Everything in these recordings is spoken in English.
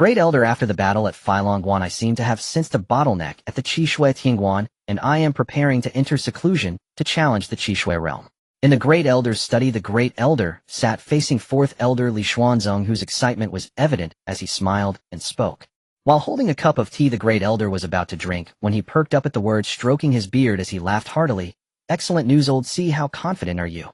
Great Elder, after the battle at Filongguan, I seem to have sensed a bottleneck at the Qishui Tianguan, and I am preparing to enter seclusion to challenge the Qishui realm. In the Great Elder's study, the Great Elder sat facing 4th Elder Li Xuanzong, whose excitement was evident as he smiled and spoke. While holding a cup of tea, the Great Elder was about to drink when he perked up at the word, stroking his beard as he laughed heartily. "Excellent news, old C. How confident are you?"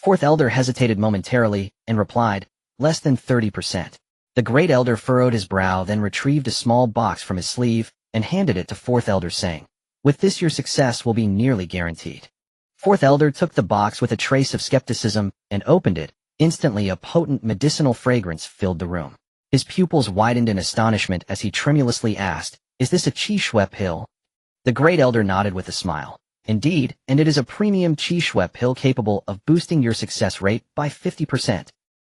4th Elder hesitated momentarily and replied, "Less than 30%. The Great Elder furrowed his brow, then retrieved a small box from his sleeve and handed it to 4th Elder, saying, "With this your success will be nearly guaranteed." 4th Elder took the box with a trace of skepticism and opened it. Instantly a potent medicinal fragrance filled the room. His pupils widened in astonishment as he tremulously asked, "Is this a Qishui pill?" The Great Elder nodded with a smile. "Indeed, and it is a premium Qishui pill capable of boosting your success rate by 50%.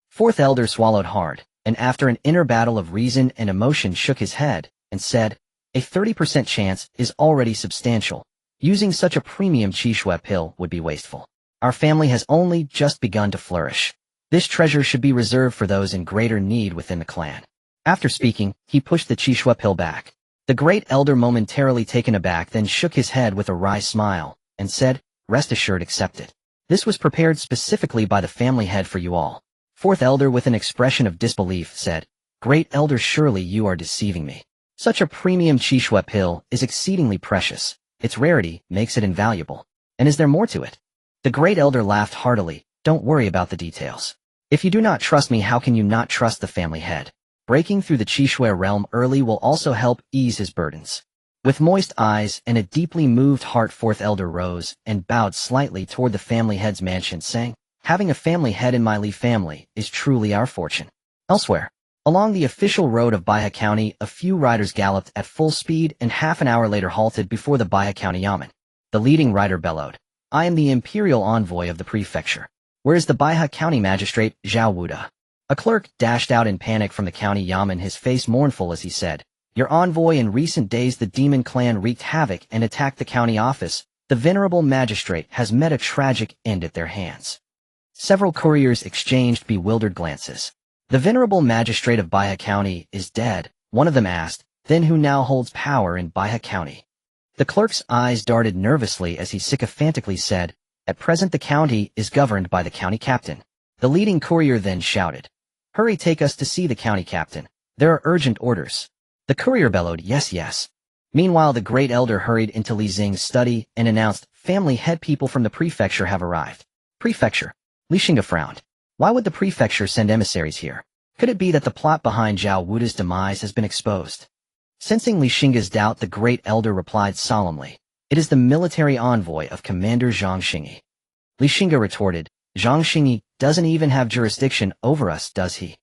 4th Elder swallowed hard, and after an inner battle of reason and emotion shook his head and said, "A 30% chance is already substantial. Using such a premium Qishui pill would be wasteful. Our family has only just begun to flourish. This treasure should be reserved for those in greater need within the clan." After speaking, he pushed the Qishui pill back. The Great Elder, momentarily taken aback, then shook his head with a wry smile and said, "Rest assured, accept it. This was prepared specifically by the family head for you all." 4th Elder, with an expression of disbelief, said, "Great Elder, surely you are deceiving me. Such a premium Qishui pill is exceedingly precious. Its rarity makes it invaluable. And is there more to it?" The Great Elder laughed heartily. "Don't worry about the details. If you do not trust me, how can you not trust the family head? Breaking through the Qishui realm early will also help ease his burdens." With moist eyes and a deeply moved heart, 4th Elder rose and bowed slightly toward the family head's mansion, saying, "Having a family head in my Li family is truly our fortune." Elsewhere, along the official road of Baihe County, a few riders galloped at full speed and half an hour later halted before the Baihe County Yamen. The leading rider bellowed, "I am the imperial envoy of the prefecture. Where is the Baihe County magistrate, Zhao Wuda?" A clerk dashed out in panic from the county Yamen, his face mournful as he said, "Your envoy, in recent days the demon clan wreaked havoc and attacked the county office. The venerable magistrate has met a tragic end at their hands." Several couriers exchanged bewildered glances. "The venerable magistrate of Baihe County is dead," one of them asked. "Then who now holds power in Baihe County?" The clerk's eyes darted nervously as he sycophantically said, "At present the county is governed by the county captain." The leading courier then shouted, "Hurry, take us to see the county captain. There are urgent orders." The courier bellowed, "Yes, yes." Meanwhile, the Great Elder hurried into Li Xingge's study and announced, "Family head people from the prefecture have arrived." "Prefecture?" Li Xingge frowned. Why would the prefecture send emissaries here? Could it be that the plot behind Zhao Wuda's demise has been exposed? Sensing Li Xingge's doubt, the Great Elder replied solemnly, "It is the military envoy of Commander Zhang Xingge." Li Xingge retorted, "Zhang Xingge doesn't even have jurisdiction over us, does he?"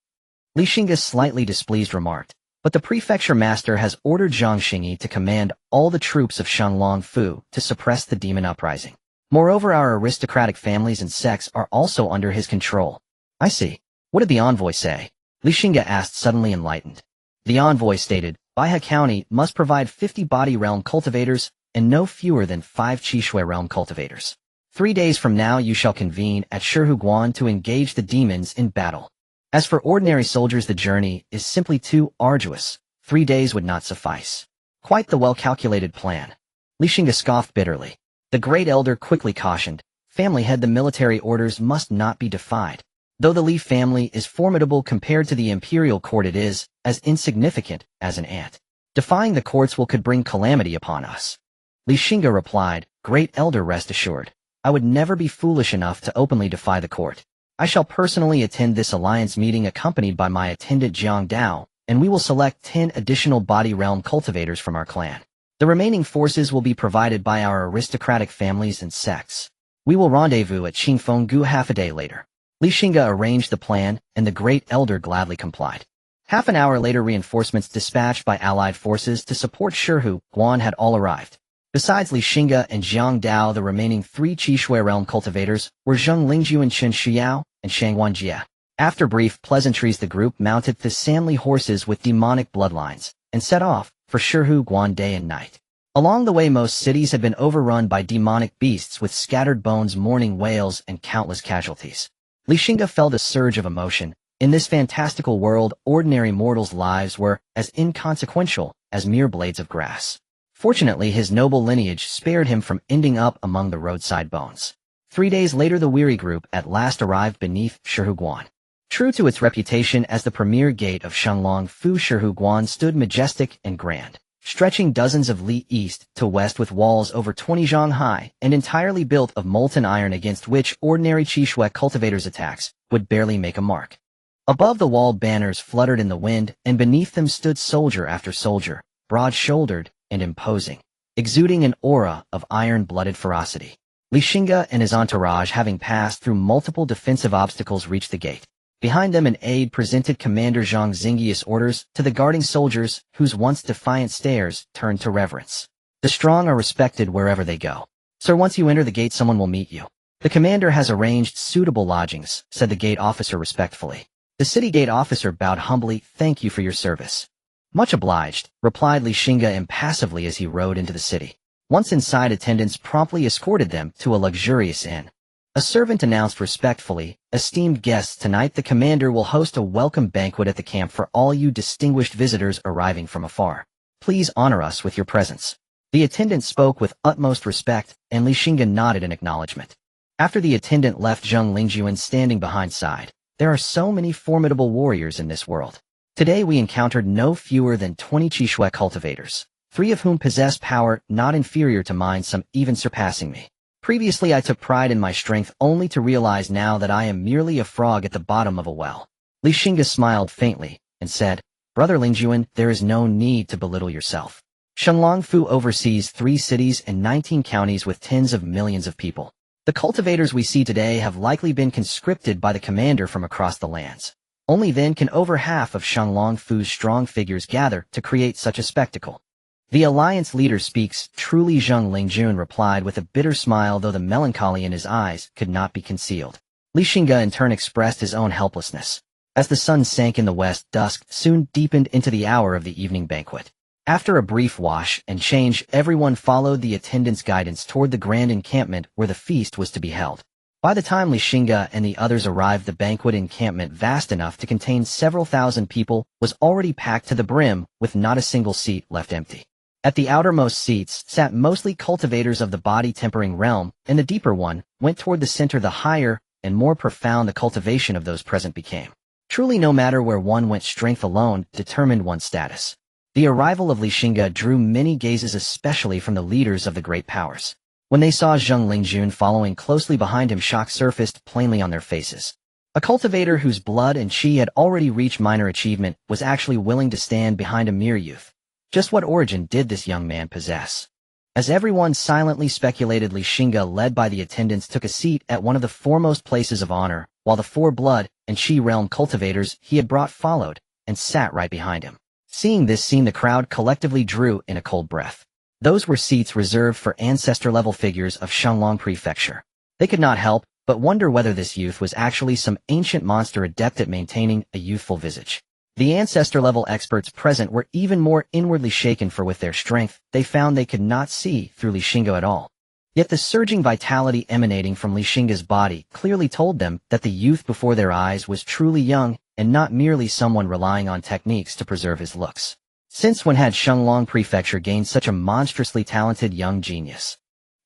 Li Xingge, slightly displeased, remarked, "But the prefecture master has ordered Zhang Xingge to command all the troops of Shanglong Fu to suppress the demon uprising. Moreover, our aristocratic families and sects are also under his control." "I see. What did the envoy say?" Li Xingge asked, suddenly enlightened. The envoy stated, "Baihe County must provide 50 body realm cultivators and no fewer than 5 Qishui realm cultivators. 3 days from now you shall convene at Shihuguan to engage the demons in battle. As for ordinary soldiers, the journey is simply too arduous. 3 days would not suffice." Quite the well-calculated plan. Li Xingge scoffed bitterly. The Great Elder quickly cautioned, "Family head, the military orders must not be defied. Though the Li family is formidable compared to the imperial court, it is as insignificant as an ant. Defying the court's will could bring calamity upon us." Li Xingge replied, "Great Elder, rest assured. I would never be foolish enough to openly defy the court. I shall personally attend this alliance meeting accompanied by my attendant Jiang Dao, and we will select 10 additional body realm cultivators from our clan. The remaining forces will be provided by our aristocratic families and sects. We will rendezvous at Qingfenggu half a day later." Li Xingge arranged the plan, and the Great Elder gladly complied. Half an hour later, reinforcements dispatched by allied forces to support Shihuguan had all arrived. Besides Li Xingge and Jiang Dao, the remaining 3 Qishui realm cultivators were Zheng Lingju and Chen Shuyao and Shangwan Jie. After brief pleasantries, the group mounted Thessanli horses with demonic bloodlines and set off for Shihuguan day and night. Along the way, most cities had been overrun by demonic beasts with scattered bones, mourning wails, and countless casualties. Li Xingge felt a surge of emotion, In this fantastical world, ordinary mortals' lives were as inconsequential as mere blades of grass. Fortunately, his noble lineage spared him from ending up among the roadside bones. 3 days later, the weary group at last arrived beneath Shihuguan. True to its reputation as the premier gate of Shenglong-Fu, Shihuguan stood majestic and grand, stretching dozens of li east to west with walls over 20 zhang high and entirely built of molten iron against which ordinary Qishui cultivators' attacks would barely make a mark. Above the wall, banners fluttered in the wind, and beneath them stood soldier after soldier, broad-shouldered and imposing, exuding an aura of iron-blooded ferocity. Xingge and his entourage, having passed through multiple defensive obstacles, reached the gate. Behind them, an aide presented Commander Zhang Xingge's orders to the guarding soldiers, whose once defiant stares turned to reverence. The strong are respected wherever they go. Sir, once you enter the gate, someone will meet you. The commander has arranged suitable lodgings, said the gate officer respectfully. The city gate officer bowed humbly. Thank you for your service. Much obliged, replied Xingge impassively as he rode into the city. Once inside, attendants promptly escorted them to a luxurious inn. A servant announced respectfully, esteemed guests, tonight the commander will host a welcome banquet at the camp for all you distinguished visitors arriving from afar. Please honor us with your presence. The attendant spoke with utmost respect, and Xingge nodded in acknowledgement. After the attendant left, Zhang Lingjuan standing behind sighed. There are so many formidable warriors in this world. Today we encountered no fewer than 20 Qishui cultivators, 3 of whom possess power not inferior to mine, some even surpassing me. Previously I took pride in my strength, only to realize now that I am merely a frog at the bottom of a well. Xingge smiled faintly and said, Brother Lingjuan, there is no need to belittle yourself. Shenglong-Fu oversees 3 cities and 19 counties with tens of millions of people. The cultivators we see today have likely been conscripted by the commander from across the lands. Only then can over half of Shenglong-Fu's strong figures gather to create such a spectacle. The alliance leader speaks truly, Zhang Lingjun replied with a bitter smile, though the melancholy in his eyes could not be concealed. Xingge in turn expressed his own helplessness. As the sun sank in the west, dusk soon deepened into the hour of the evening banquet. After a brief wash and change, everyone followed the attendant's guidance toward the grand encampment where the feast was to be held. By the time Xingge and the others arrived, the banquet encampment, vast enough to contain several thousand people, was already packed to the brim, with not a single seat left empty. At the outermost seats sat mostly cultivators of the body-tempering realm, and the deeper one went toward the center. The higher and more profound the cultivation of those present became. Truly, no matter where one went, strength alone determined one's status. The arrival of Xingge drew many gazes, especially from the leaders of the great powers. When they saw Zhang Lingjun following closely behind him, shock surfaced plainly on their faces. A cultivator whose blood and chi had already reached minor achievement was actually willing to stand behind a mere youth. Just what origin did this young man possess? As everyone silently speculated, Xingge, led by the attendants, took a seat at one of the foremost places of honor, while the 4 blood and chi realm cultivators he had brought followed and sat right behind him. Seeing this scene, the crowd collectively drew in a cold breath. Those were seats reserved for ancestor-level figures of Shenglong Prefecture. They could not help but wonder whether this youth was actually some ancient monster adept at maintaining a youthful visage. The ancestor-level experts present were even more inwardly shaken, for with their strength, they found they could not see through Xingge at all. Yet the surging vitality emanating from Xingge's body clearly told them that the youth before their eyes was truly young and not merely someone relying on techniques to preserve his looks. Since when had Shenglong Prefecture gained such a monstrously talented young genius?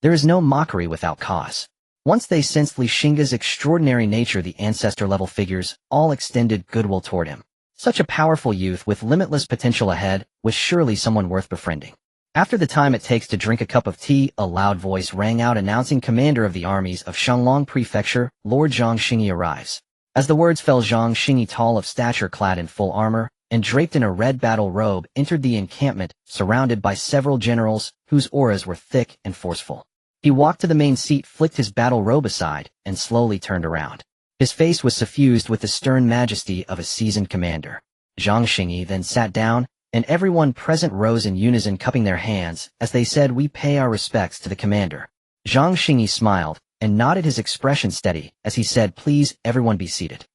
There is no mockery without cause. Once they sensed Xingge's extraordinary nature, the ancestor-level figures all extended goodwill toward him. Such a powerful youth with limitless potential ahead was surely someone worth befriending. After the time it takes to drink a cup of tea, a loud voice rang out announcing Commander of the armies of Shenglong Prefecture, Lord Zhang Xingge arrives. As the words fell, Zhang Xingge, tall of stature, clad in full armor, and draped in a red battle robe, entered the encampment, surrounded by several generals whose auras were thick and forceful. He walked to the main seat, flicked his battle robe aside, and slowly turned around. His face was suffused with the stern majesty of a seasoned commander. Zhang Xingge then sat down, and everyone present rose in unison, cupping their hands as they said, "We pay our respects to the commander." Zhang Xingge smiled and nodded, his expression steady, as he said, "Please, everyone be seated."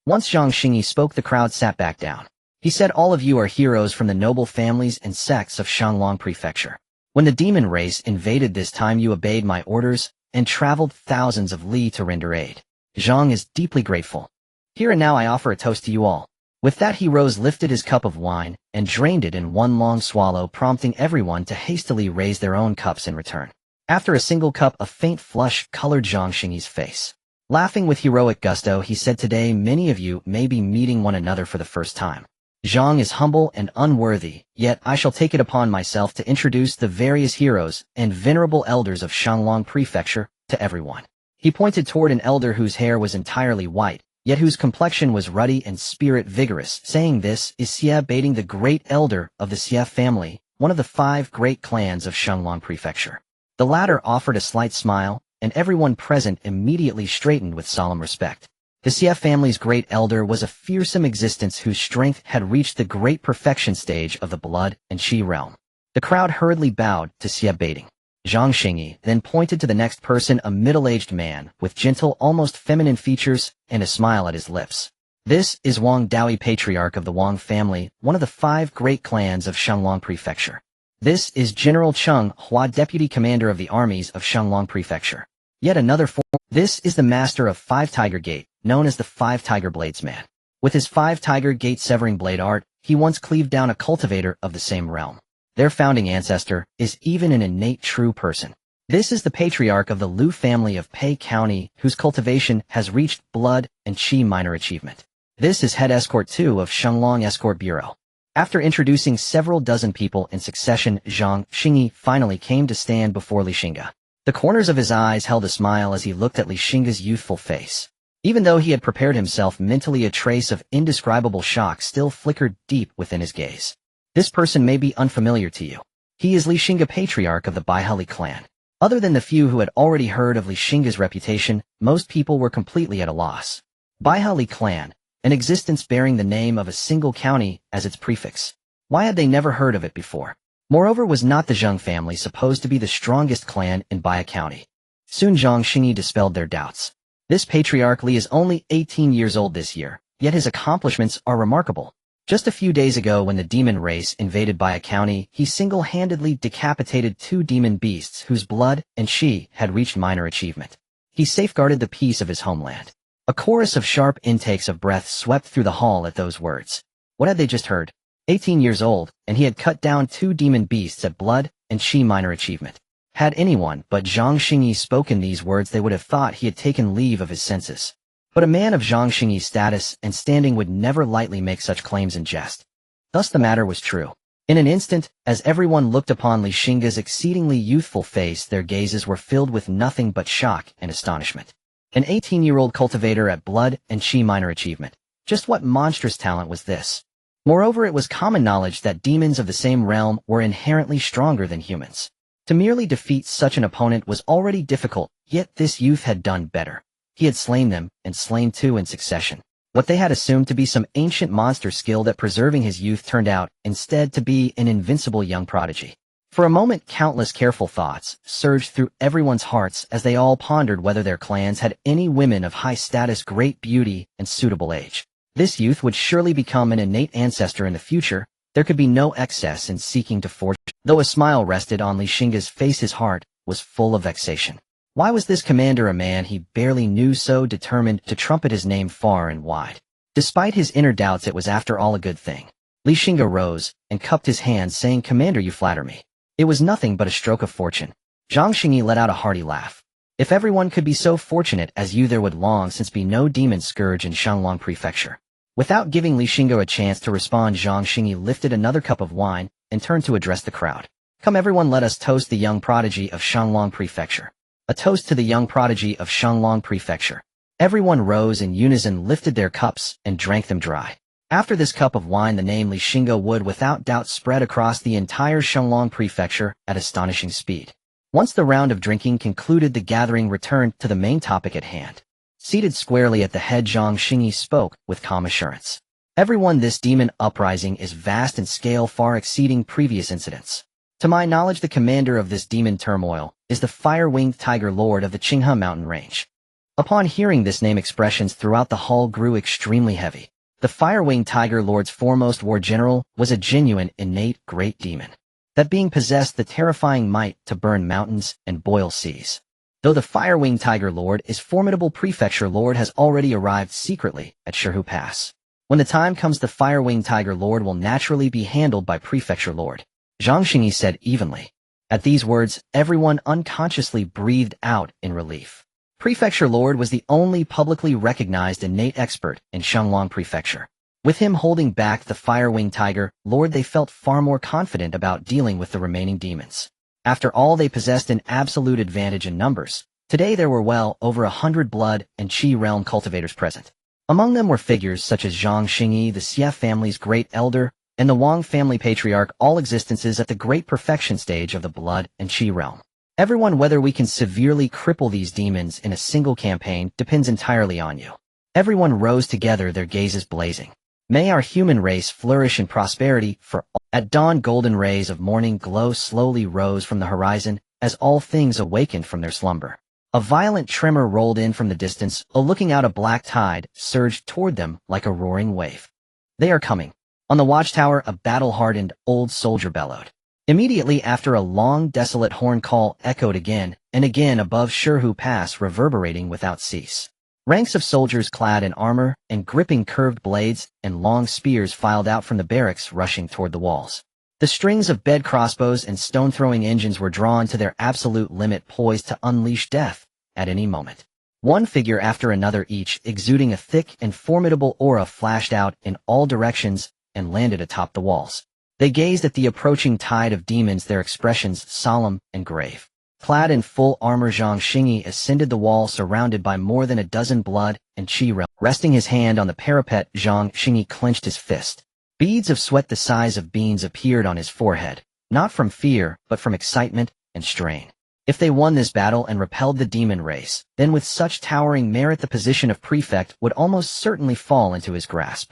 Once Zhang Xingge spoke, the crowd sat back down. He said, "All of you are heroes from the noble families and sects of Shenglong Prefecture. When the demon race invaded this time, you obeyed my orders and traveled thousands of li to render aid. Zhang is deeply grateful." Here and now I offer a toast to you all. With that he rose, lifted his cup of wine, and drained it in one long swallow, prompting everyone to hastily raise their own cups in return. After a single cup, a faint flush colored Zhang Xingyi's face. Laughing with heroic gusto, he said, "Today many of you may be meeting one another for the first time. Zhang is humble and unworthy, yet I shall take it upon myself to introduce the various heroes and venerable elders of Shanglong Prefecture to everyone." He pointed toward an elder whose hair was entirely white, yet whose complexion was ruddy and spirit vigorous, saying, "This is Xie Baiting, the great elder of the Xie family, one of the 5 great clans of Shanglong Prefecture." The latter offered a slight smile, and everyone present immediately straightened with solemn respect. The Xie family's great elder was a fearsome existence whose strength had reached the great perfection stage of the blood and qi realm. The crowd hurriedly bowed to Xie Baiting. Zhang Xingyi then pointed to the next person, a middle-aged man with gentle, almost feminine features and a smile at his lips. "This is Wang Daoi, patriarch of the Wang family, one of the 5 great clans of Shanglong Prefecture. This is General Cheng Hua, deputy commander of the armies of Shanglong Prefecture. Yet another form. This is the master of 5 Tiger Gate, known as the 5 Tiger Bladesman. With his 5 Tiger Gate severing blade art, he once cleaved down a cultivator of the same realm. Their founding ancestor is even an innate true person. This is the patriarch of the Liu family of Pei County, whose cultivation has reached blood and qi minor achievement. This is head escort 2 of Shanglong Escort Bureau." After introducing several dozen people in succession, Zhang Xingyi finally came to stand before Li Xingge. The corners of his eyes held a smile as he looked at Li Xingge's youthful face. Even though he had prepared himself mentally, a trace of indescribable shock still flickered deep within his gaze. "This person may be unfamiliar to you. He is Li Xingge, patriarch of the Baihali clan." Other than the few who had already heard of Li Xingge's reputation, most people were completely at a loss. Baihali clan, an existence bearing the name of a single county as its prefix. Why had they never heard of it before? Moreover, was not the Zheng family supposed to be the strongest clan in Baya County? Soon Zhang Xingyi dispelled their doubts. This patriarch Li is only 18 years old this year, yet his accomplishments are remarkable. Just a few days ago, when the demon race invaded Baya County, he single-handedly decapitated 2 demon beasts whose blood and qi had reached minor achievement. He safeguarded the peace of his homeland. A chorus of sharp intakes of breath swept through the hall at those words. What had they just heard? 18 years old, and he had cut down 2 demon beasts at blood and qi minor achievement. Had anyone but Zhang Xingyi spoken these words, they would have thought he had taken leave of his senses. But a man of Zhang Xingyi's status and standing would never lightly make such claims in jest. Thus the matter was true. In an instant, as everyone looked upon Li Xingge's exceedingly youthful face, their gazes were filled with nothing but shock and astonishment. An 18-year-old cultivator at blood and qi minor achievement. Just what monstrous talent was this? Moreover, it was common knowledge that demons of the same realm were inherently stronger than humans. To merely defeat such an opponent was already difficult, yet this youth had done better. He had slain them, and slain 2 in succession. What they had assumed to be some ancient monster skilled at preserving his youth turned out, instead, to be an invincible young prodigy. For a moment, countless careful thoughts surged through everyone's hearts as they all pondered whether their clans had any women of high status, great beauty, and suitable age. This youth would surely become an innate ancestor in the future. There could be no excess in seeking to forge. Though a smile rested on Li Xingge's face, his heart was full of vexation. Why was this commander, a man he barely knew, so determined to trumpet his name far and wide? Despite his inner doubts, it was after all a good thing. Li Xingge rose and cupped his hands, saying, "Commander, you flatter me." It was nothing but a stroke of fortune. Zhang Xingyi let out a hearty laugh. "If everyone could be so fortunate as you, there would long since be no demon scourge in Shanglong Prefecture." Without giving Li Xingge a chance to respond, Zhang Xingyi lifted another cup of wine and turned to address the crowd. "Come everyone, let us toast the young prodigy of Shanglong Prefecture. A toast to the young prodigy of Shanglong Prefecture." Everyone rose in unison, lifted their cups, and drank them dry. After this cup of wine, the name Li Xingge would without doubt spread across the entire Shanglong Prefecture at astonishing speed. Once the round of drinking concluded, the gathering returned to the main topic at hand. Seated squarely at the head, Zhang Xingyi spoke with calm assurance. "Everyone, this demon uprising is vast in scale, far exceeding previous incidents. To my knowledge, the commander of this demon turmoil is the fire-winged tiger lord of the Xinghe mountain range." Upon hearing this name, expressions throughout the hall grew extremely heavy. The fire-winged tiger lord's foremost war general was a genuine, innate great demon. That being possessed the terrifying might to burn mountains and boil seas. Though the Fire-Winged Tiger Lord is formidable Prefecture Lord has already arrived secretly at Shirhu Pass. When the time comes, the Fire-Winged Tiger Lord will naturally be handled by Prefecture Lord, Xingge said evenly. At these words, everyone unconsciously breathed out in relief. Prefecture Lord was the only publicly recognized innate expert in Shenglong Prefecture. With him holding back the Fire-Winged Tiger Lord, they felt far more confident about dealing with the remaining demons. After all, they possessed an absolute advantage in numbers. Today there were well over 100 blood and Qi realm cultivators present. Among them were figures such as Xingge, the Xie family's great elder, and the Wang family patriarch, all existences at the great perfection stage of the blood and Qi realm. Everyone, whether we can severely cripple these demons in a single campaign depends entirely on you. Everyone rose together, their gazes blazing. May our human race flourish in prosperity for all. At dawn, golden rays of morning glow slowly rose from the horizon as all things awakened from their slumber. A violent tremor rolled in from the distance, looking out, a black tide surged toward them like a roaring wave. They are coming. On the watchtower, a battle-hardened old soldier bellowed. Immediately after, a long, desolate horn call echoed again and again above Shirhu Pass, reverberating without cease. Ranks of soldiers clad in armor and gripping curved blades and long spears filed out from the barracks, rushing toward the walls. The strings of bed crossbows and stone-throwing engines were drawn to their absolute limit, poised to unleash death at any moment. One figure after another, each exuding a thick and formidable aura, flashed out in all directions and landed atop the walls. They gazed at the approaching tide of demons, their expressions solemn and grave. Clad in full armor, Xingge ascended the wall, surrounded by more than a dozen blood and Qi realm. Resting his hand on the parapet, Xingge clenched his fist. Beads of sweat the size of beans appeared on his forehead, not from fear, but from excitement and strain. If they won this battle and repelled the demon race, then with such towering merit the position of prefect would almost certainly fall into his grasp.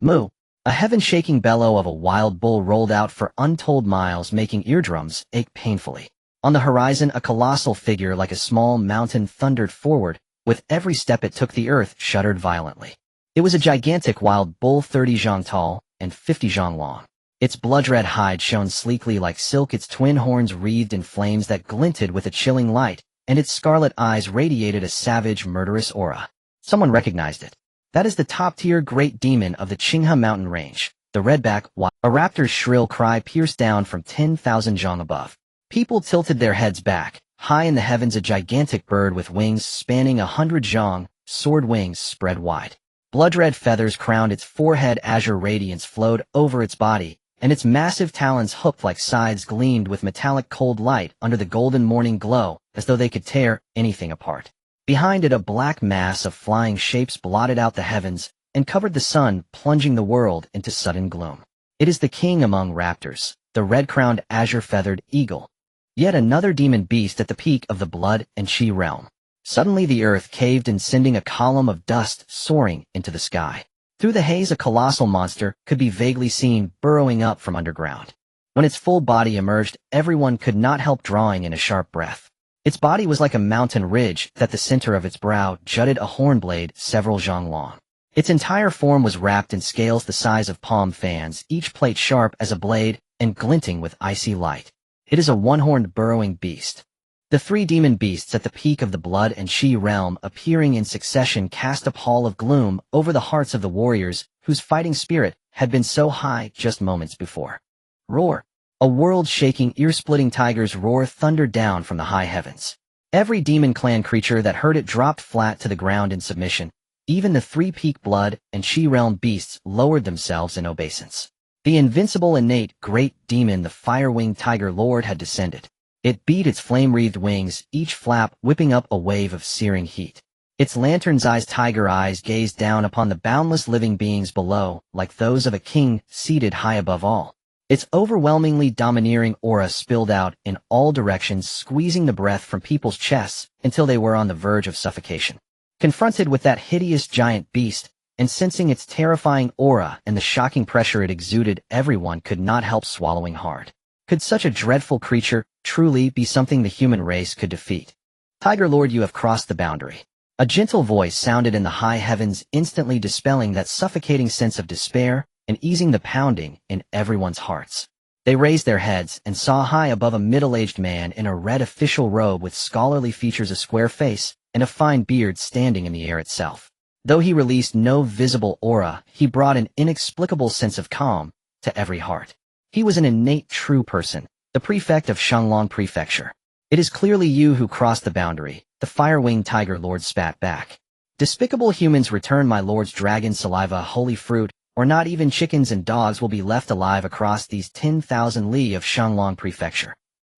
Moo! A heaven-shaking bellow of a wild bull rolled out for untold miles, making eardrums ache painfully. On the horizon, a colossal figure like a small mountain thundered forward. With every step it took, the earth shuddered violently. It was a gigantic wild bull, 30 zhang tall and 50 zhang long. Its blood-red hide shone sleekly like silk, its twin horns wreathed in flames that glinted with a chilling light, and its scarlet eyes radiated a savage, murderous aura. Someone recognized it. That is the top-tier great demon of the Xinghe mountain range, the redback. A raptor's shrill cry pierced down from 10,000 zhang above. People tilted their heads back. High in the heavens, a gigantic bird with wings spanning 100 zhang, sword wings spread wide. Blood-red feathers crowned its forehead, azure radiance flowed over its body, and its massive talons, hooked like scythes, gleamed with metallic cold light under the golden morning glow, as though they could tear anything apart. Behind it, a black mass of flying shapes blotted out the heavens and covered the sun, plunging the world into sudden gloom. It is the king among raptors, the red-crowned, azure-feathered eagle. Yet another demon beast at the peak of the blood and Qi realm. Suddenly the earth caved in, sending a column of dust soaring into the sky. Through the haze, a colossal monster could be vaguely seen burrowing up from underground. When its full body emerged, everyone could not help drawing in a sharp breath. Its body was like a mountain ridge. At the center of its brow jutted a horn blade several zhang long. Its entire form was wrapped in scales the size of palm fans, each plate sharp as a blade and glinting with icy light. It is a one-horned burrowing beast. The three demon beasts at the peak of the blood and Qi realm, appearing in succession, cast a pall of gloom over the hearts of the warriors whose fighting spirit had been so high just moments before. Roar! A world-shaking, ear-splitting tiger's roar thundered down from the high heavens. Every demon clan creature that heard it dropped flat to the ground in submission. Even the three-peak blood and Qi realm beasts lowered themselves in obeisance. The invincible innate great demon, the Fire-Winged Tiger Lord, had descended. It beat its flame-wreathed wings, each flap whipping up a wave of searing heat. Its lantern's tiger eyes gazed down upon the boundless living beings below, like those of a king seated high above all. Its overwhelmingly domineering aura spilled out in all directions, squeezing the breath from people's chests until they were on the verge of suffocation. Confronted with that hideous giant beast, and sensing its terrifying aura and the shocking pressure it exuded, everyone could not help swallowing hard. Could such a dreadful creature truly be something the human race could defeat? Tiger Lord, you have crossed the boundary. A gentle voice sounded in the high heavens, instantly dispelling that suffocating sense of despair and easing the pounding in everyone's hearts. They raised their heads and saw high above a middle-aged man in a red official robe with scholarly features, a square face, and a fine beard standing in the air itself. Though he released no visible aura, he brought an inexplicable sense of calm to every heart. He was an innate true person, the prefect of Shenglong Prefecture. "It is clearly you who crossed the boundary," the fire-winged tiger lord spat back. "Despicable humans, return my lord's dragon saliva holy fruit, or not even chickens and dogs will be left alive across these 10,000 li of Shenglong Prefecture."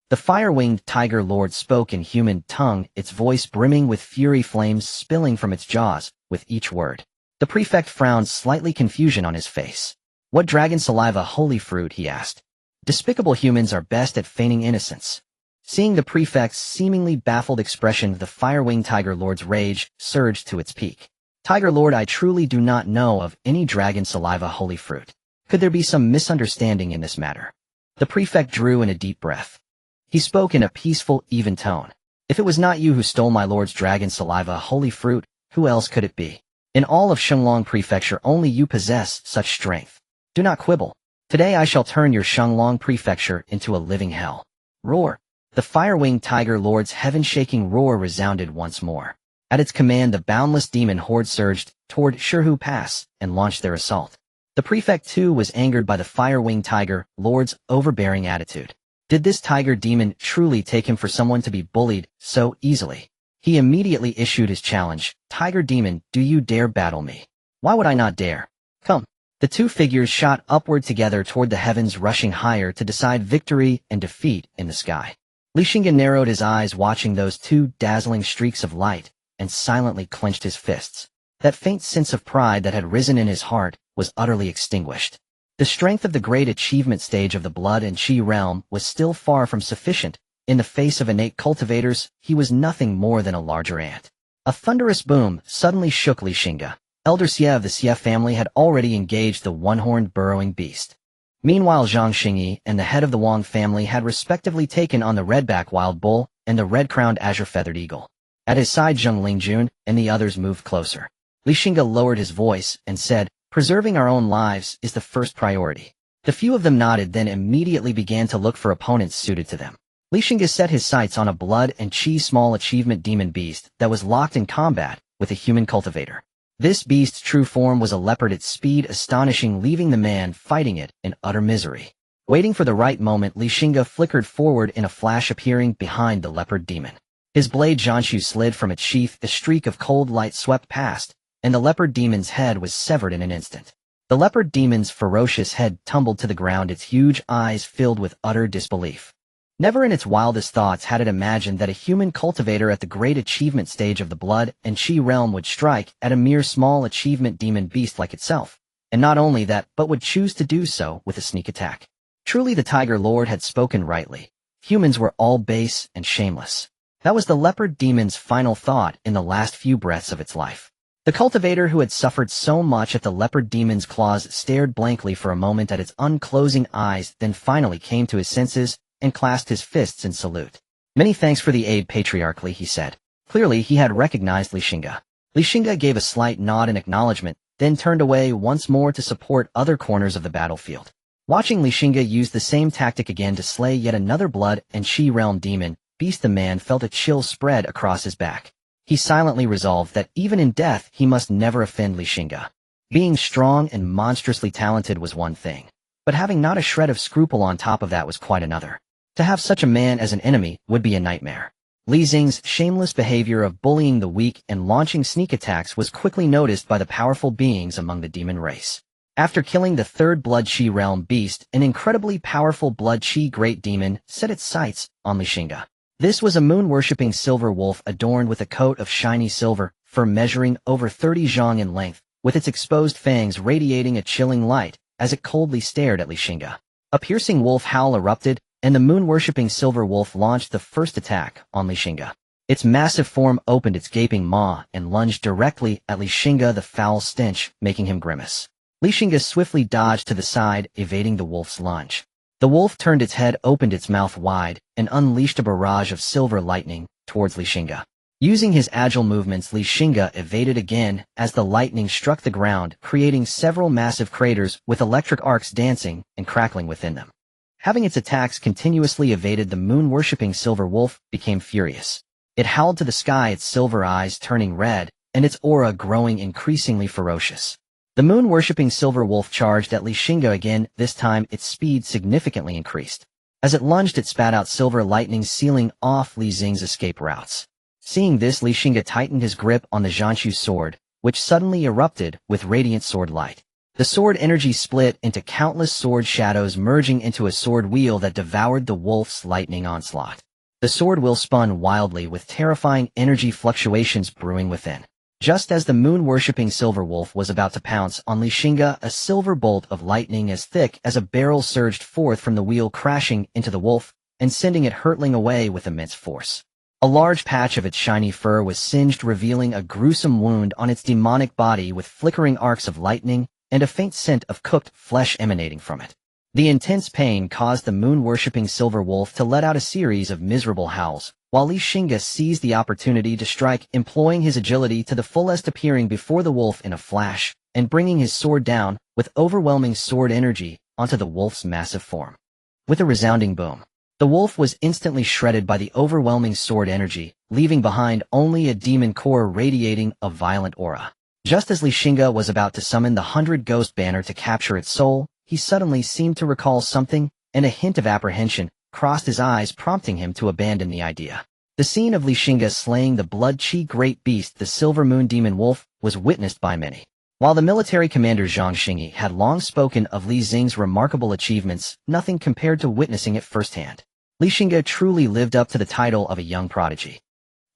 The fire-winged tiger lord spoke in human tongue, its voice brimming with fury, flames spilling from its jaws with each word. The prefect frowned, slightly confusion on his face. "What dragon saliva holy fruit?" he asked. "Despicable humans are best at feigning innocence." Seeing the prefect's seemingly baffled expression, the fire-winged tiger lord's rage surged to its peak. "Tiger lord, I truly do not know of any dragon saliva holy fruit. Could there be some misunderstanding in this matter?" The prefect drew in a deep breath. He spoke in a peaceful, even tone. "If it was not you who stole my lord's dragon saliva holy fruit, who else could it be? In all of Shenglong Prefecture only you possess such strength. Do not quibble. Today I shall turn your Shenglong Prefecture into a living hell." Roar! The fire-winged tiger lord's heaven-shaking roar resounded once more. At its command, the boundless demon horde surged toward Shirhu Pass and launched their assault. The prefect too was angered by the fire-winged tiger lord's overbearing attitude. Did this tiger demon truly take him for someone to be bullied so easily? He immediately issued his challenge. "Tiger demon, do you dare battle me?" "Why would I not dare? Come." The two figures shot upward together toward the heavens, rushing higher to decide victory and defeat in the sky. Xingge narrowed his eyes watching those two dazzling streaks of light and silently clenched his fists. That faint sense of pride that had risen in his heart was utterly extinguished. The strength of the great achievement stage of the blood and chi realm was still far from sufficient. In the face of innate cultivators, he was nothing more than a larger ant. A thunderous boom suddenly shook Xingge. Elder Xie of the Xie family had already engaged the one-horned burrowing beast. Meanwhile, Zhang Xingge and the head of the Wang family had respectively taken on the redback wild bull and the red-crowned azure-feathered eagle. At his side, Zheng Lingjun and the others moved closer. Xingge lowered his voice and said, "Preserving our own lives is the first priority." The few of them nodded, then immediately began to look for opponents suited to them. Xingge set his sights on a blood and chi small achievement demon beast that was locked in combat with a human cultivator. This beast's true form was a leopard, its speed astonishing, leaving the man fighting it in utter misery. Waiting for the right moment, Xingge flickered forward in a flash, appearing behind the leopard demon. His blade Jianshu slid from its sheath, a streak of cold light swept past, and the leopard demon's head was severed in an instant. The leopard demon's ferocious head tumbled to the ground, its huge eyes filled with utter disbelief. Never in its wildest thoughts had it imagined that a human cultivator at the great achievement stage of the blood and chi realm would strike at a mere small achievement demon beast like itself, and not only that, but would choose to do so with a sneak attack. Truly the Tiger Lord had spoken rightly. Humans were all base and shameless. That was the leopard demon's final thought in the last few breaths of its life. The cultivator who had suffered so much at the leopard demon's claws stared blankly for a moment at its unclosing eyes, then finally came to his senses and clasped his fists in salute. "Many thanks for the aid, patriarchally," he said. Clearly he had recognized Xingge. Xingge gave a slight nod in acknowledgement, then turned away once more to support other corners of the battlefield. Watching Xingge use the same tactic again to slay yet another blood and chi realm demon beast, the man felt a chill spread across his back. He silently resolved that even in death he must never offend Xingge. Being strong and monstrously talented was one thing, but having not a shred of scruple on top of that was quite another. To have such a man as an enemy would be a nightmare. Li Xing's shameless behavior of bullying the weak and launching sneak attacks was quickly noticed by the powerful beings among the demon race. After killing the third blood chi realm beast, an incredibly powerful blood chi great demon set its sights on Xingge. This was a moon-worshipping silver wolf adorned with a coat of shiny silver, fur measuring over 30 zhang in length, with its exposed fangs radiating a chilling light as it coldly stared at Xingge. A piercing wolf howl erupted, and the moon-worshipping silver wolf launched the first attack on Xingge. Its massive form opened its gaping maw and lunged directly at Xingge, the foul stench making him grimace. Xingge swiftly dodged to the side, evading the wolf's lunge. The wolf turned its head, opened its mouth wide, and unleashed a barrage of silver lightning towards Xingge. Using his agile movements, Xingge evaded again as the lightning struck the ground, creating several massive craters with electric arcs dancing and crackling within them. Having its attacks continuously evaded, the moon-worshipping silver wolf became furious. It howled to the sky, its silver eyes turning red, and its aura growing increasingly ferocious. The moon-worshipping silver wolf charged at Xingge again. This time its speed significantly increased. As it lunged, it spat out silver lightning, sealing off Xingge's escape routes. Seeing this, Xingge tightened his grip on the Zhanshu sword, which suddenly erupted with radiant sword light. The sword energy split into countless sword shadows, merging into a sword wheel that devoured the wolf's lightning onslaught. The sword wheel spun wildly, with terrifying energy fluctuations brewing within. Just as the moon-worshipping silver wolf was about to pounce on Xingge, a silver bolt of lightning as thick as a barrel surged forth from the wheel, crashing into the wolf and sending it hurtling away with immense force. A large patch of its shiny fur was singed, revealing a gruesome wound on its demonic body with flickering arcs of lightning and a faint scent of cooked flesh emanating from it. The intense pain caused the moon-worshipping silver wolf to let out a series of miserable howls, while Xingge seized the opportunity to strike, employing his agility to the fullest, appearing before the wolf in a flash and bringing his sword down with overwhelming sword energy onto the wolf's massive form. With a resounding boom, the wolf was instantly shredded by the overwhelming sword energy, leaving behind only a demon core radiating a violent aura. Just as Xingge was about to summon the 100-ghost banner to capture its soul, he suddenly seemed to recall something, and a hint of apprehension crossed his eyes, prompting him to abandon the idea. The scene of Xingge slaying the blood-chi great beast, the silver moon demon wolf, was witnessed by many. While the military commander Zhang Xingge had long spoken of Li Xing's remarkable achievements, nothing compared to witnessing it firsthand. Xingge truly lived up to the title of a young prodigy.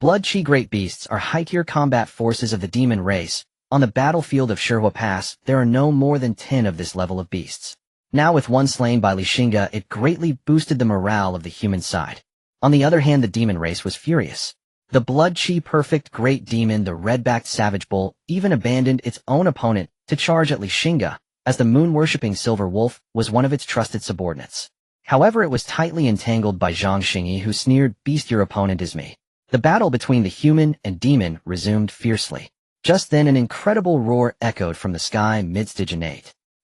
Blood-chi great beasts are high-tier combat forces of the demon race. On the battlefield of Shihua Pass, there are no more than 10 of this level of beasts. Now, with one slain by Xingge, it greatly boosted the morale of the human side. On the other hand, the demon race was furious. The blood-chi perfect great demon, the red-backed savage bull, even abandoned its own opponent to charge at Xingge, as the moon-worshipping silver wolf was one of its trusted subordinates. However, it was tightly entangled by Zhang Xingge, who sneered, "Beast, your opponent is me." The battle between the human and demon resumed fiercely. Just then, an incredible roar echoed from the sky mid-stage.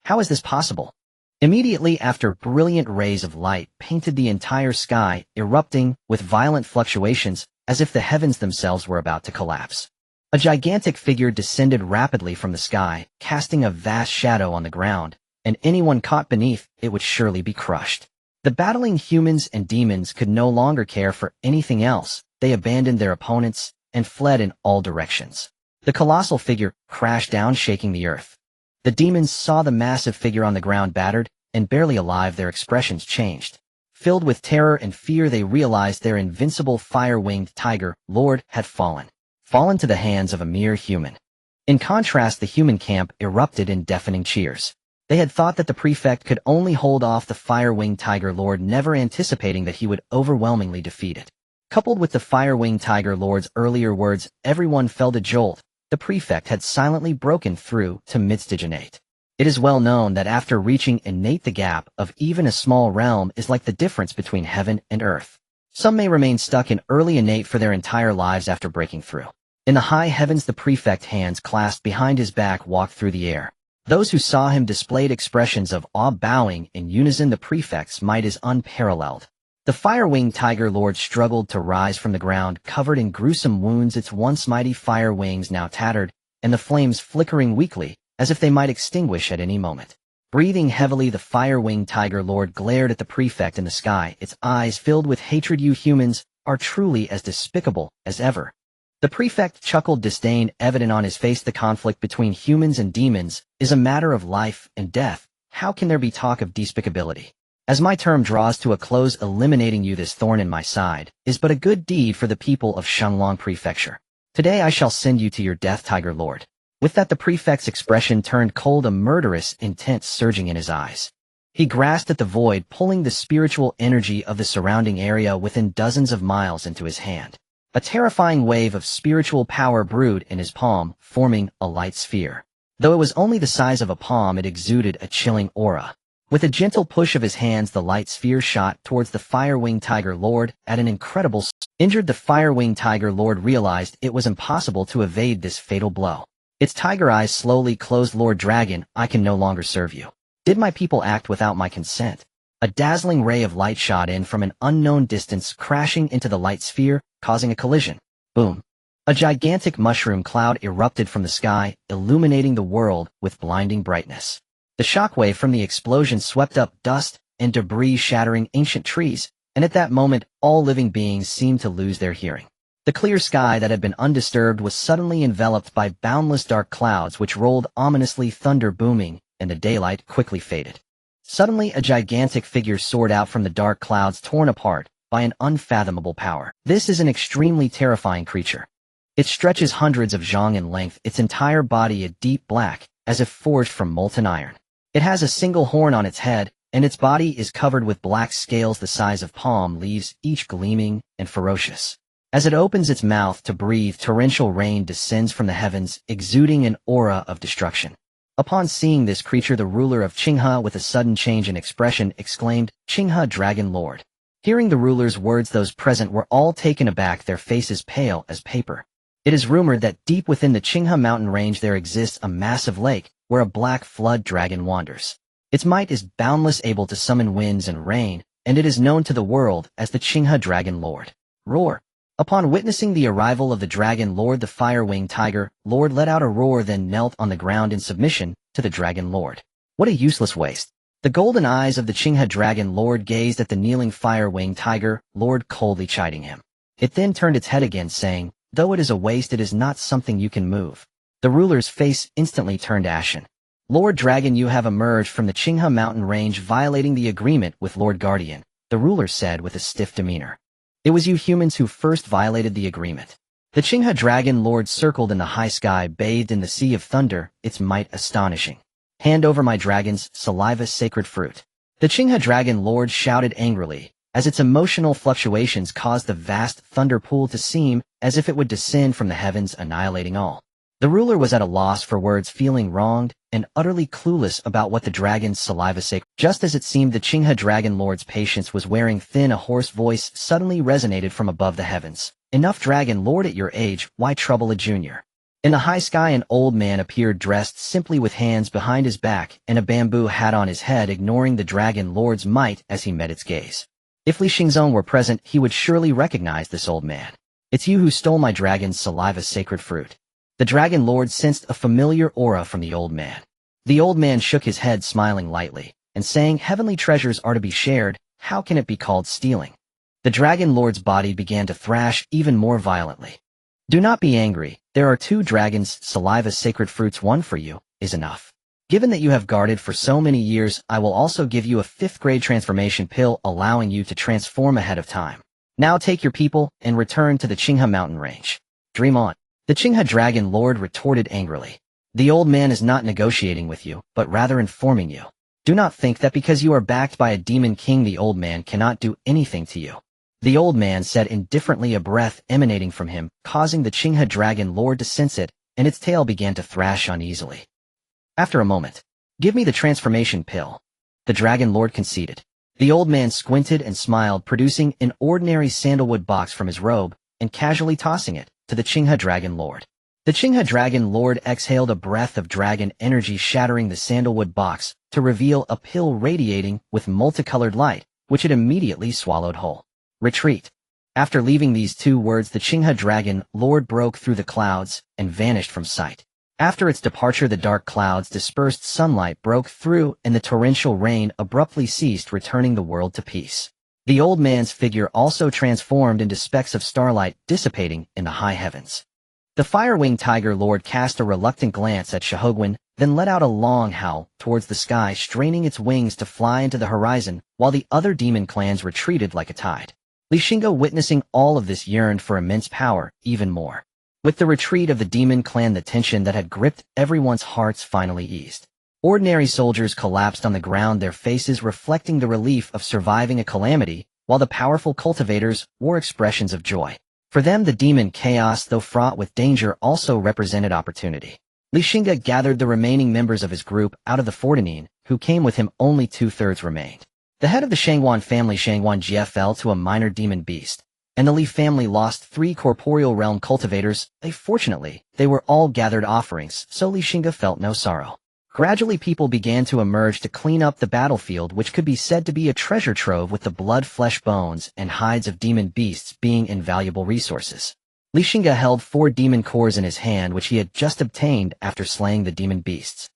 How is this possible? Immediately after, brilliant rays of light painted the entire sky, erupting with violent fluctuations as if the heavens themselves were about to collapse. A gigantic figure descended rapidly from the sky, casting a vast shadow on the ground, and anyone caught beneath it would surely be crushed. The battling humans and demons could no longer care for anything else. They abandoned their opponents and fled in all directions. The colossal figure crashed down, shaking the earth. The demons saw the massive figure on the ground, battered and barely alive. Their expressions changed. Filled with terror and fear, they realized their invincible fire-winged tiger lord had fallen to the hands of a mere human. In contrast, the human camp erupted in deafening cheers. They had thought that the prefect could only hold off the fire-winged tiger lord, never anticipating that he would overwhelmingly defeat it. Coupled with the fire-winged tiger lord's earlier words, everyone felt a jolt. The prefect had silently broken through to mid-stage innate. It is well known that after reaching innate, the gap of even a small realm is like the difference between heaven and earth. Some may remain stuck in early innate for their entire lives after breaking through. In the high heavens, the prefect, hands clasped behind his back, walked through the air. Those who saw him displayed expressions of awe, bowing in unison. The prefect's might is unparalleled. The fire-winged tiger lord struggled to rise from the ground, covered in gruesome wounds, its once mighty fire wings now tattered, and the flames flickering weakly, as if they might extinguish at any moment. Breathing heavily, the fire-winged tiger lord glared at the prefect in the sky, its eyes filled with hatred. "You humans are truly as despicable as ever." The prefect chuckled, disdain evident on his face. "The conflict between humans and demons is a matter of life and death. How can there be talk of despicability? As my term draws to a close, eliminating you, this thorn in my side, is but a good deed for the people of Shenglong Prefecture. Today I shall send you to your death, Tiger Lord." With that, the prefect's expression turned cold, a murderous intent surging in his eyes. He grasped at the void, pulling the spiritual energy of the surrounding area within dozens of miles into his hand. A terrifying wave of spiritual power brewed in his palm, forming a light sphere. Though it was only the size of a palm, it exuded a chilling aura. With a gentle push of his hands, the light sphere shot towards the fire-winged tiger lord at an incredible injured. The fire-winged tiger lord realized it was impossible to evade this fatal blow. Its tiger eyes slowly closed. "Lord Dragon, I can no longer serve you. Did my people act without my consent?" A dazzling ray of light shot in from an unknown distance, crashing into the light sphere, causing a collision. Boom. A gigantic mushroom cloud erupted from the sky, illuminating the world with blinding brightness. The shockwave from the explosion swept up dust and debris, shattering ancient trees, and at that moment, all living beings seemed to lose their hearing. The clear sky that had been undisturbed was suddenly enveloped by boundless dark clouds which rolled ominously, thunder booming, and the daylight quickly faded. Suddenly, a gigantic figure soared out from the dark clouds, torn apart by an unfathomable power. This is an extremely terrifying creature. It stretches hundreds of zhang in length, its entire body a deep black, as if forged from molten iron. It has a single horn on its head, and its body is covered with black scales the size of palm leaves, each gleaming and ferocious. As it opens its mouth to breathe, torrential rain descends from the heavens, exuding an aura of destruction. Upon seeing this creature, the ruler of Xingge, with a sudden change in expression, exclaimed, "Xingge Dragon Lord." Hearing the ruler's words, those present were all taken aback, their faces pale as paper. It is rumored that deep within the Xingge mountain range there exists a massive lake where a black flood dragon wanders. Its might is boundless, able to summon winds and rain, and it is known to the world as the Xingge Dragon Lord. Roar. Upon witnessing the arrival of the Dragon Lord, the fire-winged tiger Lord let out a roar, then knelt on the ground in submission to the Dragon Lord. What a useless waste. The golden eyes of the Xingge Dragon Lord gazed at the kneeling fire-winged tiger Lord, coldly chiding him. It then turned its head again, saying, "Though it is a waste, it is not something you can move." The ruler's face instantly turned ashen. "Lord Dragon, you have emerged from the Xingge mountain range, violating the agreement with Lord Guardian," the ruler said with a stiff demeanor. "It was you humans who first violated the agreement." The Xingge Dragon Lord circled in the high sky, bathed in the sea of thunder, its might astonishing. "Hand over my dragon's saliva, sacred fruit." The Xingge Dragon Lord shouted angrily, as its emotional fluctuations caused the vast thunder pool to seem as if it would descend from the heavens, annihilating all. The ruler was at a loss for words, feeling wronged and utterly clueless about what the dragon's saliva sacred. Just as it seemed the Xingge Dragon Lord's patience was wearing thin, a hoarse voice suddenly resonated from above the heavens. "Enough, Dragon Lord, at your age, why trouble a junior?" In the high sky, an old man appeared, dressed simply with hands behind his back and a bamboo hat on his head, ignoring the Dragon Lord's might as he met its gaze. If Li Xingzong were present, he would surely recognize this old man. "It's you who stole my dragon's saliva, sacred fruit." The Dragon Lord sensed a familiar aura from the old man. The old man shook his head, smiling lightly, and saying, "Heavenly treasures are to be shared, how can it be called stealing?" The Dragon Lord's body began to thrash even more violently. "Do not be angry, there are 2 dragons' saliva sacred fruits, one for you is enough. Given that you have guarded for so many years, I will also give you a 5th grade transformation pill, allowing you to transform ahead of time. Now take your people and return to the Xingge mountain range. Dream on." The Xingge Dragon Lord retorted angrily. "The old man is not negotiating with you, but rather informing you. Do not think that because you are backed by a demon king the old man cannot do anything to you." The old man said indifferently, a breath emanating from him, causing the Xingge Dragon Lord to sense it, and its tail began to thrash uneasily. After a moment, "Give me the transformation pill." The Dragon Lord conceded. The old man squinted and smiled, producing an ordinary sandalwood box from his robe, and casually tossing it to the Xingge Dragon Lord. The Xingge Dragon Lord exhaled a breath of dragon energy, shattering the sandalwood box to reveal a pill radiating with multicolored light, which it immediately swallowed whole. "Retreat." After leaving these 2 words, the Xingge Dragon Lord broke through the clouds and vanished from sight. After its departure, the dark clouds dispersed, sunlight broke through, and the torrential rain abruptly ceased, returning the world to peace. The old man's figure also transformed into specks of starlight, dissipating in the high heavens. The fire-winged tiger Lord cast a reluctant glance at Shahogwen, then let out a long howl towards the sky, straining its wings to fly into the horizon, while the other demon clans retreated like a tide. Li Xingge, witnessing all of this, yearned for immense power even more. With the retreat of the demon clan, the tension that had gripped everyone's hearts finally eased. Ordinary soldiers collapsed on the ground, their faces reflecting the relief of surviving a calamity, while the powerful cultivators wore expressions of joy. For them, the demon chaos, though fraught with danger, also represented opportunity. Li Xingge gathered the remaining members of his group out of the Fortinine, who came with him. Only 2/3 remained. The head of the Shangwan family, Shangwan Jie, fell to a minor demon beast, and the Li family lost 3 corporeal realm cultivators. Fortunately, they were all gathered offerings, so Li Xingge felt no sorrow. Gradually people began to emerge to clean up the battlefield, which could be said to be a treasure trove, with the blood, flesh, bones, and hides of demon beasts being invaluable resources. Xingge held 4 demon cores in his hand, which he had just obtained after slaying the demon beasts.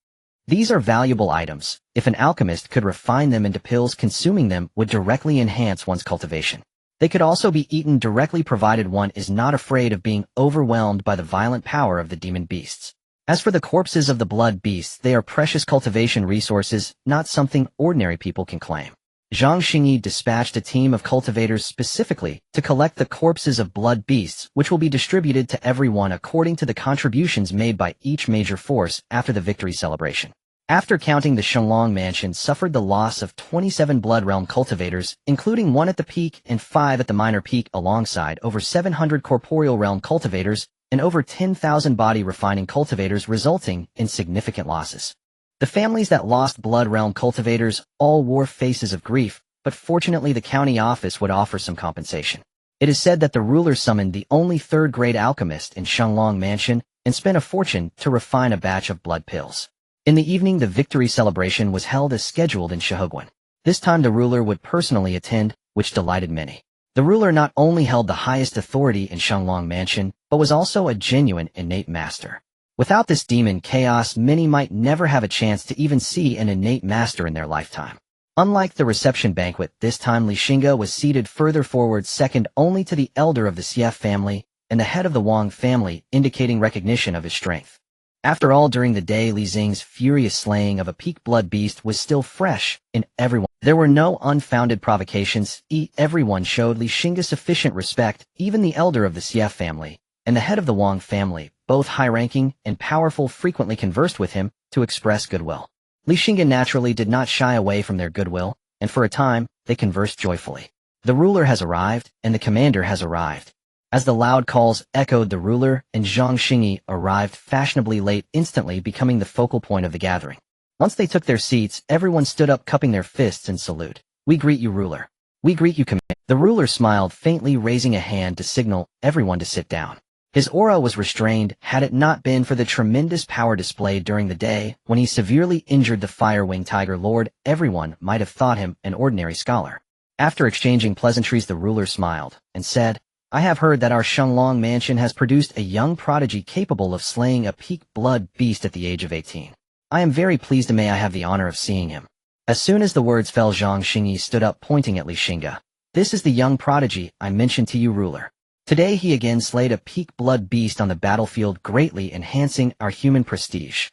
These are valuable items. If an alchemist could refine them into pills, consuming them would directly enhance one's cultivation. They could also be eaten directly, provided one is not afraid of being overwhelmed by the violent power of the demon beasts. As for the corpses of the blood beasts, they are precious cultivation resources, not something ordinary people can claim. Xingge dispatched a team of cultivators specifically to collect the corpses of blood beasts, which will be distributed to everyone according to the contributions made by each major force after the victory celebration. After counting, the Xingge mansion suffered the loss of 27 Blood Realm cultivators, including 1 at the peak and 5 at the minor peak, alongside over 700 Corporeal Realm cultivators and over 10,000 body refining cultivators, resulting in significant losses. The families that lost Blood Realm cultivators all wore faces of grief, but fortunately the county office would offer some compensation. It is said that the ruler summoned the only 3rd-grade alchemist in Xingge mansion and spent a fortune to refine a batch of blood pills. In the evening, the victory celebration was held as scheduled in Xingge. This time the ruler would personally attend, which delighted many. The ruler not only held the highest authority in Xingge mansion, but was also a genuine innate master. Without this demon chaos, many might never have a chance to even see an innate master in their lifetime. Unlike the reception banquet, this time Xingge was seated further forward, second only to the elder of the Xie family and the head of the Wang family, indicating recognition of his strength. After all, during the day, Xingge's furious slaying of a peak blood beast was still fresh in everyone. There were no unfounded provocations. Everyone showed Xingge sufficient respect, even the elder of the Xie family and the head of the Wang family, both high-ranking and powerful, frequently conversed with him to express goodwill. Xingge naturally did not shy away from their goodwill, and for a time, they conversed joyfully. The ruler has arrived, and the commander has arrived. As the loud calls echoed, the ruler and Xingge arrived fashionably late, instantly becoming the focal point of the gathering. Once they took their seats, everyone stood up, cupping their fists in salute. "We greet you, ruler. We greet you, commander." The ruler smiled faintly, raising a hand to signal everyone to sit down. His aura was restrained. Had it not been for the tremendous power displayed during the day, when he severely injured the Firewing Tiger Lord, everyone might have thought him an ordinary scholar. After exchanging pleasantries, the ruler smiled and said, "I have heard that our Xingge mansion has produced a young prodigy capable of slaying a peak blood beast at the age of 18. I am very pleased, and may I have the honor of seeing him." As soon as the words fell, Xingge stood up, pointing at Xingge. "This is the young prodigy I mentioned to you, ruler. Today he again slayed a peak blood beast on the battlefield, greatly enhancing our human prestige."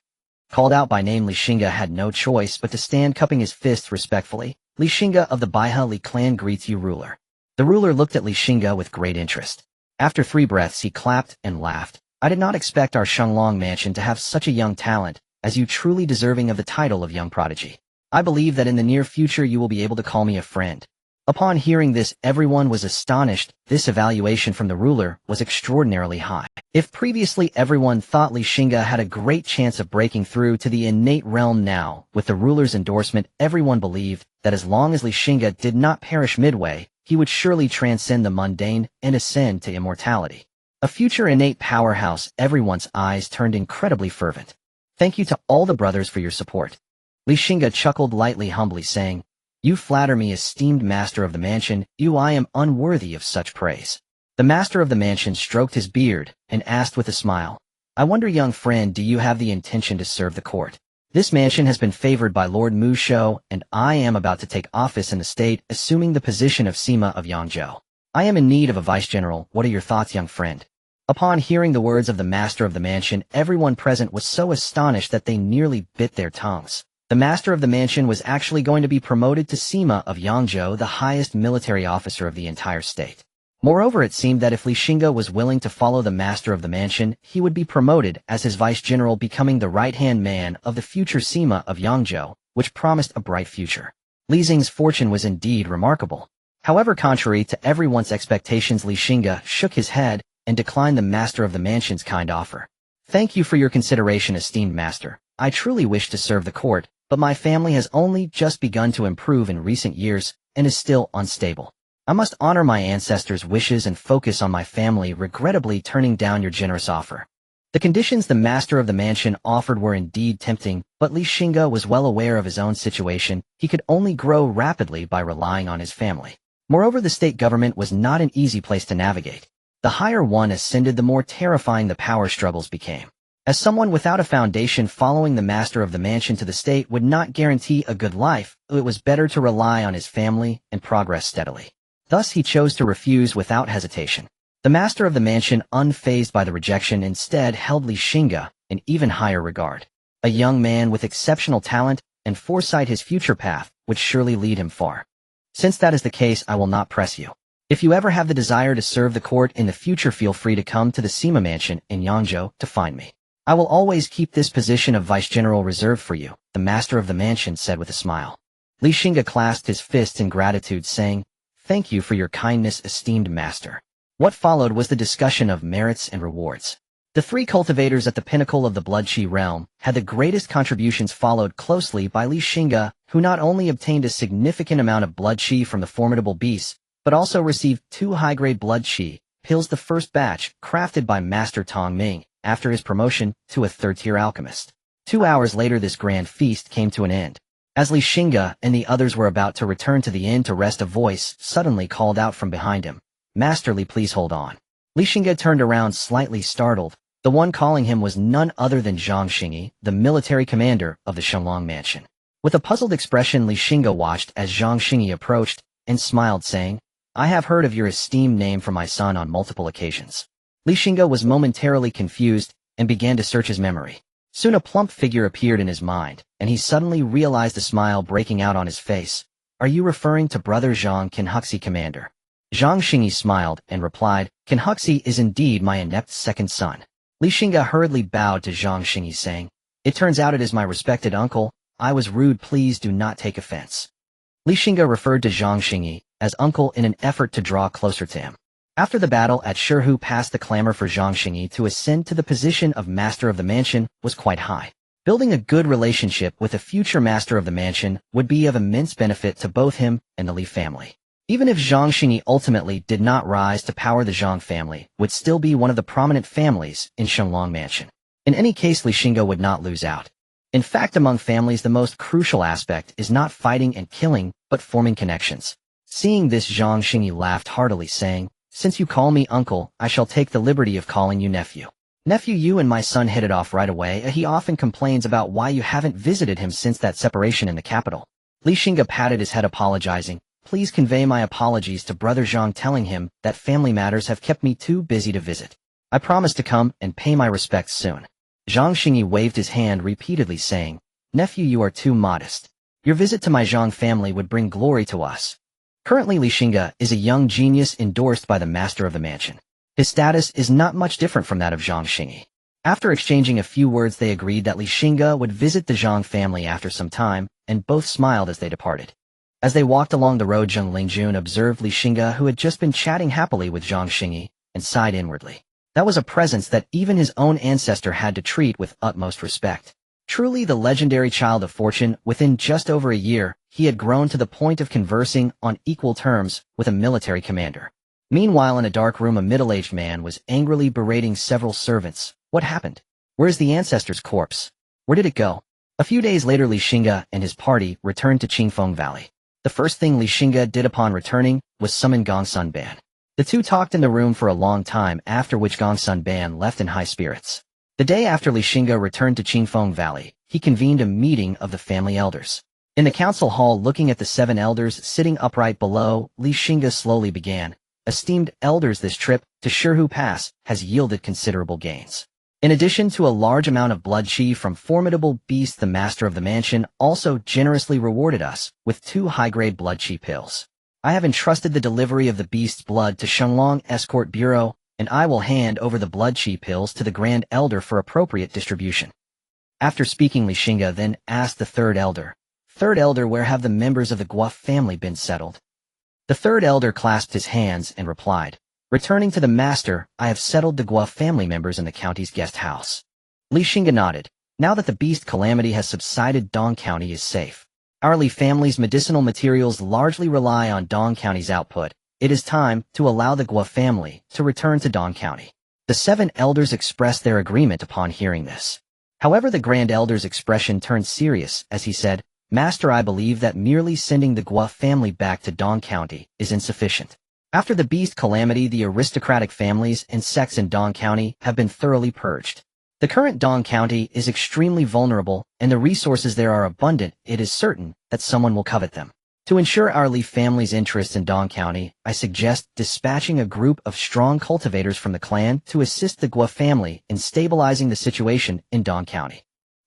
Called out by name, Xingge had no choice but to stand, cupping his fists respectfully. "Xingge of the Baihe Li clan greets you, ruler." The ruler looked at Xingge with great interest. After 3 breaths, he clapped and laughed. "I did not expect our Xingge mansion to have such a young talent, as you truly deserving of the title of young prodigy. I believe that in the near future you will be able to call me a friend." Upon hearing this, everyone was astonished. This evaluation from the ruler was extraordinarily high. If previously everyone thought Xingge had a great chance of breaking through to the innate realm, now, with the ruler's endorsement, everyone believed that as long as Xingge did not perish midway, he would surely transcend the mundane and ascend to immortality. A future innate powerhouse. Everyone's eyes turned incredibly fervent. "Thank you to all the brothers for your support." Xingge chuckled lightly, humbly saying, "You flatter me, esteemed master of the mansion. I am unworthy of such praise." The master of the mansion stroked his beard and asked with a smile, "I wonder, young friend, do you have the intention to serve the court? This mansion has been favored by Lord Mu Shou, and I am about to take office in the state, assuming the position of Sima of Yangzhou. I am in need of a vice-general. What are your thoughts, young friend?" Upon hearing the words of the master of the mansion, everyone present was so astonished that they nearly bit their tongues. The master of the mansion was actually going to be promoted to Sima of Yangzhou, the highest military officer of the entire state. Moreover, it seemed that if Xingge was willing to follow the master of the mansion, he would be promoted as his vice-general, becoming the right-hand man of the future Sima of Yangzhou, which promised a bright future. Xingge's fortune was indeed remarkable. However, contrary to everyone's expectations, Xingge shook his head and declined the master of the mansion's kind offer. "Thank you for your consideration, esteemed master. I truly wish to serve the court, but my family has only just begun to improve in recent years and is still unstable. I must honor my ancestors' wishes and focus on my family, regrettably turning down your generous offer." The conditions the master of the mansion offered were indeed tempting, but Li Xingge was well aware of his own situation. He could only grow rapidly by relying on his family. Moreover, the state government was not an easy place to navigate. The higher one ascended, the more terrifying the power struggles became. As someone without a foundation, following the master of the mansion to the state would not guarantee a good life. It was better to rely on his family and progress steadily. Thus he chose to refuse without hesitation. The master of the mansion, unfazed by the rejection, instead held Li Xingge in even higher regard. A young man with exceptional talent and foresight, his future path would surely lead him far. Since that is the case, I will not press you. If you ever have the desire to serve the court in the future, feel free to come to the Sima mansion in Yangzhou to find me. I will always keep this position of vice-general reserved for you, the master of the mansion said with a smile. Li Xingge clasped his fists in gratitude, saying, "Thank you for your kindness, esteemed master." What followed was the discussion of merits and rewards. The three cultivators at the pinnacle of the blood qi realm had the greatest contributions, followed closely by Li Xingge, who not only obtained a significant amount of blood qi from the formidable beasts, but also received 2 high-grade blood qi pills, the first batch crafted by Master Tong Ming after his promotion to a third-tier alchemist. 2 hours later, this grand feast came to an end. As Li Xingge and the others were about to return to the inn to rest, a voice suddenly called out from behind him, "Master Li, please hold on." Li Xingge turned around, slightly startled. The one calling him was none other than Xingge, the military commander of the Shenlong mansion. With a puzzled expression, Li Xingge watched as Xingge approached and smiled, saying, "I have heard of your esteemed name from my son on multiple occasions." Li Xingge was momentarily confused and began to search his memory. Soon a plump figure appeared in his mind, and he suddenly realized a smile breaking out on his face. "Are you referring to Brother Zhang Qinhuxi, Commander?" Xingge smiled and replied, "Qinhuxi is indeed my inept second son." Li Xingge hurriedly bowed to Xingge, saying, "It turns out it is my respected uncle. I was rude, please do not take offense." Li Xingge referred to Xingge as uncle in an effort to draw closer to him. After the battle at Shihu Pass, the clamor for Xingge to ascend to the position of master of the mansion was quite high. Building a good relationship with a future master of the mansion would be of immense benefit to both him and the Li family. Even if Xingge ultimately did not rise to power, the Zhang family would still be one of the prominent families in Shenlong mansion. In any case, Li Xingge would not lose out. In fact, among families, the most crucial aspect is not fighting and killing, but forming connections. Seeing this, Xingge laughed heartily, saying, "Since you call me uncle, I shall take the liberty of calling you nephew." "Nephew, you and my son hit it off right away. He often complains about why you haven't visited him since that separation in the capital." Li Xingge patted his head, apologizing. "Please convey my apologies to Brother Zhang, telling him that family matters have kept me too busy to visit. I promise to come and pay my respects soon." Xingge waved his hand repeatedly, saying, "Nephew, you are too modest. Your visit to my Zhang family would bring glory to us." Currently, Li Xingge is a young genius endorsed by the master of the mansion. His status is not much different from that of Xingge. After exchanging a few words, they agreed that Li Xingge would visit the Zhang family after some time, and both smiled as they departed. As they walked along the road, Zheng Lingjun observed Li Xingge, who had just been chatting happily with Xingge, and sighed inwardly. That was a presence that even his own ancestor had to treat with utmost respect. Truly the legendary child of fortune. Within just over a year, he had grown to the point of conversing on equal terms with a military commander. Meanwhile, in a dark room, a middle-aged man was angrily berating several servants. What happened? Where's the ancestor's corpse? Where did it go? A few days later, Li Xingge and his party returned to Qingfeng Valley. The first thing Li Xingge did upon returning was summon Gongsun Ban. The two talked in the room for a long time, after which Gongsun Ban left in high spirits. The day after Li Xingge returned to Qingfeng Valley, he convened a meeting of the family elders. In the council hall, looking at the 7 elders sitting upright below, Li Xingge slowly began, "Esteemed elders, this trip to Shihu Pass has yielded considerable gains. In addition to a large amount of blood qi from formidable beasts, the master of the mansion also generously rewarded us with 2 high-grade blood qi pills. I have entrusted the delivery of the beast's blood to Shenlong Escort Bureau, and I will hand over the blood qi pills to the Grand Elder for appropriate distribution." After speaking, Li Xingge then asked the 3rd elder, "Third elder, where have the members of the Guo family been settled?" The 3rd elder clasped his hands and replied, "Returning to the master, I have settled the Guo family members in the county's guest house." Li Xingge nodded. Now that the beast calamity has subsided, Dong County is safe. Our Li family's medicinal materials largely rely on Dong County's output. It is time to allow the Guo family to return to Dong County. The 7 elders expressed their agreement upon hearing this. However, the Grand Elder's expression turned serious as he said, "Master, I believe that merely sending the Gua family back to Dong County is insufficient. After the beast calamity, the aristocratic families and sects in Dong County have been thoroughly purged. The current Dong County is extremely vulnerable, and the resources there are abundant. It is certain that someone will covet them. To ensure our Li family's interest in Dong County, I suggest dispatching a group of strong cultivators from the clan to assist the Gua family in stabilizing the situation in Dong County."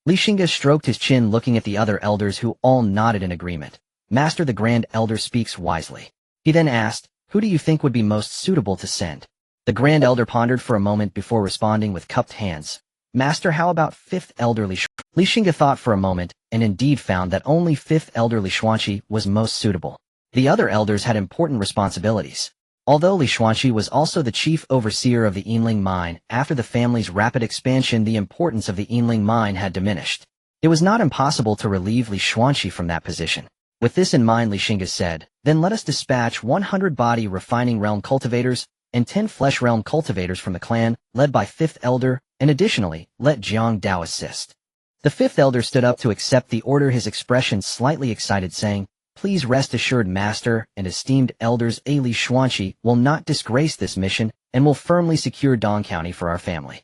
Xingge stroked his chin looking at the other elders who all nodded in agreement. "Master, the Grand Elder speaks wisely." He then asked, "Who do you think would be most suitable to send?" The Grand Elder pondered for a moment before responding with cupped hands. "Master, how about 5th Elder Li Xingge thought for a moment, and indeed found that only 5th Elder Li Xuanqi was most suitable. The other elders had important responsibilities. Although Li Xuanqi was also the chief overseer of the Yinling mine, after the family's rapid expansion the importance of the Yinling mine had diminished. It was not impossible to relieve Li Xuanqi from that position. With this in mind, Li Xingge said, "Then let us dispatch 100 body refining realm cultivators and 10 flesh realm cultivators from the clan, led by 5th Elder, and additionally, let Jiang Dao assist." The 5th Elder stood up to accept the order, his expression slightly excited, saying, "Please rest assured, Master and esteemed elders, Li Xuanqi will not disgrace this mission and will firmly secure Dong County for our family."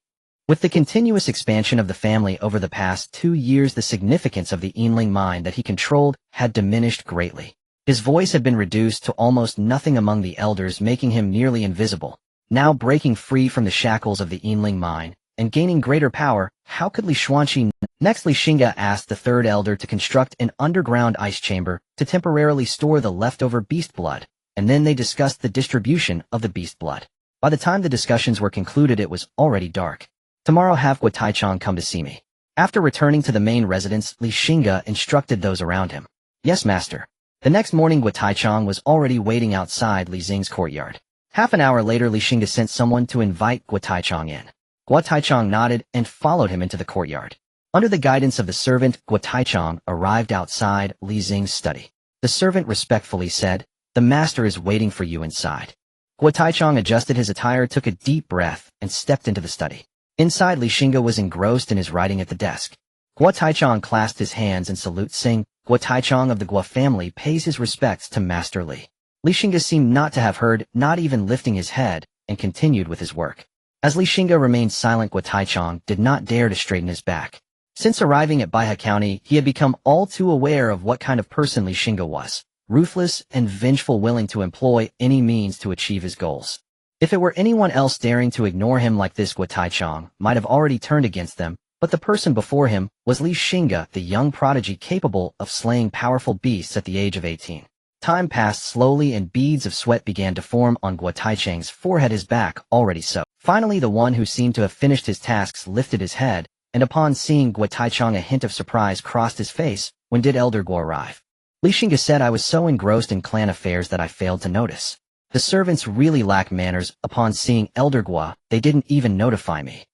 With the continuous expansion of the family over the past 2 years, the significance of the Yinling mine that he controlled had diminished greatly. His voice had been reduced to almost nothing among the elders, making him nearly invisible. Now breaking free from the shackles of the Yinling mine and gaining greater power, how could Li Xuanqi? Next, Li Xingge asked the 3rd Elder to construct an underground ice chamber to temporarily store the leftover beast blood, and then they discussed the distribution of the beast blood. By the time the discussions were concluded, it was already dark. "Tomorrow have Gua Taichang come to see me." After returning to the main residence, Li Xingge instructed those around him. "Yes, Master." The next morning, Gua Taichang was already waiting outside Li Xing's courtyard. Half an hour later, Li Xingge sent someone to invite Gua Taichang in. Gua Taichang nodded and followed him into the courtyard. Under the guidance of the servant, Gua Taichang arrived outside Li Xing's study. The servant respectfully said, "The master is waiting for you inside." Gua Taichang adjusted his attire, took a deep breath, and stepped into the study. Inside, Li Xingge was engrossed in his writing at the desk. Gua Taichang clasped his hands in salute, saying, "Gua Taichang of the Gua family pays his respects to Master Li." Li Xingge seemed not to have heard, not even lifting his head, and continued with his work. As Li Xingge remained silent, Gua Taichang did not dare to straighten his back. Since arriving at Baihe County, he had become all too aware of what kind of person Li Xingge was: ruthless and vengeful, willing to employ any means to achieve his goals. If it were anyone else daring to ignore him like this, Gua Taichang might have already turned against them, but the person before him was Li Xingge, the young prodigy capable of slaying powerful beasts at the age of 18. Time passed slowly and beads of sweat began to form on Gua Taichang's forehead, his back already soaked. Finally, the one who seemed to have finished his tasks lifted his head, and upon seeing Gua Taichang, a hint of surprise crossed his face. "When did Elder Gua arrive?" Li Xingge said, "I was so engrossed in clan affairs that I failed to notice. The servants really lack manners. Upon seeing Elder Gua, they didn't even notify me."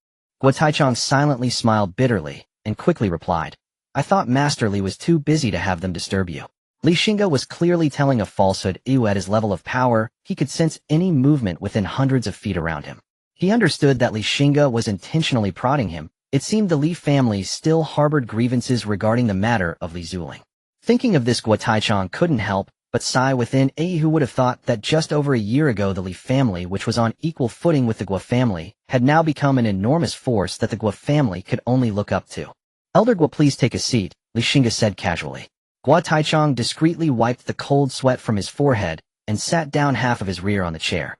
Gua Taichang silently smiled bitterly, and quickly replied, "I thought Master Li was too busy to have them disturb you." Li Xingge was clearly telling a falsehood. At his level of power, he could sense any movement within hundreds of feet around him. He understood that Li Xingge was intentionally prodding him. It seemed the Li family still harbored grievances regarding the matter of Li Zuling. Thinking of this, Gua Taichang couldn't help but sigh within. Who would have thought that just over a year ago the Li family, which was on equal footing with the Gua family, had now become an enormous force that the Gua family could only look up to. "Elder Gua, please take a seat," Li Xingge said casually. Gua Taichang discreetly wiped the cold sweat from his forehead and sat down half of his rear on the chair.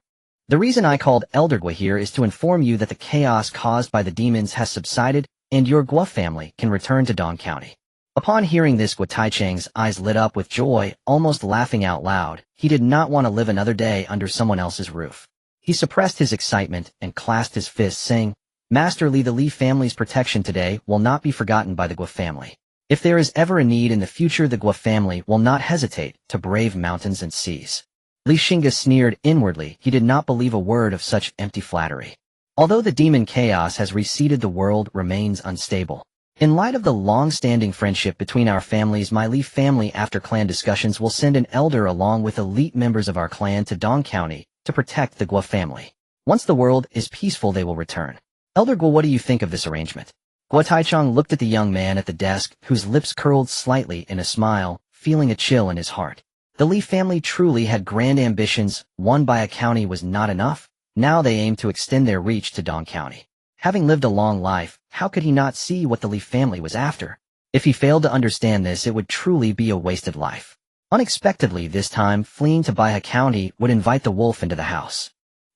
"The reason I called Elder Gua here is to inform you that the chaos caused by the demons has subsided and your Gua family can return to Dong County." Upon hearing this, Gua Taichang's eyes lit up with joy, almost laughing out loud. He did not want to live another day under someone else's roof. He suppressed his excitement and clasped his fists, saying, "Master Li, the Li family's protection today will not be forgotten by the Gua family. If there is ever a need in the future, the Gua family will not hesitate to brave mountains and seas." Li Xingge sneered inwardly. He did not believe a word of such empty flattery. Although the demon chaos has receded, the world remains unstable. In light of the long-standing friendship between our families, my Li family, after clan discussions, will send an elder along with elite members of our clan to Dong County to protect the Gua family. Once the world is peaceful, they will return. Elder Guo, what do you think of this arrangement? Guo Taichung looked at the young man at the desk, whose lips curled slightly in a smile, feeling a chill in his heart. The Li family truly had grand ambitions. One by a county was not enough. Now they aimed to extend their reach to Dong County. Having lived a long life, how could he not see what the Li family was after? If he failed to understand this, it would truly be a wasted life. Unexpectedly this time, fleeing to Baihe County would invite the wolf into the house.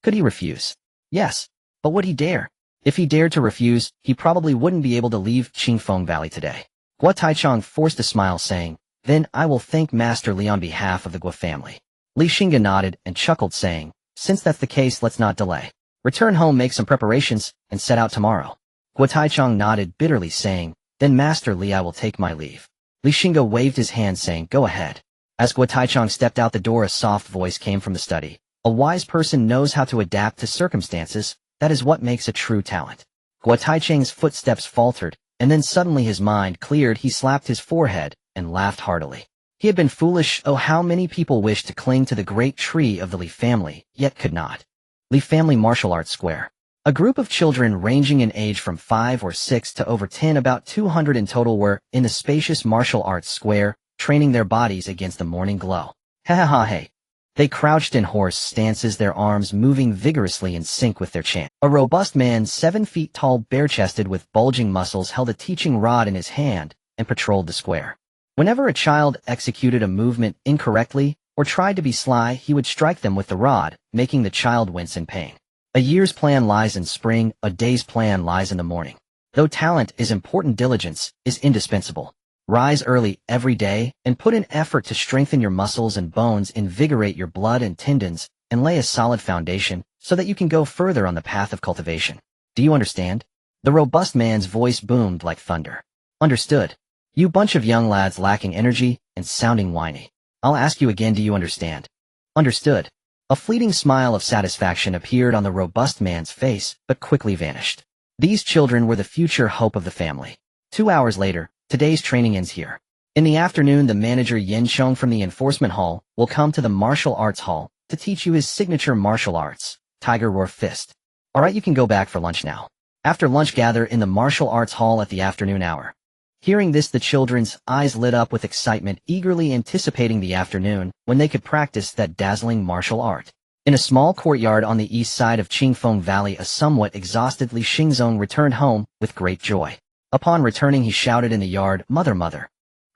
Could he refuse? Yes. But would he dare? If he dared to refuse, he probably wouldn't be able to leave Qingfeng Valley today. Guo Taichung forced a smile, saying, "Then I will thank Master Li on behalf of the Guo family." Li Xingge nodded and chuckled, saying, "Since that's the case, let's not delay. Return home, make some preparations, and set out tomorrow." Guo Taichung nodded bitterly, saying, "Then Master Li, I will take my leave." Li Xingge waved his hand, saying, "Go ahead." As Guo Taichung stepped out the door, a soft voice came from the study. "A wise person knows how to adapt to circumstances. That is what makes a true talent." Guo Taichung's footsteps faltered, and then suddenly his mind cleared. He slapped his forehead and laughed heartily. He had been foolish. Oh, how many people wished to cling to the great tree of the Li family, yet could not. Li Family Martial Arts Square. A group of children ranging in age from 5 or 6 to over 10, about 200 in total, were in the spacious martial arts square, training their bodies against the morning glow. Ha. They crouched in horse stances, their arms moving vigorously in sync with their chant. A robust man, 7 feet tall, bare-chested with bulging muscles, held a teaching rod in his hand and patrolled the square. Whenever a child executed a movement incorrectly or tried to be sly, he would strike them with the rod, making the child wince in pain. A year's plan lies in spring, a day's plan lies in the morning. Though talent is important, diligence is indispensable. Rise early every day and put in effort to strengthen your muscles and bones, invigorate your blood and tendons, and lay a solid foundation so that you can go further on the path of cultivation. Do you understand? The robust man's voice boomed like thunder. Understood. You bunch of young lads lacking energy and sounding whiny. I'll ask you again, do you understand? Understood. A fleeting smile of satisfaction appeared on the robust man's face, but quickly vanished. These children were the future hope of the family. 2 hours later, today's training ends here. In the afternoon, the manager Yin Sheng from the enforcement hall will come to the martial arts hall to teach you his signature martial arts, Tiger Roar Fist. Alright, you can go back for lunch now. After lunch, gather in the martial arts hall at the afternoon hour. Hearing this, the children's eyes lit up with excitement, eagerly anticipating the afternoon when they could practice that dazzling martial art. In a small courtyard on the east side of Qingfeng Valley, a somewhat exhausted Li Xingzong returned home with great joy. Upon returning, he shouted in the yard, Mother,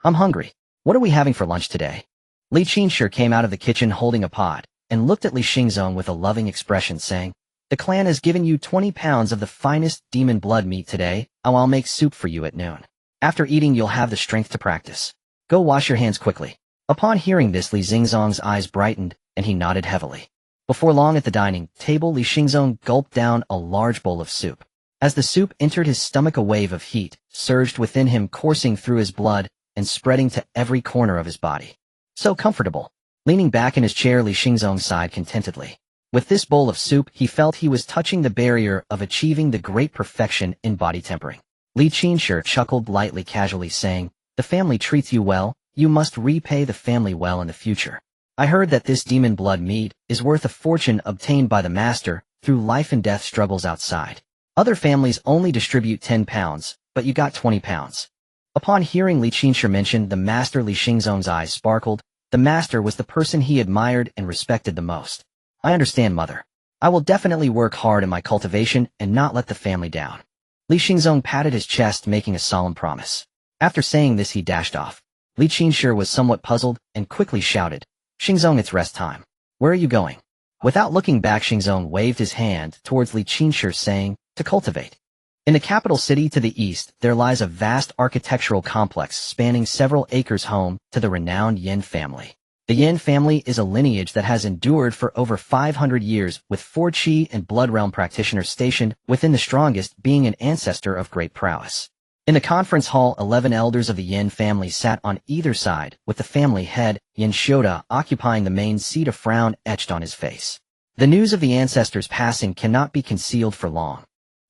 I'm hungry. What are we having for lunch today?" Li Qingshi came out of the kitchen holding a pot and looked at Li Xingzong with a loving expression, saying, "The clan has given you 20 pounds of the finest demon blood meat today. I'll make soup for you at noon. After eating, you'll have the strength to practice. Go wash your hands quickly." Upon hearing this, Li Xingzong's eyes brightened, and he nodded heavily. Before long, at the dining table, Li Xingzong gulped down a large bowl of soup. As the soup entered his stomach, a wave of heat surged within him, coursing through his blood and spreading to every corner of his body. So comfortable. Leaning back in his chair, Li Xingzong sighed contentedly. With this bowl of soup, he felt he was touching the barrier of achieving the great perfection in body tempering. Li Qingshi chuckled lightly, casually saying, "The family treats you well, you must repay the family well in the future. I heard that this demon blood meat is worth a fortune obtained by the master through life and death struggles outside. Other families only distribute 10 pounds, but you got 20 pounds. Upon hearing Li Qingshi mention the master, Li Xingzong's eyes sparkled. The master was the person he admired and respected the most. "I understand, mother. I will definitely work hard in my cultivation and not let the family down." Li Xingzong patted his chest, making a solemn promise. After saying this, he dashed off. Li Qingshi was somewhat puzzled and quickly shouted, "Xingzong, it's rest time. Where are you going?" Without looking back, Xingzong waved his hand towards Li Qingshi, saying, "To cultivate." In the capital city to the east, there lies a vast architectural complex spanning several acres, home to the renowned Yin family. The Yin family is a lineage that has endured for over 500 years, with 4 Qi and Blood Realm practitioners stationed within, the strongest being an ancestor of great prowess. In the conference hall, 11 elders of the Yin family sat on either side, with the family head, Yin Shoda, occupying the main seat, a frown etched on his face. The news of the ancestors' passing cannot be concealed for long.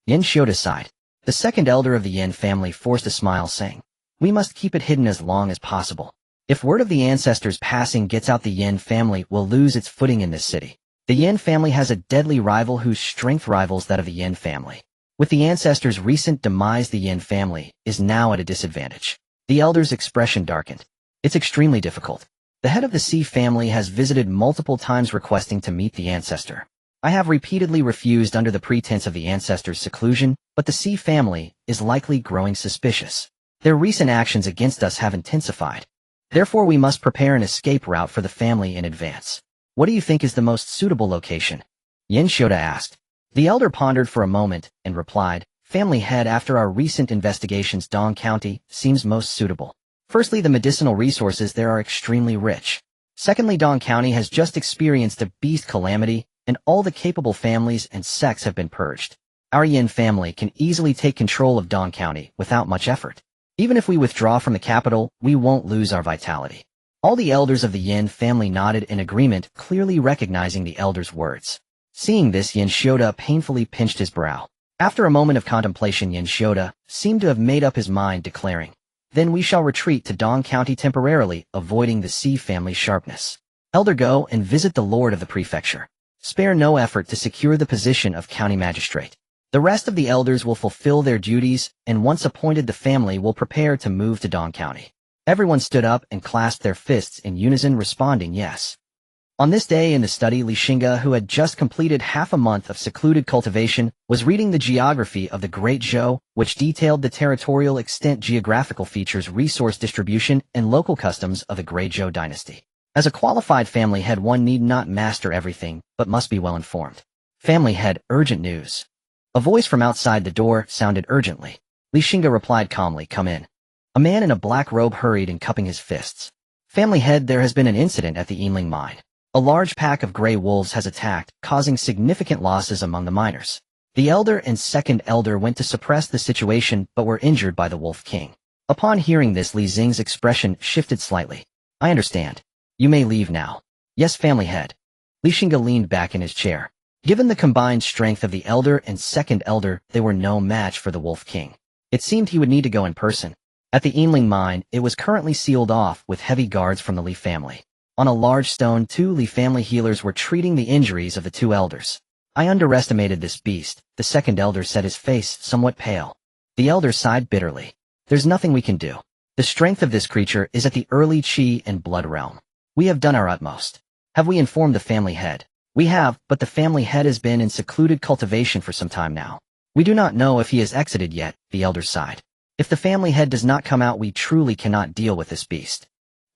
Yin Shoda sighed. The second elder of the Yin family forced a smile, saying, "We must keep it hidden as long as possible. If word of the ancestors' passing gets out, the Yin family will lose its footing in this city." The Yin family has a deadly rival whose strength rivals that of the Yin family. With the ancestors' recent demise, the Yin family is now at a disadvantage. The elder's expression darkened. It's extremely difficult. The head of the C family has visited multiple times requesting to meet the ancestor. I have repeatedly refused under the pretense of the ancestor's seclusion, but the C family is likely growing suspicious. Their recent actions against us have intensified. Therefore, we must prepare an escape route for the family in advance. What do you think is the most suitable location? Yin Shoda asked. The elder pondered for a moment and replied, Family head, after our recent investigations, Dong County seems most suitable. Firstly, the medicinal resources there are extremely rich. Secondly, Dong County has just experienced a beast calamity, and all the capable families and sects have been purged. Our Yin family can easily take control of Dong County without much effort. Even if we withdraw from the capital, we won't lose our vitality. All the elders of the Yin family nodded in agreement, clearly recognizing the elder's words. Seeing this, Yin Shoda painfully pinched his brow. After a moment of contemplation, Yin Shoda seemed to have made up his mind, declaring, Then we shall retreat to Dong County temporarily, avoiding the C family's sharpness. Elder, go and visit the lord of the prefecture. Spare no effort to secure the position of county magistrate. The rest of the elders will fulfill their duties, and once appointed, the family will prepare to move to Dong County. Everyone stood up and clasped their fists in unison, responding yes. On this day in the study, Xingge, who had just completed half a month of secluded cultivation, was reading the geography of the Great Zhou, which detailed the territorial extent, geographical features, resource distribution, and local customs of the Great Zhou dynasty. As a qualified family head, one need not master everything, but must be well informed. Family head, urgent news. A voice from outside the door sounded urgently. Xingge replied calmly, Come in. A man in a black robe hurried and cupping his fists. Family head, there has been an incident at the Yinling mine. A large pack of gray wolves has attacked, causing significant losses among the miners. The elder and second elder went to suppress the situation but were injured by the Wolf King. Upon hearing this, Li Xing's expression shifted slightly. I understand. You may leave now. Yes, family head. Xingge leaned back in his chair. Given the combined strength of the elder and second elder, they were no match for the Wolf King. It seemed he would need to go in person. At the Yinling mine, it was currently sealed off with heavy guards from the Li family. On a large stone, 2 Li family healers were treating the injuries of the 2 elders. I underestimated this beast, the second elder said, his face somewhat pale. The elder sighed bitterly. There's nothing we can do. The strength of this creature is at the early Qi and blood realm. We have done our utmost. Have we informed the family head? We have, but the family head has been in secluded cultivation for some time now. We do not know if he has exited yet, the elder sighed. If the family head does not come out, we truly cannot deal with this beast.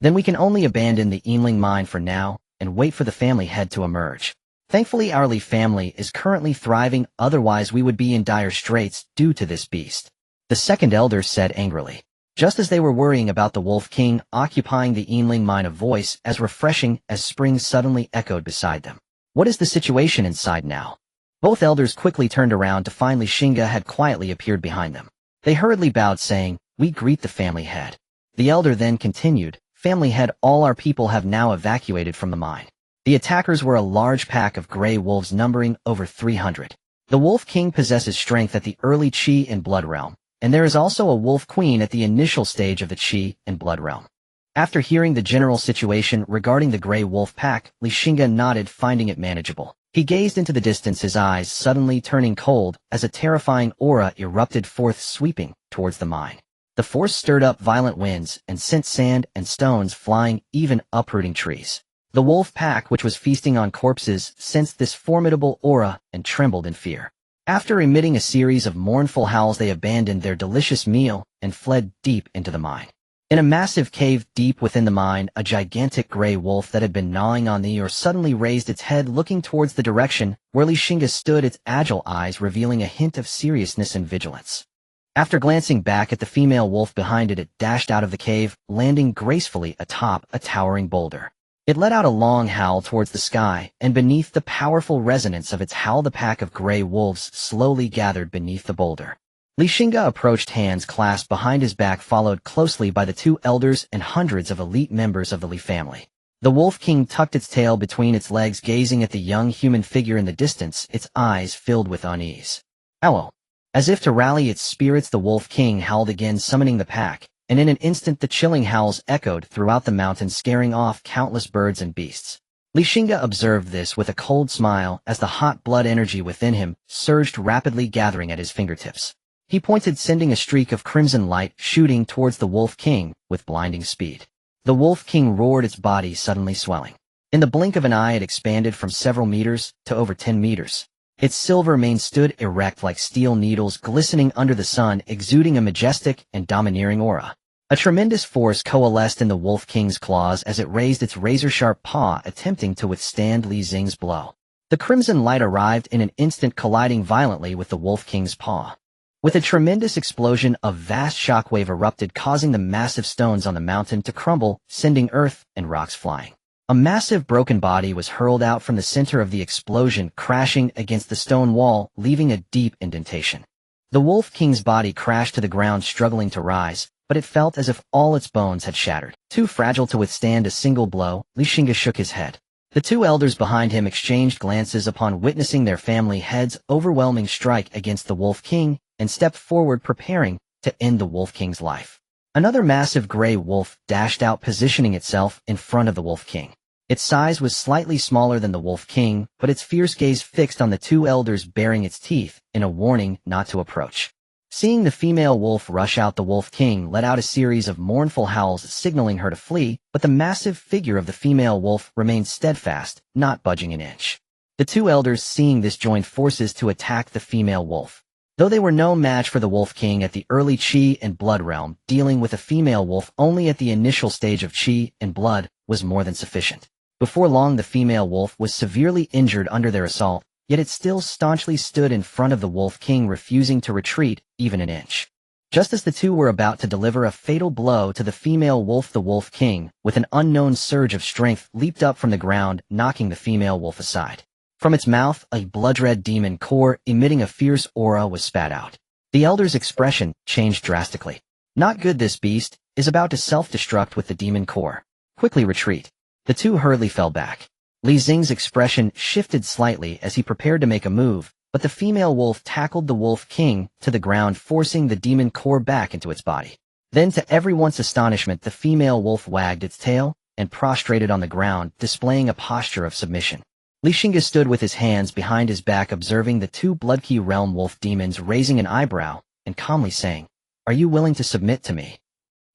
Then we can only abandon the Yinling mine for now and wait for the family head to emerge. Thankfully, our Li family is currently thriving, otherwise we would be in dire straits due to this beast. The second elder said angrily. Just as they were worrying about the Wolf King occupying the Yinling mine, a voice as refreshing as spring suddenly echoed beside them. What is the situation inside now? Both elders quickly turned around to find Xingge had quietly appeared behind them. They hurriedly bowed, saying, We greet the family head. The elder then continued, Family head, all our people have now evacuated from the mine. The attackers were a large pack of gray wolves numbering over 300. The Wolf King possesses strength at the early Qi and blood realm, and there is also a Wolf Queen at the initial stage of the Qi and blood realm. After hearing the general situation regarding the gray wolf pack, Xingge nodded, finding it manageable. He gazed into the distance, his eyes suddenly turning cold as a terrifying aura erupted forth, sweeping towards the mine. The force stirred up violent winds and sent sand and stones flying, even uprooting trees. The wolf pack, which was feasting on corpses, sensed this formidable aura and trembled in fear. After emitting a series of mournful howls, they abandoned their delicious meal and fled deep into the mine. In a massive cave deep within the mine, a gigantic gray wolf that had been gnawing on the earth suddenly raised its head, looking towards the direction where Xingge stood, its agile eyes revealing a hint of seriousness and vigilance. After glancing back at the female wolf behind it, it dashed out of the cave, landing gracefully atop a towering boulder. It let out a long howl towards the sky, and beneath the powerful resonance of its howl, the pack of gray wolves slowly gathered beneath the boulder. Xingge approached, hands clasped behind his back, followed closely by the 2 elders and hundreds of elite members of the Li family. The Wolf King tucked its tail between its legs, gazing at the young human figure in the distance, its eyes filled with unease. Owl. As if to rally its spirits, the Wolf King howled again, summoning the pack, and in an instant the chilling howls echoed throughout the mountain, scaring off countless birds and beasts. Li Xingge observed this with a cold smile as the hot blood energy within him surged rapidly, gathering at his fingertips. He pointed, sending a streak of crimson light shooting towards the Wolf King with blinding speed. The Wolf King roared, its body suddenly swelling. In the blink of an eye, it expanded from several meters to over 10 meters. Its silver mane stood erect like steel needles glistening under the sun, exuding a majestic and domineering aura. A tremendous force coalesced in the Wolf King's claws as it raised its razor-sharp paw, attempting to withstand Li Xingge's blow. The crimson light arrived in an instant, colliding violently with the Wolf King's paw. With a tremendous explosion, a vast shockwave erupted, causing the massive stones on the mountain to crumble, sending earth and rocks flying. A massive broken body was hurled out from the center of the explosion, crashing against the stone wall, leaving a deep indentation. The Wolf King's body crashed to the ground, struggling to rise, but it felt as if all its bones had shattered. Too fragile to withstand a single blow, Li Xingge shook his head. The two elders behind him exchanged glances upon witnessing their family head's overwhelming strike against the Wolf King, and stepped forward, preparing to end the Wolf King's life. Another massive gray wolf dashed out, positioning itself in front of the Wolf King. Its size was slightly smaller than the Wolf King, but its fierce gaze fixed on the two elders, baring its teeth in a warning not to approach. Seeing the female wolf rush out, the Wolf King let out a series of mournful howls, signaling her to flee, but the massive figure of the female wolf remained steadfast, not budging an inch. The two elders, seeing this, joined forces to attack the female wolf. Though they were no match for the Wolf King at the early Qi and Blood realm, dealing with a female wolf only at the initial stage of Qi and Blood was more than sufficient. Before long, the female wolf was severely injured under their assault, yet it still staunchly stood in front of the Wolf King, refusing to retreat even an inch. Just as the two were about to deliver a fatal blow to the female wolf, the Wolf King, with an unknown surge of strength, leaped up from the ground, knocking the female wolf aside. From its mouth, a blood-red demon core emitting a fierce aura was spat out. The elder's expression changed drastically. Not good, this beast is about to self-destruct with the demon core. Quickly retreat. The two hurriedly fell back. Li Xingge's expression shifted slightly as he prepared to make a move, but the female wolf tackled the Wolf King to the ground, forcing the demon core back into its body. Then, to everyone's astonishment, the female wolf wagged its tail and prostrated on the ground, displaying a posture of submission. Li Xingge stood with his hands behind his back, observing the two Bloodkey realm wolf demons, raising an eyebrow and calmly saying, "Are you willing to submit to me?"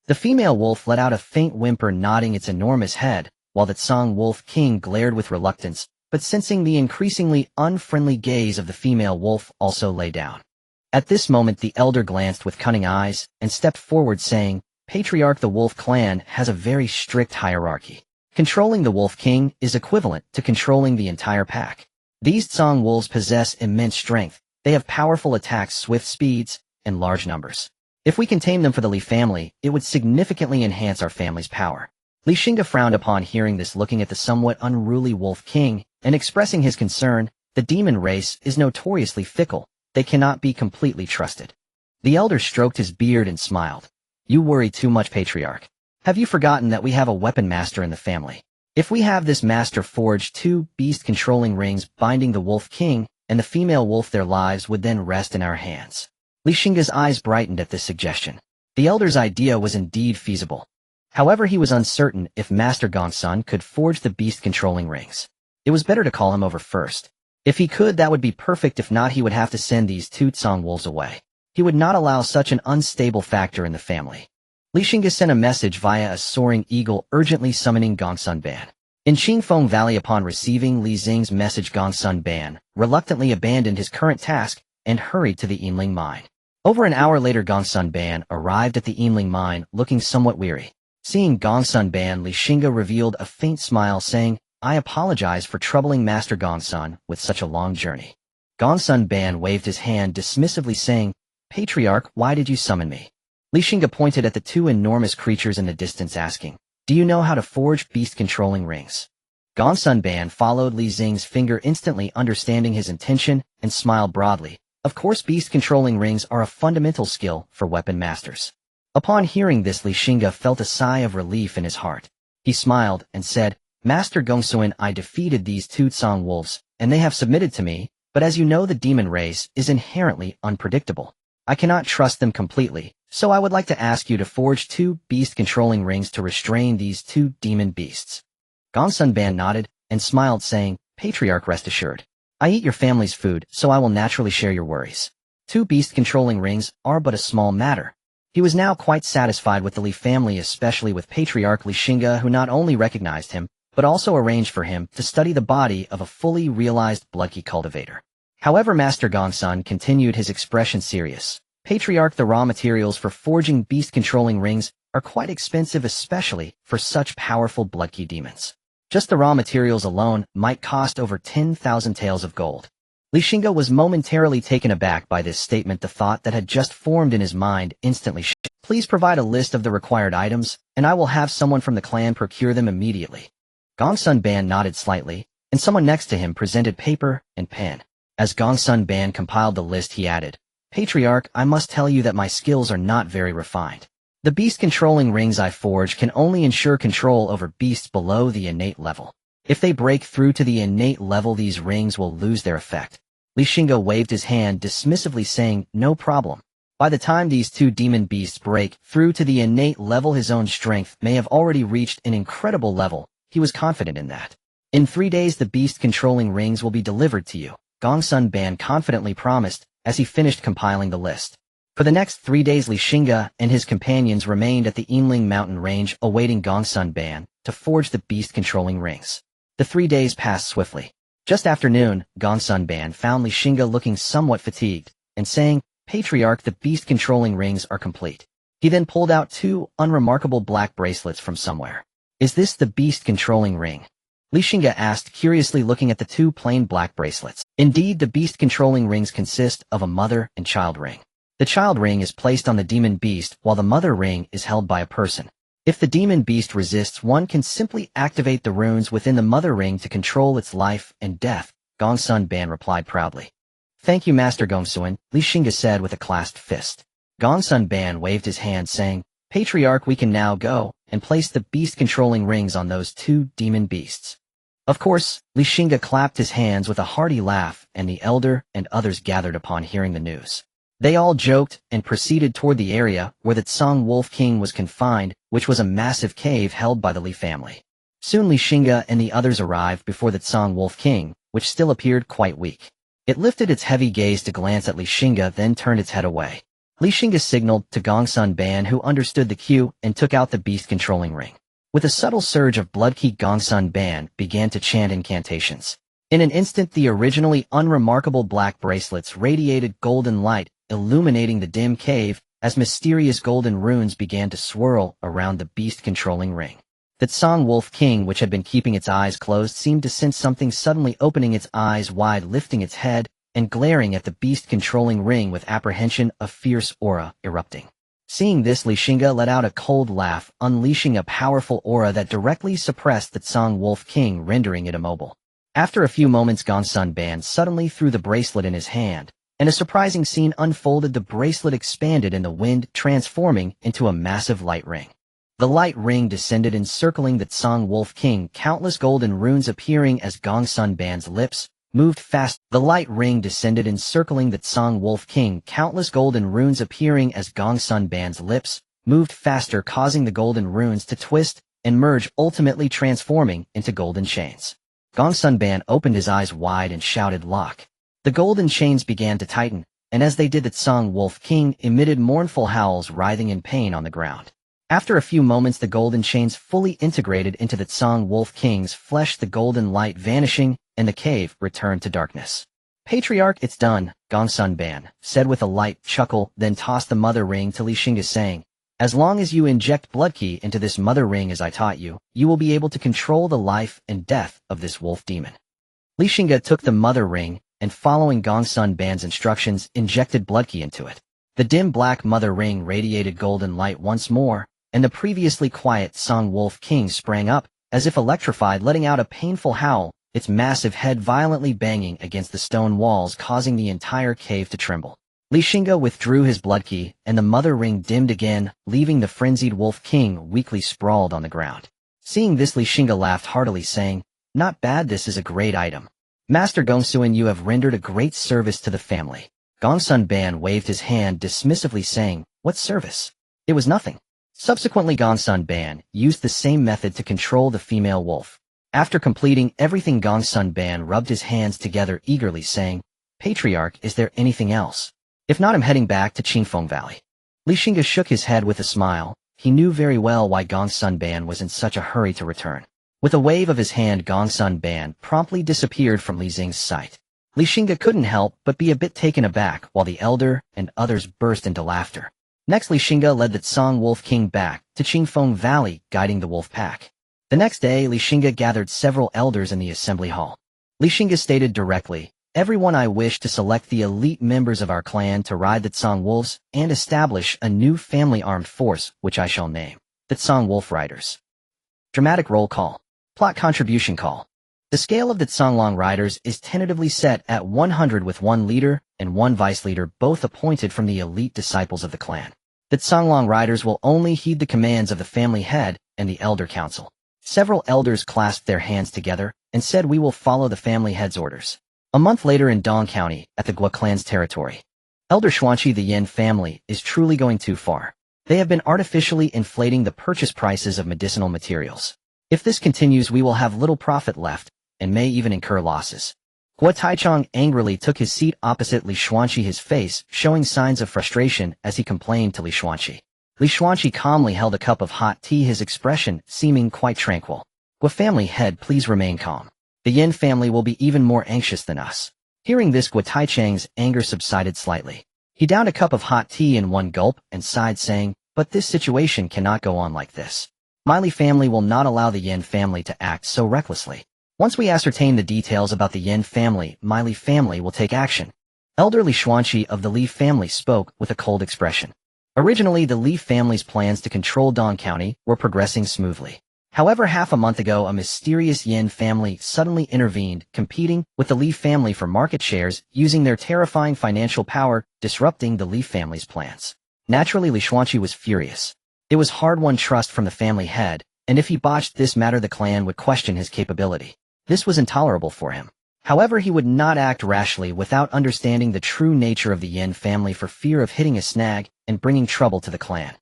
The female wolf let out a faint whimper, nodding its enormous head, while the Tsang Wolf King glared with reluctance, but sensing the increasingly unfriendly gaze of the female wolf, also lay down. At this moment, the elder glanced with cunning eyes and stepped forward, saying, "Patriarch, the Wolf clan has a very strict hierarchy. Controlling the Wolf King is equivalent to controlling the entire pack. These Tsang wolves possess immense strength. They have powerful attacks, swift speeds, and large numbers. If we can tame them for the Li family, it would significantly enhance our family's power." Li Xingge frowned upon hearing this, looking at the somewhat unruly Wolf King and expressing his concern. The demon race is notoriously fickle. They cannot be completely trusted. The elder stroked his beard and smiled. "You worry too much, Patriarch. Have you forgotten that we have a weapon master in the family? If we have this master forge two beast-controlling rings binding the Wolf King and the female wolf, their lives would then rest in our hands." Li Xingge's eyes brightened at this suggestion. The elder's idea was indeed feasible. However, he was uncertain if Master Gongsun could forge the beast-controlling rings. It was better to call him over first. If he could, that would be perfect. If not, he would have to send these two Tsang wolves away. He would not allow such an unstable factor in the family. Li Xingge sent a message via a soaring eagle, urgently summoning Gongsun Ban. In Qingfeng Valley, upon receiving Li Xingge's message, Gongsun Ban reluctantly abandoned his current task and hurried to the Yinling mine. Over an hour later, Gongsun Ban arrived at the Yinling mine, looking somewhat weary. Seeing Gongsun Ban, Li Xingge revealed a faint smile, saying, "I apologize for troubling Master Gongsun with such a long journey." Gongsun Ban waved his hand dismissively, saying, "Patriarch, why did you summon me?" Li Xingge pointed at the two enormous creatures in the distance, asking, "Do you know how to forge beast-controlling rings?" Gongsun Ban followed Li Xingge's finger, instantly understanding his intention, and smiled broadly. Of course, beast-controlling rings are a fundamental skill for weapon masters. Upon hearing this, Li Xingge felt a sigh of relief in his heart. He smiled and said, "Master Gongsun, I defeated these two Tsang wolves, and they have submitted to me, but as you know, the demon race is inherently unpredictable. I cannot trust them completely, so I would like to ask you to forge two beast-controlling rings to restrain these two demon beasts." Gongsun Ban nodded, and smiled saying, "Patriarch, rest assured. I eat your family's food, so I will naturally share your worries. 2 beast-controlling rings are but a small matter." He was now quite satisfied with the Li family, especially with Patriarch Xingge, who not only recognized him, but also arranged for him to study the body of a fully realized bloodkey cultivator. However, Master Gongsun continued his expression serious. "Patriarch, the raw materials for forging beast-controlling rings are quite expensive, especially for such powerful bloodkey demons. Just the raw materials alone might cost over 10,000 taels of gold." Xingge was momentarily taken aback by this statement. The thought that had just formed in his mind instantly shifted. "Please provide a list of the required items, and I will have someone from the clan procure them immediately." Gongsun Ban nodded slightly, and someone next to him presented paper and pen. As Gongsun Ban compiled the list, he added, "Patriarch, I must tell you that my skills are not very refined. The beast-controlling rings I forge can only ensure control over beasts below the innate level. If they break through to the innate level, these rings will lose their effect." Xingge waved his hand dismissively saying, "No problem. By the time these 2 demon beasts break through to the innate level, his own strength may have already reached an incredible level." He was confident in that. "In 3 days the beast-controlling rings will be delivered to you," Gongsun Ban confidently promised as he finished compiling the list. For the next 3 days, Xingge and his companions remained at the Yinling mountain range awaiting Gongsun Ban to forge the beast-controlling rings. The 3 days passed swiftly. Just after noon, Gongsun Ban found Xingge looking somewhat fatigued and saying, "Patriarch, the beast-controlling rings are complete." He then pulled out 2 unremarkable black bracelets from somewhere. "Is this the beast-controlling ring?" Xingge asked, curiously looking at the 2 plain black bracelets. Indeed, the beast-controlling rings consist of a mother and child ring. The child ring is placed on the demon beast, while the mother ring is held by a person. If the demon beast resists, one can simply activate the runes within the mother ring to control its life and death, Gongsun Ban replied proudly. "Thank you, Master Gongsun," Xingge said with a clasped fist. Gongsun Ban waved his hand saying, "Patriarch, we can now go and place the beast-controlling rings on those 2 demon beasts." Of course, Xingge clapped his hands with a hearty laugh, and the elder and others gathered upon hearing the news. They all joked and proceeded toward the area where the Tsang Wolf King was confined, which was a massive cave held by the Li family. Soon Xingge and the others arrived before the Tsang Wolf King, which still appeared quite weak. It lifted its heavy gaze to glance at Xingge, then turned its head away. Xingge signaled to Gongsun Ban, who understood the cue and took out the beast-controlling ring. With a subtle surge of bloodkey, Gongsun Ban began to chant incantations. In an instant, the originally unremarkable black bracelets radiated golden light, illuminating the dim cave as mysterious golden runes began to swirl around the beast-controlling ring. The Tsang Wolf King, which had been keeping its eyes closed, seemed to sense something, suddenly opening its eyes wide, lifting its head, and glaring at the beast-controlling ring with apprehension, a fierce aura erupting. Seeing this, Xingge let out a cold laugh, unleashing a powerful aura that directly suppressed the Tsang Wolf King, rendering it immobile. After a few moments, Gongsun Ban suddenly threw the bracelet in his hand, and a surprising scene unfolded. The bracelet expanded in the wind, transforming into a massive light ring. The light ring descended, encircling the Tsang Wolf King, countless golden runes appearing as Gongsun Ban's lips moved fast. The light ring descended, encircling the Tsang Wolf King, countless golden runes appearing as Gongsun Ban's lips moved faster, causing the golden runes to twist and merge, ultimately transforming into golden chains. Gongsun Ban opened his eyes wide and shouted, "Lock!" The golden chains began to tighten, and as they did, the Tsang Wolf King emitted mournful howls, writhing in pain on the ground. After a few moments, the golden chains fully integrated into the Tsang Wolf King's flesh, the golden light vanishing, and the cave returned to darkness. "Patriarch, it's done," Gongsun Ban said with a light chuckle, then tossed the mother ring to Xingge, saying, "As long as you inject bloodkey into this mother ring as I taught you, you will be able to control the life and death of this wolf demon." Xingge took the mother ring, and following Gongsun Ban's instructions, injected bloodkey into it. The dim black mother ring radiated golden light once more, and the previously quiet Tsang Wolf King sprang up, as if electrified, letting out a painful howl, its massive head violently banging against the stone walls, causing the entire cave to tremble. Xingge withdrew his bloodkey, and the mother ring dimmed again, leaving the frenzied Wolf King weakly sprawled on the ground. Seeing this, Xingge laughed heartily, saying, "Not bad, this is a great item. Master Gongsun, you have rendered a great service to the family." Gongsun Ban waved his hand dismissively, saying, "What service? It was nothing." Subsequently, Gongsun Ban used the same method to control the female wolf. After completing everything, Gong's son Ban rubbed his hands together eagerly, saying, "Patriarch, is there anything else? If not, I'm heading back to Qingfeng Valley." Xingge shook his head with a smile. He knew very well why Gong's son Ban was in such a hurry to return. With a wave of his hand, Gong's son Ban promptly disappeared from Li Xing's sight. Xingge couldn't help but be a bit taken aback, while the elder and others burst into laughter. Next, Xingge led the Tsang Wolf King back to Qingfeng Valley, guiding the wolf pack. The next day, Xingge gathered several elders in the assembly hall. Xingge stated directly, "Everyone, I wish to select the elite members of our clan to ride the Tsang Wolves and establish a new family armed force, which I shall name the Tsang Wolf Riders." Dramatic roll call. Plot contribution call. The scale of the Tsanglong Riders is tentatively set at 100, with one leader and one vice leader, both appointed from the elite disciples of the clan. The Tsanglong Riders will only heed the commands of the family head and the elder council. Several elders clasped their hands together and said, "We will follow the family head's orders." A month later in Dong County, at the Gua clan's territory, Elder Xuanqi, the Yin family, is truly going too far. They have been artificially inflating the purchase prices of medicinal materials. If this continues, we will have little profit left, and may even incur losses. Gua Taichong angrily took his seat opposite Li Xuanqi, his face showing signs of frustration as he complained to Li Xuanqi. Li Xuanqi calmly held a cup of hot tea, his expression seeming quite tranquil. "Gua family head, please remain calm. The Yin family will be even more anxious than us." Hearing this, Gua Taichang's anger subsided slightly. He downed a cup of hot tea in one gulp and sighed, saying, "But this situation cannot go on like this. My Li family will not allow the Yin family to act so recklessly. Once we ascertain the details about the Yin family, my Li family will take action." Elder Li Xuanqi of the Li family spoke with a cold expression. Originally, the Li family's plans to control Dong County were progressing smoothly. However, half a month ago, a mysterious Yin family suddenly intervened, competing with the Li family for market shares, using their terrifying financial power, disrupting the Li family's plans. Naturally, Li Xuanqi was furious. It was hard-won trust from the family head, and if he botched this matter, the clan would question his capability. This was intolerable for him. However, he would not act rashly without understanding the true nature of the Yin family, for fear of hitting a snag and bringing trouble to the clan.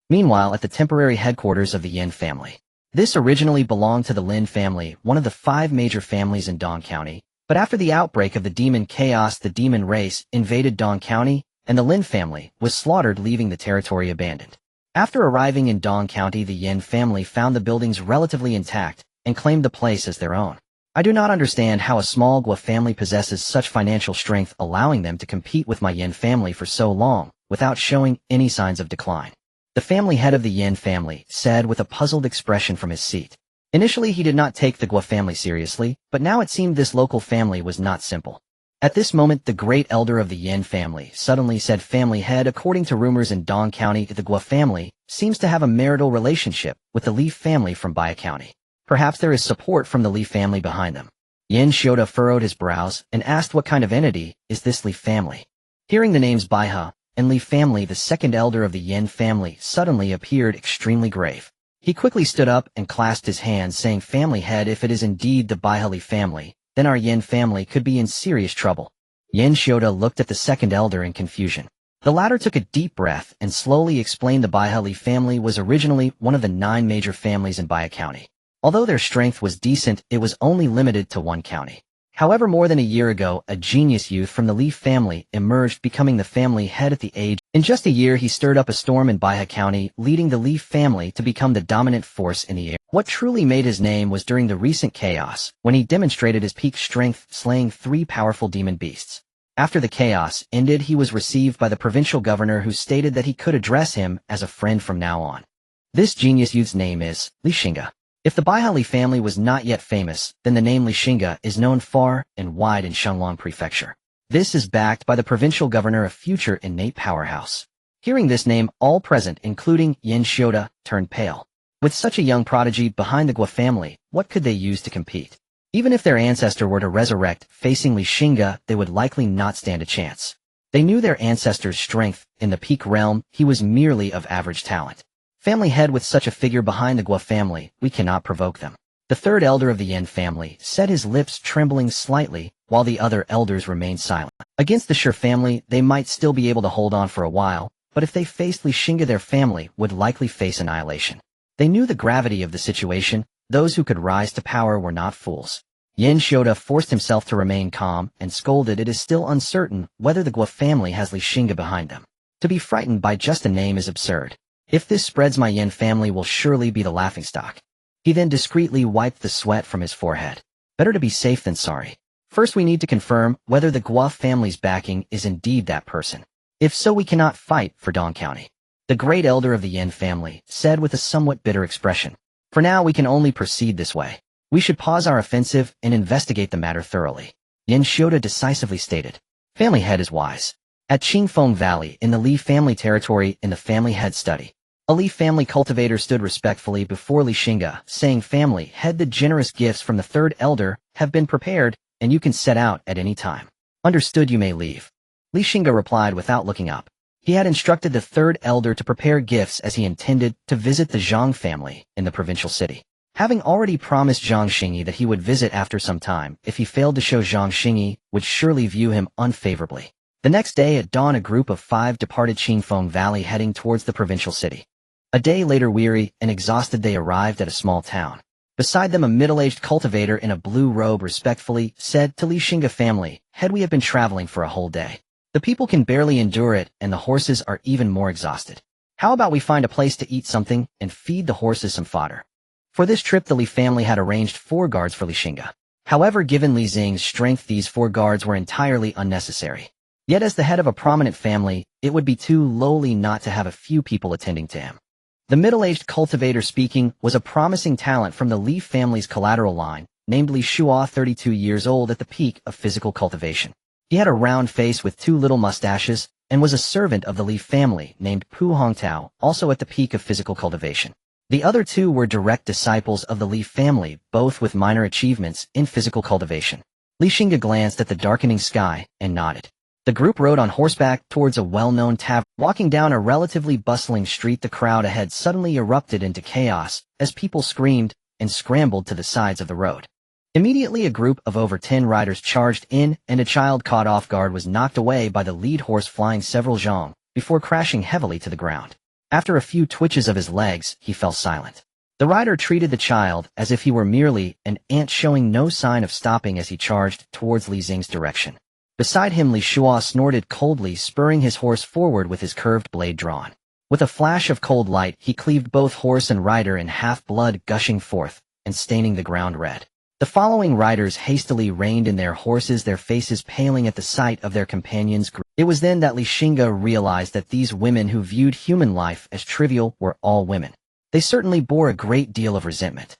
Meanwhile, at the temporary headquarters of the Yin family. This originally belonged to the Lin family, one of the 5 major families in Dong County, but after the outbreak of the demon chaos, the demon race invaded Dong County, and the Lin family was slaughtered, leaving the territory abandoned. After arriving in Dong County, the Yin family found the buildings relatively intact and claimed the place as their own. I do not understand how a small Gua family possesses such financial strength, allowing them to compete with my Yin family for so long, without showing any signs of decline. The family head of the Yin family said with a puzzled expression from his seat. Initially, he did not take the Gua family seriously, but now it seemed this local family was not simple. At this moment, the great elder of the Yin family suddenly said, "Family head, according to rumors in Dong County, the Gua family seems to have a marital relationship with the Li family from Baya County. Perhaps there is support from the Li family behind them." Yin Xiuda furrowed his brows and asked, "What kind of entity is this Li family?" Hearing the names Baihe and Li family, the second elder of the Yin family suddenly appeared extremely grave. He quickly stood up and clasped his hands, saying, "Family head, if it is indeed the Baihe Li family, then our Yin family could be in serious trouble." Yin Xiuda looked at the second elder in confusion. The latter took a deep breath and slowly explained the Baihe Li family was originally one of the 9 major families in Baya County. Although their strength was decent, it was only limited to one county. However, more than a year ago, a genius youth from the Li family emerged, becoming the family head at the age. In just a year, he stirred up a storm in Baihe County, leading the Li family to become the dominant force in the air. What truly made his name was during the recent chaos, when he demonstrated his peak strength, slaying 3 powerful demon beasts. After the chaos ended, he was received by the provincial governor, who stated that he could address him as a friend from now on. This genius youth's name is Xingge. If the Baihe Li family was not yet famous, then the name Xingge is known far and wide in Shenglong Prefecture. This is backed by the provincial governor, a future innate powerhouse. Hearing this name, all present, including Yin Xiuda, turned pale. With such a young prodigy behind the Gua family, what could they use to compete? Even if their ancestor were to resurrect, facing Xingge, they would likely not stand a chance. They knew their ancestor's strength. In the peak realm, he was merely of average talent. Family head, with such a figure behind the Gua family, we cannot provoke them. The third elder of the Yin family said, his lips trembling slightly, while the other elders remained silent. Against the Shi family, they might still be able to hold on for a while, but if they faced Xingge, their family would likely face annihilation. They knew the gravity of the situation, Those who could rise to power were not fools. Yin Xiuda forced himself to remain calm and scolded, "It is still uncertain whether the Guo family has Li Xingge behind them. To be frightened by just a name is absurd. If this spreads, my Yin family will surely be the laughingstock." He then discreetly wiped the sweat from his forehead. Better to be safe than sorry. First we need to confirm whether the Guo family's backing is indeed that person. If so, we cannot fight for Dong County. The great elder of the Yin family said with a somewhat bitter expression. For now we can only proceed this way. We should pause our offensive and investigate the matter thoroughly. Yin Xiuda decisively stated. Family head is wise. At Qingfeng Valley in the Li family territory in the family head study, a Li family cultivator stood respectfully before Li Xingge, saying, "Family head, the generous gifts from the third elder have been prepared, and you can set out at any time." "Understood, you may leave." Li Xingge replied without looking up. He had instructed the third elder to prepare gifts as he intended to visit the Zhang family in the provincial city. Having already promised Zhang Xingge that he would visit after some time, if he failed to show, Zhang Xingge would surely view him unfavorably. The next day at dawn, a group of 5 departed Qingfeng Valley heading towards the provincial city. A day later, weary and exhausted, they arrived at a small town. Beside them, a middle-aged cultivator in a blue robe respectfully said to Li Xingge family, "Head, we have been traveling for a whole day. The people can barely endure it, and the horses are even more exhausted. How about we find a place to eat something and feed the horses some fodder?" For this trip, the Li family had arranged 4 guards for Li Xingge. However, given Li Xing's strength, these 4 guards were entirely unnecessary. Yet as the head of a prominent family, it would be too lowly not to have a few people attending to him. The middle-aged cultivator speaking was a promising talent from the Li family's collateral line, named Li Shuo, 32 years old at the peak of physical cultivation. He had a round face with 2 little mustaches, and was a servant of the Li family named Pu Hongtao, also at the peak of physical cultivation. The other 2 were direct disciples of the Li family, both with minor achievements in physical cultivation. Li Xingge glanced at the darkening sky and nodded. The group rode on horseback towards a well-known tavern. Walking down a relatively bustling street, the crowd ahead suddenly erupted into chaos as people screamed and scrambled to the sides of the road. Immediately, a group of over 10 riders charged in, and a child caught off guard was knocked away by the lead horse, flying several zhang before crashing heavily to the ground. After a few twitches of his legs, he fell silent. The rider treated the child as if he were merely an ant, showing no sign of stopping as he charged towards Li Xing's direction. Beside him, Li Shuo snorted coldly, spurring his horse forward with his curved blade drawn. With a flash of cold light, he cleaved both horse and rider in half, blood gushing forth and staining the ground red. The following riders hastily reined in their horses, their faces paling at the sight of their companions. It was then that Li Xingge realized that these women who viewed human life as trivial were all women. They certainly bore a great deal of resentment.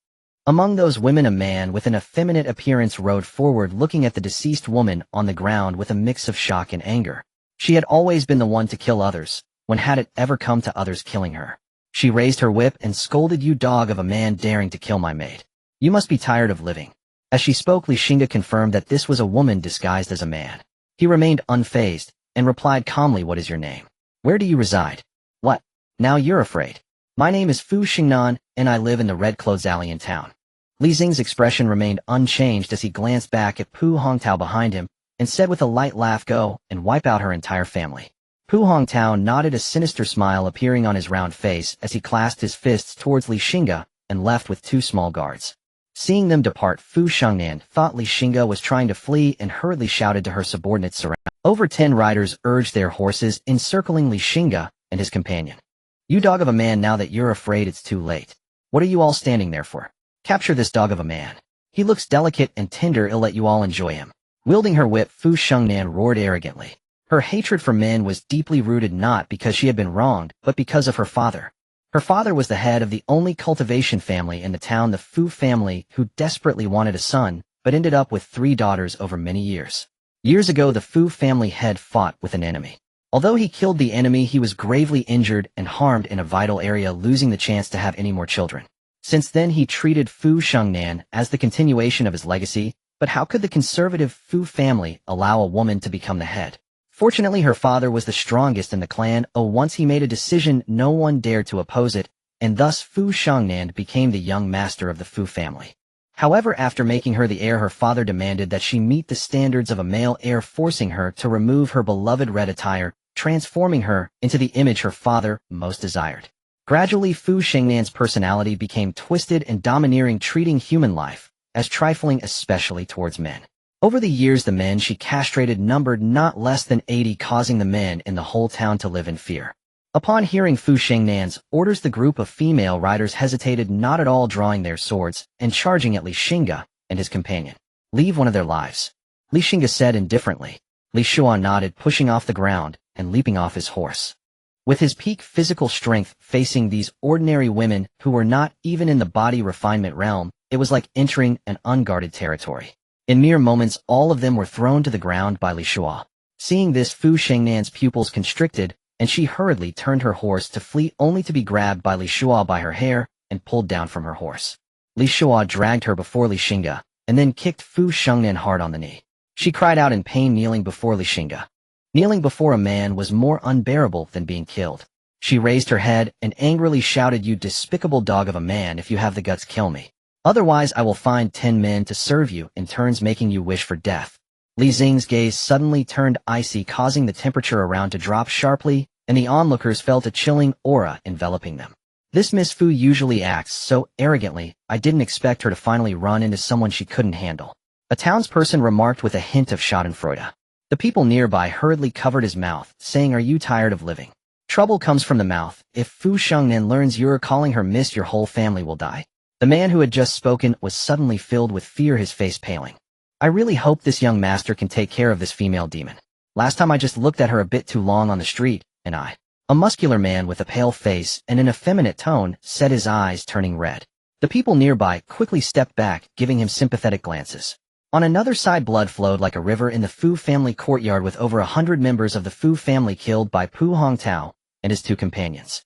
Among those women, a man with an effeminate appearance rode forward, looking at the deceased woman on the ground with a mix of shock and anger. She had always been the one to kill others. When had it ever come to others killing her? She raised her whip and scolded, "You dog of a man, daring to kill my maid. You must be tired of living." As she spoke, Li Xingge confirmed that this was a woman disguised as a man. He remained unfazed and replied calmly, "What is your name? Where do you reside?" "What? Now you're afraid. My name is Fu Xingnan, and I live in the Red Clothes Alley in town." Li Xing's expression remained unchanged as he glanced back at Pu Hongtao behind him and said with a light laugh, "Go and wipe out her entire family." Pu Hongtao nodded, a sinister smile appearing on his round face as he clasped his fists towards Li Xingge and left with 2 small guards. Seeing them depart, Fu Shangnan thought Li Xingge was trying to flee and hurriedly shouted to her subordinates around. Over 10 riders urged their horses, encircling Li Xingge and his companion. "You dog of a man, now that you're afraid, it's too late. What are you all standing there for? Capture this dog of a man. He looks delicate and tender, he'll let you all enjoy him." Wielding her whip, Fu Shangnan roared arrogantly. Her hatred for men was deeply rooted, not because she had been wronged, but because of her father. Her father was the head of the only cultivation family in the town, the Fu family, who desperately wanted a son, but ended up with 3 daughters over many years. Years ago, the Fu family head fought with an enemy. Although he killed the enemy, he was gravely injured and harmed in a vital area, losing the chance to have any more children. Since then, he treated Fu Shangnan as the continuation of his legacy, but how could the conservative Fu family allow a woman to become the head? Fortunately, her father was the strongest in the clan. Once he made a decision, no one dared to oppose it, and thus Fu Shangnan became the young master of the Fu family. However, after making her the heir, her father demanded that she meet the standards of a male heir, forcing her to remove her beloved red attire, transforming her into the image her father most desired. Gradually, Fu Shengnan's personality became twisted and domineering, treating human life as trifling, especially towards men. Over the years, the men she castrated numbered not less than 80, causing the men in the whole town to live in fear. Upon hearing Fu Shengnan's orders, the group of female riders hesitated not at all, drawing their swords and charging at Xingge and his companion. "Leave one of their lives," Xingge said indifferently. Li Shuan nodded, pushing off the ground and leaping off his horse. With his peak physical strength, facing these ordinary women who were not even in the body refinement realm, it was like entering an unguarded territory. In mere moments, all of them were thrown to the ground by Li Shuan. Seeing this, Fu Shengnan's pupils constricted, and she hurriedly turned her horse to flee, only to be grabbed by Li Shuan by her hair and pulled down from her horse. Li Shuan dragged her before Xingge and then kicked Fu Shengnan hard on the knee. She cried out in pain, kneeling before Xingge. Kneeling before a man was more unbearable than being killed. She raised her head and angrily shouted, "You despicable dog of a man, if you have the guts, kill me. Otherwise I will find 10 men to serve you, in turns making you wish for death." Li Xing's gaze suddenly turned icy, causing the temperature around to drop sharply, and the onlookers felt a chilling aura enveloping them. This Miss Fu usually acts so arrogantly. I didn't expect her to finally run into someone she couldn't handle, a townsperson remarked with a hint of schadenfreude. The people nearby hurriedly covered his mouth, saying, "Are you tired of living? Trouble comes from the mouth. If Fu Shengnan learns you're calling her miss, your whole family will die." The man who had just spoken was suddenly filled with fear, his face paling. "I really hope this young master can take care of this female demon. Last time I just looked at her a bit too long on the street, and I..." A muscular man with a pale face and an effeminate tone said, his eyes turning red. The people nearby quickly stepped back, giving him sympathetic glances. On another side, blood flowed like a river in the Fu family courtyard, with over 100 members of the Fu family killed by Pu Hongtao and his 2 companions.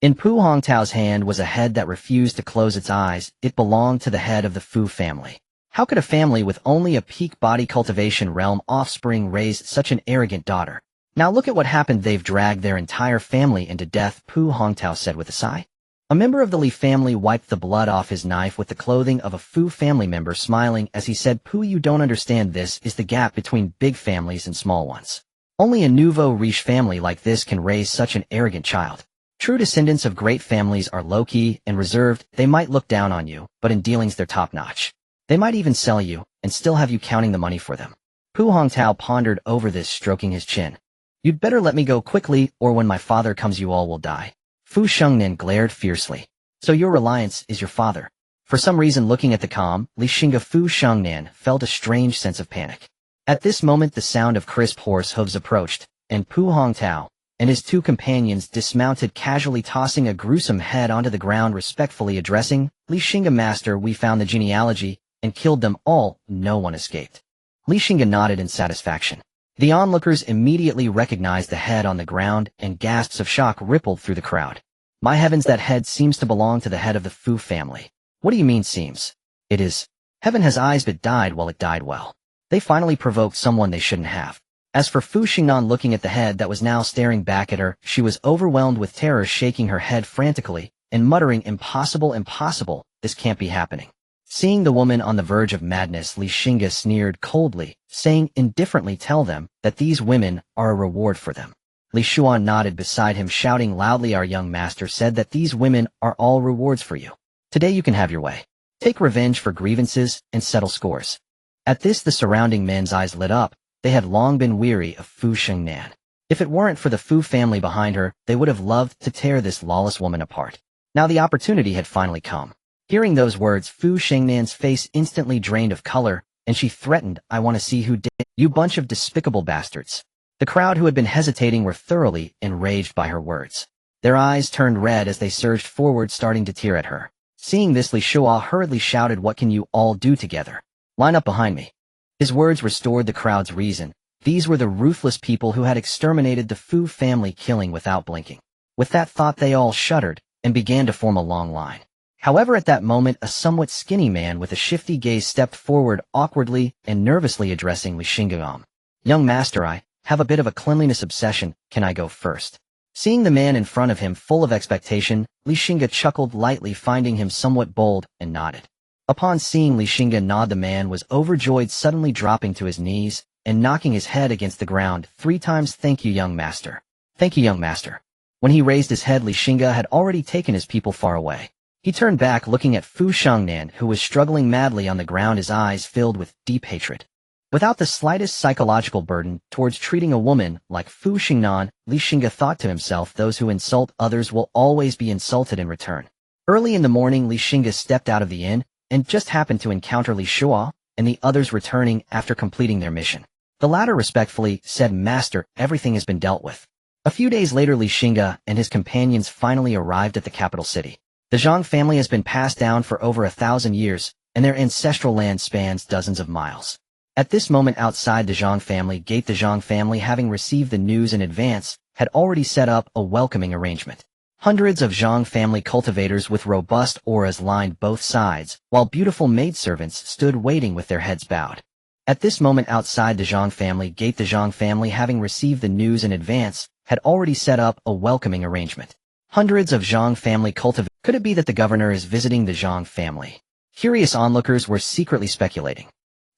In Pu Hongtao's hand was a head that refused to close its eyes. It belonged to the head of the Fu family. How could a family with only a peak body cultivation realm offspring raise such an arrogant daughter? "Now look at what happened. They've dragged their entire family into death," Pu Hongtao said with a sigh. A member of the Li family wiped the blood off his knife with the clothing of a Fu family member, smiling as he said, "Pu, you don't understand. This is the gap between big families and small ones. Only a nouveau riche family like this can raise such an arrogant child. True descendants of great families are low-key and reserved. They might look down on you, but in dealings they're top-notch. They might even sell you and still have you counting the money for them." Pu Hongtao pondered over this, stroking his chin. "You'd better let me go quickly, or when my father comes you all will die." Fu Shengnan glared fiercely. "So your reliance is your father?" For some reason, looking at the calm Xingge, Fu Shengnan felt a strange sense of panic. At this moment, the sound of crisp horse hooves approached, and Pu Hongtao and his 2 companions dismounted, casually tossing a gruesome head onto the ground, respectfully addressing, "Xingge master, we found the genealogy and killed them all. No one escaped." Xingge nodded in satisfaction. The onlookers immediately recognized the head on the ground, and gasps of shock rippled through the crowd. "My heavens, that head seems to belong to the head of the Fu family." "What do you mean, seems? It is. Heaven has eyes, but died while it died well. They finally provoked someone they shouldn't have." As for Fu Xingnan, looking at the head that was now staring back at her, she was overwhelmed with terror, shaking her head frantically and muttering, "Impossible, impossible, this can't be happening." Seeing the woman on the verge of madness, Xingge sneered coldly, saying indifferently, "Tell them that these women are a reward for them." Li Shuan nodded beside him, shouting loudly, "Our young master said that these women are all rewards for you. Today you can have your way. Take revenge for grievances and settle scores." At this, the surrounding men's eyes lit up. They had long been weary of Fu Shengnan. If it weren't for the Fu family behind her, they would have loved to tear this lawless woman apart. Now the opportunity had finally come. Hearing those words, Fu Shengnan's face instantly drained of color, and she threatened, "I want to see who did, you bunch of despicable bastards." The crowd, who had been hesitating, were thoroughly enraged by her words. Their eyes turned red as they surged forward, starting to tear at her. Seeing this, Li Shuan hurriedly shouted, "What can you all do together? Line up behind me." His words restored the crowd's reason. These were the ruthless people who had exterminated the Fu family, killing without blinking. With that thought, they all shuddered and began to form a long line. However, at that moment, a somewhat skinny man with a shifty gaze stepped forward, awkwardly and nervously addressing Xingge. "Young master, I have a bit of a cleanliness obsession. Can I go first?" Seeing the man in front of him full of expectation, Xingge chuckled lightly, finding him somewhat bold, and nodded. Upon seeing Xingge nod, the man was overjoyed, suddenly dropping to his knees and knocking his head against the ground 3 times. "Thank you, young master. Thank you, young master." When he raised his head, Li Xingge had already taken his people far away. He turned back, looking at Fu Shangnan, who was struggling madly on the ground, his eyes filled with deep hatred. Without the slightest psychological burden towards treating a woman like Fu Xingnan, Li Xingge thought to himself, those who insult others will always be insulted in return. Early in the morning, Li Xingge stepped out of the inn and just happened to encounter Li Shua and the others returning after completing their mission. The latter respectfully said, "Master, everything has been dealt with." A few days later, Li Xingge and his companions finally arrived at the capital city. The Zhang family has been passed down for over 1,000 years, and their ancestral land spans dozens of miles. At this moment, outside the Zhang family gate, the Zhang family, having received the news in advance, had already set up a welcoming arrangement. Hundreds of Zhang family cultivators with robust auras lined both sides, while beautiful maidservants stood waiting with their heads bowed. At this moment, outside the Zhang family gate, the Zhang family, having received the news in advance, had already set up a welcoming arrangement. Hundreds of Zhang family cultivators. Could it be that the governor is visiting the Zhang family? Curious onlookers were secretly speculating.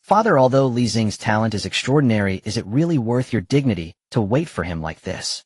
Father, although Li Xing's talent is extraordinary, is it really worth your dignity to wait for him like this?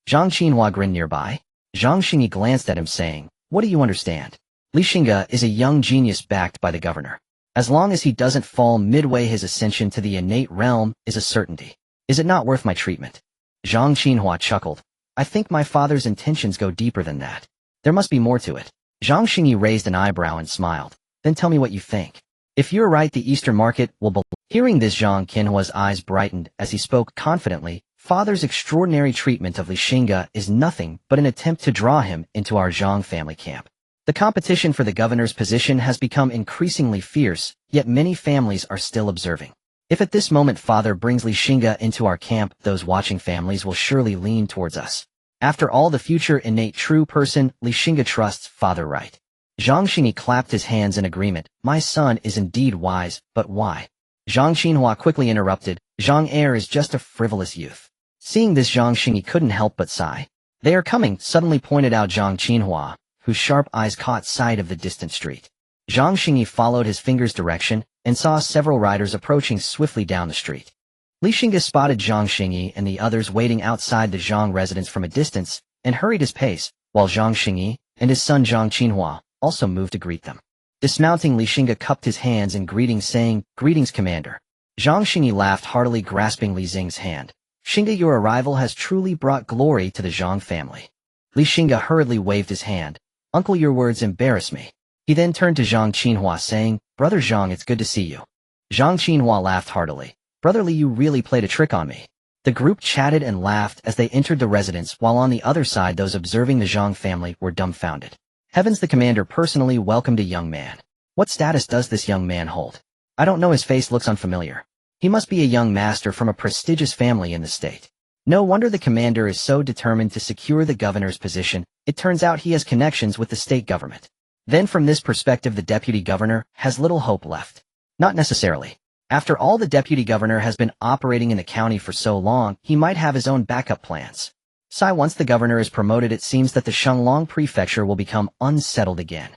Zhang Qinhua grinned nearby. Zhang Xingge glanced at him, saying, "What do you understand?" Li Xingge is a young genius backed by the governor. As long as he doesn't fall midway, his ascension to the innate realm is a certainty. Is it not worth my treatment? Zhang Qinhua chuckled. "I think my father's intentions go deeper than that. There must be more to it." Zhang Xingge raised an eyebrow and smiled. "Then tell me what you think. If you're right, the Eastern market will belong." Hearing this, Zhang Qinhua's eyes brightened as he spoke confidently. "Father's extraordinary treatment of Li Xingge is nothing but an attempt to draw him into our Zhang family camp. The competition for the governor's position has become increasingly fierce, yet many families are still observing. If at this moment Father brings Li Xingge into our camp, those watching families will surely lean towards us. After all, the future innate true person, Li Xingge, trusts Father right." Zhang Xingge clapped his hands in agreement. "My son is indeed wise, but why?" Zhang Qinhua quickly interrupted. "Zhang heir is just a frivolous youth." Seeing this, Zhang Xingge couldn't help but sigh. "They are coming," suddenly pointed out Zhang Qinhua, whose sharp eyes caught sight of the distant street. Zhang Xingge followed his finger's direction and saw several riders approaching swiftly down the street. Li Xingge spotted Zhang Xingge and the others waiting outside the Zhang residence from a distance and hurried his pace, while Zhang Xingge and his son Zhang Qinhua also moved to greet them. Dismounting, Li Xingge cupped his hands in greeting, saying, "Greetings, Commander." Zhang Xingge laughed heartily, grasping Li Xing's hand. "Xingge, your arrival has truly brought glory to the Zhang family." Li Xingge hurriedly waved his hand. "Uncle, your words embarrass me." He then turned to Zhang Qinhua, saying, "Brother Zhang, it's good to see you." Zhang Qinhua laughed heartily. "Brother Li, you really played a trick on me." The group chatted and laughed as they entered the residence, while on the other side those observing the Zhang family were dumbfounded. Heavens, the commander personally welcomed a young man. What status does this young man hold? I don't know, his face looks unfamiliar. He must be a young master from a prestigious family in the state. No wonder the commander is so determined to secure the governor's position. It turns out he has connections with the state government. Then from this perspective, the deputy governor has little hope left. Not necessarily. After all, the deputy governor has been operating in the county for so long, he might have his own backup plans. Once the governor is promoted, it seems that the Shenglong prefecture will become unsettled again.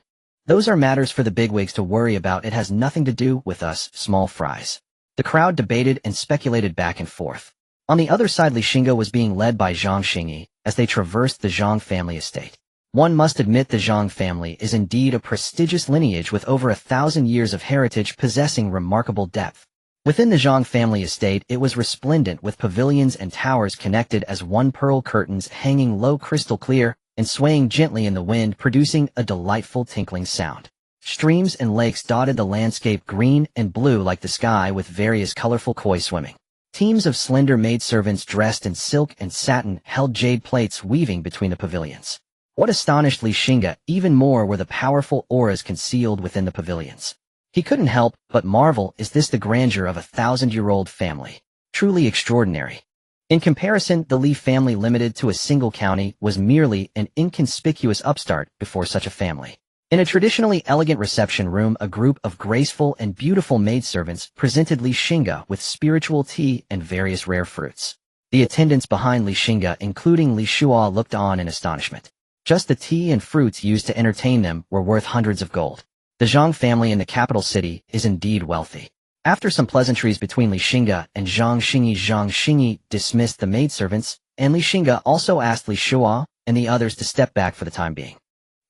Those are matters for the bigwigs to worry about. It has nothing to do with us small fries. The crowd debated and speculated back and forth. On the other side, Li Xingge was being led by Zhang Xingge as they traversed the Zhang family estate. One must admit the Zhang family is indeed a prestigious lineage with over 1,000 years of heritage, possessing remarkable depth. Within the Zhang family estate, it was resplendent with pavilions and towers connected as one, pearl curtains hanging low, crystal clear, and swaying gently in the wind, producing a delightful tinkling sound. Streams and lakes dotted the landscape, green and blue like the sky, with various colorful koi swimming. Teams of slender maidservants dressed in silk and satin held jade plates weaving between the pavilions. What astonished Li Xingge even more were the powerful auras concealed within the pavilions. He couldn't help but marvel, is this the grandeur of a 1,000-year-old family? Truly extraordinary. In comparison, the Li family, limited to a single county, was merely an inconspicuous upstart before such a family. In a traditionally elegant reception room, a group of graceful and beautiful maidservants presented Li Xingge with spiritual tea and various rare fruits. The attendants behind Li Xingge, including Li Shua, looked on in astonishment. Just the tea and fruits used to entertain them were worth hundreds of gold. The Zhang family in the capital city is indeed wealthy. After some pleasantries between Li Xingge and Zhang Xingge dismissed the maidservants, and Li Xingge also asked Li Shua and the others to step back for the time being.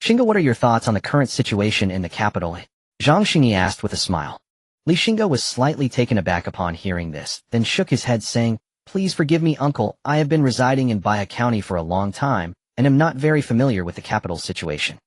Xingge, what are your thoughts on the current situation in the capital? Zhang Xingye asked with a smile. Xingge was slightly taken aback upon hearing this, then shook his head saying, "Please forgive me, uncle, I have been residing in Baihe County for a long time, and am not very familiar with the capital's situation."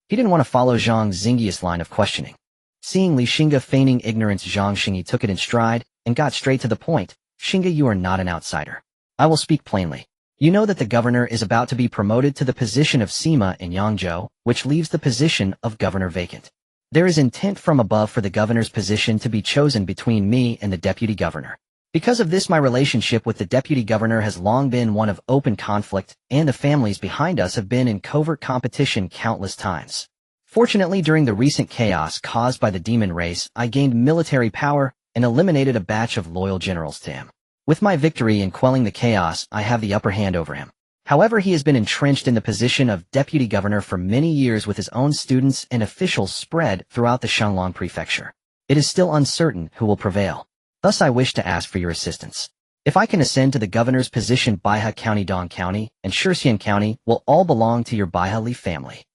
He didn't want to follow Zhang Xingye's line of questioning. Seeing Xingge feigning ignorance, Zhang Xingye took it in stride, and got straight to the point. "Xingge, you are not an outsider. I will speak plainly. You know that the governor is about to be promoted to the position of Sima in Yangzhou, which leaves the position of governor vacant. There is intent from above for the governor's position to be chosen between me and the deputy governor. Because of this, my relationship with the deputy governor has long been one of open conflict, and the families behind us have been in covert competition countless times. Fortunately, during the recent chaos caused by the demon race, I gained military power and eliminated a batch of loyal generals to him. With my victory in quelling the chaos, I have the upper hand over him. However, he has been entrenched in the position of deputy governor for many years with his own students and officials spread throughout the Shanglong prefecture. It is still uncertain who will prevail. Thus I wish to ask for your assistance. If I can ascend to the governor's position, Baihe County, Dong County, and Shixian County will all belong to your Baihe Li family.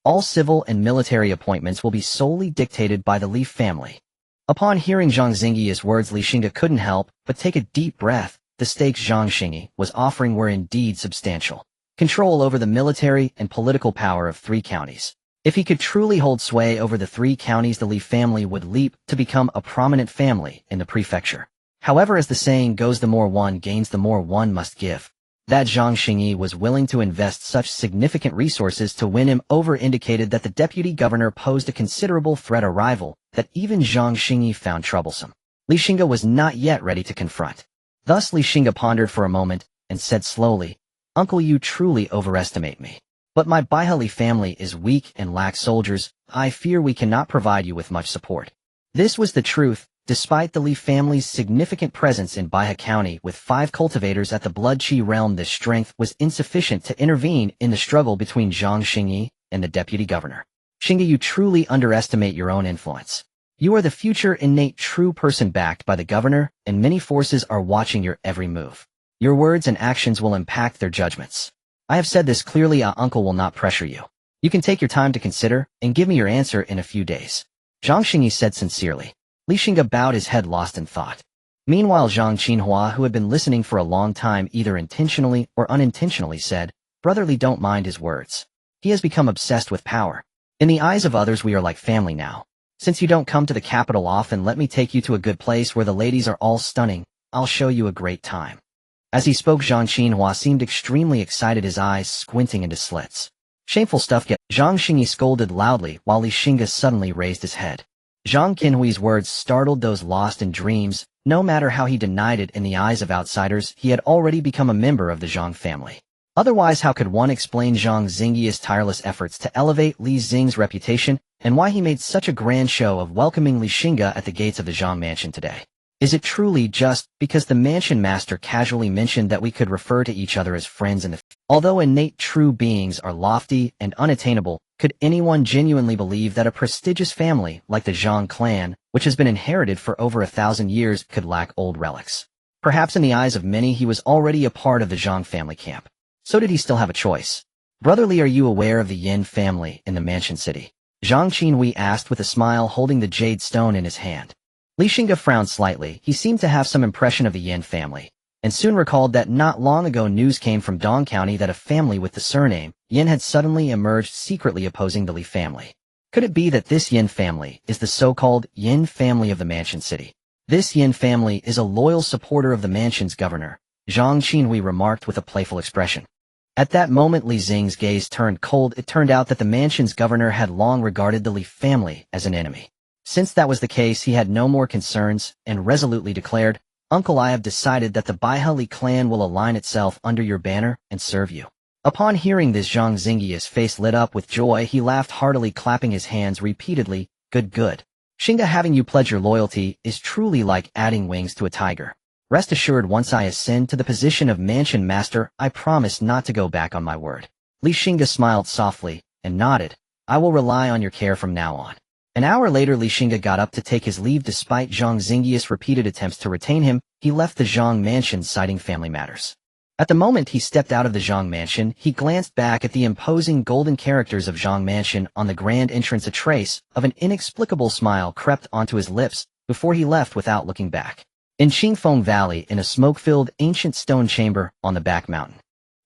All civil and military appointments will be solely dictated by the Li family." Upon hearing Zhang Xingye's words, Xingge couldn't help but take a deep breath. The stakes Zhang Xingye was offering were indeed substantial. Control over the military and political power of 3 counties. If he could truly hold sway over the 3 counties, the Li family would leap to become a prominent family in the prefecture. However, as the saying goes, the more one gains, the more one must give. That Zhang Xingye was willing to invest such significant resources to win him over indicated that the deputy governor posed a considerable threat, a rival that even Zhang Xingye found troublesome. Xingge was not yet ready to confront. Thus Xingge pondered for a moment and said slowly, "Uncle, you truly overestimate me. But my Baihe Li family is weak and lacks soldiers. I fear we cannot provide you with much support." This was the truth. Despite the Li family's significant presence in Baihe County with 5 cultivators at the Blood Qi realm, this strength was insufficient to intervene in the struggle between Zhang Xingye and the deputy governor. "Xingge, you truly underestimate your own influence. You are the future innate true person backed by the governor, and many forces are watching your every move. Your words and actions will impact their judgments. I have said this clearly. Uncle will not pressure you. You can take your time to consider and give me your answer in a few days." Zhang Xingye said sincerely. Xingge bowed his head, lost in thought. Meanwhile, Zhang Qinhua, who had been listening for a long time, either intentionally or unintentionally, said, "Brother Li, don't mind his words. He has become obsessed with power. In the eyes of others, we are like family now. Since you don't come to the capital often, let me take you to a good place where the ladies are all stunning. I'll show you a great time." As he spoke, Zhang Qinhua seemed extremely excited, his eyes squinting into slits. "Shameful stuff, get!" Zhang Xingye scolded loudly while Xingge suddenly raised his head. Zhang Qinhui's words startled those lost in dreams. No matter how he denied it, in the eyes of outsiders, he had already become a member of the Zhang family. Otherwise, how could one explain Zhang Xingye's tireless efforts to elevate Li Xing's reputation, and why he made such a grand show of welcoming Xingge at the gates of the Zhang mansion today? Is it truly just because the mansion master casually mentioned that we could refer to each other as friends in the future? Although innate true beings are lofty and unattainable, could anyone genuinely believe that a prestigious family like the Zhang clan, which has been inherited for over 1,000 years, could lack old relics? Perhaps in the eyes of many he was already a part of the Zhang family camp. So did he still have a choice? "Brother Li, are you aware of the Yin family in the mansion city?" Zhang Qinhui asked with a smile, holding the jade stone in his hand. Xingge frowned slightly. He seemed to have some impression of the Yin family, and soon recalled that not long ago news came from Dong County that a family with the surname Yin had suddenly emerged, secretly opposing the Li family. Could it be that this Yin family is the so-called Yin family of the mansion city? "This Yin family is a loyal supporter of the mansion's governor," Zhang Qinhui remarked with a playful expression. At that moment, Li Xing's gaze turned cold. It turned out that the mansion's governor had long regarded the Li family as an enemy. Since that was the case, he had no more concerns and resolutely declared, "Uncle, I have decided that the Baihe Li clan will align itself under your banner and serve you." Upon hearing this, Zhang Xingye's face lit up with joy. He laughed heartily, clapping his hands repeatedly. "Good, good. Xingge, having you pledge your loyalty is truly like adding wings to a tiger. Rest assured, once I ascend to the position of mansion master, I promise not to go back on my word." Xingge smiled softly and nodded. "I will rely on your care from now on." An hour later, Xingge got up to take his leave. Despite Zhang Xingye's repeated attempts to retain him, he left the Zhang mansion citing family matters. At the moment he stepped out of the Xingge mansion, he glanced back at the imposing golden characters of Xingge mansion on the grand entrance. A trace of an inexplicable smile crept onto his lips before he left without looking back. In Qingfeng Valley, in a smoke-filled ancient stone chamber on the back mountain,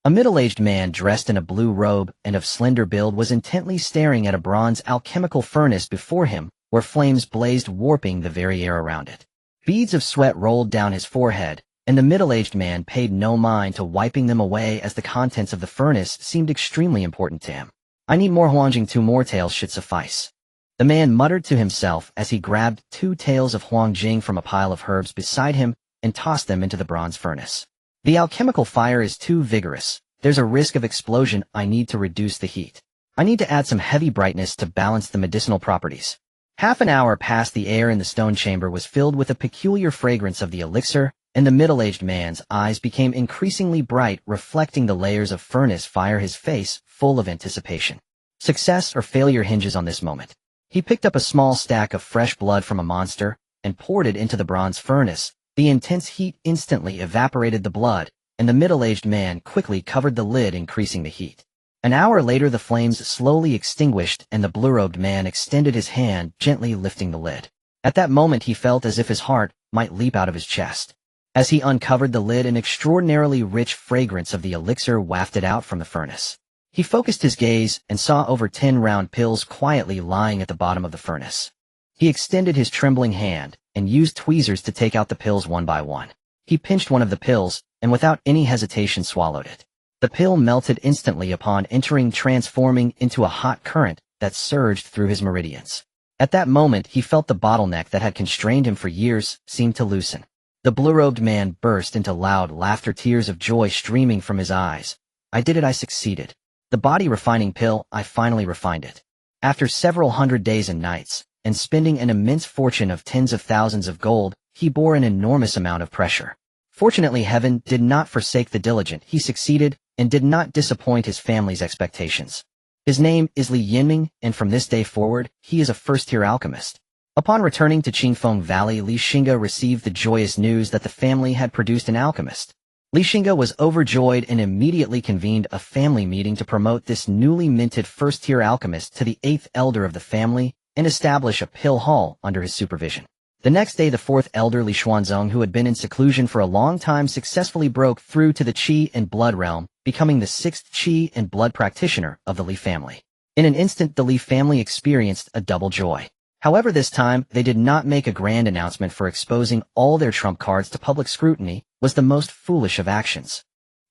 a middle-aged man dressed in a blue robe and of slender build was intently staring at a bronze alchemical furnace before him, where flames blazed, warping the very air around it. Beads of sweat rolled down his forehead, and the middle-aged man paid no mind to wiping them away as the contents of the furnace seemed extremely important to him. I need more Huangjing, 2 more tails should suffice. The man muttered to himself as he grabbed 2 tails of Huangjing from a pile of herbs beside him and tossed them into the bronze furnace. The alchemical fire is too vigorous. There's a risk of explosion. I need to reduce the heat. I need to add some heavy brightness to balance the medicinal properties. Half an hour passed. The air in the stone chamber was filled with a peculiar fragrance of the elixir, and the middle-aged man's eyes became increasingly bright, reflecting the layers of furnace fire, his face full of anticipation. Success or failure hinges on this moment. He picked up a small stack of fresh blood from a monster and poured it into the bronze furnace. The intense heat instantly evaporated the blood, and the middle-aged man quickly covered the lid, increasing the heat. An hour later the flames slowly extinguished and the blue-robed man extended his hand, gently lifting the lid. At that moment he felt as if his heart might leap out of his chest. As he uncovered the lid, an extraordinarily rich fragrance of the elixir wafted out from the furnace. He focused his gaze and saw over 10 round pills quietly lying at the bottom of the furnace. He extended his trembling hand and used tweezers to take out the pills one by one. He pinched one of the pills and without any hesitation swallowed it. The pill melted instantly upon entering, transforming into a hot current that surged through his meridians. At that moment he felt the bottleneck that had constrained him for years seem to loosen. The blue-robed man burst into loud laughter, tears of joy streaming from his eyes. I did it, I succeeded. The body refining pill, I finally refined it. After several hundred days and nights, and spending an immense fortune of tens of thousands of gold, he bore an enormous amount of pressure. Fortunately, heaven did not forsake the diligent. He succeeded and did not disappoint his family's expectations. His name is Li Yinming, and from this day forward, he is a first-tier alchemist. Upon returning to Qingfeng Valley, Li Xingge received the joyous news that the family had produced an alchemist. Li Xingge was overjoyed and immediately convened a family meeting to promote this newly minted first-tier alchemist to the 8th elder of the family and establish a pill hall under his supervision. The next day, the 4th elder, Li Xuanzong, who had been in seclusion for a long time, successfully broke through to the Qi and Blood realm, becoming the 6th Qi and Blood practitioner of the Li family. In an instant, the Li family experienced a double joy. However, this time, they did not make a grand announcement, for exposing all their trump cards to public scrutiny was the most foolish of actions.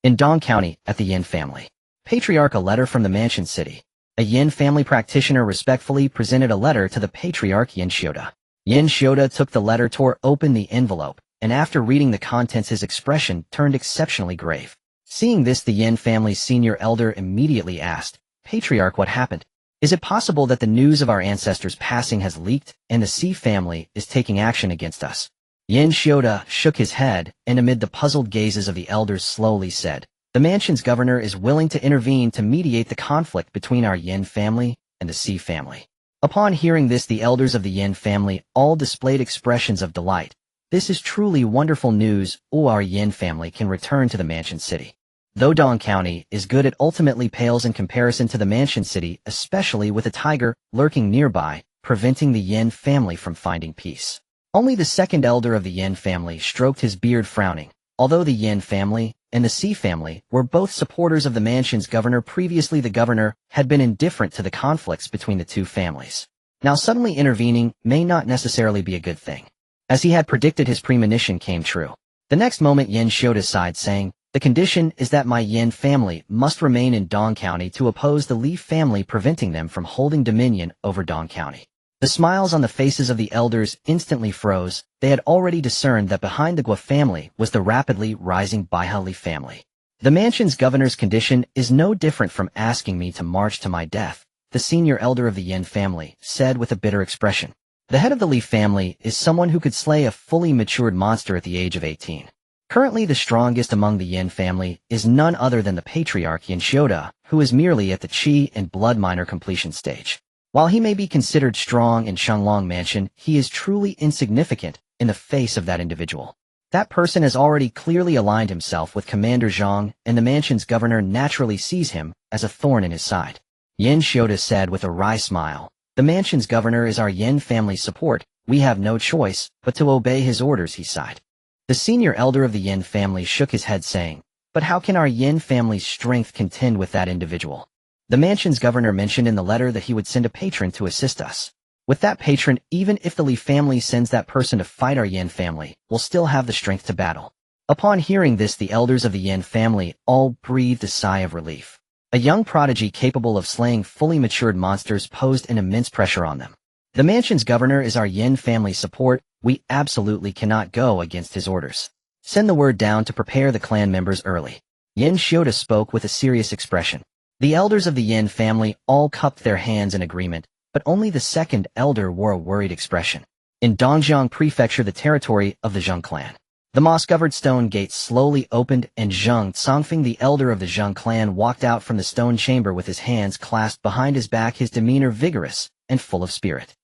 In Dong County, at the Yin family patriarch, a letter from the Mansion City. A Yin family practitioner respectfully presented a letter to the patriarch Yin Xiuda. Yin Xiuda took the letter, tore open the envelope, and after reading the contents his expression turned exceptionally grave. Seeing this, the Yin family's senior elder immediately asked, "Patriarch, what happened? Is it possible that the news of our ancestors' passing has leaked, and the Si family is taking action against us?" Yin Xiuda shook his head, and amid the puzzled gazes of the elders slowly said, "The mansion's governor is willing to intervene to mediate the conflict between our Yin family and the Si family." Upon hearing this, the elders of the Yin family all displayed expressions of delight. This is truly wonderful news. Our Yin family can return to the Mansion City. Though Dong County is good, it ultimately pales in comparison to the Mansion City, especially with a tiger lurking nearby, preventing the Yin family from finding peace. Only the 2nd elder of the Yin family stroked his beard, frowning. Although the Yin family and the Si family were both supporters of the mansion's governor previously, the governor had been indifferent to the conflicts between the two families. Now suddenly intervening may not necessarily be a good thing. As he had predicted, his premonition came true. The next moment Yin Xiuda sighed, saying, "The condition is that my Yin family must remain in Dong County to oppose the Li family, preventing them from holding dominion over Dong County." The smiles on the faces of the elders instantly froze. They had already discerned that behind the Gua family was the rapidly rising Baihe Li family. "The mansion's governor's condition is no different from asking me to march to my death," the senior elder of the Yin family said with a bitter expression. The head of the Li family is someone who could slay a fully matured monster at the age of 18. Currently the strongest among the Yin family is none other than the patriarch Yin Xiuda, who is merely at the Qi and Blood minor completion stage. While he may be considered strong in Shenglong Mansion, he is truly insignificant in the face of that individual. That person has already clearly aligned himself with Commander Zhang, and the mansion's governor naturally sees him as a thorn in his side. Yin Xiota said with a wry smile. The mansion's governor is our Yin family's support. We have no choice but to obey his orders, he sighed. The senior elder of the Yin family shook his head saying, but how can our Yin family's strength contend with that individual? The mansion's governor mentioned in the letter that he would send a patron to assist us. With that patron, even if the Li family sends that person to fight our Yin family, we'll still have the strength to battle. Upon hearing this, the elders of the Yin family all breathed a sigh of relief. A young prodigy capable of slaying fully matured monsters posed an immense pressure on them. The mansion's governor is our Yin family support. We absolutely cannot go against his orders. Send the word down to prepare the clan members early. Yin Xiota spoke with a serious expression. The elders of the Yin family all cupped their hands in agreement, but only the second elder wore a worried expression. In Dongjiang Prefecture, the territory of the Zheng clan, the moss-covered stone gate slowly opened and Zheng Congfeng, the elder of the Zheng clan, walked out from the stone chamber with his hands clasped behind his back, his demeanor vigorous and full of spirit.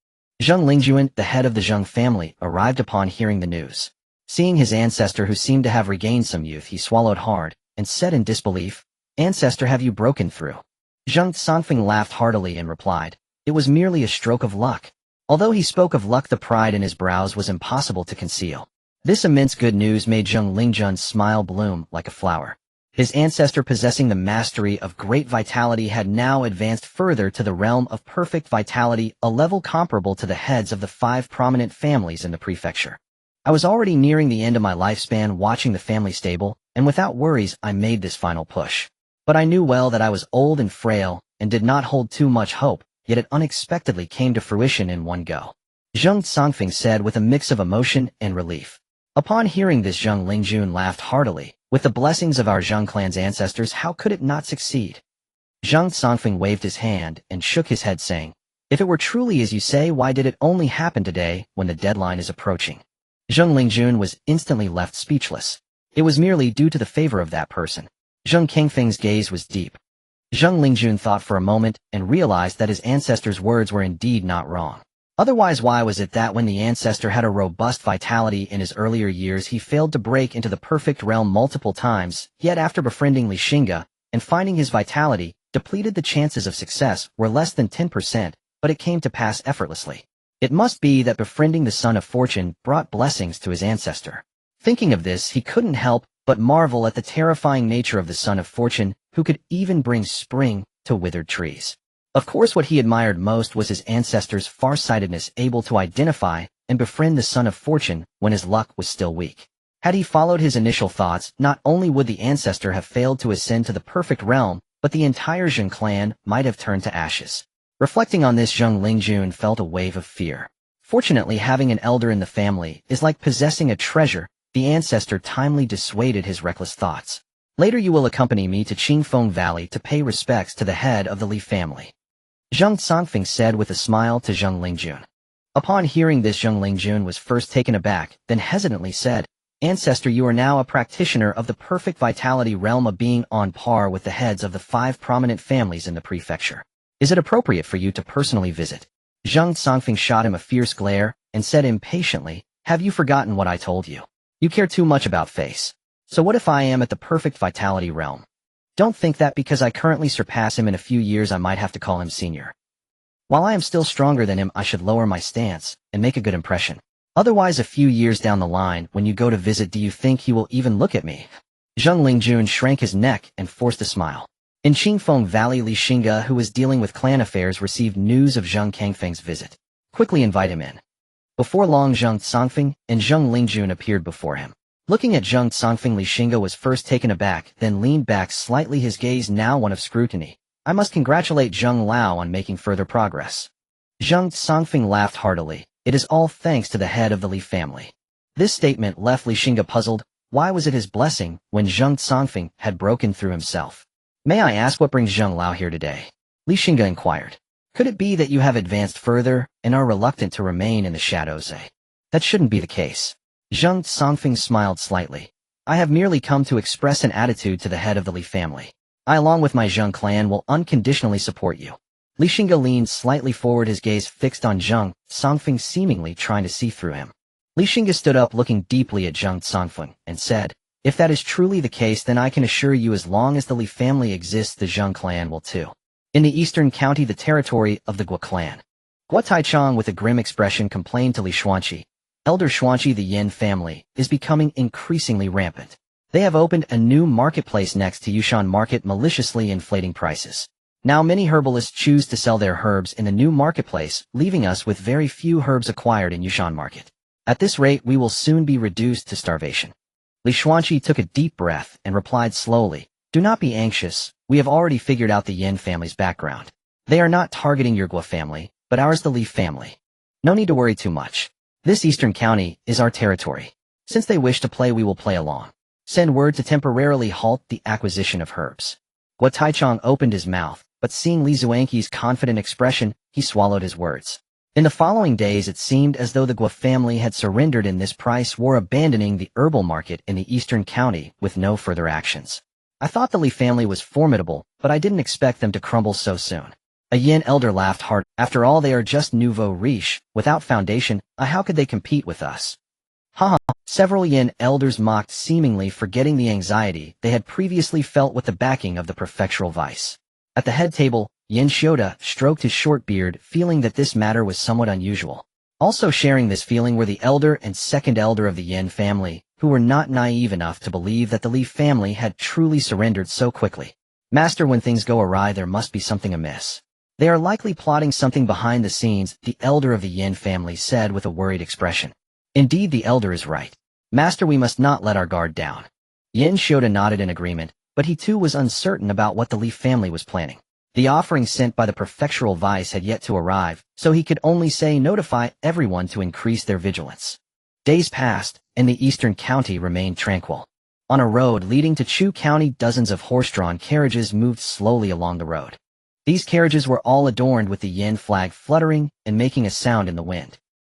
Zheng Lingjuan, the head of the Zheng family, arrived upon hearing the news. Seeing his ancestor, who seemed to have regained some youth, he swallowed hard and said in disbelief, "Ancestor, have you broken through?" Zheng Congfeng laughed heartily and replied, "It was merely a stroke of luck." Although he spoke of luck, the pride in his brows was impossible to conceal. This immense good news made Zheng Lingjuan's smile bloom like a flower. His ancestor, possessing the mastery of great vitality, had now advanced further to the realm of perfect vitality, a level comparable to the heads of the 5 prominent families in the prefecture. I was already nearing the end of my lifespan watching the family stable, and without worries I made this final push. But I knew well that I was old and frail, and did not hold too much hope, yet it unexpectedly came to fruition in one go. Zheng Congfeng said with a mix of emotion and relief. Upon hearing this, Zheng Lingjuan laughed heartily. With the blessings of our Zheng clan's ancestors, how could it not succeed? Zheng Congfeng waved his hand and shook his head saying, "If it were truly as you say, why did it only happen today when the deadline is approaching?" Zheng Lingjuan was instantly left speechless. It was merely due to the favor of that person. Zheng Congfeng's gaze was deep. Zheng Lingjuan thought for a moment and realized that his ancestor's words were indeed not wrong. Otherwise, why was it that when the ancestor had a robust vitality in his earlier years, he failed to break into the perfect realm multiple times, yet after befriending Xingge and finding his vitality depleted, the chances of success were less than 10%, but it came to pass effortlessly. It must be that befriending the Son of Fortune brought blessings to his ancestor. Thinking of this, he couldn't help but marvel at the terrifying nature of the Son of Fortune, who could even bring spring to withered trees. Of course, what he admired most was his ancestor's farsightedness, able to identify and befriend the Son of Fortune when his luck was still weak. Had he followed his initial thoughts, not only would the ancestor have failed to ascend to the perfect realm, but the entire Zheng clan might have turned to ashes. Reflecting on this, Zheng Lingjuan felt a wave of fear. Fortunately, having an elder in the family is like possessing a treasure. The ancestor timely dissuaded his reckless thoughts. "Later you will accompany me to Qingfeng Valley to pay respects to the head of the Li family," Zheng Congfeng said with a smile to Zheng Lingjuan. Upon hearing this, Zheng Lingjuan was first taken aback, then hesitantly said, "Ancestor, you are now a practitioner of the perfect vitality realm, a being on par with the heads of the 5 prominent families in the prefecture. Is it appropriate for you to personally visit?" Zheng Congfeng shot him a fierce glare and said impatiently, "Have you forgotten what I told you? You care too much about face. So what if I am at the perfect vitality realm? Don't think that because I currently surpass him in a few years I might have to call him senior. While I am still stronger than him, I should lower my stance and make a good impression. Otherwise, a few years down the line, when you go to visit, do you think he will even look at me?" Zheng Lingjuan shrank his neck and forced a smile. In Qingfeng Valley, Li Xingge, who was dealing with clan affairs, received news of Zheng Congfeng's visit. "Quickly invite him in." Before long, Zheng Congfeng and Zheng Lingjuan appeared before him. Looking at Zheng Congfeng, Li Xingge was first taken aback, then leaned back slightly, his gaze now one of scrutiny. "I must congratulate Zheng Lao on making further progress." Zheng Congfeng laughed heartily. "It is all thanks to the head of the Li family." This statement left Li Xingge puzzled. Why was it his blessing when Zheng Congfeng had broken through himself? "May I ask what brings Zheng Lao here today?" Li Xingge inquired. "Could it be that you have advanced further and are reluctant to remain in the shadows, eh?" "That shouldn't be the case." Zheng Congfeng smiled slightly. "I have merely come to express an attitude to the head of the Li family. I, along with my Zheng clan, will unconditionally support you." Li Xingge leaned slightly forward, his gaze fixed on Zheng Congfeng, seemingly trying to see through him. Li Xingge stood up looking deeply at Zhang Songfeng and said, "If that is truly the case, then I can assure you as long as the Li family exists, the Zhang clan will too." In the eastern county, the territory of the Gua clan, Gua Taichang with a grim expression complained to Li Xuanqi, "Elder Xuanqi, the Yin family is becoming increasingly rampant. They have opened a new marketplace next to Yushan Market, maliciously inflating prices. Now many herbalists choose to sell their herbs in the new marketplace, leaving us with very few herbs acquired in Yushan Market. At this rate, we will soon be reduced to starvation." Li Xuanqi took a deep breath and replied slowly, "Do not be anxious. We have already figured out the Yin family's background. They are not targeting your Gua family, but ours, the Li family. No need to worry too much. This eastern county is our territory. Since they wish to play, we will play along. Send word to temporarily halt the acquisition of herbs." Gua Taichang opened his mouth, but seeing Li Xuanqi's confident expression, he swallowed his words. In the following days, it seemed as though the Gua family had surrendered in this price war, abandoning the herbal market in the eastern county with no further actions. "I thought the Li family was formidable, but I didn't expect them to crumble so soon." A Yin elder laughed hard. "After all, they are just nouveau riche, without foundation. How could they compete with us?" Haha. Several Yin elders mocked, seemingly forgetting the anxiety they had previously felt with the backing of the prefectural vice. At the head table, Yin Xiuda stroked his short beard, feeling that this matter was somewhat unusual. Also sharing this feeling were the elder and second elder of the Yin family, who were not naive enough to believe that the Li family had truly surrendered so quickly. "Master, when things go awry, there must be something amiss. They are likely plotting something behind the scenes," the elder of the Yin family said with a worried expression. "Indeed, the elder is right. Master, we must not let our guard down." Yin Xiuda nodded in agreement, but he too was uncertain about what the Li family was planning. The offering sent by the prefectural vice had yet to arrive, so he could only say notify everyone to increase their vigilance. Days passed, and the eastern county remained tranquil. On a road leading to Chu County, dozens of horse-drawn carriages moved slowly along the road. These carriages were all adorned with the Yin flag fluttering and making a sound in the wind.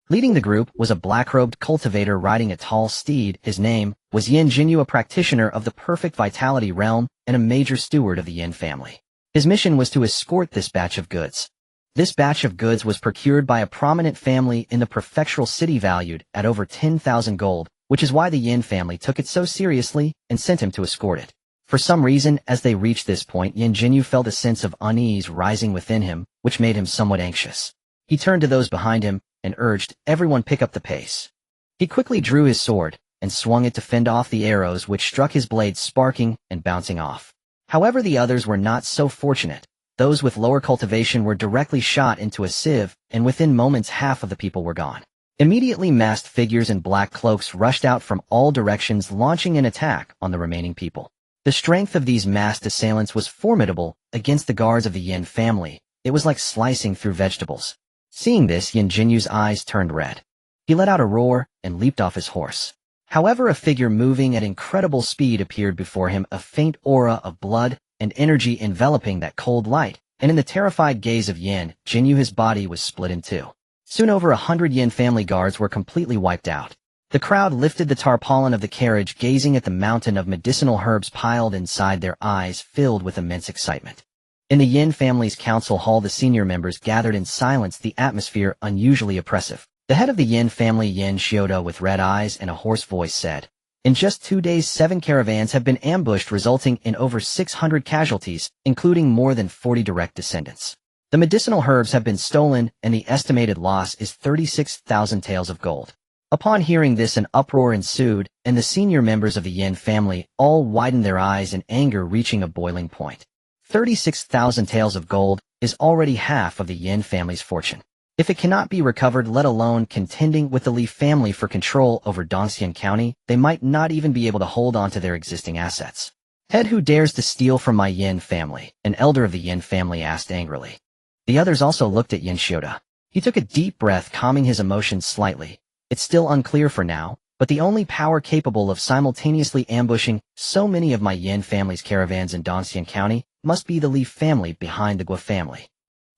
Leading the group was a black-robed cultivator riding a tall steed. His name was Yin Jinyu, a practitioner of the perfect vitality realm and a major steward of the Yin family. His mission was to escort this batch of goods. This batch of goods was procured by a prominent family in the prefectural city, valued at over 10,000 gold, which is why the Yin family took it so seriously and sent him to escort it. For some reason, as they reached this point, Yin Jinyu felt a sense of unease rising within him, which made him somewhat anxious. He turned to those behind him and urged, "Everyone pick up the pace." He quickly drew his sword and swung it to fend off the arrows, which struck his blade, sparking and bouncing off. However, the others were not so fortunate. Those with lower cultivation were directly shot into a sieve, and within moments half of the people were gone. Immediately, masked figures in black cloaks rushed out from all directions, launching an attack on the remaining people. The strength of these masked assailants was formidable against the guards of the Yin family. It was like slicing through vegetables. Seeing this, Yin Jinyu's eyes turned red. He let out a roar and leaped off his horse. However, a figure moving at incredible speed appeared before him, a faint aura of blood and energy enveloping that cold light, and in the terrified gaze of Yin Jinyu, his body was split in two. Soon over 100 Yin family guards were completely wiped out. The crowd lifted the tarpaulin of the carriage, gazing at the mountain of medicinal herbs piled inside, their eyes filled with immense excitement. In the Yin family's council hall, the senior members gathered in silence, the atmosphere unusually oppressive. The head of the Yin family, Yin Xiuda, with red eyes and a hoarse voice, said, "In just 2 days, 7 caravans have been ambushed, resulting in over 600 casualties, including more than 40 direct descendants. The medicinal herbs have been stolen, and the estimated loss is 36,000 taels of gold." Upon hearing this, an uproar ensued, and the senior members of the Yin family all widened their eyes in anger, reaching a boiling point. 36,000 taels of gold is already half of the Yin family's fortune. If it cannot be recovered, let alone contending with the Li family for control over Dongxian County, they might not even be able to hold on to their existing assets. "Head, who dares to steal from my Yin family?" an elder of the Yin family asked angrily. The others also looked at Yin Xiuda. He took a deep breath, calming his emotions slightly. It's still unclear for now, but the only power capable of simultaneously ambushing so many of my Yin family's caravans in Dongxian County must be the Li family behind the Gua family.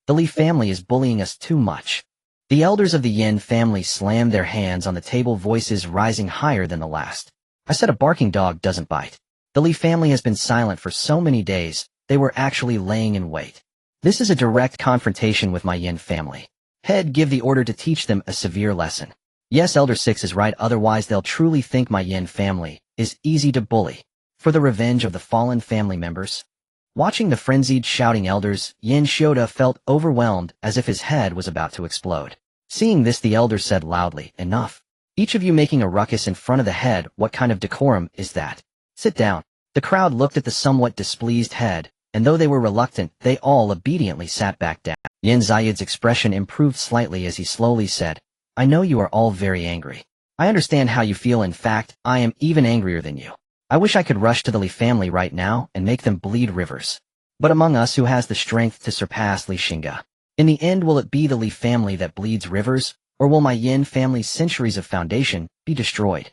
The Li family is bullying us too much. The elders of the Yin family slammed their hands on the table, voices rising higher than the last. "I said a barking dog doesn't bite. The Li family has been silent for so many days, they were actually laying in wait. This is a direct confrontation with my Yin family. Head, give the order to teach them a severe lesson." Yes, Elder Six is right, otherwise they'll truly think my Yin family is easy to bully. For the revenge of the fallen family members. Watching the frenzied shouting elders, Yin Shoda felt overwhelmed as if his head was about to explode. Seeing this, the elder said loudly, "Enough. Each of you making a ruckus in front of the head, what kind of decorum is that? Sit down." The crowd looked at the somewhat displeased head, and though they were reluctant, they all obediently sat back down. Yin Zayid's expression improved slightly as he slowly said, "I know you are all very angry. I understand how you feel. In fact, I am even angrier than you. I wish I could rush to the Li family right now and make them bleed rivers. But among us, who has the strength to surpass Li Xingge? In the end, will it be the Li family that bleeds rivers, or will my Yin family's centuries of foundation be destroyed?"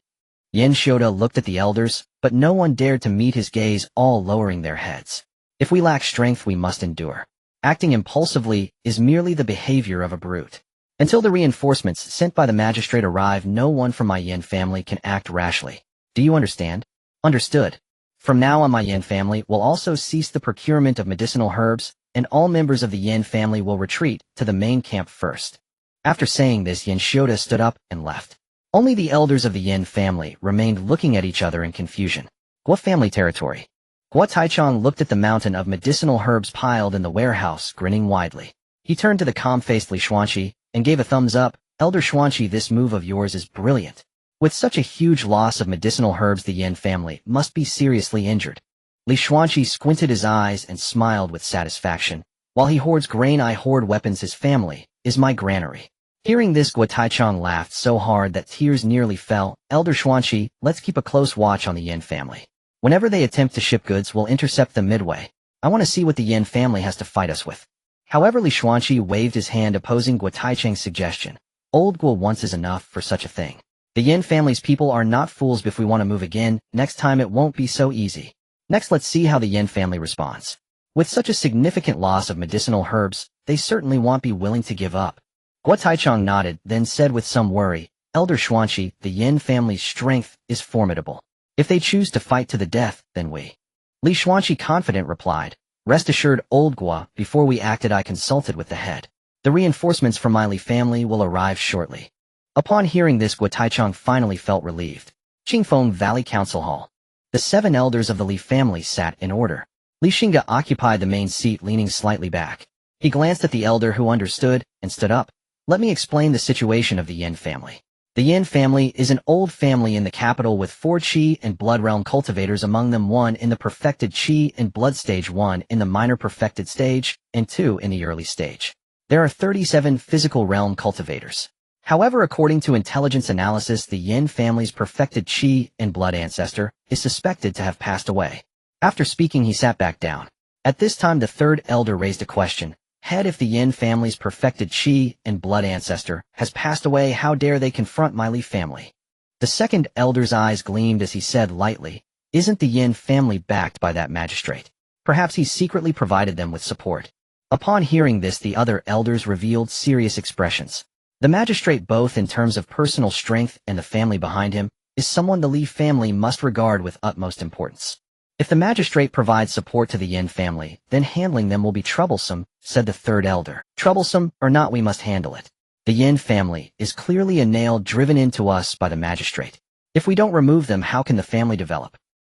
Yin Shoda looked at the elders, but no one dared to meet his gaze, all lowering their heads. If we lack strength, we must endure. Acting impulsively is merely the behavior of a brute. Until the reinforcements sent by the magistrate arrive, no one from my Yin family can act rashly. Do you understand? Understood. From now on, my Yin family will also cease the procurement of medicinal herbs, and all members of the Yin family will retreat to the main camp first. After saying this, Yin Shoda stood up and left. Only the elders of the Yin family remained looking at each other in confusion. What family territory? Guo Taichang looked at the mountain of medicinal herbs piled in the warehouse, grinning widely. He turned to the calm-faced Li Xuanqi and gave a thumbs up. "Elder Xuanqi, this move of yours is brilliant. With such a huge loss of medicinal herbs, the Yin family must be seriously injured." Li Xuanqi squinted his eyes and smiled with satisfaction. "While he hoards grain, I hoard weapons. His family is my granary." Hearing this, Guo Taichang laughed so hard that tears nearly fell. "Elder Xuanqi, let's keep a close watch on the Yin family. Whenever they attempt to ship goods, we'll intercept them midway. I want to see what the Yin family has to fight us with." However, Li Xuanqi waved his hand, opposing Guo Taichang's suggestion. "Old Guo once is enough for such a thing. The Yin family's people are not fools. If we want to move again, next time it won't be so easy. Next, let's see how the Yin family responds. With such a significant loss of medicinal herbs, they certainly won't be willing to give up." Guo Taichang nodded, then said with some worry, "Elder Xuanqi, the Yin family's strength is formidable. If they choose to fight to the death, then we." Li Xuanqi, confident, replied, "Rest assured, old Guo, before we acted I consulted with the head. The reinforcements from my Li family will arrive shortly." Upon hearing this, Guo Taichang finally felt relieved. Qingfeng Valley Council Hall. The 7 elders of the Li family sat in order. Li Xingge occupied the main seat, leaning slightly back. He glanced at the elder, who understood, and stood up. "Let me explain the situation of the Yin family. The Yin family is an old family in the capital with 4 Qi and Blood realm cultivators among them, 1 in the perfected Qi and Blood stage, 1 in the minor perfected stage, and 2 in the early stage. There are 37 physical realm cultivators. However, according to intelligence analysis, the Yin family's perfected Qi and Blood ancestor is suspected to have passed away." After speaking, he sat back down. At this time, the 3rd elder raised a question. "Head, if the Yin family's perfected Qi and Blood ancestor has passed away, how dare they confront my Li family?" The 2nd elder's eyes gleamed as he said lightly, "Isn't the Yin family backed by that magistrate? Perhaps he secretly provided them with support." Upon hearing this, the other elders revealed serious expressions. The magistrate, both in terms of personal strength and the family behind him, is someone the Li family must regard with utmost importance. "If the magistrate provides support to the Yin family, then handling them will be troublesome," said the 3rd elder. "Troublesome or not, we must handle it. The Yin family is clearly a nail driven into us by the magistrate. If we don't remove them, how can the family develop?"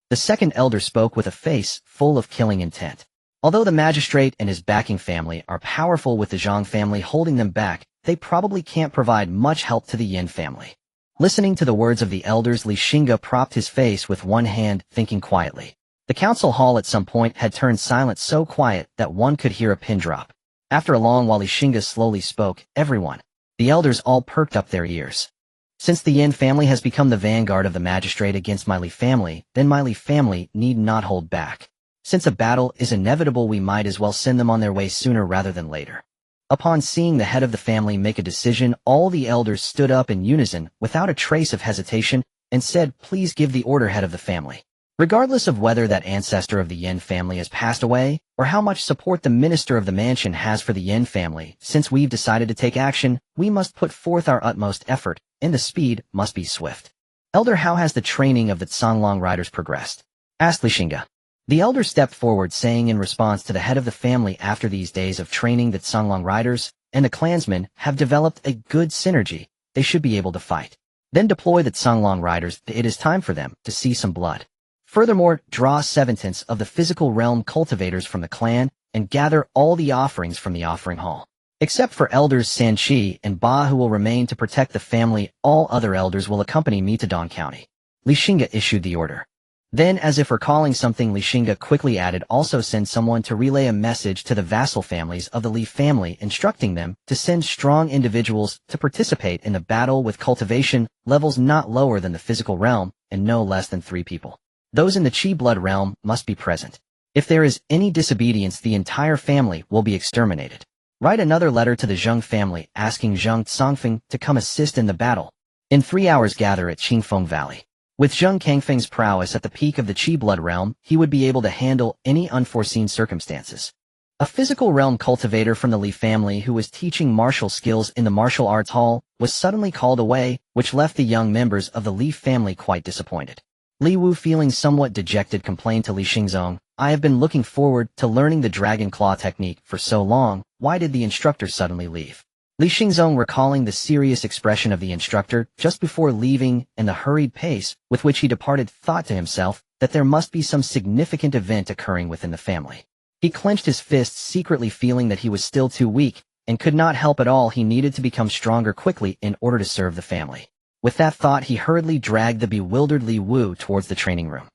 The 2nd elder spoke with a face full of killing intent. Although the magistrate and his backing family are powerful, with the Zhang family holding them back, they probably can't provide much help to the Yin family. Listening to the words of the elders, Li Xingge propped his face with one hand, thinking quietly. The council hall at some point had turned silent, so quiet that one could hear a pin drop. After a long while, Li Xingge slowly spoke, "Everyone." The elders all perked up their ears. "Since the Yin family has become the vanguard of the magistrate against my Li family, then my Li family need not hold back. Since a battle is inevitable, we might as well send them on their way sooner rather than later." Upon seeing the head of the family make a decision, all the elders stood up in unison, without a trace of hesitation, and said, "Please give the order, head of the family." Regardless of whether that ancestor of the Yin family has passed away, or how much support the minister of the mansion has for the Yin family, since we've decided to take action, we must put forth our utmost effort, and the speed must be swift. "Elder, how has the training of the Canlong riders progressed?" asked Li Xingge. The elder stepped forward, saying in response to the head of the family, "After these days of training, the Canlong riders and the clansmen have developed a good synergy. they should be able to fight. Then deploy the Xinglong riders. It is time for them to see some blood. Furthermore, draw 7/10 of the physical realm cultivators from the clan and gather all the offerings from the offering hall. Except for elders Sanchi and Ba who will remain to protect the family, all other elders will accompany me to Dong County. Xingge issued the order. Then, as if recalling something, Xingge quickly added, also send someone to relay a message to the vassal families of the Li family instructing them to send strong individuals to participate in the battle with cultivation levels not lower than the physical realm and no less than 3 people. Those in the Qi blood realm must be present. If there is any disobedience, the entire family will be exterminated. Write another letter to the Zheng family asking Zheng Cangfeng to come assist in the battle. In 3 hours gather at Qingfeng Valley. With Zheng Cangfeng's prowess at the peak of the Qi blood realm, he would be able to handle any unforeseen circumstances. A physical realm cultivator from the Li family who was teaching martial skills in the martial arts hall was suddenly called away, which left the young members of the Li family quite disappointed. Li Wu, feeling somewhat dejected, complained to Li Xingzong, I have been looking forward to learning the dragon claw technique for so long, why did the instructor suddenly leave? Li Xingzong, recalling the serious expression of the instructor just before leaving and the hurried pace with which he departed, thought to himself that there must be some significant event occurring within the family. He clenched his fists, secretly feeling that he was still too weak and could not help at all. He needed to become stronger quickly in order to serve the family. With that thought, he hurriedly dragged the bewildered Li Wu towards the training room.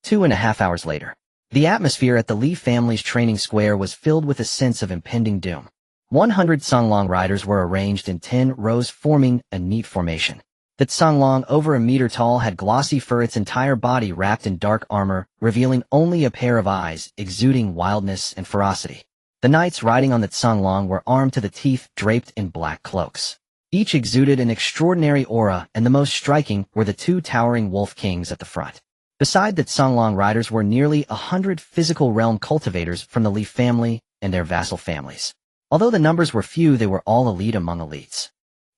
2.5 hours later. The atmosphere at the Li family's training square was filled with a sense of impending doom. 100 Xinglong riders were arranged in 10 rows, forming a neat formation. The Xinglong, over a meter tall, had glossy fur, its entire body wrapped in dark armor, revealing only a pair of eyes, exuding wildness and ferocity. The knights riding on the Xinglong were armed to the teeth, draped in black cloaks. Each exuded an extraordinary aura, and the most striking were the 2 towering wolf kings at the front. Beside the Xinglong riders were nearly 100 physical realm cultivators from the Li family and their vassal families. Although the numbers were few, they were all elite among elites.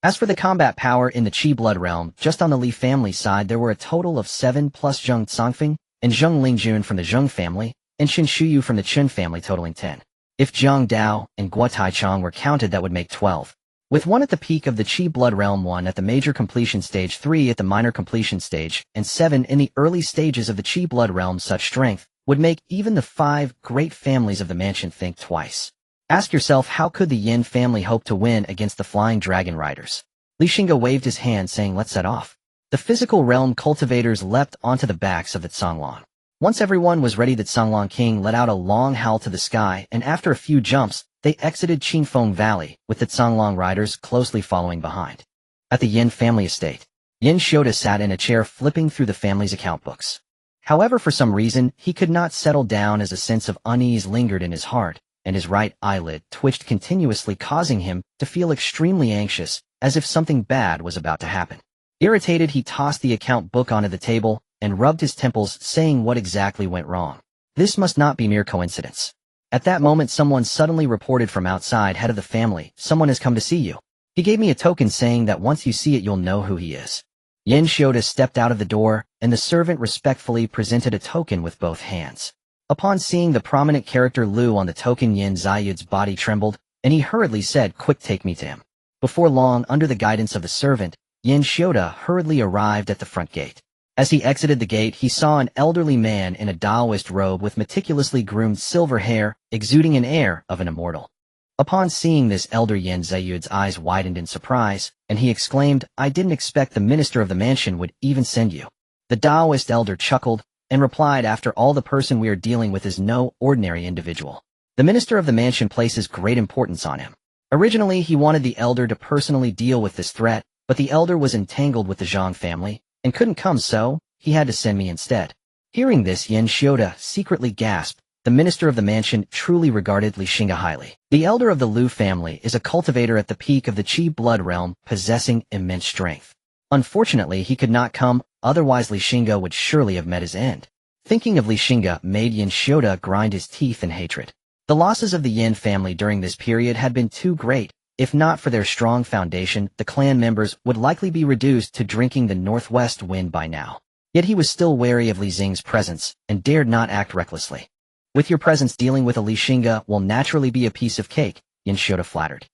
As for the combat power in the Qi blood realm, just on the Li family side there were a total of 7 plus Zheng Cangfeng and Zheng Lingjun from the Zheng family, and Qin Shuyu from the Qin family, totaling 10. If Zhang Dao and Guo Taichang were counted, that would make 12. With 1 at the peak of the Qi blood realm, 1 at the major completion stage, 3 at the minor completion stage, and 7 in the early stages of the Qi blood realm, such strength would make even the 5 great families of the mansion think twice. Ask yourself, how could the Yin family hope to win against the flying dragon riders? Xingge waved his hand, saying, let's set off. The physical realm cultivators leapt onto the backs of the Xinglong. Once everyone was ready, the Xinglong king let out a long howl to the sky, and after a few jumps, they exited Qingfeng Valley, with the Xinglong riders closely following behind. At the Yin family estate, Yin Shoda sat in a chair flipping through the family's account books. However, for some reason, he could not settle down as a sense of unease lingered in his heart, and his right eyelid twitched continuously, causing him to feel extremely anxious, as if something bad was about to happen. Irritated, he tossed the account book onto the table and rubbed his temples, saying, what exactly went wrong? This must not be mere coincidence. At that moment, someone suddenly reported from outside, head of the family, someone has come to see you. He gave me a token saying that once you see it, you'll know who he is. Yin Shoda stepped out of the door, and the servant respectfully presented a token with both hands. Upon seeing the prominent character Lu on the token, Yin Ziyud's body trembled, and he hurriedly said, quick, take me to him. Before long, under the guidance of the servant, Yin Shoda hurriedly arrived at the front gate. As he exited the gate, he saw an elderly man in a Taoist robe with meticulously groomed silver hair, exuding an air of an immortal. Upon seeing this elder, Yin Ziyud's eyes widened in surprise, and he exclaimed, I didn't expect the minister of the mansion would even send you. The Taoist elder chuckled, and replied, after all, the person we are dealing with is no ordinary individual. The minister of the mansion places great importance on him. Originally, he wanted the elder to personally deal with this threat, but the elder was entangled with the Zhang family, and couldn't come, so he had to send me instead. Hearing this, Yin Shoda secretly gasped. The minister of the mansion truly regarded Xingge highly. The elder of the Lu family is a cultivator at the peak of the Qi blood realm, possessing immense strength. Unfortunately, he could not come, otherwise Xingge would surely have met his end. Thinking of Xingge made Yin Shoda grind his teeth in hatred. The losses of the Yin family during this period had been too great. If not for their strong foundation, the clan members would likely be reduced to drinking the northwest wind by now. Yet he was still wary of Li Xing's presence, and dared not act recklessly. With your presence, dealing with a Xingge will naturally be a piece of cake, Yin Shoda flattered.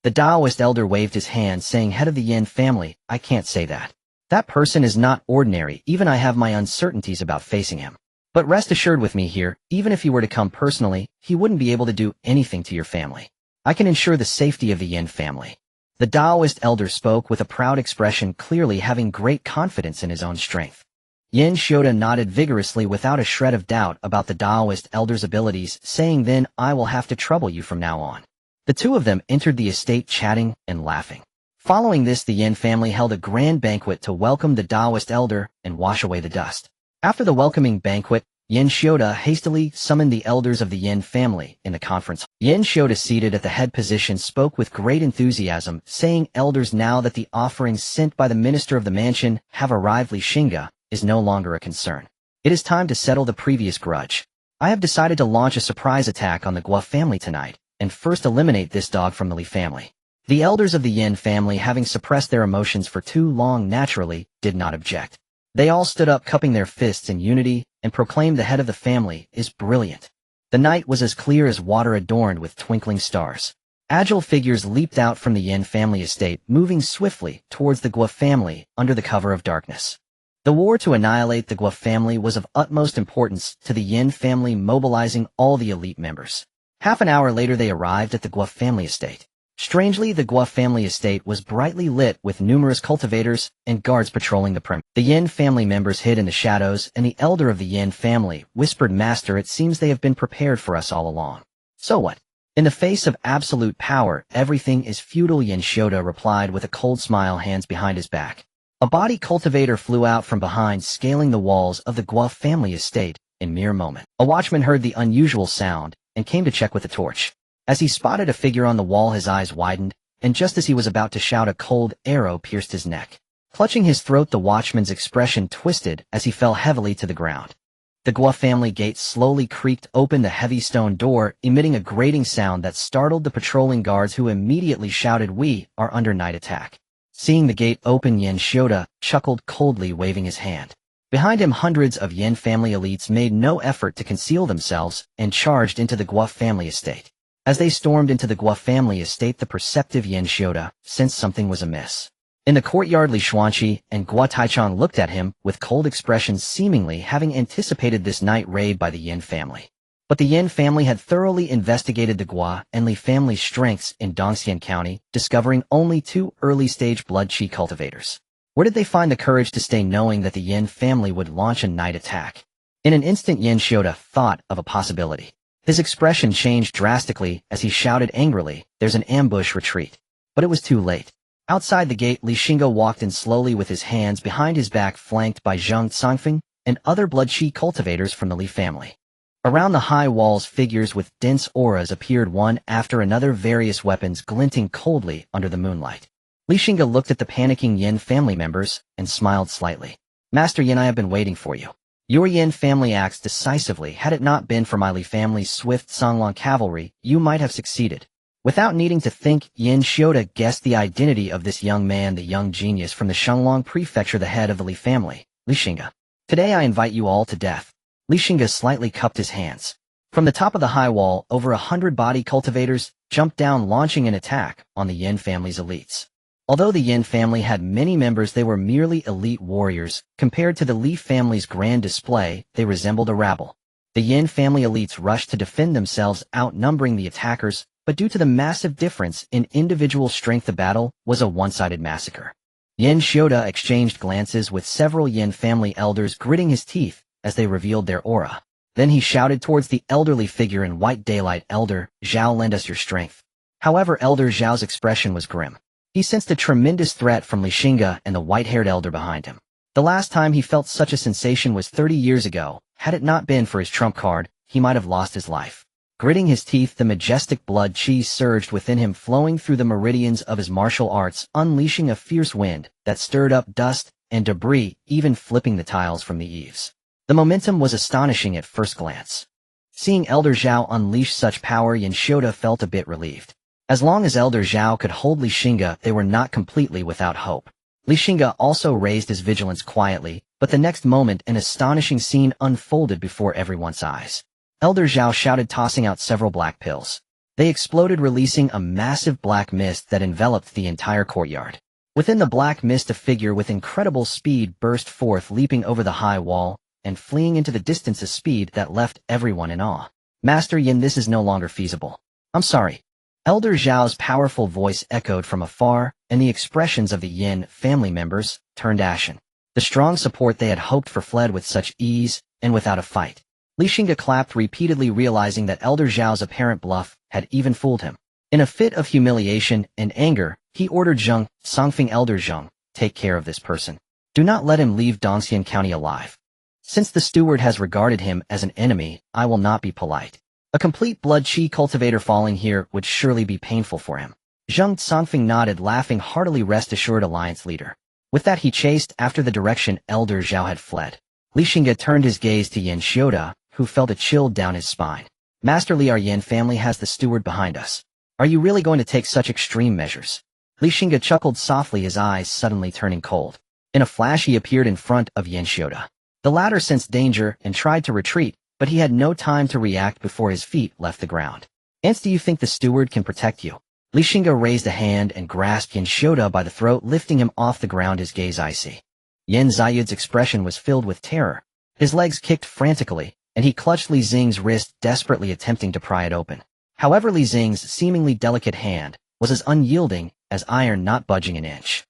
The Taoist elder waved his hand, saying, "Head of the Yin family, I can't say that. That person is not ordinary, even I have my uncertainties about facing him. But rest assured with me here, even if he were to come personally, he wouldn't be able to do anything to your family. I can ensure the safety of the Yin family." The Taoist elder spoke with a proud expression, clearly having great confidence in his own strength. Yin Xiuda nodded vigorously without a shred of doubt about the Taoist elder's abilities, saying, "Then I will have to trouble you from now on." The two of them entered the estate chatting and laughing. Following this, the Yin family held a grand banquet to welcome the Taoist elder and wash away the dust. After the welcoming banquet, Yin Xiuda hastily summoned the elders of the Yin family in the conference. Yin Xiuda, seated at the head position, spoke with great enthusiasm, saying, "Elders, now that the offerings sent by the minister of the mansion have arrived, Xingge is no longer a concern. It is time to settle the previous grudge. I have decided to launch a surprise attack on the Guo family tonight, and first eliminate this dog from the Li family." The elders of the Yin family, having suppressed their emotions for too long, naturally did not object. They all stood up, cupping their fists in unity, and proclaimed, "The head of the family is brilliant." The night was as clear as water, adorned with twinkling stars. Agile figures leaped out from the Yin family estate, moving swiftly towards the Guo family under the cover of darkness. The war to annihilate the Guo family was of utmost importance to the Yin family, mobilizing all the elite members. Half an hour later, they arrived at the Guo family estate. Strangely, the Guo family estate was brightly lit with numerous cultivators and guards patrolling the perimeter. The Yin family members hid in the shadows, and the elder of the Yin family whispered, "Master, it seems they have been prepared for us all along." "So what? In the face of absolute power, everything is futile," Yin Xiuda replied with a cold smile, hands behind his back. A body cultivator flew out from behind, scaling the walls of the Guo family estate in mere moment. A watchman heard the unusual sound and came to check with a torch. As he spotted a figure on the wall, his eyes widened, and just as he was about to shout, a cold arrow pierced his neck. Clutching his throat, the watchman's expression twisted as he fell heavily to the ground. The Guo family gate slowly creaked open, the heavy stone door emitting a grating sound that startled the patrolling guards, who immediately shouted, "We are under night attack." Seeing the gate open, Yin Xiuda chuckled coldly, waving his hand. Behind him, hundreds of Yin family elites made no effort to conceal themselves and charged into the Guo family estate. As they stormed into the Guo family estate, the perceptive Yin Xiuda sensed something was amiss. In the courtyard, Li Xuanqi and Guo Taichang looked at him with cold expressions, seemingly having anticipated this night raid by the Yin family. But the Yin family had thoroughly investigated the Guo and Li family's strengths in Dongxian County, discovering only 2 early-stage blood qi cultivators. Where did they find the courage to stay, knowing that the Yin family would launch a night attack? In an instant, Yin Xiuda thought of a possibility. His expression changed drastically as he shouted angrily, "There's an ambush, retreat." But it was too late. Outside the gate, Li Xingge walked in slowly with his hands behind his back, flanked by Zhang Cangfeng and other blood qi cultivators from the Li family. Around the high walls, figures with dense auras appeared one after another, various weapons glinting coldly under the moonlight. Li Xingge looked at the panicking Yin family members and smiled slightly. "Master Yin, I have been waiting for you. Your Yin family acts decisively. Had it not been for my Li family's swift Songlong cavalry, you might have succeeded." Without needing to think, Yin Xiuda guessed the identity of this young man, the young genius from the Shenglong prefecture, the head of the Li family, Li Xingge. "Today I invite you all to death." Li Xingge slightly cupped his hands. From the top of the high wall, over 100 body cultivators jumped down, launching an attack on the Yin family's elites. Although the Yin family had many members, they were merely elite warriors. Compared to the Li family's grand display, they resembled a rabble. The Yin family elites rushed to defend themselves, outnumbering the attackers, but due to the massive difference in individual strength, the battle was a one-sided massacre. Yin Xiuda exchanged glances with several Yin family elders, gritting his teeth as they revealed their aura. Then he shouted towards the elderly figure in white daylight, "Elder Zhao, lend us your strength." However, Elder Zhao's expression was grim. He sensed a tremendous threat from Li Xingge and the white-haired elder behind him. The last time he felt such a sensation was 30 years ago. Had it not been for his trump card, he might have lost his life. Gritting his teeth, the majestic blood qi surged within him, flowing through the meridians of his martial arts, unleashing a fierce wind that stirred up dust and debris, even flipping the tiles from the eaves. The momentum was astonishing at first glance. Seeing Elder Zhao unleash such power, Yin Xiuda felt a bit relieved. As long as Elder Zhao could hold Li Xingge, they were not completely without hope. Li Xingge also raised his vigilance quietly, but the next moment an astonishing scene unfolded before everyone's eyes. Elder Zhao shouted, tossing out several black pills. They exploded, releasing a massive black mist that enveloped the entire courtyard. Within the black mist, a figure with incredible speed burst forth, leaping over the high wall and fleeing into the distance, a speed that left everyone in awe. Master Yin, this is no longer feasible. I'm sorry. Elder Zhao's powerful voice echoed from afar, and the expressions of the Yin family members turned ashen. The strong support they had hoped for fled with such ease and without a fight. Xingge clapped repeatedly, realizing that Elder Zhao's apparent bluff had even fooled him. In a fit of humiliation and anger, he ordered Xingge, Songfeng, Elder Xingge, take care of this person. Do not let him leave Dongxian County alive. Since the steward has regarded him as an enemy, I will not be polite. A complete blood chi cultivator falling here would surely be painful for him. Xingge Songfeng nodded, laughing heartily. Rest assured, Alliance leader. With that, he chased after the direction Elder Zhao had fled. Xingge turned his gaze to Yin Xiuda, who felt a chill down his spine. Master Li, our Yin family has the steward behind us. Are you really going to take such extreme measures? Xingge chuckled softly, his eyes suddenly turning cold. In a flash, he appeared in front of Yin Xiuda. The latter sensed danger and tried to retreat, but he had no time to react before his feet left the ground. Ants, do you think the steward can protect you? Xingge raised a hand and grasped Yin Xiuda by the throat, lifting him off the ground, his gaze icy. Yin Ziyud's expression was filled with terror. His legs kicked frantically, and he clutched Li Xing's wrist, desperately attempting to pry it open. However, Li Xing's seemingly delicate hand was as unyielding as iron, not budging an inch.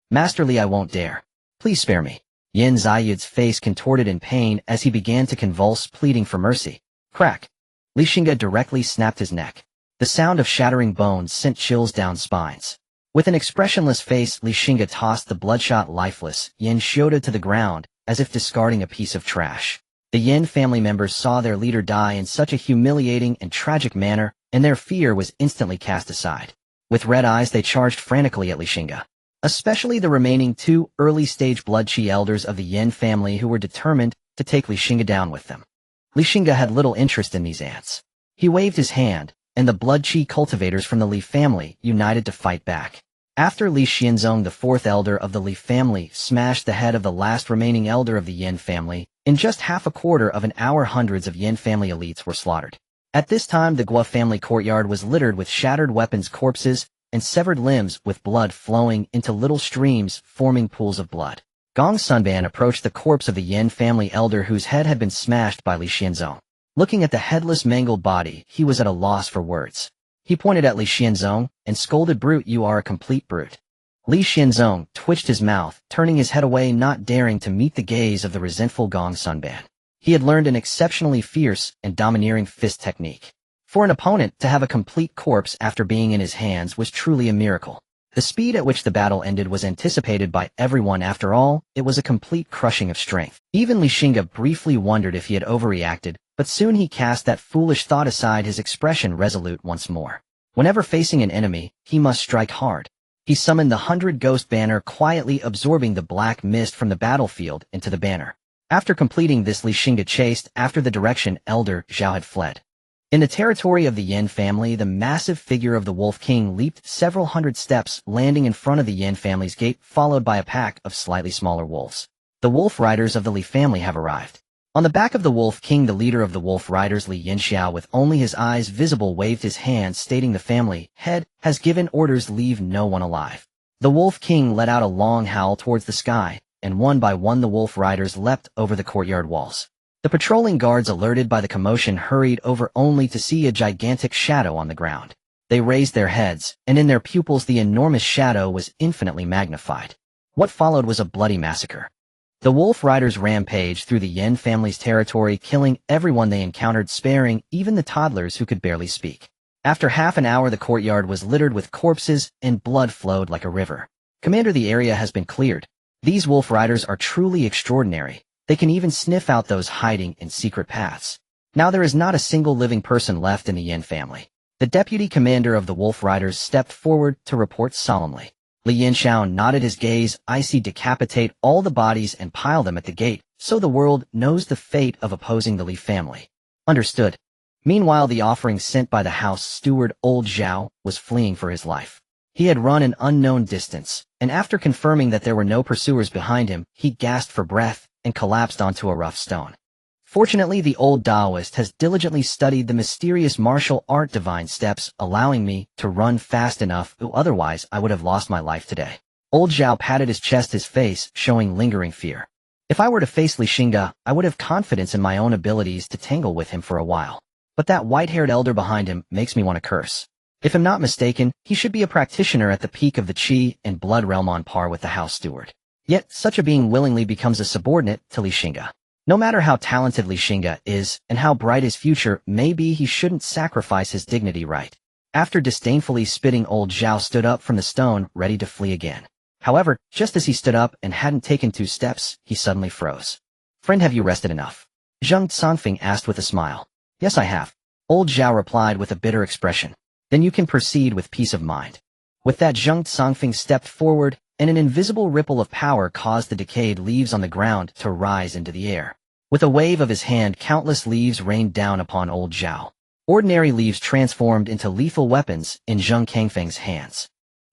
Master Li, I won't dare. Please spare me. Yin Ziyud's face contorted in pain as he began to convulse, pleading for mercy. Crack! Xingge directly snapped his neck. The sound of shattering bones sent chills down spines. With an expressionless face, Xingge tossed the bloodshot, lifeless Yin Xiuda to the ground, as if discarding a piece of trash. The Yin family members saw their leader die in such a humiliating and tragic manner, and their fear was instantly cast aside. With red eyes, they charged frantically at Xingge. Especially the remaining two early-stage blood chi elders of the Yin family, who were determined to take Xingge down with them. Xingge had little interest in these ants. He waved his hand, and the blood chi cultivators from the Li family united to fight back. After Li Xianzong, the fourth elder of the Li family, smashed the head of the last remaining elder of the Yin family, in just half a quarter of an hour, hundreds of Yin family elites were slaughtered. At this time, the Guo family courtyard was littered with shattered weapons, corpses, and severed limbs, with blood flowing into little streams, forming pools of blood. Gong Sunban approached the corpse of the Yin family elder whose head had been smashed by Li Xianzong. Looking at the headless, mangled body, he was at a loss for words. He pointed at Li Xianzong and scolded, "Brute, you are a complete brute." Li Xianzong twitched his mouth, turning his head away, not daring to meet the gaze of the resentful Gong Sunban. He had learned an exceptionally fierce and domineering fist technique. For an opponent to have a complete corpse after being in his hands was truly a miracle. The speed at which the battle ended was anticipated by everyone. After all, it was a complete crushing of strength. Even Xingge briefly wondered if he had overreacted, but soon he cast that foolish thought aside, his expression resolute once more. Whenever facing an enemy, he must strike hard. He summoned the 100 Ghost Banner, quietly absorbing the black mist from the battlefield into the banner. After completing this, Xingge chased after the direction Elder Zhao had fled. In the territory of the Yin family, the massive figure of the Wolf King leaped several hundred steps, landing in front of the Yin family's gate, followed by a pack of slightly smaller wolves. The Wolf Riders of the Li family have arrived. On the back of the Wolf King, the leader of the Wolf Riders, Li Yinxiao, with only his eyes visible, waved his hand, stating the family head has given orders, leave no one alive. The Wolf King let out a long howl towards the sky, and one by one the Wolf Riders leapt over the courtyard walls. The patrolling guards, alerted by the commotion, hurried over only to see a gigantic shadow on the ground. They raised their heads, and in their pupils the enormous shadow was infinitely magnified. What followed was a bloody massacre. The Wolf Riders rampaged through the Yin family's territory, killing everyone they encountered, sparing even the toddlers who could barely speak. After half an hour, the courtyard was littered with corpses, and blood flowed like a river. Commander, the area has been cleared. These Wolf Riders are truly extraordinary. They can even sniff out those hiding in secret paths. Now there is not a single living person left in the Yin family. The deputy commander of the Wolf Riders stepped forward to report solemnly. Li Yinxiao nodded, his gaze icy. Decapitate all the bodies and pile them at the gate, so the world knows the fate of opposing the Li family. Understood. Meanwhile, the offering sent by the house steward, old Zhao, was fleeing for his life. He had run an unknown distance, and after confirming that there were no pursuers behind him, he gasped for breath and collapsed onto a rough stone. Fortunately, the old Taoist has diligently studied the mysterious martial art divine steps, allowing me to run fast enough, otherwise I would have lost my life today. Old Zhao patted his chest, his face showing lingering fear. If I were to face Xingge, I would have confidence in my own abilities to tangle with him for a while. But that white-haired elder behind him makes me want to curse. If I'm not mistaken, he should be a practitioner at the peak of the Qi and Blood realm on par with the House Steward. Yet, such a being willingly becomes a subordinate to Xingge. No matter how talented Xingge is and how bright his future may be, he shouldn't sacrifice his dignity, right? After disdainfully spitting, old Zhao stood up from the stone, ready to flee again. However, just as he stood up and hadn't taken 2 steps, he suddenly froze. "Friend, have you rested enough?" Zhang Tsangfeng asked with a smile. "Yes, I have," old Zhao replied with a bitter expression. "Then you can proceed with peace of mind." With that, Zhang Tsangfeng stepped forward, and an invisible ripple of power caused the decayed leaves on the ground to rise into the air. With a wave of his hand, countless leaves rained down upon old Zhao. Ordinary leaves transformed into lethal weapons in Zhang Kangfeng's hands.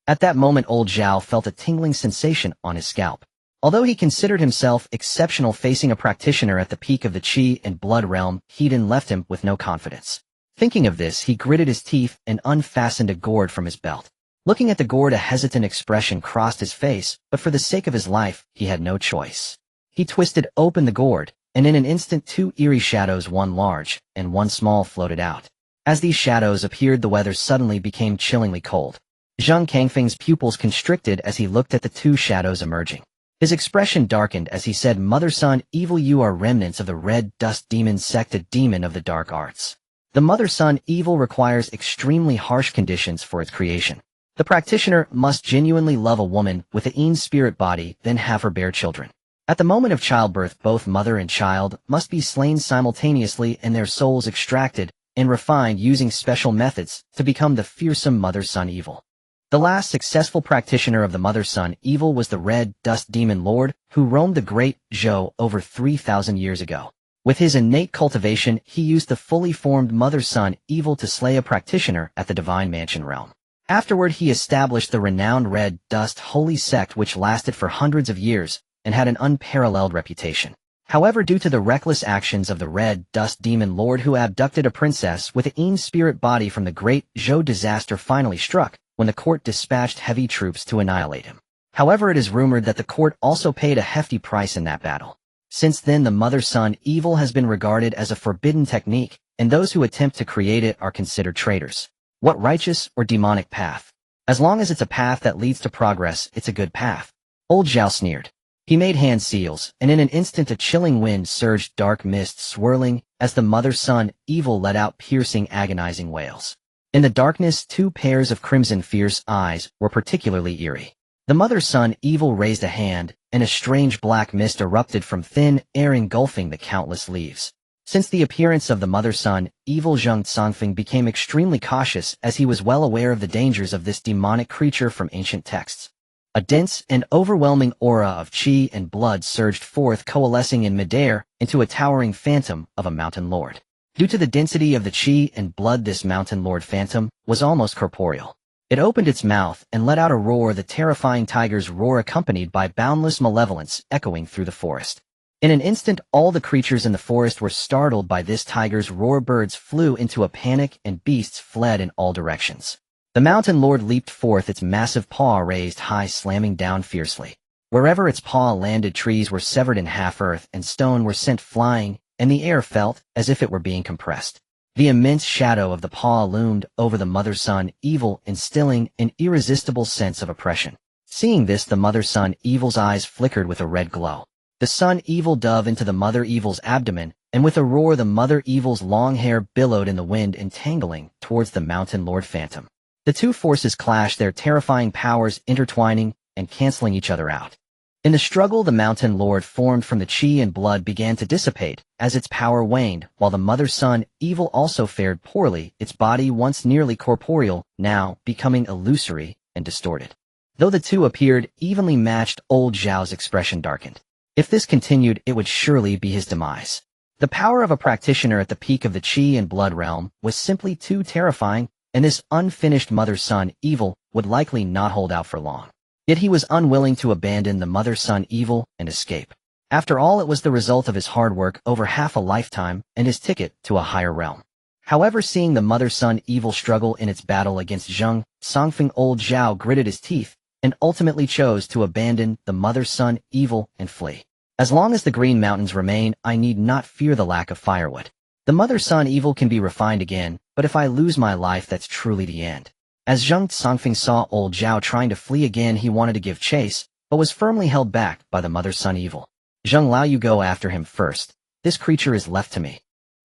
At that moment, old Zhao felt a tingling sensation on his scalp. Although he considered himself exceptional facing a practitioner at the peak of the Qi and Blood realm, Hedon left him with no confidence. Thinking of this, he gritted his teeth and unfastened a gourd from his belt. Looking at the gourd, a hesitant expression crossed his face, but for the sake of his life, he had no choice. He twisted open the gourd, and in an instant 2 eerie shadows, one large and one small, floated out. As these shadows appeared, the weather suddenly became chillingly cold. Zhang Kangfeng's pupils constricted as he looked at the 2 shadows emerging. His expression darkened as he said, "Mother Son Evil, you are remnants of the Red Dust Demon sect, a demon of the dark arts. The Mother Son Evil requires extremely harsh conditions for its creation. The practitioner must genuinely love a woman with a Yin spirit body, then have her bear children. At the moment of childbirth, both mother and child must be slain simultaneously and their souls extracted and refined using special methods to become the fearsome Mother Son Evil. The last successful practitioner of the Mother Son Evil was the Red Dust Demon Lord, who roamed the Great Zhou over 3,000 years ago. With his innate cultivation, he used the fully formed Mother Son Evil to slay a practitioner at the Divine Mansion realm. Afterward, he established the renowned Red Dust Holy Sect, which lasted for hundreds of years and had an unparalleled reputation. However, due to the reckless actions of the Red Dust Demon Lord, who abducted a princess with a Yin spirit body from the Great Zhou, disaster finally struck when the court dispatched heavy troops to annihilate him. However, it is rumored that the court also paid a hefty price in that battle. Since then, the Mother Son Evil has been regarded as a forbidden technique, and those who attempt to create it are considered traitors. What righteous or demonic path? As long as it's a path that leads to progress, it's a good path. Old Zhao sneered. He made hand seals, and in an instant a chilling wind surged, dark mist swirling as the Mother Son Evil let out piercing, agonizing wails. In the darkness, 2 pairs of crimson fierce eyes were particularly eerie. The Mother Son Evil raised a hand, and a strange black mist erupted from thin air, engulfing the countless leaves. Since the appearance of the Mother Son Evil, Zhang Tsangfeng became extremely cautious, as he was well aware of the dangers of this demonic creature from ancient texts. A dense and overwhelming aura of Qi and blood surged forth, coalescing in midair into a towering phantom of a mountain lord. Due to the density of the Qi and blood, this mountain lord phantom was almost corporeal. It opened its mouth and let out a roar, the terrifying tiger's roar, accompanied by boundless malevolence echoing through the forest. In an instant, all the creatures in the forest were startled by this tiger's roar. Birds flew into a panic and beasts fled in all directions. The mountain lord leaped forth, its massive paw raised high, slamming down fiercely. Wherever its paw landed, trees were severed in half, earth and stone were sent flying, and the air felt as if it were being compressed. The immense shadow of the paw loomed over the Mother Son Evil, instilling an irresistible sense of oppression. Seeing this, the Mother Son Evil's eyes flickered with a red glow. The Son Evil dove into the Mother Evil's abdomen, and with a roar, the Mother Evil's long hair billowed in the wind, entangling towards the Mountain Lord Phantom. The 2 forces clashed, their terrifying powers intertwining and canceling each other out. In the struggle, the Mountain Lord formed from the Qi and blood began to dissipate as its power waned, while the Mother Son Evil also fared poorly, its body once nearly corporeal, now becoming illusory and distorted. Though the 2 appeared evenly matched, old Zhao's expression darkened. If this continued, it would surely be his demise. The power of a practitioner at the peak of the Qi and blood realm was simply too terrifying, and this unfinished Mother Son Evil would likely not hold out for long. Yet he was unwilling to abandon the Mother Son Evil and escape. After all, it was the result of his hard work over half a lifetime and his ticket to a higher realm. However, seeing the mother-son evil struggle in its battle against Xingge, Songfeng, old Zhao gritted his teeth and ultimately chose to abandon the mother-son evil and flee. As long as the Green Mountains remain, I need not fear the lack of firewood. The mother-son evil can be refined again, but if I lose my life, that's truly the end. As Xingge Songfeng saw old Zhao trying to flee again, he wanted to give chase, but was firmly held back by the mother-son evil. Zheng Lao, you go after him first. This creature is left to me.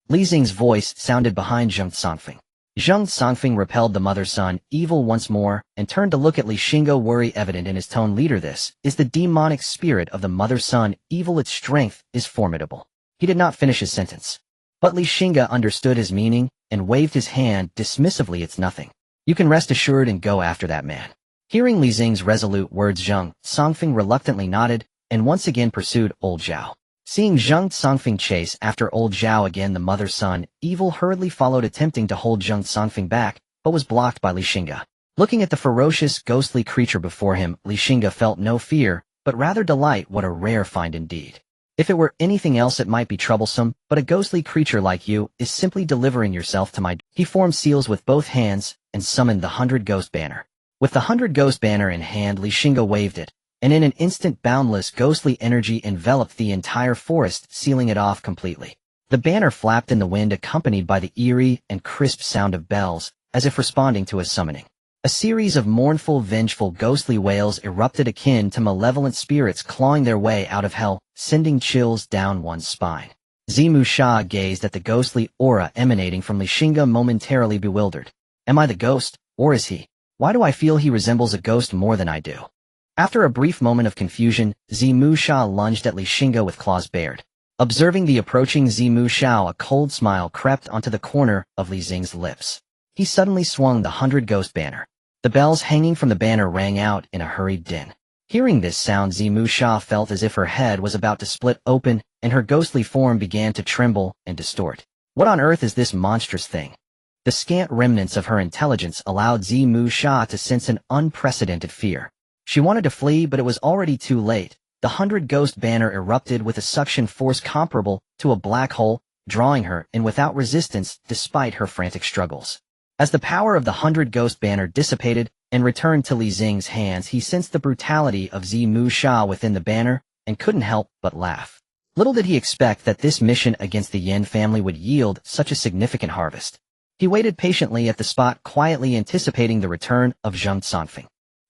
Li Xing's voice sounded behind Xingge Songfeng. Xingge Songfeng repelled the mother-son evil once more and turned to look at Li Xingge, worry evident in his tone. Leader, this is the demonic spirit of the mother-son evil. Its strength is formidable. He did not finish his sentence. But Li Xingge understood his meaning and waved his hand dismissively. It's nothing. You can rest assured and go after that man. Hearing Li Xing's resolute words, Xingge Songfeng reluctantly nodded and once again pursued old Zhao. Seeing Xingge Songfeng chase after old Zhao again, the mother-son evil hurriedly followed, attempting to hold Xingge Songfeng back, but was blocked by Li Xingge. Looking at the ferocious, ghostly creature before him, Li Xingge felt no fear, but rather delight. What a rare find indeed. If it were anything else, it might be troublesome, but a ghostly creature like you is simply delivering yourself to my... He formed seals with both hands and summoned the 100 Ghost Banner. With the 100 Ghost Banner in hand, Li Xingge waved it, and in an instant boundless ghostly energy enveloped the entire forest, sealing it off completely. The banner flapped in the wind, accompanied by the eerie and crisp sound of bells, as if responding to his summoning. A series of mournful, vengeful, ghostly wails erupted akin to malevolent spirits clawing their way out of hell, sending chills down one's spine. Zimu Sha gazed at the ghostly aura emanating from Li Xingge, momentarily bewildered. Am I the ghost, or is he? Why do I feel he resembles a ghost more than I do? After a brief moment of confusion, Zimu Sha lunged at Li Xingge with claws bared. Observing the approaching Zimu Sha, a cold smile crept onto the corner of Li Xing's lips. He suddenly swung the 100 Ghost Banner. The bells hanging from the banner rang out in a hurried din. Hearing this sound, Zimu Sha felt as if her head was about to split open, and her ghostly form began to tremble and distort. What on earth is this monstrous thing? The scant remnants of her intelligence allowed Zimu Sha to sense an unprecedented fear. She wanted to flee, but it was already too late. The 100 Ghost Banner erupted with a suction force comparable to a black hole, drawing her in without resistance despite her frantic struggles. As the power of the 100 Ghost Banner dissipated and returned to Li Xing's hands, he sensed the brutality of Zimu Sha within the banner and couldn't help but laugh. Little did he expect that this mission against the Yin family would yield such a significant harvest. He waited patiently at the spot, quietly anticipating the return of Xingge Songfeng.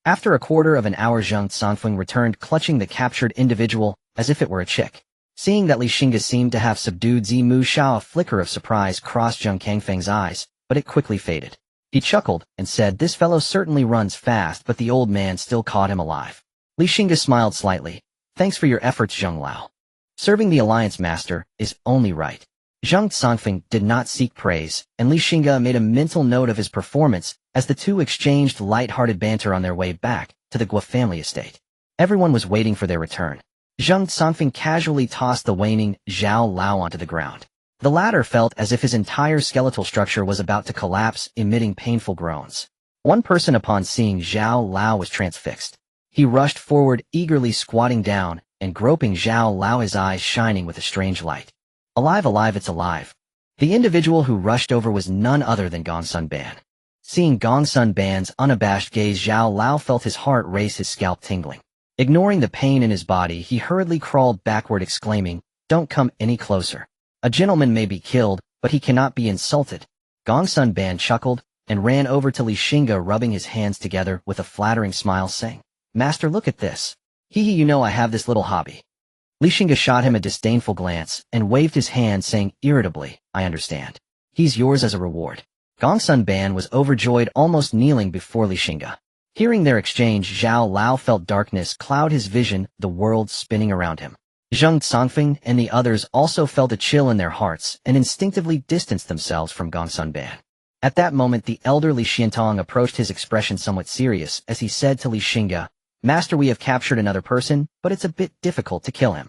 After a quarter of an hour, Xingge Songfeng returned, clutching the captured individual as if it were a chick. Seeing that Li Xingge seemed to have subdued Zimu Sha, a flicker of surprise crossed Zheng Kangfeng's eyes, but it quickly faded. He chuckled and said, "This fellow certainly runs fast," but the old man still caught him alive. Li Xingge smiled slightly. "Thanks for your efforts, Zheng Lao. Serving the Alliance Master is only right." Xingge Songfeng did not seek praise, and Li Xingge made a mental note of his performance as the two exchanged light-hearted banter on their way back to the Gua family estate. Everyone was waiting for their return. Xingge Songfeng casually tossed the waning Zhao Lao onto the ground. The latter felt as if his entire skeletal structure was about to collapse, emitting painful groans. One person, upon seeing Zhao Lao, was transfixed. He rushed forward, eagerly squatting down and groping Zhao Lao, his eyes shining with a strange light. "Alive, alive, it's alive." The individual who rushed over was none other than Gongsun Ban. Seeing Gongsun Ban's unabashed gaze, Zhao Lao felt his heart race, his scalp tingling. Ignoring the pain in his body, he hurriedly crawled backward, exclaiming, "Don't come any closer. A gentleman may be killed, but he cannot be insulted." Gongsun Ban chuckled and ran over to Li Xingge, rubbing his hands together with a flattering smile, saying, "Master, look at this. Hee, you know I have this little hobby." Li Xingge shot him a disdainful glance and waved his hand, saying irritably, "I understand. He's yours as a reward." Gongsun Ban was overjoyed, almost kneeling before Li Xingge. Hearing their exchange, Zhao Lao felt darkness cloud his vision, the world spinning around him. Xingge Songfeng and the others also felt a chill in their hearts and instinctively distanced themselves from Gongsun Ban. At that moment, the elder Li Xiantong approached, his expression somewhat serious, as he said to Li Xingge, "Master, we have captured another person, but it's a bit difficult to kill him."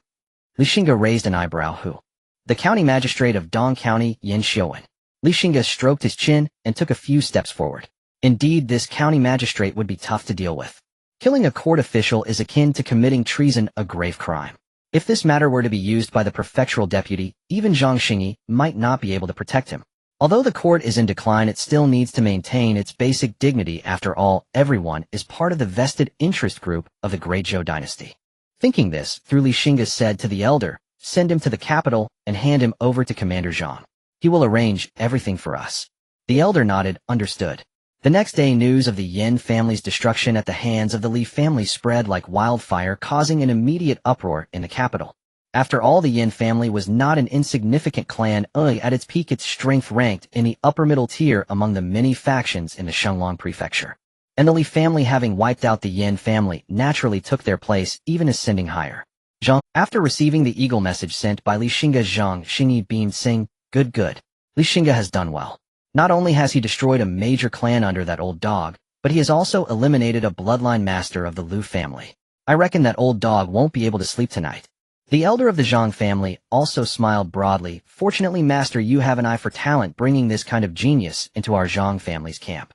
Li Xingge raised an eyebrow. "Who?" "The county magistrate of Dong County, Yin Xiuan." Li Xingge stroked his chin and took a few steps forward. Indeed, this county magistrate would be tough to deal with. Killing a court official is akin to committing treason, a grave crime. If this matter were to be used by the prefectural deputy, even Zhang Xingge might not be able to protect him. Although the court is in decline, it still needs to maintain its basic dignity. After all, everyone is part of the vested interest group of the Great Zhou dynasty. Thinking this, through Xingge said to the elder, "Send him to the capital and hand him over to Commander Zhang. He will arrange everything for us." The elder nodded, understood. The next day, news of the Yin family's destruction at the hands of the Li family spread like wildfire, causing an immediate uproar in the capital. After all, the Yin family was not an insignificant clan. At its peak, its strength ranked in the upper middle tier among the many factions in the Shenglong prefecture. And the Li family, having wiped out the Yin family, naturally took their place, even ascending higher. Zhang, after receiving the eagle message sent by Xingge, Zhang Xingge beamed, saying, Good. Xingge has done well. Not only has he destroyed a major clan under that old dog, but he has also eliminated a bloodline master of the Lu family. I reckon that old dog won't be able to sleep tonight. The elder of the Zhang family also smiled broadly. Fortunately, master, you have an eye for talent, bringing this kind of genius into our Zhang family's camp.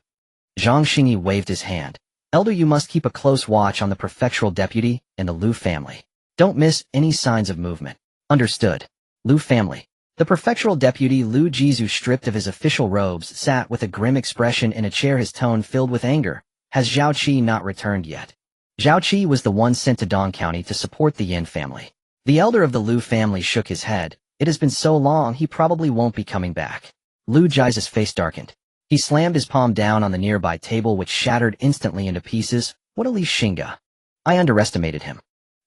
Zhang Xingge waved his hand. Elder, you must keep a close watch on the prefectural deputy and the Lu family. Don't miss any signs of movement. Understood. Lu family. The prefectural deputy Lu Jizu, stripped of his official robes, sat with a grim expression in a chair, his tone filled with anger. Has Zhao Qi not returned yet? Zhao Qi was the one sent to Dong County to support the Yin family. The elder of the Lu family shook his head. It has been so long, he probably won't be coming back. Lu Jizu's face darkened. He slammed his palm down on the nearby table, which shattered instantly into pieces. What a Xingge! I underestimated him.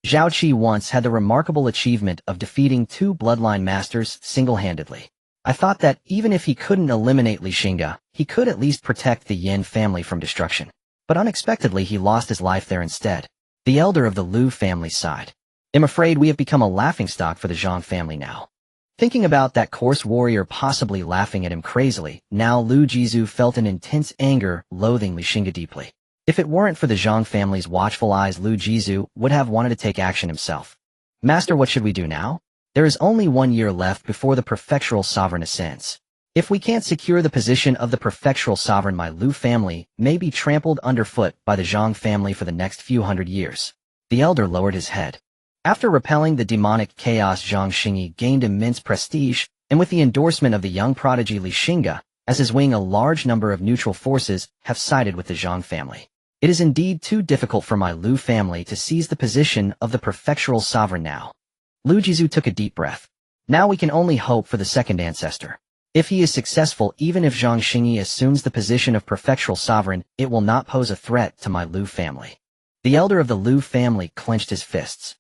Zhao Qi once had the remarkable achievement of defeating 2 bloodline masters single-handedly. I thought that even if he couldn't eliminate Xingge, he could at least protect the Yin family from destruction. But unexpectedly, he lost his life there instead. The elder of the Lu family sighed. I'm afraid we have become a laughingstock for the Zhang family now. Thinking about that coarse warrior possibly laughing at him crazily, now Lu Jizu felt an intense anger, loathing Xingge deeply. If it weren't for the Zhang family's watchful eyes, Lu Jizu would have wanted to take action himself. Master, what should we do now? There is only 1 year left before the prefectural sovereign ascends. If we can't secure the position of the prefectural sovereign, my Lu family may be trampled underfoot by the Zhang family for the next few hundred years. The elder lowered his head. After repelling the demonic chaos, Zhang Xingge gained immense prestige, and with the endorsement of the young prodigy Xingge as his wing, a large number of neutral forces have sided with the Zhang family. It is indeed too difficult for my Lu family to seize the position of the prefectural sovereign now. Lu Jizu took a deep breath. Now we can only hope for the second ancestor. If he is successful, even if Zhang Xingge assumes the position of prefectural sovereign, it will not pose a threat to my Lu family. The elder of the Lu family clenched his fists.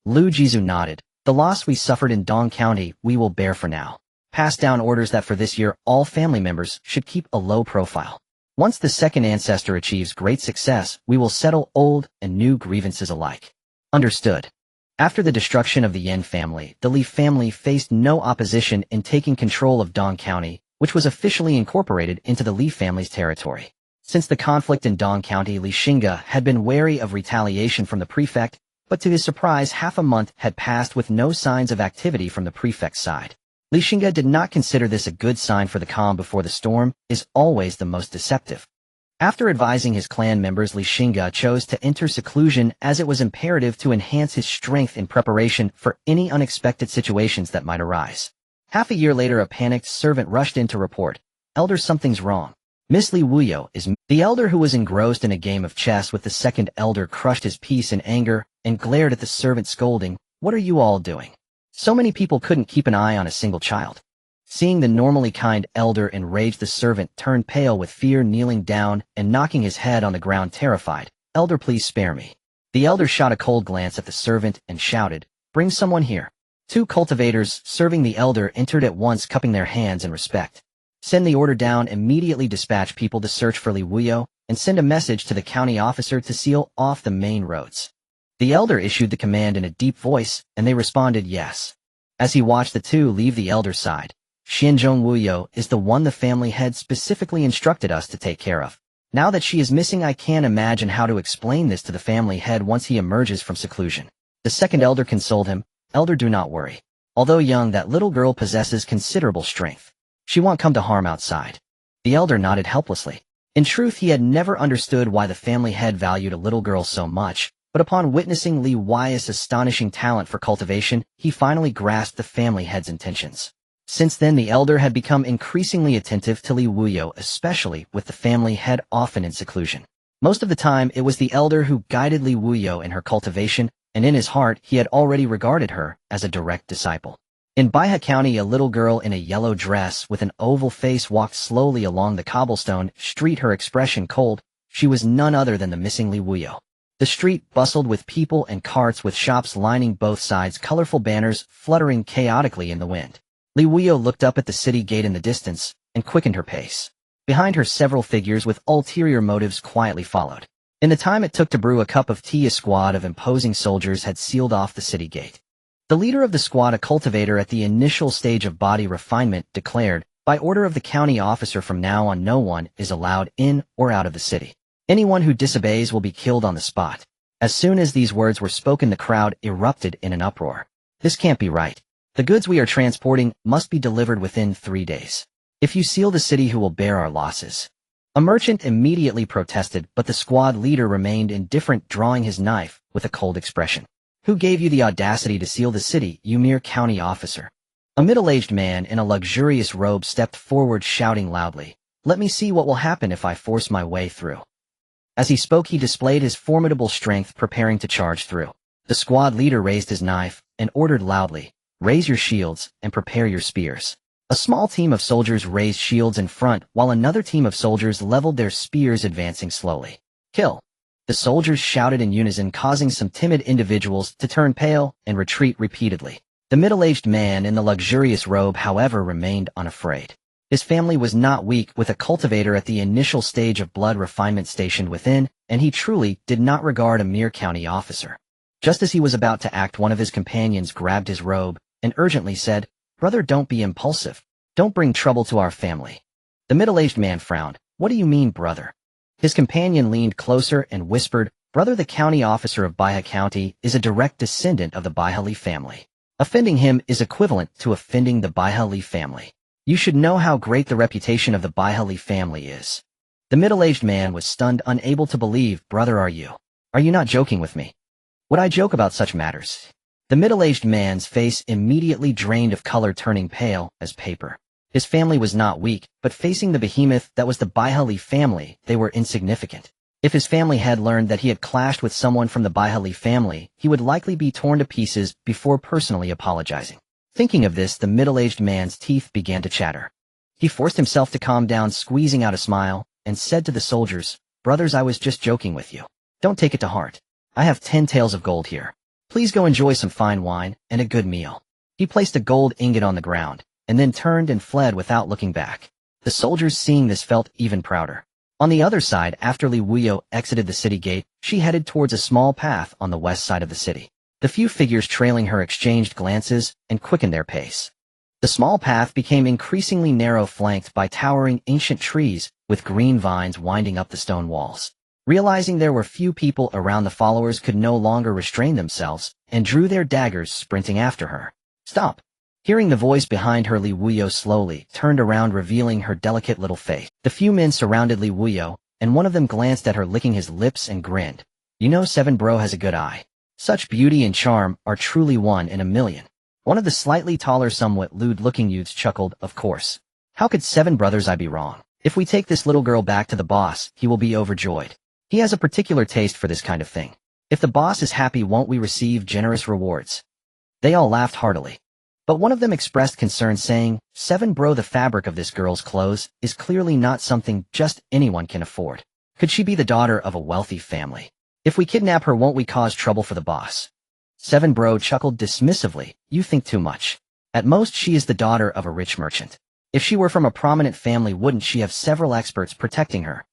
Lu Jizu nodded. The loss we suffered in Dong County we will bear for now. Pass down orders that for this year all family members should keep a low profile. Once the second ancestor achieves great success, we will settle old and new grievances alike. Understood. After the destruction of the Yin family, the Li family faced no opposition in taking control of Dong County, which was officially incorporated into the Li family's territory. Since the conflict in Dong County, Xingge had been wary of retaliation from the prefect, but to his surprise, half a month had passed with no signs of activity from the prefect's side. Xingge did not consider this a good sign, for the calm before the storm is always the most deceptive. After advising his clan members, Xingge chose to enter seclusion, as it was imperative to enhance his strength in preparation for any unexpected situations that might arise. Half a year later, a panicked servant rushed in to report, "Elder, something's wrong. Miss Li Wuyo is..." The elder, who was engrossed in a game of chess with the second elder, crushed his peace in anger and glared at the servant, scolding, "What are you all doing? So many people couldn't keep an eye on a single child." Seeing the normally kind elder enraged, the servant turned pale with fear, kneeling down and knocking his head on the ground, terrified. "Elder, please spare me." The elder shot a cold glance at the servant and shouted, "Bring someone here." 2 cultivators serving the elder entered at once, cupping their hands in respect. "Send the order down immediately. Dispatch people to search for Li Wuyo and send a message to the county officer to seal off the main roads." The elder issued the command in a deep voice, and they responded yes. As he watched the 2 leave the elder's side, "Xianzhong Wuyo is the one the family head specifically instructed us to take care of. Now that she is missing, I can't imagine how to explain this to the family head once he emerges from seclusion." The second elder consoled him, "Elder, do not worry. Although young, that little girl possesses considerable strength. She won't come to harm outside." The elder nodded helplessly. In truth, he had never understood why the family head valued a little girl so much, But upon witnessing Li Wei's astonishing talent for cultivation, he finally grasped the family head's intentions. Since then, the elder had become increasingly attentive to Li Wuyo, especially with the family head often in seclusion. Most of the time, it was the elder who guided Li Wuyo in her cultivation, and in his heart, he had already regarded her as a direct disciple. In Baiha County, a little girl in a yellow dress with an oval face walked slowly along the cobblestone street, her expression cold. She was none other than the missing Li Wuyo. The street bustled with people and carts, with shops lining both sides, colorful banners fluttering chaotically in the wind. Li Wuyo looked up at the city gate in the distance and quickened her pace. Behind her, several figures with ulterior motives quietly followed. In the time it took to brew a cup of tea, a squad of imposing soldiers had sealed off the city gate. The leader of the squad, a cultivator at the initial stage of body refinement, declared, "By order of the county officer, from now on no one is allowed in or out of the city. Anyone who disobeys will be killed on the spot." As soon as these words were spoken, the crowd erupted in an uproar. "This can't be right. The goods we are transporting must be delivered within 3 days. If you seal the city, who will bear our losses?" A merchant immediately protested, but the squad leader remained indifferent, drawing his knife with a cold expression. "Who gave you the audacity to seal the city, you mere county officer?" A middle-aged man in a luxurious robe stepped forward, shouting loudly, "Let me see what will happen if I force my way through." As he spoke, he displayed his formidable strength, preparing to charge through. The squad leader raised his knife and ordered loudly, "Raise your shields and prepare your spears." A small team of soldiers raised shields in front, while another team of soldiers leveled their spears, advancing slowly. "Kill!" The soldiers shouted in unison, causing some timid individuals to turn pale and retreat repeatedly. The middle-aged man in the luxurious robe, however, remained unafraid. His family was not weak, with a cultivator at the initial stage of blood refinement stationed within, and he truly did not regard a mere county officer. Just as he was about to act, one of his companions grabbed his robe and urgently said, "Brother, don't be impulsive. Don't bring trouble to our family." The middle-aged man frowned. "What do you mean, brother?" His companion leaned closer and whispered, "Brother, the county officer of Baiha County is a direct descendant of the Baiha Li family. Offending him is equivalent to offending the Baiha Li family. You should know how great the reputation of the Baiha Li family is." The middle-aged man was stunned, unable to believe. "Brother, are you not joking with me? Would I joke about such matters?" The middle-aged man's face immediately drained of color, turning pale as paper. His family was not weak, but facing the behemoth that was the Baiha Li family, they were insignificant. If his family had learned that he had clashed with someone from the Baiha Li family, he would likely be torn to pieces before personally apologizing. Thinking of this, the middle-aged man's teeth began to chatter. He forced himself to calm down, squeezing out a smile, and said to the soldiers, "Brothers, I was just joking with you. Don't take it to heart. I have 10 taels of gold here. Please go enjoy some fine wine and a good meal." He placed a gold ingot on the ground, and then turned and fled without looking back. The soldiers, seeing this, felt even prouder. On the other side, after Li Wuyo exited the city gate, she headed towards a small path on the west side of the city. The few figures trailing her exchanged glances and quickened their pace. The small path became increasingly narrow, flanked by towering ancient trees with green vines winding up the stone walls. Realizing there were few people around, the followers could no longer restrain themselves and drew their daggers, sprinting after her. "Stop!" Hearing the voice behind her, Li Wuyo slowly turned around, revealing her delicate little face. The few men surrounded Li Wuyo, and one of them glanced at her, licking his lips, and grinned. "You know, Seven Bro has a good eye. Such beauty and charm are truly 1 in a million." One of the slightly taller, somewhat lewd-looking youths chuckled, "Of course. How could Seven Brothers I be wrong? If we take this little girl back to the boss, he will be overjoyed. He has a particular taste for this kind of thing. If the boss is happy, won't we receive generous rewards?" They all laughed heartily. But one of them expressed concern, saying, "Seven Bro, the fabric of this girl's clothes is clearly not something just anyone can afford. Could she be the daughter of a wealthy family? If we kidnap her, won't we cause trouble for the boss?" Seven Bro chuckled dismissively. "You think too much. At most, she is the daughter of a rich merchant. If she were from a prominent family, wouldn't she have several experts protecting her?"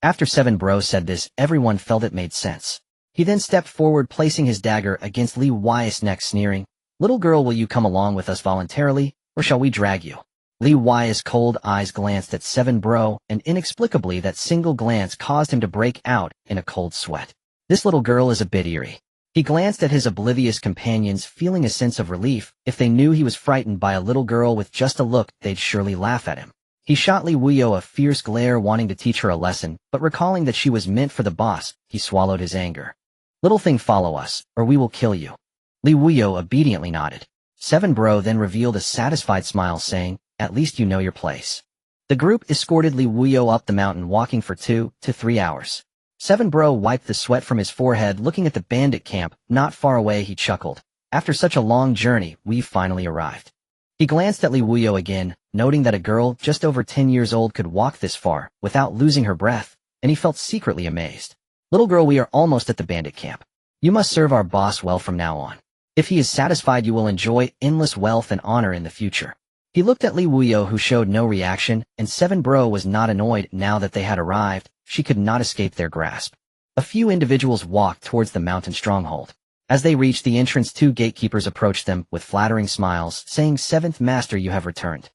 After Seven Bro said this, everyone felt it made sense. He then stepped forward, placing his dagger against Li Wei's neck, sneering, "Little girl, will you come along with us voluntarily, or shall we drag you?" Li Wei's cold eyes glanced at Seven Bro, and inexplicably that single glance caused him to break out in a cold sweat. This little girl is a bit eerie. He glanced at his oblivious companions, feeling a sense of relief. If they knew he was frightened by a little girl with just a look, they'd surely laugh at him. He shot Li Wuyo a fierce glare, wanting to teach her a lesson, but recalling that she was meant for the boss, he swallowed his anger. Little thing, follow us, or we will kill you. Li Wuyo obediently nodded. Seven Bro then revealed a satisfied smile saying, at least you know your place. The group escorted Li Wuyo up the mountain, walking for 2 to 3 hours. Seven Bro wiped the sweat from his forehead, looking at the bandit camp not far away. He chuckled. After such a long journey, we've finally arrived. He glanced at Li Wuyo again, noting that a girl just over 10 years old could walk this far without losing her breath, and he felt secretly amazed. Little girl, we are almost at the bandit camp. You must serve our boss well from now on. If he is satisfied, you will enjoy endless wealth and honor in the future. He looked at Li Wuyo, who showed no reaction, and Seven Bro was not annoyed. Now that they had arrived, she could not escape their grasp. A few individuals walked towards the mountain stronghold. As they reached the entrance, 2 gatekeepers approached them with flattering smiles, saying, Seventh Master, you have returned.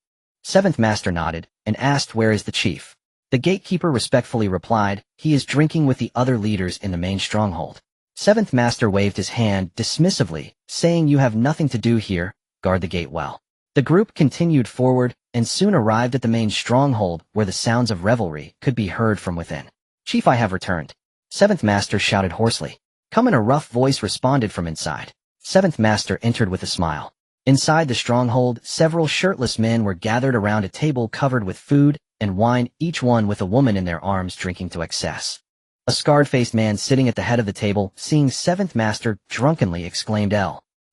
Seventh Master nodded and asked, where is the chief? The gatekeeper respectfully replied, he is drinking with the other leaders in the main stronghold. Seventh Master waved his hand dismissively, saying, you have nothing to do here, guard the gate well. The group continued forward and soon arrived at the main stronghold, where the sounds of revelry could be heard from within. Chief, I have returned. Seventh Master shouted hoarsely. Come in, a rough voice responded from inside. Seventh Master entered with a smile. Inside the stronghold, several shirtless men were gathered around a table covered with food and wine, each one with a woman in their arms drinking to excess. A scarred-faced man sitting at the head of the table, seeing Seventh Master, drunkenly exclaimed,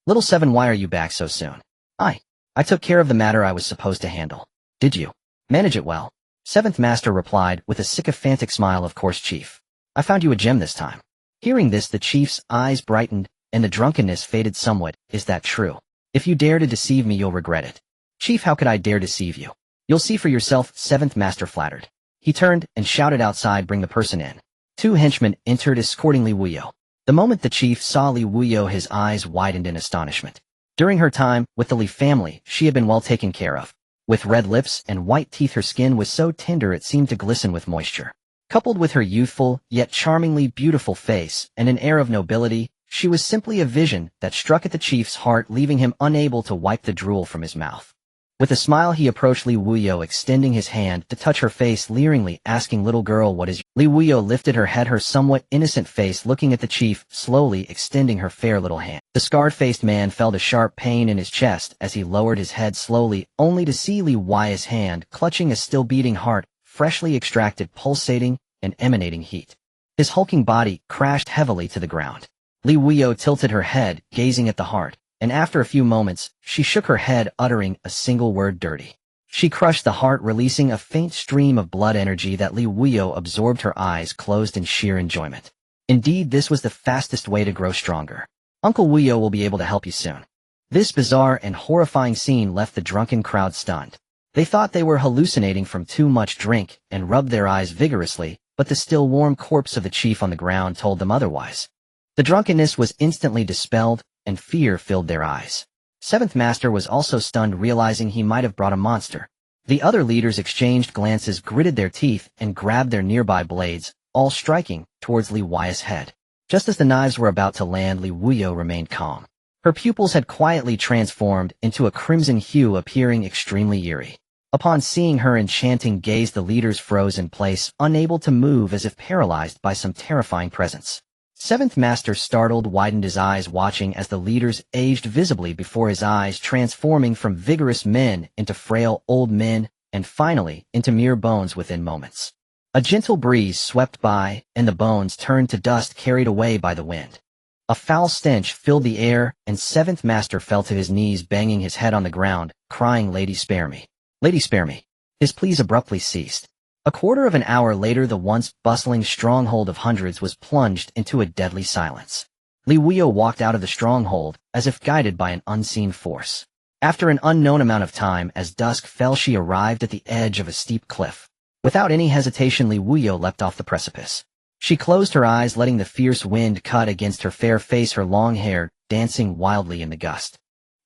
Little Seven, why are you back so soon? I took care of the matter I was supposed to handle. Did you manage it well? Seventh Master replied with a sycophantic smile, of course, Chief. I found you a gem this time. Hearing this, the chief's eyes brightened, and the drunkenness faded somewhat. Is that true? If you dare to deceive me, you'll regret it. Chief, how could I dare deceive you? You'll see for yourself, Seventh Master flattered. He turned and shouted outside, bring the person in. 2 henchmen entered escorting Li Wuyo. The moment the chief saw Li Wuyo, his eyes widened in astonishment. During her time with the Li family, she had been well taken care of. With red lips and white teeth, her skin was so tender it seemed to glisten with moisture. Coupled with her youthful, yet charmingly beautiful face and an air of nobility, she was simply a vision that struck at the chief's heart, leaving him unable to wipe the drool from his mouth. With a smile, he approached Li Wuyo, extending his hand to touch her face, leeringly asking, little girl, what is... Li Wuyo lifted her head, her somewhat innocent face looking at the chief, slowly extending her fair little hand. The scarred-faced man felt a sharp pain in his chest as he lowered his head slowly, only to see Li Wuyo's hand clutching a still-beating heart, freshly extracted, pulsating, and emanating heat. His hulking body crashed heavily to the ground. Li Wuyo tilted her head, gazing at the heart, and after a few moments, she shook her head, uttering a single word, dirty. She crushed the heart, releasing a faint stream of blood energy that Li Wuyo absorbed, her eyes closed in sheer enjoyment. Indeed, this was the fastest way to grow stronger. Uncle Wuyo will be able to help you soon. This bizarre and horrifying scene left the drunken crowd stunned. They thought they were hallucinating from too much drink and rubbed their eyes vigorously, but the still warm corpse of the chief on the ground told them otherwise. The drunkenness was instantly dispelled, and fear filled their eyes. Seventh Master was also stunned, realizing he might have brought a monster. The other leaders exchanged glances, gritted their teeth, and grabbed their nearby blades, all striking towards Li Wuyo's head. Just as the knives were about to land, Li Wuyo remained calm. Her pupils had quietly transformed into a crimson hue, appearing extremely eerie. Upon seeing her enchanting gaze, the leaders froze in place, unable to move, as if paralyzed by some terrifying presence. Seventh Master, startled, widened his eyes, watching as the leaders aged visibly before his eyes, transforming from vigorous men into frail old men, and finally into mere bones within moments. A gentle breeze swept by, and the bones turned to dust, carried away by the wind. A foul stench filled the air, and Seventh Master fell to his knees, banging his head on the ground, crying, Lady, spare me. Lady, spare me. His pleas abruptly ceased. A quarter of an hour later, the once bustling stronghold of hundreds was plunged into a deadly silence. Li Wuyo walked out of the stronghold, as if guided by an unseen force. After an unknown amount of time, as dusk fell, she arrived at the edge of a steep cliff. Without any hesitation, Li Wuyo leapt off the precipice. She closed her eyes, letting the fierce wind cut against her fair face, her long hair dancing wildly in the gust.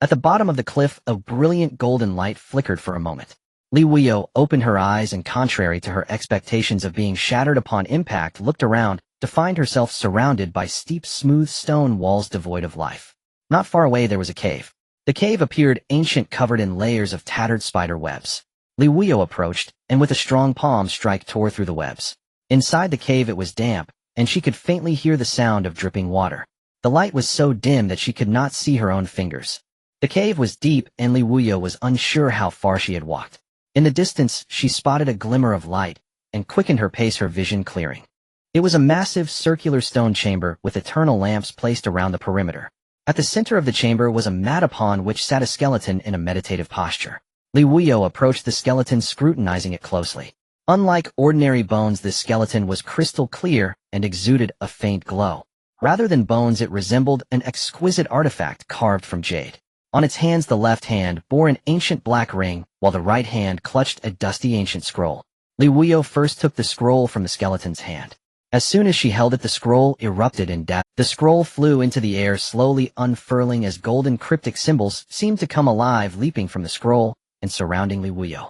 At the bottom of the cliff, a brilliant golden light flickered for a moment. Li Wuyo opened her eyes and, contrary to her expectations of being shattered upon impact, looked around to find herself surrounded by steep, smooth stone walls devoid of life. Not far away there was a cave. The cave appeared ancient, covered in layers of tattered spider webs. Li Wuyo approached, and with a strong palm strike tore through the webs. Inside the cave it was damp, and she could faintly hear the sound of dripping water. The light was so dim that she could not see her own fingers. The cave was deep, and Li Wuyo was unsure how far she had walked. In the distance, she spotted a glimmer of light, and quickened her pace, her vision clearing. It was a massive circular stone chamber with eternal lamps placed around the perimeter. At the center of the chamber was a mat upon which sat a skeleton in a meditative posture. Li Wuyo approached the skeleton, scrutinizing it closely. Unlike ordinary bones, this skeleton was crystal clear and exuded a faint glow. Rather than bones, it resembled an exquisite artifact carved from jade. On its hands, the left hand bore an ancient black ring, while the right hand clutched a dusty ancient scroll. Li Wuyo first took the scroll from the skeleton's hand. As soon as she held it, the scroll erupted in depth. The scroll flew into the air, slowly unfurling as golden cryptic symbols seemed to come alive, leaping from the scroll and surrounding Li Wuyo.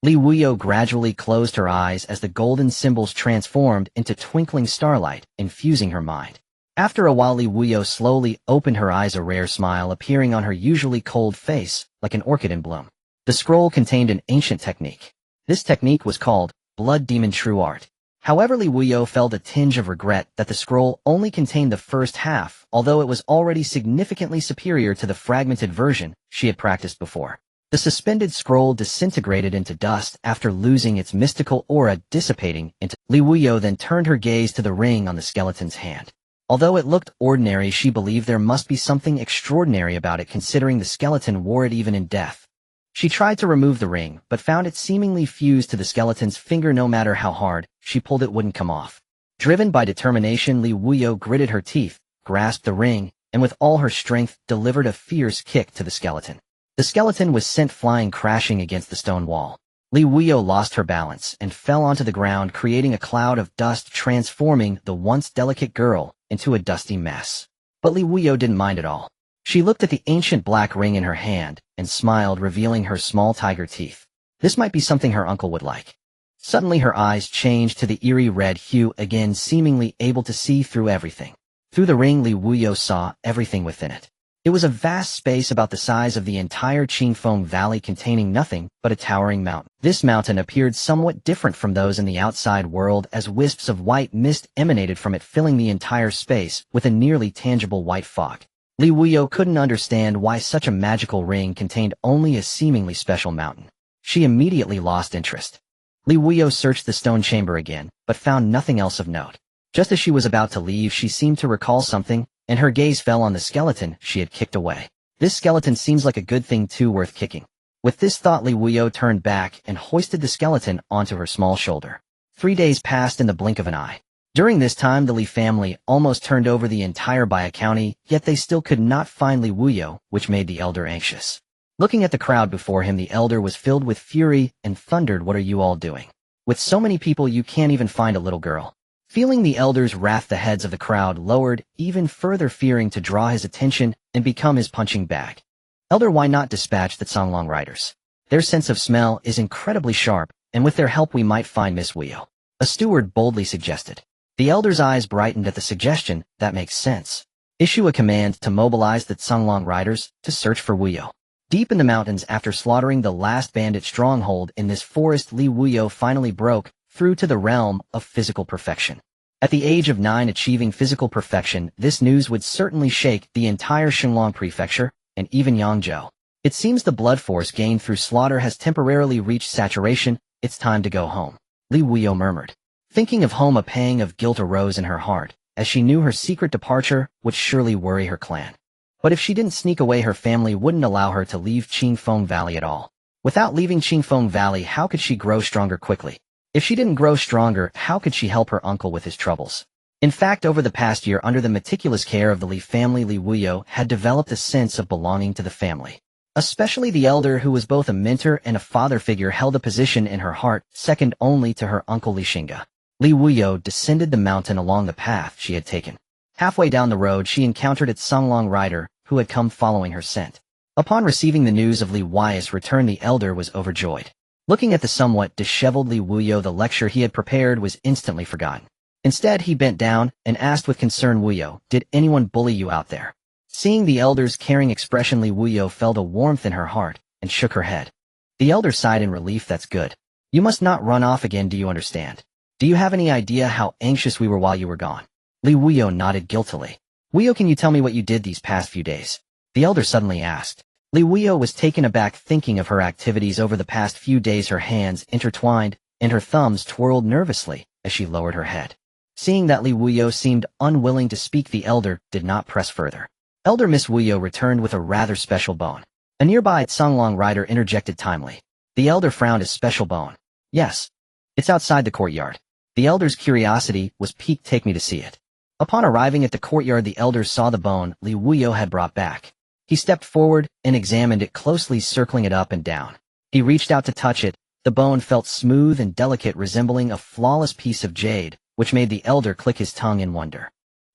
Li Wuyo gradually closed her eyes as the golden symbols transformed into twinkling starlight, infusing her mind. After a while, Li Wuyo slowly opened her eyes, a rare smile appearing on her usually cold face, like an orchid in bloom. The scroll contained an ancient technique. This technique was called Blood Demon True Art. However, Li Wuyo felt a tinge of regret that the scroll only contained the first half, although it was already significantly superior to the fragmented version she had practiced before. The suspended scroll disintegrated into dust after losing its mystical aura, dissipating into. Li Wuyo then turned her gaze to the ring on the skeleton's hand. Although it looked ordinary, she believed there must be something extraordinary about it, considering the skeleton wore it even in death. She tried to remove the ring, but found it seemingly fused to the skeleton's finger. No matter how hard she pulled, it wouldn't come off. Driven by determination, Li Wuyo gritted her teeth, grasped the ring, and with all her strength delivered a fierce kick to the skeleton. The skeleton was sent flying, crashing against the stone wall. Li Wuyo lost her balance and fell onto the ground, creating a cloud of dust, transforming the once delicate girl into a dusty mess. But Li Wuyo didn't mind at all. She looked at the ancient black ring in her hand and smiled, revealing her small tiger teeth. This might be something her uncle would like. Suddenly her eyes changed to the eerie red hue again, seemingly able to see through everything. Through the ring, Li Wuyo saw everything within it. It was a vast space about the size of the entire Qingfeng Valley, containing nothing but a towering mountain. This mountain appeared somewhat different from those in the outside world, as wisps of white mist emanated from it, filling the entire space with a nearly tangible white fog. Li Wuyo couldn't understand why such a magical ring contained only a seemingly special mountain. She immediately lost interest. Li Wuyo searched the stone chamber again, but found nothing else of note. Just as she was about to leave, she seemed to recall something, and her gaze fell on the skeleton she had kicked away. This skeleton seems like a good thing too, worth kicking. With this thought, Li Wuyo turned back and hoisted the skeleton onto her small shoulder. 3 days passed in the blink of an eye. During this time, the Li family almost turned over the entire Baya County, yet they still could not find Li Wuyo, which made the elder anxious. Looking at the crowd before him, the elder was filled with fury and thundered, "What are you all doing? With so many people, you can't even find a little girl." Feeling the elder's wrath, the heads of the crowd lowered even further, fearing to draw his attention and become his punching bag. "Elder, why not dispatch the Songlong riders? Their sense of smell is incredibly sharp, and with their help we might find Miss Wuyo," a steward boldly suggested. The elder's eyes brightened at the suggestion. "That makes sense. Issue a command to mobilize the Songlong riders to search for Wuyo." Deep in the mountains, after slaughtering the last bandit stronghold in this forest, Li Wuyo finally broke through to the realm of physical perfection. At the age of 9, achieving physical perfection, this news would certainly shake the entire Xinglong prefecture and even Yangzhou. It seems the blood force gained through slaughter has temporarily reached saturation. It's time to go home, Li Wuyo murmured. Thinking of home, a pang of guilt arose in her heart, as she knew her secret departure would surely worry her clan. But if she didn't sneak away, her family wouldn't allow her to leave Qingfeng Valley at all. Without leaving Qingfeng Valley, how could she grow stronger quickly? If she didn't grow stronger, how could she help her uncle with his troubles? In fact, over the past year, under the meticulous care of the Li family, Li Wuyo had developed a sense of belonging to the family. Especially the elder, who was both a mentor and a father figure, held a position in her heart second only to her uncle Li Xingge. Li Wuyo descended the mountain along the path she had taken. Halfway down the road, she encountered its Songlong rider, who had come following her scent. Upon receiving the news of Li Wuyo's return, the elder was overjoyed. Looking at the somewhat disheveled Li Wuyo, the lecture he had prepared was instantly forgotten. Instead, he bent down and asked with concern, "Wuyo, did anyone bully you out there?" Seeing the elder's caring expression, Li Wuyo felt a warmth in her heart and shook her head. The elder sighed in relief. "That's good. You must not run off again, do you understand? Do you have any idea how anxious we were while you were gone? Li Wuyo nodded guiltily. Wuyo, can you tell me what you did these past few days? The elder suddenly asked. Li Wuyo was taken aback thinking of her activities over the past few days. Her hands intertwined, and her thumbs twirled nervously as she lowered her head. Seeing that Li Wuyo seemed unwilling to speak, the elder did not press further. Elder Miss Wuyo returned with a rather special bone. A nearby Songlong rider interjected timely. The elder frowned. A special bone? Yes. It's outside the courtyard. The elder's curiosity was piqued. Take me to see it. Upon arriving at the courtyard, the elder saw the bone Li Wuyo had brought back. He stepped forward and examined it closely, circling it up and down. He reached out to touch it. The bone felt smooth and delicate, resembling a flawless piece of jade, which made the elder click his tongue in wonder.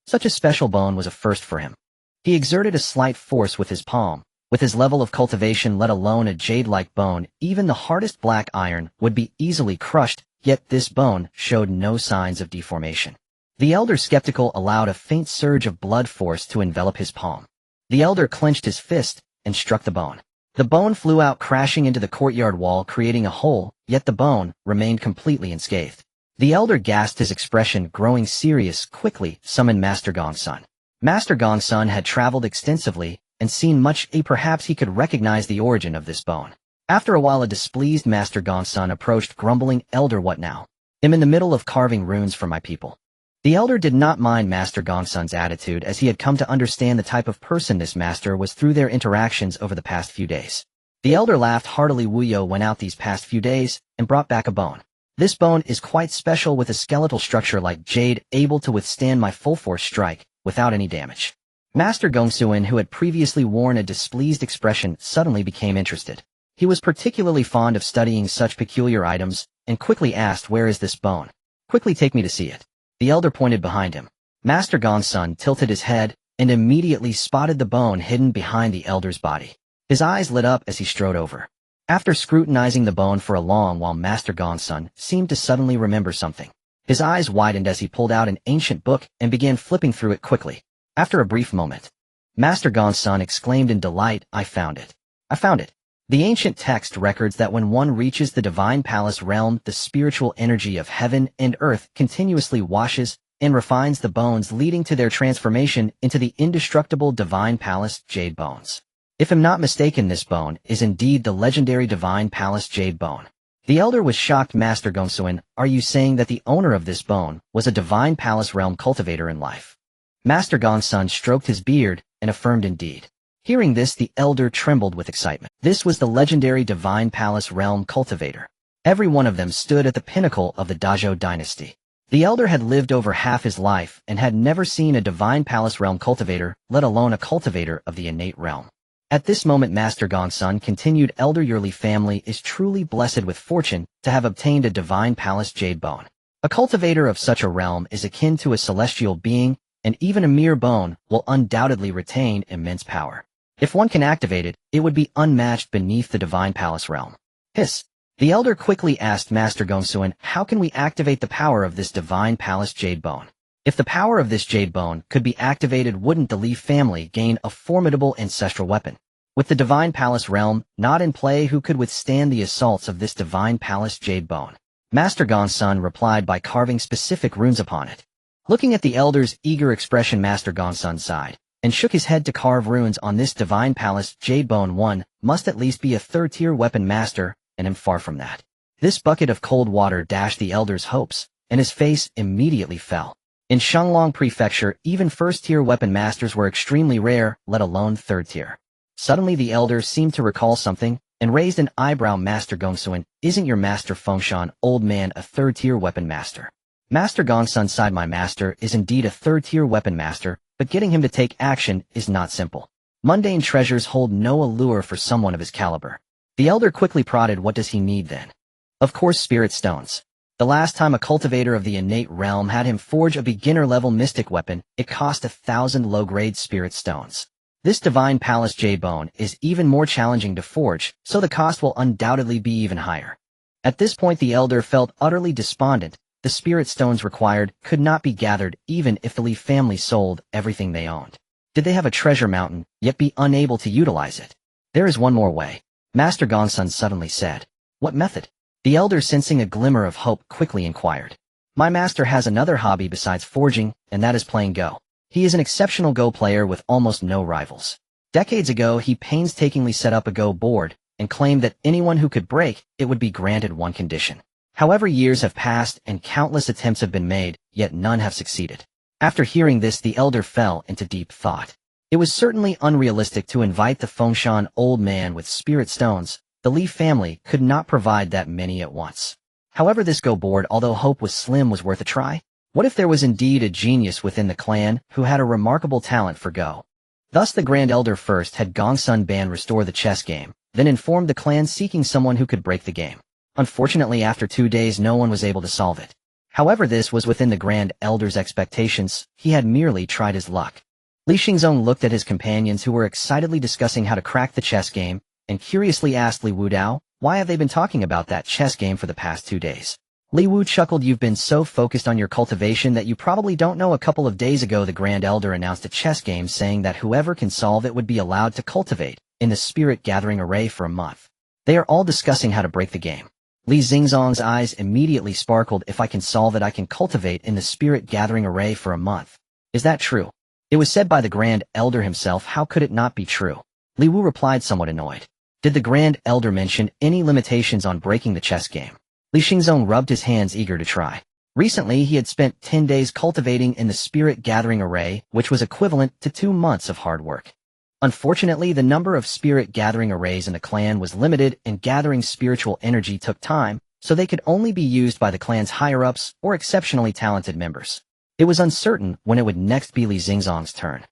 Such a special bone was a first for him. He exerted a slight force with his palm. With his level of cultivation, let alone a jade-like bone, even the hardest black iron would be easily crushed, yet this bone showed no signs of deformation. The elder, skeptical, allowed a faint surge of blood force to envelop his palm. The elder clenched his fist and struck the bone. The bone flew out, crashing into the courtyard wall, creating a hole, yet the bone remained completely unscathed. The elder gasped, his expression growing serious. Quickly summoned Master Gongsun. Master Gongsun had traveled extensively and seen much. Perhaps he could recognize the origin of this bone. After a while, a displeased Master Gongsun approached, grumbling, "Elder, what now? I'm in the middle of carving runes for my people." The elder did not mind Master Gongsun's attitude, as he had come to understand the type of person this master was through their interactions over the past few days. The elder laughed heartily. Wuyo went out these past few days and brought back a bone. This bone is quite special, with a skeletal structure like jade, able to withstand my full force strike without any damage. Master Gongsun, who had previously worn a displeased expression, suddenly became interested. He was particularly fond of studying such peculiar items, and quickly asked, "Where is this bone? Quickly take me to see it." The elder pointed behind him. Master Gongsun tilted his head and immediately spotted the bone hidden behind the elder's body. His eyes lit up as he strode over. After scrutinizing the bone for a long while, Master Gongsun seemed to suddenly remember something. His eyes widened as he pulled out an ancient book and began flipping through it quickly. After a brief moment, Master Gongsun exclaimed in delight, "I found it. I found it." The ancient text records that when one reaches the divine palace realm, the spiritual energy of heaven and earth continuously washes and refines the bones, leading to their transformation into the indestructible divine palace jade bones. If I'm not mistaken, this bone is indeed the legendary divine palace jade bone. The elder was shocked. "Master Gongsun, are you saying that the owner of this bone was a divine palace realm cultivator in life?" Master Gongsun stroked his beard and affirmed, "Indeed." Hearing this, the elder trembled with excitement. This was the legendary divine palace realm cultivator. Every one of them stood at the pinnacle of the Dazhou dynasty. The elder had lived over half his life and had never seen a divine palace realm cultivator, let alone a cultivator of the innate realm. At this moment, Master Gongsun continued, "Elder, your Li family is truly blessed with fortune to have obtained a divine palace jade bone. A cultivator of such a realm is akin to a celestial being, and even a mere bone will undoubtedly retain immense power. If one can activate it, it would be unmatched beneath the divine palace realm." Hiss. The elder quickly asked Master Gongsun, "How can we activate the power of this divine palace jade bone? If the power of this jade bone could be activated, wouldn't the Li family gain a formidable ancestral weapon? With the divine palace realm not in play, who could withstand the assaults of this divine palace jade bone?" Master Gongsun replied by carving specific runes upon it. Looking at the elder's eager expression, Master Gongsun sighed and shook his head. "To carve runes on this divine palace jade bone, one must at least be a third-tier weapon master, and I'm far from that." This bucket of cold water dashed the elder's hopes, and his face immediately fell. In Shanglong Prefecture, even first-tier weapon masters were extremely rare, let alone third-tier. Suddenly the elder seemed to recall something, and raised an eyebrow. "Master Gongsun, isn't your master Fengshan, old man, a third-tier weapon master?" Master Gongsun sighed. "My master is indeed a third-tier weapon master, but getting him to take action is not simple. Mundane treasures hold no allure for someone of his caliber." The elder quickly prodded, "What does he need then?" "Of course, spirit stones. The last time a cultivator of the innate realm had him forge a beginner-level mystic weapon, it cost 1,000 low-grade spirit stones. This divine palace jade bone is even more challenging to forge, so the cost will undoubtedly be even higher." At this point, the elder felt utterly despondent. The spirit stones required could not be gathered even if the Li family sold everything they owned. Did they have a treasure mountain, yet be unable to utilize it? "There is one more way," Master Gongsun suddenly said. "What method?" The elder, sensing a glimmer of hope, quickly inquired. My master has another hobby besides forging, and that is playing Go. He is an exceptional Go player with almost no rivals. Decades ago, he painstakingly set up a Go board and claimed that anyone who could break it would be granted one condition. However, years have passed and countless attempts have been made, yet none have succeeded. After hearing this, the elder fell into deep thought. It was certainly unrealistic to invite the Fengshan old man with spirit stones. The Li family could not provide that many at once. However, this Go board, although hope was slim, was worth a try. What if there was indeed a genius within the clan who had a remarkable talent for Go? Thus the Grand Elder first had Gongsun Ban restore the chess game, then informed the clan seeking someone who could break the game. Unfortunately, after 2 days no one was able to solve it. However, this was within the Grand Elder's expectations. He had merely tried his luck. Li Xingzong looked at his companions who were excitedly discussing how to crack the chess game, and curiously asked Li Wudao, why have they been talking about that chess game for the past 2 days? Li Wu chuckled. You've been so focused on your cultivation that you probably don't know. A couple of days ago the Grand Elder announced a chess game saying that whoever can solve it would be allowed to cultivate in the spirit gathering array for a month. They are all discussing how to break the game. Li Xingzong's eyes immediately sparkled. If I can solve it, I can cultivate in the spirit gathering array for a month. Is that true? It was said by the Grand Elder himself. How could it not be true? Li Wu replied, somewhat annoyed. Did the Grand Elder mention any limitations on breaking the chess game? Li Xingzong rubbed his hands, eager to try. Recently, he had spent 10 days cultivating in the spirit gathering array, which was equivalent to 2 months of hard work. Unfortunately, the number of spirit gathering arrays in the clan was limited, and gathering spiritual energy took time, so they could only be used by the clan's higher-ups or exceptionally talented members. It was uncertain when it would next be Li Xingzong's turn.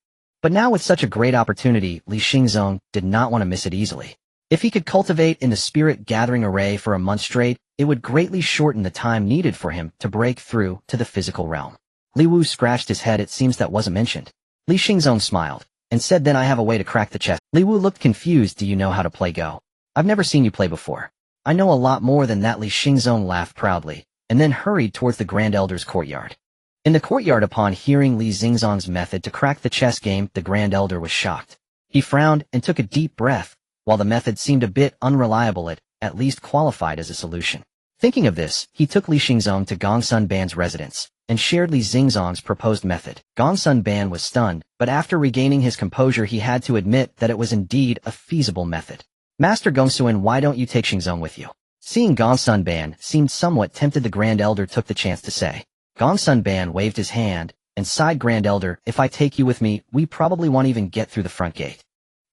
But now with such a great opportunity, Li Xingzong did not want to miss it easily. If he could cultivate in the spirit gathering array for a month straight, it would greatly shorten the time needed for him to break through to the physical realm. Li Wu scratched his head. It seems that wasn't mentioned. Li Xingzong smiled and said, then I have a way to crack the chess. Li Wu looked confused. Do you know how to play Go? I've never seen you play before. I know a lot more than that. Li Xingzong laughed proudly and then hurried towards the Grand Elder's courtyard. In the courtyard, upon hearing Li Xingzong's method to crack the chess game, the Grand Elder was shocked. He frowned and took a deep breath. While the method seemed a bit unreliable, it at least qualified as a solution. Thinking of this, he took Li Xingzong to Gongsun Ban's residence and shared Li Xingzong's proposed method. Gongsun Ban was stunned, but after regaining his composure he had to admit that it was indeed a feasible method. Master Gongsun, why don't you take Xingzong with you? Seeing Gongsun Ban seemed somewhat tempted, the Grand Elder took the chance to say. Gongsun Ban waved his hand and sighed. Grand Elder, if I take you with me, we probably won't even get through the front gate.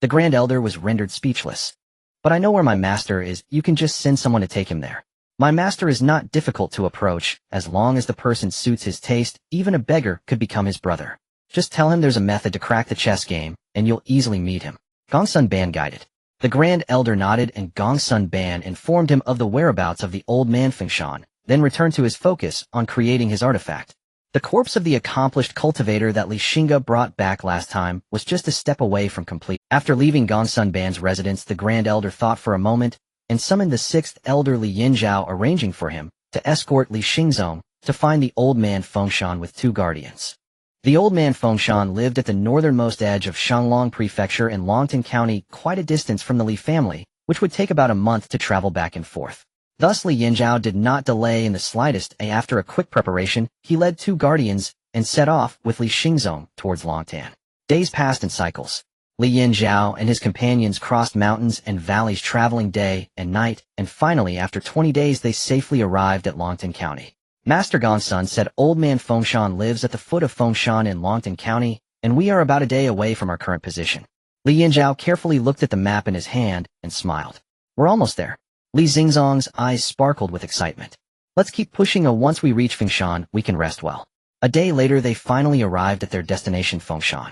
The Grand Elder was rendered speechless. But I know where my master is. You can just send someone to take him there. My master is not difficult to approach, as long as the person suits his taste. Even a beggar could become his brother. Just tell him there's a method to crack the chess game, and you'll easily meet him. Gongsun Ban guided. The Grand Elder nodded, and Gongsun Ban informed him of the whereabouts of the old man Fengshan, then returned to his focus on creating his artifact. The corpse of the accomplished cultivator that Li Xingge brought back last time was just a step away from complete. After leaving Gongsun Ban's residence, the Grand Elder thought for a moment and summoned the 6th Elder Li Yinzhao, arranging for him to escort Li Xingzong to find the old man Fengshan with 2 guardians. The old man Fengshan lived at the northernmost edge of Shanglong Prefecture in Longtan County, quite a distance from the Li family, which would take about a month to travel back and forth. Thus Li Yinzhao did not delay in the slightest, and after a quick preparation, he led 2 guardians and set off with Li Xingzong towards Longtan. Days passed in cycles. Li Yinzhao and his companions crossed mountains and valleys, traveling day and night, and finally after 20 days they safely arrived at Longtan County. Master Gongsun said, old man Fengshan lives at the foot of Fengshan in Longtan County, and we are about a day away from our current position. Li Yinzhao carefully looked at the map in his hand and smiled. We're almost there. Li Xingzong's eyes sparkled with excitement. Let's keep pushing. Once we reach Fengshan, we can rest well. A day later they finally arrived at their destination, Fengshan.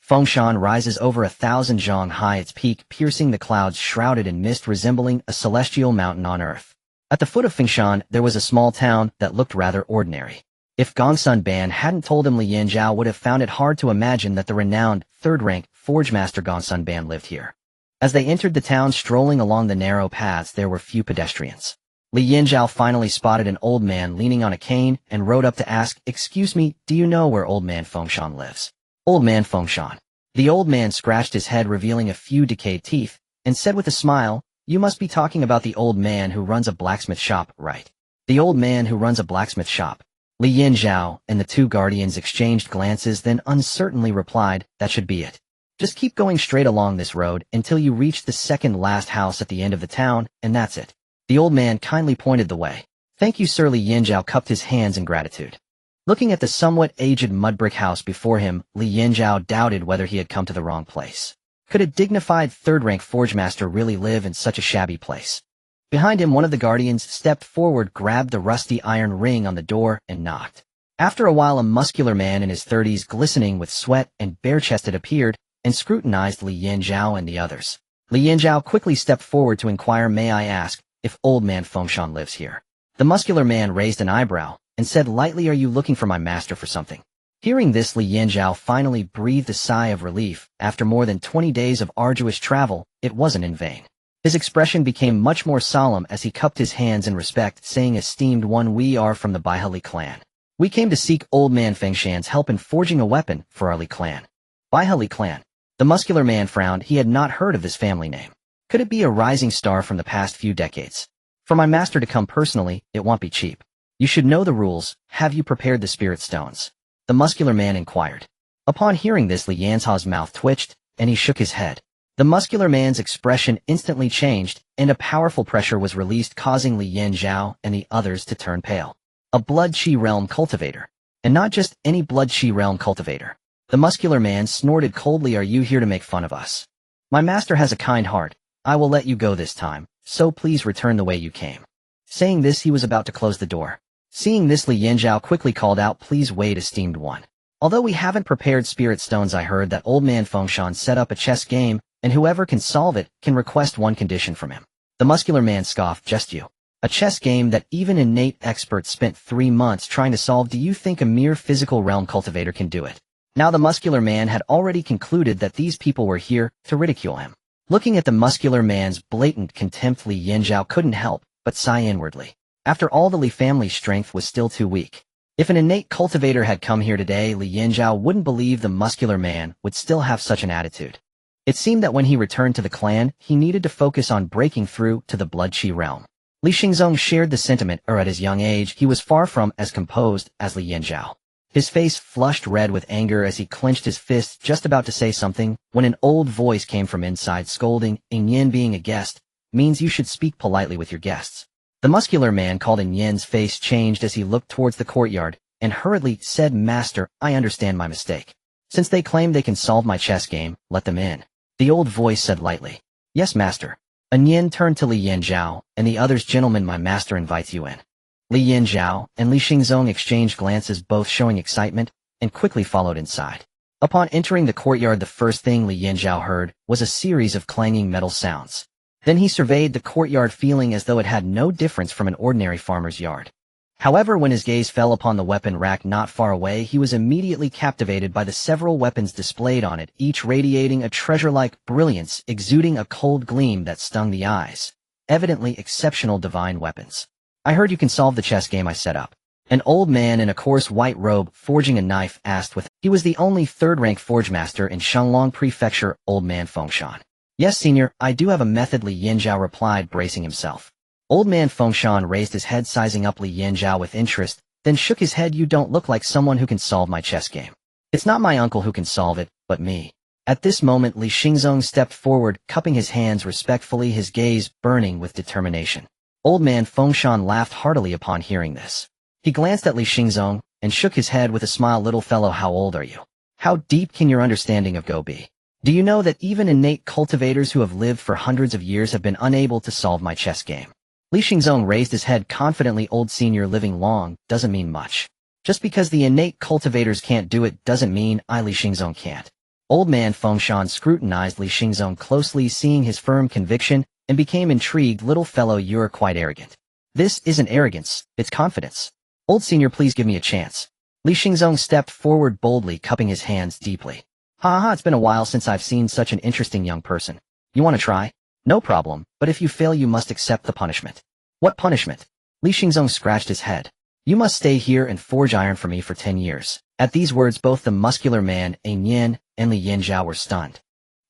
Fengshan rises over 1,000 zhang high, its peak piercing the clouds shrouded in mist, resembling a celestial mountain on earth. At the foot of Fengshan there was a small town that looked rather ordinary. If Gongsun Ban hadn't told him, Li Yinzhao would have found it hard to imagine that the renowned 3rd-rank Forge Master Gongsun Ban lived here. As they entered the town, strolling along the narrow paths, there were few pedestrians. Li Yinzhao finally spotted an old man leaning on a cane and rode up to ask, excuse me, do you know where old man Fengshan lives? Old man Fengshan. The old man scratched his head, revealing a few decayed teeth, and said with a smile, you must be talking about the old man who runs a blacksmith shop, right? The old man who runs a blacksmith shop. Li Yanzhao and the two guardians exchanged glances, then uncertainly replied, "That should be it. Just keep going straight along this road until you reach the second last house at the end of the town, and that's it." The old man kindly pointed the way. "Thank you, sir." Li Yanzhao cupped his hands in gratitude. Looking at the somewhat aged mud brick house before him, Li Yanzhao doubted whether he had come to the wrong place. Could a dignified third-rank forgemaster really live in such a shabby place? Behind him, one of the guardians stepped forward, grabbed the rusty iron ring on the door, and knocked. After a while, a muscular man in his 30s, glistening with sweat and bare-chested, appeared and scrutinized Li Yanzhao and the others. Li Yanzhao quickly stepped forward to inquire, "May I ask if old man Fengshan lives here?" The muscular man raised an eyebrow and said lightly, "Are you looking for my master for something?" Hearing this, Li Yanzhao finally breathed a sigh of relief. After more than 20 days of arduous travel, it wasn't in vain. His expression became much more solemn as he cupped his hands in respect, saying, "Esteemed one, we are from the Baihali clan. We came to seek old man Fengshan's help in forging a weapon for our Li clan." Baihali clan. The muscular man frowned. He had not heard of this family name. Could it be a rising star from the past few decades? "For my master to come personally, it won't be cheap. You should know the rules. Have you prepared the spirit stones?" the muscular man inquired. Upon hearing this, Li Yanzhao's mouth twitched, and he shook his head. The muscular man's expression instantly changed, and a powerful pressure was released, causing Li Yanzhao and the others to turn pale. A blood chi realm cultivator. And not just any blood chi realm cultivator. The muscular man snorted coldly, "Are you here to make fun of us? My master has a kind heart. I will let you go this time, so please return the way you came." Saying this, he was about to close the door. Seeing this, Li Yanzhao quickly called out, "Please wait, esteemed one. Although we haven't prepared spirit stones, I heard that old man Fengshan set up a chess game, and whoever can solve it can request one condition from him." The muscular man scoffed, "Just you? A chess game that even innate experts spent 3 months trying to solve? Do you think a mere physical realm cultivator can do it?" Now the muscular man had already concluded that these people were here to ridicule him. Looking at the muscular man's blatant contempt, Li Yanzhao couldn't help but sigh inwardly. After all, the Li family's strength was still too weak. If an innate cultivator had come here today, Li Yanzhao wouldn't believe the muscular man would still have such an attitude. It seemed that when he returned to the clan, he needed to focus on breaking through to the blood chi realm. Li Xingzong shared the sentiment, or at his young age, he was far from as composed as Li Yanzhao. His face flushed red with anger as he clenched his fists, just about to say something, when an old voice came from inside, scolding, "Yin, being a guest means you should speak politely with your guests." The muscular man called Yin's face changed as he looked towards the courtyard, and hurriedly said, "Master, I understand my mistake. Since they claim they can solve my chess game, let them in." The old voice said lightly, "Yes, master." Yin turned to Li Yanzhao and the others. "Gentlemen, my master invites you in." Li Yanzhao and Li Xingzong exchanged glances, both showing excitement, and quickly followed inside. Upon entering the courtyard, the first thing Li Yanzhao heard was a series of clanging metal sounds. Then he surveyed the courtyard, feeling as though it had no difference from an ordinary farmer's yard. However, when his gaze fell upon the weapon rack not far away, he was immediately captivated by the several weapons displayed on it, each radiating a treasure-like brilliance, exuding a cold gleam that stung the eyes. Evidently exceptional divine weapons. "I heard you can solve the chess game I set up." An old man in a coarse white robe, forging a knife, asked with. He was the only third-rank forgemaster in Shanglong Prefecture, old man Fengshan. "Yes, senior, I do have a method," Li Yanzhao replied, bracing himself. Old man Fengshan raised his head, sizing up Li Yanzhao with interest, then shook his head. "You don't look like someone who can solve my chess game. It's not my uncle who can solve it, but me." At this moment, Li Xingzong stepped forward, cupping his hands respectfully, his gaze burning with determination. Old man Fengshan laughed heartily upon hearing this. He glanced at Li Xingzong and shook his head with a smile. "Little fellow, how old are you? How deep can your understanding of Go be? Do you know that even innate cultivators who have lived for hundreds of years have been unable to solve my chess game?" Li Xingzong raised his head confidently. "Old senior, living long doesn't mean much. Just because the innate cultivators can't do it doesn't mean I, Li Xingzong, can't." Old man Fengshan scrutinized Li Xingzong closely, seeing his firm conviction, and became intrigued. "Little fellow, you're quite arrogant." "This isn't arrogance, it's confidence. Old senior, please give me a chance." Li Xingzong stepped forward boldly, cupping his hands deeply. "Ha, it's been a while since I've seen such an interesting young person. You want to try? No problem, but if you fail you must accept the punishment." "What punishment?" Li Xingzong scratched his head. "You must stay here and forge iron for me for 10 years. At these words, both the muscular man, Yin, and Li Yanzhao were stunned.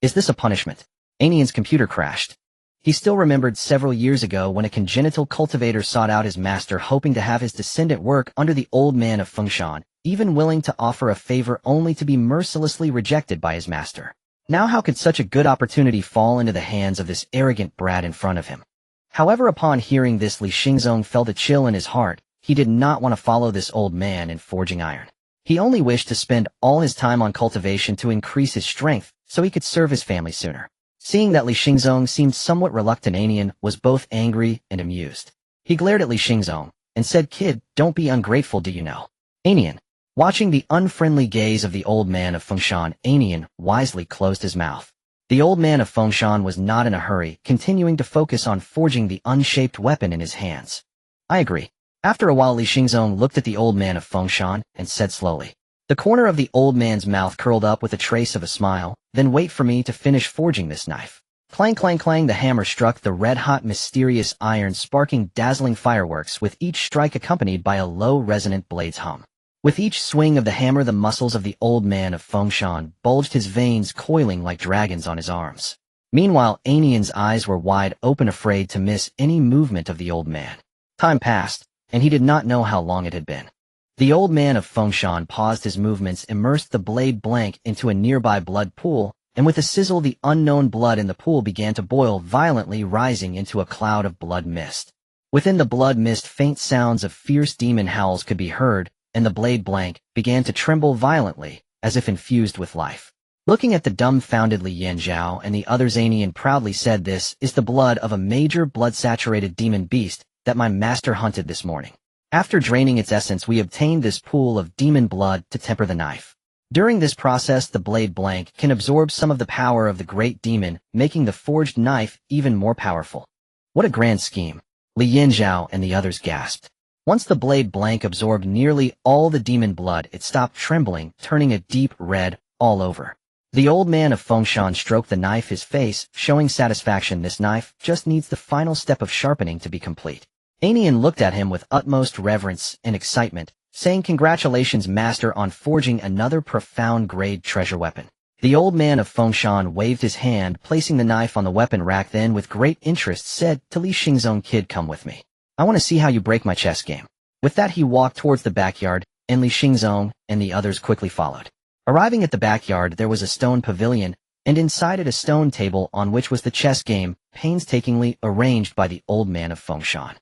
"Is this a punishment?" Anian's computer crashed. He still remembered several years ago when a congenital cultivator sought out his master hoping to have his descendant work under the old man of Fengshan, even willing to offer a favor only to be mercilessly rejected by his master. Now how could such a good opportunity fall into the hands of this arrogant brat in front of him? However, upon hearing this, Li Xingzong felt a chill in his heart. He did not want to follow this old man in forging iron. He only wished to spend all his time on cultivation to increase his strength so he could serve his family sooner. Seeing that Li Xingzong seemed somewhat reluctant, Anian was both angry and amused. He glared at Li Xingzong and said, "Kid, don't be ungrateful, do you know?" Anian. Watching the unfriendly gaze of the old man of Fengshan, Anian wisely closed his mouth. The old man of Fengshan was not in a hurry, continuing to focus on forging the unshaped weapon in his hands. "I agree." After a while, Li Xingzong looked at the old man of Fengshan and said slowly. The corner of the old man's mouth curled up with a trace of a smile. "Then wait for me to finish forging this knife." Clang, clang, clang, the hammer struck the red-hot, mysterious iron, sparking dazzling fireworks, with each strike accompanied by a low, resonant blade's hum. With each swing of the hammer, the muscles of the old man of Fengshan bulged, his veins coiling like dragons on his arms. Meanwhile, Anian's eyes were wide open, afraid to miss any movement of the old man. Time passed, and he did not know how long it had been. The old man of Fengshan paused his movements, immersed the blade blank into a nearby blood pool, and with a sizzle the unknown blood in the pool began to boil violently, rising into a cloud of blood mist. Within the blood mist, faint sounds of fierce demon howls could be heard, and the blade blank began to tremble violently, as if infused with life. Looking at the dumbfounded Li Yanzhao and the others, Anian proudly said, "This is the blood of a major blood-saturated demon beast that my master hunted this morning. After draining its essence, we obtained this pool of demon blood to temper the knife. During this process, the blade blank can absorb some of the power of the great demon, making the forged knife even more powerful." What a grand scheme! Li Yanzhao and the others gasped. Once the blade blank absorbed nearly all the demon blood, it stopped trembling, turning a deep red all over. The old man of Fengshan stroked the knife, his face showing satisfaction. "This knife just needs the final step of sharpening to be complete." Anian looked at him with utmost reverence and excitement, saying, "Congratulations, master, on forging another profound-grade treasure weapon." The old man of Fengshan waved his hand, placing the knife on the weapon rack, then with great interest said to Li Xingzong, "Kid, come with me. I want to see how you break my chess game." With that, he walked towards the backyard, and Li Xingzong and the others quickly followed. Arriving at the backyard, there was a stone pavilion, and inside it a stone table on which was the chess game, painstakingly arranged by the old man of Fengshan.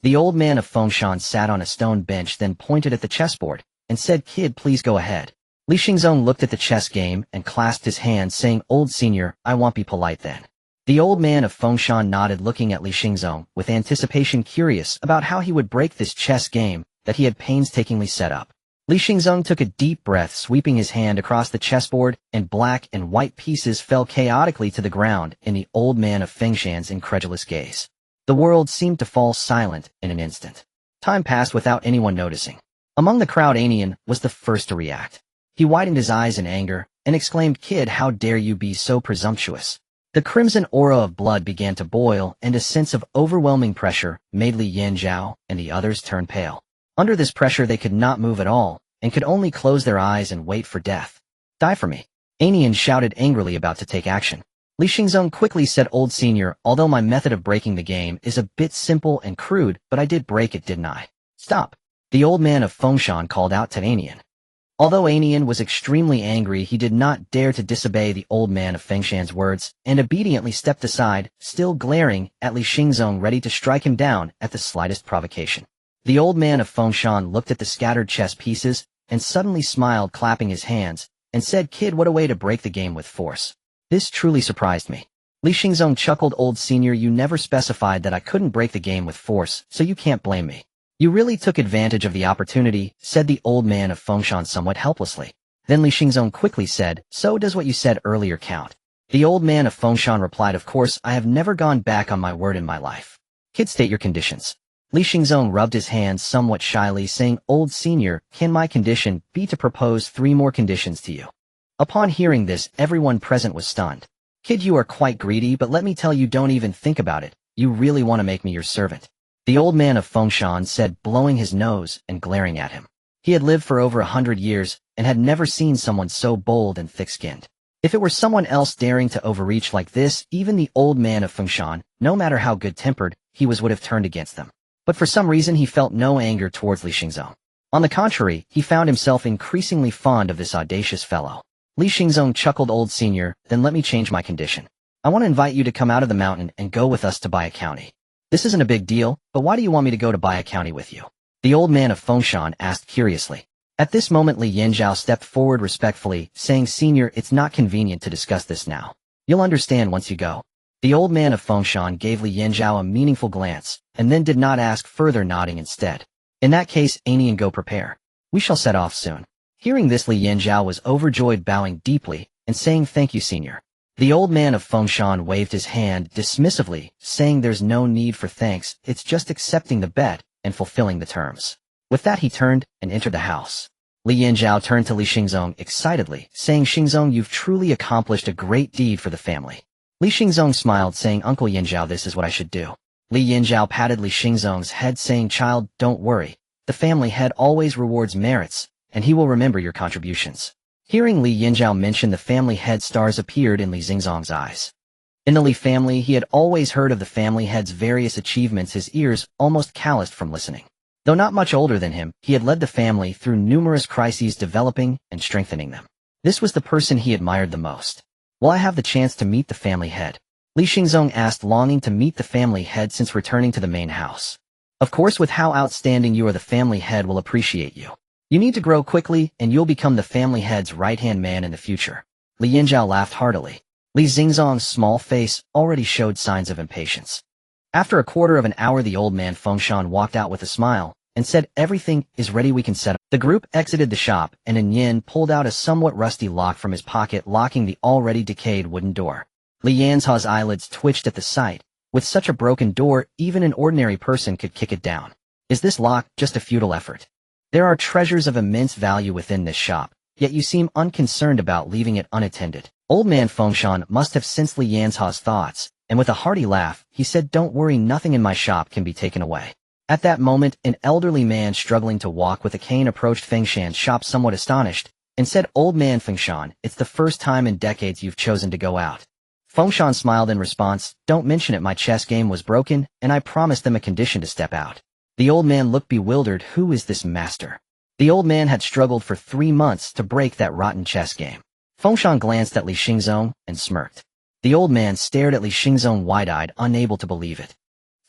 The old man of Fengshan sat on a stone bench, then pointed at the chessboard and said, "Kid, please go ahead." Li Xingzong looked at the chess game and clasped his hands, saying, "Old senior, I won't be polite then." The old man of Fengshan nodded, looking at Li Xingzong with anticipation, curious about how he would break this chess game that he had painstakingly set up. Li Xingzong took a deep breath, sweeping his hand across the chessboard, and black and white pieces fell chaotically to the ground in the old man of Fengshan's incredulous gaze. The world seemed to fall silent in an instant. Time passed without anyone noticing. Among the crowd, Anian was the first to react. He widened his eyes in anger and exclaimed, "Kid, how dare you be so presumptuous?" The crimson aura of blood began to boil, and a sense of overwhelming pressure made Li Yanzhao and the others turn pale. Under this pressure, they could not move at all, and could only close their eyes and wait for death. "Die for me!" Anian shouted angrily, about to take action. Li Xingzong quickly said, "Old senior, although my method of breaking the game is a bit simple and crude, but I did break it, didn't I?" "Stop!" The old man of Fengshan called out to Anian. Although Anian was extremely angry, he did not dare to disobey the old man of Fengshan's words, and obediently stepped aside, still glaring at Li Xingzong, ready to strike him down at the slightest provocation. The old man of Fengshan looked at the scattered chess pieces, and suddenly smiled, clapping his hands, and said, "Kid, what a way to break the game with force. This truly surprised me." Li Xingzong chuckled, "Old senior, you never specified that I couldn't break the game with force, so you can't blame me." "You really took advantage of the opportunity," said the old man of Fengshan somewhat helplessly. Then Li Xingzong quickly said, "So does what you said earlier count?" The old man of Fengshan replied, "Of course, I have never gone back on my word in my life." "Kid, state your conditions." Li Xingzong rubbed his hands somewhat shyly, saying, "Old senior, can my condition be to propose 3 more conditions to you?" Upon hearing this, everyone present was stunned. "Kid, you are quite greedy, but let me tell you, don't even think about it. You really want to make me your servant." The old man of Fengshan said, blowing his nose and glaring at him. He had lived for over 100 years and had never seen someone so bold and thick-skinned. If it were someone else daring to overreach like this, even the old man of Fengshan, no matter how good-tempered he would have turned against them. But for some reason he felt no anger towards Li Xingzong. On the contrary, he found himself increasingly fond of this audacious fellow. Li Xingzong chuckled, "Old senior, then let me change my condition. I want to invite you to come out of the mountain and go with us to Baya County. This isn't a big deal, but why do you want me to go to Baya County with you?" The old man of Fengshan asked curiously. At this moment Li Yanzhao stepped forward respectfully, saying, "Senior, it's not convenient to discuss this now. You'll understand once you go." The old man of Fengshan gave Li Yanzhao a meaningful glance, and then did not ask further, nodding instead. "In that case, Annie, and go prepare. We shall set off soon." Hearing this, Li Yanzhao was overjoyed, bowing deeply, and saying, "Thank you, senior." The old man of Fengshan waved his hand dismissively, saying, "There's no need for thanks, it's just accepting the bet and fulfilling the terms." With that he turned and entered the house. Li Yanzhao turned to Li Xingzong excitedly, saying, "Xingzong, you've truly accomplished a great deed for the family." Li Xingzong smiled, saying, "Uncle Yanzhao, this is what I should do." Li Yanzhao patted Li Xingzong's head, saying, "Child, don't worry. The family head always rewards merits, and he will remember your contributions." Hearing Li Yanzhao mention the family head, stars appeared in Li Xingzong's eyes. In the Li family, he had always heard of the family head's various achievements, his ears almost calloused from listening. Though not much older than him, he had led the family through numerous crises, developing and strengthening them. This was the person he admired the most. "Will I have the chance to meet the family head?" Li Xingzong asked, longing to meet the family head since returning to the main house. "Of course, with how outstanding you are, the family head will appreciate you. You need to grow quickly, and you'll become the family head's right-hand man in the future." Li Yanzhao laughed heartily. Li Xingzong's small face already showed signs of impatience. After a quarter of an hour, the old man Fengshan walked out with a smile, and said, "Everything is ready, we can set up." The group exited the shop, and Yin pulled out a somewhat rusty lock from his pocket, locking the already decayed wooden door. Li Yanzhao's eyelids twitched at the sight. With such a broken door, even an ordinary person could kick it down. Is this lock just a futile effort? There are treasures of immense value within this shop, yet you seem unconcerned about leaving it unattended. Old man Fengshan must have sensed Li Yanzhao's thoughts, and with a hearty laugh, he said, "Don't worry, nothing in my shop can be taken away." At that moment, an elderly man struggling to walk with a cane approached Fengshan's shop somewhat astonished, and said, "Old man Fengshan, it's the first time in decades you've chosen to go out." Fengshan smiled in response, "Don't mention it, my chess game was broken, and I promised them a condition to step out." The old man looked bewildered. Who is this master? The old man had struggled for 3 months to break that rotten chess game. Fengshan glanced at Li Xingzong and smirked. The old man stared at Li Xingzong wide-eyed, unable to believe it.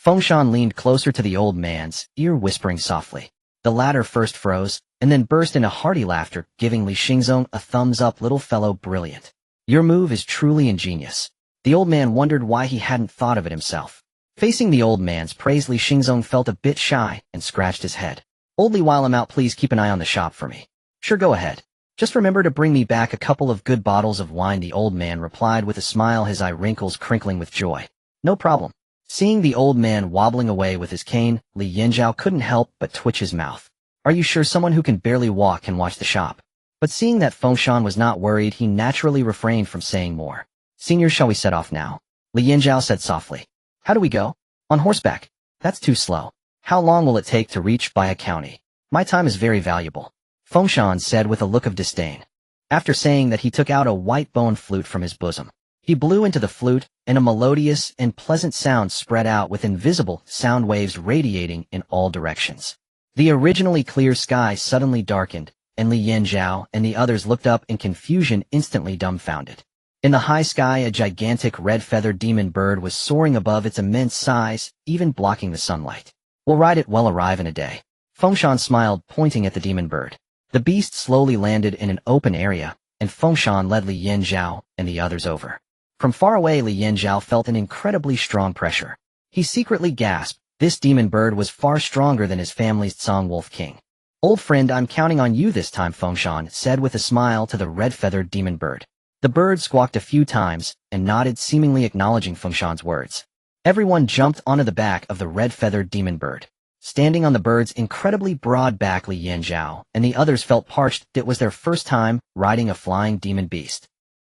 Fengshan leaned closer to the old man's ear, whispering softly. The latter first froze, and then burst into hearty laughter, giving Li Xingzong a thumbs up. "Little fellow, brilliant. Your move is truly ingenious." The old man wondered why he hadn't thought of it himself. Facing the old man's praise, Li Xingzong felt a bit shy and scratched his head. "Oldly, while I'm out, please keep an eye on the shop for me." "Sure, go ahead. Just remember to bring me back a couple of good bottles of wine," the old man replied with a smile, his eye wrinkles crinkling with joy. "No problem." Seeing the old man wobbling away with his cane, Li Yanzhao couldn't help but twitch his mouth. "Are you sure someone who can barely walk can watch the shop?" But seeing that Fengshan was not worried, he naturally refrained from saying more. "Senior, shall we set off now?" Li Yanzhao said softly. "How do we go?" "On horseback." "That's too slow. How long will it take to reach Baya County?" "My time is very valuable," Fengshan said with a look of disdain. After saying that, he took out a white bone flute from his bosom. He blew into the flute, and a melodious and pleasant sound spread out with invisible sound waves radiating in all directions. The originally clear sky suddenly darkened, and Li Yanzhao and the others looked up in confusion, instantly dumbfounded. In the high sky, a gigantic red-feathered demon bird was soaring above, its immense size even blocking the sunlight. "We'll ride it, well, arrive in a day." Fengshan smiled, pointing at the demon bird. The beast slowly landed in an open area, and Fengshan led Li Yanzhao and the others over. From far away, Li Yanzhao felt an incredibly strong pressure. He secretly gasped. This demon bird was far stronger than his family's Tsang Wolf King. "Old friend, I'm counting on you this time," Fengshan said with a smile to the red-feathered demon bird. The bird squawked a few times and nodded, seemingly acknowledging Fengshan's words. Everyone jumped onto the back of the red-feathered demon bird. Standing on the bird's incredibly broad back, Li Yanzhao and the others felt parched. It was their first time riding a flying demon beast.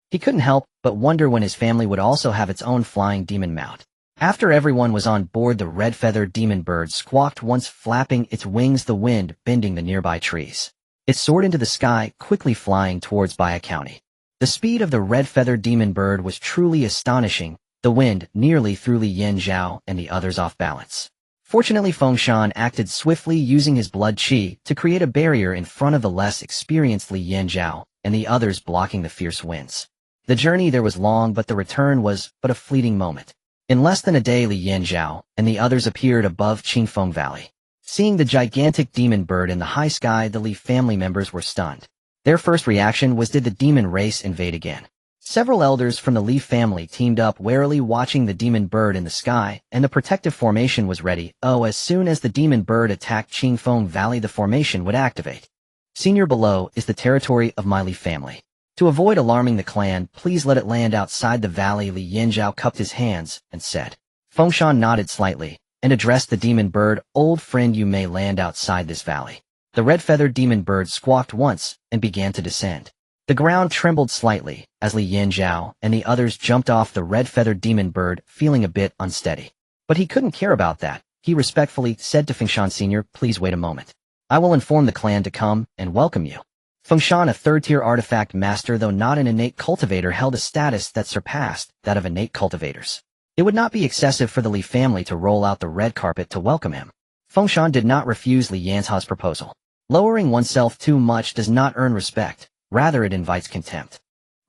He couldn't help but wonder when his family would also have its own flying demon mount. After everyone was on board, the red-feathered demon bird squawked once, flapping its wings, the wind bending the nearby trees. It soared into the sky, quickly flying towards Baya County. The speed of the red-feathered demon bird was truly astonishing. The wind nearly threw Li Yanzhao and the others off balance. Fortunately, Fengshan acted swiftly, using his blood qi to create a barrier in front of the less experienced Li Yanzhao and the others, blocking the fierce winds. The journey there was long, but the return was but a fleeting moment. In less than a day, Li Yanzhao and the others appeared above Qingfeng Valley. Seeing the gigantic demon bird in the high sky, the Li family members were stunned. Their first reaction was, did the demon race invade again? Several elders from the Li family teamed up, warily watching the demon bird in the sky, and the protective formation was ready. As soon as the demon bird attacked Qingfeng Valley, the formation would activate. Senior, below is the territory of my Li family. To avoid alarming the clan, please let it land outside the valley. Li Yanzhao cupped his hands and said. Fengshan nodded slightly and addressed the demon bird. Old friend, you may land outside this valley. The red-feathered demon bird squawked once and began to descend. The ground trembled slightly as Li Yanzhao and the others jumped off the red-feathered demon bird, feeling a bit unsteady. But he couldn't care about that. He respectfully said to Fengshan Sr., please wait a moment. I will inform the clan to come and welcome you. Fengshan, a third-tier artifact master, though not an innate cultivator, held a status that surpassed that of innate cultivators. It would not be excessive for the Li family to roll out the red carpet to welcome him. Fengshan did not refuse Li Yanzhao's proposal. Lowering oneself too much does not earn respect, rather it invites contempt.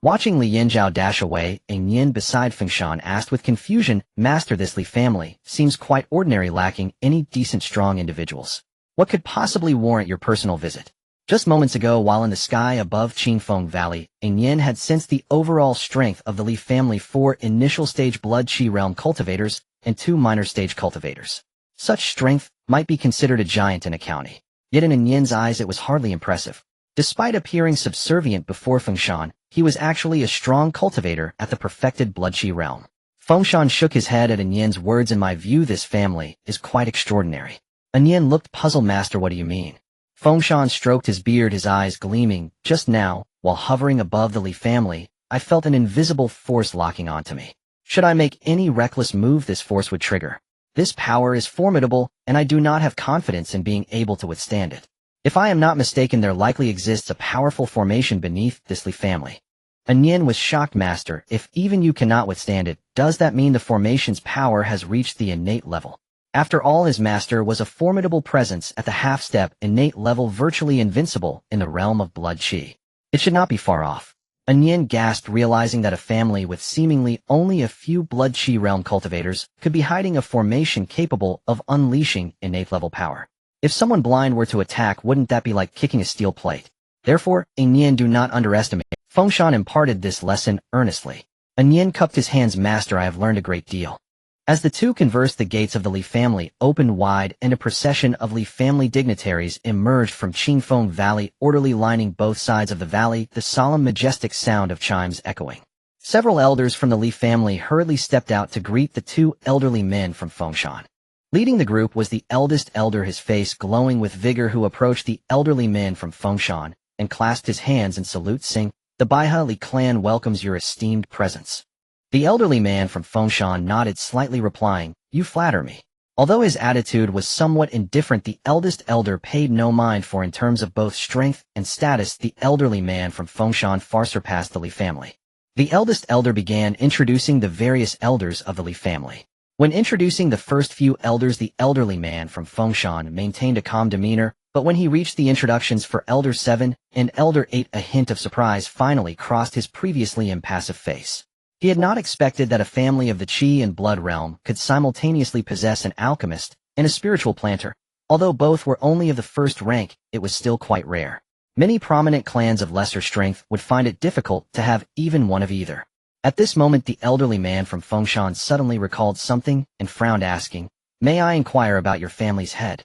Watching Li Yanzhao dash away, a Nian beside Fengshan asked with confusion, Master, this Li family seems quite ordinary, lacking any decent strong individuals. What could possibly warrant your personal visit? Just moments ago, while in the sky above Qingfeng Valley, a Nian had sensed the overall strength of the Li family: 4 initial stage blood qi realm cultivators and 2 minor stage cultivators. Such strength might be considered a giant in a county. Yet in Nian's eyes it was hardly impressive. Despite appearing subservient before Fengshan, he was actually a strong cultivator at the perfected blood qi realm. Fengshan shook his head at Nian's words. In my view, this family is quite extraordinary. Nian looked puzzled. Master, what do you mean? Fengshan stroked his beard, his eyes gleaming. Just now, while hovering above the Li family, I felt an invisible force locking onto me. Should I make any reckless move, this force would trigger. This power is formidable, and I do not have confidence in being able to withstand it. If I am not mistaken, there likely exists a powerful formation beneath this Li family. Nian was shocked. Master, if even you cannot withstand it, does that mean the formation's power has reached the innate level? After all, his master was a formidable presence at the half-step innate level, virtually invincible in the realm of blood qi. It should not be far off. Nian gasped, realizing that a family with seemingly only a few blood qi realm cultivators could be hiding a formation capable of unleashing innate level power. If someone blind were to attack, wouldn't that be like kicking a steel plate? Therefore, Nian, do not underestimate. Fengshan imparted this lesson earnestly. Nian cupped his hands. Master, I have learned a great deal. As the two conversed, the gates of the Li family opened wide and a procession of Li family dignitaries emerged from Qingfeng Valley, orderly lining both sides of the valley, the solemn, majestic sound of chimes echoing. Several elders from the Li family hurriedly stepped out to greet the 2 elderly men from Fengshan. Leading the group was the eldest elder, his face glowing with vigor, who approached the elderly men from Fengshan and clasped his hands in salute, saying, The Baihe Li clan welcomes your esteemed presence. The elderly man from Fengshan nodded slightly, replying, You flatter me. Although his attitude was somewhat indifferent, the eldest elder paid no mind, for in terms of both strength and status, the elderly man from Fengshan far surpassed the Li family. The eldest elder began introducing the various elders of the Li family. When introducing the first few elders, the elderly man from Fengshan maintained a calm demeanor, but when he reached the introductions for Elder 7 and Elder 8, a hint of surprise finally crossed his previously impassive face. He had not expected that a family of the Qi and Blood realm could simultaneously possess an alchemist and a spiritual planter. Although both were only of the first rank, it was still quite rare. Many prominent clans of lesser strength would find it difficult to have even one of either. At this moment, the elderly man from Fengshan suddenly recalled something and frowned, asking, May I inquire about your family's head?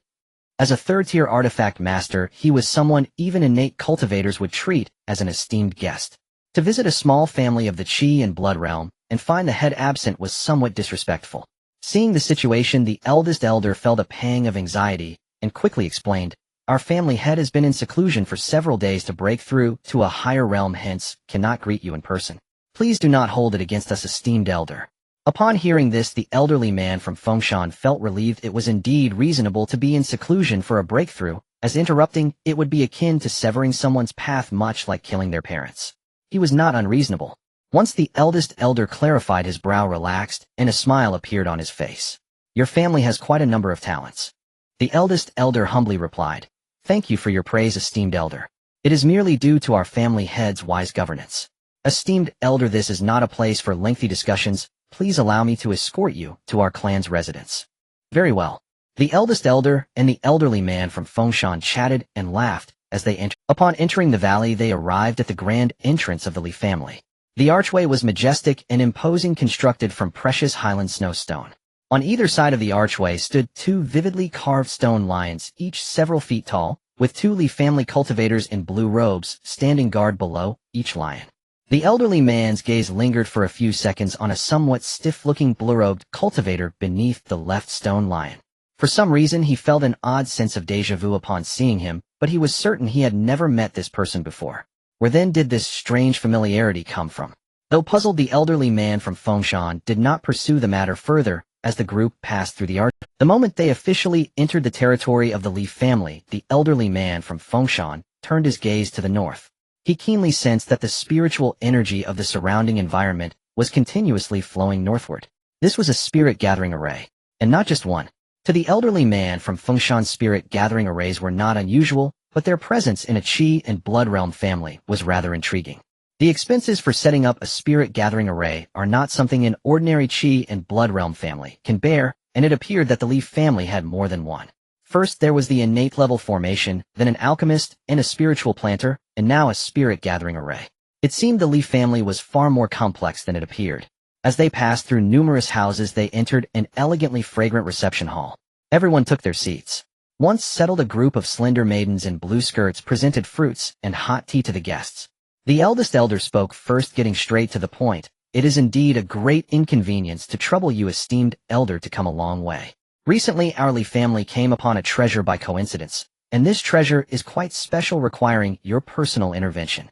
As a third-tier artifact master, he was someone even innate cultivators would treat as an esteemed guest. To visit a small family of the Qi and Blood realm and find the head absent was somewhat disrespectful. Seeing the situation, the eldest elder felt a pang of anxiety and quickly explained, Our family head has been in seclusion for several days to break through to a higher realm, hence cannot greet you in person. Please do not hold it against us, esteemed elder. Upon hearing this, the elderly man from Fengshan felt relieved. It was indeed reasonable to be in seclusion for a breakthrough, as interrupting it would be akin to severing someone's path, much like killing their parents. He was not unreasonable. Once the eldest elder clarified, his brow relaxed, and a smile appeared on his face. Your family has quite a number of talents. The eldest elder humbly replied, Thank you for your praise, esteemed elder. It is merely due to our family head's wise governance. Esteemed elder, this is not a place for lengthy discussions. Please allow me to escort you to our clan's residence. Very well. The eldest elder and the elderly man from Fengshan chatted and laughed as they entered. Upon entering the valley, they arrived at the grand entrance of the Li family. The archway was majestic and imposing, constructed from precious highland snowstone. On either side of the archway stood two vividly carved stone lions, each several feet tall, with two Li family cultivators in blue robes standing guard below each lion. The elderly man's gaze lingered for a few seconds on a somewhat stiff-looking blue-robed cultivator beneath the left stone lion. For some reason, he felt an odd sense of déjà vu upon seeing him, but he was certain he had never met this person before. Where then did this strange familiarity come from? Though puzzled, the elderly man from Fengshan did not pursue the matter further as the group passed through the arch. The moment they officially entered the territory of the Li family, the elderly man from Fengshan turned his gaze to the north. He keenly sensed that the spiritual energy of the surrounding environment was continuously flowing northward. This was a spirit-gathering array, and not just one. To the elderly man from Fengshan, spirit-gathering arrays were not unusual, but their presence in a Qi and Blood Realm family was rather intriguing. The expenses for setting up a spirit-gathering array are not something an ordinary Qi and Blood Realm family can bear, and it appeared that the Li family had more than one. First, there was the innate level formation, then an alchemist and a spiritual planter, and now a spirit-gathering array. It seemed the Li family was far more complex than it appeared. As they passed through numerous houses, they entered an elegantly fragrant reception hall. Everyone took their seats. Once settled, a group of slender maidens in blue skirts presented fruits and hot tea to the guests. The eldest elder spoke first, getting straight to the point. It is indeed a great inconvenience to trouble you, esteemed elder, to come a long way. Recently, our Li family came upon a treasure by coincidence, and this treasure is quite special, requiring your personal intervention.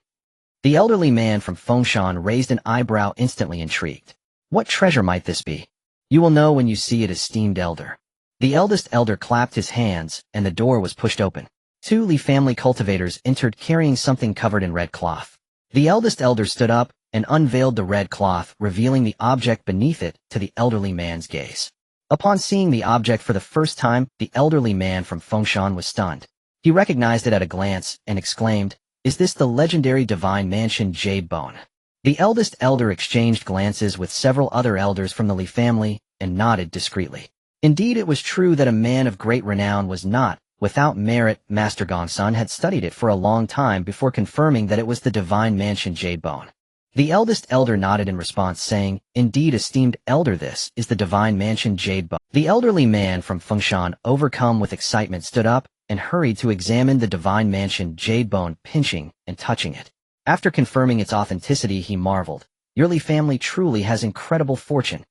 The elderly man from Fengshan raised an eyebrow, instantly intrigued. What treasure might this be? You will know when you see it, esteemed elder. The eldest elder clapped his hands, and the door was pushed open. Two Li family cultivators entered carrying something covered in red cloth. The eldest elder stood up and unveiled the red cloth, revealing the object beneath it to the elderly man's gaze. Upon seeing the object for the first time, the elderly man from Fengshan was stunned. He recognized it at a glance and exclaimed, Is this the legendary divine mansion jade bone? The eldest elder exchanged glances with several other elders from the Li family and nodded discreetly. Indeed, it was true that a man of great renown was not without merit. Master Gongsun had studied it for a long time before confirming that it was the divine mansion jade bone. The eldest elder nodded in response, saying, Indeed, esteemed elder, this is the divine mansion jade bone. The elderly man from Fengshan, overcome with excitement, stood up and hurried to examine the divine mansion jade bone, pinching and touching it. After confirming its authenticity, he marveled, Your Li family truly has incredible fortune.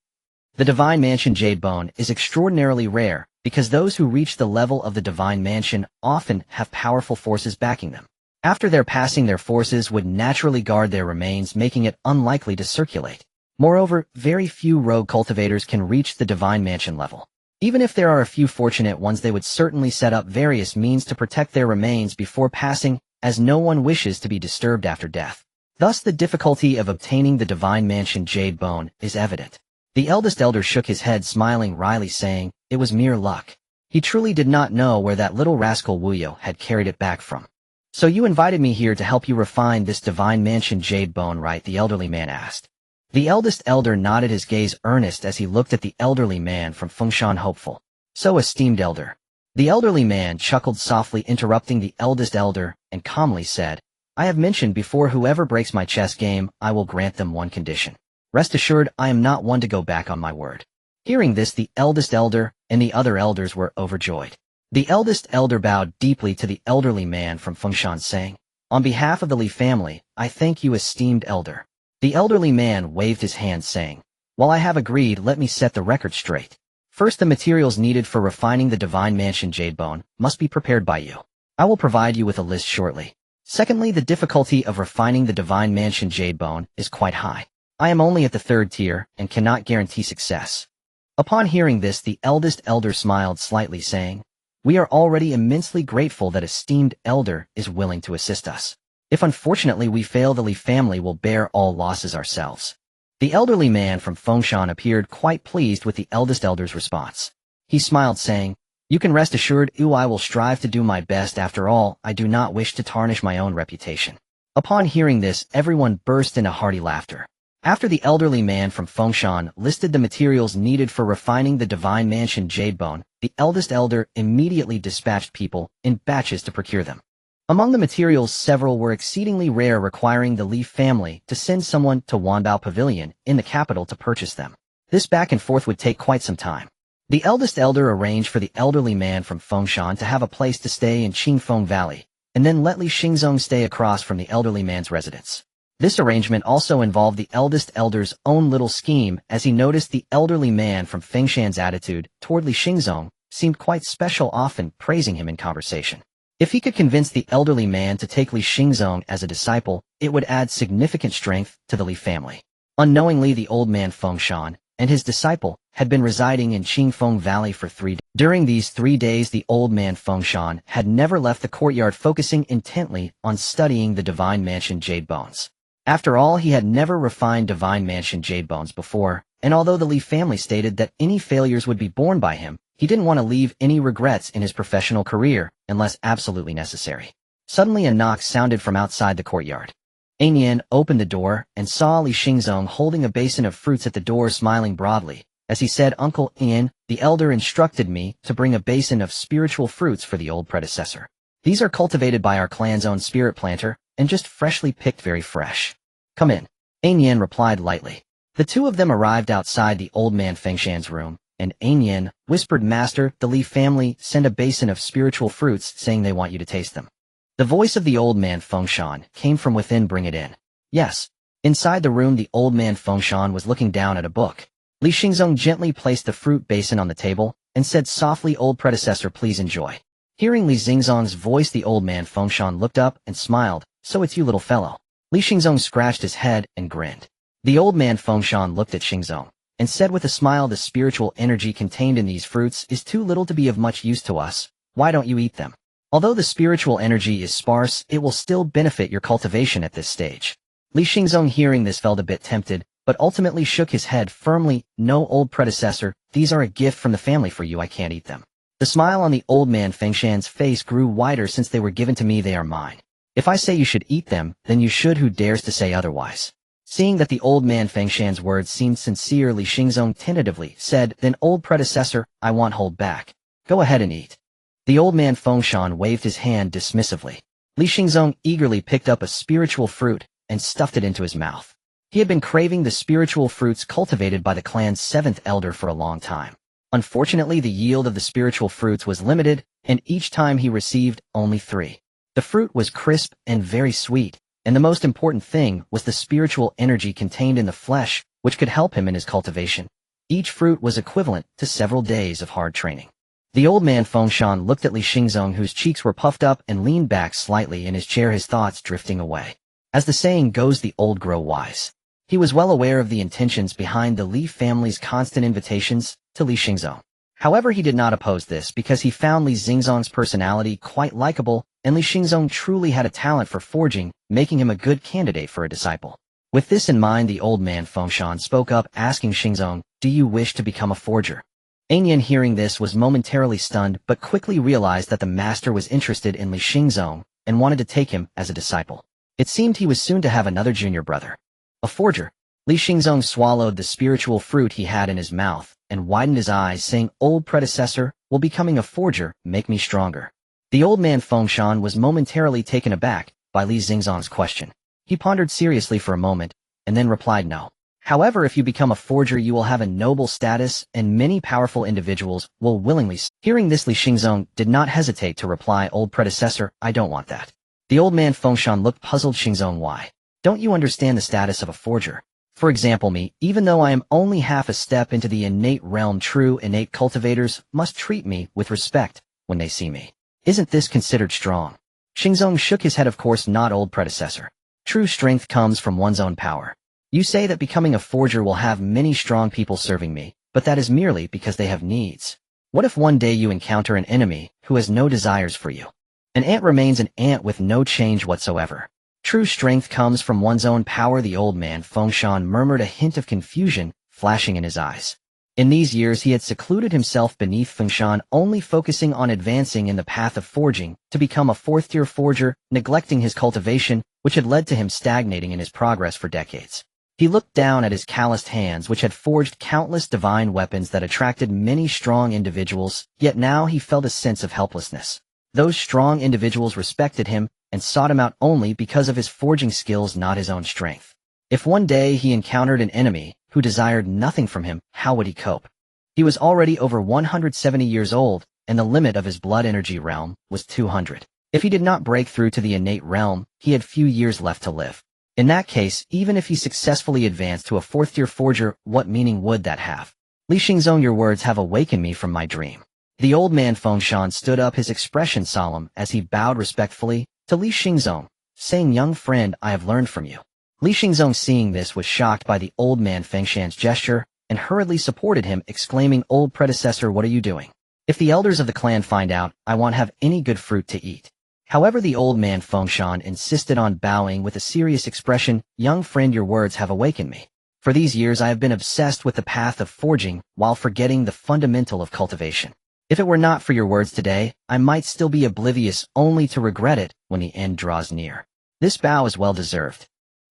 The divine mansion jade bone is extraordinarily rare because those who reach the level of the divine mansion often have powerful forces backing them. After their passing, their forces would naturally guard their remains, making it unlikely to circulate. Moreover, very few rogue cultivators can reach the divine mansion level. Even if there are a few fortunate ones, they would certainly set up various means to protect their remains before passing, as no one wishes to be disturbed after death. Thus, the difficulty of obtaining the divine mansion jade bone is evident. The eldest elder shook his head, smiling wryly, saying, It was mere luck. He truly did not know where that little rascal Wuyo had carried it back from. So you invited me here to help you refine this divine mansion jade bone, right? The elderly man asked. The eldest elder nodded, his gaze earnest as he looked at the elderly man from Fengshan, hopeful. So, esteemed elder. The elderly man chuckled softly, interrupting the eldest elder, and calmly said, I have mentioned before, whoever breaks my chess game, I will grant them one condition. Rest assured, I am not one to go back on my word. Hearing this, the eldest elder and the other elders were overjoyed. The eldest elder bowed deeply to the elderly man from Fengshan, saying, On behalf of the Li family, I thank you, esteemed elder. The elderly man waved his hand, saying, While I have agreed, let me set the record straight. First, the materials needed for refining the divine mansion jade bone must be prepared by you. I will provide you with a list shortly. Secondly, the difficulty of refining the divine mansion jade bone is quite high. I am only at the 3rd tier and cannot guarantee success. Upon hearing this, the eldest elder smiled slightly, saying, We are already immensely grateful that esteemed elder is willing to assist us. If unfortunately we fail, the Li family will bear all losses ourselves. The elderly man from Fengshan appeared quite pleased with the eldest elder's response. He smiled, saying, "You can rest assured, I will strive to do my best. After all, I do not wish to tarnish my own reputation." Upon hearing this, everyone burst into hearty laughter. After the elderly man from Fengshan listed the materials needed for refining the divine mansion jadebone, the eldest elder immediately dispatched people in batches to procure them. Among the materials, several were exceedingly rare, requiring the Li family to send someone to Wanbao Pavilion in the capital to purchase them. This back and forth would take quite some time. The eldest elder arranged for the elderly man from Fengshan to have a place to stay in Qingfeng Valley, and then let Li Xingzong stay across from the elderly man's residence. This arrangement also involved the eldest elder's own little scheme, as he noticed the elderly man from Fengshan's attitude toward Li Xingzong seemed quite special, often praising him in conversation. If he could convince the elderly man to take Li Xingzong as a disciple, it would add significant strength to the Li family. Unknowingly, the old man Fengshan and his disciple had been residing in Qingfeng Valley for 3 days. During these 3 days, the old man Fengshan had never left the courtyard, focusing intently on studying the divine mansion jade bones. After all, he had never refined divine mansion jade bones before, and although the Li family stated that any failures would be borne by him, he didn't want to leave any regrets in his professional career unless absolutely necessary. Suddenly a knock sounded from outside the courtyard. Anian opened the door and saw Li Xingzong holding a basin of fruits at the door, smiling broadly. As he said, "Uncle Ian, the elder instructed me to bring a basin of spiritual fruits for the old predecessor. These are cultivated by our clan's own spirit planter, and just freshly picked, very fresh." "Come in," Anian replied lightly. The two of them arrived outside the old man Fengshan's room, and Anian whispered, "Master, the Li family sent a basin of spiritual fruits, saying they want you to taste them." The voice of the old man Fengshan came from within. "Bring it in." "Yes." Inside the room, the old man Fengshan was looking down at a book. Li Xingzong gently placed the fruit basin on the table and said softly, "Old predecessor, please enjoy." Hearing Li Xingzong's voice, the old man Fengshan looked up and smiled. "So it's you, little fellow." Li Xingzong scratched his head and grinned. The old man Fengshan looked at Xingzong and said with a smile, "The spiritual energy contained in these fruits is too little to be of much use to us. Why don't you eat them? Although the spiritual energy is sparse, it will still benefit your cultivation at this stage." Li Xingzong, hearing this, felt a bit tempted, but ultimately shook his head firmly. "No, old predecessor, these are a gift from the family for you. I can't eat them." The smile on the old man Fengshan's face grew wider. "Since they were given to me, they are mine. If I say you should eat them, then you should. Who dares to say otherwise?" Seeing that the old man Fengshan's words seemed sincere, Li Xingzong tentatively said, "Then, old predecessor, I won't hold back. Go ahead and eat." The old man Fengshan waved his hand dismissively. Li Xingzong eagerly picked up a spiritual fruit and stuffed it into his mouth. He had been craving the spiritual fruits cultivated by the clan's 7th elder for a long time. Unfortunately, the yield of the spiritual fruits was limited, and each time he received only 3. The fruit was crisp and very sweet, and the most important thing was the spiritual energy contained in the flesh, which could help him in his cultivation. Each fruit was equivalent to several days of hard training. The old man Fengshan looked at Li Xingzong, whose cheeks were puffed up, and leaned back slightly in his chair, his thoughts drifting away. As the saying goes, the old grow wise. He was well aware of the intentions behind the Li family's constant invitations to Li Xingzong. However, he did not oppose this because he found Li Xingzong's personality quite likable, and Li Xingzong truly had a talent for forging, making him a good candidate for a disciple. With this in mind, the old man Fengshan spoke up, asking Xingzong, "Do you wish to become a forger?" Anian, hearing this, was momentarily stunned, but quickly realized that the master was interested in Li Xingzong and wanted to take him as a disciple. It seemed he was soon to have another junior brother. A forger. Li Xingzong swallowed the spiritual fruit he had in his mouth and widened his eyes, saying, "Old predecessor, will becoming a forger make me stronger?" The old man Fengshan was momentarily taken aback by Li Xingzong's question. He pondered seriously for a moment, and then replied, "No. However, if you become a forger, you will have a noble status, and many powerful individuals will willingly." Hearing this, Li Xingzong did not hesitate to reply, "Old predecessor, I don't want that." The old man Fengshan looked puzzled. "Xingzong, why? Don't you understand the status of a forger? For example, me, even though I am only half a step into the innate realm, true innate cultivators must treat me with respect when they see me. Isn't this considered strong?" Xingzong shook his head. "Of course not, old predecessor. True strength comes from one's own power. You say that becoming a forger will have many strong people serving me, but that is merely because they have needs. What if one day you encounter an enemy who has no desires for you? An ant remains an ant with no change whatsoever. True strength comes from one's own power, the old man Fengshan murmured, a hint of confusion flashing in his eyes. In these years he had secluded himself beneath Fengshan, only focusing on advancing in the path of forging to become a fourth-tier forger, neglecting his cultivation, which had led to him stagnating in his progress for decades. He looked down at his calloused hands, which had forged countless divine weapons that attracted many strong individuals, yet now he felt a sense of helplessness. Those strong individuals respected him and sought him out only because of his forging skills, not his own strength. If one day he encountered an enemy who desired nothing from him, how would he cope? He was already over 170 years old, and the limit of his blood energy realm was 200. If he did not break through to the innate realm, he had few years left to live. In that case, even if he successfully advanced to a fourth-tier forger, what meaning would that have? Li Xingzong, your words have awakened me from my dream. The old man Fengshan stood up, his expression solemn as he bowed respectfully to Li Xingzong, saying, young friend, I have learned from you. Li Xingzong, seeing this, was shocked by the old man Fengshan's gesture and hurriedly supported him, exclaiming, old predecessor, what are you doing? If the elders of the clan find out, I won't have any good fruit to eat. However, the old man Fengshan insisted on bowing with a serious expression, young friend, your words have awakened me. For these years I have been obsessed with the path of forging while forgetting the fundamental of cultivation. If it were not for your words today, I might still be oblivious, only to regret it when the end draws near. This bow is well deserved.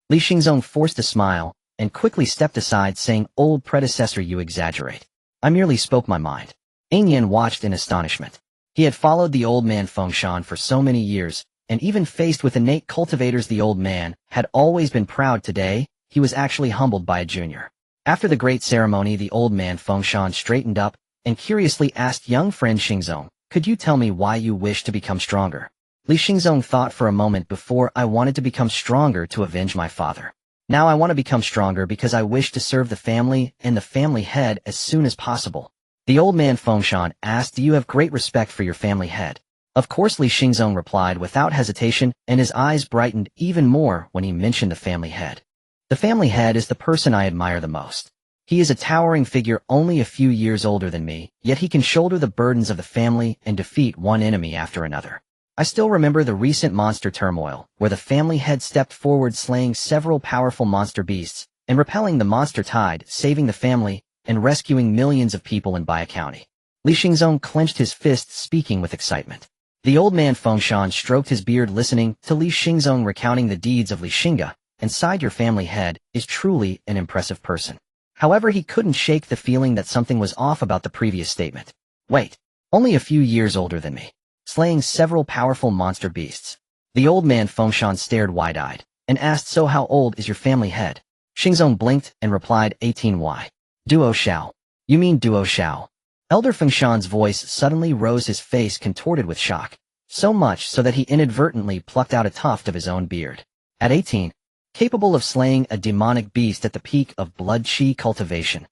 Li Xingzong forced a smile and quickly stepped aside, saying, old predecessor, you exaggerate. I merely spoke my mind. Yin watched in astonishment. He had followed the old man Fengshan for so many years, and even faced with innate cultivators, the old man had always been proud. Today, he was actually humbled by a junior. After the great ceremony, the old man Fengshan straightened up and curiously asked, young friend Xingzong, could you tell me why you wish to become stronger? Li Xingzong thought for a moment. Before, I wanted to become stronger to avenge my father. Now I want to become stronger because I wish to serve the family and the family head as soon as possible. The old man Fengshan asked, do you have great respect for your family head? Of course, Li Xingzong replied without hesitation, and his eyes brightened even more when he mentioned the family head. The family head is the person I admire the most. He is a towering figure, only a few years older than me, yet he can shoulder the burdens of the family and defeat one enemy after another. I still remember the recent monster turmoil, where the family head stepped forward, slaying several powerful monster beasts, and repelling the monster tide, saving the family, and rescuing millions of people in Baya County. Li Xingzong clenched his fists, speaking with excitement. The old man Fengshan stroked his beard, listening to Li Xingzong recounting the deeds of Li Xingge, and sighed, your family head is truly an impressive person. However, he couldn't shake the feeling that something was off about the previous statement. Wait, only a few years older than me, slaying several powerful monster beasts. The old man Fengshan stared wide-eyed and asked, so how old is your family head? Xingzong blinked and replied, 18. Why? Duo Xiao. You mean Duo Xiao? Elder Fengshan's voice suddenly rose, his face contorted with shock, so much so that he inadvertently plucked out a tuft of his own beard. At 18, capable of slaying a demonic beast at the peak of blood chi cultivation.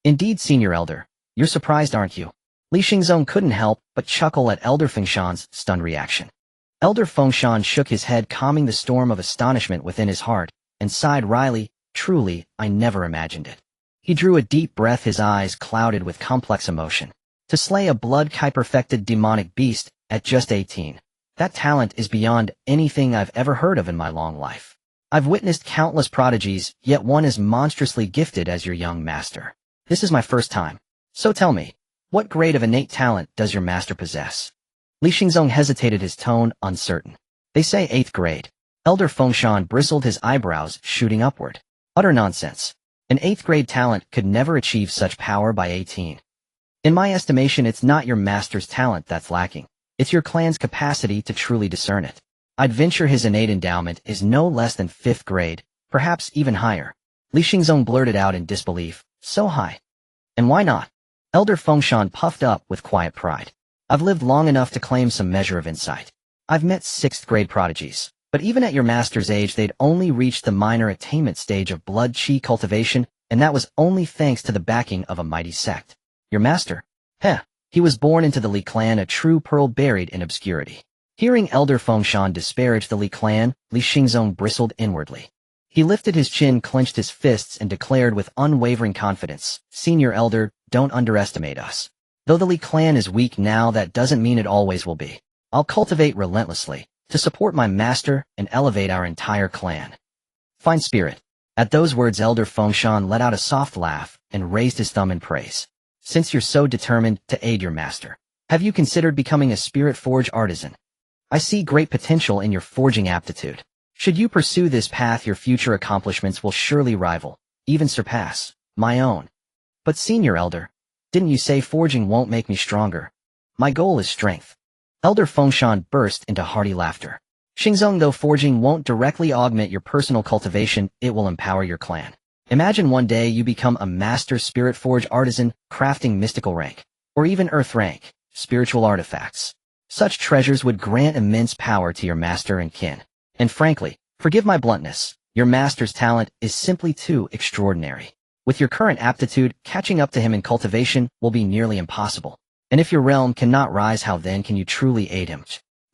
Indeed, senior elder, you're surprised, aren't you? Li Xingzong couldn't help but chuckle at Elder Fengshan's stunned reaction. Elder Fengshan shook his head, calming the storm of astonishment within his heart, and sighed wryly, truly, I never imagined it. He drew a deep breath, his eyes clouded with complex emotion. To slay a blood chi perfected demonic beast at just 18. That talent is beyond anything I've ever heard of in my long life. I've witnessed countless prodigies, yet one as monstrously gifted as your young master. This is my first time. So tell me, what grade of innate talent does your master possess? Li Xingzong hesitated, his tone uncertain. They say 8th grade. Elder Fengshan bristled, his eyebrows shooting upward. Utter nonsense. An 8th grade talent could never achieve such power by 18. In my estimation, it's not your master's talent that's lacking. It's your clan's capacity to truly discern it. I'd venture his innate endowment is no less than 5th grade, perhaps even higher. Li Xingzong blurted out in disbelief, so high. And why not? Elder Fengshan puffed up with quiet pride. I've lived long enough to claim some measure of insight. I've met 6th grade prodigies, but even at your master's age they'd only reached the minor attainment stage of blood chi cultivation, and that was only thanks to the backing of a mighty sect. Your master? Heh, he was born into the Li clan, a true pearl buried in obscurity. Hearing Elder Fengshan disparage the Li clan, Li Xingzong bristled inwardly. He lifted his chin, clenched his fists, and declared with unwavering confidence, Senior Elder, don't underestimate us. Though the Li clan is weak now, that doesn't mean it always will be. I'll cultivate relentlessly to support my master and elevate our entire clan. Fine spirit. At those words, Elder Fengshan let out a soft laugh and raised his thumb in praise. Since you're so determined to aid your master, have you considered becoming a spirit forge artisan? I see great potential in your forging aptitude. Should you pursue this path, your future accomplishments will surely rival, even surpass, my own. But senior elder, didn't you say forging won't make me stronger? My goal is strength. Elder Fengshan burst into hearty laughter. Xingge, though forging won't directly augment your personal cultivation, it will empower your clan. Imagine one day you become a master spirit forge artisan, crafting mystical rank, or even earth rank, spiritual artifacts. Such treasures would grant immense power to your master and kin. And frankly, forgive my bluntness, your master's talent is simply too extraordinary. With your current aptitude, catching up to him in cultivation will be nearly impossible. And if your realm cannot rise, how then can you truly aid him?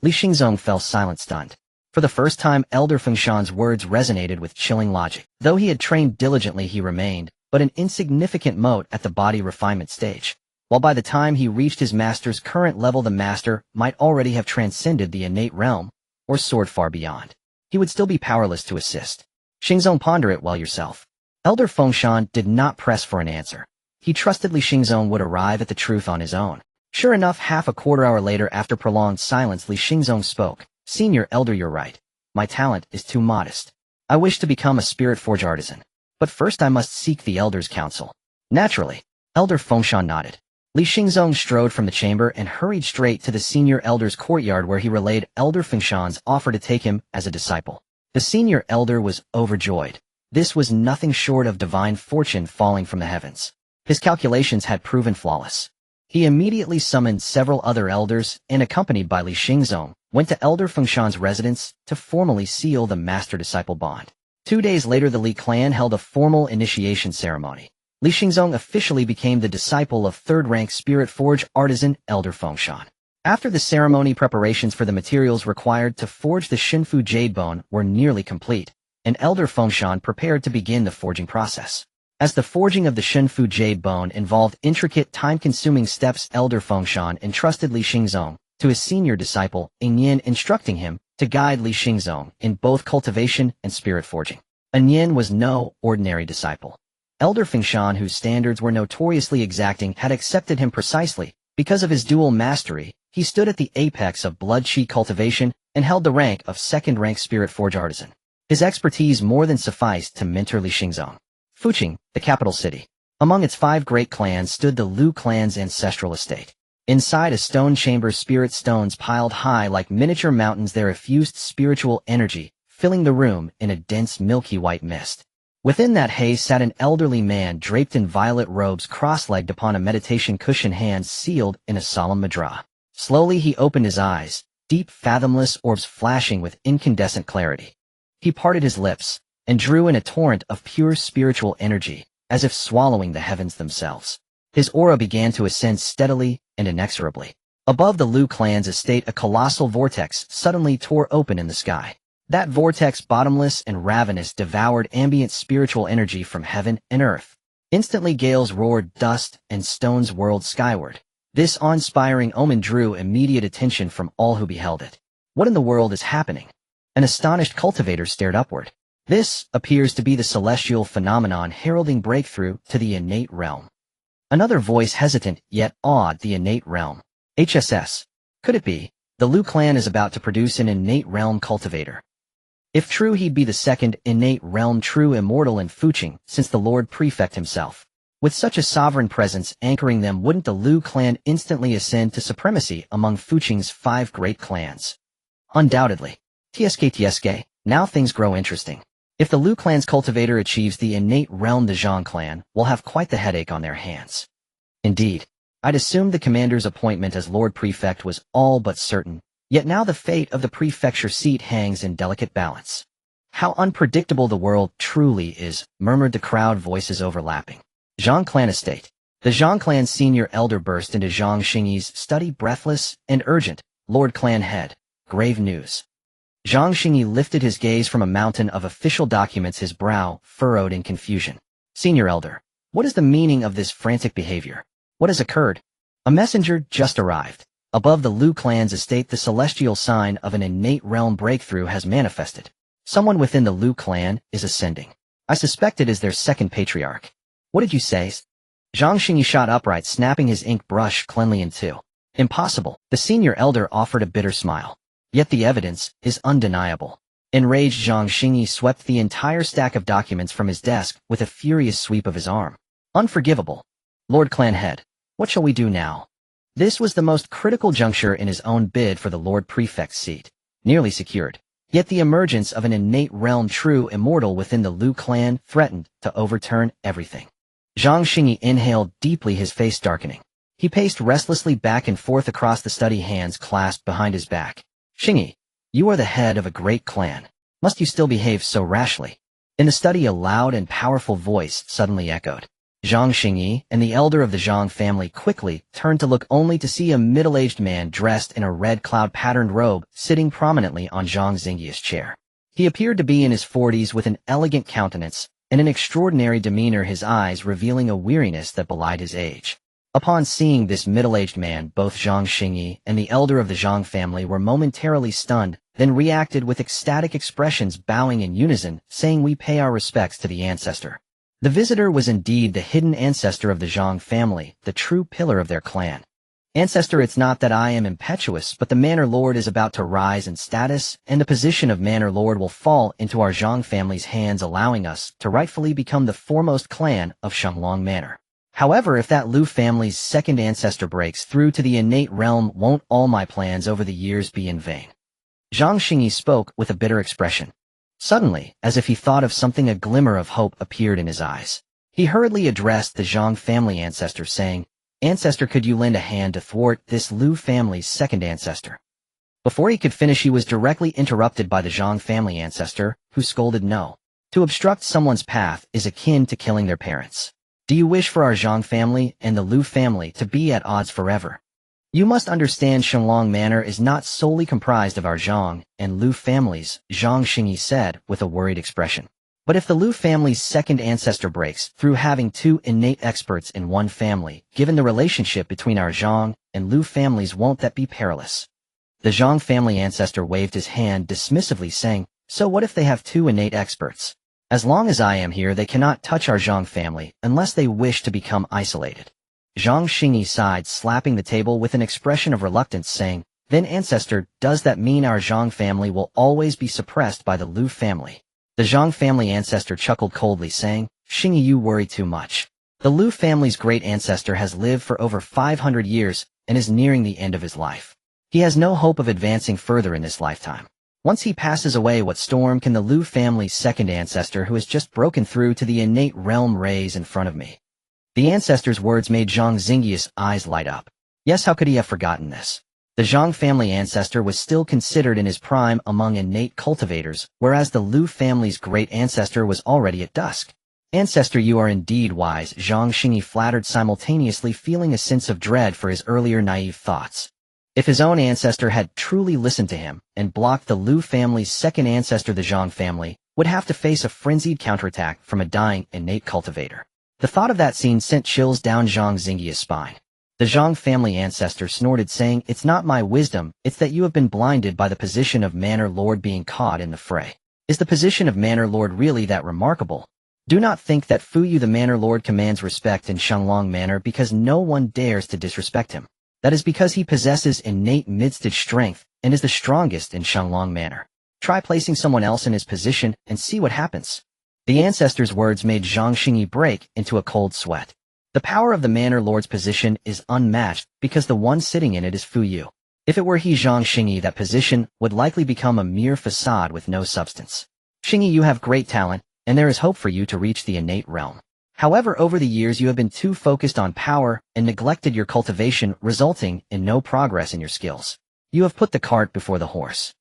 Li Xingzong fell silent, stunned. For the first time, Elder Fengshan's words resonated with chilling logic. Though he had trained diligently, he remained but an insignificant mote at the body refinement stage. While by the time he reached his master's current level, the master might already have transcended the innate realm, or soared far beyond. He would still be powerless to assist. Xingzong, ponder it well yourself. Elder Fengshan did not press for an answer. He trusted Li Xingzong would arrive at the truth on his own. Sure enough, half a quarter hour later, after prolonged silence, Li Xingzong spoke. Senior elder, you're right. My talent is too modest. I wish to become a spirit forge artisan. But first I must seek the elder's counsel. Naturally. Elder Fengshan nodded. Li Xingzong strode from the chamber and hurried straight to the senior elder's courtyard, where he relayed Elder Fengshan's offer to take him as a disciple. The senior elder was overjoyed. This was nothing short of divine fortune falling from the heavens. His calculations had proven flawless. He immediately summoned several other elders and, accompanied by Li Xingzong, went to Elder Fengshan's residence to formally seal the master-disciple bond. 2 days later, the Li clan held a formal initiation ceremony. Li Xingzong officially became the disciple of third-rank spirit forge artisan Elder Fengshan. After the ceremony, preparations for the materials required to forge the Shinfu Jade Bone were nearly complete, and Elder Fengshan prepared to begin the forging process. As the forging of the Shinfu Jade Bone involved intricate, time-consuming steps, Elder Fengshan entrusted Li Xingzong to his senior disciple, Yin, instructing him to guide Li Xingzong in both cultivation and spirit forging. Yin was no ordinary disciple. Elder Fengshan, whose standards were notoriously exacting, had accepted him precisely because of his dual mastery. He stood at the apex of blood chi cultivation and held the rank of second-rank spirit forge artisan. His expertise more than sufficed to mentor Li Xingzong. Fuqing, the capital city. Among its 5 great clans stood the Lu clan's ancestral estate. Inside a stone chamber, spirit stones piled high like miniature mountains, there effused spiritual energy, filling the room in a dense milky white mist. Within that haze sat an elderly man draped in violet robes, cross-legged upon a meditation cushion, hands sealed in a solemn mudra. Slowly he opened his eyes, deep, fathomless orbs flashing with incandescent clarity. He parted his lips and drew in a torrent of pure spiritual energy, as if swallowing the heavens themselves. His aura began to ascend steadily and inexorably. Above the Lu clan's estate, a colossal vortex suddenly tore open in the sky. That vortex, bottomless and ravenous, devoured ambient spiritual energy from heaven and earth. Instantly gales roared, dust and stones whirled skyward. This awe-inspiring omen drew immediate attention from all who beheld it. What in the world is happening? An astonished cultivator stared upward. This appears to be the celestial phenomenon heralding breakthrough to the innate realm. Another voice, hesitant yet awed, the innate realm. HSS. Could it be? The Lu clan is about to produce an innate realm cultivator. If true, he'd be the second innate realm true immortal in Fuqing since the Lord Prefect himself. With such a sovereign presence anchoring them, wouldn't the Lu clan instantly ascend to supremacy among Fuqing's 5 great clans? Undoubtedly. TSK, now things grow interesting. If the Lu clan's cultivator achieves the innate realm, the Zhang clan will have quite the headache on their hands. Indeed, I'd assumed the commander's appointment as Lord Prefect was all but certain, yet now the fate of the prefecture seat hangs in delicate balance. How unpredictable the world truly is, murmured the crowd, voices overlapping. Zhang clan estate. The Zhang clan's senior elder burst into Zhang Xingge's study, breathless and urgent. Lord clan head, grave news. Zhang Xingge lifted his gaze from a mountain of official documents, his brow furrowed in confusion. Senior elder, what is the meaning of this frantic behavior? What has occurred? A messenger just arrived. Above the Lu clan's estate, the celestial sign of an innate realm breakthrough has manifested. Someone within the Lu clan is ascending. I suspect it is their second patriarch. What did you say? Zhang Xingye shot upright, snapping his ink brush cleanly in two. Impossible. The senior elder offered a bitter smile. Yet the evidence is undeniable. Enraged, Zhang Xingye swept the entire stack of documents from his desk with a furious sweep of his arm. Unforgivable. Lord Clan Head, what shall we do now? This was the most critical juncture in his own bid for the Lord Prefect's seat. Nearly secured. Yet the emergence of an innate realm true immortal within the Lu clan threatened to overturn everything. Zhang Xingye inhaled deeply, his face darkening. He paced restlessly back and forth across the study, hands clasped behind his back. Xingye, you are the head of a great clan. Must you still behave so rashly? In the study, a loud and powerful voice suddenly echoed. Zhang Xingye and the elder of the Zhang family quickly turned to look, only to see a middle-aged man dressed in a red cloud-patterned robe sitting prominently on Zhang Xingye's chair. He appeared to be in his 40s with an elegant countenance and an extraordinary demeanor, his eyes revealing a weariness that belied his age. Upon seeing this middle-aged man, both Zhang Xingye and the elder of the Zhang family were momentarily stunned, then reacted with ecstatic expressions, bowing in unison, saying, "We pay our respects to the ancestor." The visitor was indeed the hidden ancestor of the Zhang family, the true pillar of their clan. Ancestor, it's not that I am impetuous, but the Manor Lord is about to rise in status, and the position of Manor Lord will fall into our Zhang family's hands, allowing us to rightfully become the foremost clan of Shenglong Manor. However, if that Lu family's second ancestor breaks through to the innate realm, won't all my plans over the years be in vain? Zhang Xingye spoke with a bitter expression. Suddenly, as if he thought of something, a glimmer of hope appeared in his eyes. He hurriedly addressed the Zhang family ancestor, saying, "Ancestor, could you lend a hand to thwart this Lu family's second ancestor?" Before he could finish, he was directly interrupted by the Zhang family ancestor, who scolded, "No. To obstruct someone's path is akin to killing their parents. Do you wish for our Zhang family and the Lu family to be at odds forever? You must understand, Shenglong Manor is not solely comprised of our Zhang and Lu families," Zhang Xingye said with a worried expression. "But if the Lu family's second ancestor breaks through, having two innate experts in one family, given the relationship between our Zhang and Lu families, won't that be perilous?" The Zhang family ancestor waved his hand dismissively, saying, "So what if they have two innate experts? As long as I am here, they cannot touch our Zhang family unless they wish to become isolated." Zhang Xingye sighed, slapping the table with an expression of reluctance, saying, "Then, ancestor, does that mean our Zhang family will always be suppressed by the Lu family?" The Zhang family ancestor chuckled coldly, saying, "Xingye, you worry too much. The Lu family's great ancestor has lived for over 500 years and is nearing the end of his life. He has no hope of advancing further in this lifetime. Once he passes away, what storm can the Lu family's second ancestor, who has just broken through to the innate realm, raise in front of me?" The ancestor's words made Zhang Xingye's eyes light up. Yes, how could he have forgotten this? The Zhang family ancestor was still considered in his prime among innate cultivators, whereas the Lu family's great ancestor was already at dusk. "Ancestor, you are indeed wise," Zhang Xingye flattered, simultaneously feeling a sense of dread for his earlier naive thoughts. If his own ancestor had truly listened to him and blocked the Lu family's second ancestor, the Zhang family would have to face a frenzied counterattack from a dying innate cultivator. The thought of that scene sent chills down Zhang Xingye's spine. The Zhang family ancestor snorted, saying, "It's not my wisdom, it's that you have been blinded by the position of Manor Lord being caught in the fray. Is the position of Manor Lord really that remarkable? Do not think that Fuyu the Manor Lord commands respect in Shenglong Manor because no one dares to disrespect him. That is because he possesses innate mid-stage strength and is the strongest in Shenglong Manor. Try placing someone else in his position and see what happens." The ancestor's words made Zhang Xingye break into a cold sweat. The power of the Manor Lord's position is unmatched because the one sitting in it is Fuyu. If it were he, Zhang Xingye, that position would likely become a mere facade with no substance. "Xingye, you have great talent, and there is hope for you to reach the innate realm. However, over the years you have been too focused on power and neglected your cultivation, resulting in no progress in your skills. You have put the cart before the horse.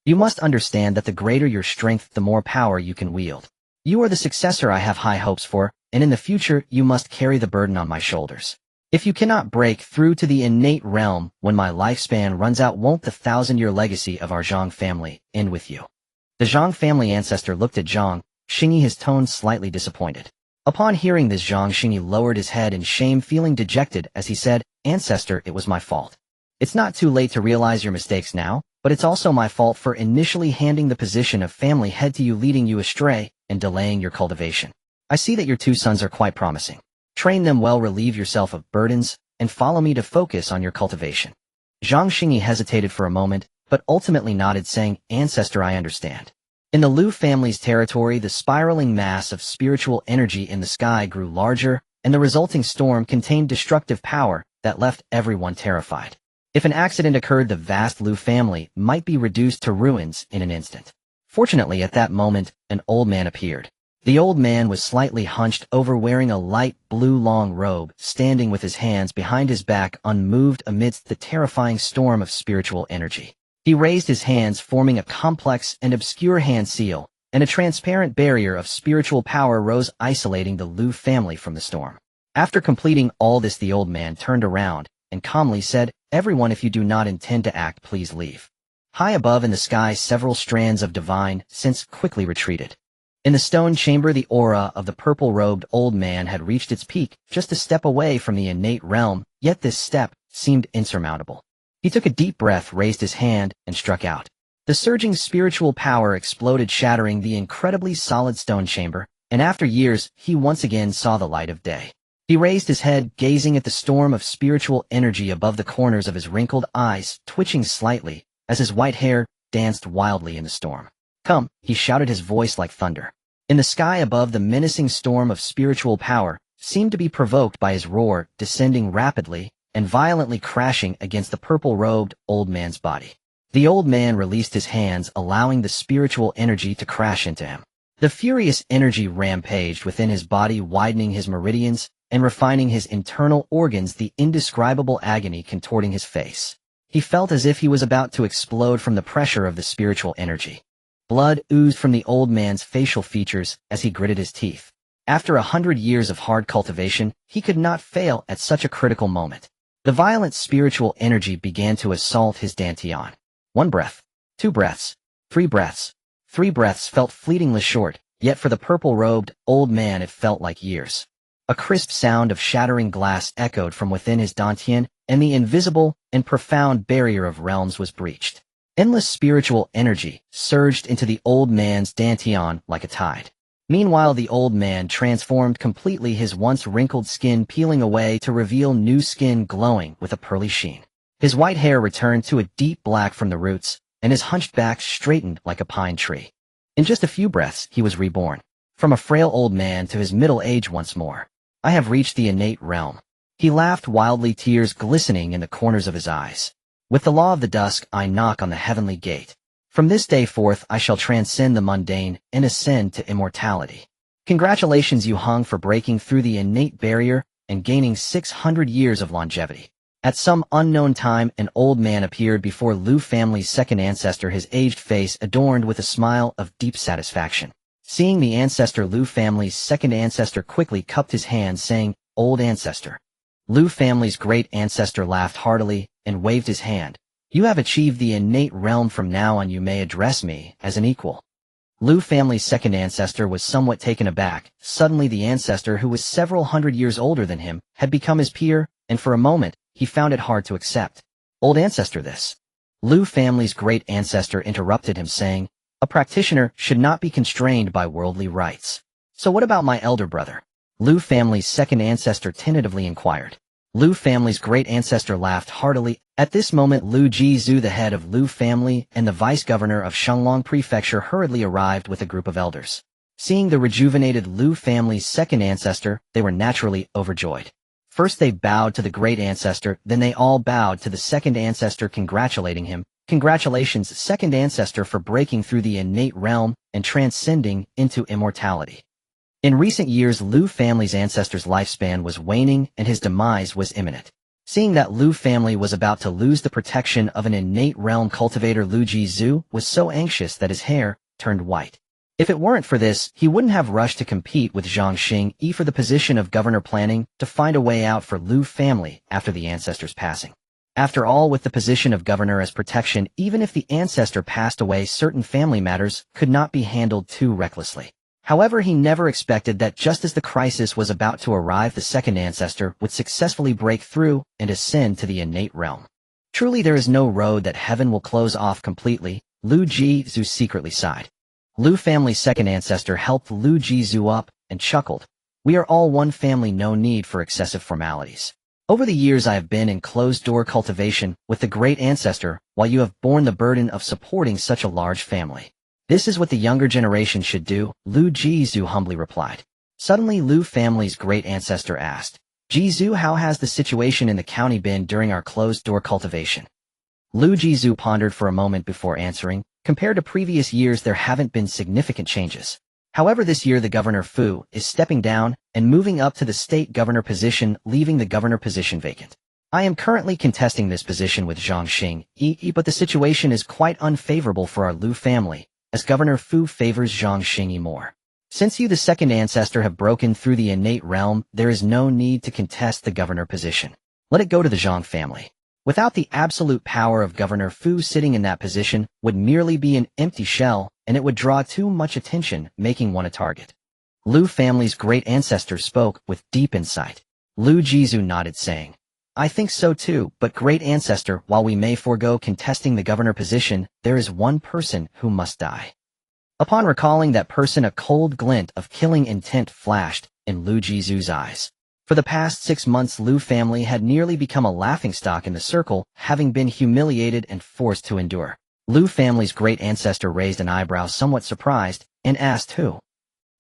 You must understand that the greater your strength, the more power you can wield. You are the successor I have high hopes for, and in the future you must carry the burden on my shoulders. If you cannot break through to the innate realm when my lifespan runs out, won't the 1,000-year legacy of our Zhang family end with you?" The Zhang family ancestor looked at Zhang Xingye, his tone slightly disappointed. Upon hearing this, Zhang Xingye lowered his head in shame, feeling dejected as he said, "Ancestor, it was my fault. It's not too late to realize your mistakes now, but it's also my fault for initially handing the position of family head to you, leading you astray and delaying your cultivation. I see that your 2 sons are quite promising. Train them well, relieve yourself of burdens, and follow me to focus on your cultivation. Xingge hesitated for a moment, but ultimately nodded, saying, Ancestor, I understand. In the Lu family's territory, the spiraling mass of spiritual energy in the sky grew larger, and the resulting storm contained destructive power that left everyone terrified. If an accident occurred, the vast Lu family might be reduced to ruins in an instant. Fortunately, at that moment, an old man appeared. The old man was slightly hunched over, wearing a light blue long robe, standing with his hands behind his back, unmoved amidst the terrifying storm of spiritual energy. He raised his hands, forming a complex and obscure hand seal, and a transparent barrier of spiritual power rose, isolating the Lu family from the storm. After completing all this, the old man turned around and calmly said, Everyone, if you do not intend to act, please leave. High above in the sky, several strands of divine sense quickly retreated. In the stone chamber, the aura of the purple-robed old man had reached its peak, just a step away from the innate realm, yet this step seemed insurmountable. He took a deep breath, raised his hand, and struck out. The surging spiritual power exploded, shattering the incredibly solid stone chamber, and after years, he once again saw the light of day. He raised his head, gazing at the storm of spiritual energy above, the corners of his wrinkled eyes twitching slightly as his white hair danced wildly in the storm. Come, he shouted, his voice like thunder. In the sky above, the menacing storm of spiritual power seemed to be provoked by his roar, descending rapidly and violently crashing against the purple-robed old man's body. The old man released his hands, allowing the spiritual energy to crash into him. The furious energy rampaged within his body, widening his meridians and refining his internal organs, the indescribable agony contorting his face. He felt as if he was about to explode from the pressure of the spiritual energy. Blood oozed from the old man's facial features as he gritted his teeth. After 100 years of hard cultivation, he could not fail at such a critical moment. The violent spiritual energy began to assault his dantian. 1 breath, 2 breaths, 3 breaths. 3 breaths felt fleetingly short, yet for the purple-robed old man it felt like years. A crisp sound of shattering glass echoed from within his dantian, and the invisible and profound barrier of realms was breached. Endless spiritual energy surged into the old man's dantian like a tide. Meanwhile, the old man transformed completely, his once wrinkled skin peeling away to reveal new skin glowing with a pearly sheen. His white hair returned to a deep black from the roots, and his hunched back straightened like a pine tree. In just a few breaths, he was reborn. From a frail old man to his middle age once more. I have reached the innate realm. He laughed wildly, tears glistening in the corners of his eyes. With the law of the dusk, I knock on the heavenly gate. From this day forth, I shall transcend the mundane and ascend to immortality. Congratulations, you Hung, for breaking through the innate barrier and gaining 600 years of longevity. At some unknown time, an old man appeared before Lu family's second ancestor, his aged face adorned with a smile of deep satisfaction. Seeing the ancestor, Lu family's second ancestor quickly cupped his hands, saying, Old ancestor. Lu family's great ancestor laughed heartily and waved his hand. You have achieved the innate realm. From now on you may address me as an equal. Lu family's second ancestor was somewhat taken aback. Suddenly the ancestor, who was several hundred years older than him, had become his peer, and for a moment, he found it hard to accept. Old ancestor, this. Lu family's great ancestor interrupted him, saying, A practitioner should not be constrained by worldly rights. So what about my elder brother? Lu family's second ancestor tentatively inquired. Lu family's great ancestor laughed heartily. At this moment, Lu Jizu, the head of Lu family and the vice-governor of Shenglong Prefecture, hurriedly arrived with a group of elders. Seeing the rejuvenated Lu family's second ancestor, they were naturally overjoyed. First they bowed to the great ancestor, then they all bowed to the second ancestor, congratulating him. Congratulations, second ancestor, for breaking through the innate realm and transcending into immortality. In recent years, Lu family's ancestor's lifespan was waning and his demise was imminent. Seeing that Lu family was about to lose the protection of an innate realm cultivator, Lu Jizu was so anxious that his hair turned white. If it weren't for this, he wouldn't have rushed to compete with Zhang Xingge for the position of governor, planning to find a way out for Lu family after the ancestor's passing. After all, with the position of governor as protection, even if the ancestor passed away, certain family matters could not be handled too recklessly. However, he never expected that just as the crisis was about to arrive, the second ancestor would successfully break through and ascend to the innate realm. Truly there is no road that heaven will close off completely, Lu Jizu secretly sighed. Lu family's second ancestor helped Lu Jizu up and chuckled. We are all one family, no need for excessive formalities. Over the years I have been in closed-door cultivation with the great ancestor while you have borne the burden of supporting such a large family. This is what the younger generation should do, Lu Jizu humbly replied. Suddenly Lu family's great ancestor asked, Jizu, how has the situation in the county been during our closed-door cultivation? Lu Jizu pondered for a moment before answering. Compared to previous years there haven't been significant changes. However, this year the Governor Fu is stepping down and moving up to the state governor position, leaving the governor position vacant. I am currently contesting this position with Zhang Xingge, but the situation is quite unfavorable for our Lu family, as Governor Fu favors Zhang Xingge more. Since you the second ancestor have broken through the innate realm, there is no need to contest the governor position. Let it go to the Zhang family. Without the absolute power of Governor Fu, sitting in that position would merely be an empty shell, and it would draw too much attention, making one a target. Lu family's great ancestor spoke with deep insight. Lu Jizu nodded, saying, I think so too, but great ancestor, while we may forego contesting the governor position, there is one person who must die. Upon recalling that person, a cold glint of killing intent flashed in Lu Jizu's eyes. For the past 6 months Lu family had nearly become a laughingstock in the circle, having been humiliated and forced to endure. Lu family's great ancestor raised an eyebrow, somewhat surprised, and asked who.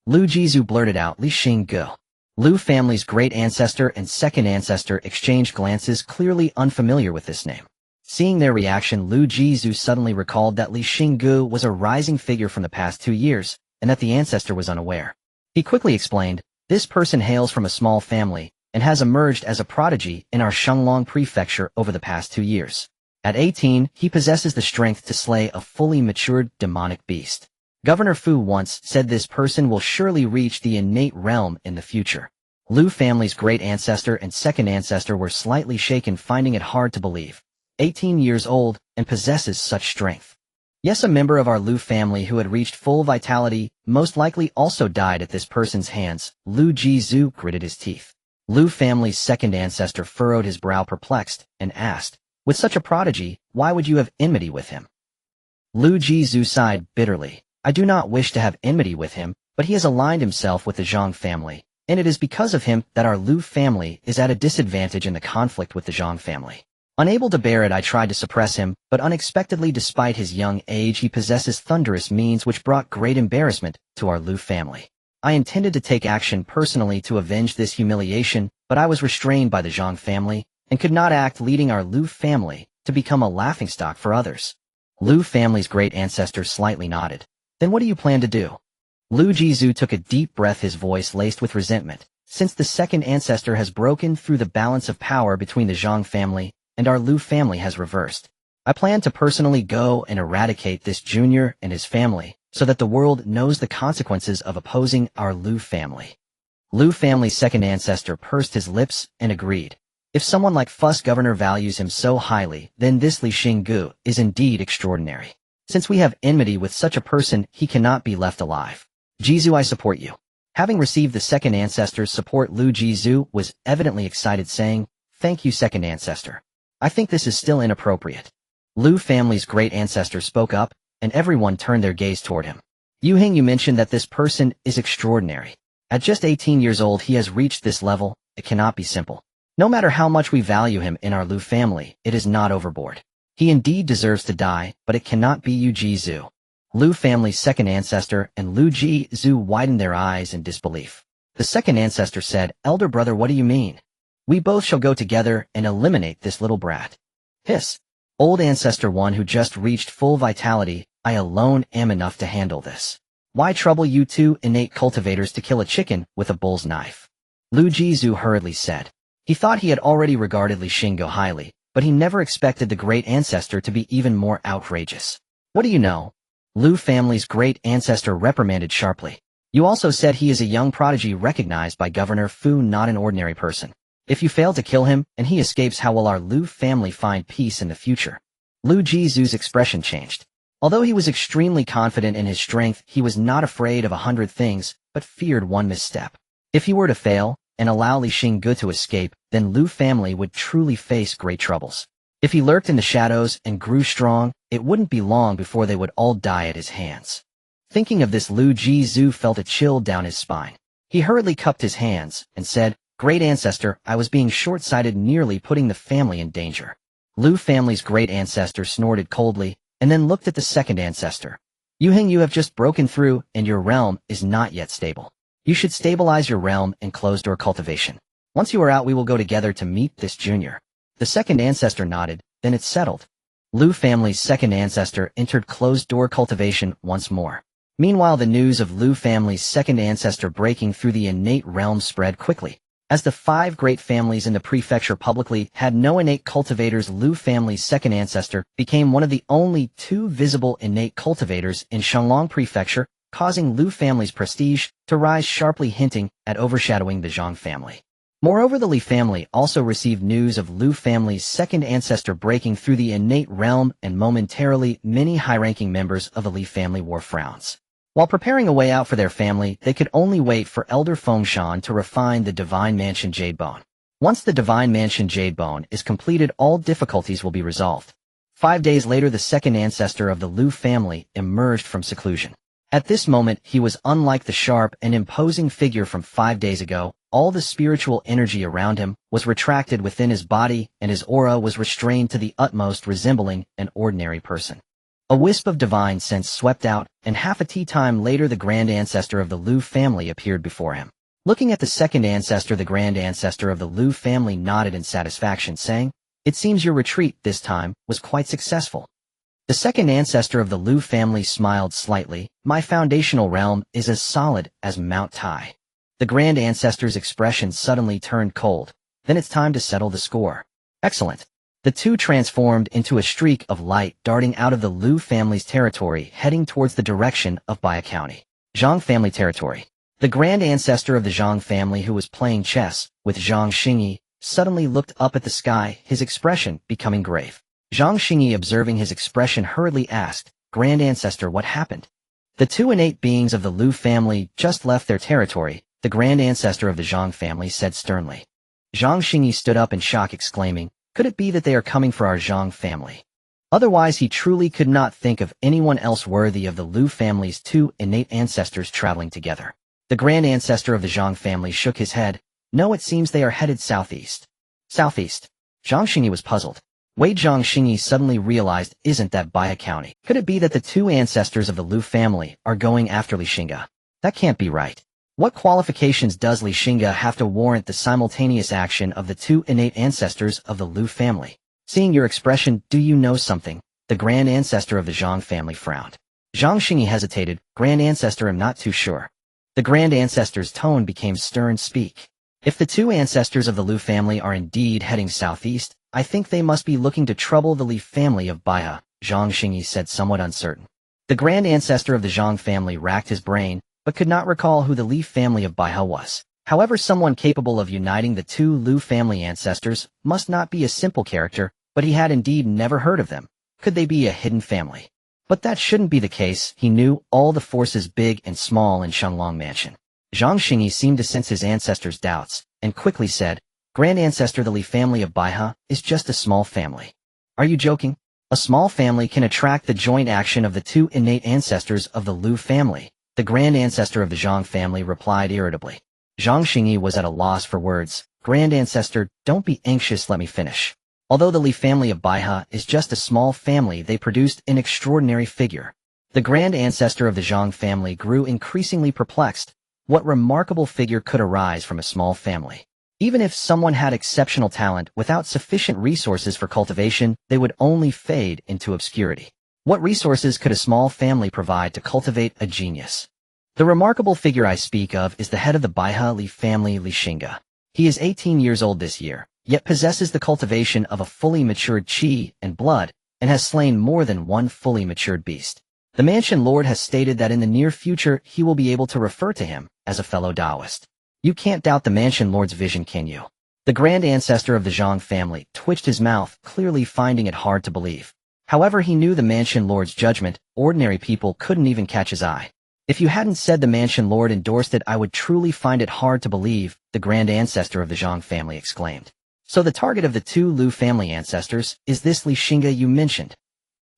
Lu Jizu blurted out, Li Xingge. Lu family's great ancestor and second ancestor exchanged glances, clearly unfamiliar with this name. Seeing their reaction, Lu Jizu suddenly recalled that Li Xingge was a rising figure from the past 2 years, and that the ancestor was unaware. He quickly explained, this person hails from a small family and has emerged as a prodigy in our Shenglong prefecture over the past 2 years. At 18, he possesses the strength to slay a fully matured demonic beast. Governor Fu once said this person will surely reach the innate realm in the future. Lu family's great ancestor and second ancestor were slightly shaken, finding it hard to believe. 18 years old and possesses such strength. Yes, a member of our Lu family who had reached full vitality most likely also died at this person's hands. Lu Jizu gritted his teeth. Lu family's second ancestor furrowed his brow, perplexed, and asked, with such a prodigy, why would you have enmity with him? Lu Jizu sighed bitterly. I do not wish to have enmity with him, but he has aligned himself with the Zhang family, and it is because of him that our Lu family is at a disadvantage in the conflict with the Zhang family. Unable to bear it, I tried to suppress him, but unexpectedly, despite his young age, he possesses thunderous means which brought great embarrassment to our Lu family. I intended to take action personally to avenge this humiliation, but I was restrained by the Zhang family and could not act, leading our Lu family to become a laughingstock for others. Lu family's great ancestor slightly nodded. Then what do you plan to do? Lu Jizu took a deep breath, his voice laced with resentment. Since the second ancestor has broken through the balance of power between the Zhang family and our Lu family has reversed, I plan to personally go and eradicate this junior and his family so that the world knows the consequences of opposing our Lu family. Lu family's second ancestor pursed his lips and agreed. If someone like Fuss Governor values him so highly, then this Li Xingge is indeed extraordinary. Since we have enmity with such a person, he cannot be left alive. Jizu, I support you. Having received the second ancestor's support, Lu Jizu was evidently excited, saying, Thank you, second ancestor. I think this is still inappropriate. Lu family's great ancestor spoke up, and everyone turned their gaze toward him. Yuhing, you mentioned that this person is extraordinary. At just 18 years old he has reached this level. It cannot be simple. No matter how much we value him in our Lu family, it is not overboard. He indeed deserves to die, but it cannot be Yu Jizu. Lu family's second ancestor and Lu Jizu widened their eyes in disbelief. The second ancestor said, Elder brother, what do you mean? We both shall go together and eliminate this little brat. Hiss. Old ancestor one who just reached full vitality, I alone am enough to handle this. Why trouble you two innate cultivators to kill a chicken with a bull's knife? Lu Jizu hurriedly said. He thought he had already regarded Li Xingge highly, but he never expected the great ancestor to be even more outrageous. What do you know? Lu family's great ancestor reprimanded sharply. You also said he is a young prodigy recognized by Governor Fu, not an ordinary person. If you fail to kill him and he escapes, how will our Lu family find peace in the future? Lu Jizu's expression changed. Although he was extremely confident in his strength, he was not afraid of 100 things, but feared one misstep. If he were to fail and allow Li Xingge to escape, then Lu family would truly face great troubles. If he lurked in the shadows and grew strong, it wouldn't be long before they would all die at his hands. Thinking of this, Lu Jizu felt a chill down his spine. He hurriedly cupped his hands and said, "Great ancestor, I was being short-sighted, nearly putting the family in danger." Lu family's great ancestor snorted coldly and then looked at the second ancestor. "Yuheng, you have just broken through and your realm is not yet stable. You should stabilize your realm in closed-door cultivation. Once you are out, we will go together to meet this junior." The second ancestor nodded, then it's settled. Lu family's second ancestor entered closed-door cultivation once more. Meanwhile, the news of Lu family's second ancestor breaking through the innate realm spread quickly. As the 5 great families in the prefecture publicly had no innate cultivators, Lu family's second ancestor became one of the only 2 visible innate cultivators in Shenglong Prefecture, causing Lu family's prestige to rise sharply, hinting at overshadowing the Zhang family. Moreover, the Li family also received news of Lu family's second ancestor breaking through the innate realm, and momentarily many high-ranking members of the Li family wore frowns. While preparing a way out for their family, they could only wait for Elder Fengshan to refine the Divine Mansion Jade Bone. Once the Divine Mansion Jade Bone is completed, all difficulties will be resolved. 5 days later, the second ancestor of the Lu family emerged from seclusion. At this moment, he was unlike the sharp and imposing figure from 5 days ago. All the spiritual energy around him was retracted within his body, and his aura was restrained to the utmost, resembling an ordinary person. A wisp of divine sense swept out, and half a tea time later the grand ancestor of the Lu family appeared before him. Looking at the second ancestor, the grand ancestor of the Lu family nodded in satisfaction, saying, "It seems your retreat this time was quite successful." The second ancestor of the Lu family smiled slightly. "My foundational realm is as solid as Mount Tai." The grand ancestor's expression suddenly turned cold. "Then it's time to settle the score." "Excellent." The 2 transformed into a streak of light darting out of the Lu family's territory, heading towards the direction of Baya County. Zhang family territory. The grand ancestor of the Zhang family, who was playing chess with Zhang Xingge, suddenly looked up at the sky, his expression becoming grave. Zhang Xingge, observing his expression, hurriedly asked, "Grand ancestor, what happened?" The 2 innate beings of the Lu family just left their territory, the grand ancestor of the Zhang family said sternly. Zhang Xingge stood up in shock, exclaiming, "Could it be that they are coming for our Zhang family?" Otherwise, he truly could not think of anyone else worthy of the Lu family's 2 innate ancestors traveling together. The grand ancestor of the Zhang family shook his head. "No, it seems they are headed southeast." "Southeast?" Zhang Xingge was puzzled. Wait, Zhang Xingge suddenly realized, isn't that Baya County? Could it be that the 2 ancestors of the Lu family are going after Li Xingge? That can't be right. What qualifications does Li Xingge have to warrant the simultaneous action of the 2 innate ancestors of the Lu family? Seeing your expression, do you know something? The grand ancestor of the Zhang family frowned. Zhang Xingge hesitated. "Grand ancestor, I'm not too sure." The grand ancestor's tone became stern. "Speak." "If the 2 ancestors of the Lu family are indeed heading southeast, I think they must be looking to trouble the Li family of Baihe," Zhang Xingge said, somewhat uncertain. The grand ancestor of the Zhang family racked his brain, but could not recall who the Li family of Baihe was. However, someone capable of uniting the 2 Lu family ancestors must not be a simple character, but he had indeed never heard of them. Could they be a hidden family? But that shouldn't be the case. He knew all the forces, big and small, in Shenglong Mansion. Zhang Xingge seemed to sense his ancestor's doubts, and quickly said, "Grand ancestor, the Li family of Baihe is just a small family." "Are you joking? A small family can attract the joint action of the 2 innate ancestors of the Lu family," the grand ancestor of the Zhang family replied irritably. Zhang Xingge was at a loss for words. "Grand ancestor, don't be anxious, let me finish. Although the Li family of Baihe is just a small family, they produced an extraordinary figure." The grand ancestor of the Zhang family grew increasingly perplexed. What remarkable figure could arise from a small family? Even if someone had exceptional talent, without sufficient resources for cultivation, they would only fade into obscurity. What resources could a small family provide to cultivate a genius? The remarkable figure I speak of is the head of the Baihe Li family, Li Xingge. He is 18 years old this year, yet possesses the cultivation of a fully matured qi and blood, and has slain more than one fully matured beast. The Mansion Lord has stated that in the near future he will be able to refer to him as a fellow Taoist. You can't doubt the Mansion Lord's vision, can you? The grand ancestor of the Zhang family twitched his mouth, clearly finding it hard to believe. However, he knew the Mansion Lord's judgment. Ordinary people couldn't even catch his eye. "If you hadn't said the Mansion Lord endorsed it, I would truly find it hard to believe," the grand ancestor of the Zhang family exclaimed. So the target of the two Lu family ancestors is this Xingge you mentioned.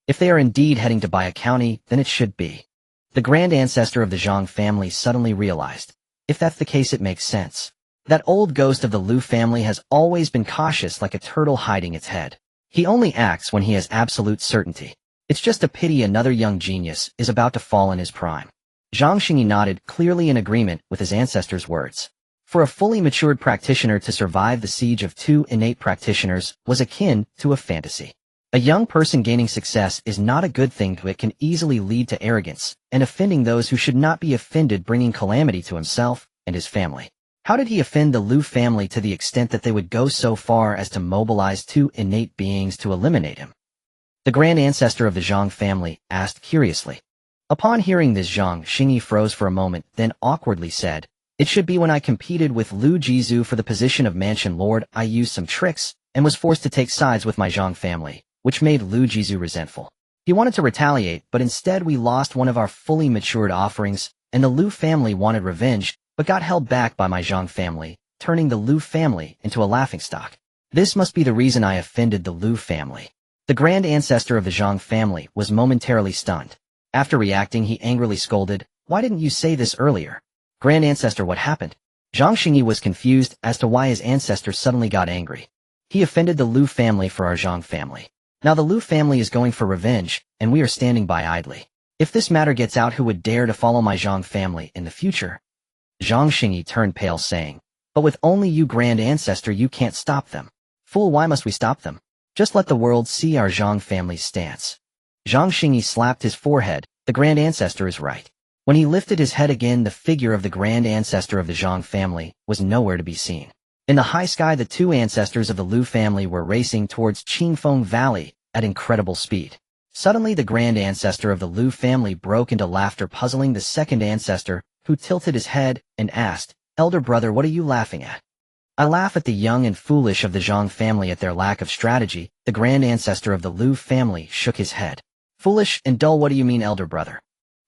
If they are indeed heading to Baya County, then it should be. The grand ancestor of the Zhang family suddenly realized. If that's the case, it makes sense. That old ghost of the Lu family has always been cautious like a turtle hiding its head. He only acts when he has absolute certainty. It's just a pity another young genius is about to fall in his prime. Zhang Xingge nodded, clearly in agreement with his ancestor's words. For a fully matured practitioner to survive the siege of two innate practitioners was akin to a fantasy. A young person gaining success is not a good thing. It can easily lead to arrogance and offending those who should not be offended, bringing calamity to himself and his family. How did he offend the Lu family to the extent that they would go so far as to mobilize two innate beings to eliminate him? The grand ancestor of the Zhang family asked curiously. Upon hearing this, Zhang Xingge froze for a moment, then awkwardly said, "It should be when I competed with Lu Jizu for the position of Mansion Lord. I used some tricks and was forced to take sides with my Zhang family, which made Lu Jizu resentful. He wanted to retaliate, but instead we lost one of our fully matured offerings, and the Lu family wanted revenge, but got held back by my Zhang family, turning the Lu family into a laughingstock. This must be the reason I offended the Lu family." The grand ancestor of the Zhang family was momentarily stunned. After reacting, he angrily scolded, "Why didn't you say this earlier? Grand ancestor, what happened?" Zhang Xingge was confused as to why his ancestor suddenly got angry. He offended the Lu family for our Zhang family. Now the Lu family is going for revenge, and we are standing by idly. If this matter gets out, who would dare to follow my Zhang family in the future? Zhang Xingge turned pale, saying, "But with only you, grand ancestor, you can't stop them." "Fool, why must we stop them? Just let the world see our Zhang family's stance." Zhang Xingge slapped his forehead. The grand ancestor is right. When he lifted his head again, the figure of the grand ancestor of the Zhang family was nowhere to be seen. In the high sky, the two ancestors of the Lu family were racing towards Qingfeng Valley at incredible speed. Suddenly, the grand ancestor of the Lu family broke into laughter, puzzling the second ancestor, who tilted his head and asked, "Elder brother, what are you laughing at?" "I laugh at the young and foolish of the Zhang family at their lack of strategy." The grand ancestor of the Lu family shook his head. "Foolish and dull, what do you mean, elder brother?"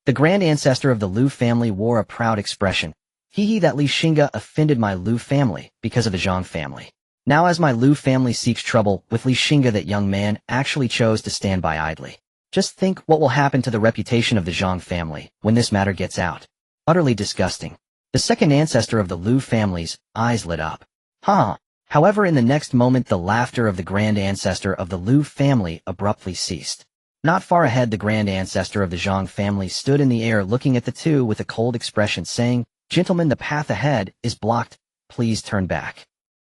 The grand ancestor of the Lu family wore a proud expression. "He that Xingge offended my Lu family because of the Zhang family. Now as my Lu family seeks trouble with Xingge, that young man actually chose to stand by idly. Just think what will happen to the reputation of the Zhang family when this matter gets out. Utterly disgusting." The second ancestor of the Lu family's eyes lit up. "Huh." However, in the next moment, the laughter of the grand ancestor of the Lu family abruptly ceased. Not far ahead, the grand ancestor of the Zhang family stood in the air looking at the two with a cold expression, saying, "Gentlemen, the path ahead is blocked. Please turn back."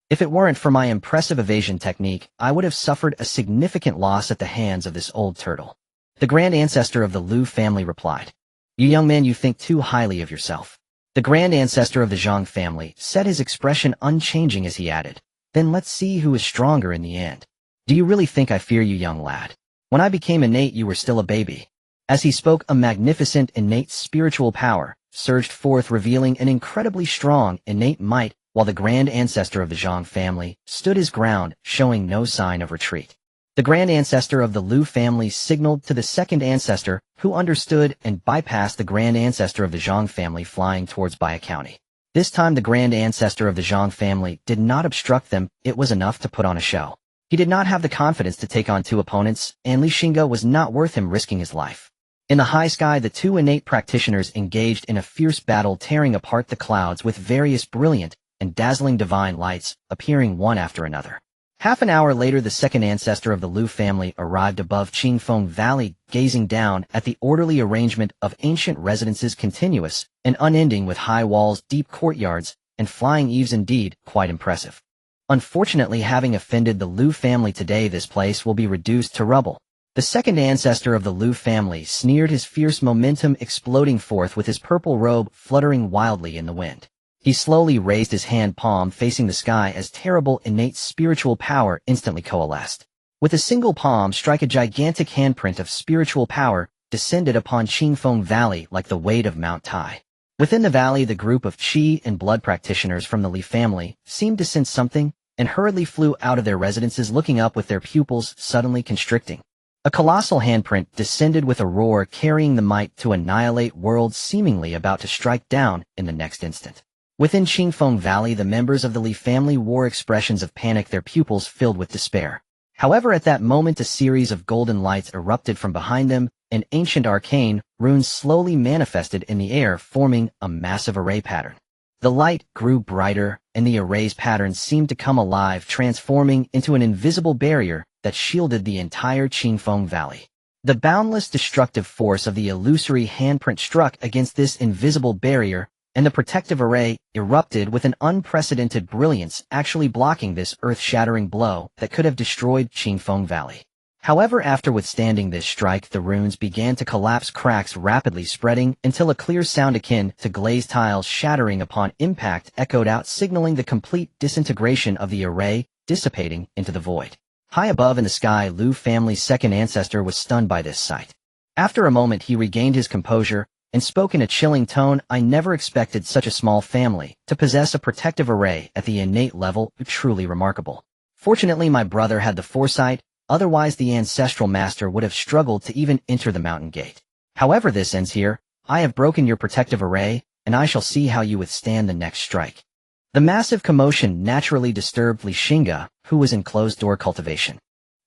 If it weren't for my impressive evasion technique, I would have suffered a significant loss at the hands of this old turtle. The grand ancestor of the Lu family replied, "You young man, you think too highly of yourself." The grand ancestor of the Zhang family set his expression unchanging as he added, "Then let's see who is stronger in the end. Do you really think I fear you, young lad? When I became innate, you were still a baby." As he spoke, a magnificent innate spiritual power surged forth, revealing an incredibly strong innate might, while the grand ancestor of the Zhang family stood his ground, showing no sign of retreat. The grand ancestor of the Lu family signaled to the second ancestor, who understood and bypassed the grand ancestor of the Zhang family, flying towards Baya County. This time the grand ancestor of the Zhang family did not obstruct them. It was enough to put on a show. He did not have the confidence to take on two opponents, and Xingge was not worth him risking his life. In the high sky, the two innate practitioners engaged in a fierce battle, tearing apart the clouds with various brilliant and dazzling divine lights appearing one after another. Half an hour later, the second ancestor of the Lu family arrived above Qingfeng Valley, gazing down at the orderly arrangement of ancient residences, continuous and unending, with high walls, deep courtyards, and flying eaves. Indeed, quite impressive. Unfortunately, having offended the Lu family today, this place will be reduced to rubble. The second ancestor of the Lu family sneered, his fierce momentum exploding forth with his purple robe fluttering wildly in the wind. He slowly raised his hand palm facing the sky as terrible innate spiritual power instantly coalesced. With a single palm strike, a gigantic handprint of spiritual power descended upon Qingfeng Valley like the weight of Mount Tai. Within the valley, the group of Qi and blood practitioners from the Li family seemed to sense something and hurriedly flew out of their residences, looking up with their pupils suddenly constricting. A colossal handprint descended with a roar, carrying the might to annihilate worlds, seemingly about to strike down in the next instant. Within Qingfeng Valley, the members of the Li family wore expressions of panic, their pupils filled with despair. However, at that moment a series of golden lights erupted from behind them, and ancient arcane runes slowly manifested in the air, forming a massive array pattern. The light grew brighter, and the array's pattern seemed to come alive, transforming into an invisible barrier that shielded the entire Qingfeng Valley. The boundless destructive force of the illusory handprint struck against this invisible barrier, and the protective array erupted with an unprecedented brilliance, actually blocking this earth-shattering blow that could have destroyed Qingfeng Valley. However, after withstanding this strike, the runes began to collapse, cracks rapidly spreading until a clear sound akin to glazed tiles shattering upon impact echoed out, signaling the complete disintegration of the array, dissipating into the void. High above in the sky, Lu family's second ancestor was stunned by this sight. After a moment, he regained his composure and spoke in a chilling tone. "I never expected such a small family to possess a protective array at the innate level, truly remarkable. Fortunately, my brother had the foresight, otherwise the ancestral master would have struggled to even enter the mountain gate. However, this ends here. I have broken your protective array, and I shall see how you withstand the next strike." The massive commotion naturally disturbed Xingge, who was in closed-door cultivation.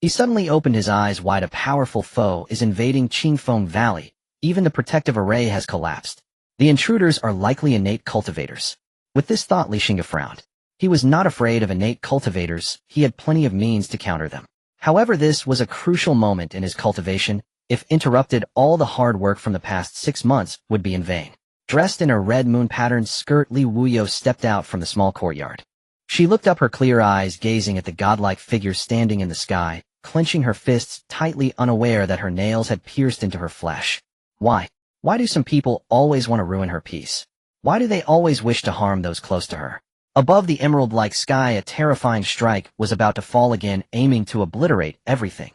He suddenly opened his eyes wide. A powerful foe is invading Qingfeng Valley. Even the protective array has collapsed. The intruders are likely innate cultivators. With this thought, Xingge frowned. He was not afraid of innate cultivators. He had plenty of means to counter them. However, this was a crucial moment in his cultivation. If interrupted, all the hard work from the past 6 months would be in vain. Dressed in a red moon-patterned skirt, Li Wuyo stepped out from the small courtyard. She looked up, her clear eyes gazing at the godlike figure standing in the sky, clenching her fists tightly, unaware that her nails had pierced into her flesh. Why? Why do some people always want to ruin her peace? Why do they always wish to harm those close to her? Above the emerald-like sky, a terrifying strike was about to fall again, aiming to obliterate everything.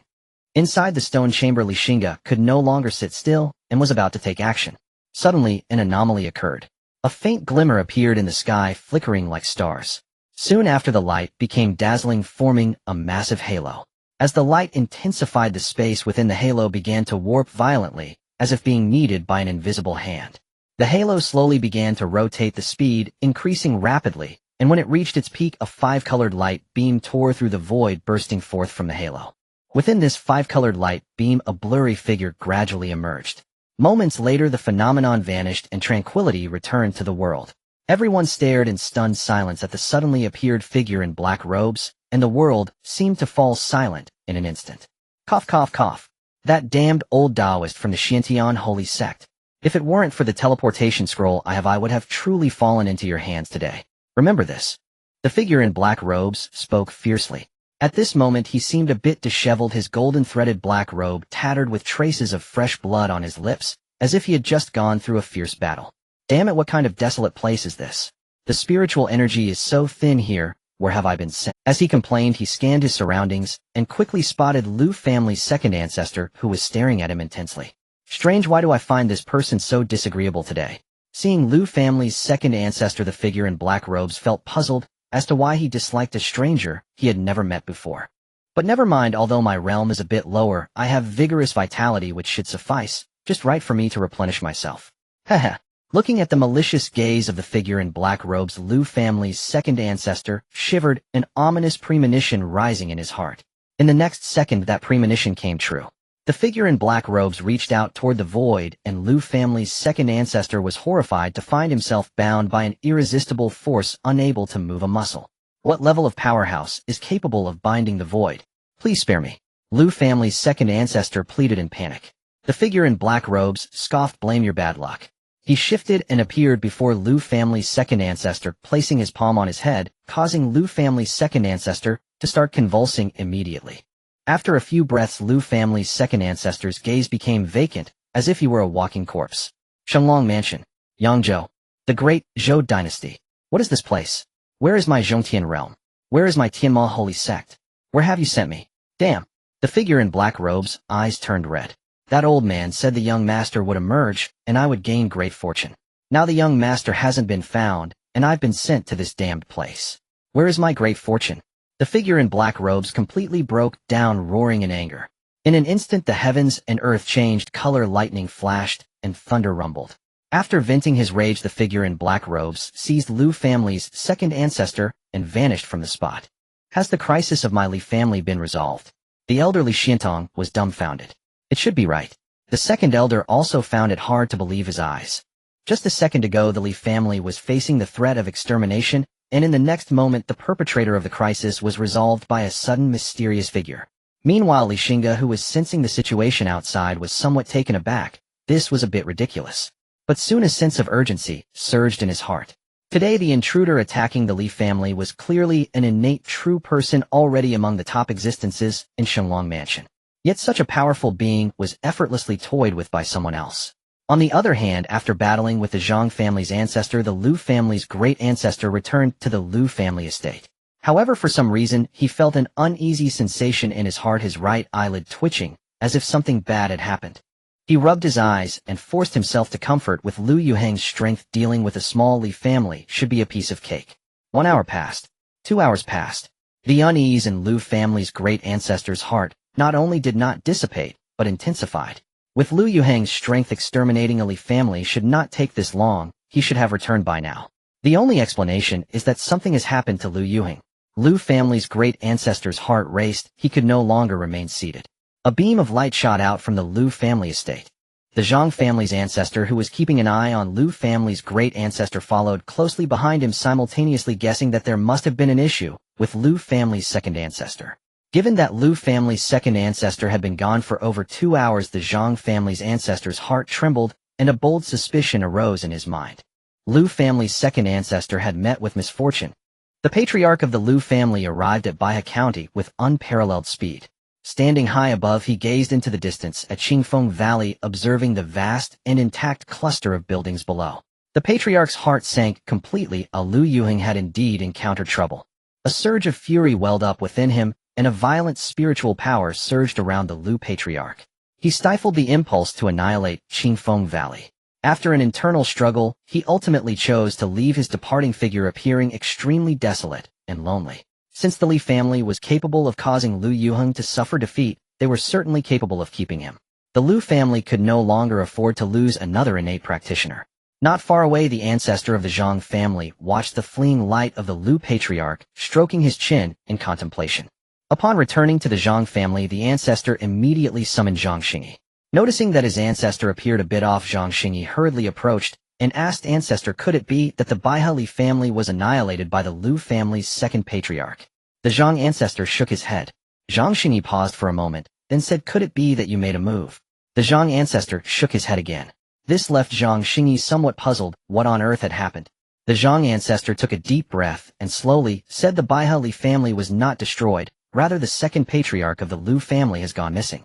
Inside the stone chamber, Xingge could no longer sit still and was about to take action. Suddenly, an anomaly occurred. A faint glimmer appeared in the sky, flickering like stars. Soon after, the light became dazzling, forming a massive halo. As the light intensified, the space within the halo began to warp violently, as if being kneaded by an invisible hand. The halo slowly began to rotate, the speed increasing rapidly, and when it reached its peak, a 5-colored light beam tore through the void, bursting forth from the halo. Within this 5-colored light beam, a blurry figure gradually emerged. Moments later, the phenomenon vanished and tranquility returned to the world. Everyone stared in stunned silence at the suddenly appeared figure in black robes, and the world seemed to fall silent in an instant. Cough, cough, cough. That damned old Taoist from the Xiantian holy sect. If it weren't for the teleportation scroll I would have truly fallen into your hands today. Remember this. The figure in black robes spoke fiercely. At this moment he seemed a bit disheveled, his golden-threaded black robe tattered with traces of fresh blood on his lips, as if he had just gone through a fierce battle. Damn it, what kind of desolate place is this? The spiritual energy is so thin here. Where have I been sent? As he complained, he scanned his surroundings and quickly spotted Lu family's second ancestor, who was staring at him intensely. Strange, why do I find this person so disagreeable today? Seeing Lu family's second ancestor, the figure in black robes felt puzzled as to why he disliked a stranger he had never met before. But never mind, although my realm is a bit lower, I have vigorous vitality which should suffice, just right for me to replenish myself. Haha. Looking at the malicious gaze of the figure in black robes, Lu family's second ancestor shivered, an ominous premonition rising in his heart. In the next second, that premonition came true. The figure in black robes reached out toward the void, and Lu family's second ancestor was horrified to find himself bound by an irresistible force, unable to move a muscle. What level of powerhouse is capable of binding the void? Please spare me. Lu family's second ancestor pleaded in panic. The figure in black robes scoffed, blame your bad luck. He shifted and appeared before Lu family's second ancestor, placing his palm on his head, causing Lu family's second ancestor to start convulsing immediately. After a few breaths, Lu family's second ancestor's gaze became vacant, as if he were a walking corpse. Shenglong Mansion. Yangzhou. The Great Zhou Dynasty. What is this place? Where is my Zhongtian realm? Where is my Tianma holy sect? Where have you sent me? Damn. The figure in black robes' eyes turned red. That old man said the young master would emerge, and I would gain great fortune. Now the young master hasn't been found, and I've been sent to this damned place. Where is my great fortune? The figure in black robes completely broke down, roaring in anger. In an instant, the heavens and earth changed color, lightning flashed, and thunder rumbled. After venting his rage, the figure in black robes seized Lu family's second ancestor and vanished from the spot. Has the crisis of my Li family been resolved? The elderly Xiantong was dumbfounded. It should be right. The second elder also found it hard to believe his eyes. Just a second ago, the Li family was facing the threat of extermination, and in the next moment the perpetrator of the crisis was resolved by a sudden mysterious figure. Meanwhile, Li Xingge, who was sensing the situation outside, was somewhat taken aback. This was a bit ridiculous. But soon a sense of urgency surged in his heart. Today the intruder attacking the Li family was clearly an innate true person already among the top existences in Xinglong Mansion. Yet such a powerful being was effortlessly toyed with by someone else. On the other hand, after battling with the Zhang family's ancestor, the Lu family's great ancestor returned to the Lu family estate. However, for some reason, he felt an uneasy sensation in his heart, his right eyelid twitching, as if something bad had happened. He rubbed his eyes and forced himself to comfort with Lu Yuhang's strength. Dealing with a small Li family should be a piece of cake. 1 hour passed. 2 hours passed. The unease in Lu family's great ancestor's heart not only did not dissipate, but intensified. With Lu Yuhang's strength, exterminating a Li family should not take this long. He should have returned by now. The only explanation is that something has happened to Lu Yuhang. Lu family's great ancestor's heart raced. He could no longer remain seated. A beam of light shot out from the Lu family estate. The Zhang family's ancestor, who was keeping an eye on Lu family's great ancestor, followed closely behind him, simultaneously guessing that there must have been an issue with Lu family's second ancestor. Given that Lu family's second ancestor had been gone for over 2 hours, the Zhang family's ancestor's heart trembled, and a bold suspicion arose in his mind. Lu family's second ancestor had met with misfortune. The patriarch of the Lu family arrived at Baihe County with unparalleled speed. Standing high above, he gazed into the distance at Qingfeng Valley, observing the vast and intact cluster of buildings below. The patriarch's heart sank completely. Lu Yuhang had indeed encountered trouble. A surge of fury welled up within him, and a violent spiritual power surged around the Lu patriarch. He stifled the impulse to annihilate Qingfeng Valley. After an internal struggle, he ultimately chose to leave his departing figure appearing extremely desolate and lonely. Since the Li family was capable of causing Lu Yuhang to suffer defeat, they were certainly capable of keeping him. The Lu family could no longer afford to lose another innate practitioner. Not far away, the ancestor of the Zhang family watched the fleeing light of the Lu patriarch, stroking his chin in contemplation. Upon returning to the Zhang family, the ancestor immediately summoned Zhang Xingge. Noticing that his ancestor appeared a bit off, Zhang Xingge hurriedly approached and asked ancestor, could it be that the Baihe Li family was annihilated by the Lu family's second patriarch? The Zhang ancestor shook his head. Zhang Xingge paused for a moment, then said, could it be that you made a move? The Zhang ancestor shook his head again. This left Zhang Xingge somewhat puzzled. What on earth had happened? The Zhang ancestor took a deep breath and slowly said, the Baihe Li family was not destroyed, rather the second patriarch of the Lu family has gone missing.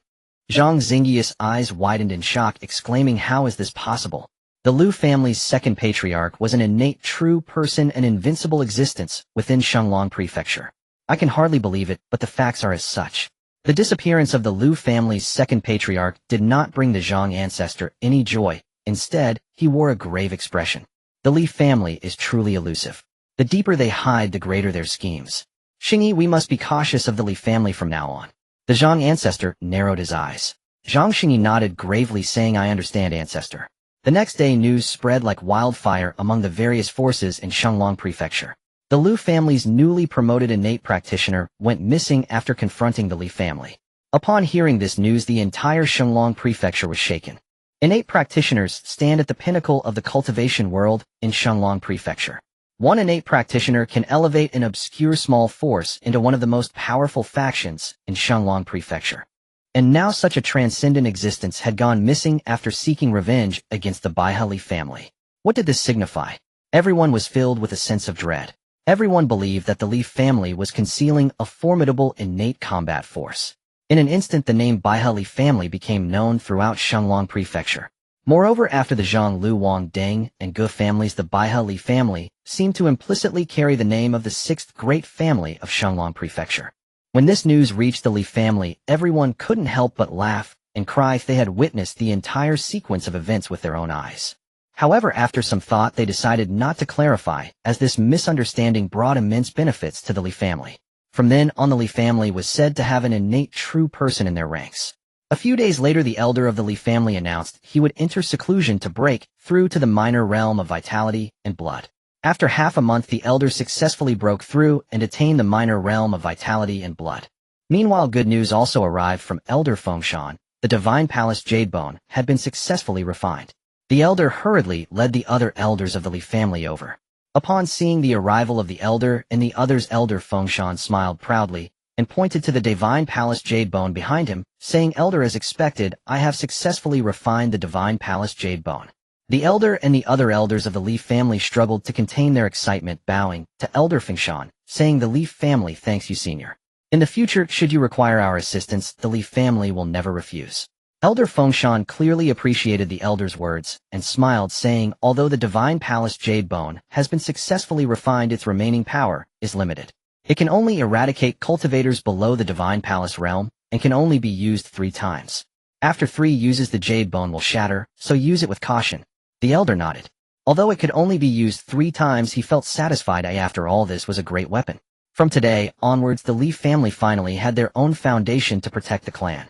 Zhang Xingge's eyes widened in shock, exclaiming, how is this possible? The Lu family's second patriarch was an innate true person, an invincible existence within Xinglong Prefecture. I can hardly believe it, but the facts are as such. The disappearance of the Lu family's second patriarch did not bring the Zhang ancestor any joy. Instead, he wore a grave expression. The Li family is truly elusive. The deeper they hide, the greater their schemes. Xingge, we must be cautious of the Li family from now on. The Zhang ancestor narrowed his eyes. Zhang Xingge nodded gravely, saying, I understand, ancestor. The next day, news spread like wildfire among the various forces in Xinglong Prefecture. The Lu family's newly promoted innate practitioner went missing after confronting the Li family. Upon hearing this news, the entire Xinglong Prefecture was shaken. Innate practitioners stand at the pinnacle of the cultivation world in Xinglong Prefecture. One innate practitioner can elevate an obscure small force into one of the most powerful factions in Xinglong Prefecture. And now such a transcendent existence had gone missing after seeking revenge against the Baihe Li family. What did this signify? Everyone was filled with a sense of dread. Everyone believed that the Li family was concealing a formidable innate combat force. In an instant, the name Baihe Li family became known throughout Xinglong Prefecture. Moreover, after the Zhang, Lu, Wang, Deng, and Ge families, the Baihe Li family seemed to implicitly carry the name of the sixth great family of Xinglong Prefecture. When this news reached the Li family, everyone couldn't help but laugh and cry if they had witnessed the entire sequence of events with their own eyes. However, after some thought, they decided not to clarify, as this misunderstanding brought immense benefits to the Li family. From then on, the Li family was said to have an innate true person in their ranks. A A few days later, the elder of the Li family announced he would enter seclusion to break through to the minor realm of vitality and blood. After half a month, the elder successfully broke through and attained the minor realm of vitality and blood. Meanwhile, good news also arrived from Elder Fengshan. The Divine Palace Jadebone had been successfully refined. The elder hurriedly led the other elders of the Li family over. Upon seeing the arrival of the elder and the others, Elder Fengshan smiled proudly and pointed to the Divine Palace Jadebone behind him, saying, "Elder, as expected, I have successfully refined the Divine Palace Jadebone." The elder and the other elders of the Li family struggled to contain their excitement, bowing to Elder Fengshan, saying, "The Li family thanks you, senior. In the future, should you require our assistance, the Li family will never refuse." Elder Fengshan clearly appreciated the elder's words and smiled, saying, "Although the Divine Palace Jadebone has been successfully refined, its remaining power is limited. It can only eradicate cultivators below the Divine Palace realm and can only be used 3 times. After 3 uses, the Jadebone will shatter, so use it with caution." The elder nodded. Although it could only be used 3 times, he felt satisfied. After all, this was a great weapon. From today onwards, the Li family finally had their own foundation to protect the clan.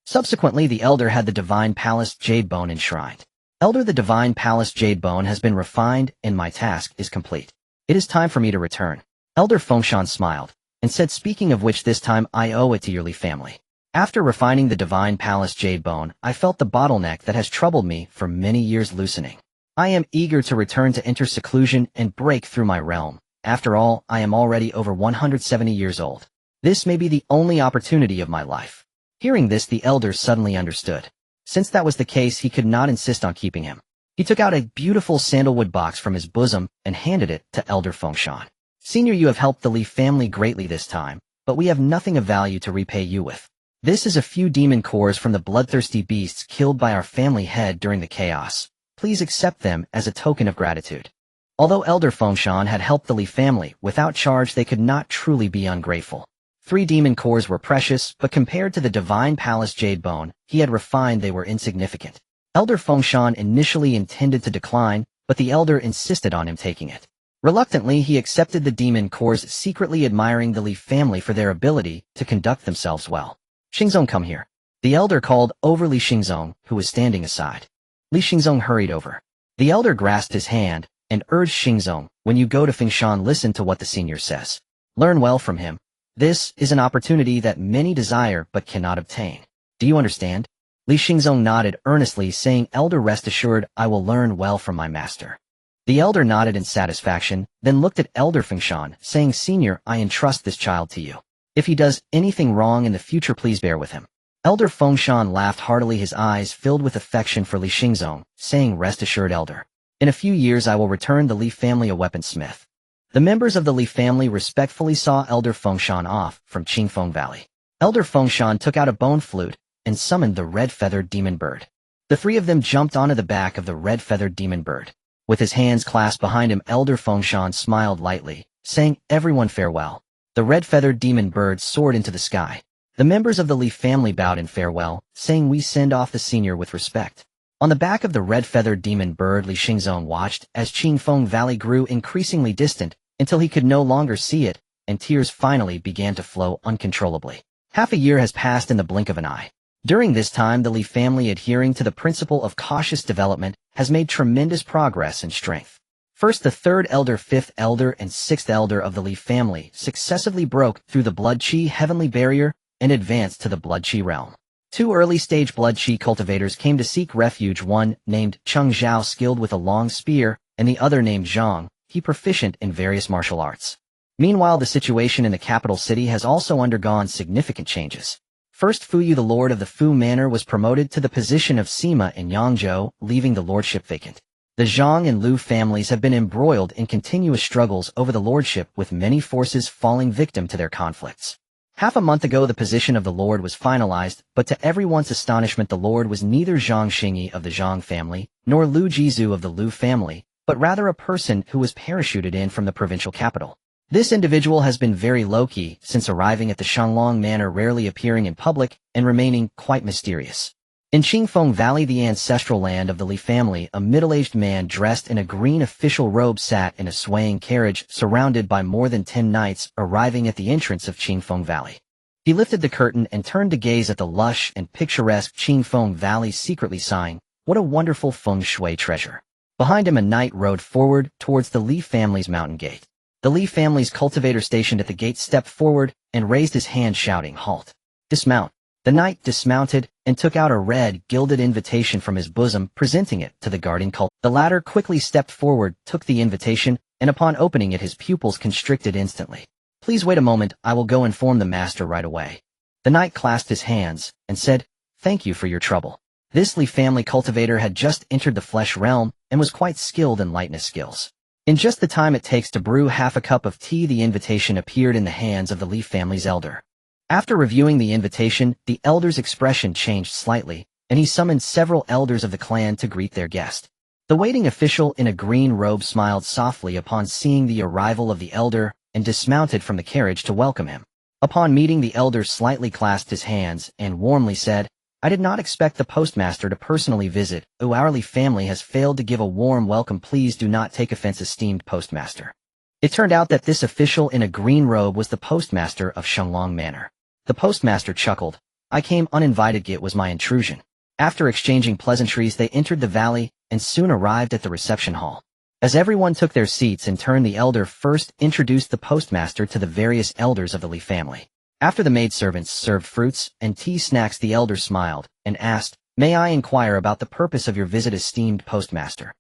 Subsequently, the elder had the Divine Palace Jadebone enshrined. "Elder, the Divine Palace Jadebone has been refined and my task is complete. It is time for me to return." Elder Fengshan smiled and said, "Speaking of which, this time I owe it to your Li family. After refining the Divine Palace Jadebone, I felt the bottleneck that has troubled me for many years loosening. I am eager to return to enter seclusion and break through my realm. After all, I am already over 170 years old. This may be the only opportunity of my life." Hearing this, the elder suddenly understood. Since that was the case, he could not insist on keeping him. He took out a beautiful sandalwood box from his bosom and handed it to Elder Fengshan. "Senior, you have helped the Li family greatly this time, but we have nothing of value to repay you with. This is a few demon cores from the bloodthirsty beasts killed by our family head during the chaos. Please accept them as a token of gratitude." Although Elder Fengshan had helped the Li family without charge, they could not truly be ungrateful. 3 demon cores were precious, but compared to the Divine Palace Jadebone he had refined, they were insignificant. Elder Fengshan initially intended to decline, but the elder insisted on him taking it. Reluctantly, he accepted the demon cores, secretly admiring the Li family for their ability to conduct themselves well. "Xingzong, come here." The elder called over Li Xingzong, who was standing aside. Li Xingzong hurried over. The elder grasped his hand and urged Xingzong, "When you go to Fengshan, listen to what the senior says. Learn well from him. This is an opportunity that many desire but cannot obtain. Do you understand?" Li Xingzong nodded earnestly, saying, "Elder, rest assured, I will learn well from my master." The elder nodded in satisfaction, then looked at Elder Fengshan, saying, "Senior, I entrust this child to you. If he does anything wrong in the future, please bear with him." Elder Fengshan laughed heartily, his eyes filled with affection for Li Xingzong, saying, "Rest assured, Elder. In a few years I will return the Li family a weaponsmith." The members of the Li family respectfully saw Elder Fengshan off from Qingfeng Valley. Elder Fengshan took out a bone flute and summoned the red-feathered demon bird. The 3 of them jumped onto the back of the red-feathered demon bird. With his hands clasped behind him, Elder Fengshan smiled lightly, saying, "Everyone farewell." The red-feathered demon bird soared into the sky. The members of the Li family bowed in farewell, saying, "We send off the senior with respect." On the back of the red-feathered demon bird, Li Xingzong watched as Qingfeng Valley grew increasingly distant until he could no longer see it, and tears finally began to flow uncontrollably. Half a year has passed in the blink of an eye. During this time, the Li family, adhering to the principle of cautious development, has made tremendous progress and strength. First, the 3rd elder, 5th elder, and 6th elder of the Li family successively broke through the blood chi heavenly barrier and advanced to the blood chi realm. 2 early-stage blood chi cultivators came to seek refuge, one named Cheng Zhao, skilled with a long spear, and the other named Zhang, he proficient in various martial arts. Meanwhile, the situation in the capital city has also undergone significant changes. First, Fuyu, the lord of the Fu Manor, was promoted to the position of Sima in Yangzhou, leaving the lordship vacant. The Zhang and Lu families have been embroiled in continuous struggles over the lordship, with many forces falling victim to their conflicts. Half a month ago, the position of the lord was finalized, but to everyone's astonishment, the lord was neither Zhang Xingge of the Zhang family, nor Lu Jizu of the Lu family, but rather a person who was parachuted in from the provincial capital. This individual has been very low-key since arriving at the Shanglong Manor, rarely appearing in public and remaining quite mysterious. In Qingfeng Valley, the ancestral land of the Li family, a middle-aged man dressed in a green official robe sat in a swaying carriage surrounded by more than 10 knights, arriving at the entrance of Qingfeng Valley. He lifted the curtain and turned to gaze at the lush and picturesque Qingfeng Valley, secretly sighing, "What a wonderful feng shui treasure." Behind him, a knight rode forward towards the Li family's mountain gate. The Li family's cultivator stationed at the gate stepped forward and raised his hand, shouting, "Halt! Dismount!" The knight dismounted and took out a red, gilded invitation from his bosom, presenting it to the guarding cult. The latter quickly stepped forward, took the invitation, and upon opening it his pupils constricted instantly. "Please wait a moment, I will go inform the master right away." The knight clasped his hands and said, "Thank you for your trouble." This Li family cultivator had just entered the flesh realm and was quite skilled in lightness skills. In just the time it takes to brew half a cup of tea, the invitation appeared in the hands of the Li family's elder. After reviewing the invitation, the elder's expression changed slightly, and he summoned several elders of the clan to greet their guest. The waiting official in a green robe smiled softly upon seeing the arrival of the elder and dismounted from the carriage to welcome him. Upon meeting, the elder slightly clasped his hands and warmly said, "I did not expect the postmaster to personally visit. Our Li family has failed to give a warm welcome. Please do not take offense, esteemed postmaster." It turned out that this official in a green robe was the postmaster of Shenglong Manor. The postmaster chuckled. "I came uninvited. It was my intrusion." After exchanging pleasantries, they entered the valley and soon arrived at the reception hall. As everyone took their seats in turn, the elder first introduced the postmaster to the various elders of the Li family. After the maidservants served fruits and tea snacks, the elder smiled and asked, "May I inquire about the purpose of your visit, esteemed postmaster?"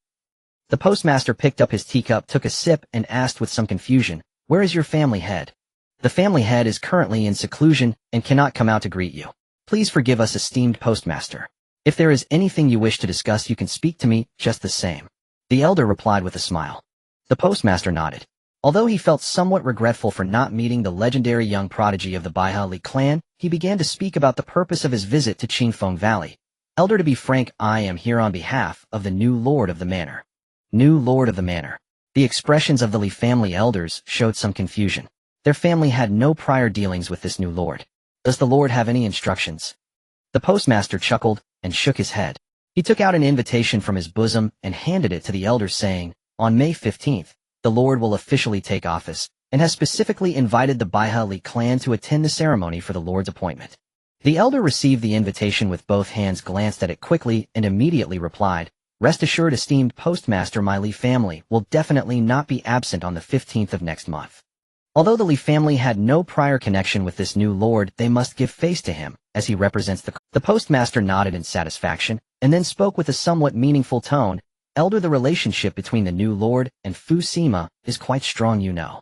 The postmaster picked up his teacup, took a sip, and asked with some confusion, "Where is your family head?" "The family head is currently in seclusion and cannot come out to greet you. Please forgive us, esteemed postmaster. If there is anything you wish to discuss, you can speak to me just the same," the elder replied with a smile. The postmaster nodded. Although he felt somewhat regretful for not meeting the legendary young prodigy of the Baihe Li clan, he began to speak about the purpose of his visit to Qingfeng Valley. "Elder, to be frank, I am here on behalf of the new lord of the manor." New lord of the manor. The expressions of the Li family elders showed some confusion. Their family had no prior dealings with this new lord. "Does the lord have any instructions?" The postmaster chuckled and shook his head. He took out an invitation from his bosom and handed it to the elders, saying, "On May 15th, the lord will officially take office, and has specifically invited the Baihe Li clan to attend the ceremony for the lord's appointment." The elder received the invitation with both hands, glanced at it quickly, and immediately replied, "Rest assured, esteemed postmaster, my Li family will definitely not be absent on the 15th of next month." Although the Li family had no prior connection with this new lord, they must give face to him, as he represents the postmaster nodded in satisfaction, and then spoke with a somewhat meaningful tone, "Elder, the relationship between the new lord and Fu Sima is quite strong, you know."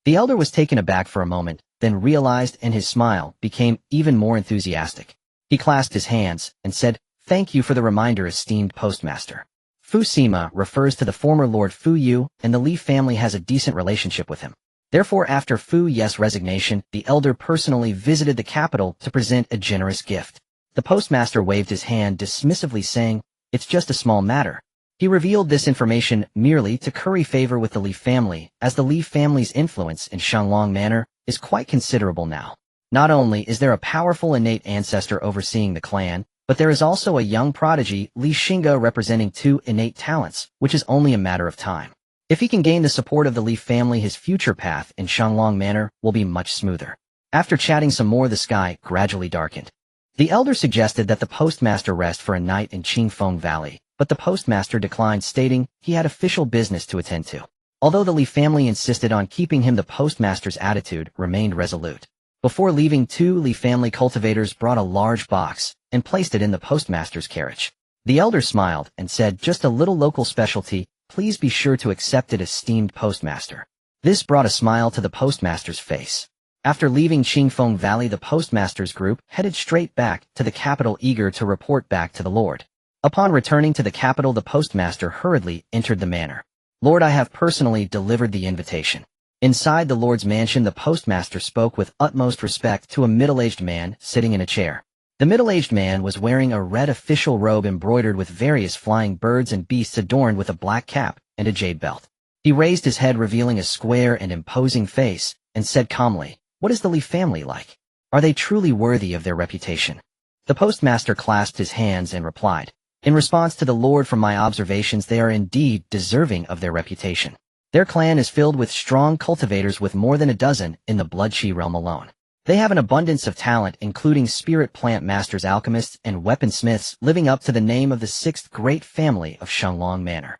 The elder was taken aback for a moment, then realized, and his smile became even more enthusiastic. He clasped his hands and said, "Thank you for the reminder, esteemed postmaster. Fu Sima refers to the former Lord Fu Yu, and the Li family has a decent relationship with him. Therefore, after Fu Ye's resignation, the elder personally visited the capital to present a generous gift." The postmaster waved his hand dismissively, saying, "It's just a small matter." He revealed this information merely to curry favor with the Li family, as the Li family's influence in Shenglong Manor is quite considerable now. Not only is there a powerful innate ancestor overseeing the clan, but there is also a young prodigy, Li Xingge, representing two innate talents, which is only a matter of time. If he can gain the support of the Li family, his future path in Shenglong Manor will be much smoother. After chatting some more, the sky gradually darkened. The elder suggested that the postmaster rest for a night in Qingfeng Valley, but the postmaster declined, stating he had official business to attend to. Although the Li family insisted on keeping him, the postmaster's attitude remained resolute. Before leaving, two Li family cultivators brought a large box and placed it in the postmaster's carriage. The elder smiled and said, "Just a little local specialty. Please be sure to accept it, esteemed postmaster." This brought a smile to the postmaster's face. After leaving Qingfeng Valley, the postmaster's group headed straight back to the capital, eager to report back to the lord. Upon returning to the capital, the postmaster hurriedly entered the manor. "Lord, I have personally delivered the invitation." Inside the lord's mansion, the postmaster spoke with utmost respect to a middle-aged man sitting in a chair. The middle-aged man was wearing a red official robe embroidered with various flying birds and beasts, adorned with a black cap and a jade belt. He raised his head, revealing a square and imposing face, and said calmly, "What is the Li family like? Are they truly worthy of their reputation?" The postmaster clasped his hands and replied, "In response to the lord, from my observations, they are indeed deserving of their reputation. Their clan is filled with strong cultivators, with more than a dozen in the Blood Chi realm alone. They have an abundance of talent, including spirit plant masters, alchemists, and weaponsmiths, living up to the name of the sixth great family of Shenlong Manor.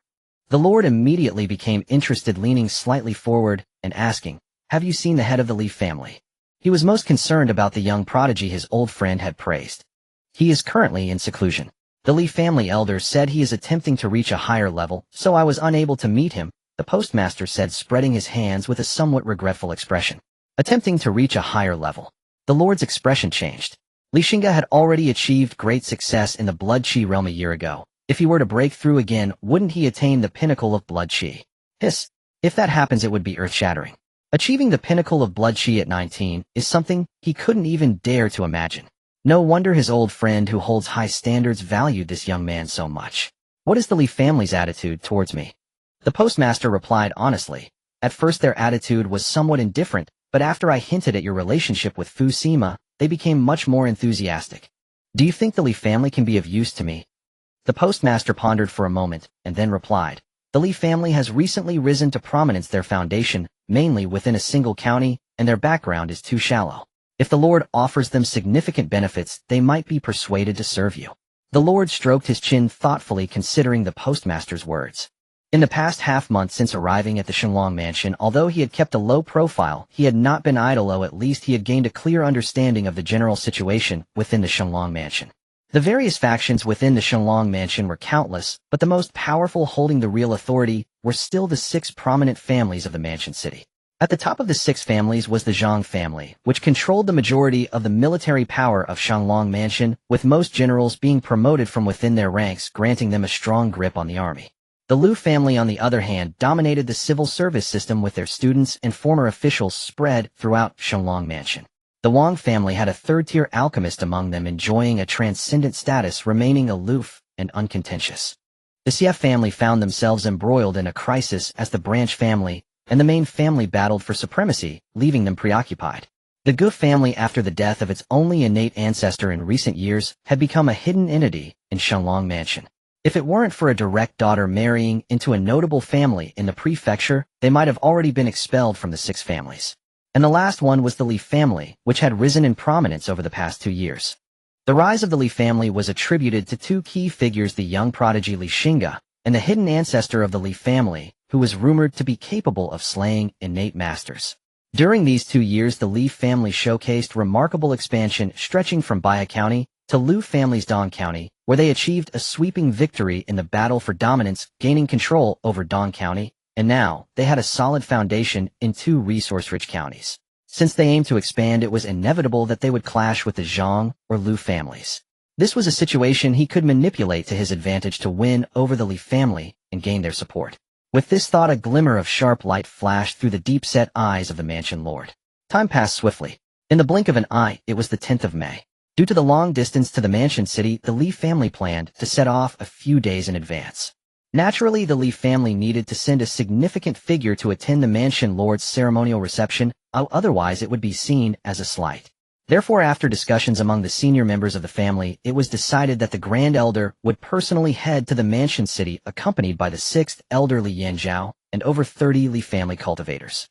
The Lord immediately became interested, leaning slightly forward and asking, "Have you seen the head of the Li family?" He was most concerned about the young prodigy his old friend had praised. "He is currently in seclusion. The Li family elder said he is attempting to reach a higher level, so I was unable to meet him," the postmaster said, spreading his hands with a somewhat regretful expression. Attempting to reach a higher level. The Lord's expression changed. Xingge had already achieved great success in the blood chi realm a year ago. If he were to break through again, wouldn't he attain the pinnacle of blood chi? Hiss. If that happens, it would be earth-shattering. Achieving the pinnacle of blood chi at 19 is something he couldn't even dare to imagine. No wonder his old friend who holds high standards valued this young man so much. "What is the Li family's attitude towards me?" The postmaster replied honestly. "At first their attitude was somewhat indifferent, but after I hinted at your relationship with Fu Sima, they became much more enthusiastic. Do you think the Li family can be of use to me?" The postmaster pondered for a moment, and then replied, "The Li family has recently risen to prominence. Their foundation, mainly within a single county, and their background is too shallow. If the Lord offers them significant benefits, they might be persuaded to serve you." The Lord stroked his chin thoughtfully, considering the postmaster's words. In the past half-month since arriving at the Shenlong mansion, although he had kept a low profile, he had not been idle, or at least he had gained a clear understanding of the general situation within the Shenlong mansion. The various factions within the Shenlong mansion were countless, but the most powerful, holding the real authority, were still the six prominent families of the mansion city. At the top of the six families was the Xingge family, which controlled the majority of the military power of Shenlong mansion, with most generals being promoted from within their ranks, granting them a strong grip on the army. The Liu family, on the other hand, dominated the civil service system, with their students and former officials spread throughout Shenlong mansion. The Wang family had a third-tier alchemist among them, enjoying a transcendent status, remaining aloof and uncontentious. The Xie family found themselves embroiled in a crisis as the branch family and the main family battled for supremacy, leaving them preoccupied. The Gu family, after the death of its only innate ancestor in recent years, had become a hidden entity in Shenlong mansion. If it weren't for a direct daughter marrying into a notable family in the prefecture, they might have already been expelled from the six families. And the last one was the Li family, which had risen in prominence over the past 2 years. The rise of the Li family was attributed to two key figures: the young prodigy Li Xingge, and the hidden ancestor of the Li family, who was rumored to be capable of slaying innate masters. During these 2 years, the Li family showcased remarkable expansion, stretching from Baya County to Liu family's Dong County, where they achieved a sweeping victory in the battle for dominance, gaining control over Dong County, and now they had a solid foundation in 2 resource-rich counties. Since they aimed to expand, it was inevitable that they would clash with the Zhang or Liu families. This was a situation he could manipulate to his advantage to win over the Li family and gain their support. With this thought, a glimmer of sharp light flashed through the deep-set eyes of the mansion lord. Time passed swiftly. In the blink of an eye, it was the 10th of May. Due to the long distance to the mansion city, the Li family planned to set off a few days in advance. Naturally, the Li family needed to send a significant figure to attend the mansion lord's ceremonial reception, otherwise it would be seen as a slight. Therefore, after discussions among the senior members of the family, it was decided that the Grand Elder would personally head to the mansion city, accompanied by the 6th Elder Li Yanzhao and over 30 Li family cultivators.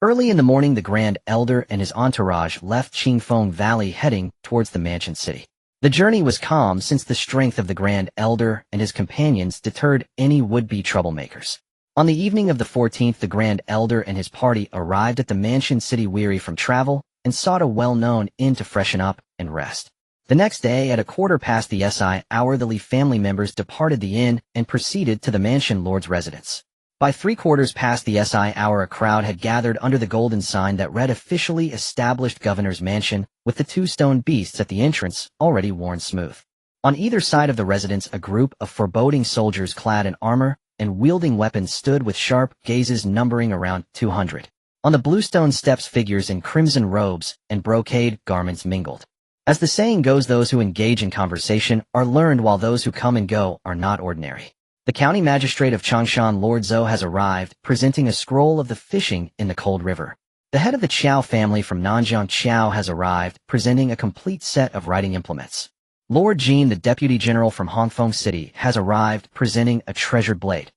Early in the morning, the Grand Elder and his entourage left Qingfeng Valley, heading towards the mansion city. The journey was calm, since the strength of the Grand Elder and his companions deterred any would-be troublemakers. On the evening of the 14th, the Grand Elder and his party arrived at the mansion city, weary from travel, and sought a well-known inn to freshen up and rest. The next day, at 1:15 the SI hour, the Li family members departed the inn and proceeded to the mansion lord's residence. By 3/4 the SI hour, a crowd had gathered under the golden sign that read "Officially Established Governor's Mansion," with the 2 stone beasts at the entrance already worn smooth. On either side of the residence, a group of foreboding soldiers clad in armor and wielding weapons stood with sharp gazes, numbering around 200. On the bluestone steps, figures in crimson robes and brocade garments mingled. As the saying goes, those who engage in conversation are learned, while those who come and go are not ordinary. The county magistrate of Changshan, Lord Zhou, has arrived, presenting a scroll of the fishing in the cold river. The head of the Qiao family from Nanjiang Qiao has arrived, presenting a complete set of writing implements. Lord Jin, the deputy general from Hongfeng City, has arrived, presenting a treasured blade.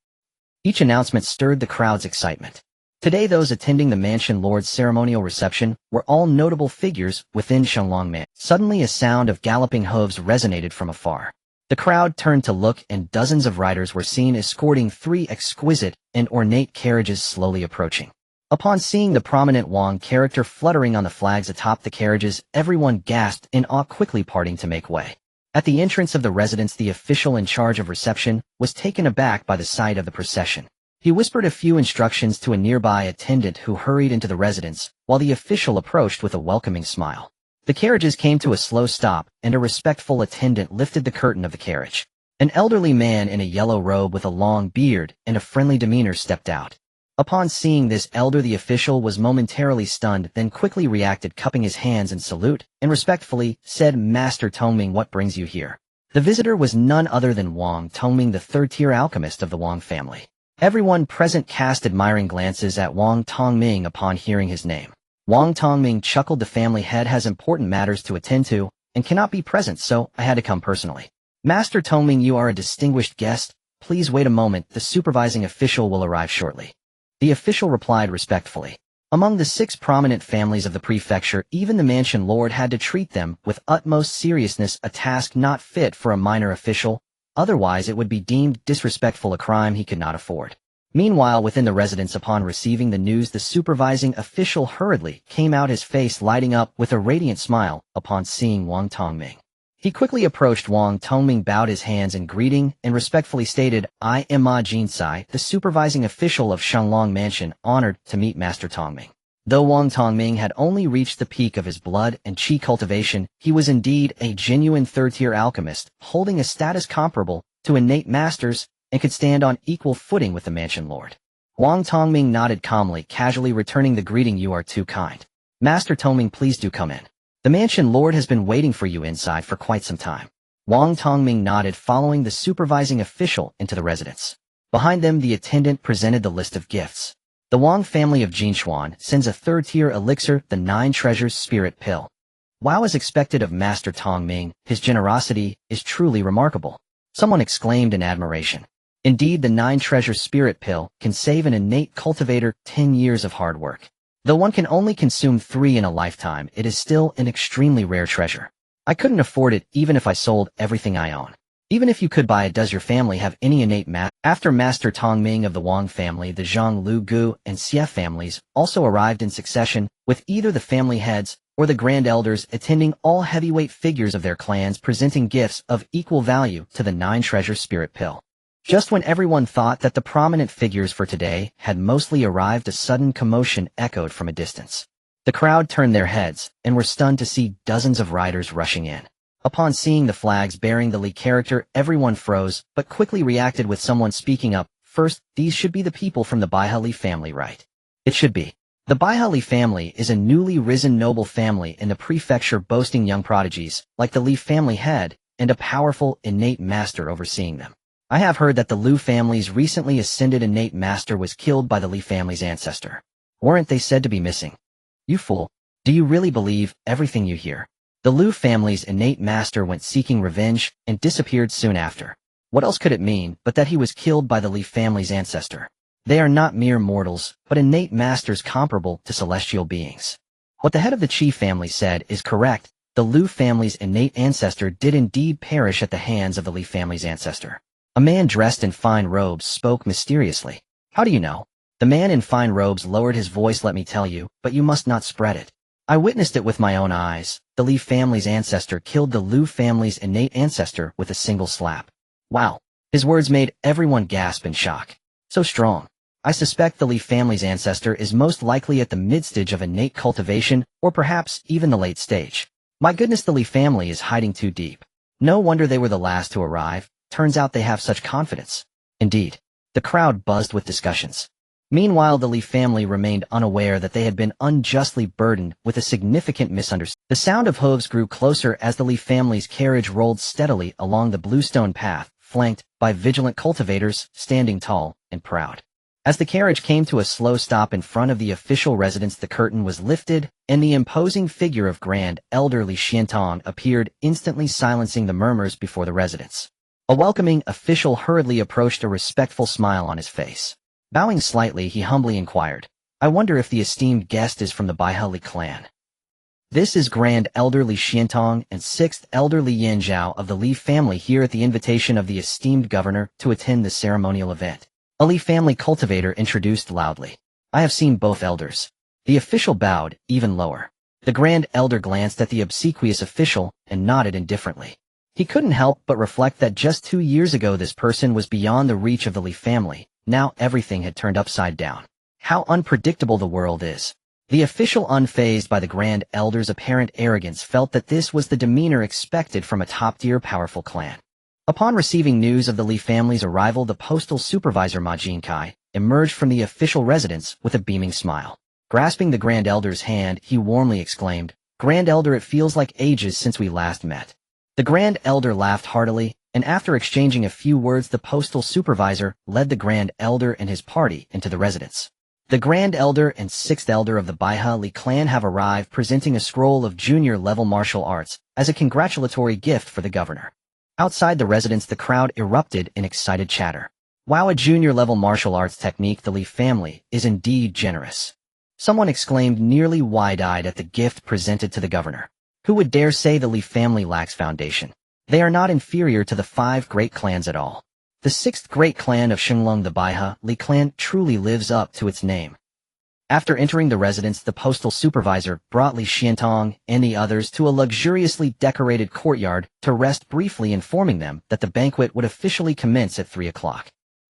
Each announcement stirred the crowd's excitement. Today those attending the mansion lord's ceremonial reception were all notable figures within Xingge. Suddenly a sound of galloping hooves resonated from afar. The crowd turned to look, and dozens of riders were seen escorting 3 exquisite and ornate carriages slowly approaching. Upon seeing the prominent Wang character fluttering on the flags atop the carriages, everyone gasped in awe, quickly parting to make way. At the entrance of the residence, the official in charge of reception was taken aback by the sight of the procession. He whispered a few instructions to a nearby attendant who hurried into the residence, while the official approached with a welcoming smile. The carriages came to a slow stop, and a respectful attendant lifted the curtain of the carriage. An elderly man in a yellow robe with a long beard and a friendly demeanor stepped out. Upon seeing this elder, the official was momentarily stunned, then quickly reacted, cupping his hands in salute, and respectfully said, "Master Tongming, what brings you here?" The visitor was none other than Wang Tongming, the third-tier alchemist of the Wang family. Everyone present cast admiring glances at Wang Tongming upon hearing his name. Wang Tongming chuckled. "The family head has important matters to attend to and cannot be present, so I had to come personally." "Master Tongming, you are a distinguished guest. Please wait a moment, the supervising official will arrive shortly." The official replied respectfully. Among the 6 prominent families of the prefecture, even the mansion lord had to treat them with utmost seriousness, a task not fit for a minor official. Otherwise it would be deemed disrespectful, a crime he could not afford. Meanwhile, within the residence, upon receiving the news, the supervising official hurriedly came out, his face lighting up with a radiant smile upon seeing Wang Tongming. He quickly approached Wang Tongming, bowed his hands in greeting, and respectfully stated, "I am Ma Jinsai, the supervising official of Shanglong Mansion, honored to meet Master Tongming." Though Wang Tongming had only reached the peak of his blood and qi cultivation, he was indeed a genuine third-tier alchemist, holding a status comparable to innate masters, and could stand on equal footing with the mansion lord. Wang Tongming nodded calmly, casually returning the greeting. "You are too kind. Master Tongming, please do come in. The mansion lord has been waiting for you inside for quite some time." Wang Tongming nodded, following the supervising official into the residence. Behind them, the attendant presented the list of gifts. The Wang family of Jinshuan sends a third-tier elixir, the 9 Treasures Spirit Pill. While as expected of Master Tongming, his generosity is truly remarkable. Someone exclaimed in admiration. Indeed, the 9 Treasures Spirit Pill can save an innate cultivator 10 years of hard work. Though one can only consume 3 in a lifetime, it is still an extremely rare treasure. I couldn't afford it even if I sold everything I own. Even if you could buy it, does your family have any innate After Master Tongming of the Wang family, the Zhang Lu Gu and Xie families also arrived in succession, with either the family heads or the grand elders attending, all heavyweight figures of their clans presenting gifts of equal value to the 9 Treasure Spirit Pill. Just when everyone thought that the prominent figures for today had mostly arrived, a sudden commotion echoed from a distance. The crowd turned their heads and were stunned to see dozens of riders rushing in. Upon seeing the flags bearing the Li character, everyone froze, but quickly reacted with someone speaking up. "First, these should be the people from the Baihe Li family, right?" "It should be." The Baihe Li family is a newly risen noble family in the prefecture, boasting young prodigies, like the Li family head, and a powerful, innate master overseeing them. I have heard that the Lu family's recently ascended innate master was killed by the Li family's ancestor. Weren't they said to be missing? You fool. Do you really believe everything you hear? The Lu family's innate master went seeking revenge and disappeared soon after. What else could it mean but that he was killed by the Li family's ancestor? They are not mere mortals, but innate masters comparable to celestial beings. What the head of the Qi family said is correct. The Lu family's innate ancestor did indeed perish at the hands of the Li family's ancestor. A man dressed in fine robes spoke mysteriously. "How do you know?" The man in fine robes lowered his voice. "Let me tell you, but you must not spread it. I witnessed it with my own eyes. The Li family's ancestor killed the Lu family's innate ancestor with a single slap." Wow. His words made everyone gasp in shock. So strong. I suspect the Li family's ancestor is most likely at the mid-stage of innate cultivation, or perhaps even the late stage. My goodness, the Li family is hiding too deep. No wonder they were the last to arrive. Turns out they have such confidence. Indeed. The crowd buzzed with discussions. Meanwhile, the Li family remained unaware that they had been unjustly burdened with a significant misunderstanding. The sound of hooves grew closer as the Li family's carriage rolled steadily along the bluestone path, flanked by vigilant cultivators standing tall and proud. As the carriage came to a slow stop in front of the official residence, the curtain was lifted, and the imposing figure of Grand Elder Li Xiantong appeared, instantly silencing the murmurs before the residence. A welcoming official hurriedly approached, a respectful smile on his face. Bowing slightly, he humbly inquired, I wonder if the esteemed guest is from the Baihali clan. This is Grand Elder Li Xiantong and 6th Elder Li Yanzhao of the Li family here at the invitation of the esteemed governor to attend the ceremonial event. A Li family cultivator introduced loudly. I have seen both elders. The official bowed, even lower. The Grand Elder glanced at the obsequious official and nodded indifferently. He couldn't help but reflect that just 2 years ago this person was beyond the reach of the Li family. Now everything had turned upside down. How unpredictable the world is. The official, unfazed by the Grand Elder's apparent arrogance, felt that this was the demeanor expected from a top-tier powerful clan. Upon receiving news of the Li family's arrival, the postal supervisor Ma Jinkai emerged from the official residence with a beaming smile. Grasping the Grand Elder's hand, he warmly exclaimed, "Grand Elder, it feels like ages since we last met." The Grand Elder laughed heartily, and after exchanging a few words, the postal supervisor led the Grand Elder and his party into the residence. The Grand Elder and 6th Elder of the Baihali clan have arrived, presenting a scroll of junior-level martial arts as a congratulatory gift for the governor. Outside the residence, the crowd erupted in excited chatter. Wow, a junior-level martial arts technique, the Li family is indeed generous. Someone exclaimed, nearly wide-eyed at the gift presented to the governor. Who would dare say the Li family lacks foundation? They are not inferior to the 5 great clans at all. The 6th great clan of Xingge, the Baihe Li clan, truly lives up to its name. After entering the residence, the postal supervisor brought Li Xiantong and the others to a luxuriously decorated courtyard to rest briefly, informing them that the banquet would officially commence at 3 o'clock.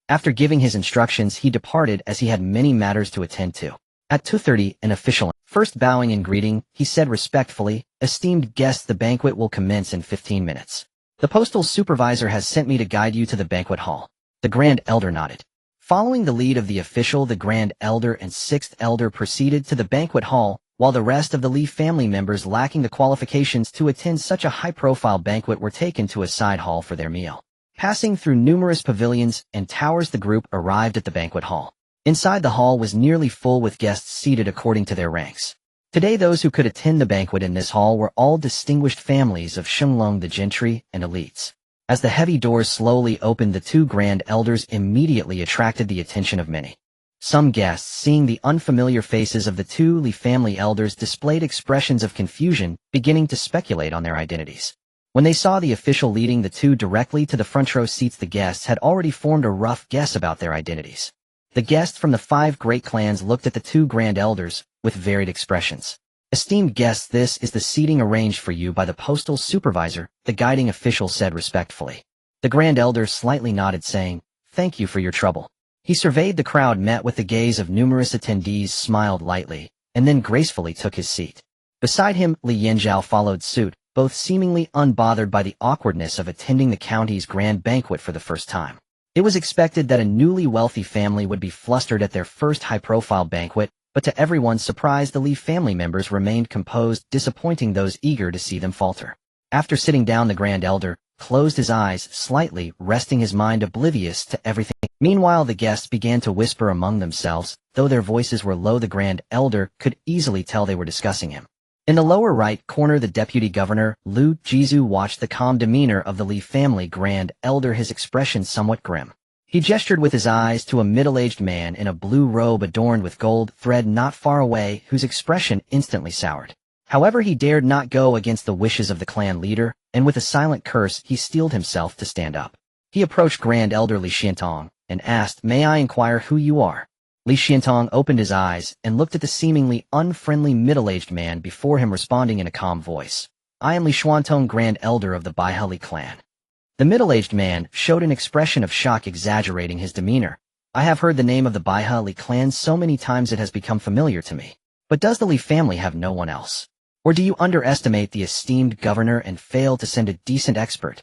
After giving his instructions, he departed as he had many matters to attend to. At 2:30, an official, first bowing in greeting, he said respectfully, "Esteemed guests, the banquet will commence in 15 minutes. The postal supervisor has sent me to guide you to the banquet hall." The Grand Elder nodded. Following the lead of the official, the Grand Elder and 6th Elder proceeded to the banquet hall, while the rest of the Li family members lacking the qualifications to attend such a high-profile banquet were taken to a side hall for their meal. Passing through numerous pavilions and towers, the group arrived at the banquet hall. Inside, the hall was nearly full with guests seated according to their ranks. Today, those who could attend the banquet in this hall were all distinguished families of Xingge, the gentry and elites. As the heavy doors slowly opened, the 2 Grand Elders immediately attracted the attention of many. Some guests, seeing the unfamiliar faces of the 2 Li family elders, displayed expressions of confusion, beginning to speculate on their identities. When they saw the official leading the 2 directly to the front row seats, the guests had already formed a rough guess about their identities. The guests from the 5 great clans looked at the 2 Grand Elders with varied expressions. "Esteemed guests, this is the seating arranged for you by the postal supervisor," the guiding official said respectfully. The Grand Elder slightly nodded, saying, "Thank you for your trouble." He surveyed the crowd, met with the gaze of numerous attendees, smiled lightly, and then gracefully took his seat. Beside him, Li Yanzhao followed suit, both seemingly unbothered by the awkwardness of attending the county's grand banquet for the first time. It was expected that a newly wealthy family would be flustered at their first high-profile banquet, but to everyone's surprise, the Li family members remained composed, disappointing those eager to see them falter. After sitting down, the Grand Elder closed his eyes slightly, resting his mind oblivious to everything. Meanwhile, the guests began to whisper among themselves. Though their voices were low, the Grand Elder could easily tell they were discussing him. In the lower right corner, the Deputy Governor, Lu Jizu, watched the calm demeanor of the Li family Grand Elder, his expression somewhat grim. He gestured with his eyes to a middle-aged man in a blue robe adorned with gold thread not far away, whose expression instantly soured. However, he dared not go against the wishes of the clan leader, and with a silent curse, he steeled himself to stand up. He approached Grand Elder Li Xiantong and asked, "May I inquire who you are?" Li Xiantong opened his eyes and looked at the seemingly unfriendly middle-aged man before him, responding in a calm voice, "I am Li Xiantong, Grand Elder of the Baihali clan." The middle-aged man showed an expression of shock, exaggerating his demeanor. "I have heard the name of the Baihali clan so many times it has become familiar to me. But does the Li family have no one else? Or do you underestimate the esteemed governor and fail to send a decent expert?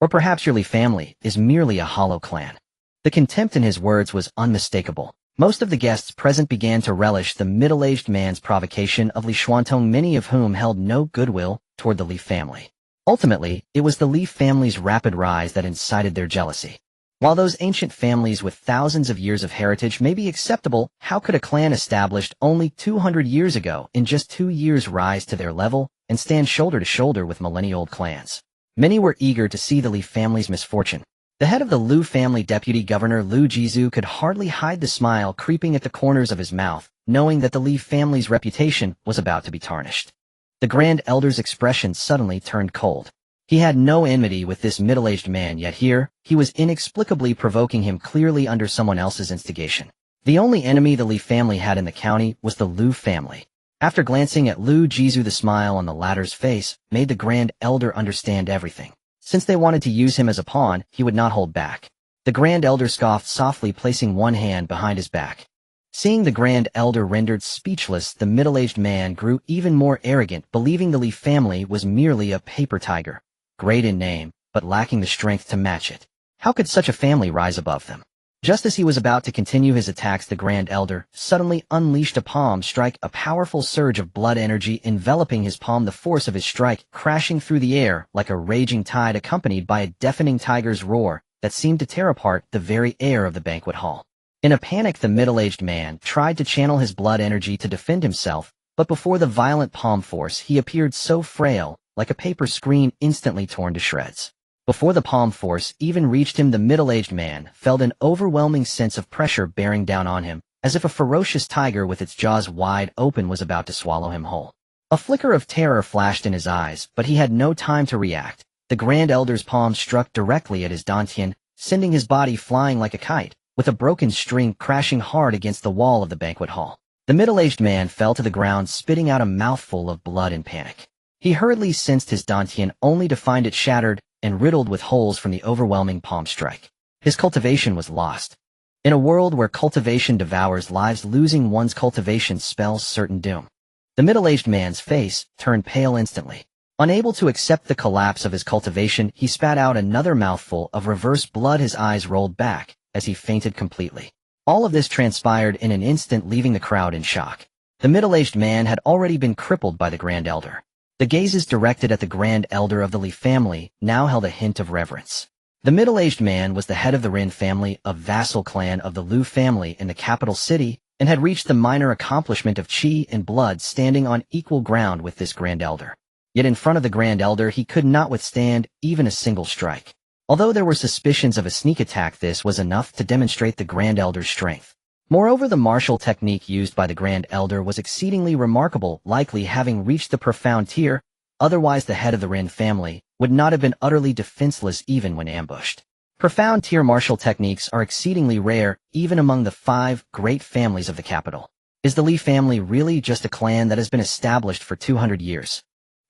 Or perhaps your Li family is merely a hollow clan?" The contempt in his words was unmistakable. Most of the guests present began to relish the middle-aged man's provocation of Li Xiantong, many of whom held no goodwill toward the Li family. Ultimately, it was the Li family's rapid rise that incited their jealousy. While those ancient families with thousands of years of heritage may be acceptable, how could a clan established only 200 years ago in just 2 years rise to their level and stand shoulder to shoulder with millennia-old clans? Many were eager to see the Li family's misfortune. The head of the Lu family, Deputy Governor Lu Jizu, could hardly hide the smile creeping at the corners of his mouth, knowing that the Li family's reputation was about to be tarnished. The Grand Elder's expression suddenly turned cold. He had no enmity with this middle-aged man, yet here, he was inexplicably provoking him clearly under someone else's instigation. The only enemy the Li family had in the county was the Lu family. After glancing at Lu Jizu, the smile on the latter's face made the Grand Elder understand everything. Since they wanted to use him as a pawn, he would not hold back. The Grand Elder scoffed softly, placing one hand behind his back. Seeing the Grand Elder rendered speechless, the middle-aged man grew even more arrogant, believing the Li family was merely a paper tiger, great in name, but lacking the strength to match it. How could such a family rise above them? Just as he was about to continue his attacks, the Grand Elder suddenly unleashed a palm strike, a powerful surge of blood energy enveloping his palm, the force of his strike crashing through the air like a raging tide, accompanied by a deafening tiger's roar that seemed to tear apart the very air of the banquet hall. In a panic, the middle-aged man tried to channel his blood energy to defend himself, but before the violent palm force, he appeared so frail, like a paper screen instantly torn to shreds. Before the palm force even reached him, the middle-aged man felt an overwhelming sense of pressure bearing down on him, as if a ferocious tiger with its jaws wide open was about to swallow him whole. A flicker of terror flashed in his eyes, but he had no time to react. The Grand Elder's palm struck directly at his dantian, sending his body flying like a kite, with a broken string crashing hard against the wall of the banquet hall. The middle-aged man fell to the ground, spitting out a mouthful of blood in panic. He hurriedly sensed his dantian, only to find it shattered and riddled with holes from the overwhelming palm strike. His cultivation was lost. In a world where cultivation devours lives, losing one's cultivation spells certain doom. The middle-aged man's face turned pale instantly. Unable to accept the collapse of his cultivation, he spat out another mouthful of reverse blood. His eyes rolled back as he fainted completely. All of this transpired in an instant, leaving the crowd in shock. The middle-aged man had already been crippled by the Grand Elder. The gazes directed at the Grand Elder of the Li family now held a hint of reverence. The middle-aged man was the head of the Rin family, a vassal clan of the Lu family in the capital city, and had reached the minor accomplishment of qi and blood, standing on equal ground with this Grand Elder. Yet in front of the Grand Elder he could not withstand even a single strike. Although there were suspicions of a sneak attack, this was enough to demonstrate the Grand Elder's strength. Moreover, the martial technique used by the Grand Elder was exceedingly remarkable, likely having reached the profound tier. Otherwise the head of the Rin family would not have been utterly defenseless even when ambushed. Profound tier martial techniques are exceedingly rare, even among the 5 great families of the capital. Is the Li family really just a clan that has been established for 200 years?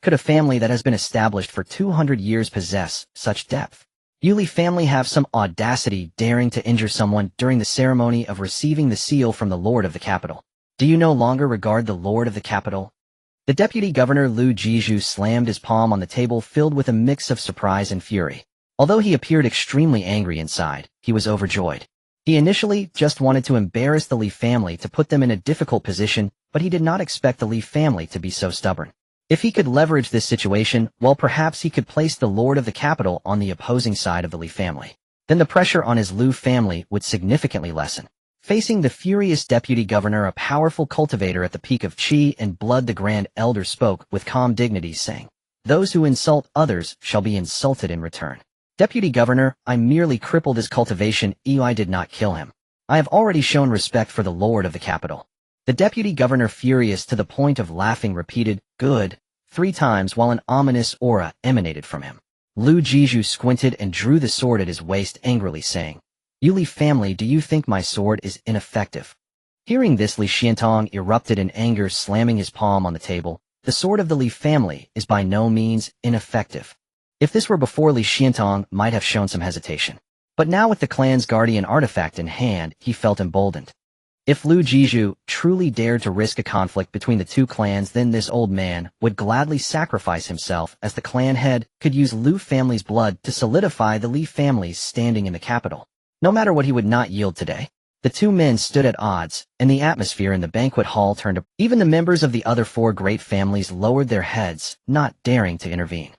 Could a family that has been established for 200 years possess such depth? You Li family have some audacity, daring to injure someone during the ceremony of receiving the seal from the Lord of the capital. Do you no longer regard the Lord of the capital? The Deputy Governor Lu Jizu slammed his palm on the table, filled with a mix of surprise and fury. Although he appeared extremely angry inside, he was overjoyed. He initially just wanted to embarrass the Li family, to put them in a difficult position, but he did not expect the Li family to be so stubborn. If he could leverage this situation, well, perhaps he could place the Lord of the capital on the opposing side of the Li family. Then the pressure on his Lu family would significantly lessen. Facing the furious deputy governor, a powerful cultivator at the peak of qi and blood, the Grand Elder spoke with calm dignity, saying, "Those who insult others shall be insulted in return. Deputy Governor, I merely crippled his cultivation. I did not kill him. I have already shown respect for the Lord of the capital." The deputy governor, furious to the point of laughing, repeated, "Good," 3 times while an ominous aura emanated from him. Lu Jizu squinted and drew the sword at his waist angrily, saying, "You Li family, do you think my sword is ineffective?" Hearing this, Li Xiantong erupted in anger, slamming his palm on the table. "The sword of the Li family is by no means ineffective." If this were before, Li Xiantong might have shown some hesitation. But now, with the clan's guardian artifact in hand, he felt emboldened. If Lu Jizu truly dared to risk a conflict between the 2 clans, then this old man would gladly sacrifice himself as the clan head, could use Lu family's blood to solidify the Li family's standing in the capital. No matter what, he would not yield today. The 2 men stood at odds, and the atmosphere in the banquet hall turned. Even the members of the other 4 great families lowered their heads, not daring to intervene.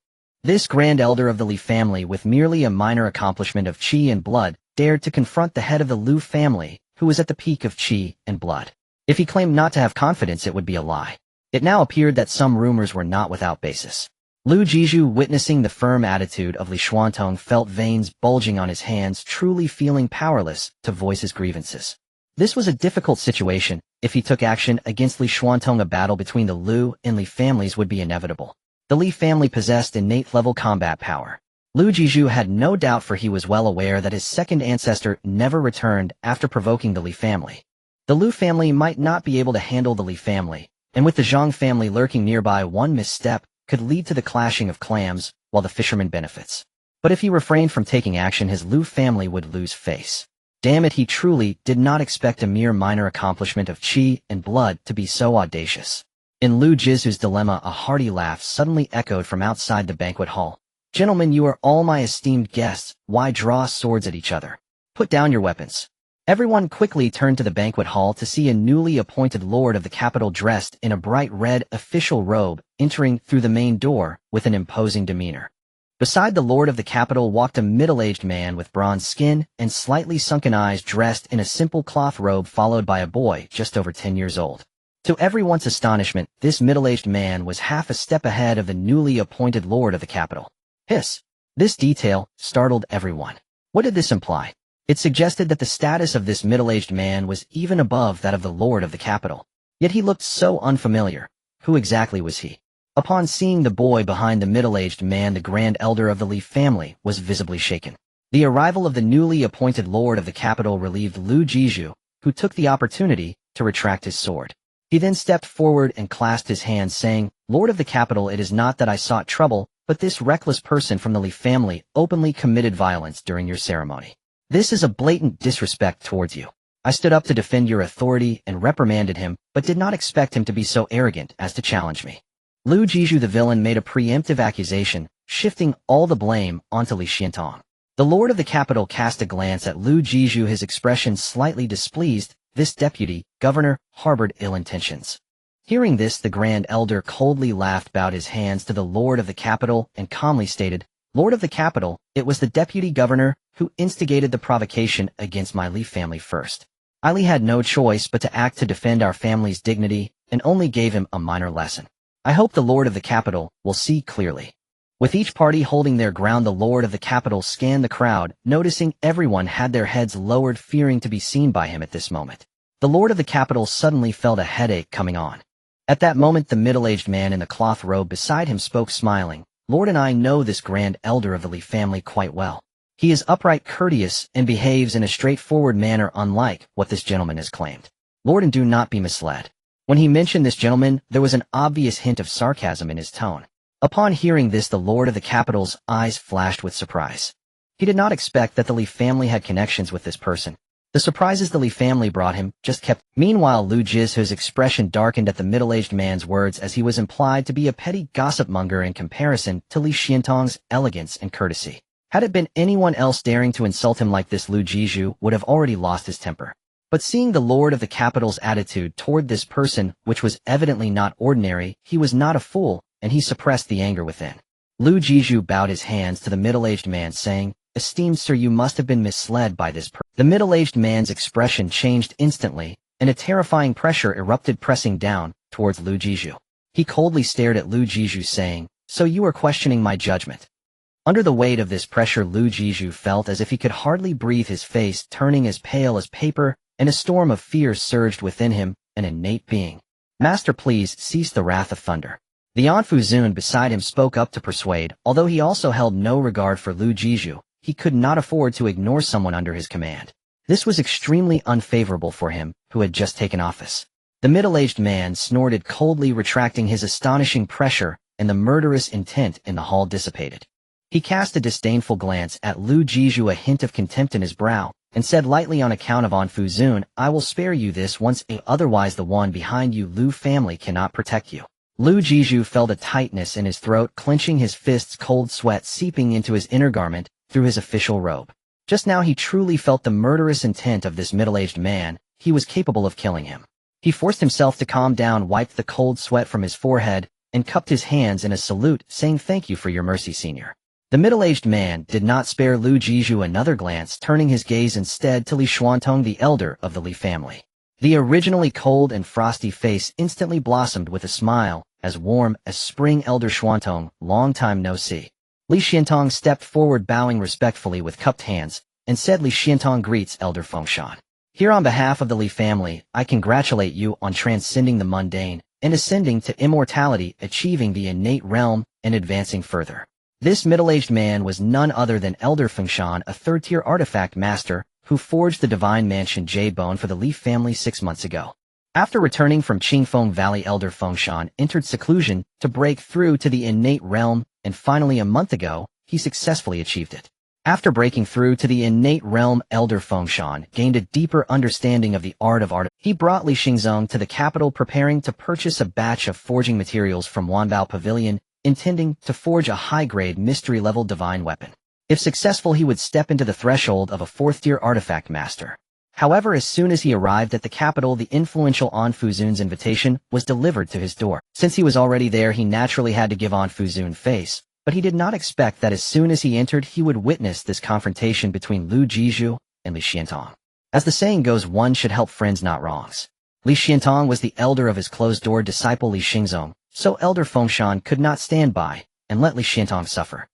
This Grand Elder of the Li family, with merely a minor accomplishment of qi and blood, dared to confront the head of the Lu family, who was at the peak of qi and blood. If he claimed not to have confidence, it would be a lie. It now appeared that some rumors were not without basis. Lu Jizu, witnessing the firm attitude of Li Xiantong, felt veins bulging on his hands, truly feeling powerless to voice his grievances. This was a difficult situation. If he took action against Li Xuantong, a battle between the Lu and Li families would be inevitable. The Li family possessed innate level combat power. Lu Jiju had no doubt, for he was well aware that his second ancestor never returned after provoking the Li family. The Lu family might not be able to handle the Li family, and with the Zhang family lurking nearby, one misstep could lead to the clashing of clans, while the fisherman benefits. But if he refrained from taking action, his Lu family would lose face. Damn it, he truly did not expect a mere minor accomplishment of qi and blood to be so audacious. In Lu Jizu's dilemma, a hearty laugh suddenly echoed from outside the banquet hall. Gentlemen, you are all my esteemed guests, why draw swords at each other? Put down your weapons. Everyone quickly turned to the banquet hall to see a newly appointed lord of the capital dressed in a bright red official robe entering through the main door with an imposing demeanor. Beside the lord of the capital walked a middle-aged man with bronze skin and slightly sunken eyes, dressed in a simple cloth robe, followed by a boy just over 10 years old. To everyone's astonishment, this middle-aged man was half a step ahead of the newly appointed lord of the capital. Hiss! This detail startled everyone. What did this imply? It suggested that the status of this middle-aged man was even above that of the lord of the capital. Yet he looked so unfamiliar. Who exactly was he? Upon seeing the boy behind the middle-aged man, the grand elder of the Li family was visibly shaken. The arrival of the newly appointed lord of the capital relieved Lu Jiju, who took the opportunity to retract his sword. He then stepped forward and clasped his hands, saying, "Lord of the capital, it is not that I sought trouble, but this reckless person from the Li family openly committed violence during your ceremony. This is a blatant disrespect towards you. I stood up to defend your authority and reprimanded him, but did not expect him to be so arrogant as to challenge me." Lu Jiju, the villain, made a preemptive accusation, shifting all the blame onto Li Xuantong. The lord of the capital cast a glance at Lu Jiju, his expression slightly displeased. This deputy governor harbored ill intentions. Hearing this, the grand elder coldly laughed, bowed his hands to the lord of the capital, and calmly stated, "Lord of the capital, it was the deputy governor who instigated the provocation against my Li family first. I had no choice but to act to defend our family's dignity, and only gave him a minor lesson. I hope the lord of the capital will see clearly." With each party holding their ground, the lord of the capital scanned the crowd, noticing everyone had their heads lowered, fearing to be seen by him at this moment. The lord of the capital suddenly felt a headache coming on. At that moment, the middle-aged man in the cloth robe beside him spoke, smiling, "Lord, and I know this grand elder of the Li family quite well. He is upright, courteous, and behaves in a straightforward manner, unlike what this gentleman has claimed. Lord, and do not be misled." When he mentioned this gentleman, there was an obvious hint of sarcasm in his tone. Upon hearing this, the lord of the capital's eyes flashed with surprise. He did not expect that the Li family had connections with this person. The surprises the Li family brought him just kept. Meanwhile, Lu Jizhu's expression darkened at the middle-aged man's words, as he was implied to be a petty gossip-monger in comparison to Li Xuantong's elegance and courtesy. Had it been anyone else daring to insult him like this, Lu Jizhu would have already lost his temper. But seeing the lord of the capital's attitude toward this person, which was evidently not ordinary, he was not a fool, and he suppressed the anger within. Lu Jizhu bowed his hands to the middle-aged man, saying, "Esteemed sir, you must have been misled by this person." The middle-aged man's expression changed instantly, and a terrifying pressure erupted, pressing down towards Lu Jizhu. He coldly stared at Lu Jizhu, saying, "So you are questioning my judgment?" Under the weight of this pressure, Lu Jizhu felt as if he could hardly breathe, his face turning as pale as paper, and a storm of fear surged within him, an innate being. "Master, please cease the wrath of thunder." The Anfuzun beside him spoke up to persuade. Although he also held no regard for Lu Jizhu, he could not afford to ignore someone under his command. This was extremely unfavorable for him, who had just taken office. The middle-aged man snorted coldly, retracting his astonishing pressure, and the murderous intent in the hall dissipated. He cast a disdainful glance at Lu Jizhu, a hint of contempt in his brow, and said lightly, "On account of Anfuzun, I will spare you this once, otherwise the one behind you Lu family cannot protect you." Lu Jizhu felt a tightness in his throat, clenching his fists, cold sweat seeping into his inner garment through his official robe. Just now he truly felt the murderous intent of this middle-aged man. He was capable of killing him. He forced himself to calm down, wiped the cold sweat from his forehead, and cupped his hands in a salute, saying, "Thank you for your mercy, senior." The middle-aged man did not spare Lu Jizhu another glance, turning his gaze instead to Li Xuantong, the elder of the Li family. The originally cold and frosty face instantly blossomed with a smile, as warm as spring. "Elder Xuantong, long time no see." Li Xuantong stepped forward, bowing respectfully with cupped hands, and said, "Li Xuantong greets Elder Fengshan." Here on behalf of the Li family, I congratulate you on transcending the mundane and ascending to immortality, achieving the innate realm and advancing further. This middle-aged man was none other than Elder Fengshan, a third-tier artifact master who forged the divine mansion Jade Bone for the Li family 6 months ago. After returning from Qingfeng Valley, Elder Fengshan entered seclusion to break through to the innate realm, and finally a month ago, he successfully achieved it. After breaking through to the innate realm, Elder Fengshan gained a deeper understanding of the art of art. He brought Li Xingzong to the capital, preparing to purchase a batch of forging materials from Wanbao Pavilion, intending to forge a high-grade mystery-level divine weapon. If successful, he would step into the threshold of a 4th-tier artifact master. However, as soon as he arrived at the capital, the influential An Fuzun's invitation was delivered to his door. Since he was already there, he naturally had to give An Fuzun face, but he did not expect that as soon as he entered, he would witness this confrontation between Lu Jizhu and Li Xiantong. As the saying goes, one should help friends, not wrongs. Li Xiantong was the elder of his closed-door disciple Li Xingzong, so Elder Fengshan could not stand by and let Li Xiantong suffer.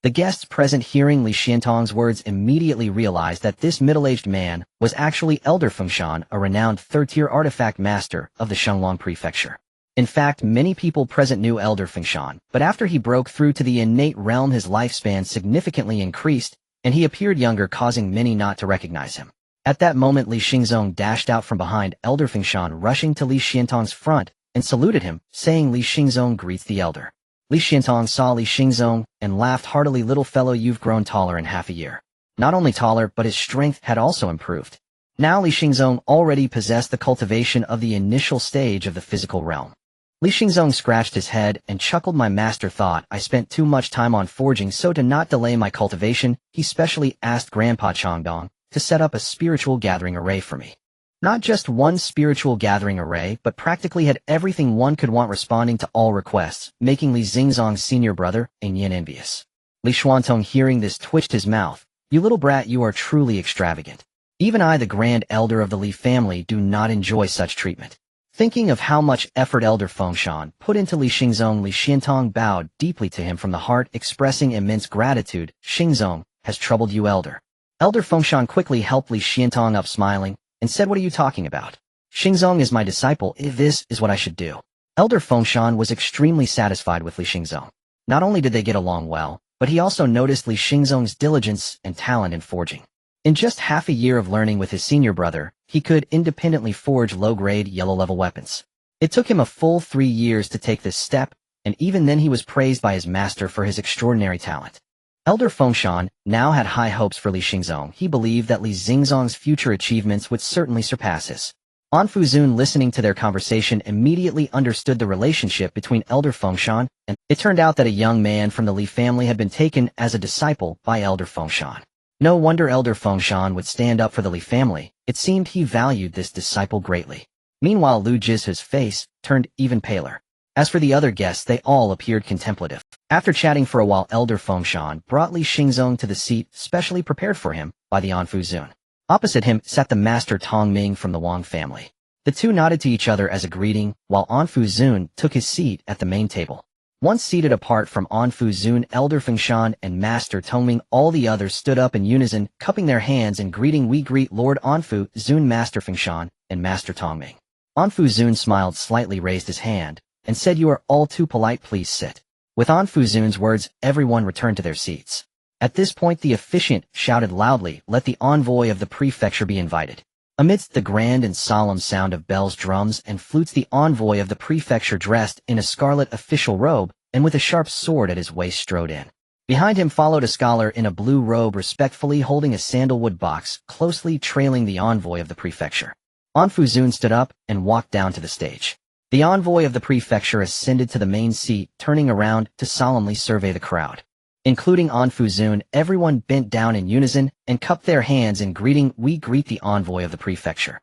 The guests present, hearing Li Xiantong's words, immediately realized that this middle-aged man was actually Elder Fengshan, a renowned 3rd-tier artifact master of the Shenglong Prefecture. In fact, many people present knew Elder Fengshan, but after he broke through to the innate realm, his lifespan significantly increased, and he appeared younger, causing many not to recognize him. At that moment, Li Xingzong dashed out from behind Elder Fengshan, rushing to Li Xiantong's front, and saluted him, saying, "Li Xingzong greets the elder." Li Xiantong saw Li Xingzong and laughed heartily. "Little fellow, you've grown taller in half a year." Not only taller, but his strength had also improved. Now Li Xingzong already possessed the cultivation of the initial stage of the physical realm. Li Xingzong scratched his head and chuckled. "My master thought I spent too much time on forging, so to not delay my cultivation, he specially asked Grandpa Changdong to set up a spiritual gathering array for me. Not just one spiritual gathering array, but practically had everything one could want, responding to all requests, making Li Xingzong's senior brother, Yin, envious." Li Xuantong, hearing this, twitched his mouth. "You little brat, you are truly extravagant. Even I, the grand elder of the Li family, do not enjoy such treatment." Thinking of how much effort Elder Fengshan put into Li Xingzong, Li Xiantong bowed deeply to him from the heart, expressing immense gratitude. "Xingzong, has troubled you, elder?" Elder Fengshan quickly helped Li Xiantong up, smiling, and said, "What are you talking about? Xingzong is my disciple. This is what I should do." Elder Fengshan was extremely satisfied with Li Xingzong. Not only did they get along well, but he also noticed Li Xingzong's diligence and talent in forging. In just half a year of learning with his senior brother, he could independently forge low-grade, yellow-level weapons. It took him a full 3 years to take this step, and even then he was praised by his master for his extraordinary talent. Elder Fengshan now had high hopes for Li Xingzong. He believed that Li Xingzong's future achievements would certainly surpass his. An Fuzun, listening to their conversation, immediately understood the relationship between Elder Fengshan, and it turned out that a young man from the Li family had been taken as a disciple by Elder Fengshan. No wonder Elder Fengshan would stand up for the Li family. It seemed he valued this disciple greatly. Meanwhile, Lu Jizhu's face turned even paler. As for the other guests, they all appeared contemplative. After chatting for a while, Elder Fengshan brought Li Xingzong to the seat specially prepared for him by the An Fuzun. Opposite him sat the master Tong Ming from the Wang family. The two nodded to each other as a greeting, while An Fuzun took his seat at the main table. Once seated apart from An Fuzun, Elder Fengshan, and Master Tong Ming, all the others stood up in unison, cupping their hands and greeting. "We greet Lord An Fuzun, Master Fengshan, and Master Tong Ming." An Fuzun smiled slightly, raised his hand, and said, "You are all too polite, please sit." With An Fuzun's words, everyone returned to their seats. At this point, the officiant shouted loudly, "Let the envoy of the prefecture be invited." Amidst the grand and solemn sound of bells, drums, and flutes, the envoy of the prefecture, dressed in a scarlet official robe and with a sharp sword at his waist, strode in. Behind him followed a scholar in a blue robe, respectfully holding a sandalwood box, closely trailing the envoy of the prefecture. An Fuzun stood up and walked down to the stage. The envoy of the prefecture ascended to the main seat, turning around to solemnly survey the crowd. Including An Fuzun, everyone bent down in unison and cupped their hands in greeting. "We greet the envoy of the prefecture."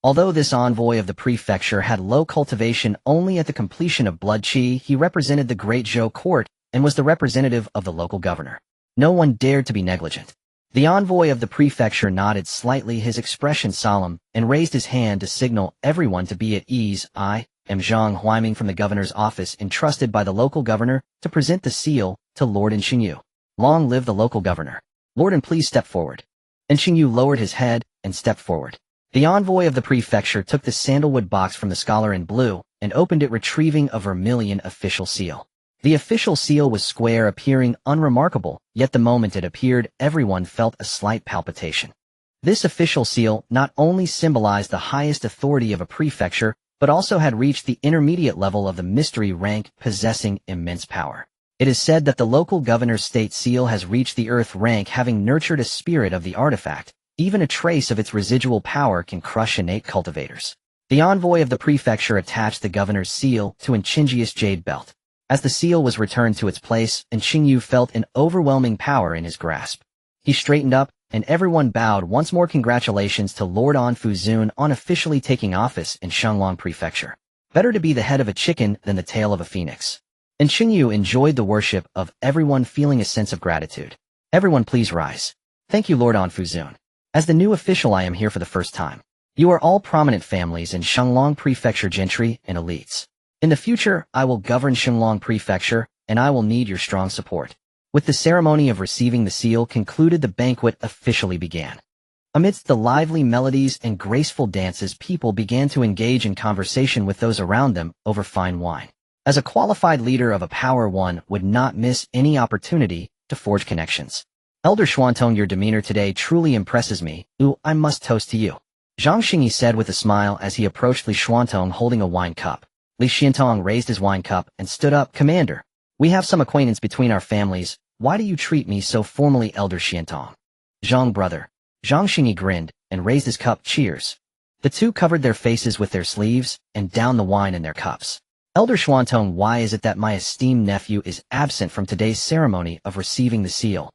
Although this envoy of the prefecture had low cultivation only at the completion of blood qi, he represented the Great Zhou court and was the representative of the local governor. No one dared to be negligent. The envoy of the prefecture nodded slightly, his expression solemn, and raised his hand to signal everyone to be at ease. "I am Zhang Huaiming from the governor's office, entrusted by the local governor to present the seal to Lord Xingyu. Long live the local governor. Lord, and please step forward." And Xingyu lowered his head and stepped forward. The envoy of the prefecture took the sandalwood box from the scholar in blue and opened it, retrieving a vermilion official seal. The official seal was square, appearing unremarkable, yet the moment it appeared, everyone felt a slight palpitation. This official seal not only symbolized the highest authority of a prefecture, but also had reached the intermediate level of the mystery rank, possessing immense power. It is said that the local governor's state seal has reached the earth rank, having nurtured a spirit of the artifact. Even a trace of its residual power can crush innate cultivators. The envoy of the prefecture attached the governor's seal to Xingge's jade belt. As the seal was returned to its place, Xingge felt an overwhelming power in his grasp. He straightened up, and everyone bowed once more. Congratulations to Lord Fuzun on officially taking office in Shanglong Prefecture. Better to be the head of a chicken than the tail of a phoenix. And Xingge enjoyed the worship of everyone, feeling a sense of gratitude. Everyone please rise. Thank you, Lord Fuzun. As the new official, I am here for the first time. You are all prominent families in Shanglong Prefecture, gentry and elites. In the future, I will govern Shanglong Prefecture, and I will need your strong support. With the ceremony of receiving the seal concluded, the banquet officially began. Amidst the lively melodies and graceful dances, people began to engage in conversation with those around them over fine wine. As a qualified leader of a power, one would not miss any opportunity to forge connections. Elder Xuantong, your demeanor today truly impresses me. Ooh, I must toast to you. Zhang Xingge said with a smile as he approached Li Xuantong holding a wine cup. Li Xuantong raised his wine cup and stood up. Commander, we have some acquaintance between our families. Why do you treat me so formally, Elder Xuantong? Zhang brother. Zhang Xingge grinned and raised his cup. Cheers. The two covered their faces with their sleeves and downed the wine in their cups. Elder Xuantong, why is it that my esteemed nephew is absent from today's ceremony of receiving the seal?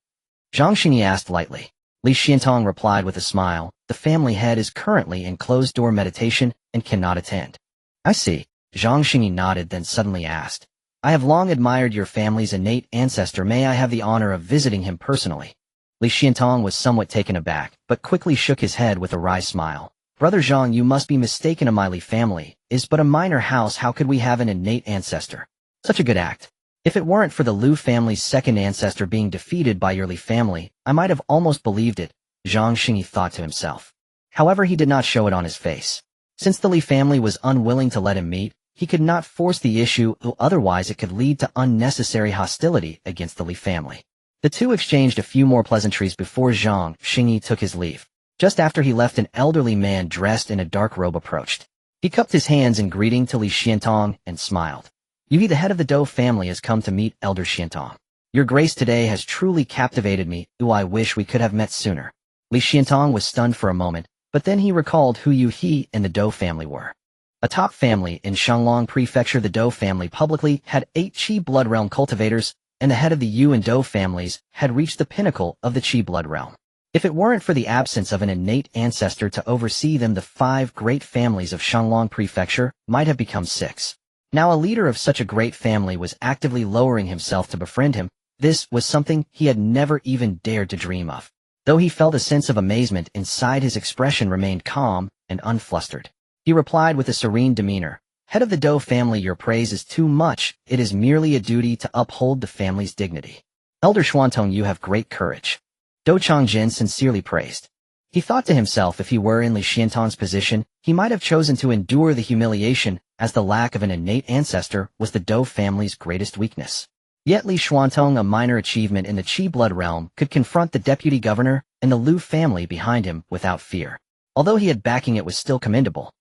Zhang Xingge asked lightly. Li Xuantong replied with a smile, the family head is currently in closed-door meditation and cannot attend. I see. Zhang Xingge nodded, then suddenly asked, I have long admired your family's innate ancestor. May I have the honor of visiting him personally? Li Xuantong was somewhat taken aback, but quickly shook his head with a wry smile. Brother Zhang, you must be mistaken. My Li family is but a minor house. How could we have an innate ancestor? Such a good act. If it weren't for the Liu family's second ancestor being defeated by your Li family, I might have almost believed it, Zhang Xingge thought to himself. However, he did not show it on his face. Since the Li family was unwilling to let him meet, he could not force the issue, otherwise it could lead to unnecessary hostility against the Li family. The two exchanged a few more pleasantries before Zhang Xingge took his leave. Just after he left, an elderly man dressed in a dark robe approached. He cupped his hands in greeting to Li Xuantong and smiled. You, the head of the Dou family, has come to meet Elder Xuantong. Your grace today has truly captivated me. I wish we could have met sooner. Li Xuantong was stunned for a moment, but then he recalled who he and the Dou family were. A top family in Shanglong Prefecture, the Dou family publicly had 8 Qi Blood Realm cultivators, and the head of the Yu and Dou families had reached the pinnacle of the Qi Blood Realm. If it weren't for the absence of an innate ancestor to oversee them, the 5 great families of Shanglong Prefecture might have become 6. Now a leader of such a great family was actively lowering himself to befriend him. This was something he had never even dared to dream of. Though he felt a sense of amazement inside, his expression remained calm and unflustered. He replied with a serene demeanor, Head of the Dou family, your praise is too much. It is merely a duty to uphold the family's dignity. Elder Xuantong, you have great courage. Dou Changjin sincerely praised. He thought to himself, if he were in Li Xuantong's position, he might have chosen to endure the humiliation, as the lack of an innate ancestor was the Dou family's greatest weakness. Yet Li Xuantong, a minor achievement in the Qi Blood Realm, could confront the deputy governor and the Liu family behind him without fear. Although he had backing, it was still commendable.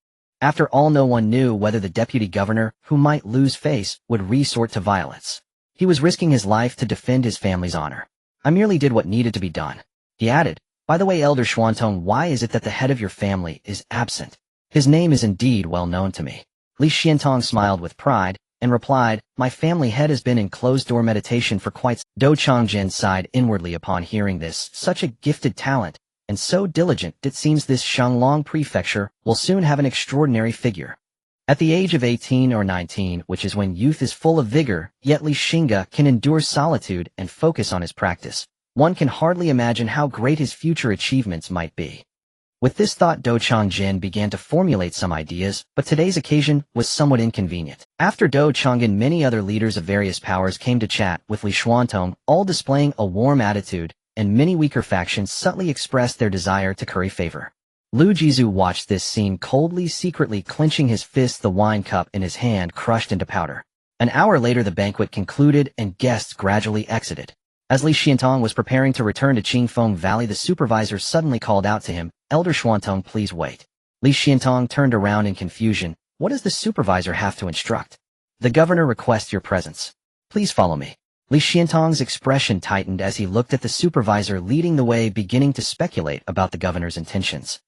After all, no one knew whether the deputy governor, who might lose face, would resort to violence. He was risking his life to defend his family's honor. I merely did what needed to be done. He added, By the way, Elder Xuantong, why is it that the head of your family is absent? His name is indeed well known to me. Li Xuantong smiled with pride and replied, My family head has been in closed-door meditation for quite. Dou Changjin sighed inwardly upon hearing this. Such a gifted talent, and so diligent. It seems this Shanglong Prefecture will soon have an extraordinary figure. At the age of 18 or 19, which is when youth is full of vigor, yet Li Xingge can endure solitude and focus on his practice. One can hardly imagine how great his future achievements might be. With this thought, Dou Changjin began to formulate some ideas, but today's occasion was somewhat inconvenient. After Dou Changjin, many other leaders of various powers came to chat with Li Xuantong, all displaying a warm attitude, and many weaker factions subtly expressed their desire to curry favor. Lu Jizu watched this scene coldly, secretly clenching his fist, the wine cup in his hand crushed into powder. An hour later the banquet concluded and guests gradually exited. As Li Xiantong was preparing to return to Qingfeng Valley, the supervisor suddenly called out to him, "Elder Xuantong, please wait." Li Xiantong turned around in confusion. What does the supervisor have to instruct? "The governor requests your presence. Please follow me." Li Xiantong's expression tightened as he looked at the supervisor leading the way, beginning to speculate about the governor's intentions.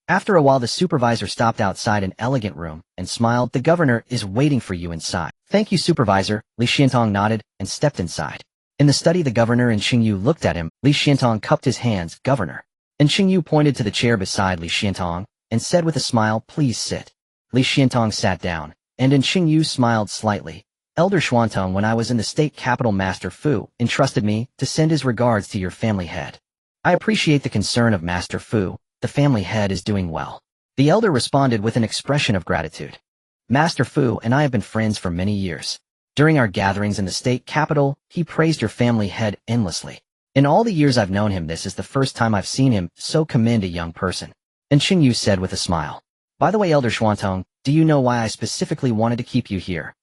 After a while the supervisor stopped outside an elegant room and smiled. "The governor is waiting for you inside." "Thank you, supervisor." Li Xiantong nodded and stepped inside. In the study the governor and Xingge looked at him. Li Xiantong cupped his hands. "Governor." And Xingge pointed to the chair beside Li Xiantong and said with a smile, "Please sit." Li Xiantong sat down, and Xingge smiled slightly. "Elder Xuantong, when I was in the state capital, Master Fu entrusted me to send his regards to your family head. I appreciate the concern of Master Fu. The family head is doing well." The elder responded with an expression of gratitude. "Master Fu and I have been friends for many years. During our gatherings in the state capital, he praised your family head endlessly. In all the years I've known him, this is the first time I've seen him so commend a young person." And Xingge said with a smile, "By the way, Elder Xuantong, do you know why I specifically wanted to keep you here?"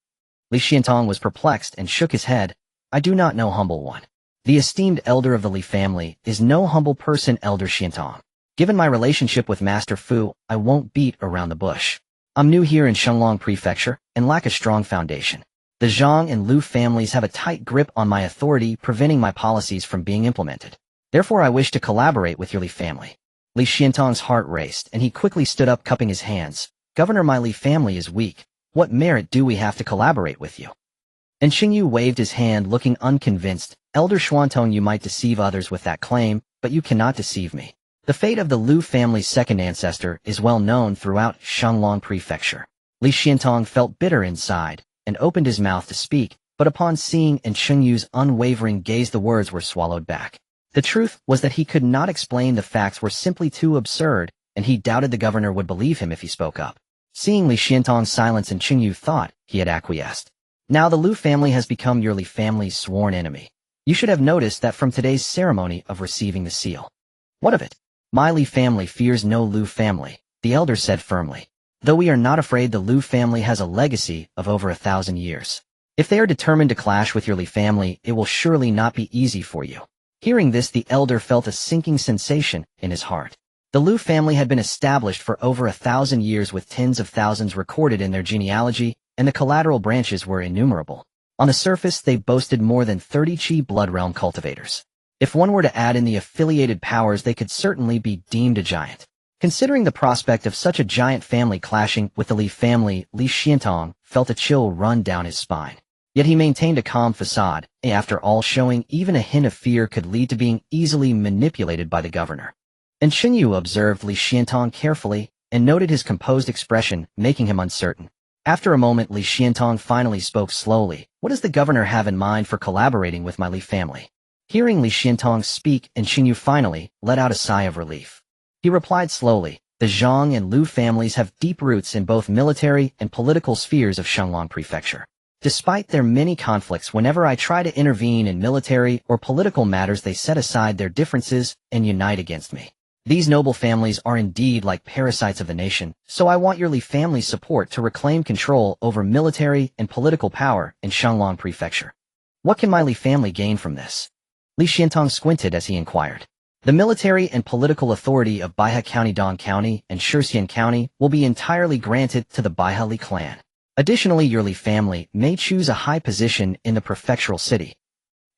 Li Xiantong was perplexed and shook his head. "I do not know, humble one. The esteemed elder of the Li family is no humble person, Elder Xiantong. Given my relationship with Master Fu, I won't beat around the bush. I'm new here in Shenglong Prefecture and lack a strong foundation. The Zhang and Lu families have a tight grip on my authority, preventing my policies from being implemented. Therefore I wish to collaborate with your Li family." Li Xiantong's heart raced, and he quickly stood up, cupping his hands. "Governor, my Li family is weak. What merit do we have to collaborate with you?" And Xingge waved his hand, looking unconvinced. "Elder Xuantong, you might deceive others with that claim, but you cannot deceive me. The fate of the Lu family's second ancestor is well known throughout Shenglong Prefecture." Li Xiantong felt bitter inside and opened his mouth to speak, but upon seeing Xingge's unwavering gaze the words were swallowed back. The truth was that he could not explain. The facts were simply too absurd, and he doubted the governor would believe him if he spoke up. Seeing Li Xiantong's silence, Xingge thought he had acquiesced. "Now the Lu family has become your Li family's sworn enemy. You should have noticed that from today's ceremony of receiving the seal." "What of it? My Li family fears no Lu family," the elder said firmly. "Though we are not afraid, the Lu family has a legacy of over 1,000 years. If they are determined to clash with your Li family, it will surely not be easy for you." Hearing this, the elder felt a sinking sensation in his heart. The Lu family had been established for over 1,000 years with tens of thousands recorded in their genealogy, and the collateral branches were innumerable. On the surface, they boasted more than 30 Qi blood realm cultivators. If one were to add in the affiliated powers, they could certainly be deemed a giant. Considering the prospect of such a giant family clashing with the Li family, Li Xiantong felt a chill run down his spine. Yet he maintained a calm facade, and after all, showing even a hint of fear could lead to being easily manipulated by the governor. And Xingge observed Li Xiantong carefully and noted his composed expression, making him uncertain. After a moment, Li Xiantong finally spoke slowly. "What does the governor have in mind for collaborating with my Li family?" Hearing Li Xiantong speak, Xingge finally let out a sigh of relief. He replied slowly, "The Zhang and Lu families have deep roots in both military and political spheres of Shenglong Prefecture. Despite their many conflicts, whenever I try to intervene in military or political matters, they set aside their differences and unite against me. These noble families are indeed like parasites of the nation, so I want your Li family's support to reclaim control over military and political power in Shenglong Prefecture." "What can my Li family gain from this?" Li Xiantong squinted as he inquired. "The military and political authority of Baihe County, Dong County, and Shixian County will be entirely granted to the Baihe Li clan. Additionally, your Li family may choose a high position in the prefectural city."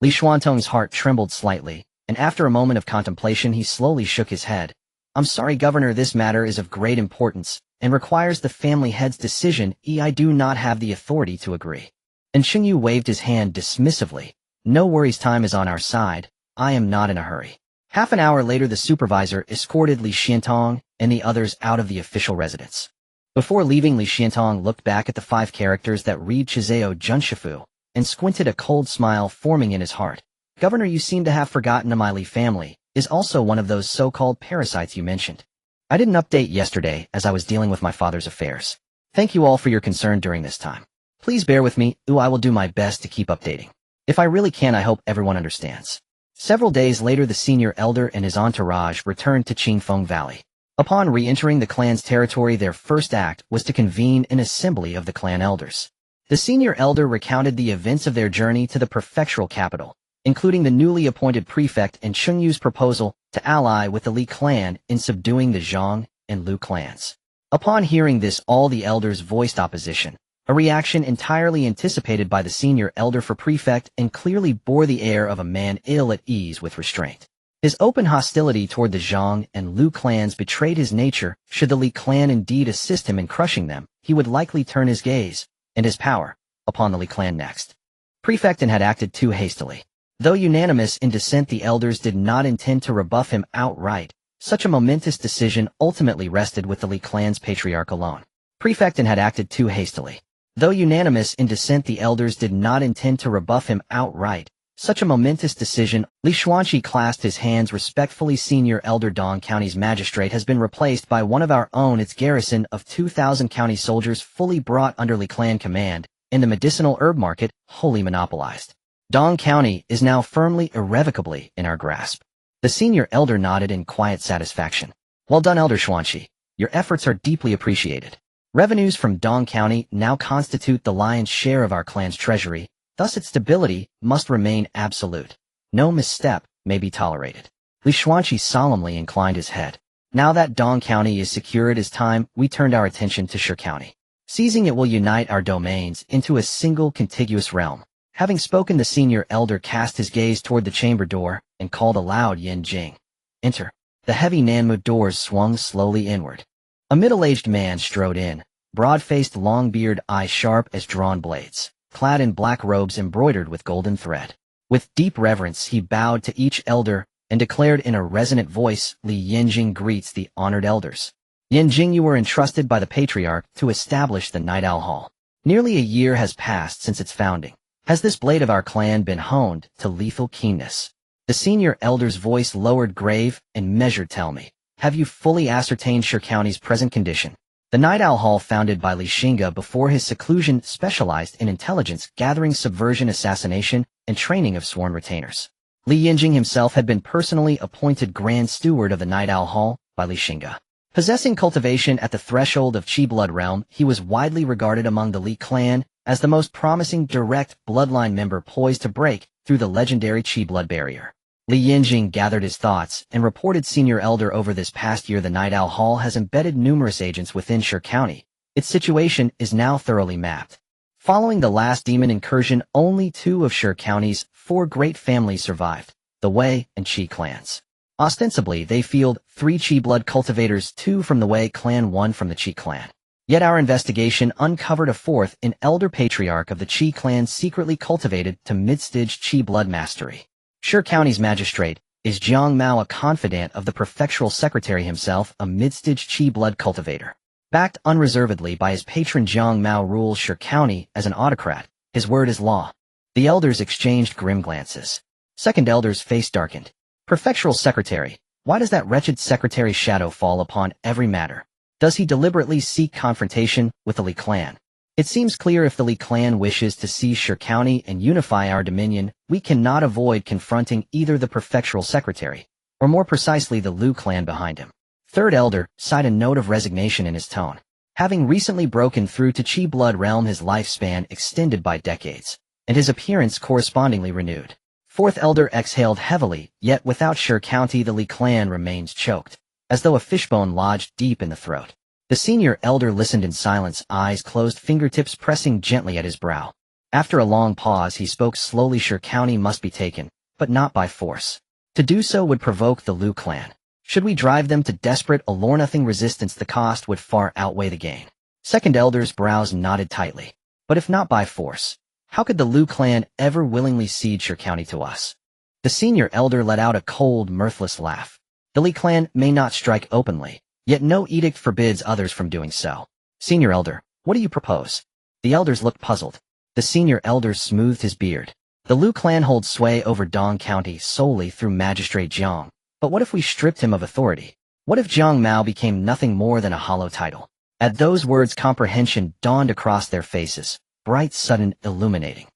Li Xuantong's heart trembled slightly, and after a moment of contemplation he slowly shook his head. "I'm sorry, Governor, this matter is of great importance and requires the family head's decision. I do not have the authority to agree." And Xingge waved his hand dismissively. "No worries, time is on our side. I am not in a hurry." Half an hour later the supervisor escorted Li Xiantong and the others out of the official residence. Before leaving, Li Xiantong looked back at the 5 characters that read Chizeo Junshifu and squinted, a cold smile forming in his heart. "Governor, you seem to have forgotten my Li family is also one of those so-called parasites you mentioned. I didn't update yesterday as I was dealing with my father's affairs. Thank you all for your concern during this time. Please bear with me, I will do my best to keep updating. If I really can, I hope everyone understands." Several days later the senior elder and his entourage returned to Qingfeng Valley. Upon re-entering the clan's territory, their first act was to convene an assembly of the clan elders. The senior elder recounted the events of their journey to the prefectural capital, including the newly appointed prefect and Xingge's proposal to ally with the Li clan in subduing the Zhang and Lu clans. Upon hearing this, all the elders voiced opposition, a reaction entirely anticipated by the senior elder for prefect and clearly bore the air of a man ill at ease with restraint. His open hostility toward the Zhang and Lu clans betrayed his nature. Should the Li clan indeed assist him in crushing them, he would likely turn his gaze, and his power, upon the Li clan next. Prefect had acted too hastily. Though unanimous in dissent, the elders did not intend to rebuff him outright. Such a momentous decision ultimately rested with the Li clan's patriarch alone. Prefect had acted too hastily. Though unanimous in dissent, the elders did not intend to rebuff him outright. Such a momentous decision. Li Xuanqi clasped his hands respectfully. Senior Elder Dong County's magistrate has been replaced by one of our own. Its garrison of 2,000 county soldiers fully brought under Li clan command, and the medicinal herb market wholly monopolized. Dong County is now firmly, irrevocably in our grasp. The senior elder nodded in quiet satisfaction. Well done, Elder Xuanqi. Your efforts are deeply appreciated. Revenues from Dong County now constitute the lion's share of our clan's treasury. Thus its stability must remain absolute. No misstep may be tolerated. Li Xuanqi solemnly inclined his head. Now that Dong County is secure, it is time we turned our attention to Shi County. Seizing it will unite our domains into a single contiguous realm. Having spoken, the senior elder cast his gaze toward the chamber door and called aloud, Yin Jing. Enter. The heavy Nanmu doors swung slowly inward. A middle-aged man strode in, broad-faced, long beard, eyes sharp as drawn blades, clad in black robes embroidered with golden thread. With deep reverence, he bowed to each elder and declared in a resonant voice, Li Yinjing greets the honored elders. Yinjing, you were entrusted by the patriarch to establish the Night Owl Hall. Nearly a year has passed since its founding. Has this blade of our clan been honed to lethal keenness? The senior elder's voice lowered, grave and measured. Tell me, have you fully ascertained Shi County's present condition? The Night Owl Hall, founded by Li Xingge before his seclusion, specialized in intelligence gathering, subversion, assassination, and training of sworn retainers. Li Yinjing himself had been personally appointed Grand Steward of the Night Owl Hall by Li Xingge. Possessing cultivation at the threshold of Qi blood realm, he was widely regarded among the Li clan as the most promising direct bloodline member poised to break through the legendary Qi blood barrier. Li Yinjing gathered his thoughts and reported, Senior Elder, over this past year the Night Owl Hall has embedded numerous agents within Shi County. Its situation is now thoroughly mapped. Following the last demon incursion, only 2 of Shi County's 4 great families survived, the Wei and Qi clans. Ostensibly, they field 3 Qi blood cultivators, 2 from the Wei clan, 1 from the Qi clan. Yet our investigation uncovered a 4th, an elder patriarch of the Qi clan secretly cultivated to mid-stage Qi blood mastery. Shi County's magistrate is Jiang Mao, a confidant of the prefectural secretary himself, a mid-stage Qi blood cultivator. Backed unreservedly by his patron, Jiang Mao rules Shi County as an autocrat. His word is law. The elders exchanged grim glances. Second elder's face darkened. Prefectural secretary, why does that wretched secretary's shadow fall upon every matter? Does he deliberately seek confrontation with the Li clan? It seems clear if the Li clan wishes to seize Shi County and unify our dominion, we cannot avoid confronting either the prefectural secretary, or more precisely the Lu clan behind him. Third elder sighed, a note of resignation in his tone. Having recently broken through to Qi blood realm, his lifespan extended by decades, and his appearance correspondingly renewed. Fourth elder exhaled heavily, yet without Shi County the Li clan remains choked, as though a fishbone lodged deep in the throat. The senior elder listened in silence, eyes closed, fingertips pressing gently at his brow. After a long pause, he spoke slowly. Shi County must be taken, but not by force. To do so would provoke the Lu clan. Should we drive them to desperate, nothing resistance, the cost would far outweigh the gain. Second elder's brows knotted tightly. But if not by force, how could the Lu clan ever willingly cede Shi County to us? The senior elder let out a cold, mirthless laugh. The Li clan may not strike openly, yet no edict forbids others from doing so. Senior elder, what do you propose? The elders looked puzzled. The senior elder smoothed his beard. The Lu clan holds sway over Dong County solely through Magistrate Jiang. But what if we stripped him of authority? What if Jiang Mao became nothing more than a hollow title? At those words, comprehension dawned across their faces, bright, sudden, illuminating.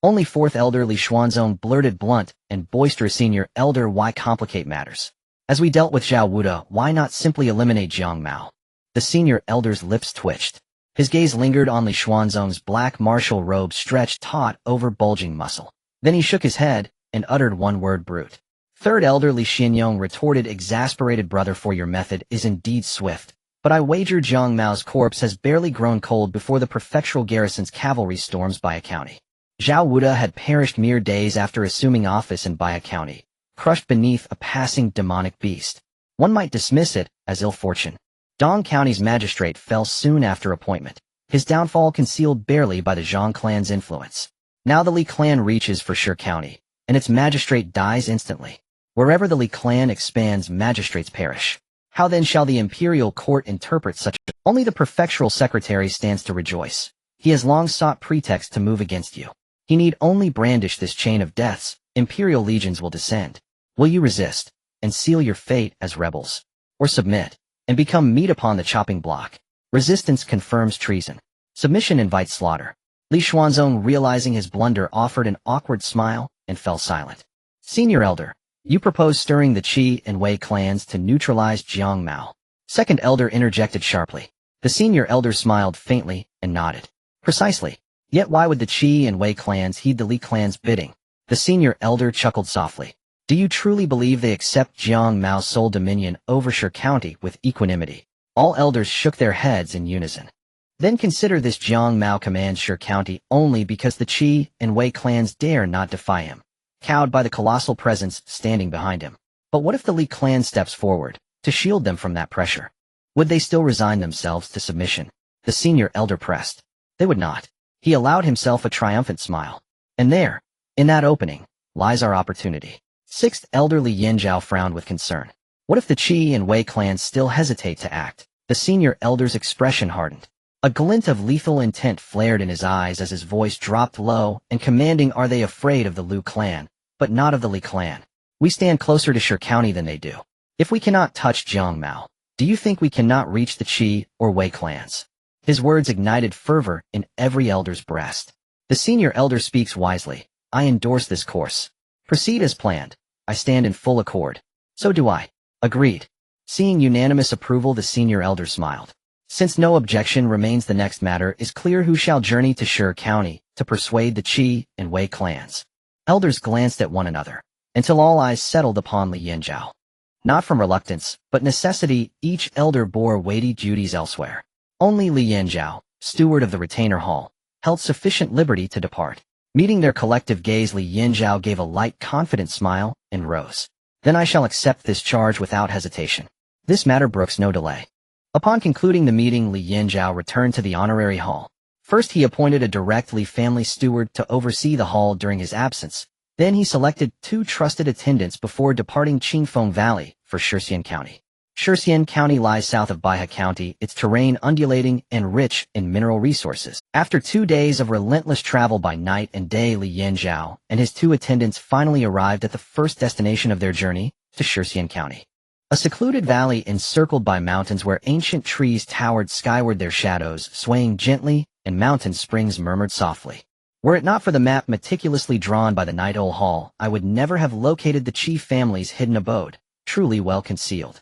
Only fourth elder Li Xuanzong blurted blunt and boisterous, Senior elder, why complicate matters? As we dealt with Zhao Wuda, why not simply eliminate Jiang Mao? The senior elder's lips twitched. His gaze lingered on Li Xuanzong's black martial robe stretched taut over bulging muscle. Then he shook his head and uttered one word: brute. Third elder Li Xianyong retorted, exasperated, brother, for your method is indeed swift, but I wager Jiang Mao's corpse has barely grown cold before the prefectural garrison's cavalry storms Baya County. Zhao Wuda had perished mere days after assuming office in Baya County, crushed beneath a passing demonic beast. One might dismiss it as ill fortune. Dong County's magistrate fell soon after appointment, his downfall concealed barely by the Zhang clan's influence. Now the Li clan reaches for Shi County, and its magistrate dies instantly. Wherever the Li clan expands, magistrates perish. How then shall the imperial court interpret such? Only the prefectural secretary stands to rejoice. He has long sought pretext to move against you. He need only brandish this chain of deaths. Imperial legions will descend. Will you resist, and seal your fate as rebels? Or submit, and become meat upon the chopping block? Resistance confirms treason. Submission invites slaughter. Li Xuanzong, realizing his blunder, offered an awkward smile and fell silent. Senior elder, you propose stirring the Qi and Wei clans to neutralize Jiang Mao. Second elder interjected sharply. The senior elder smiled faintly and nodded. Precisely. Yet why would the Qi and Wei clans heed the Li clan's bidding? The senior elder chuckled softly. Do you truly believe they accept Jiang Mao's sole dominion over Shi County with equanimity? All elders shook their heads in unison. Then consider this: Jiang Mao commands Shi County only because the Qi and Wei clans dare not defy him, cowed by the colossal presence standing behind him. But what if the Li clan steps forward to shield them from that pressure? Would they still resign themselves to submission? The senior elder pressed. They would not. He allowed himself a triumphant smile. And there, in that opening, lies our opportunity. Sixth elder Li Yanzhao frowned with concern. What if the Qi and Wei clans still hesitate to act? The senior elder's expression hardened. A glint of lethal intent flared in his eyes as his voice dropped low and commanding. Are they afraid of the Lu clan, but not of the Li clan? We stand closer to Shi County than they do. If we cannot touch Jiang Mao, do you think we cannot reach the Qi or Wei clans? His words ignited fervor in every elder's breast. The senior elder speaks wisely. I endorse this course. Proceed as planned. I stand in full accord. So do I. Agreed. Seeing unanimous approval, the senior elder smiled. Since no objection remains, the next matter is clear: who shall journey to Shi County to persuade the Qi and Wei clans? Elders glanced at one another, until all eyes settled upon Li Yanzhao. Not from reluctance, but necessity, each elder bore weighty duties elsewhere. Only Li Yanzhao, steward of the retainer hall, held sufficient liberty to depart. Meeting their collective gaze, Li Yanzhao gave a light, confident smile and rose. Then I shall accept this charge without hesitation. This matter brooks no delay. Upon concluding the meeting, Li Yanzhao returned to the honorary hall. First he appointed a direct Li family steward to oversee the hall during his absence. Then he selected 2 trusted attendants before departing Qingfeng Valley for Shixian County. Shixian County lies south of Baihe County, its terrain undulating and rich in mineral resources. After 2 days of relentless travel by night and day, Li Yanzhao and his 2 attendants finally arrived at the first destination of their journey, to Shixian County. A secluded valley encircled by mountains where ancient trees towered skyward, their shadows swaying gently and mountain springs murmured softly. Were it not for the map meticulously drawn by the Night Owl Hall, I would never have located the Qi family's hidden abode, truly well concealed.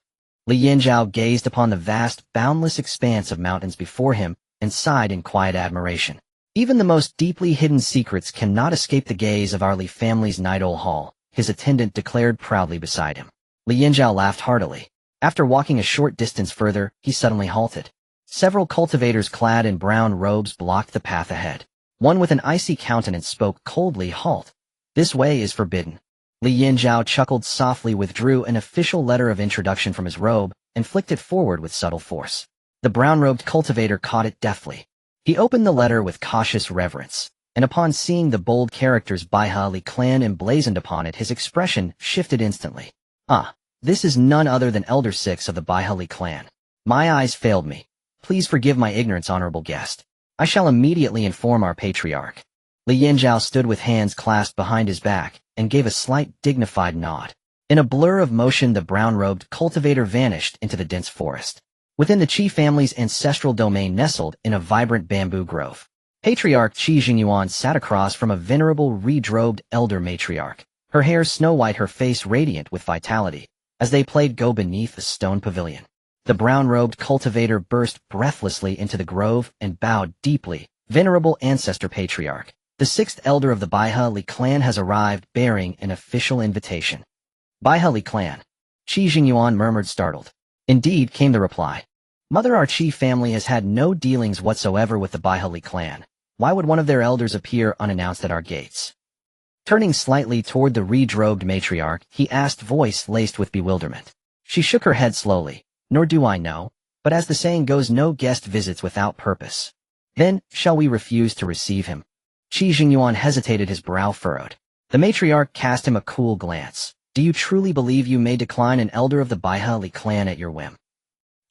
Li Yanzhao gazed upon the vast, boundless expanse of mountains before him and sighed in quiet admiration. Even the most deeply hidden secrets cannot escape the gaze of our Li family's Night Owl Hall, his attendant declared proudly beside him. Li Yanzhao laughed heartily. After walking a short distance further, he suddenly halted. Several cultivators clad in brown robes blocked the path ahead. One with an icy countenance spoke coldly, "Halt. This way is forbidden." Li Yanzhao chuckled softly, withdrew an official letter of introduction from his robe, and flicked it forward with subtle force. The brown-robed cultivator caught it deftly. He opened the letter with cautious reverence, and upon seeing the bold characters Baihe Li clan emblazoned upon it, his expression shifted instantly. Ah, this is none other than Elder 6 of the Baihe Li clan. My eyes failed me. Please forgive my ignorance, honorable guest. I shall immediately inform our patriarch. Li Yanzhao stood with hands clasped behind his back and gave a slight, dignified nod. In a blur of motion, the brown-robed cultivator vanished into the dense forest. Within the Qi family's ancestral domain nestled in a vibrant bamboo grove. Patriarch Qi Jingyuan sat across from a venerable, red-robed elder matriarch, her hair snow-white, her face radiant with vitality. as they played go beneath the stone pavilion. The brown-robed cultivator burst breathlessly into the grove and bowed deeply. Venerable ancestor patriarch, the sixth elder of the Baihali clan has arrived bearing an official invitation. Baihali clan. Qi Jingyuan murmured startled. Indeed, came the reply. Mother, our Qi family has had no dealings whatsoever with the Baihali clan. Why would one of their elders appear unannounced at our gates? Turning slightly toward the red-robed matriarch, he asked, voice laced with bewilderment. She shook her head slowly. Nor do I know, but as the saying goes, no guest visits without purpose. Then, shall we refuse to receive him? Qi Jingyuan hesitated, his brow furrowed. The matriarch cast him a cool glance. Do you truly believe you may decline an elder of the Baihali clan at your whim?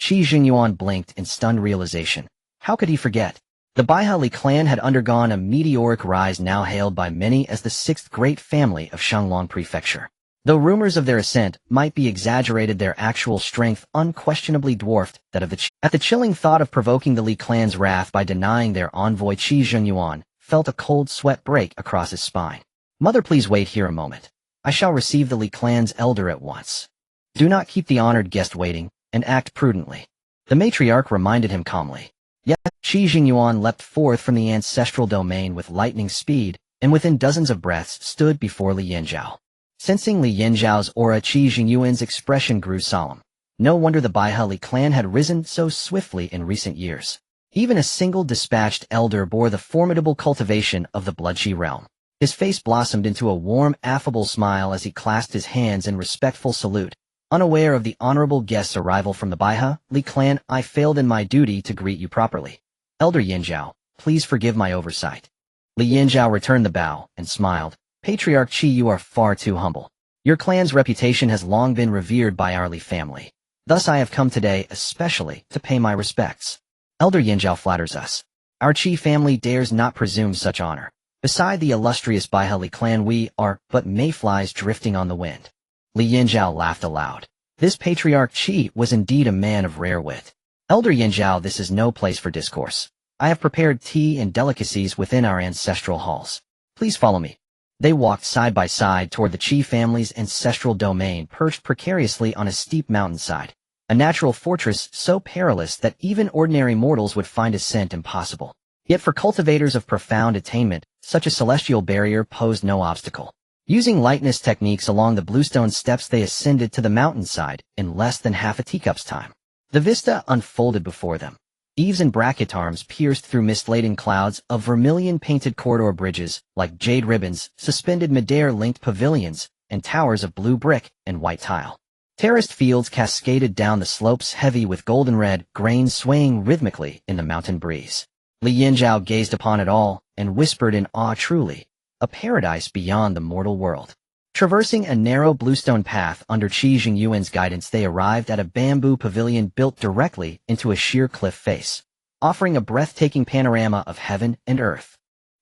Qi Jingyuan blinked in stunned realization. How could he forget? The Baihali clan had undergone a meteoric rise, now hailed by many as the sixth great family of Shanglong Prefecture. Though rumors of their ascent might be exaggerated, their actual strength unquestionably dwarfed that of the Qi. At the chilling thought of provoking the Li clan's wrath by denying their envoy, Qi Jingyuan felt a cold sweat break across his spine. Mother, please wait here a moment. I shall receive the Li clan's elder at once. Do not keep the honored guest waiting, and act prudently. The matriarch reminded him calmly. Yet, Qi Jingyuan leapt forth from the ancestral domain with lightning speed, and within dozens of breaths stood before Li Yanzhao. Sensing Li Yanzhao's aura, Qi Jingyuan's expression grew solemn. No wonder the Baihali clan had risen so swiftly in recent years. Even a single dispatched elder bore the formidable cultivation of the Bloodqi realm. His face blossomed into a warm, affable smile as he clasped his hands in respectful salute. Unaware of the honorable guest's arrival from the Baihali clan, I failed in my duty to greet you properly. Elder Yanzhao, please forgive my oversight. Li Yanzhao returned the bow and smiled. Patriarch Qi, you are far too humble. Your clan's reputation has long been revered by our Li family. Thus I have come today especially to pay my respects. Elder Yanzhao flatters us. Our Qi family dares not presume such honor. Beside the illustrious Baihali clan, we are but mayflies drifting on the wind. Li Yanzhao laughed aloud. This Patriarch Qi was indeed a man of rare wit. Elder Yanzhao, this is no place for discourse. I have prepared tea and delicacies within our ancestral halls. Please follow me. They walked side by side toward the Qi family's ancestral domain, perched precariously on a steep mountainside, a natural fortress so perilous that even ordinary mortals would find ascent impossible. Yet for cultivators of profound attainment, such a celestial barrier posed no obstacle. Using lightness techniques along the bluestone steps, they ascended to the mountainside in less than half a teacup's time. The vista unfolded before them. Eaves and bracket arms pierced through mist-laden clouds of vermilion-painted corridor bridges, like jade ribbons, suspended midair-linked pavilions, and towers of blue brick and white tile. Terraced fields cascaded down the slopes, heavy with golden-red grain swaying rhythmically in the mountain breeze. Li Yanzhao gazed upon it all and whispered in awe, truly, a paradise beyond the mortal world. Traversing a narrow bluestone path under Qi Jingyuan's guidance, they arrived at a bamboo pavilion built directly into a sheer cliff face, offering a breathtaking panorama of heaven and earth.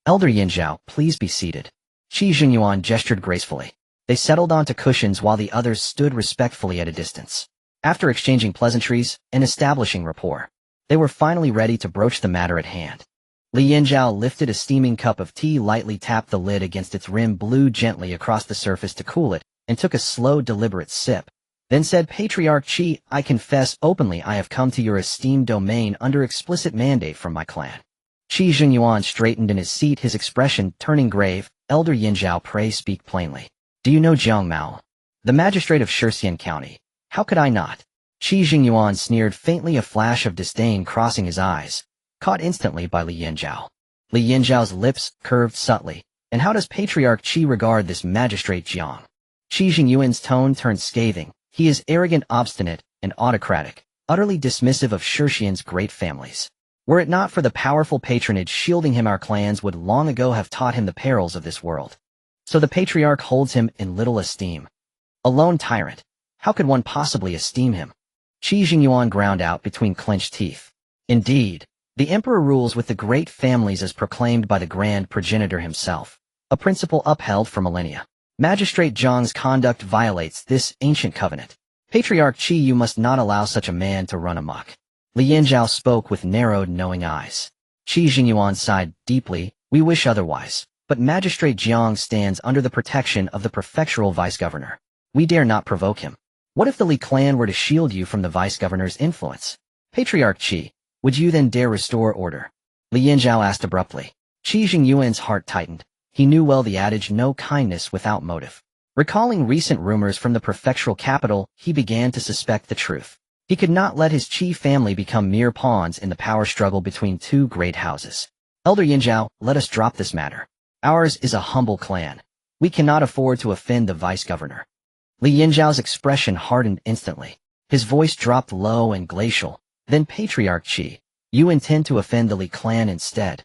Elder Yanzhao, please be seated. Qi Jingyuan gestured gracefully. They settled onto cushions while the others stood respectfully at a distance. After exchanging pleasantries and establishing rapport, they were finally ready to broach the matter at hand. Li Yanzhao lifted a steaming cup of tea, lightly tapped the lid against its rim, blew gently across the surface to cool it, and took a slow, deliberate sip. Then said, Patriarch Qi, I confess openly I have come to your esteemed domain under explicit mandate from my clan. Qi Jingyuan straightened in his seat, his expression turning grave. Elder Yanzhao, pray speak plainly. Do you know Jiang Mao, the magistrate of Shixian County? How could I not? Qi Jingyuan sneered faintly, a flash of disdain crossing his eyes, caught instantly by Li Yanzhao. Li Yanzhao's lips curved subtly. And how does Patriarch Qi regard this magistrate Jiang? Qi Jingyuan's tone turned scathing. He is arrogant, obstinate, and autocratic, utterly dismissive of Shixian's great families. Were it not for the powerful patronage shielding him, our clans would long ago have taught him the perils of this world. So the Patriarch holds him in little esteem. A lone tyrant. How could one possibly esteem him? Qi Jingyuan ground out between clenched teeth. Indeed, the emperor rules with the great families as proclaimed by the grand progenitor himself, a principle upheld for millennia. Magistrate Jiang's conduct violates this ancient covenant. Patriarch Qi, you must not allow such a man to run amok. Li Yanzhao spoke with narrowed, knowing eyes. Qi Jingyuan sighed deeply. We wish otherwise, but Magistrate Jiang stands under the protection of the prefectural vice-governor. We dare not provoke him. What if the Li clan were to shield you from the vice-governor's influence? Patriarch Qi, would you then dare restore order? Li Yanzhao asked abruptly. Qi Jingyuan's heart tightened. He knew well the adage, no kindness without motive. Recalling recent rumors from the prefectural capital, he began to suspect the truth. He could not let his Qi family become mere pawns in the power struggle between two great houses. Elder Yanzhao, let us drop this matter. Ours is a humble clan. We cannot afford to offend the vice-governor. Li Yanzhao's expression hardened instantly. His voice dropped low and glacial. Then Patriarch Qi, you intend to offend the Li clan instead.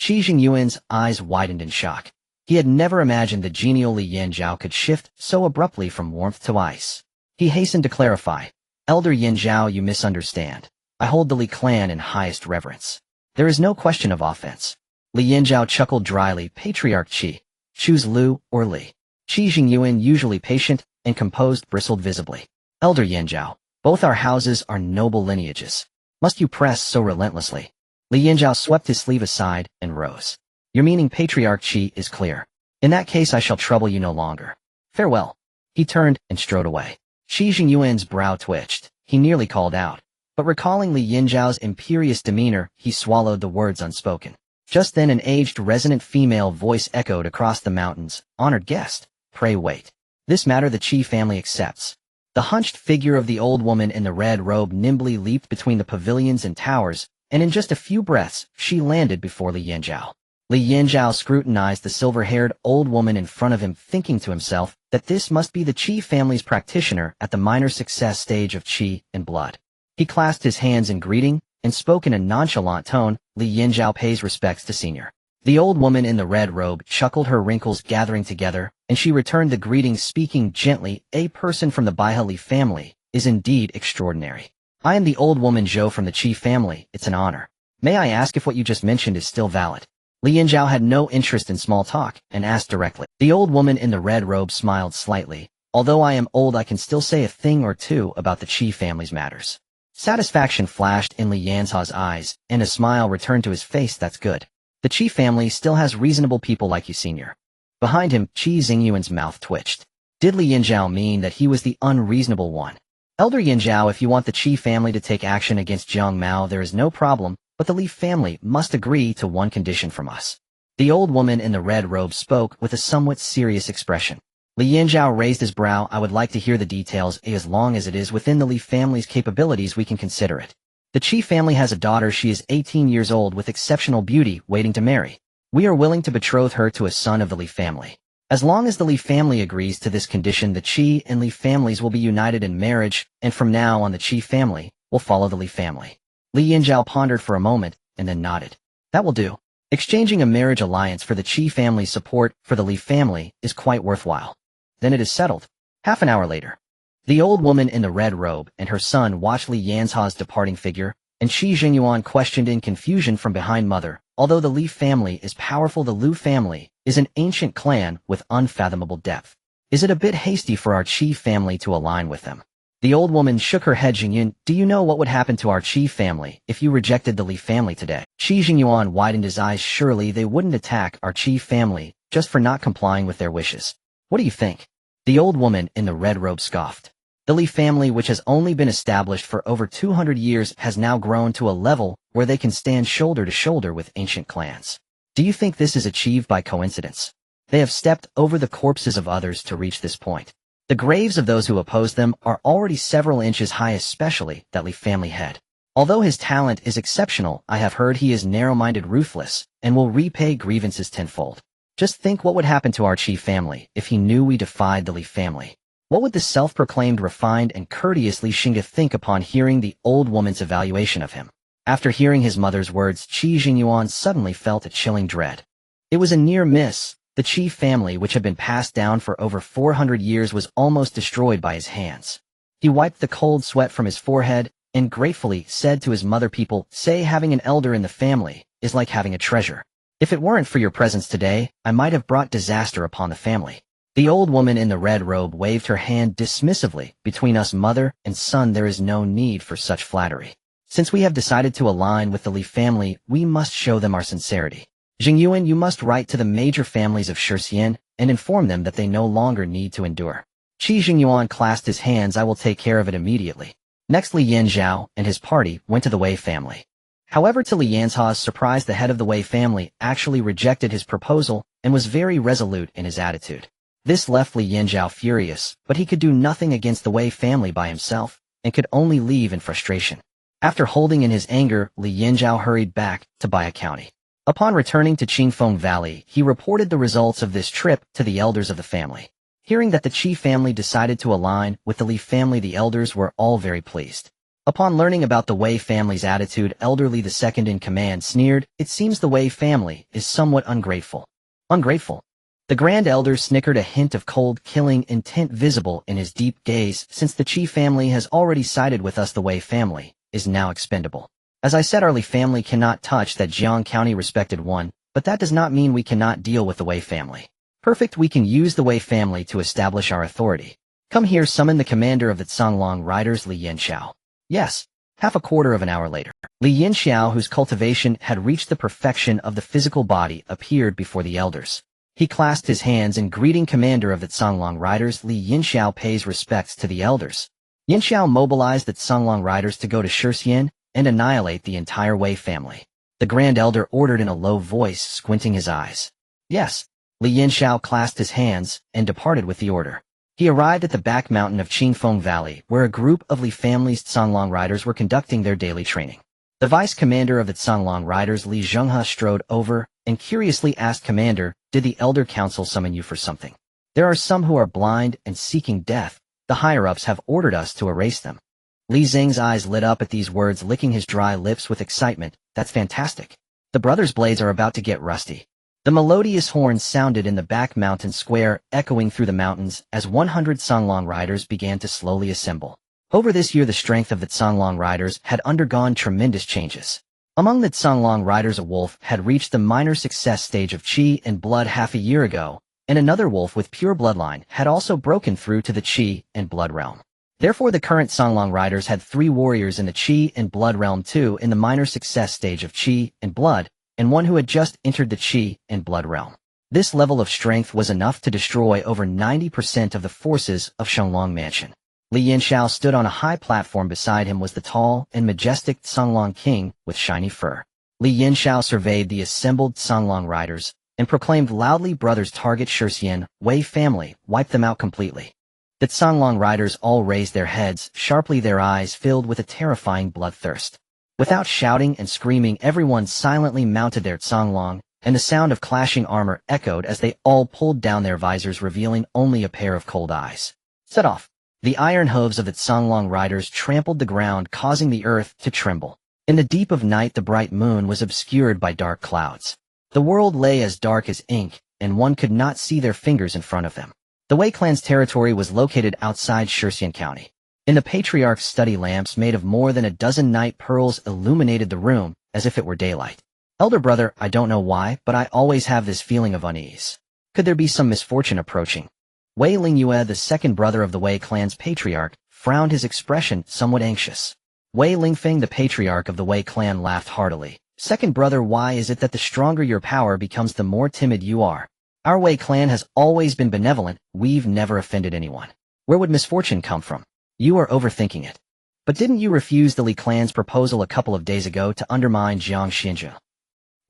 Qi Jingyuan's eyes widened in shock. He had never imagined the genial Li Yanzhao could shift so abruptly from warmth to ice. He hastened to clarify. Elder Yanzhao, you misunderstand. I hold the Li clan in highest reverence. There is no question of offense. Li Yanzhao chuckled dryly. Patriarch Qi, choose Lu or Li. Qi Jingyuan, usually patient and composed, bristled visibly. Elder Yanzhao, both our houses are noble lineages. Must you press so relentlessly? Li Yanzhao swept his sleeve aside and rose. Your meaning, Patriarch Qi, is clear. In that case I shall trouble you no longer. Farewell. He turned and strode away. Qi Jingyuan's brow twitched. He nearly called out. But recalling Li Yanzhao's imperious demeanor, he swallowed the words unspoken. Just then an aged, resonant female voice echoed across the mountains. Honored guest, pray wait. This matter the Qi family accepts. The hunched figure of the old woman in the red robe nimbly leaped between the pavilions and towers, and in just a few breaths, she landed before Li Yanzhao. Li Yanzhao scrutinized the silver-haired old woman in front of him, thinking to himself that this must be the Qi family's practitioner at the minor success stage of Qi and blood. He clasped his hands in greeting and spoke in a nonchalant tone. Li Yanzhao pays respects to senior. The old woman in the red robe chuckled, her wrinkles gathering together, and she returned the greeting, speaking gently. A person from the Baihe Li family is indeed extraordinary. I am the old woman Zhou from the Qi family. It's an honor. May I ask if what you just mentioned is still valid? Li Yanzhao had no interest in small talk and asked directly. The old woman in the red robe smiled slightly. Although I am old, I can still say a thing or two about the Qi family's matters. Satisfaction flashed in Li Yanzhao's eyes, and a smile returned to his face. That's good. The Qi family still has reasonable people like you, senior. Behind him, Qi Jingyuan's mouth twitched. Did Li Yanzhao mean that he was the unreasonable one? Elder Yanzhao, if you want the Qi family to take action against Jiang Mao, there is no problem, but the Li family must agree to one condition from us. The old woman in the red robe spoke with a somewhat serious expression. Li Yanzhao raised his brow. I would like to hear the details. As long as it is within the Li family's capabilities, we can consider it. The Qi family has a daughter. She is 18 years old with exceptional beauty, waiting to marry. We are willing to betroth her to a son of the Li family. As long as the Li family agrees to this condition, the Qi and Li families will be united in marriage, and from now on the Qi family will follow the Li family. Li Yanzhao pondered for a moment, and then nodded. That will do. Exchanging a marriage alliance for the Qi family's support for the Li family is quite worthwhile. Then it is settled. Half an hour later. The old woman in the red robe and her son watched Li Yanzhao's departing figure, and Qi Jingyuan questioned in confusion from behind. Mother, although the Li family is powerful, the Lu family is an ancient clan with unfathomable depth. Is it a bit hasty for our Qi family to align with them? The old woman shook her head. Jingyuan, do you know what would happen to our Qi family if you rejected the Li family today? Qi Jingyuan widened his eyes. Surely they wouldn't attack our Qi family just for not complying with their wishes. What do you think? The old woman in the red robe scoffed. The Li family, which has only been established for over 200 years, has now grown to a level where they can stand shoulder to shoulder with ancient clans. Do you think this is achieved by coincidence? They have stepped over the corpses of others to reach this point. The graves of those who oppose them are already several inches high, especially that Li family head. Although his talent is exceptional, I have heard he is narrow-minded, ruthless, and will repay grievances tenfold. Just think what would happen to our Qi family if he knew we defied the Li family. What would the self-proclaimed refined and courteous Li Xingge think upon hearing the old woman's evaluation of him? After hearing his mother's words, Qi Jingyuan suddenly felt a chilling dread. It was a near miss. The Qi family, which had been passed down for over 400 years, was almost destroyed by his hands. He wiped the cold sweat from his forehead and gratefully said to his mother, people say having an elder in the family is like having a treasure. If it weren't for your presence today, I might have brought disaster upon the family. The old woman in the red robe waved her hand dismissively. Between us, mother and son, there is no need for such flattery. Since we have decided to align with the Li family, we must show them our sincerity. Jingyuan, you must write to the major families of Shixian and inform them that they no longer need to endure. Qi Jingyuan clasped his hands. I will take care of it immediately. Next, Li Yanzhao and his party went to the Wei family. However, to Li Yanzhao's surprise, the head of the Wei family actually rejected his proposal and was very resolute in his attitude. This left Li Yanzhao furious, but he could do nothing against the Wei family by himself, and could only leave in frustration. After holding in his anger, Li Yanzhao hurried back to Baya County. Upon returning to Qingfeng Valley, he reported the results of this trip to the elders of the family. Hearing that the Qi family decided to align with the Li family, the elders were all very pleased. Upon learning about the Wei family's attitude, Elder Li, the second in command, sneered, "It seems the Wei family is somewhat ungrateful." Ungrateful? The Grand Elder snickered, a hint of cold, killing intent visible in his deep gaze. Since the Qi family has already sided with us, the Wei family is now expendable. As I said, our Li family cannot touch that Jiang County respected one, but that does not mean we cannot deal with the Wei family. Perfect, we can use the Wei family to establish our authority. Come here, summon the commander of the Songlong Riders, Li Yanxiao. Yes. Half a quarter of an hour later, Li Yanxiao, whose cultivation had reached the perfection of the physical body, appeared before the elders. He clasped his hands in greeting. Commander of the Songlong Riders, Li Yanxiao pays respects to the elders. Yanxiao mobilized the Songlong Riders to go to Shixian and annihilate the entire Wei family. The Grand Elder ordered in a low voice, squinting his eyes. Yes. Li Yanxiao clasped his hands and departed with the order. He arrived at the back mountain of Qingfeng Valley, where a group of Li family's Songlong Riders were conducting their daily training. The vice commander of the Songlong Riders, Li Zhenghe, strode over and curiously asked, "Commander, did the Elder Council summon you for something? There are some who are blind and seeking death. The higher-ups have ordered us to erase them." Li Zheng's eyes lit up at these words, licking his dry lips with excitement. That's fantastic. The brothers' blades are about to get rusty. The melodious horns sounded in the back mountain square, echoing through the mountains as 100 Songlong Riders began to slowly assemble. Over this year, the strength of the Songlong Riders had undergone tremendous changes. Among the Songlong Riders, a wolf had reached the minor success stage of Qi and blood half a year ago, and another wolf with pure bloodline had also broken through to the Qi and blood realm. Therefore, the current Songlong Riders had 3 warriors in the Qi and blood realm, 2 in the minor success stage of Qi and blood, and 1 who had just entered the Qi and blood realm. This level of strength was enough to destroy over 90% of the forces of Shenglong Mansion. Li Yanxiao stood on a high platform. Beside him was the tall and majestic Songlong King with shiny fur. Li Yanxiao surveyed the assembled Songlong Riders and proclaimed loudly, "Brothers, target Shixian, Wei family, wipe them out completely." The Songlong Riders all raised their heads sharply, their eyes filled with a terrifying bloodthirst. Without shouting and screaming, everyone silently mounted their Songlong, and the sound of clashing armor echoed as they all pulled down their visors, revealing only a pair of cold eyes. Set off. The iron hooves of the Songlong Riders trampled the ground, causing the earth to tremble. In the deep of night, the bright moon was obscured by dark clouds. The world lay as dark as ink, and one could not see their fingers in front of them. The Wei clan's territory was located outside Shixian County. In the patriarch's study, lamps made of more than a dozen night pearls illuminated the room as if it were daylight. "Elder brother, I don't know why, but I always have this feeling of unease. Could there be some misfortune approaching?" Wei Lingyue, the second brother of the Wei clan's patriarch, frowned, his expression somewhat anxious. Wei Lingfeng, the patriarch of the Wei clan, laughed heartily. "Second brother, why is it that the stronger your power becomes, the more timid you are? Our Wei clan has always been benevolent. We've never offended anyone. Where would misfortune come from? You are overthinking it. But didn't you refuse the Li clan's proposal a couple of days ago to undermine Jiang Xingge?"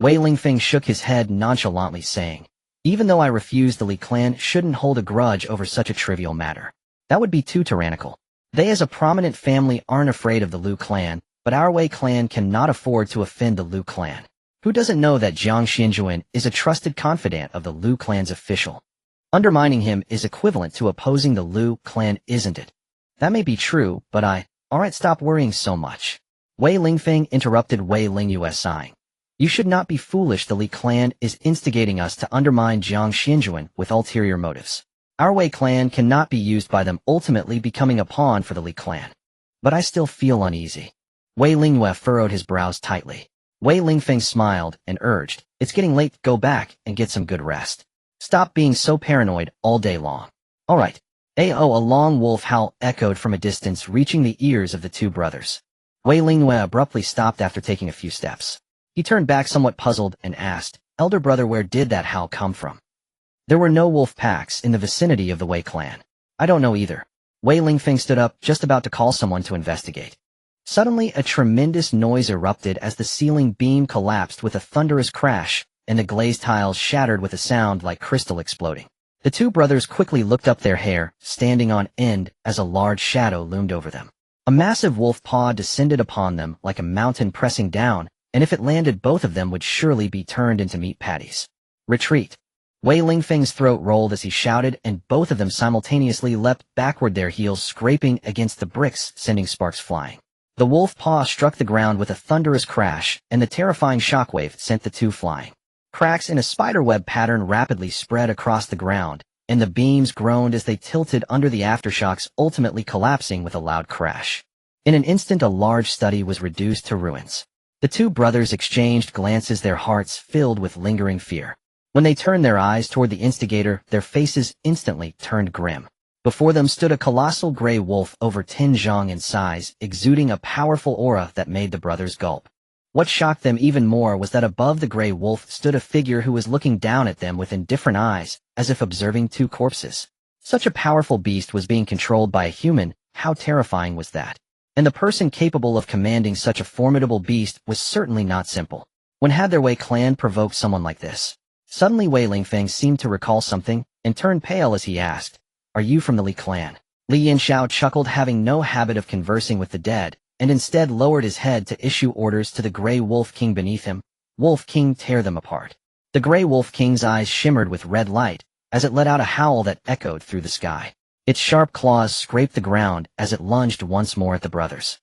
Wei Lingfeng shook his head nonchalantly, saying, "Even though I refused, the Li clan shouldn't hold a grudge over such a trivial matter. That would be too tyrannical. They as a prominent family aren't afraid of the Lu clan, but our Wei clan cannot afford to offend the Lu clan. Who doesn't know that Jiang Xingjuan is a trusted confidant of the Lu clan's official? Undermining him is equivalent to opposing the Lu clan, isn't it?" "That may be true, but Alright, stop worrying so much." Wei Lingfeng interrupted Wei Lingyue, sighing. "You should not be foolish. The Li clan is instigating us to undermine Jiang Xingjuan with ulterior motives. Our Wei clan cannot be used by them, ultimately becoming a pawn for the Li clan. But I still feel uneasy." Wei Lingyue furrowed his brows tightly. Wei Lingfeng smiled and urged, "It's getting late. Go back and get some good rest. Stop being so paranoid all day long." "Alright." A long wolf howl echoed from a distance, reaching the ears of the 2 brothers. Wei Lingyue abruptly stopped after taking a few steps. He turned back somewhat puzzled and asked, "Elder brother, where did that howl come from?" There were no wolf packs in the vicinity of the Wei clan. I don't know either. Wei Lingfeng stood up, just about to call someone to investigate. Suddenly, a tremendous noise erupted as the ceiling beam collapsed with a thunderous crash, and the glazed tiles shattered with a sound like crystal exploding. The two brothers quickly looked up, their hair standing on end as a large shadow loomed over them. A massive wolf paw descended upon them like a mountain pressing down, and if it landed, both of them would surely be turned into meat patties. Retreat. Wei Lingfeng's throat rolled as he shouted, and both of them simultaneously leapt backward, their heels scraping against the bricks, sending sparks flying. The wolf paw struck the ground with a thunderous crash, and the terrifying shockwave sent the two flying. Cracks in a spiderweb pattern rapidly spread across the ground, and the beams groaned as they tilted under the aftershocks, ultimately collapsing with a loud crash. In an instant, a large study was reduced to ruins. The two brothers exchanged glances, their hearts filled with lingering fear. When they turned their eyes toward the instigator, their faces instantly turned grim. Before them stood a colossal gray wolf over 10 zhang in size, exuding a powerful aura that made the brothers gulp. What shocked them even more was that above the gray wolf stood a figure who was looking down at them with indifferent eyes, as if observing two corpses. Such a powerful beast was being controlled by a human. How terrifying was that? And the person capable of commanding such a formidable beast was certainly not simple. When had their Wei clan provoked someone like this? Suddenly Wei Lingfeng seemed to recall something, and turned pale as he asked, "Are you from the Li clan?" Li Yanxiao chuckled, having no habit of conversing with the dead, and instead lowered his head to issue orders to the Grey Wolf King beneath him. "Wolf King, tear them apart." The Grey Wolf King's eyes shimmered with red light, as it let out a howl that echoed through the sky. Its sharp claws scraped the ground as it lunged once more at the brothers.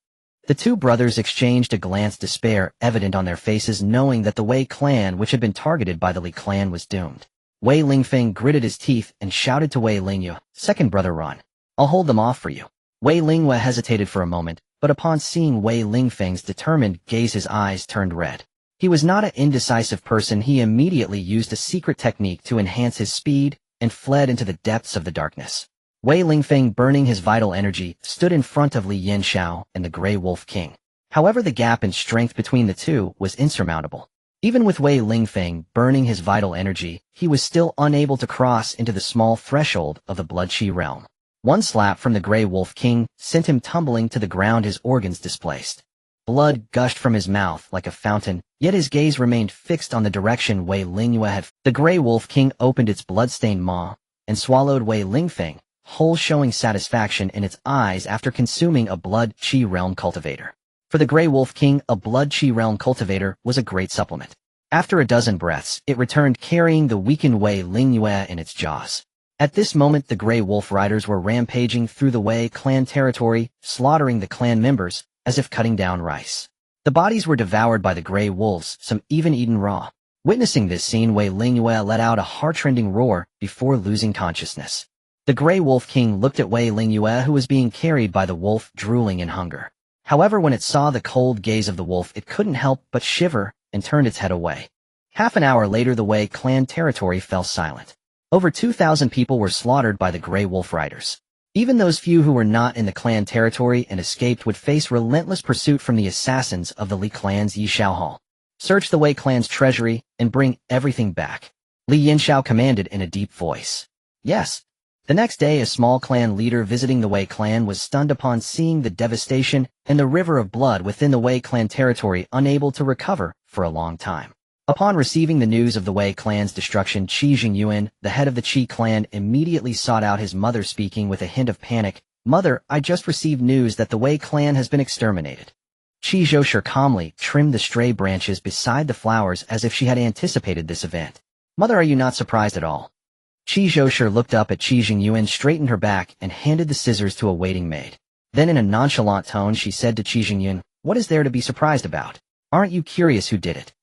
The two brothers exchanged a glance, despair evident on their faces, knowing that the Wei clan, which had been targeted by the Li clan, was doomed. Wei Lingfeng gritted his teeth and shouted to Wei Lingyue, "Second brother, run. I'll hold them off for you." Wei Lingyue hesitated for a moment, but upon seeing Wei Lingfeng's determined gaze, his eyes turned red. He was not an indecisive person. He immediately used a secret technique to enhance his speed and fled into the depths of the darkness. Wei Lingfeng, burning his vital energy, stood in front of Li Yanxiao and the Grey Wolf King. However, the gap in strength between the two was insurmountable. Even with Wei Lingfeng burning his vital energy, he was still unable to cross into the small threshold of the Blood Qi realm. One slap from the Grey Wolf King sent him tumbling to the ground, his organs displaced. Blood gushed from his mouth like a fountain, yet his gaze remained fixed on the direction Wei Lingyue had. The Grey Wolf King opened its blood-stained maw and swallowed Wei Lingfeng, whole, showing satisfaction in its eyes after consuming a Blood Qi realm cultivator. For the Grey Wolf King, a Blood Qi realm cultivator was a great supplement. After a dozen breaths, it returned, carrying the weakened Wei Lingyue in its jaws. At this moment, the Grey Wolf Riders were rampaging through the Wei clan territory, slaughtering the clan members as if cutting down rice. The bodies were devoured by the Grey Wolves, some even eaten raw. Witnessing this scene, Wei Lingyue let out a heart-rending roar before losing consciousness. The Grey Wolf King looked at Wei Lingyue, who was being carried by the wolf, drooling in hunger. However, when it saw the cold gaze of the wolf, it couldn't help but shiver and turned its head away. Half an hour later, the Wei clan territory fell silent. Over 2,000 people were slaughtered by the Grey Wolf Riders. Even those few who were not in the clan territory and escaped would face relentless pursuit from the assassins of the Li clan's Yishao Hall. "Search the Wei clan's treasury and bring everything back," Li Yanxiao commanded in a deep voice. "Yes." The next day, a small clan leader visiting the Wei clan was stunned upon seeing the devastation and the river of blood within the Wei clan territory, unable to recover for a long time. Upon receiving the news of the Wei clan's destruction, Qi Xingyuan, the head of the Qi clan, immediately sought out his mother, speaking with a hint of panic. "Mother, I just received news that the Wei clan has been exterminated." Qi Zhoushe calmly trimmed the stray branches beside the flowers as if she had anticipated this event. "Mother, are you not surprised at all?" Qi Zhoushe looked up at Qi Xingyuan, straightened her back, and handed the scissors to a waiting maid. Then in a nonchalant tone she said to Qi Xingyuan, "What is there to be surprised about? Aren't you curious who did it?"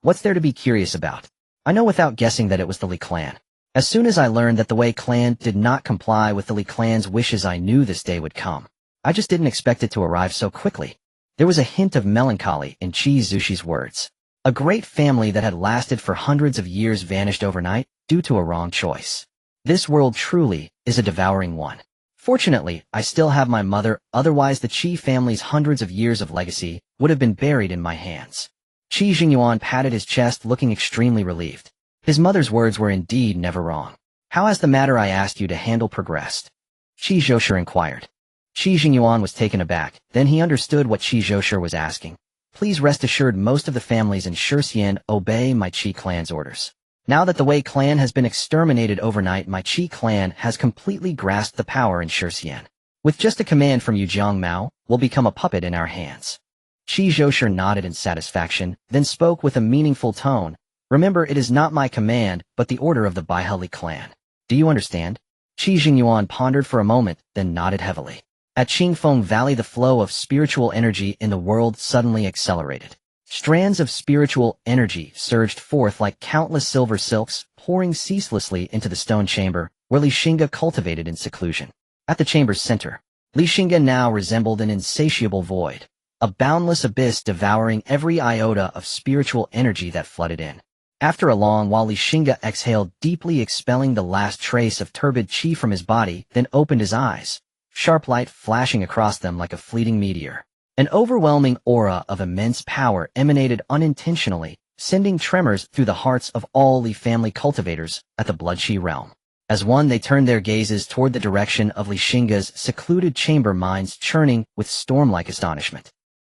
"What's there to be curious about? I know without guessing that it was the Li clan. As soon as I learned that the Wei clan did not comply with the Li clan's wishes, I knew this day would come. I just didn't expect it to arrive so quickly." There was a hint of melancholy in Qi Zhoushe's words. A great family that had lasted for hundreds of years vanished overnight due to a wrong choice. This world truly is a devouring one. Fortunately, I still have my mother, otherwise the Qi family's hundreds of years of legacy would have been buried in my hands. Qi Xingyuan patted his chest, looking extremely relieved. His mother's words were indeed never wrong. "How has the matter I asked you to handle progressed?" Qi Zhoushi inquired. Qi Jingyuan was taken aback, then he understood what Qi Zhoushi was asking. Please rest assured most of the families in Shurxian obey my Qi clan's orders. Now that the Wei clan has been exterminated overnight, my Qi clan has completely grasped the power in Shurxian. With just a command from Yu Jiangmao, will become a puppet in our hands. Qi Zhoushi nodded in satisfaction, then spoke with a meaningful tone. Remember, it is not my command, but the order of the Baihali clan. Do you understand? Qi Jingyuan pondered for a moment, then nodded heavily. At Qingfeng Valley, the flow of spiritual energy in the world suddenly accelerated. Strands of spiritual energy surged forth like countless silver silks, pouring ceaselessly into the stone chamber, where Xingge cultivated in seclusion. At the chamber's center, Xingge now resembled an insatiable void, a boundless abyss devouring every iota of spiritual energy that flooded in. After a long while, Xingge exhaled deeply, expelling the last trace of turbid qi from his body, then opened his eyes, sharp light flashing across them like a fleeting meteor. An overwhelming aura of immense power emanated unintentionally, sending tremors through the hearts of all Li family cultivators at the Blood Qi realm. As one, they turned their gazes toward the direction of Xingge's secluded chamber, minds churning with storm-like astonishment.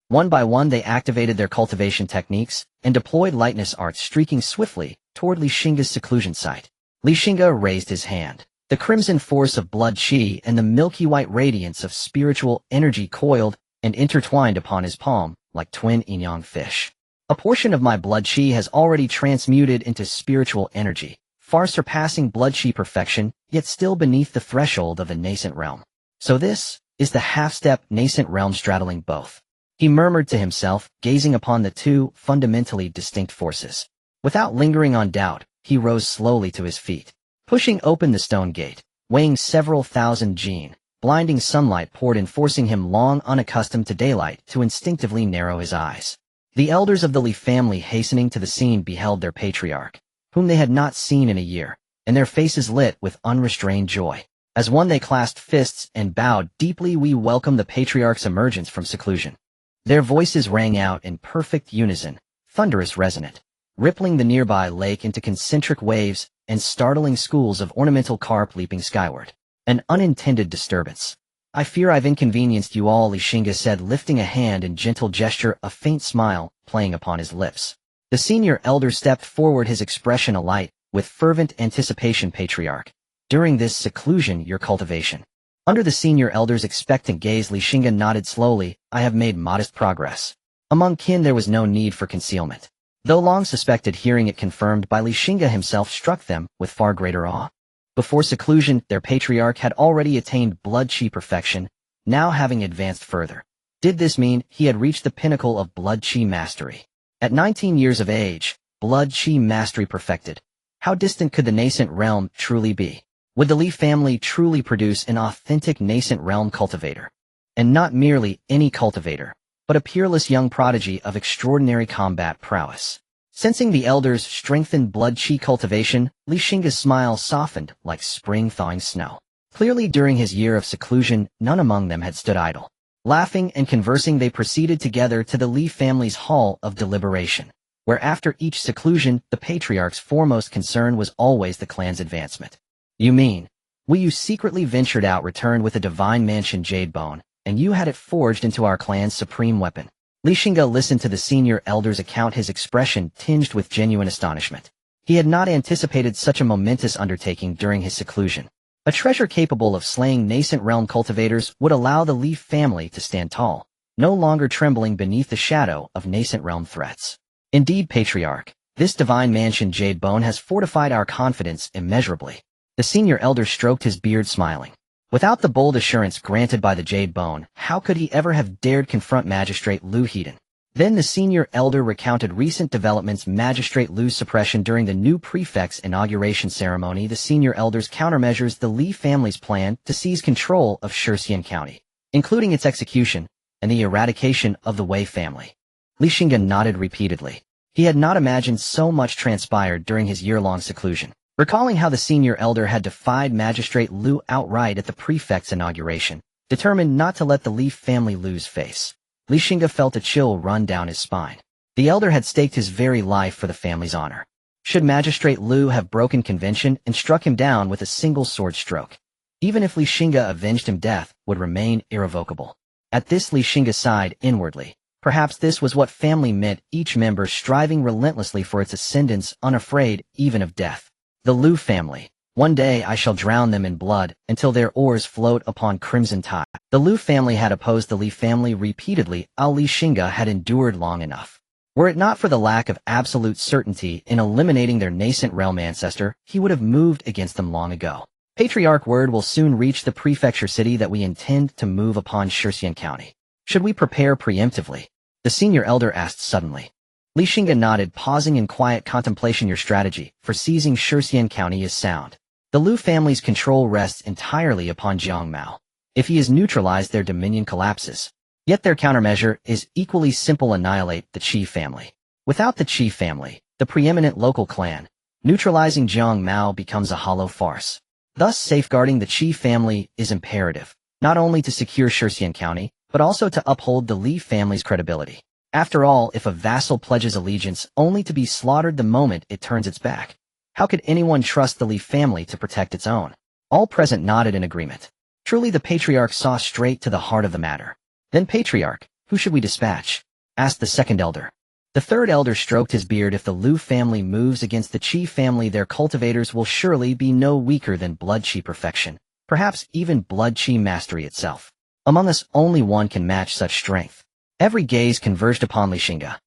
One by one, they activated their cultivation techniques and deployed lightness arts, streaking swiftly toward Xingge's seclusion site. Xingge raised his hand. The crimson force of Blood Qi and the milky white radiance of spiritual energy coiled and intertwined upon his palm like twin yin-yang fish. A portion of my Blood Qi has already transmuted into spiritual energy, far surpassing Blood Qi perfection, yet still beneath the threshold of the nascent realm. So this is the half-step nascent realm straddling both. He murmured to himself, gazing upon the two fundamentally distinct forces. Without lingering on doubt, he rose slowly to his feet. Pushing open the stone gate, weighing several thousand jin, blinding sunlight poured in, forcing him, long unaccustomed to daylight, to instinctively narrow his eyes. The elders of the Li family, hastening to the scene, beheld their patriarch, whom they had not seen in a year, and their faces lit with unrestrained joy. As one, they clasped fists and bowed deeply. We welcome the patriarch's emergence from seclusion. Their voices rang out in perfect unison, thunderous resonant, rippling the nearby lake into concentric waves and startling schools of ornamental carp leaping skyward. An unintended disturbance. I fear I've inconvenienced you all, Xingge said, lifting a hand in gentle gesture, a faint smile playing upon his lips. The senior elder stepped forward, his expression alight with fervent anticipation. Patriarch, during this seclusion, your cultivation. Under the senior elder's expectant gaze, Xingge nodded slowly. I have made modest progress. Among kin there was no need for concealment. Though long suspected, hearing it confirmed by Xingge himself struck them with far greater awe. Before seclusion, their patriarch had already attained Blood Qi perfection, now having advanced further. Did this mean he had reached the pinnacle of Blood Qi mastery? At 19 years of age, Blood Qi mastery perfected. How distant could the nascent realm truly be? Would the Li family truly produce an authentic nascent realm cultivator? And not merely any cultivator, but a peerless young prodigy of extraordinary combat prowess. Sensing the elders' strengthened Blood Qi cultivation, Xingge's smile softened like spring thawing snow. Clearly, during his year of seclusion, none among them had stood idle. Laughing and conversing, they proceeded together to the Li family's hall of deliberation, where after each seclusion, the patriarch's foremost concern was always the clan's advancement. You mean, you secretly ventured out, returned with a divine mansion jade bone, and you had it forged into our clan's supreme weapon. Xingge listened to the senior elder's account, his expression tinged with genuine astonishment. He had not anticipated such a momentous undertaking during his seclusion. A treasure capable of slaying nascent realm cultivators would allow the Li family to stand tall, no longer trembling beneath the shadow of nascent realm threats. Indeed, Patriarch, this divine mansion jade bone has fortified our confidence immeasurably. The senior elder stroked his beard, smiling. Without the bold assurance granted by the jade bone, how could he ever have dared confront Magistrate Lu Heaton? Then the senior elder recounted recent developments. Magistrate Lu's suppression during the new prefect's inauguration ceremony, the senior elder's countermeasures, the Li family's plan to seize control of Shurxian County, including its execution, and the eradication of the Wei family. Xingge nodded repeatedly. He had not imagined so much transpired during his year-long seclusion. Recalling how the senior elder had defied Magistrate Lu outright at the prefect's inauguration, determined not to let the Li family lose face, Xingge felt a chill run down his spine. The elder had staked his very life for the family's honor. Should Magistrate Lu have broken convention and struck him down with a single sword stroke, even if Li Xingge avenged him, death would remain irrevocable. At this, Li Xingge sighed inwardly. Perhaps this was what family meant, each member striving relentlessly for its ascendance, unafraid even of death. The Lu family. One day I shall drown them in blood, until their oars float upon crimson tide. The Lu family had opposed the Li family repeatedly, Li Xingge had endured long enough. Were it not for the lack of absolute certainty in eliminating their nascent realm ancestor, he would have moved against them long ago. Patriarch, word will soon reach the prefecture city that we intend to move upon Shurxian County. Should we prepare preemptively? The senior elder asked suddenly. Li Xingge nodded, pausing in quiet contemplation. Your strategy for seizing Shurxian County is sound. The Lu family's control rests entirely upon Jiang Mao. If he is neutralized, their dominion collapses. Yet their countermeasure is equally simple: annihilate the Qi family. Without the Qi family, the preeminent local clan, neutralizing Jiang Mao becomes a hollow farce. Thus, safeguarding the Qi family is imperative, not only to secure Shurxian County, but also to uphold the Li family's credibility. After all, if a vassal pledges allegiance only to be slaughtered the moment it turns its back, how could anyone trust the Li family to protect its own? All present nodded in agreement. Truly, the patriarch saw straight to the heart of the matter. Then, patriarch, who should we dispatch? Asked the second elder. The third elder stroked his beard. If the Lu family moves against the Qi family, their cultivators will surely be no weaker than blood Qi perfection, perhaps even blood Qi mastery itself. Among us, only one can match such strength. Every gaze converged upon Li Xingge.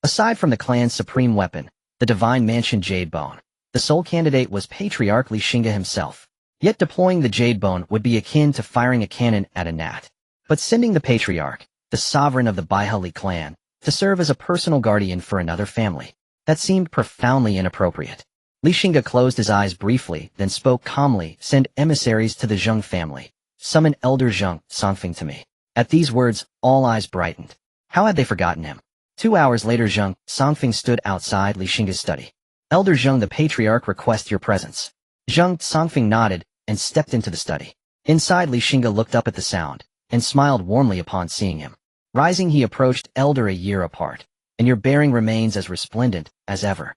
Aside from the clan's supreme weapon, the divine mansion Jade Bone, the sole candidate was Patriarch Li Xingge himself. Yet deploying the Jade Bone would be akin to firing a cannon at a gnat. But sending the Patriarch, the sovereign of the Baihe Li clan, to serve as a personal guardian for another family, that seemed profoundly inappropriate. Li Xingge closed his eyes briefly, then spoke calmly. Send emissaries to the Zheng family. Summon Elder Zheng Songfeng to me. At these words, all eyes brightened. How had they forgotten him? 2 hours later, Zheng Songfeng stood outside Li Xingge's study. Elder Zheng, the patriarch requests your presence. Zheng Songfeng nodded and stepped into the study. Inside, Li Xingge looked up at the sound and smiled warmly upon seeing him. Rising, he approached. Elder, a year apart, and your bearing remains as resplendent as ever.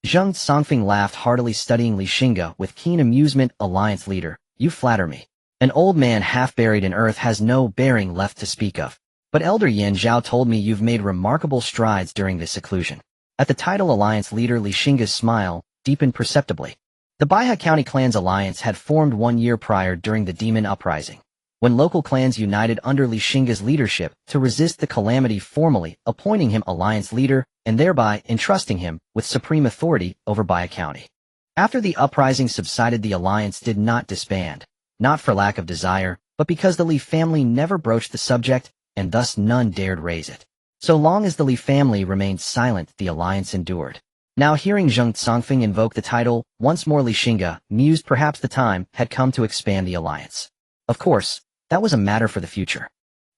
Zheng Songfeng laughed heartily, studying Li Xingge with keen amusement. Alliance leader, you flatter me. An old man half buried in earth has no bearing left to speak of. But Elder Yan Zhao told me you've made remarkable strides during this seclusion. At the title Alliance Leader, Li Xingge's smile deepened perceptibly. The Baihe County Clans Alliance had formed 1 year prior during the Demon Uprising, when local clans united under Li Xingge's leadership to resist the calamity, formally appointing him Alliance Leader and thereby entrusting him with supreme authority over Baihe County. After the uprising subsided, the alliance did not disband, not for lack of desire, but because the Li family never broached the subject, and thus none dared raise it. So long as the Li family remained silent, the alliance endured. Now, hearing Zheng Songfeng invoke the title, once more Li Xingge mused perhaps the time had come to expand the alliance. Of course, that was a matter for the future.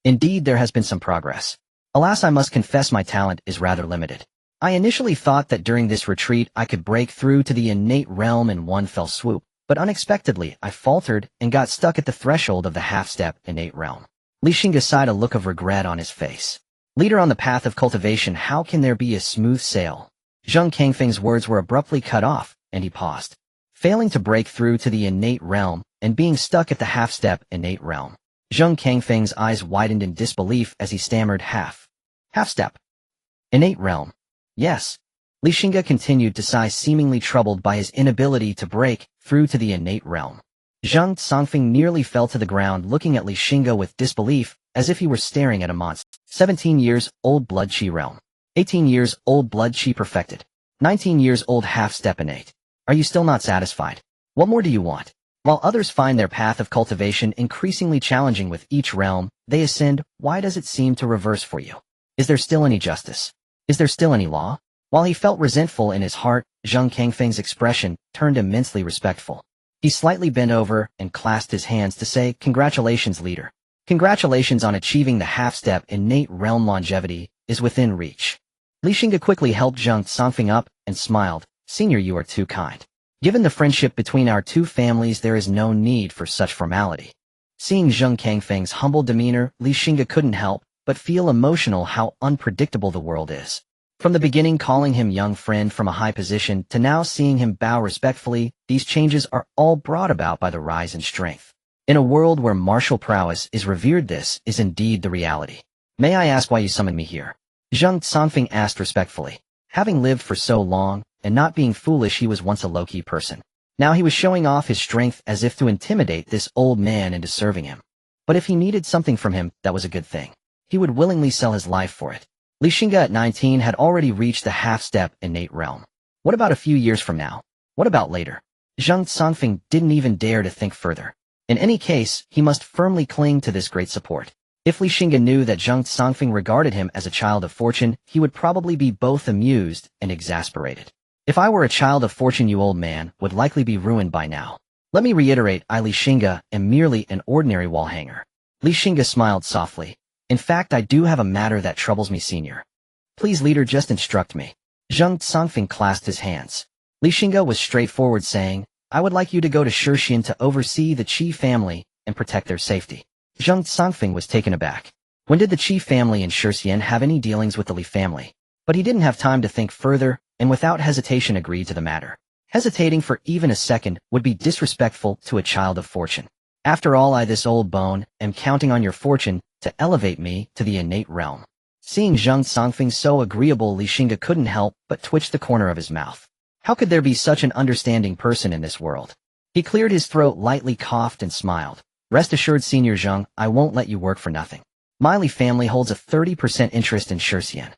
Indeed, there has been some progress. Alas, I must confess my talent is rather limited. I initially thought that during this retreat I could break through to the innate realm in one fell swoop, but unexpectedly I faltered and got stuck at the threshold of the half-step innate realm. Li Xingge sighed, a look of regret on his face. Leader, on the path of cultivation, how can there be a smooth sail? Zheng Kangfeng's words were abruptly cut off, and he paused. Failing to break through to the innate realm and being stuck at the half-step innate realm. Zheng Kangfeng's eyes widened in disbelief as he stammered, half-step. Innate realm. Yes. Li Xingge continued to sigh, seemingly troubled by his inability to break through to the innate realm. Zheng Songfeng nearly fell to the ground, looking at Li Xingge with disbelief, as if he were staring at a monster. 17 years old blood Qi realm. 18 years old blood Qi perfected. 19 years old half-step innate. Are you still not satisfied? What more do you want? While others find their path of cultivation increasingly challenging with each realm they ascend, why does it seem to reverse for you? Is there still any justice? Is there still any law? While he felt resentful in his heart, Zheng Kangfeng's expression turned immensely respectful. He slightly bent over and clasped his hands to say, congratulations, leader. Congratulations on achieving the half-step innate realm. Longevity is within reach. Li Xingge quickly helped Zheng Songfeng up and smiled. Senior, you are too kind. Given the friendship between our two families, there is no need for such formality. Seeing Zheng Kangfeng's humble demeanor, Li Xingge couldn't help but feel emotional. How unpredictable the world is. From the beginning calling him young friend from a high position to now seeing him bow respectfully, these changes are all brought about by the rise in strength. In a world where martial prowess is revered, this is indeed the reality. May I ask why you summoned me here? Zhang Songfeng asked respectfully. Having lived for so long, and not being foolish, he was once a low-key person. Now he was showing off his strength as if to intimidate this old man into serving him. But if he needed something from him, that was a good thing. He would willingly sell his life for it. Xingge at 19 had already reached the half-step innate realm. What about a few years from now? What about later? Zhang Songfeng didn't even dare to think further. In any case, he must firmly cling to this great support. If Xingge knew that Zhang Songfeng regarded him as a child of fortune, he would probably be both amused and exasperated. If I were a child of fortune, you old man would likely be ruined by now. Let me reiterate, I Xingge am merely an ordinary wall hanger. Xingge smiled softly. In fact, I do have a matter that troubles me, senior. Please, leader, just instruct me. Zhang Songfeng clasped his hands. Xingge was straightforward, saying, I would like you to go to Shixian to oversee the Qi family and protect their safety. Zhang Songfeng was taken aback. When did the Qi family in Shixian have any dealings with the Li family? But he didn't have time to think further, and without hesitation agreed to the matter. Hesitating for even a second would be disrespectful to a child of fortune. After all, I, this old bone, am counting on your fortune to elevate me to the innate realm. Seeing Zhang Songfeng so agreeable, Xingge couldn't help but twitch the corner of his mouth. How could there be such an understanding person in this world? He cleared his throat, lightly coughed, and smiled. Rest assured, Senior Zhang, I won't let you work for nothing. My Li family holds a 30% interest in Shixian.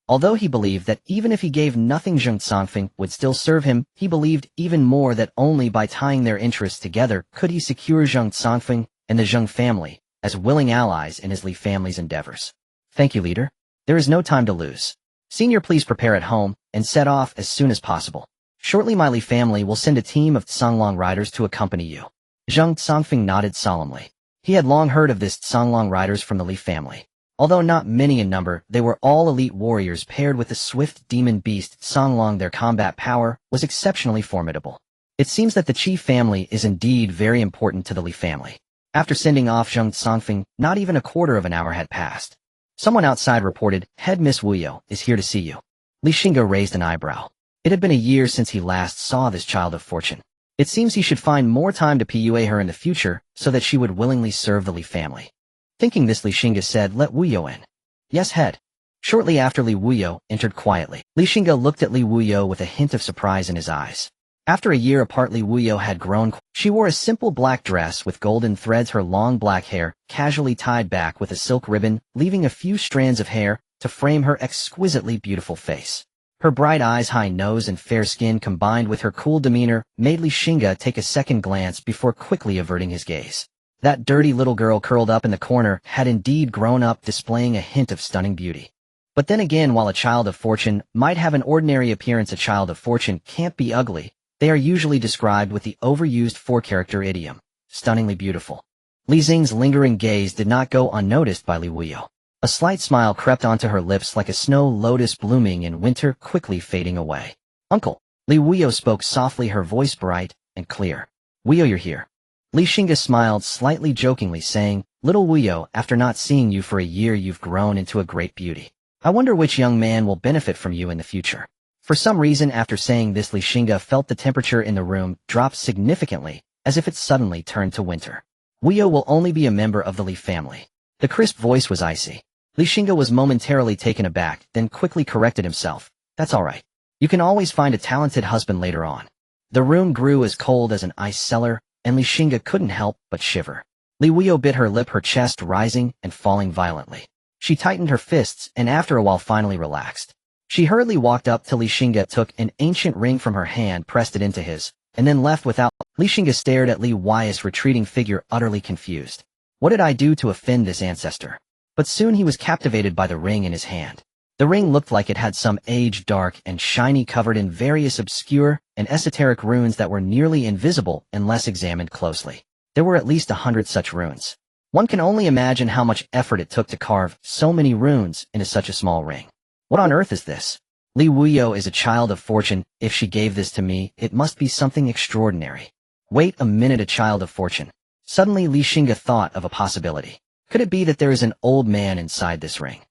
Although he believed that even if he gave nothing, Zhang Songfeng would still serve him, he believed even more that only by tying their interests together could he secure Zhang Songfeng and the Zhang family as willing allies in his Li family's endeavors. Thank you, leader. There is no time to lose. Senior, please prepare at home and set off as soon as possible. Shortly, my Li family will send a team of Songlong riders to accompany you. Zhang Songfeng nodded solemnly. He had long heard of this Songlong riders from the Li family. Although not many in number, they were all elite warriors paired with the swift demon beast Songlong. Their combat power was exceptionally formidable. It seems that the Qi family is indeed very important to the Li family. After sending off Zhang Songfeng, not even a quarter of an hour had passed. Someone outside reported, Head Miss Wuyo is here to see you. Xingge raised an eyebrow. It had been a year since he last saw this child of fortune. It seems he should find more time to PUA her in the future so that she would willingly serve the Li family. Thinking this, Xingge said, Let Wuyo in. Yes, head. Shortly after, Li Wuyo entered quietly. Xingge looked at Li Wuyo with a hint of surprise in his eyes. After a year apart, Li Wuyo had grown. She wore a simple black dress with golden threads, her long black hair casually tied back with a silk ribbon, leaving a few strands of hair to frame her exquisitely beautiful face. Her bright eyes, high nose, and fair skin combined with her cool demeanor made Xingge take a second glance before quickly averting his gaze. That dirty little girl curled up in the corner had indeed grown up, displaying a hint of stunning beauty. But then again, while a child of fortune might have an ordinary appearance, a child of fortune can't be ugly. They are usually described with the overused four-character idiom, stunningly beautiful. Li Xing's lingering gaze did not go unnoticed by Li Wuyo. A slight smile crept onto her lips like a snow lotus blooming in winter, quickly fading away. Uncle. Li Wuyo spoke softly, her voice bright and clear. Wuyo, you're here. Xingge smiled slightly jokingly, saying, Little Wuyo, after not seeing you for a year, you've grown into a great beauty. I wonder which young man will benefit from you in the future. For some reason, after saying this, Xingge felt the temperature in the room drop significantly, as if it suddenly turned to winter. Wuyo will only be a member of the Li family. The crisp voice was icy. Xingge was momentarily taken aback, then quickly corrected himself. That's all right. You can always find a talented husband later on. The room grew as cold as an ice cellar, and Xingge couldn't help but shiver. Li Wuyo bit her lip, her chest rising and falling violently. She tightened her fists and after a while finally relaxed. She hurriedly walked up till Xingge took an ancient ring from her hand, pressed it into his, and then left without. Xingge stared at Li Wuyo's retreating figure, utterly confused. What did I do to offend this ancestor? But soon he was captivated by the ring in his hand. The ring looked like it had some age, dark and shiny, covered in various obscure and esoteric runes that were nearly invisible unless examined closely. There were at least 100 such runes. One can only imagine how much effort it took to carve so many runes into such a small ring. What on earth is this? Li Wuyo is a child of fortune. If she gave this to me, it must be something extraordinary. Wait a minute, a child of fortune. Suddenly Xingge thought of a possibility. Could it be that there is an old man inside this ring?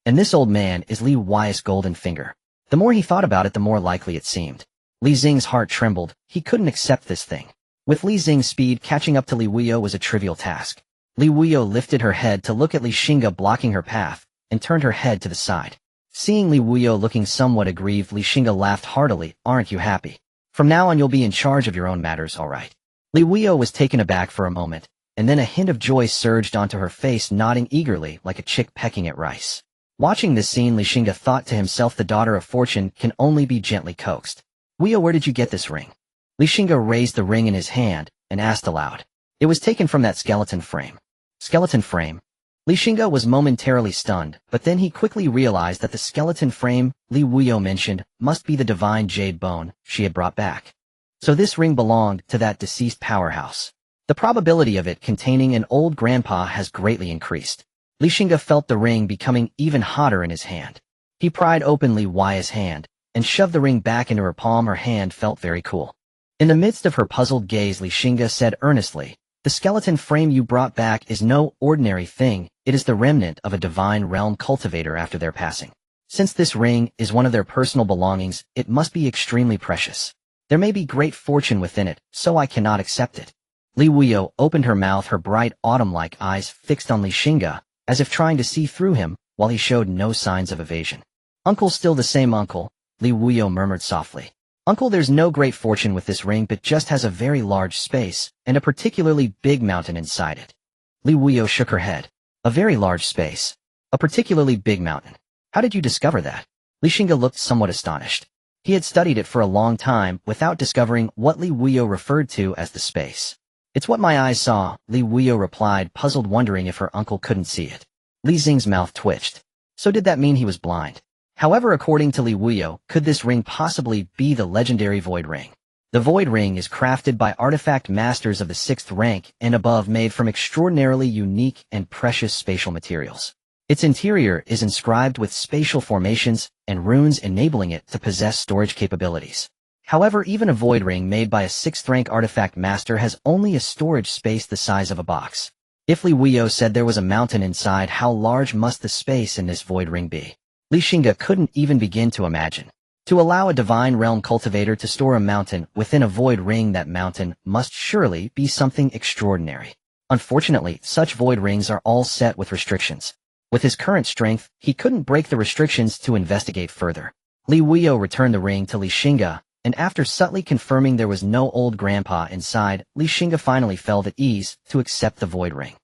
And this old man is Li Wuyo's golden finger. The more he thought about it, the more likely it seemed. Li Xing's heart trembled. He couldn't accept this thing. With Li Xing's speed, catching up to Li Wuyo was a trivial task. Li Wuyo lifted her head to look at Li Xingge blocking her path, and turned her head to the side. Seeing Li Wuyo looking somewhat aggrieved, Li Xingge laughed heartily. "Aren't you happy? From now on you'll be in charge of your own matters, all right." Li Wuyo was taken aback for a moment, and then a hint of joy surged onto her face, nodding eagerly like a chick pecking at rice. Watching this scene, Li Xingge thought to himself, the daughter of fortune can only be gently coaxed. "Wuyo, where did you get this ring?" Li Xingge raised the ring in his hand and asked aloud. "It was taken from that skeleton frame." Skeleton frame? Li Xingge was momentarily stunned, but then he quickly realized that the skeleton frame Li Wuyo mentioned must be the divine jade bone she had brought back. So this ring belonged to that deceased powerhouse. The probability of it containing an old grandpa has greatly increased. Li Xingge felt the ring becoming even hotter in his hand. He pried open Li Wuyo's hand and shoved the ring back into her palm. Her hand felt very cool. In the midst of her puzzled gaze, Li Xingge said earnestly, "The skeleton frame you brought back is no ordinary thing. It is the remnant of a divine realm cultivator after their passing. Since this ring is one of their personal belongings, it must be extremely precious. There may be great fortune within it, so I cannot accept it." Li Wuyo opened her mouth, her bright autumn-like eyes fixed on Li Xingge, as if trying to see through him, while he showed no signs of evasion. "Uncle, still the same uncle," Li Wuyo murmured softly. "Uncle, there's no great fortune with this ring, but just has a very large space, and a particularly big mountain inside it." Li Wuyo shook her head. "A very large space. A particularly big mountain. How did you discover that?" Li Xingge looked somewhat astonished. He had studied it for a long time without discovering what Li Wuyo referred to as the space. "It's what my eyes saw," Li Wuyo replied, puzzled, wondering if her uncle couldn't see it. Li Xing's mouth twitched. So did that mean he was blind? However, according to Li Wuyo, could this ring possibly be the legendary Void Ring? The Void Ring is crafted by artifact masters of the 6th rank and above, made from extraordinarily unique and precious spatial materials. Its interior is inscribed with spatial formations and runes, enabling it to possess storage capabilities. However, even a Void Ring made by a 6th rank artifact master has only a storage space the size of a box. If Li Wuyo said there was a mountain inside, how large must the space in this Void Ring be? Li Xingge couldn't even begin to imagine. To allow a divine realm cultivator to store a mountain within a void ring, that mountain must surely be something extraordinary. Unfortunately, such void rings are all set with restrictions. With his current strength, he couldn't break the restrictions to investigate further. Li Wuyo returned the ring to Li Xingge, and after subtly confirming there was no old grandpa inside, Li Xingge finally felt at ease to accept the void ring.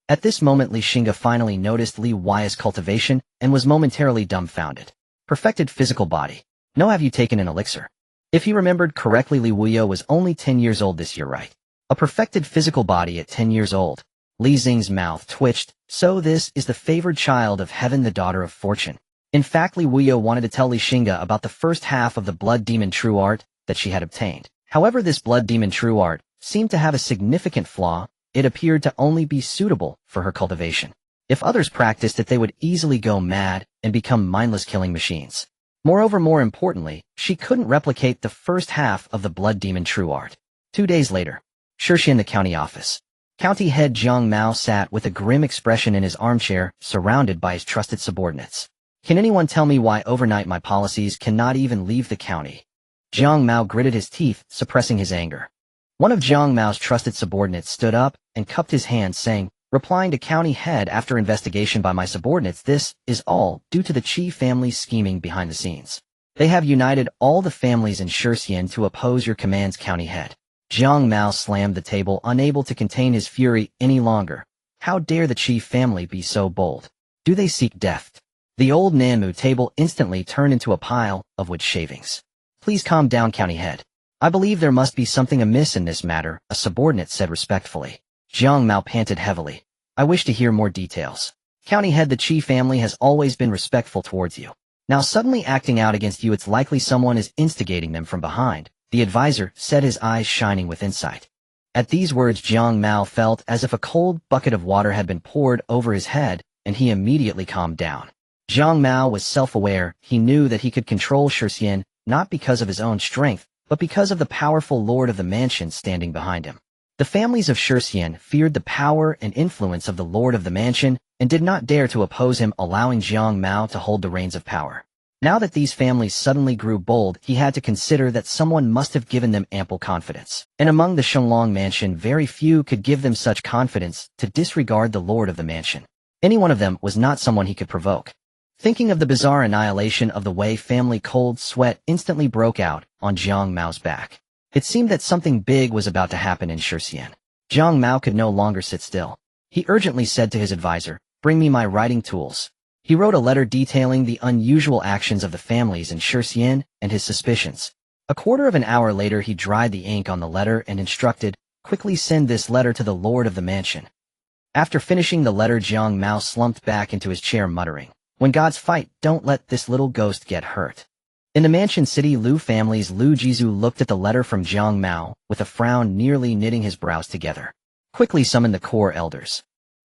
At this moment, Li Xingge finally noticed Li Wuyo's cultivation and was momentarily dumbfounded. Perfected physical body. No, have you taken an elixir? If he remembered correctly, Li Wuyo was only 10 years old this year, right? A perfected physical body at 10 years old. Li Xing's mouth twitched. So this is the favored child of heaven, the daughter of fortune. In fact, Li Wuyo wanted to tell Li Xingge about the first half of the blood demon true art that she had obtained. However, this blood demon true art seemed to have a significant flaw. It appeared to only be suitable for her cultivation. If others practiced it, they would easily go mad and become mindless killing machines. Moreover, more importantly, she couldn't replicate the first half of the blood demon true art. 2 days later, Xingge, the county office. County head Jiang Mao sat with a grim expression in his armchair, surrounded by his trusted subordinates. "Can anyone tell me why overnight my policies cannot even leave the county?" Jiang Mao gritted his teeth, suppressing his anger. One of Jiang Mao's trusted subordinates stood up and cupped his hands, saying, "Replying to county head, after investigation by my subordinates, this is all due to the Qi family's scheming behind the scenes. They have united all the families in Xingge to oppose your commands, county head." Jiang Mao slammed the table, unable to contain his fury any longer. How dare the Qi family be so bold? Do they seek death? The old Nanmu table instantly turned into a pile of wood shavings. "Please calm down, county head. I believe there must be something amiss in this matter," a subordinate said respectfully. Jiang Mao panted heavily. "I wish to hear more details. County head, the Qi family has always been respectful towards you. Now suddenly acting out against you, it's likely someone is instigating them from behind," the advisor said, his eyes shining with insight. At these words, Jiang Mao felt as if a cold bucket of water had been poured over his head, and he immediately calmed down. Jiang Mao was self-aware. He knew that he could control Xingge, not because of his own strength, but because of the powerful lord of the mansion standing behind him. The families of Xingge feared the power and influence of the lord of the mansion and did not dare to oppose him, allowing Jiang Mao to hold the reins of power. Now that these families suddenly grew bold, he had to consider that someone must have given them ample confidence. And among the Shenlong mansion, very few could give them such confidence to disregard the lord of the mansion. Any one of them was not someone he could provoke. Thinking of the bizarre annihilation of the Wei family, cold sweat instantly broke out on Jiang Mao's back. It seemed that something big was about to happen in Shixian. Jiang Mao could no longer sit still. He urgently said to his advisor, "Bring me my writing tools." He wrote a letter detailing the unusual actions of the families in Shixian and his suspicions. A quarter of an hour later, he dried the ink on the letter and instructed, "Quickly send this letter to the lord of the mansion." After finishing the letter, Jiang Mao slumped back into his chair muttering, "When gods fight, don't let this little ghost get hurt." In the mansion city, Lu family's Lu Jizu looked at the letter from Jiang Mao with a frown, nearly knitting his brows together. Quickly summoned the core elders.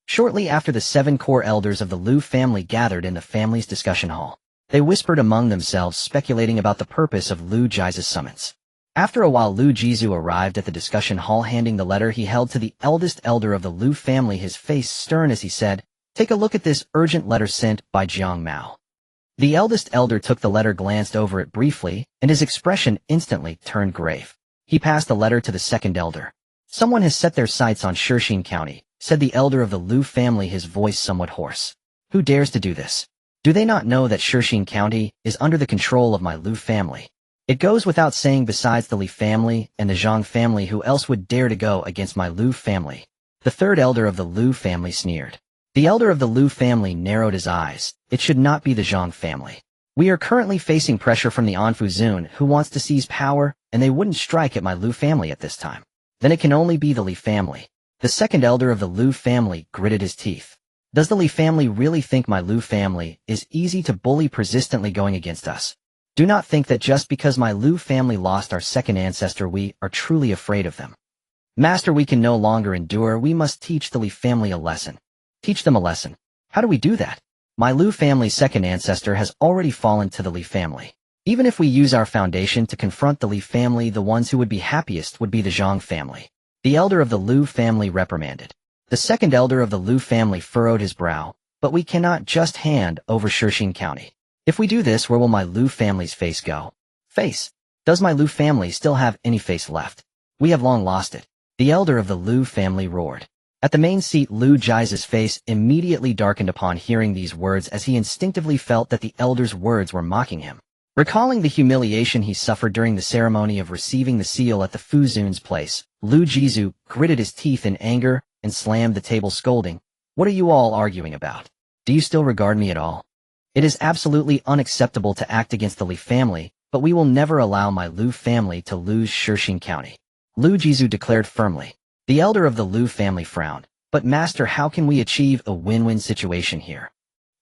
Shortly after, the 7 core elders of the Lu family gathered in the family's discussion hall. They whispered among themselves, speculating about the purpose of Lu Jizu's summons. After a while, Lu Jizu arrived at the discussion hall, handing the letter he held to the eldest elder of the Lu family, his face stern as he said, "Take a look at this urgent letter sent by Jiang Mao." The eldest elder took the letter, glanced over it briefly, and his expression instantly turned grave. He passed the letter to the second elder. "Someone has set their sights on Shixian County," said the elder of the Lu family, his voice somewhat hoarse. "Who dares to do this? Do they not know that Shixian County is under the control of my Lu family? It goes without saying, besides the Li family and the Zhang family, who else would dare to go against my Lu family?" The third elder of the Lu family sneered. The elder of the Lu family narrowed his eyes. "It should not be the Zhang family. We are currently facing pressure from the Anfu Zun, who wants to seize power, and they wouldn't strike at my Lu family at this time. Then it can only be the Li family." The second elder of the Lu family gritted his teeth. "Does the Li family really think my Lu family is easy to bully, persistently going against us? Do not think that just because my Lu family lost our second ancestor, we are truly afraid of them. Master, we can no longer endure. We must teach the Li family a lesson." "Teach them a lesson? How do we do that? My Lu family's second ancestor has already fallen to the Li family. Even if we use our foundation to confront the Li family, the ones who would be happiest would be the Zhang family." The elder of the Lu family reprimanded. The second elder of the Lu family furrowed his brow. "But we cannot just hand over Shixian County. If we do this, where will my Lu family's face go?" "Face? Does my Lu family still have any face left? We have long lost it." The elder of the Lu family roared. At the main seat, Lu Jizu's face immediately darkened upon hearing these words, as he instinctively felt that the elder's words were mocking him. Recalling the humiliation he suffered during the ceremony of receiving the seal at the Fuzun's place, Lu Jizu gritted his teeth in anger and slammed the table, scolding, "What are you all arguing about? Do you still regard me at all? It is absolutely unacceptable to act against the Li family, but we will never allow my Lu family to lose Shixian County," Lu Jizu declared firmly. The elder of the Lu family frowned. "But master, how can we achieve a win-win situation here?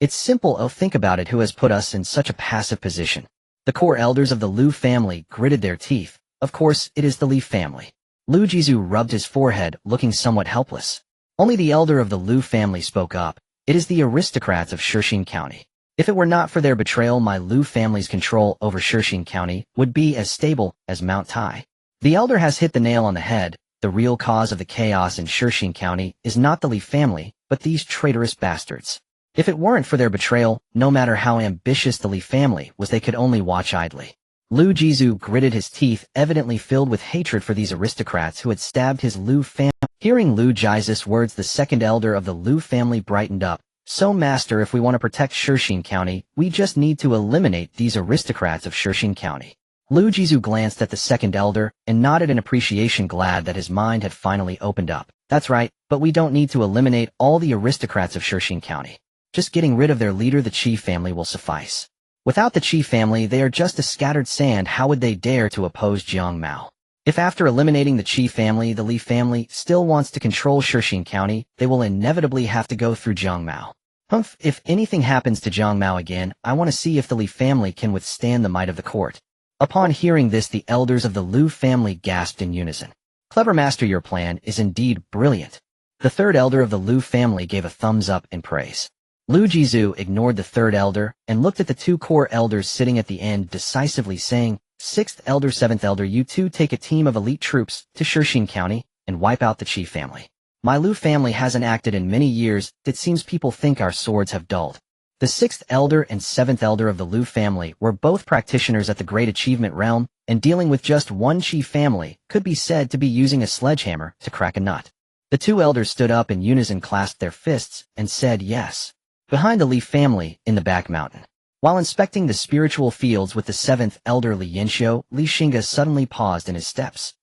It's simple. Oh, think about it. Who has put us in such a passive position?" The core elders of the Lu family gritted their teeth. "Of course, it is the Li family." Lu Jizu rubbed his forehead, looking somewhat helpless. Only the elder of the Lu family spoke up. "It is the aristocrats of Shixian County. If it were not for their betrayal, my Lu family's control over Shixian County would be as stable as Mount Tai." The elder has hit the nail on the head. The real cause of the chaos in Shixian County is not the Li family, but these traitorous bastards. If it weren't for their betrayal, no matter how ambitious the Li family was, they could only watch idly. Lu Jizu gritted his teeth, evidently filled with hatred for these aristocrats who had stabbed his Lu family. Hearing Lu Jizu's words, the second elder of the Lu family brightened up. "So master, if we want to protect Shixian County, we just need to eliminate these aristocrats of Shixian County." Lu Jizu glanced at the second elder and nodded in appreciation, glad that his mind had finally opened up. "That's right, but we don't need to eliminate all the aristocrats of Shixian County. Just getting rid of their leader, the Qi family, will suffice. Without the Qi family, they are just a scattered sand. How would they dare to oppose Jiang Mao? If after eliminating the Qi family, the Li family still wants to control Shixian County, they will inevitably have to go through Jiang Mao. Humph, if anything happens to Jiang Mao again, I want to see if the Li family can withstand the might of the court." Upon hearing this, the elders of the Lu family gasped in unison. "Clever master, your plan is indeed brilliant." The third elder of the Lu family gave a thumbs up in praise. Lu Jizu ignored the third elder and looked at the 2 core elders sitting at the end, decisively saying, "Sixth elder, seventh elder, you two take a team of elite troops to Shixian County and wipe out the Qi family. My Lu family hasn't acted in many years. It seems people think our swords have dulled. The 6th elder and 7th elder of the Liu family were both practitioners at the Great Achievement Realm, and dealing with just one Qi family could be said to be using a sledgehammer to crack a nut. The 2 elders stood up in unison, clasped their fists, and said yes. Behind the Li family, in the back mountain. While inspecting the spiritual fields with the 7th elder Li Yinxiu, Li Xingge suddenly paused in his steps.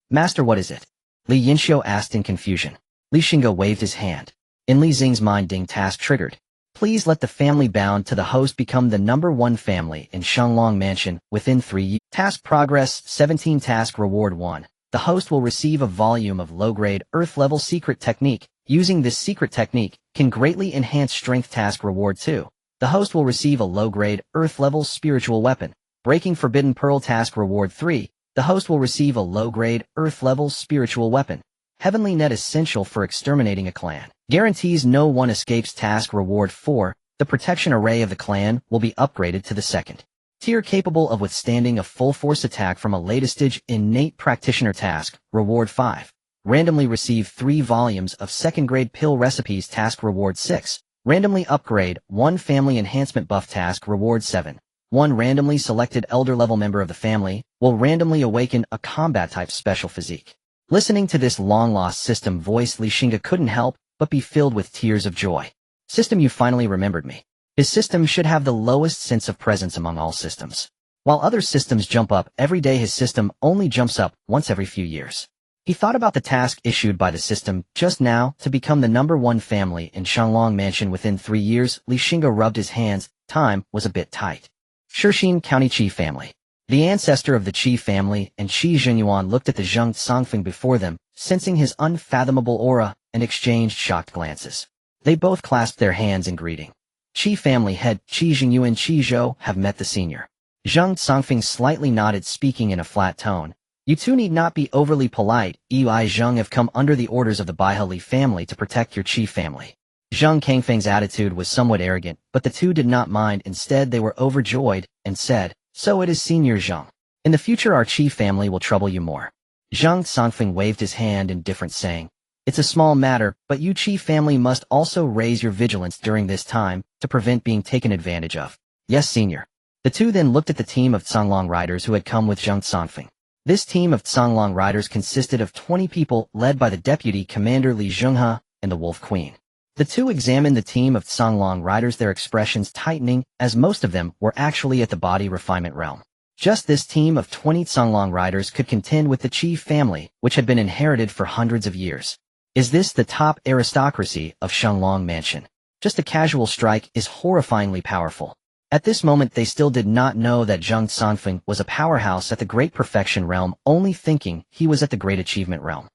Master, what is it? Li Yinxiu asked in confusion. Li Xingge waved his hand. In Li Xing's mind, ding task triggered. Please let the family bound to the host become the #1 family in Shenglong Mansion within 3 years. Task progress 17. Task reward 1. The host will receive a volume of low-grade, Earth-level secret technique. Using this secret technique can greatly enhance strength. Task reward 2. The host will receive a low-grade, Earth-level spiritual weapon. Breaking forbidden pearl. Task reward 3. The host will receive a low-grade, Earth-level spiritual weapon. Heavenly net essential for exterminating a clan. Guarantees no one escapes. Task reward 4. The protection array of the clan will be upgraded to the 2nd tier, capable of withstanding a full-force attack from a latest-stage innate practitioner. Task reward 5. Randomly receive 3 volumes of 2nd-grade pill recipes. Task reward 6. Randomly upgrade 1 family enhancement buff. Task reward 7. 1 randomly selected elder-level member of the family will randomly awaken a combat-type special physique. Listening to this long-lost system voice, Li Xingge couldn't help but be filled with tears of joy. System, you finally remembered me. His system should have the lowest sense of presence among all systems. While other systems jump up every day, his system only jumps up once every few years. He thought about the task issued by the system just now to become the #1 family in Shenglong Mansion within 3 years. Li Xingge rubbed his hands. Time was a bit tight. Shixin County Qi family. The ancestor of the Qi family and Qi Zhenyuan looked at the Zheng Songfeng before them, sensing his unfathomable aura, and exchanged shocked glances. They both clasped their hands in greeting. Qi family head Qi Zhengyu and Qi Zhou have met the senior. Zheng Songfeng slightly nodded, speaking in a flat tone. You two need not be overly polite. You I Zheng have come under the orders of the Baihali family to protect your Qi family. Zheng Kangfeng's attitude was somewhat arrogant, but the two did not mind. Instead, they were overjoyed and said, So it is Senior Zheng. In the future, our Qi family will trouble you more. Zheng Songfeng waved his hand in difference, saying, It's a small matter, but you Qi family must also raise your vigilance during this time to prevent being taken advantage of. Yes, Senior. The two then looked at the team of Songlong riders who had come with Zheng Songfeng. This team of Songlong riders consisted of 20 people led by the deputy commander Li Zhenghe and the Wolf Queen. The two examined the team of Songlong riders, their expressions tightening, as most of them were actually at the body refinement realm. Just this team of 20 Songlong riders could contend with the Qi family, which had been inherited for hundreds of years. Is this the top aristocracy of Shenglong Mansion? Just a casual strike is horrifyingly powerful. At this moment, they still did not know that Zheng Songfeng was a powerhouse at the Great Perfection Realm, only thinking he was at the Great Achievement Realm.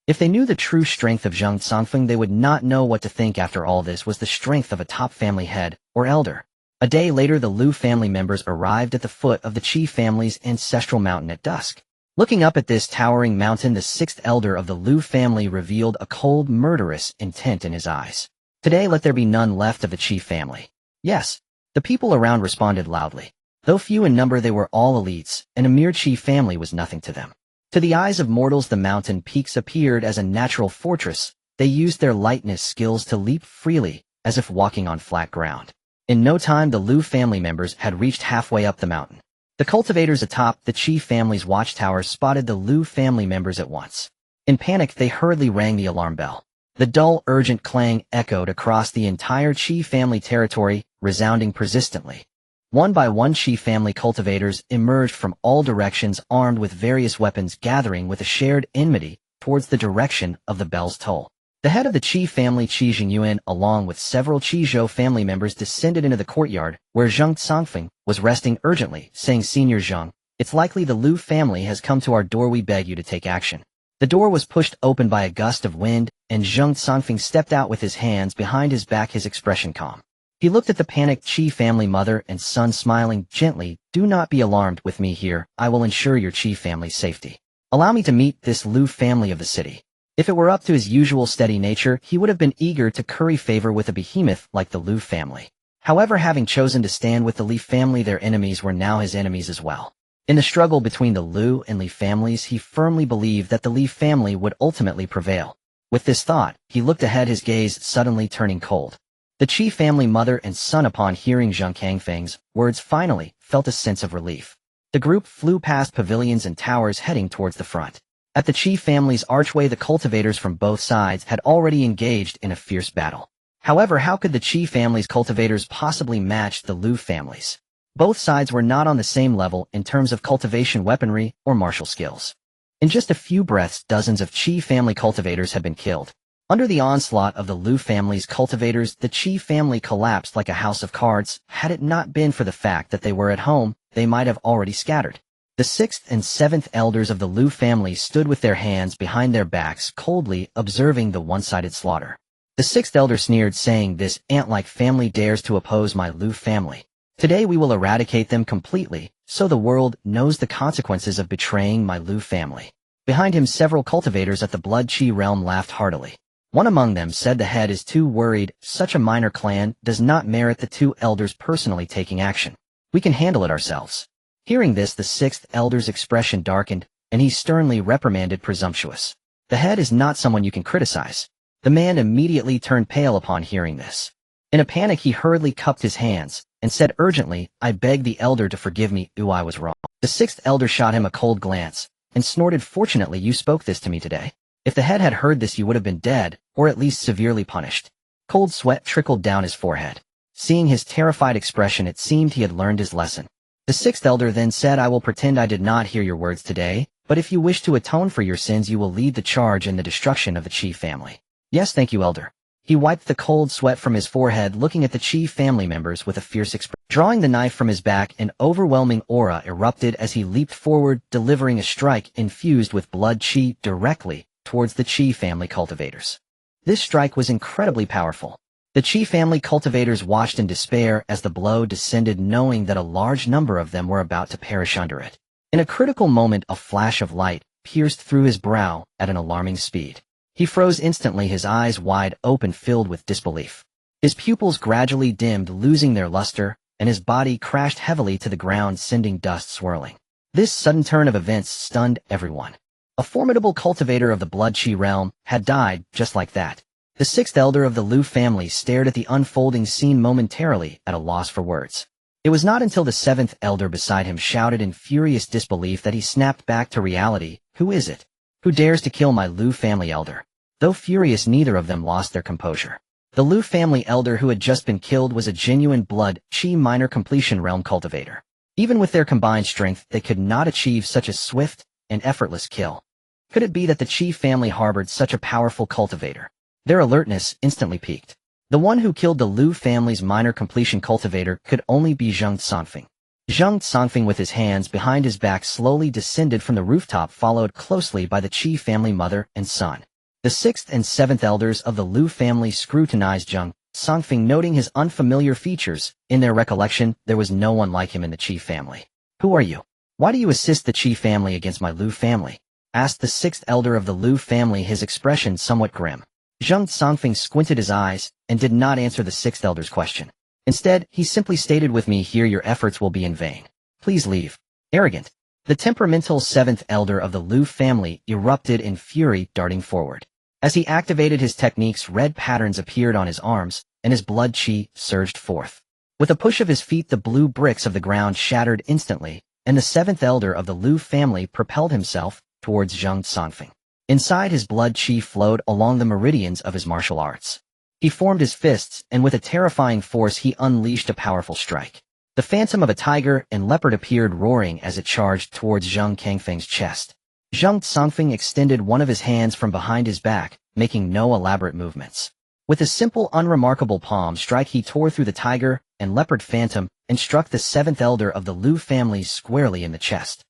If they knew the true strength of Zheng Songfeng, they would not know what to think. After all, this was the strength of a top family head, or elder. A day later, the Liu family members arrived at the foot of the Qi family's ancestral mountain at dusk. Looking up at this towering mountain, the 6th elder of the Liu family revealed a cold, murderous intent in his eyes. Today let there be none left of the Qi family. Yes. The people around responded loudly. Though few in number, they were all elites, and a mere Qi family was nothing to them. To the eyes of mortals, the mountain peaks appeared as a natural fortress. They used their lightness skills to leap freely, as if walking on flat ground. In no time, the Liu family members had reached halfway up the mountain. The cultivators atop the Qi family's watchtower spotted the Liu family members at once. In panic, they hurriedly rang the alarm bell. The dull, urgent clang echoed across the entire Qi family territory, resounding persistently. One by one, Qi family cultivators emerged from all directions, armed with various weapons, gathering with a shared enmity towards the direction of the bell's toll. The head of the Qi family, Qi Zhengyuan, along with several Qi Zhou family members, descended into the courtyard, where Zheng Songfeng was resting, urgently, saying, Senior Zheng, it's likely the Liu family has come to our door. We beg you to take action. The door was pushed open by a gust of wind, and Zheng Songfeng stepped out with his hands behind his back, his expression calm. He looked at the panicked Qi family mother and son, smiling gently. Do not be alarmed with me here. I will ensure your Qi family's safety. Allow me to meet this Liu family of the city. If it were up to his usual steady nature, he would have been eager to curry favor with a behemoth like the Liu family. However, having chosen to stand with the Li family, their enemies were now his enemies as well. In the struggle between the Liu and Li families, he firmly believed that the Li family would ultimately prevail. With this thought, he looked ahead, his gaze suddenly turning cold. The Qi family mother and son, upon hearing Zhang Kangfeng's words, finally felt a sense of relief. The group flew past pavilions and towers heading towards the front. At the Qi family's archway, the cultivators from both sides had already engaged in a fierce battle. However, how could the Qi family's cultivators possibly match the Lu family's? Both sides were not on the same level in terms of cultivation weaponry or martial skills. In just a few breaths, dozens of Qi family cultivators had been killed. Under the onslaught of the Lu family's cultivators, the Qi family collapsed like a house of cards. Had it not been for the fact that they were at home, they might have already scattered. The 6th and 7th elders of the Lu family stood with their hands behind their backs, coldly observing the one-sided slaughter. The 6th elder sneered, saying, "This ant-like family dares to oppose my Lu family. Today we will eradicate them completely, so the world knows the consequences of betraying my Lu family." Behind him, several cultivators at the Blood Qi realm laughed heartily. One among them said, "The head is too worried. Such a minor clan does not merit the 2 elders personally taking action. We can handle it ourselves." Hearing this, the 6th elder's expression darkened, and he sternly reprimanded presumptuous. "The head is not someone you can criticize." The man immediately turned pale upon hearing this. In a panic, he hurriedly cupped his hands and said urgently, "I beg the elder to forgive me. I was wrong." The 6th elder shot him a cold glance and snorted, "Fortunately, you spoke this to me today. If the head had heard this, you would have been dead, or at least severely punished." Cold sweat trickled down his forehead. Seeing his terrified expression, it seemed he had learned his lesson. The 6th elder then said, "I will pretend I did not hear your words today, but if you wish to atone for your sins, you will lead the charge in the destruction of the Qi family." "Yes, thank you, elder." He wiped the cold sweat from his forehead, looking at the Qi family members with a fierce expression. Drawing the knife from his back, an overwhelming aura erupted as he leaped forward, delivering a strike infused with blood Qi directly towards the Qi family cultivators. This strike was incredibly powerful. The Qi family cultivators watched in despair as the blow descended, knowing that a large number of them were about to perish under it. In a critical moment, a flash of light pierced through his brow at an alarming speed. He froze instantly, his eyes wide open, filled with disbelief. His pupils gradually dimmed, losing their luster, and his body crashed heavily to the ground, sending dust swirling. This sudden turn of events stunned everyone. A formidable cultivator of the Blood Qi realm had died just like that. The 6th elder of the Lu family stared at the unfolding scene, momentarily at a loss for words. It was not until the 7th elder beside him shouted in furious disbelief that he snapped back to reality. "Who is it? Who dares to kill my Lu family elder?" Though furious, neither of them lost their composure. The Lu family elder who had just been killed was a genuine Blood Qi minor completion realm cultivator. Even with their combined strength, they could not achieve such a swift and effortless kill. Could it be that the Qi family harbored such a powerful cultivator? Their alertness instantly peaked. The one who killed the Lu family's minor completion cultivator could only be Xingge Songfeng. Xingge Songfeng, with his hands behind his back, slowly descended from the rooftop, followed closely by the Qi family mother and son. The 6th and 7th elders of the Lu family scrutinized Xingge Songfeng, noting his unfamiliar features. In their recollection, there was no one like him in the Qi family. "Who are you? Why do you assist the Qi family against my Lu family?" asked the 6th elder of the Lu family, his expression somewhat grim. Xingge Songfeng squinted his eyes and did not answer the 6th elder's question. Instead, he simply stated, "With me here, your efforts will be in vain. Please leave." Arrogant. The temperamental 7th elder of the Lu family erupted in fury, darting forward. As he activated his techniques, red patterns appeared on his arms, and his blood Qi surged forth. With a push of his feet, the blue bricks of the ground shattered instantly, and the 7th elder of the Lu family propelled himself towards Xingge Songfeng. Inside, his blood Qi flowed along the meridians of his martial arts. He formed his fists, and with a terrifying force he unleashed a powerful strike. The phantom of a tiger and leopard appeared, roaring as it charged towards Zhang Kangfeng's chest. Xingge Songfeng extended one of his hands from behind his back, making no elaborate movements. With a simple, unremarkable palm strike, he tore through the tiger and leopard phantom and struck the 7th elder of the Lu family squarely in the chest.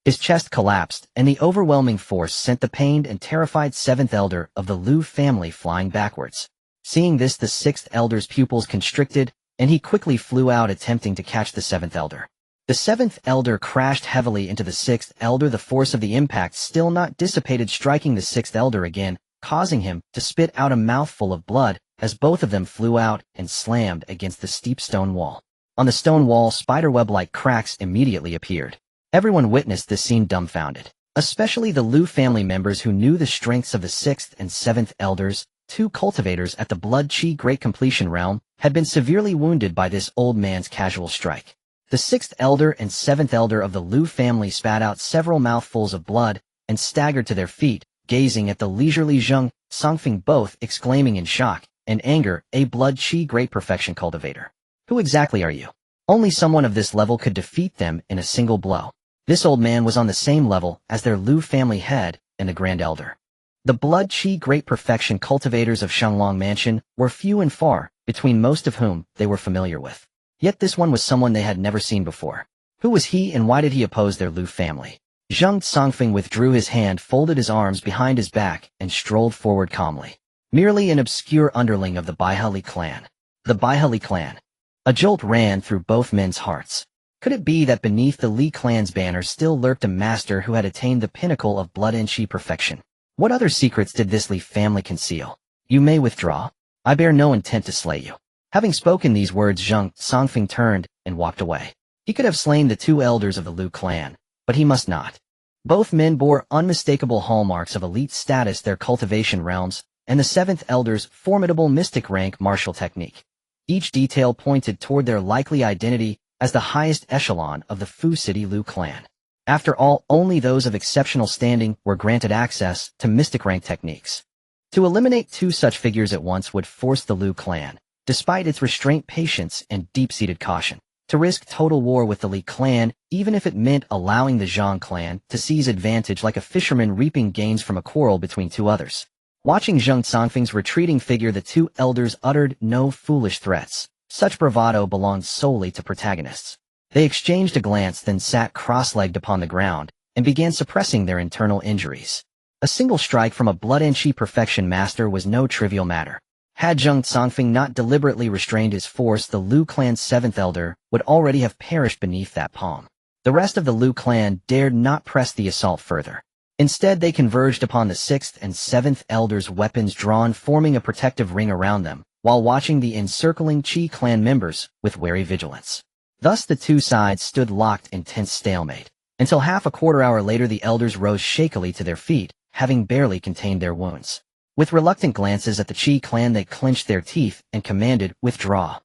His chest collapsed, and the overwhelming force sent the pained and terrified 7th elder of the Lu family flying backwards. Seeing this, the 6th elder's pupils constricted, and he quickly flew out, attempting to catch the 7th elder. The 7th elder crashed heavily into the 6th elder, the force of the impact still not dissipated, striking the 6th elder again, causing him to spit out a mouthful of blood as both of them flew out and slammed against the steep stone wall. On the stone wall, spiderweb-like cracks immediately appeared. Everyone witnessed this scene dumbfounded, especially the Lu family members who knew the strengths of the 6th and 7th elders. two cultivators at the Blood Chi Great Completion realm, had been severely wounded by this old man's casual strike. The sixth elder and seventh elder of the Liu family spat out several mouthfuls of blood and staggered to their feet, gazing at the leisurely Zhang Songfeng, both exclaiming in shock and anger, "A Blood Chi Great Perfection cultivator. Who exactly are you?" Only someone of this level could defeat them in a single blow. This old man was on the same level as their Liu family head and the Grand Elder. The Blood Chi Great Perfection cultivators of Shanglong Mansion were few and far, between most of whom they were familiar with. Yet this one was someone they had never seen before. Who was he and why did he oppose their Liu family? Zhang Songfeng withdrew his hand, folded his arms behind his back, and strolled forward calmly. Merely an obscure underling of the Baihali clan. The Baihali clan. A jolt ran through both men's hearts. Could it be that beneath the Li clan's banner still lurked a master who had attained the pinnacle of blood and chi perfection? What other secrets did this Li family conceal? "You may withdraw. I bear no intent to slay you." Having spoken these words, Zhang Songfeng turned and walked away. He could have slain the two elders of the Liu clan, but he must not. Both men bore unmistakable hallmarks of elite status, their cultivation realms, and the seventh elder's formidable mystic rank martial technique. Each detail pointed toward their likely identity as the highest echelon of the Fu City Liu clan. After all, only those of exceptional standing were granted access to mystic rank techniques. To eliminate two such figures at once would force the Liu clan, despite its restraint, patience, and deep-seated caution, to risk total war with the Li clan, even if it meant allowing the Zhang clan to seize advantage like a fisherman reaping gains from a quarrel between two others. Watching Zhang Songfeng's retreating figure, the two elders uttered no foolish threats. Such bravado belonged solely to protagonists. They exchanged a glance, then sat cross-legged upon the ground and began suppressing their internal injuries. A single strike from a blood and chi perfection master was no trivial matter. Had Zhang Songfeng not deliberately restrained his force, the Liu clan's seventh elder would already have perished beneath that palm. The rest of the Liu clan dared not press the assault further. Instead, they converged upon the sixth and seventh elders, weapons drawn, forming a protective ring around them, while watching the encircling Chi clan members with wary vigilance. Thus the two sides stood locked in tense stalemate, until half a quarter hour later the elders rose shakily to their feet, having barely contained their wounds. With reluctant glances at the Chi clan, they clenched their teeth and commanded, "Withdraw."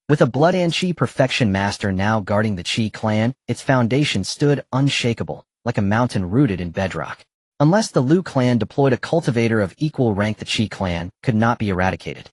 With a blood and chi perfection master now guarding the Chi clan, its foundation stood unshakable, like a mountain rooted in bedrock. Unless the Liu clan deployed a cultivator of equal rank, the Chi clan could not be eradicated.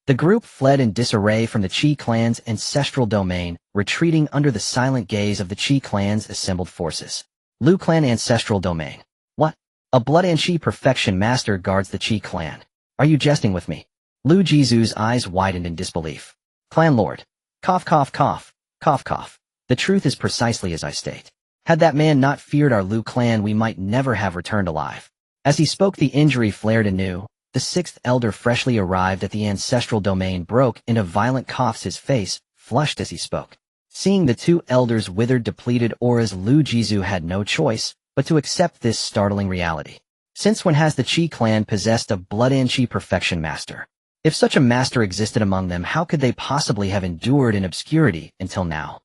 The group fled in disarray from the Chi clan's ancestral domain, retreating under the silent gaze of the Chi clan's assembled forces. Liu clan ancestral domain. What? A blood and chi perfection master guards the Chi clan. Are you jesting with me? Liu Jizu's eyes widened in disbelief. Clan lord. Cough, cough, cough, cough, cough. The truth is precisely as I state. Had that man not feared our Liu clan, we might never have returned alive. As he spoke, the injury flared anew. The sixth elder, freshly arrived at the ancestral domain, broke into violent coughs, his face flushed as he spoke. Seeing the two elders' withered, depleted auras, Liu Jizu had no choice but to accept this startling reality. Since when has the Chi clan possessed a blood and chi perfection master? If such a master existed among them, how could they possibly have endured in obscurity until now?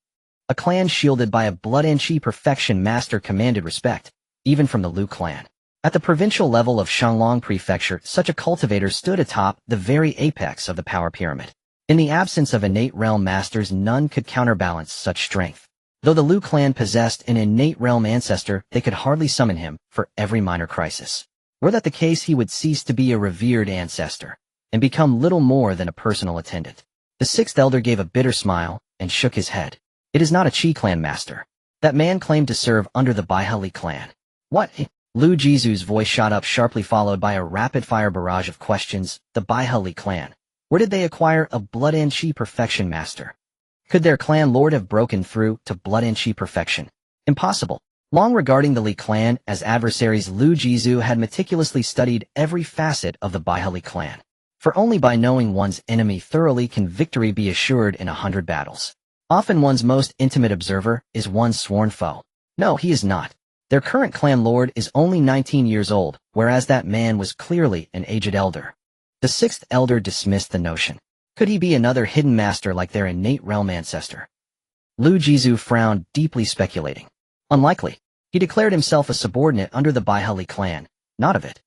A clan shielded by a blood and chi perfection master commanded respect, even from the Liu clan. At the provincial level of Shanglong Prefecture, such a cultivator stood atop the very apex of the power pyramid. In the absence of innate realm masters, none could counterbalance such strength. Though the Liu clan possessed an innate realm ancestor, they could hardly summon him for every minor crisis. Were that the case, he would cease to be a revered ancestor and become little more than a personal attendant. The sixth elder gave a bitter smile and shook his head. It is not a Chi clan master. That man claimed to serve under the Baihali clan. What? Liu Jizu's voice shot up sharply, followed by a rapid-fire barrage of questions. The Baihali clan. Where did they acquire a blood and chi perfection master? Could their clan lord have broken through to blood and chi perfection? Impossible. Long regarding the Li clan as adversaries, Liu Jizu had meticulously studied every facet of the Baihali clan. For only by knowing one's enemy thoroughly can victory be assured in 100 battles. Often one's most intimate observer is one's sworn foe. No, he is not. Their current clan lord is only 19 years old, whereas that man was clearly an aged elder. The sixth elder dismissed the notion. Could he be another hidden master like their innate realm ancestor? Liu Jizu frowned, deeply speculating. Unlikely. He declared himself a subordinate under the Baihali clan, not of it.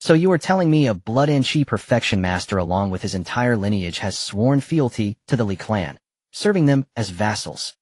So you are telling me a blood and chi perfection master along with his entire lineage has sworn fealty to the Li clan, serving them as vassals.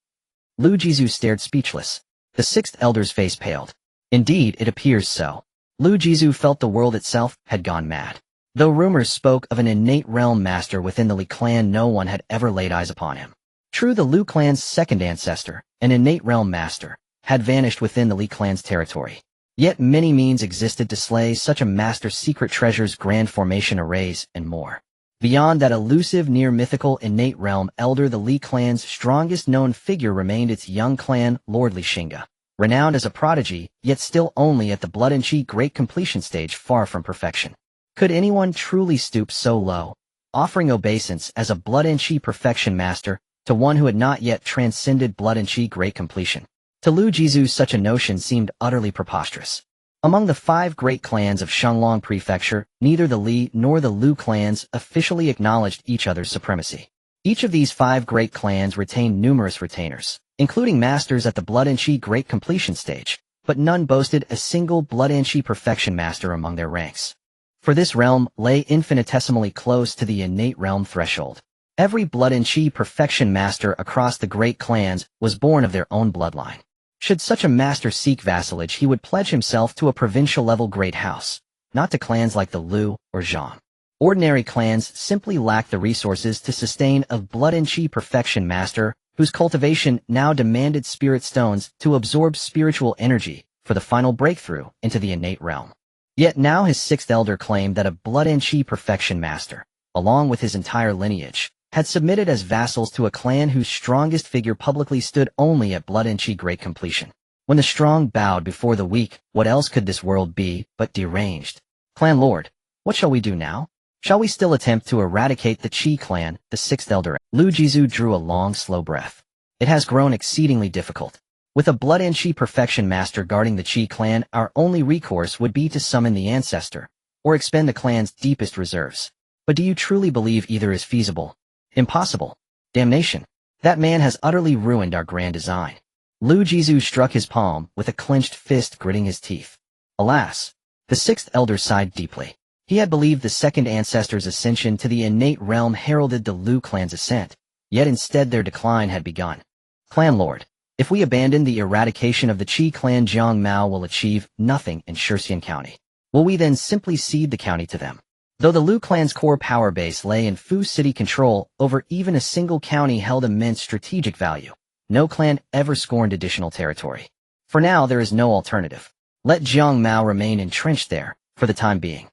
Lu Jizu stared speechless. The sixth elder's face paled. Indeed, it appears so. Lu Jizu felt the world itself had gone mad. Though rumors spoke of an innate realm master within the Li clan, no one had ever laid eyes upon him. True, the Lu clan's second ancestor, an innate realm master, had vanished within the Li clan's territory. Yet many means existed to slay such a master's secret treasures, grand formation arrays, and more. Beyond that elusive, near-mythical, innate realm elder, the Li clan's strongest known figure remained its young clan, Lord Xingge. Renowned as a prodigy, yet still only at the blood and chi great completion stage, far from perfection. Could anyone truly stoop so low, offering obeisance as a blood and chi perfection master to one who had not yet transcended blood and chi great completion? To Lu Jizu, such a notion seemed utterly preposterous. Among the 5 great clans of Shenglong Prefecture, neither the Li nor the Lu clans officially acknowledged each other's supremacy. Each of these 5 great clans retained numerous retainers, including masters at the blood and chi great completion stage, but none boasted a single blood and chi perfection master among their ranks. For this realm lay infinitesimally close to the innate realm threshold. Every blood and chi perfection master across the great clans was born of their own bloodline. Should such a master seek vassalage, he would pledge himself to a provincial-level great house, not to clans like the Lu or Zhang. Ordinary clans simply lacked the resources to sustain a blood and chi perfection master whose cultivation now demanded spirit stones to absorb spiritual energy for the final breakthrough into the innate realm. Yet now his sixth elder claimed that a blood and chi perfection master, along with his entire lineage, had submitted as vassals to a clan whose strongest figure publicly stood only at blood and chi great completion. When the strong bowed before the weak, what else could this world be but deranged? Clan Lord, what shall we do now? Shall we still attempt to eradicate the Chi clan, the sixth elder? Lu Jizu drew a long, slow breath. It has grown exceedingly difficult. With a blood and chi perfection master guarding the Chi clan, our only recourse would be to summon the ancestor, or expend the clan's deepest reserves. But do you truly believe either is feasible? Impossible. Damnation. That man has utterly ruined our grand design. Lu Jizu struck his palm with a clenched fist, gritting his teeth. Alas! The sixth elder sighed deeply. He had believed the second ancestor's ascension to the innate realm heralded the Lu clan's ascent, yet instead their decline had begun. Clan Lord, if we abandon the eradication of the Chi clan, Jiang Mao will achieve nothing in Shurxian County. Will we then simply cede the county to them? Though the Lu clan's core power base lay in Fu City, control over even a single county held immense strategic value. No clan ever scorned additional territory. For now, there is no alternative. Let Jiang Mao remain entrenched there, for the time being.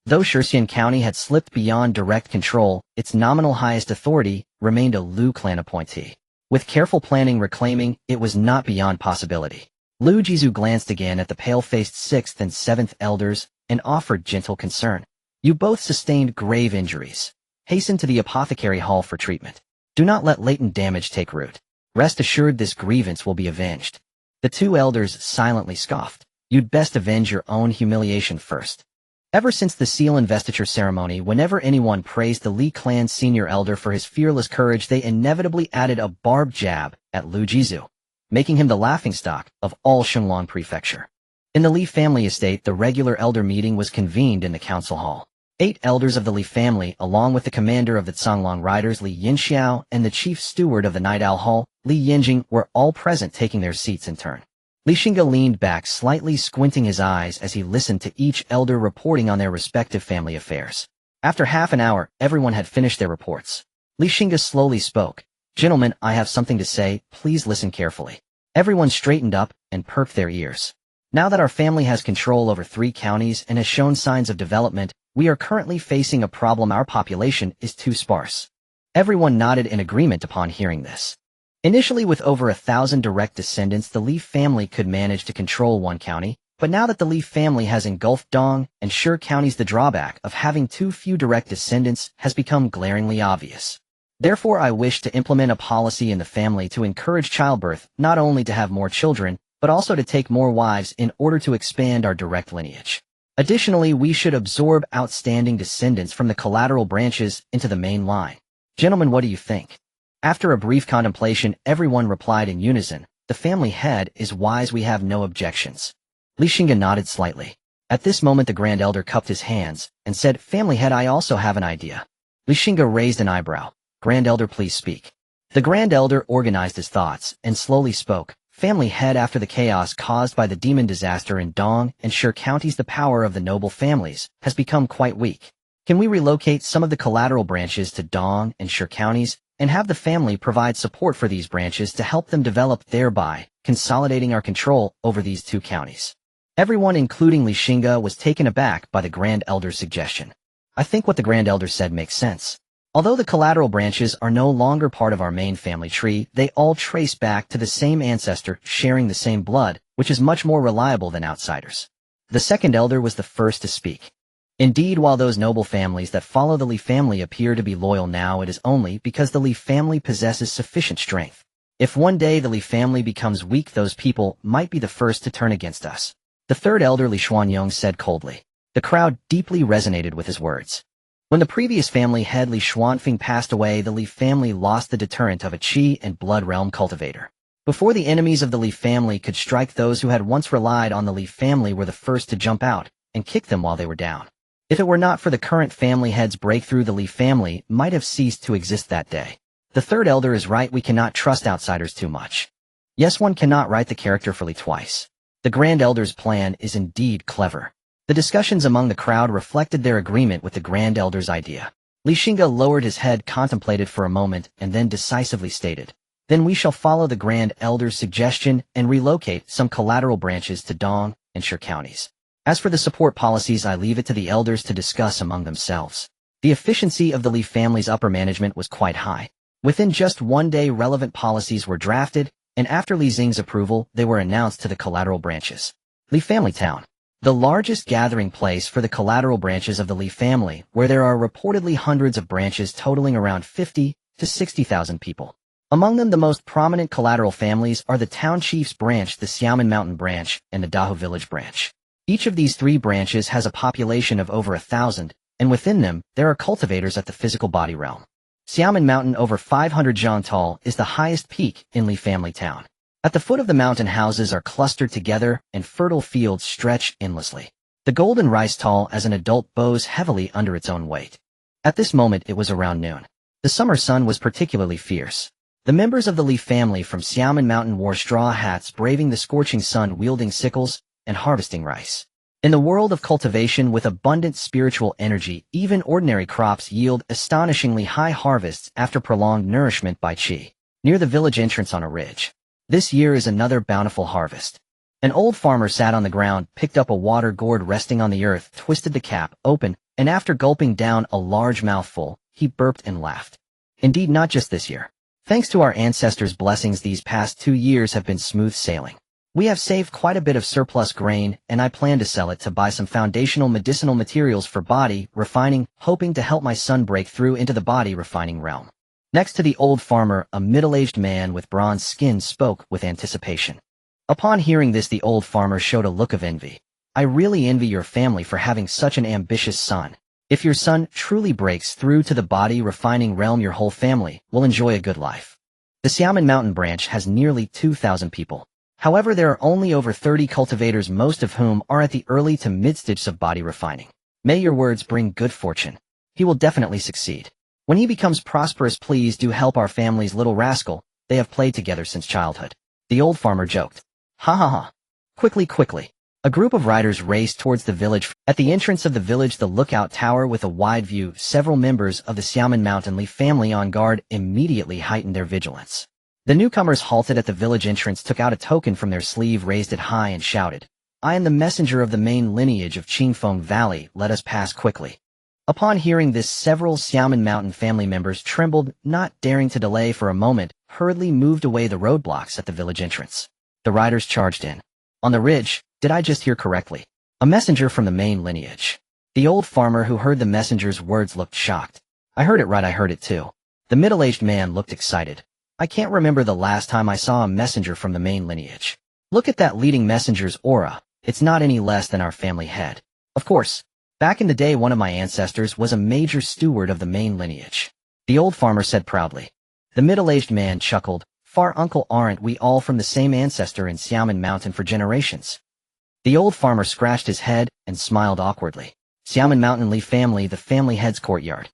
Though Shurxian County had slipped beyond direct control, its nominal highest authority remained a Lu clan appointee. With careful planning reclaiming, it was not beyond possibility. Lu Jizu glanced again at the pale-faced sixth and seventh elders and offered gentle concern. You both sustained grave injuries. Hasten to the apothecary hall for treatment. Do not let latent damage take root. Rest assured this grievance will be avenged. The 2 elders silently scoffed. You'd best avenge your own humiliation first. Ever since the seal investiture ceremony, whenever anyone praised the Li clan's senior elder for his fearless courage, they inevitably added a barbed jab at Lu Jizu, making him the laughingstock of all Shenglong Prefecture. In the Li family estate, the regular elder meeting was convened in the council hall. 8 elders of the Li family, along with the commander of the Canglong Riders, Li Yinxiao, and the chief steward of the Night Owl Hall, Li Yinjing, were all present, taking their seats in turn. Li Xingge leaned back, slightly squinting his eyes as he listened to each elder reporting on their respective family affairs. After half an hour, everyone had finished their reports. Li Xingge slowly spoke. Gentlemen, I have something to say, please listen carefully. Everyone straightened up and perked their ears. Now that our family has control over 3 counties and has shown signs of development, we are currently facing a problem. Our population is too sparse. Everyone nodded in agreement upon hearing this. Initially, with over 1,000 direct descendants, the Li family could manage to control 1 county, but now that the Li family has engulfed Dong and Shur counties, the drawback of having too few direct descendants has become glaringly obvious. Therefore, I wish to implement a policy in the family to encourage childbirth, not only to have more children, but also to take more wives in order to expand our direct lineage. Additionally, we should absorb outstanding descendants from the collateral branches into the main line. Gentlemen, what do you think? After a brief contemplation, everyone replied in unison, the family head is wise, we have no objections. Li Xingge nodded slightly. At this moment the Grand Elder cupped his hands and said, "Family head, I also have an idea." Xingge raised an eyebrow. "Grand Elder, please speak." The Grand Elder organized his thoughts and slowly spoke. "Family head, after the chaos caused by the demon disaster in Dong and Shi counties, the power of the noble families has become quite weak. Can we relocate some of the collateral branches to Dong and Shi counties and have the family provide support for these branches to help them develop, thereby consolidating our control over these two counties?" Everyone, including Xingge, was taken aback by the Grand Elder's suggestion. I think what the Grand Elder said makes sense. Although the collateral branches are no longer part of our main family tree, they all trace back to the same ancestor, sharing the same blood, which is much more reliable than outsiders. The second elder was the first to speak. Indeed, while those noble families that follow the Li family appear to be loyal now, it is only because the Li family possesses sufficient strength. If one day the Li family becomes weak, those people might be the first to turn against us. The third elder, Li Xuanyong, said coldly. The crowd deeply resonated with his words. When the previous family head Li Xuanfeng passed away, the Li family lost the deterrent of a Qi and blood realm cultivator. Before the enemies of the Li family could strike, those who had once relied on the Li family were the first to jump out and kick them while they were down. If it were not for the current family head's breakthrough, the Li family might have ceased to exist that day. The third elder is right, we cannot trust outsiders too much. Yes, one cannot write the character for Li twice. The Grand Elder's plan is indeed clever. The discussions among the crowd reflected their agreement with the Grand Elder's idea. Xingge lowered his head, contemplated for a moment, and then decisively stated, "Then we shall follow the Grand Elder's suggestion and relocate some collateral branches to Dong and Shi counties. As for the support policies, I leave it to the elders to discuss among themselves." The efficiency of the Li family's upper management was quite high. Within just one day, relevant policies were drafted, and after Li Xing's approval, they were announced to the collateral branches. Li Family Town, the largest gathering place for the collateral branches of the Li family, where there are reportedly hundreds of branches totaling around 50 to 60,000 people. Among them, the most prominent collateral families are the Town Chief's branch, the Xiamen Mountain branch, and the Dahu Village branch. Each of these three branches has a population of over 1,000, and within them, there are cultivators at the physical body realm. Xiamen Mountain, over 500 zhang tall, is the highest peak in Li Family Town. At the foot of the mountain, houses are clustered together and fertile fields stretch endlessly. The golden rice tall as an adult bows heavily under its own weight. At this moment it was around noon. The summer sun was particularly fierce. The members of the Li family from Xiamen Mountain wore straw hats, braving the scorching sun, wielding sickles and harvesting rice. In the world of cultivation, with abundant spiritual energy, even ordinary crops yield astonishingly high harvests after prolonged nourishment by qi. Near the village entrance on a ridge, this year is another bountiful harvest. An old farmer sat on the ground, picked up a water gourd resting on the earth, twisted the cap open, and after gulping down a large mouthful, he burped and laughed. Indeed, not just this year. Thanks to our ancestors' blessings, these past 2 years have been smooth sailing. We have saved quite a bit of surplus grain, and I plan to sell it to buy some foundational medicinal materials for body refining, hoping to help my son break through into the body refining realm. Next to the old farmer, a middle-aged man with bronze skin spoke with anticipation. Upon hearing this, the old farmer showed a look of envy. "I really envy your family for having such an ambitious son. If your son truly breaks through to the body refining realm, your whole family will enjoy a good life." The Xiamen Mountain branch has nearly 2,000 people. However, there are only over 30 cultivators, most of whom are at the early to mid-stages of body refining. May your words bring good fortune. He will definitely succeed. When he becomes prosperous, please do help our family's little rascal. They have played together since childhood. The old farmer joked. Ha ha ha. Quickly. A group of riders raced towards the village. At the entrance of the village, the lookout tower with a wide view, several members of the Xiamen Mountain Li family on guard immediately heightened their vigilance. The newcomers halted at the village entrance, took out a token from their sleeve, raised it high, and shouted, "I am the messenger of the main lineage of Qingfeng Valley. Let us pass quickly." Upon hearing this, several Xiamen Mountain family members trembled, not daring to delay for a moment, hurriedly moved away the roadblocks at the village entrance. The riders charged in. On the ridge, did I just hear correctly? A messenger from the main lineage. The old farmer who heard the messenger's words looked shocked. I heard it right, I heard it too. The middle-aged man looked excited. I can't remember the last time I saw a messenger from the main lineage. Look at that leading messenger's aura. It's not any less than our family head. Of course, back in the day, one of my ancestors was a major steward of the main lineage. The old farmer said proudly. The middle-aged man chuckled. Far uncle, aren't we all from the same ancestor in Xiamen Mountain for generations? The old farmer scratched his head and smiled awkwardly. Xiamen Mountain Li family, the family head's courtyard.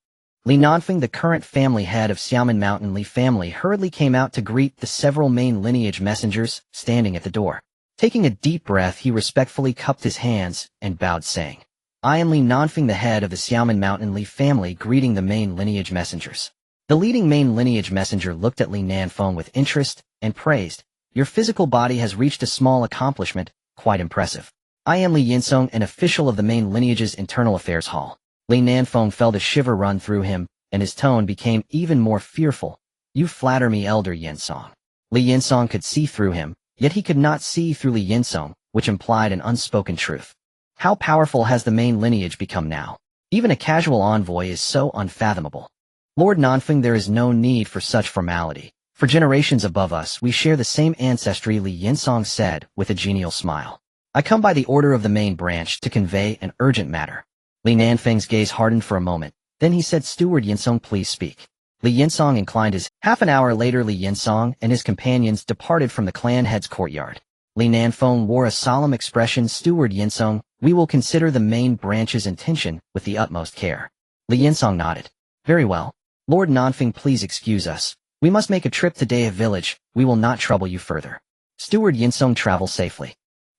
Li Nanfeng, the current family head of Xiamen Mountain Li family, hurriedly came out to greet the several main lineage messengers standing at the door. Taking a deep breath, he respectfully cupped his hands and bowed, saying, "I am Li Nanfeng, the head of the Xiamen Mountain Li family, greeting the main lineage messengers." The leading main lineage messenger looked at Li Nanfeng with interest and praised, "Your physical body has reached a small accomplishment, quite impressive. I am Li Yinsong, an official of the main lineage's internal affairs hall." Li Nanfeng felt a shiver run through him, and his tone became even more fearful. "You flatter me, Elder Yinsong." Li Yinsong could see through him, yet he could not see through Li Yinsong, which implied an unspoken truth. How powerful has the main lineage become now? Even a casual envoy is so unfathomable. Lord Nanfeng, there is no need for such formality. For generations above us, we share the same ancestry, Li Yinsong said, with a genial smile. I come by the order of the main branch to convey an urgent matter. Li Nanfeng's gaze hardened for a moment. Then he said, "Steward Yinsong, please speak." Li Yinsong inclined his. Half an hour later, Li Yinsong and his companions departed from the clan head's courtyard. Li Nanfeng wore a solemn expression. "Steward Yinsong, we will consider the main branch's intention with the utmost care." Li Yinsong nodded. "Very well. Lord Nanfeng, please excuse us. We must make a trip to Daya village. We will not trouble you further. Steward Yinsong, travel safely."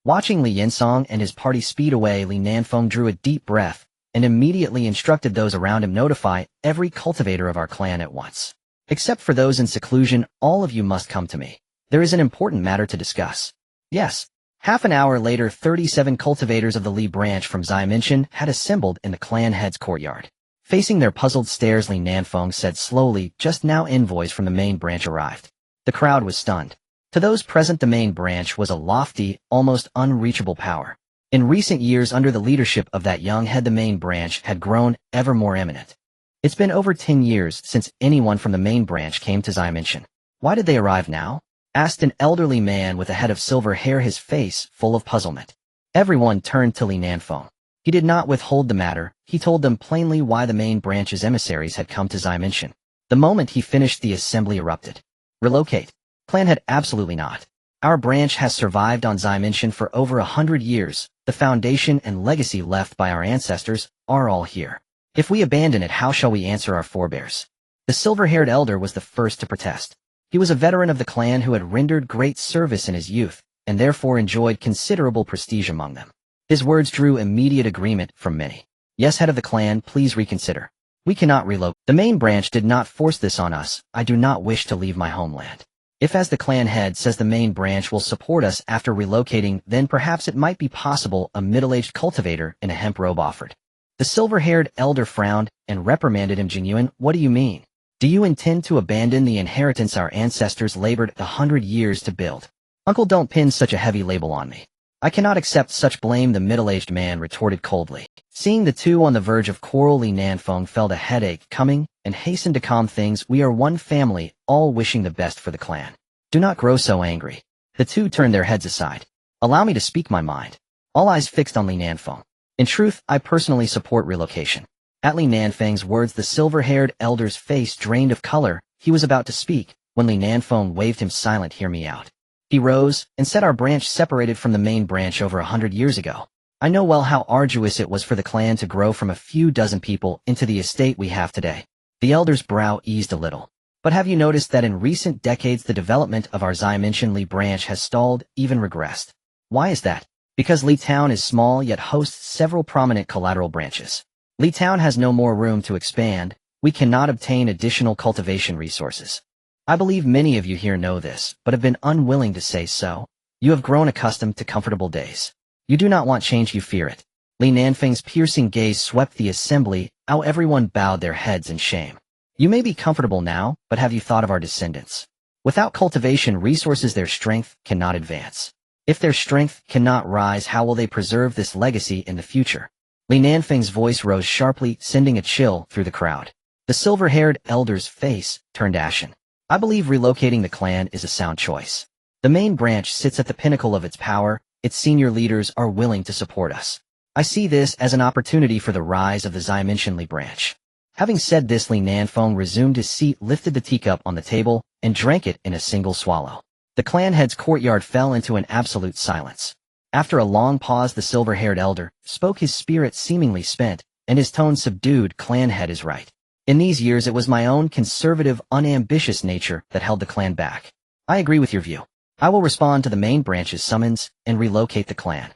Watching Li Yinsong and his party speed away, Li Nanfeng drew a deep breath and immediately instructed those around him, "Notify every cultivator of our clan at once. Except for those in seclusion, all of you must come to me. There is an important matter to discuss." Yes. Half an hour later, 37 cultivators of the Li branch from Xiamen had assembled in the clan head's courtyard. Facing their puzzled stares, Li Nanfeng said slowly, "Just now envoys from the main branch arrived." The crowd was stunned. To those present, the main branch was a lofty, almost unreachable power. In recent years, under the leadership of that young head, the main branch had grown ever more eminent. It's been over 10 years since anyone from the main branch came to Xiamen. "Why did they arrive now?" asked an elderly man with a head of silver hair, his face full of puzzlement. Everyone turned to Li Nanfeng. He did not withhold the matter. He told them plainly why the main branch's emissaries had come to Xiamen. The moment he finished, the assembly erupted. "Relocate." Clan head, "Absolutely not. Our branch has survived on Xiamen for over 100 years. The foundation and legacy left by our ancestors are all here. If we abandon it, how shall we answer our forebears?" The silver-haired elder was the first to protest. He was a veteran of the clan who had rendered great service in his youth, and therefore enjoyed considerable prestige among them. His words drew immediate agreement from many. "Yes, head of the clan, please reconsider. We cannot relocate. The main branch did not force this on us. I do not wish to leave my homeland. If, as the clan head says, the main branch will support us after relocating, then perhaps it might be possible," a middle-aged cultivator in a hemp robe offered. The silver-haired elder frowned and reprimanded him. "Genuine, what do you mean? Do you intend to abandon the inheritance our ancestors labored 100 years to build?" "Uncle, don't pin such a heavy label on me. I cannot accept such blame," the middle-aged man retorted coldly. Seeing the two on the verge of quarrel, Li Nanfeng felt a headache coming and hastened to calm things. "We are one family, all wishing the best for the clan. Do not grow so angry." The two turned their heads aside. "Allow me to speak my mind." All eyes fixed on Li Nanfeng. "In truth, I personally support relocation." At Li Nanfeng's words, the silver-haired elder's face drained of color. He was about to speak when Li Nanfeng waved him silent. "Hear me out." He rose and said, "Our branch separated from the main branch over 100 years ago. I know well how arduous it was for the clan to grow from a few dozen people into the estate we have today." The elder's brow eased a little. "But have you noticed that in recent decades the development of our Xiamen Li branch has stalled, even regressed? Why is that? Because Li Town is small yet hosts several prominent collateral branches. Li Town has no more room to expand. We cannot obtain additional cultivation resources. I believe many of you here know this, but have been unwilling to say so. You have grown accustomed to comfortable days. You do not want change, you fear it." Li Nanfeng's piercing gaze swept the assembly. How everyone bowed their heads in shame. "You may be comfortable now, but have you thought of our descendants? Without cultivation resources, their strength cannot advance. If their strength cannot rise, how will they preserve this legacy in the future?" Li Nanfeng's voice rose sharply, sending a chill through the crowd. The silver-haired elder's face turned ashen. "I believe relocating the clan is a sound choice. The main branch sits at the pinnacle of its power. Its senior leaders are willing to support us. I see this as an opportunity for the rise of the Xiamen Li branch." Having said this, Li Nanfeng resumed his seat, lifted the teacup on the table, and drank it in a single swallow. The clan head's courtyard fell into an absolute silence. After a long pause, the silver-haired elder spoke, his spirit seemingly spent, and his tone subdued. Clan head is right. In these years it was my own conservative, unambitious nature that held the clan back. I agree with your view. I will respond to the main branch's summons and relocate the clan.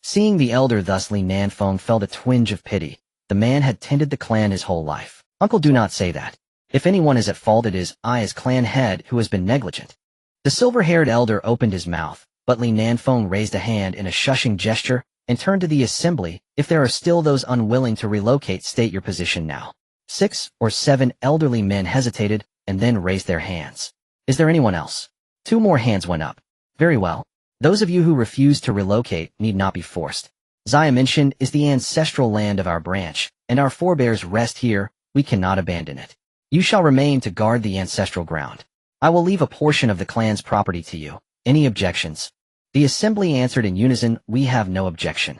Seeing the elder thus, Li Nanfeng felt a twinge of pity. The man had tended the clan his whole life. Uncle, do not say that. If anyone is at fault, it is I as clan head who has been negligent. The silver-haired elder opened his mouth, but Li Nanfeng raised a hand in a shushing gesture and turned to the assembly. If there are still those unwilling to relocate, state your position now. 6 or 7 elderly men hesitated and then raised their hands. Is there anyone else? 2 more hands went up. Very well. Those of you who refuse to relocate need not be forced. Xingge is the ancestral land of our branch, and our forebears rest here. We cannot abandon it. You shall remain to guard the ancestral ground. I will leave a portion of the clan's property to you. Any objections? The assembly answered in unison, we have no objection.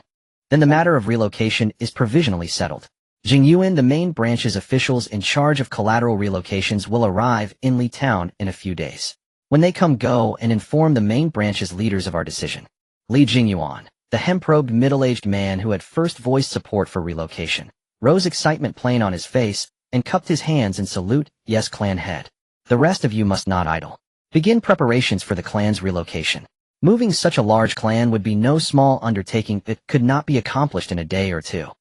Then the matter of relocation is provisionally settled. Xingge, the main branch's officials in charge of collateral relocations, will arrive in Li Town in a few days. When they come, go and inform the main branch's leaders of our decision. Li Xingye, the hem-probed middle-aged man who had first voiced support for relocation, rose, excitement plain on his face, and cupped his hands in salute. Yes, clan head. The rest of you must not idle. Begin preparations for the clan's relocation. Moving such a large clan would be no small undertaking. It could not be accomplished in a day or two.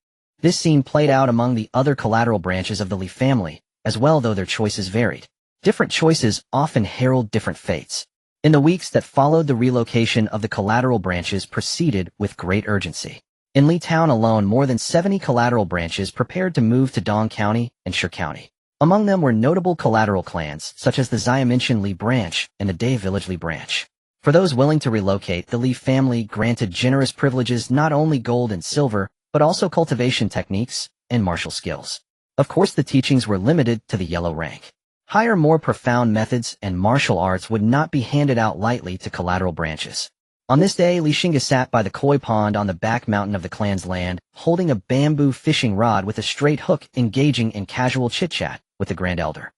This scene played out among the other collateral branches of the Li family, as well, though their choices varied. Different choices often herald different fates. In the weeks that followed, the relocation of the collateral branches proceeded with great urgency. In Li Town alone, more than 70 collateral branches prepared to move to Dong County and Shi County. Among them were notable collateral clans, such as the Xingge Li branch and the Day Village Li branch. For those willing to relocate, the Li family granted generous privileges, not only gold and silver, but also cultivation techniques and martial skills. Of course, the teachings were limited to the yellow rank. Higher, more profound methods and martial arts would not be handed out lightly to collateral branches. On this day, Li Xingge sat by the koi pond on the back mountain of the clan's land, holding a bamboo fishing rod with a straight hook, engaging in casual chit-chat with the Grand Elder.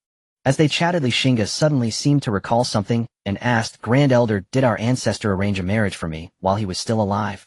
As they chatted, Li Xingge suddenly seemed to recall something and asked, Grand Elder, did our ancestor arrange a marriage for me while he was still alive?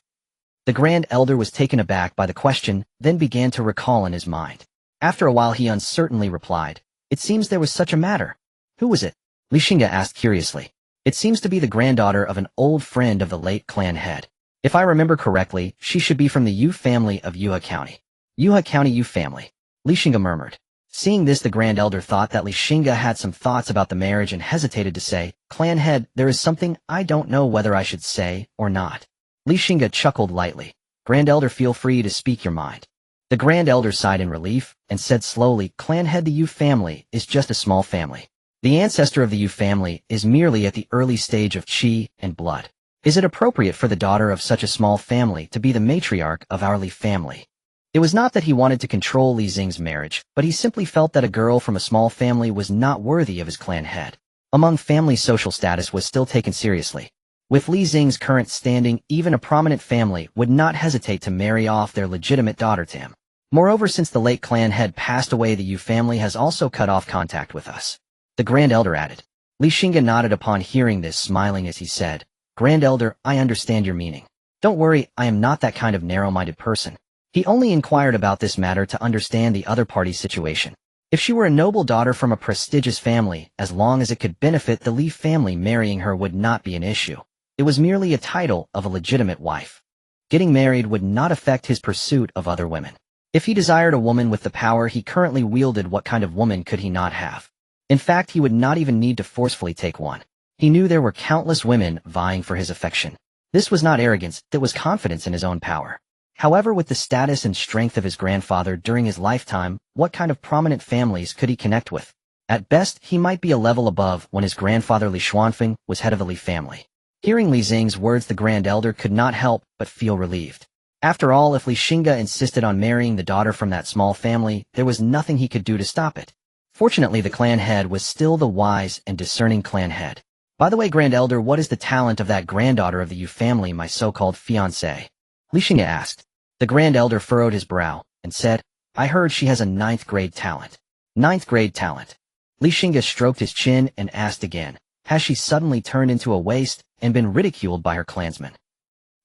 The Grand Elder was taken aback by the question, then began to recall in his mind. After a while he uncertainly replied, it seems there was such a matter. Who was it? Li Xingge asked curiously. It seems to be the granddaughter of an old friend of the late clan head. If I remember correctly, she should be from the Yu family of Yuhe County. Yuhe County Yu family. Li Xingge murmured. Seeing this, the Grand Elder thought that Li Xingge had some thoughts about the marriage and hesitated to say, Clan head, there is something I don't know whether I should say or not. Li Xingge chuckled lightly. Grand Elder, feel free to speak your mind. The Grand Elder sighed in relief and said slowly, Clan head, the Yu family is just a small family. The ancestor of the Yu family is merely at the early stage of qi and blood. Is it appropriate for the daughter of such a small family to be the matriarch of our Li family? It was not that he wanted to control Li Xingge's marriage, but he simply felt that a girl from a small family was not worthy of his clan head. Among families, social status was still taken seriously. With Li Xingge's current standing, even a prominent family would not hesitate to marry off their legitimate daughter to him. Moreover, since the late clan head passed away, the Yu family has also cut off contact with us. The Grand Elder added. Li Xingge nodded upon hearing this, smiling as he said, Grand Elder, I understand your meaning. Don't worry, I am not that kind of narrow-minded person. He only inquired about this matter to understand the other party's situation. If she were a noble daughter from a prestigious family, as long as it could benefit the Li family, marrying her would not be an issue. It was merely a title of a legitimate wife. Getting married would not affect his pursuit of other women. If he desired a woman with the power he currently wielded, what kind of woman could he not have? In fact, he would not even need to forcefully take one. He knew there were countless women vying for his affection. This was not arrogance, it was confidence in his own power. However, with the status and strength of his grandfather during his lifetime, what kind of prominent families could he connect with? At best, he might be a level above when his grandfather Li Xuanfeng was head of the Li family. Hearing Li Xingge's words, the Grand Elder could not help but feel relieved. After all, if Li Xingge insisted on marrying the daughter from that small family, there was nothing he could do to stop it. Fortunately, the clan head was still the wise and discerning clan head. By the way, Grand Elder, what is the talent of that granddaughter of the Yu family, my so-called fiancée? Li Xingge asked. The Grand Elder furrowed his brow and said, I heard she has a 9th grade talent. 9th grade talent. Li Xingge stroked his chin and asked again, has she suddenly turned into a waste and been ridiculed by her clansmen?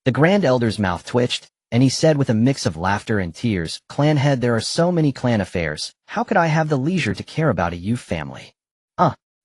The Grand Elder's mouth twitched, and he said with a mix of laughter and tears, "Clan head, there are so many clan affairs. How could I have the leisure to care about a Yu family?"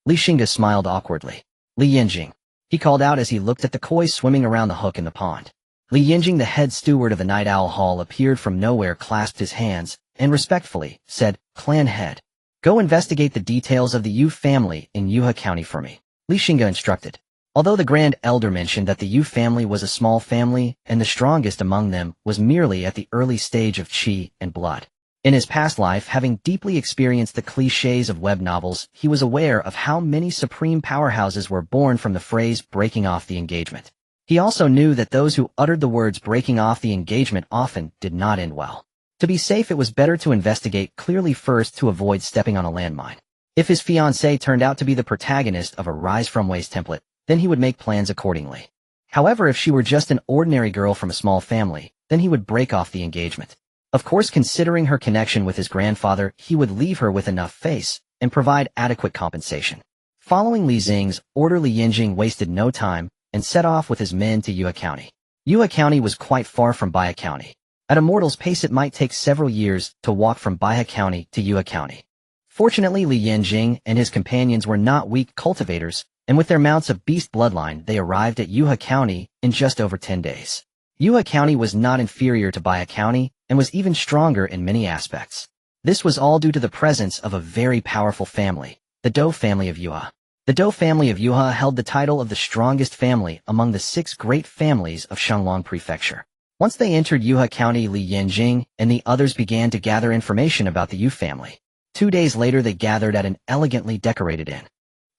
Li Xingge smiled awkwardly. "Li Yinjing," he called out as he looked at the koi swimming around the hook in the pond. Li Yinjing, the head steward of the Night Owl Hall, appeared from nowhere, clasped his hands, and respectfully said, "Clan head, go investigate the details of the Yu family in Yuha County for me," Li Xingge instructed. Although the Grand Elder mentioned that the Yu family was a small family and the strongest among them was merely at the early stage of qi and blood. In his past life, having deeply experienced the clichés of web novels, he was aware of how many supreme powerhouses were born from the phrase breaking off the engagement. He also knew that those who uttered the words breaking off the engagement often did not end well. To be safe, it was better to investigate clearly first to avoid stepping on a landmine. If his fiancée turned out to be the protagonist of a Rise from Waste template, then he would make plans accordingly. However, if she were just an ordinary girl from a small family, then he would break off the engagement. Of course, considering her connection with his grandfather, he would leave her with enough face and provide adequate compensation. Following Li Xing's order, Li Yinjing wasted no time and set off with his men to Yuha County. Yuha County was quite far from Baiha County. At Immortal's pace, it might take several years to walk from Baiha County to Yuha County. Fortunately, Li Yinjing and his companions were not weak cultivators, and with their mounts of beast bloodline, they arrived at Yuha County in just over 10 days. Yuha County was not inferior to Baiha County and was even stronger in many aspects. This was all due to the presence of a very powerful family, the Dou family of Yuha. The Dou family of Yuha held the title of the strongest family among the 6 great families of Shenglong Prefecture. Once they entered Yuha County, Li Yinjing and the others began to gather information about the Yu family. 2 days later, they gathered at an elegantly decorated inn.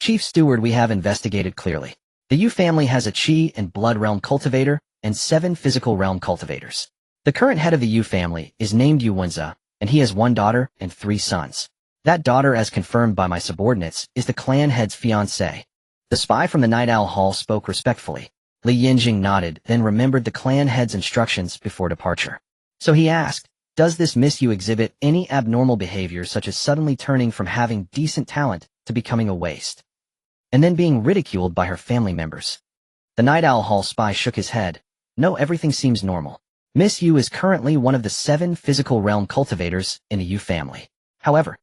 "Chief Steward, we have investigated clearly. The Yu family has a Qi and Blood Realm cultivator and 7 physical realm cultivators. The current head of the Yu family is named Yu Wenza, and he has 1 daughter and 3 sons. That daughter, as confirmed by my subordinates, is the clan head's fiancée." The spy from the Night Owl Hall spoke respectfully. Li Yinjing nodded, then remembered the clan head's instructions before departure. So he asked, "Does this Miss Yu exhibit any abnormal behavior, such as suddenly turning from having decent talent to becoming a waste, and then being ridiculed by her family members?" The Night Owl Hall spy shook his head. "No, everything seems normal. Miss Yu is currently one of the 7 physical realm cultivators in the Yu family. However,"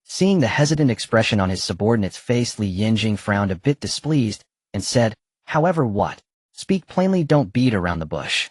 seeing the hesitant expression on his subordinate's face, Li Yinjing frowned a bit displeased and said, "However what? Speak plainly, don't beat around the bush."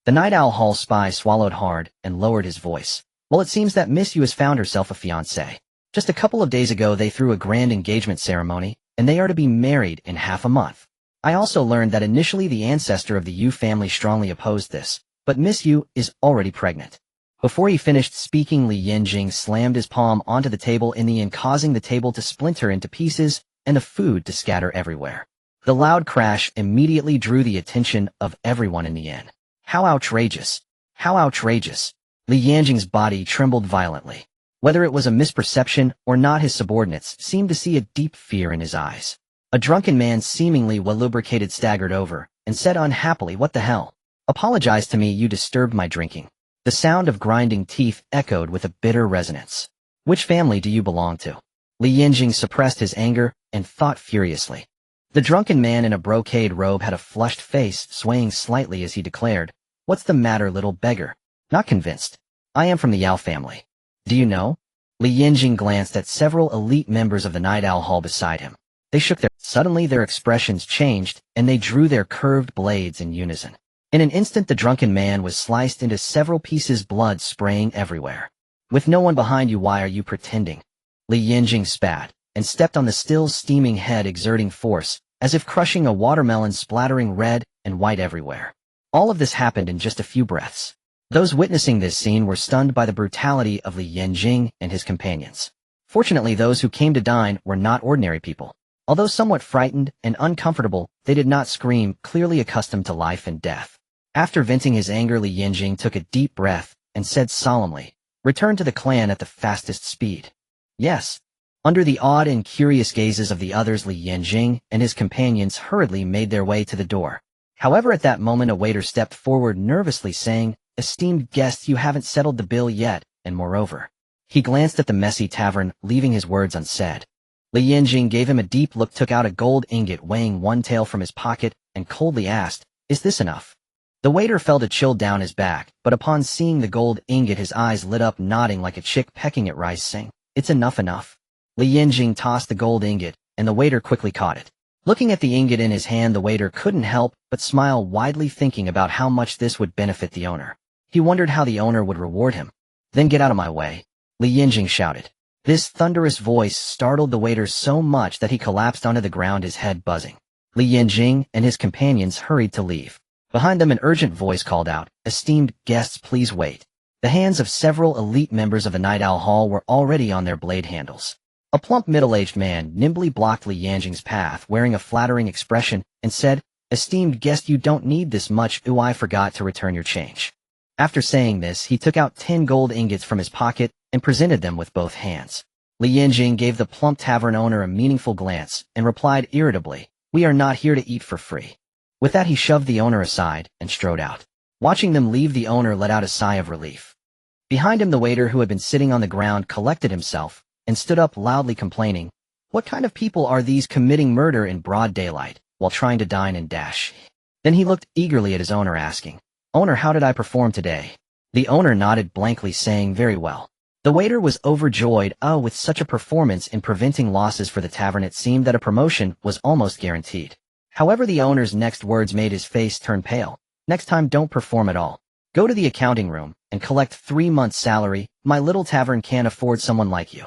The Night Owl Hall spy swallowed hard and lowered his voice. "Well, it seems that Miss Yu has found herself a fiancé. Just a couple of days ago, they threw a grand engagement ceremony, and they are to be married in half a month. I also learned that initially the ancestor of the Yu family strongly opposed this, but Miss Yu is already pregnant." Before he finished speaking, Li Yinjing slammed his palm onto the table in the inn, causing the table to splinter into pieces and the food to scatter everywhere. The loud crash immediately drew the attention of everyone in the inn. How outrageous! How outrageous! Li Yinjing's body trembled violently. Whether it was a misperception or not, his subordinates seemed to see a deep fear in his eyes. A drunken man, seemingly well-lubricated, staggered over and said unhappily, "What the hell? Apologize to me, you disturbed my drinking." The sound of grinding teeth echoed with a bitter resonance. "Which family do you belong to?" Li Yinjing suppressed his anger and thought furiously. The drunken man in a brocade robe had a flushed face, swaying slightly as he declared, "What's the matter, little beggar? Not convinced? I am from the Yao family. Do you know?" Li Yinjing glanced at several elite members of the Night Owl Hall beside him. They shook their... Suddenly their expressions changed, and they drew their curved blades in unison. In an instant, the drunken man was sliced into several pieces, blood spraying everywhere. "With no one behind you, why are you pretending?" Li Yinjing spat, and stepped on the still steaming head, exerting force, as if crushing a watermelon, splattering red and white everywhere. All of this happened in just a few breaths. Those witnessing this scene were stunned by the brutality of Li Yinjing and his companions. Fortunately, those who came to dine were not ordinary people. Although somewhat frightened and uncomfortable, they did not scream, clearly accustomed to life and death. After venting his anger, Li Yinjing took a deep breath and said solemnly, "Return to the clan at the fastest speed." "Yes." Under the awed and curious gazes of the others, Li Yinjing and his companions hurriedly made their way to the door. However, at that moment a waiter stepped forward nervously, saying, "Esteemed guests, you haven't settled the bill yet, and moreover..." He glanced at the messy tavern, leaving his words unsaid. Li Yinjing gave him a deep look, took out a gold ingot weighing 1 tael from his pocket, and coldly asked, "Is this enough?" The waiter felt a chill down his back, but upon seeing the gold ingot his eyes lit up, nodding like a chick pecking at rice, saying, "It's enough." Li Yinjing tossed the gold ingot, and the waiter quickly caught it. Looking at the ingot in his hand, the waiter couldn't help but smile widely, thinking about how much this would benefit the owner. He wondered how the owner would reward him. "Then get out of my way," Li Yinjing shouted. This thunderous voice startled the waiter so much that he collapsed onto the ground, his head buzzing. Li Yinjing and his companions hurried to leave. Behind them, an urgent voice called out, "Esteemed guests, please wait." The hands of several elite members of the Night Owl Hall were already on their blade handles. A plump middle-aged man nimbly blocked Li Yanjing's path, wearing a flattering expression, and said, "Esteemed guest, you don't need this much. I forgot to return your change." After saying this, he took out 10 gold ingots from his pocket and presented them with both hands. Li Yinjing gave the plump tavern owner a meaningful glance and replied irritably, "We are not here to eat for free." With that, he shoved the owner aside and strode out. Watching them leave, the owner let out a sigh of relief. Behind him, the waiter, who had been sitting on the ground, collected himself and stood up, loudly complaining, "What kind of people are these, committing murder in broad daylight while trying to dine and dash?" Then he looked eagerly at his owner, asking, "Owner, how did I perform today?" The owner nodded blankly, saying, "Very well." The waiter was overjoyed. With such a performance in preventing losses for the tavern, it seemed that a promotion was almost guaranteed. However, the owner's next words made his face turn pale. "Next time, don't perform at all. Go to the accounting room and collect 3 months' salary. My little tavern can't afford someone like you."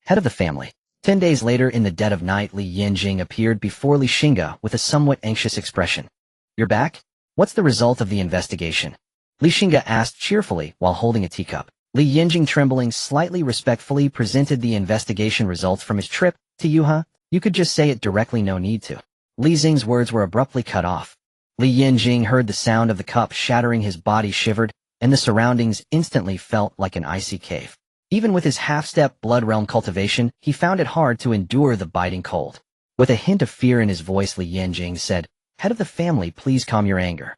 Head of the family. 10 days later, in the dead of night, Li Yinjing appeared before Li Xingge with a somewhat anxious expression. "You're back? What's the result of the investigation?" Li Xingge asked cheerfully while holding a teacup. Li Yinjing, trembling slightly, respectfully presented the investigation results from his trip to Yuha. "You could just say it directly, no need to." Li Xing's words were abruptly cut off. Li Yinjing heard the sound of the cup shattering, his body shivered, and the surroundings instantly felt like an icy cave. Even with his half-step blood realm cultivation, he found it hard to endure the biting cold. With a hint of fear in his voice, Li Yinjing said, "Head of the family, please calm your anger."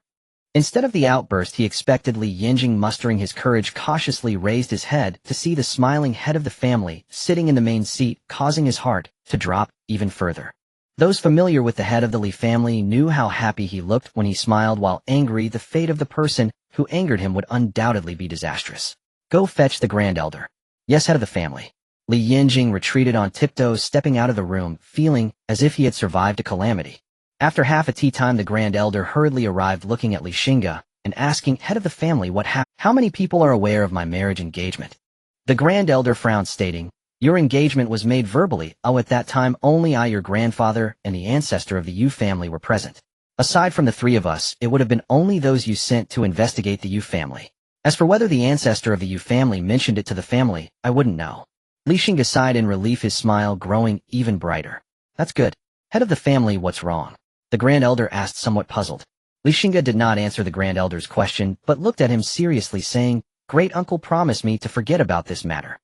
Instead of the outburst he expected, Li Yinjing, mustering his courage, cautiously raised his head to see the smiling head of the family sitting in the main seat, causing his heart to drop even further. Those familiar with the head of the Li family knew how happy he looked when he smiled. While angry, the fate of the person who angered him would undoubtedly be disastrous. "Go fetch the Grand Elder." "Yes, head of the family." Li Yinjing retreated on tiptoes, stepping out of the room, feeling as if he had survived a calamity. After half a tea time, the Grand Elder hurriedly arrived, looking at Li Xingge and asking, "Head of the family, what happened? How many people are aware of my marriage engagement?" The Grand Elder frowned, stating, "Your engagement was made verbally. At that time, only I, your grandfather, and the ancestor of the Yu family were present. Aside from the 3 of us, it would have been only those you sent to investigate the Yu family. As for whether the ancestor of the Yu family mentioned it to the family, I wouldn't know." Li Xingge sighed in relief, his smile growing even brighter. "That's good. Head of the family, what's wrong?" the Grand Elder asked, somewhat puzzled. Li Xingge did not answer the Grand Elder's question, but looked at him seriously, saying, "Great uncle promised me to forget about this matter."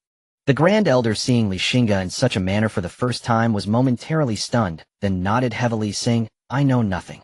The Grand Elder, seeing Li Xingge in such a manner for the first time, was momentarily stunned, then nodded heavily, saying, "I know nothing.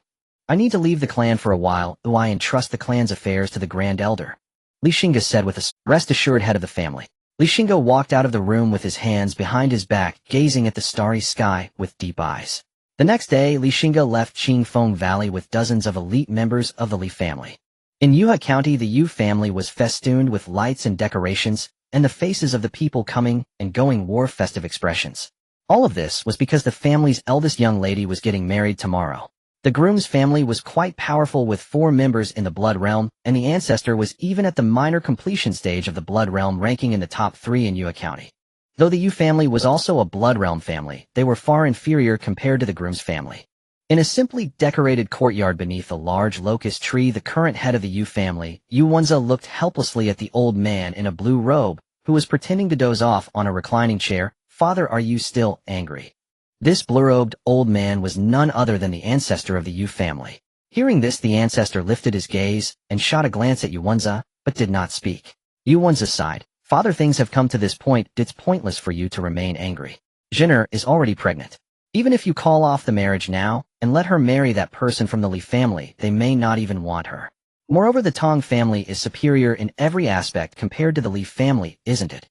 I need to leave the clan for a while. I entrust the clan's affairs to the Grand Elder," Li Xingge said with a "Rest assured, head of the family." Li Xingge walked out of the room with his hands behind his back, gazing at the starry sky with deep eyes. The next day, Li Xingge left Qingfeng Valley with dozens of elite members of the Li family. In Yuha County, the Yu family was festooned with lights and decorations, and the faces of the people coming and going wore festive expressions. All of this was because the family's eldest young lady was getting married tomorrow. The groom's family was quite powerful, with 4 members in the blood realm, and the ancestor was even at the minor completion stage of the blood realm, ranking in the top 3 in Yuha County. Though the Yu family was also a blood realm family, they were far inferior compared to the groom's family. In a simply decorated courtyard beneath a large locust tree, the current head of the Yu family, Yu Wenza, looked helplessly at the old man in a blue robe, who was pretending to doze off on a reclining chair. "Father, are you still angry?" This blue-robed old man was none other than the ancestor of the Yu family. Hearing this, the ancestor lifted his gaze and shot a glance at Yu Wenza, but did not speak. Yu Wenza sighed. "Father, things have come to this point. It's pointless for you to remain angry. Xingge is already pregnant. Even if you call off the marriage now and let her marry that person from the Li family, they may not even want her. Moreover, the Tong family is superior in every aspect compared to the Li family, isn't it?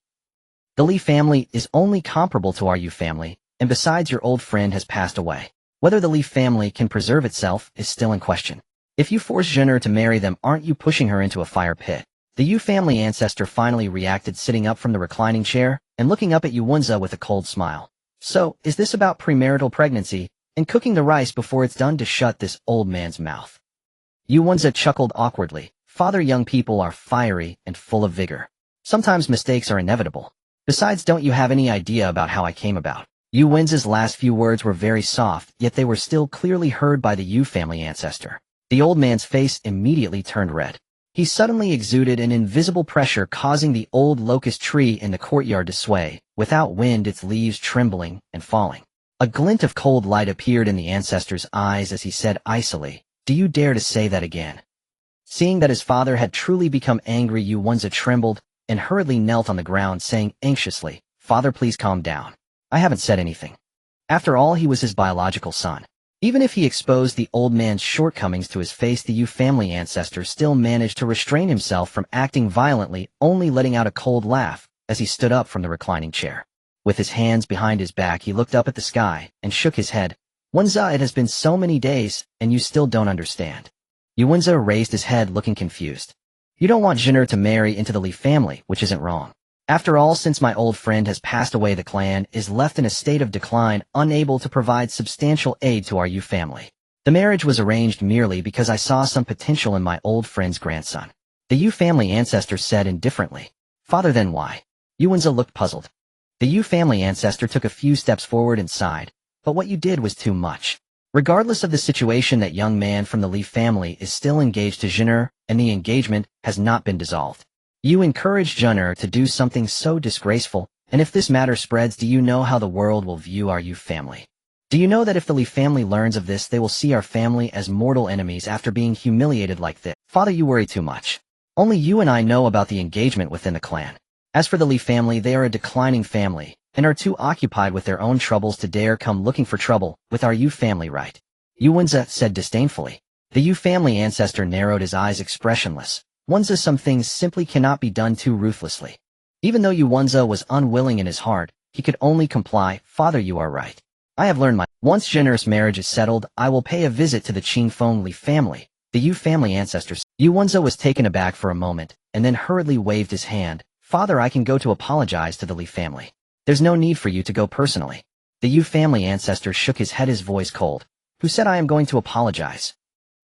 The Li family is only comparable to our Yu family, and besides, your old friend has passed away. Whether the Li family can preserve itself is still in question." If you force Xingge to marry them, aren't you pushing her into a fire pit? The Yu family ancestor finally reacted, sitting up from the reclining chair and looking up at Yuanza with a cold smile. So, is this about premarital pregnancy and cooking the rice before it's done to shut this old man's mouth? Yuanza chuckled awkwardly. Father, young people are fiery and full of vigor. Sometimes mistakes are inevitable. Besides, don't you have any idea about how I came about? Yuanza's last few words were very soft, yet they were still clearly heard by the Yu family ancestor. The old man's face immediately turned red. He suddenly exuded an invisible pressure, causing the old locust tree in the courtyard to sway, without wind, its leaves trembling and falling. A glint of cold light appeared in the ancestor's eyes as he said icily, "Do you dare to say that again?" Seeing that his father had truly become angry, Yuanza trembled and hurriedly knelt on the ground, saying anxiously, "Father, please calm down. I haven't said anything." After all, he was his biological son. Even if he exposed the old man's shortcomings to his face, the Yu family ancestor still managed to restrain himself from acting violently, only letting out a cold laugh as he stood up from the reclining chair. With his hands behind his back, he looked up at the sky and shook his head. "Yuanza, it has been so many days, and you still don't understand." Yuanza raised his head, looking confused. "You don't want Xingge to marry into the Li family, which isn't wrong. After all, since my old friend has passed away, the clan is left in a state of decline, unable to provide substantial aid to our Yu family. The marriage was arranged merely because I saw some potential in my old friend's grandson." The Yu family ancestor said indifferently. "Father, then why?" Yuanza looked puzzled. The Yu family ancestor took a few steps forward and sighed. "But what you did was too much. Regardless of the situation, that young man from the Li family is still engaged to Xingge, and the engagement has not been dissolved. You encouraged Xingge to do something so disgraceful, and if this matter spreads, do you know how the world will view our Yu family? Do you know that if the Li family learns of this, they will see our family as mortal enemies after being humiliated like this? Father, you worry too much. Only you and I know about the engagement within the clan. As for the Li family, they are a declining family, and are too occupied with their own troubles to dare come looking for trouble with our Yu family, right?" Yuanza said disdainfully. The Yu family ancestor narrowed his eyes, expressionless. Yuanza, some things simply cannot be done too ruthlessly. Even though Yuanza was unwilling in his heart, he could only comply. "Father, you are right. I have learned once Xingge's marriage is settled, I will pay a visit to the Qingfeng Li family." The Yu family ancestor. Yuanza was taken aback for a moment, and then hurriedly waved his hand. "Father, I can go to apologize to the Li family. There's no need for you to go personally." The Yu family ancestor shook his head, his voice cold. "Who said I am going to apologize?"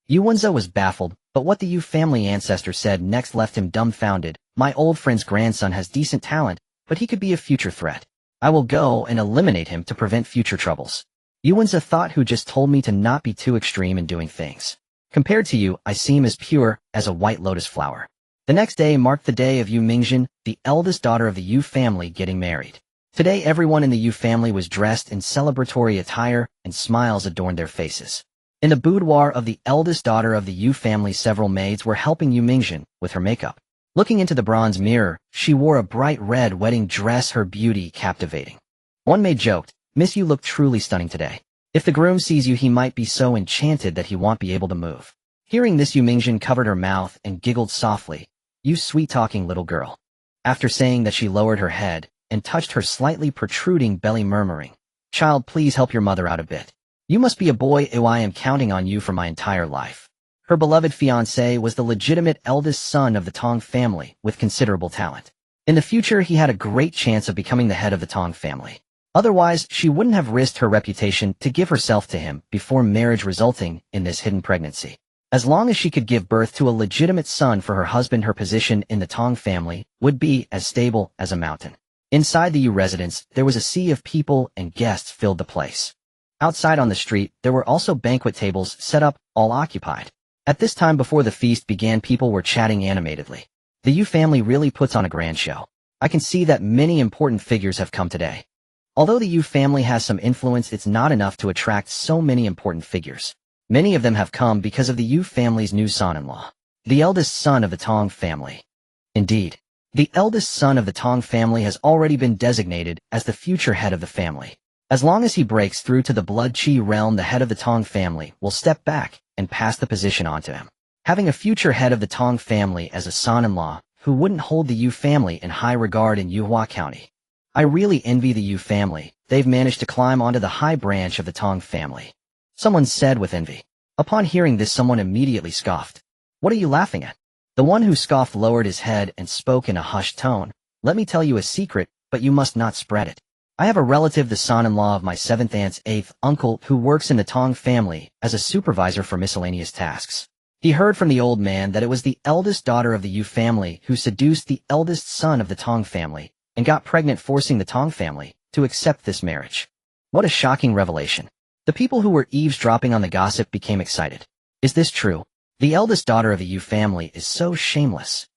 Yuanza was baffled, but what the Yu family ancestor said next left him dumbfounded. "My old friend's grandson has decent talent, but he could be a future threat. I will go and eliminate him to prevent future troubles." Yuanza thought, "Who just told me to not be too extreme in doing things? Compared to you, I seem as pure as a white lotus flower." The next day marked the day of Yu Mingxin, the eldest daughter of the Yu family, getting married. Today everyone in the Yu family was dressed in celebratory attire, and smiles adorned their faces. In the boudoir of the eldest daughter of the Yu family, several maids were helping Yu Mingxin with her makeup. Looking into the bronze mirror, she wore a bright red wedding dress, her beauty captivating. One maid joked, "Miss, you look truly stunning today. If the groom sees you, he might be so enchanted that he won't be able to move." Hearing this, Yu Mingxin covered her mouth and giggled softly. "You sweet-talking little girl." After saying that, she lowered her head and touched her slightly protruding belly, murmuring, "Child, please help your mother out a bit. You must be a boy. I am counting on you for my entire life." Her beloved fiancé was the legitimate eldest son of the Tong family with considerable talent. In the future, he had a great chance of becoming the head of the Tong family. Otherwise, she wouldn't have risked her reputation to give herself to him before marriage, resulting in this hidden pregnancy. As long as she could give birth to a legitimate son for her husband, her position in the Tong family would be as stable as a mountain. Inside the Yu residence, there was a sea of people, and guests filled the place. Outside on the street, there were also banquet tables set up, all occupied. At this time before the feast began, people were chatting animatedly. The Yu family really puts on a grand show. I can see that many important figures have come today. Although the Yu family has some influence, it's not enough to attract so many important figures. Many of them have come because of the Yu family's new son-in-law, the eldest son of the Tong family. Indeed, the eldest son of the Tong family has already been designated as the future head of the family. As long as he breaks through to the Blood Qi realm, the head of the Tong family will step back and pass the position on to him. Having a future head of the Tong family as a son-in-law who wouldn't hold the Yu family in high regard in Yuhua County. I really envy the Yu family. They've managed to climb onto the high branch of the Tong family. Someone said with envy. Upon hearing this, someone immediately scoffed. What are you laughing at? The one who scoffed lowered his head and spoke in a hushed tone. Let me tell you a secret, but you must not spread it. I have a relative, the son-in-law of my 7th aunt's 8th uncle, who works in the Tong family as a supervisor for miscellaneous tasks. He heard from the old man that it was the eldest daughter of the Yu family who seduced the eldest son of the Tong family and got pregnant, forcing the Tong family to accept this marriage. What a shocking revelation. The people who were eavesdropping on the gossip became excited. Is this true? The eldest daughter of the Yu family is so shameless.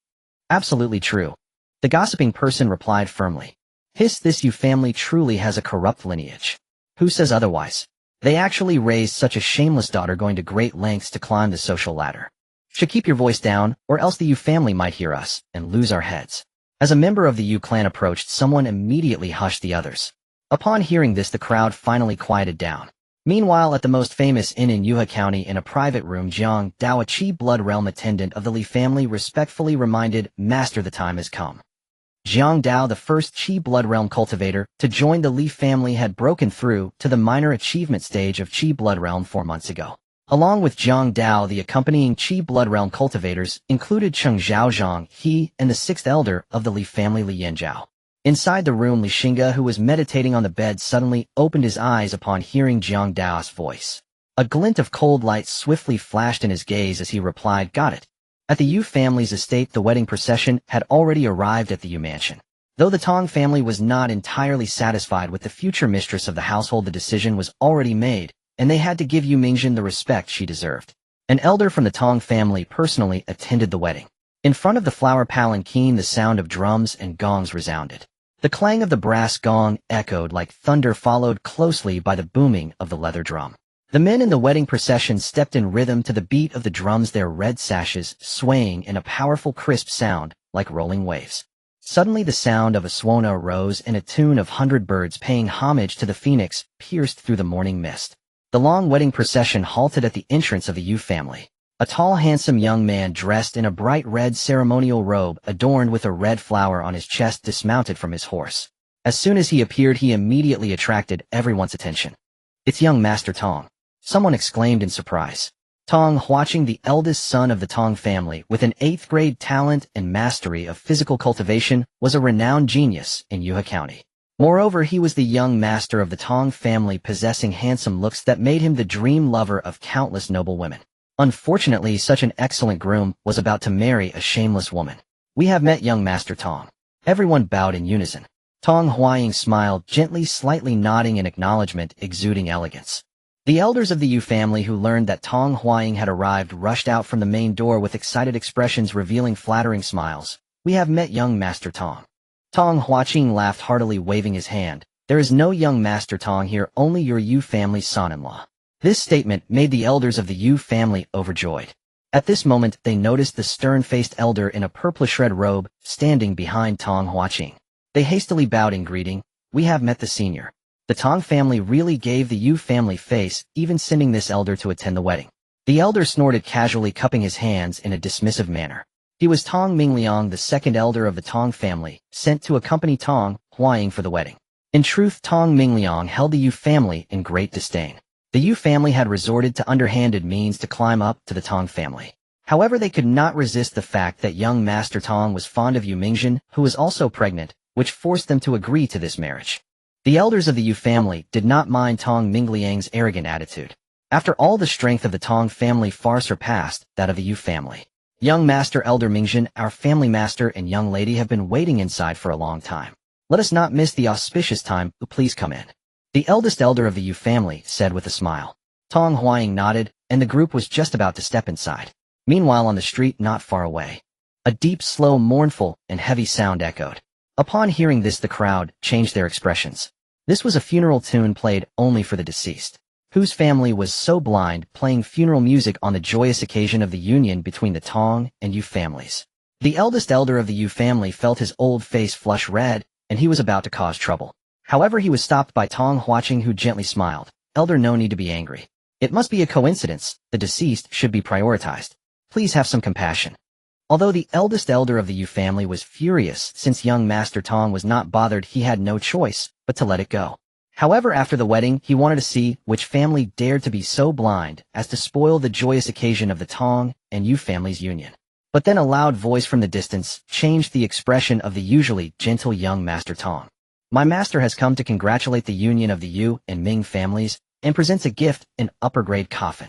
Absolutely true. The gossiping person replied firmly. Hiss, this Yu family truly has a corrupt lineage. Who says otherwise? They actually raised such a shameless daughter, going to great lengths to climb the social ladder. Should keep your voice down, or else the Yu family might hear us and lose our heads. As a member of the Yu clan approached, someone immediately hushed the others. Upon hearing this, the crowd finally quieted down. Meanwhile, at the most famous inn in Yuha County, in a private room, Jiang Dao, a Qi blood realm attendant of the Li family, respectfully reminded, Master, the time has come. Jiang Dao, the first Qi blood realm cultivator to join the Li family, had broken through to the minor achievement stage of Qi blood realm 4 months ago. Along with Jiang Dao, the accompanying Qi blood realm cultivators included Cheng Zhaozhang, he, and the 6th elder of the Li family, Li Yanzhao. Inside the room, Li Xingge, who was meditating on the bed, suddenly opened his eyes upon hearing Jiang Dao's voice. A glint of cold light swiftly flashed in his gaze as he replied, Got it. At the Yu family's estate, the wedding procession had already arrived at the Yu mansion. Though the Tong family was not entirely satisfied with the future mistress of the household, the decision was already made, and they had to give Yu Mingjin the respect she deserved. An elder from the Tong family personally attended the wedding. In front of the flower palanquin, the sound of drums and gongs resounded. The clang of the brass gong echoed like thunder, followed closely by the booming of the leather drum. The men in the wedding procession stepped in rhythm to the beat of the drums, their red sashes swaying in a powerful, crisp sound like rolling waves. Suddenly the sound of a swan arose, and a tune of 100 birds paying homage to the phoenix pierced through the morning mist. The long wedding procession halted at the entrance of the Yu family. A tall, handsome young man dressed in a bright red ceremonial robe adorned with a red flower on his chest dismounted from his horse. As soon as he appeared, he immediately attracted everyone's attention. It's young Master Tong. Someone exclaimed in surprise. Tong Huaqing, the eldest son of the Tong family, with an 8th grade talent and mastery of physical cultivation, was a renowned genius in Yuha County. Moreover, he was the young master of the Tong family, possessing handsome looks that made him the dream lover of countless noble women. Unfortunately, such an excellent groom was about to marry a shameless woman. We have met young Master Tong. Everyone bowed in unison. Tong Huaqing smiled, gently, slightly nodding in acknowledgement, exuding elegance. The elders of the Yu family, who learned that Tong Huaqing had arrived, rushed out from the main door with excited expressions revealing flattering smiles. We have met young Master Tong. Tong Huaqing laughed heartily, waving his hand. There is no young Master Tong here, only your Yu family's son-in-law. This statement made the elders of the Yu family overjoyed. At this moment, they noticed the stern-faced elder in a purplish-red robe standing behind Tong Huaqing. They hastily bowed in greeting. We have met the senior. The Tong family really gave the Yu family face, even sending this elder to attend the wedding. The elder snorted casually, cupping his hands in a dismissive manner. He was Tong Mingliang, the 2nd elder of the Tong family, sent to accompany Tong Huaqing for the wedding. In truth, Tong Mingliang held the Yu family in great disdain. The Yu family had resorted to underhanded means to climb up to the Tong family. However, they could not resist the fact that young Master Tong was fond of Yu Mingjin, who was also pregnant, which forced them to agree to this marriage. The elders of the Yu family did not mind Tong Mingliang's arrogant attitude. After all, the strength of the Tong family far surpassed that of the Yu family. Young Master Elder Mingjin, our family master and young lady, have been waiting inside for a long time. Let us not miss the auspicious time, please come in. The eldest elder of the Yu family said with a smile. Tong Huaqing nodded, and the group was just about to step inside. Meanwhile, on the street not far away, a deep, slow, mournful, and heavy sound echoed. Upon hearing this, the crowd changed their expressions. This was a funeral tune played only for the deceased, whose family was so blind, playing funeral music on the joyous occasion of the union between the Tong and Yu families. The eldest elder of the Yu family felt his old face flush red, and he was about to cause trouble. However, he was stopped by Tong Huaqing, who gently smiled. Elder, no need to be angry. It must be a coincidence. The deceased should be prioritized. Please have some compassion. Although the eldest elder of the Yu family was furious since young Master Tong was not bothered, he had no choice but to let it go. However, after the wedding, he wanted to see which family dared to be so blind as to spoil the joyous occasion of the Tong and Yu family's union. But then a loud voice from the distance changed the expression of the usually gentle young Master Tong. My master has come to congratulate the union of the Yu and Ming families and presents a gift, an upper-grade coffin.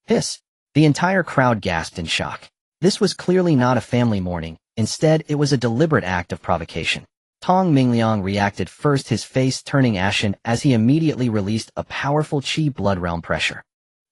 Hiss! The entire crowd gasped in shock. This was clearly not a family mourning. Instead, it was a deliberate act of provocation. Tong Mingliang reacted first, his face turning ashen as he immediately released a powerful Qi blood realm pressure.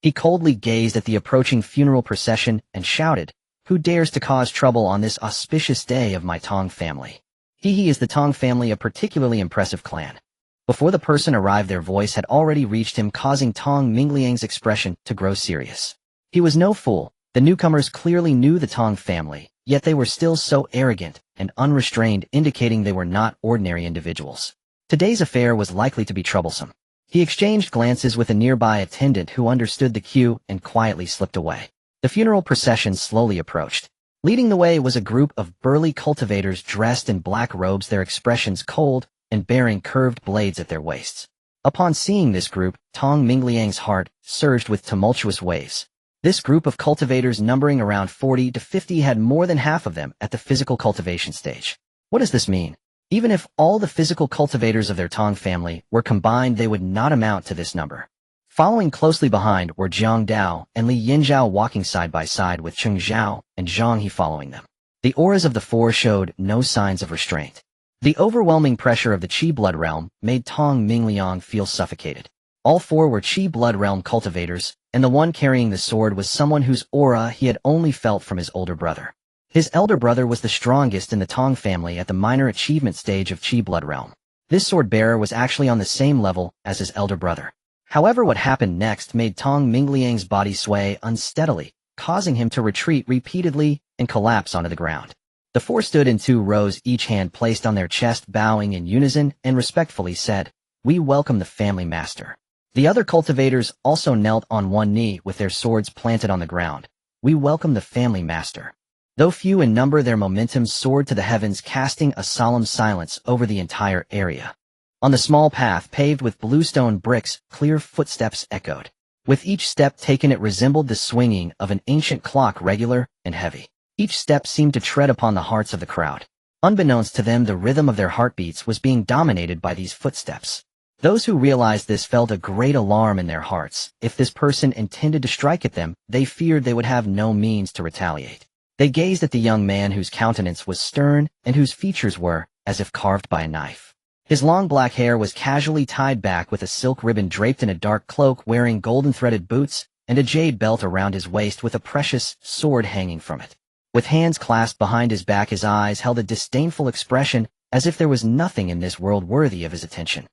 He coldly gazed at the approaching funeral procession and shouted, "Who dares to cause trouble on this auspicious day of my Tong family?" He is the Tong family, a particularly impressive clan. Before the person arrived, their voice had already reached him, causing Tong Mingliang's expression to grow serious. He was no fool. The newcomers clearly knew the Tong family, yet they were still so arrogant and unrestrained, indicating they were not ordinary individuals. Today's affair was likely to be troublesome. He exchanged glances with a nearby attendant who understood the cue and quietly slipped away. The funeral procession slowly approached. Leading the way was a group of burly cultivators dressed in black robes, their expressions cold and bearing curved blades at their waists. Upon seeing this group, Tong Mingliang's heart surged with tumultuous waves. This group of cultivators, numbering around 40 to 50, had more than half of them at the physical cultivation stage. What does this mean? Even if all the physical cultivators of their Tong family were combined, they would not amount to this number. Following closely behind were Jiang Dao and Li Yinzhao, walking side by side with Cheng Zhao and Zhang He following them. The auras of the four showed no signs of restraint. The overwhelming pressure of the Qi blood realm made Tong Mingliang feel suffocated. All four were Qi blood realm cultivators, and the one carrying the sword was someone whose aura he had only felt from his older brother. His elder brother was the strongest in the Tong family at the minor achievement stage of Qi blood realm. This sword bearer was actually on the same level as his elder brother. However, what happened next made Tong Mingliang's body sway unsteadily, causing him to retreat repeatedly and collapse onto the ground. The four stood in 2 rows, each hand placed on their chest, bowing in unison and respectfully said, "We welcome the family master." The other cultivators also knelt on one knee with their swords planted on the ground. "We welcome the family master." Though few in number, their momentum soared to the heavens, casting a solemn silence over the entire area. On the small path paved with bluestone bricks, clear footsteps echoed. With each step taken, it resembled the swinging of an ancient clock, regular and heavy. Each step seemed to tread upon the hearts of the crowd. Unbeknownst to them, the rhythm of their heartbeats was being dominated by these footsteps. Those who realized this felt a great alarm in their hearts. If this person intended to strike at them, they feared they would have no means to retaliate. They gazed at the young man whose countenance was stern and whose features were as if carved by a knife. His long black hair was casually tied back with a silk ribbon, draped in a dark cloak, wearing golden threaded boots and a jade belt around his waist with a precious sword hanging from it. With hands clasped behind his back, his eyes held a disdainful expression, as if there was nothing in this world worthy of his attention.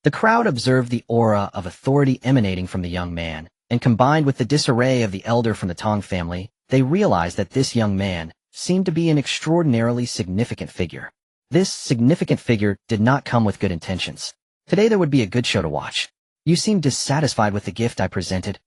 The crowd observed the aura of authority emanating from the young man, and combined with the disarray of the elder from the Tong family, they realized that this young man seemed to be an extraordinarily significant figure. This significant figure did not come with good intentions. Today there would be a good show to watch. "You seem dissatisfied with the gift I presented."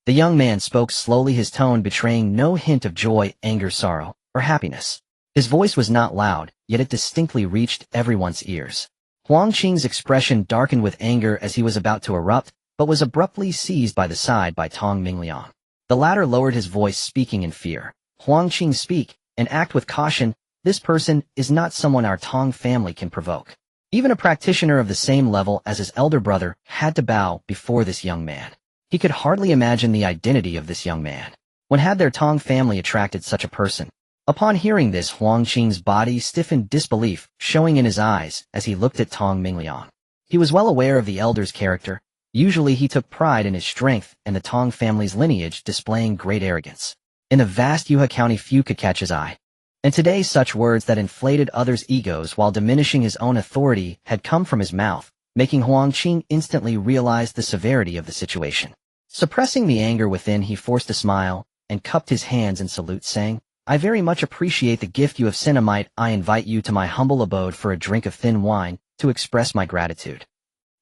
The young man spoke slowly, his tone betraying no hint of joy, anger, sorrow, or happiness. His voice was not loud, yet it distinctly reached everyone's ears. Huang Qing's expression darkened with anger as he was about to erupt, but was abruptly seized by the side by Tong Mingliang. The latter lowered his voice, speaking in fear. "Huang Qing, speak, and act with caution. This person is not someone our Tong family can provoke." Even a practitioner of the same level as his elder brother had to bow before this young man. He could hardly imagine the identity of this young man. When had their Tong family attracted such a person? Upon hearing this, Huang Qing's body stiffened, disbelief showing in his eyes as he looked at Tong Mingliang. He was well aware of the elder's character. Usually he took pride in his strength and the Tong family's lineage, displaying great arrogance. In the vast Yuhe County, few could catch his eye. And today such words that inflated others' egos while diminishing his own authority had come from his mouth, making Huang Qing instantly realize the severity of the situation. Suppressing the anger within, he forced a smile and cupped his hands in salute, saying, "I very much appreciate the gift you have sent. I invite you to my humble abode for a drink of thin wine to express my gratitude."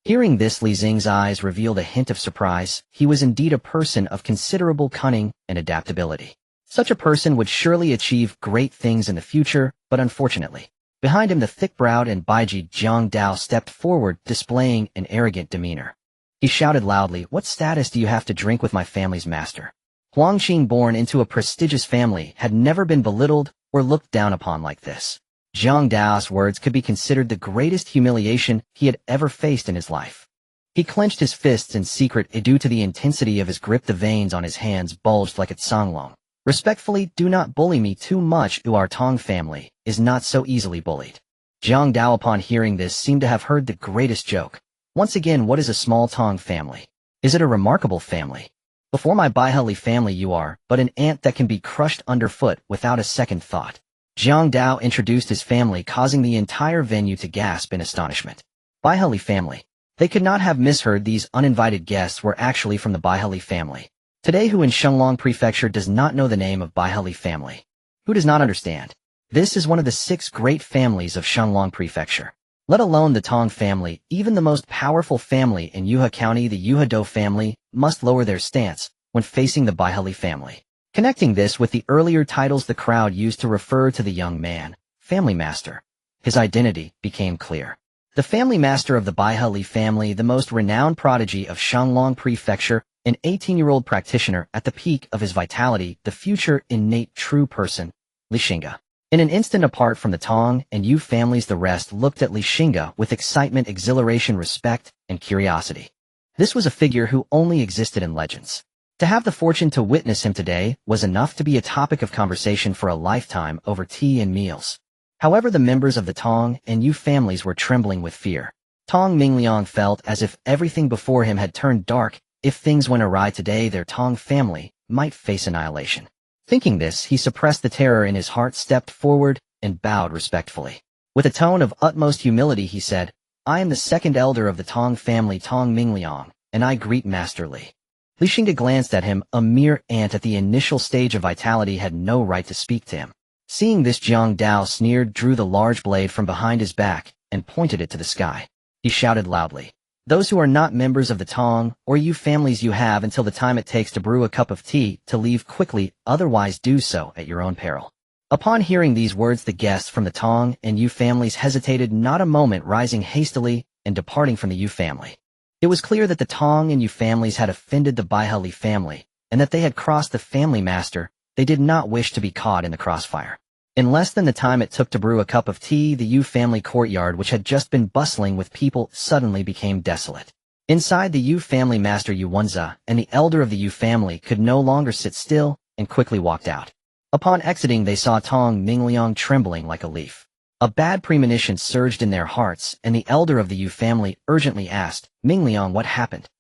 Hearing this, Li Xing's eyes revealed a hint of surprise. He was indeed a person of considerable cunning and adaptability. Such a person would surely achieve great things in the future, but unfortunately, Behind him, the thick-browed and Baiji Jiang Dao stepped forward, displaying an arrogant demeanor. He shouted loudly, "What status do you have to drink with my family's master?" Huang Qing, born into a prestigious family, had never been belittled or looked down upon like this. Jiang Dao's words could be considered the greatest humiliation he had ever faced in his life. He clenched his fists in secret due to the intensity of his grip. The veins on his hands bulged like a Tsanglong. "Respectfully, do not bully me too much. Our Tong family is not so easily bullied." Jiang Dao, upon hearing this, seemed to have heard the greatest joke. Once again, what is a small Tong family? Is it a remarkable family? Before my Baihali family you are but an ant that can be crushed underfoot without a second thought. Jiang Dao introduced his family, causing the entire venue to gasp in astonishment. Baihali family. They could not have misheard. These uninvited guests were actually from the Baihali family. Today, who in Shenglong Prefecture does not know the name of Baihali family? Who does not understand? This is one of the 6 great families of Shenglong Prefecture. Let alone the Tong family, even the most powerful family in Yuhe County, the Yuhe family, must lower their stance when facing the Baihali family. Connecting this with the earlier titles the crowd used to refer to the young man, family master, his identity became clear. The family master of the Baihali family, the most renowned prodigy of Shenglong Prefecture, an 18-year-old practitioner at the peak of his vitality, the future innate true person, Xingge. In an instant, apart from the Tong and Yu families, the rest looked at Xingge with excitement, exhilaration, respect, and curiosity. This was a figure who only existed in legends. To have the fortune to witness him today was enough to be a topic of conversation for a lifetime over tea and meals. However, the members of the Tong and Yu families were trembling with fear. Tong Mingliang felt as if everything before him had turned dark. If things went awry today, their Tong family might face annihilation. Thinking this, he suppressed the terror in his heart, stepped forward, and bowed respectfully. With a tone of utmost humility, he said, "I am the second elder of the Tong family, Tong Mingliang, and I greet Master Li." Xingge glanced at him. A mere ant at the initial stage of vitality had no right to speak to him. Seeing this, Jiang Dao sneered, drew the large blade from behind his back, and pointed it to the sky. He shouted loudly, "Those who are not members of the Tong or Yu families, you have until the time it takes to brew a cup of tea to leave quickly, otherwise do so at your own peril." Upon hearing these words, the guests from the Tong and Yu families hesitated not a moment, rising hastily and departing from the Yu family. It was clear that the Tong and Yu families had offended the Baihali family, and that they had crossed the family master. They did not wish to be caught in the crossfire. In less than the time it took to brew a cup of tea, the Yu family courtyard, which had just been bustling with people, suddenly became desolate. Inside, the Yu family master Yu Wenze and the elder of the Yu family could no longer sit still and quickly walked out. Upon exiting, they saw Tong Mingliang trembling like a leaf. A bad premonition surged in their hearts, and the elder of the Yu family urgently asked, "Mingliang, what happened?"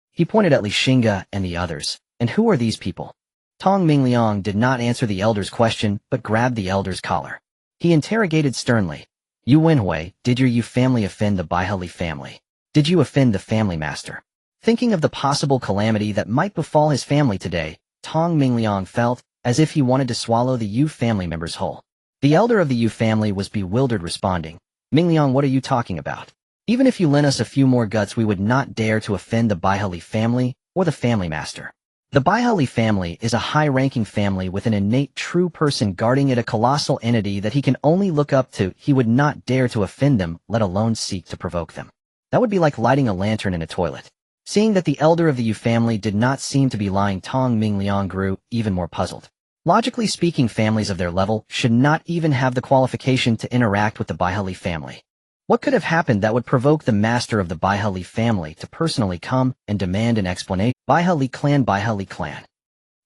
He pointed at Xingge and the others. "And who are these people?" Tong Mingliang did not answer the elder's question, but grabbed the elder's collar. He interrogated sternly, "Yu Wenhui, did your Yu family offend the Baihali family? Did you offend the family master?" Thinking of the possible calamity that might befall his family today, Tong Mingliang felt as if he wanted to swallow the Yu family members whole. The elder of the Yu family was bewildered, responding, "Mingliang, what are you talking about? Even if you lent us a few more guts, we would not dare to offend the Baihali family or the family master. The Baihali family is a high-ranking family with an innate true person guarding it, a colossal entity that he can only look up to. He would not dare to offend them, let alone seek to provoke them. That would be like lighting a lantern in a toilet." Seeing that the elder of the Yu family did not seem to be lying, Tong Mingliang grew even more puzzled. Logically speaking, families of their level should not even have the qualification to interact with the Baihali family. What could have happened that would provoke the master of the Baihali family to personally come and demand an explanation? Baihali clan, Baihali clan.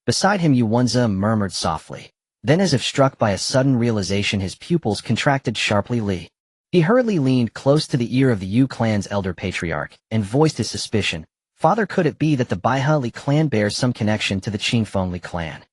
Beside him, Yu Wenze murmured softly. Then, as if struck by a sudden realization, his pupils contracted sharply. Li. He hurriedly leaned close to the ear of the Yu clan's elder patriarch and voiced his suspicion. "Father, could it be that the Baihali clan bears some connection to the Qingfengli clan?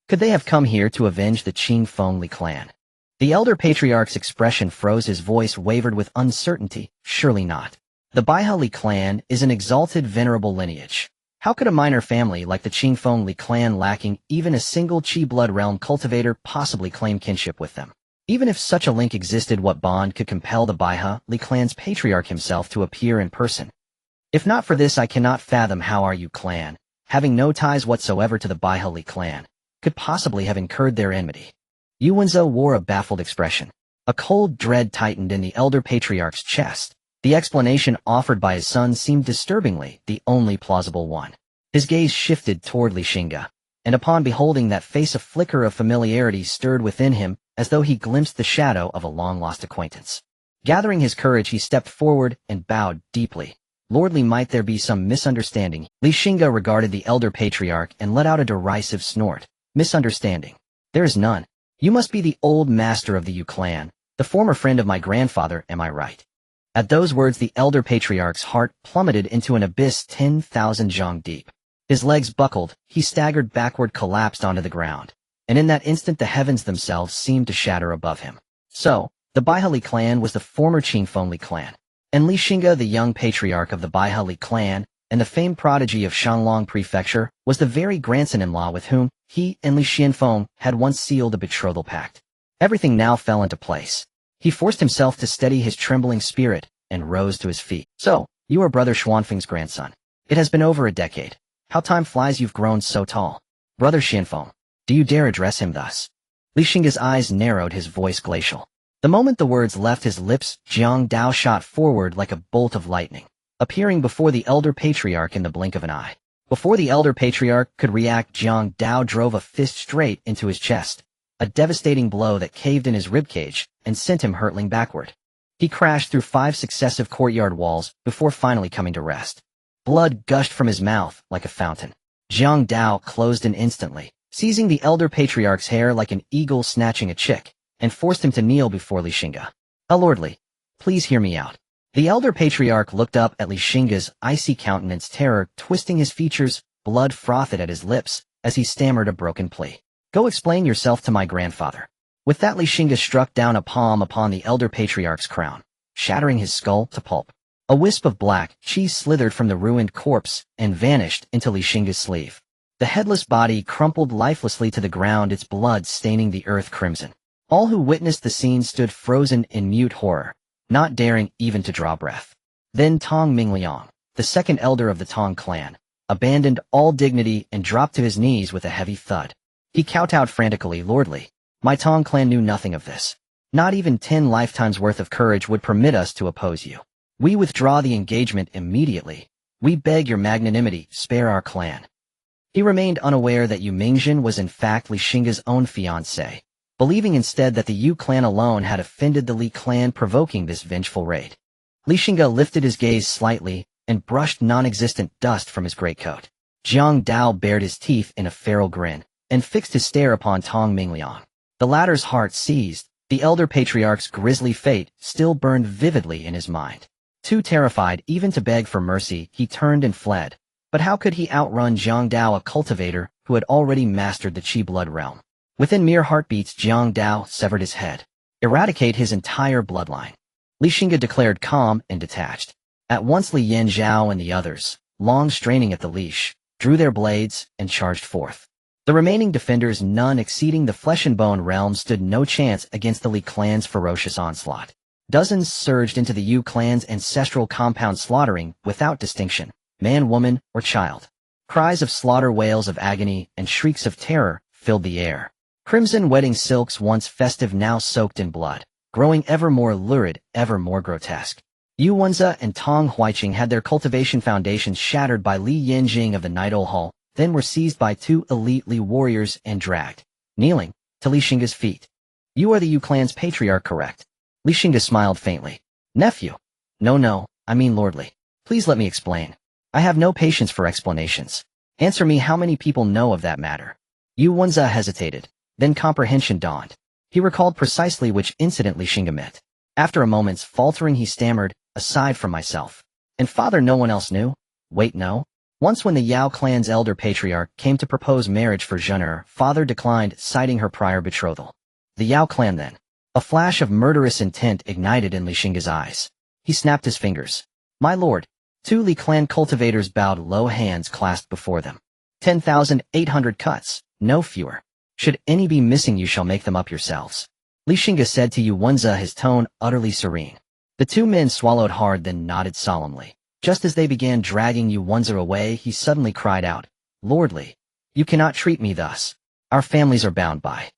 Could they have come here to avenge the Qingfengli clan?" The elder patriarch's expression froze, his voice wavered with uncertainty. "Surely not. The Baihali clan is an exalted, venerable lineage. How could a minor family like the Qingfengli clan, lacking even a single Qi blood realm cultivator, possibly claim kinship with them? Even if such a link existed, what bond could compel the Baihali clan's patriarch himself to appear in person? If not for this, I cannot fathom how our Yu clan, having no ties whatsoever to the Baihali clan, could possibly have incurred their enmity." Yu Wenze wore a baffled expression. A cold dread tightened in the elder patriarch's chest. The explanation offered by his son seemed disturbingly the only plausible one. His gaze shifted toward Xingge, and upon beholding that face a flicker of familiarity stirred within him as though he glimpsed the shadow of a long-lost acquaintance. Gathering his courage, he stepped forward and bowed deeply. Lordly, might there be some misunderstanding? Xingge regarded the elder patriarch and let out a derisive snort. Misunderstanding? There is none. You must be the old master of the Yu clan, the former friend of my grandfather, am I right? At those words, the elder patriarch's heart plummeted into an abyss 10,000 zhang deep. His legs buckled, he staggered backward, collapsed onto the ground, and in that instant the heavens themselves seemed to shatter above him. So, the Baihali clan was the former Qingfengli clan, and Xingge, the young patriarch of the Baihali clan and the famed prodigy of Shanlong Prefecture, was the very grandson-in-law with whom he and Li Xianfeng had once sealed a betrothal pact. Everything now fell into place. He forced himself to steady his trembling spirit and rose to his feet. So, you are Brother Xuanfeng's grandson. It has been over a decade. How time flies, you've grown so tall. Brother Xianfeng, do you dare address him thus? Xingge's eyes narrowed, his voice glacial. The moment the words left his lips, Jiang Dao shot forward like a bolt of lightning, appearing before the elder patriarch in the blink of an eye. Before the elder patriarch could react, Jiang Dao drove a fist straight into his chest, a devastating blow that caved in his ribcage and sent him hurtling backward. He crashed through 5 successive courtyard walls before finally coming to rest. Blood gushed from his mouth like a fountain. Jiang Dao closed in instantly, seizing the elder patriarch's hair like an eagle snatching a chick, and forced him to kneel before Xingge. Lordly, please hear me out. The elder patriarch looked up at Xingge's icy countenance, terror twisting his features, blood frothed at his lips as he stammered a broken plea. Go explain yourself to my grandfather. With that, Xingge struck down a palm upon the elder patriarch's crown, shattering his skull to pulp. A wisp of black cheese slithered from the ruined corpse and vanished into Xingge's sleeve. The headless body crumpled lifelessly to the ground, its blood staining the earth crimson. All who witnessed the scene stood frozen in mute horror, not daring even to draw breath. Then Tong Mingliang, the second elder of the Tong clan, abandoned all dignity and dropped to his knees with a heavy thud. He kowtowed frantically. Lordly, my Tong clan knew nothing of this. Not even 10 lifetimes worth of courage would permit us to oppose you. We withdraw the engagement immediately. We beg your magnanimity, spare our clan. He remained unaware that Yu Mingjin was in fact Xingge's own fiancée, believing instead that the Yu clan alone had offended the Li clan, provoking this vengeful raid. Xingge lifted his gaze slightly and brushed non-existent dust from his greatcoat. Jiang Dao bared his teeth in a feral grin and fixed his stare upon Tong Mingliang. The latter's heart seized. The elder patriarch's grisly fate still burned vividly in his mind. Too terrified even to beg for mercy, he turned and fled. But how could he outrun Jiang Dao, a cultivator who had already mastered the Qi blood realm? Within mere heartbeats, Jiang Dao severed his head. Eradicate his entire bloodline. Xingge declared calm and detached. At once Li Yanzhao and the others, long straining at the leash, drew their blades and charged forth. The remaining defenders, none exceeding the flesh and bone realm, stood no chance against the Li clan's ferocious onslaught. Dozens surged into the Yu clan's ancestral compound, slaughtering, without distinction, man, woman, or child. Cries of slaughter, wails of agony, and shrieks of terror filled the air. Crimson wedding silks, once festive, now soaked in blood, growing ever more lurid, ever more grotesque. Yu Wenze and Tong Huiqing had their cultivation foundations shattered by Li Yanjing of the Night Owl Hall, then were seized by 2 elite Li warriors and dragged, kneeling, to Xingge's feet. You are the Yu clan's patriarch, correct? Xingge smiled faintly. Nephew. No, I mean lordly. Please let me explain. I have no patience for explanations. Answer me, how many people know of that matter? Yu Wenze hesitated. Then comprehension dawned. He recalled precisely which incident Xingge meant. After a moment's faltering, he stammered, aside from myself. And father, no one else knew? Wait, no? Once when the Yao clan's elder patriarch came to propose marriage for Zhener, father declined, citing her prior betrothal. The Yao clan then. A flash of murderous intent ignited in Xingge's eyes. He snapped his fingers. My lord. 2 Li clan cultivators bowed low, hands clasped before them. 10,800 cuts, no fewer. Should any be missing, you shall make them up yourselves. Xingge said to Yu Wenze, his tone utterly serene. The 2 men swallowed hard, then nodded solemnly. Just as they began dragging Yu Wenze away, he suddenly cried out, Lordly, you cannot treat me thus. Our families are bound by.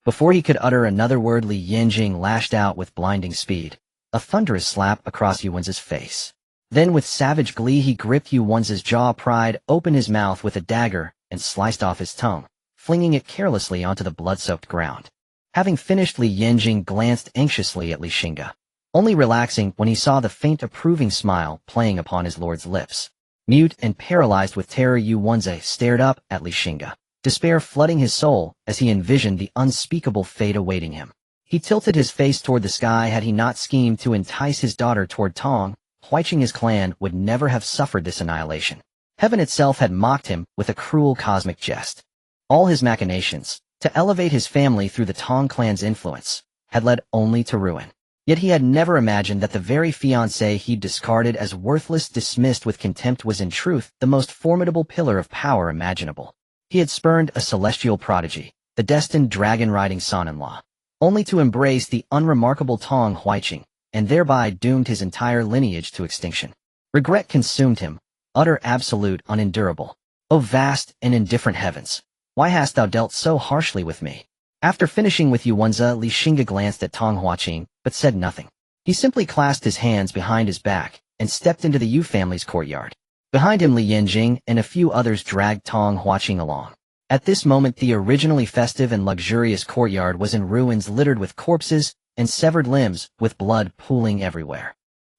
Before he could utter another word, Li Yanjing lashed out with blinding speed, a thunderous slap across Yu Wen's face. Then with savage glee he gripped Yu Wen's jaw, pried open his mouth with a dagger, and sliced off his tongue, flinging it carelessly onto the blood-soaked ground. Having finished, Li Yanjing glanced anxiously at Li Xingge, only relaxing when he saw the faint approving smile playing upon his lord's lips. Mute and paralyzed with terror, Yu Wenze stared up at Li Xingge, despair flooding his soul as he envisioned the unspeakable fate awaiting him. He tilted his face toward the sky. Had he not schemed to entice his daughter toward Tong, Huiqing's clan would never have suffered this annihilation. Heaven itself had mocked him with a cruel cosmic jest. All his machinations, to elevate his family through the Tong clan's influence, had led only to ruin. Yet he had never imagined that the very fiancé he'd discarded as worthless, dismissed with contempt, was in truth the most formidable pillar of power imaginable. He had spurned a celestial prodigy, the destined dragon-riding son-in-law, only to embrace the unremarkable Tong Huiqing, and thereby doomed his entire lineage to extinction. Regret consumed him, utter, absolute, unendurable. O vast and indifferent heavens, why hast thou dealt so harshly with me? After finishing with Yu Wenze, Li Xingge glanced at Tong Huiqing, but said nothing. He simply clasped his hands behind his back and stepped into the Yu family's courtyard. Behind him, Li Yanjing and a few others dragged Tong Huiqing along. At this moment, the originally festive and luxurious courtyard was in ruins, littered with corpses and severed limbs, with blood pooling everywhere.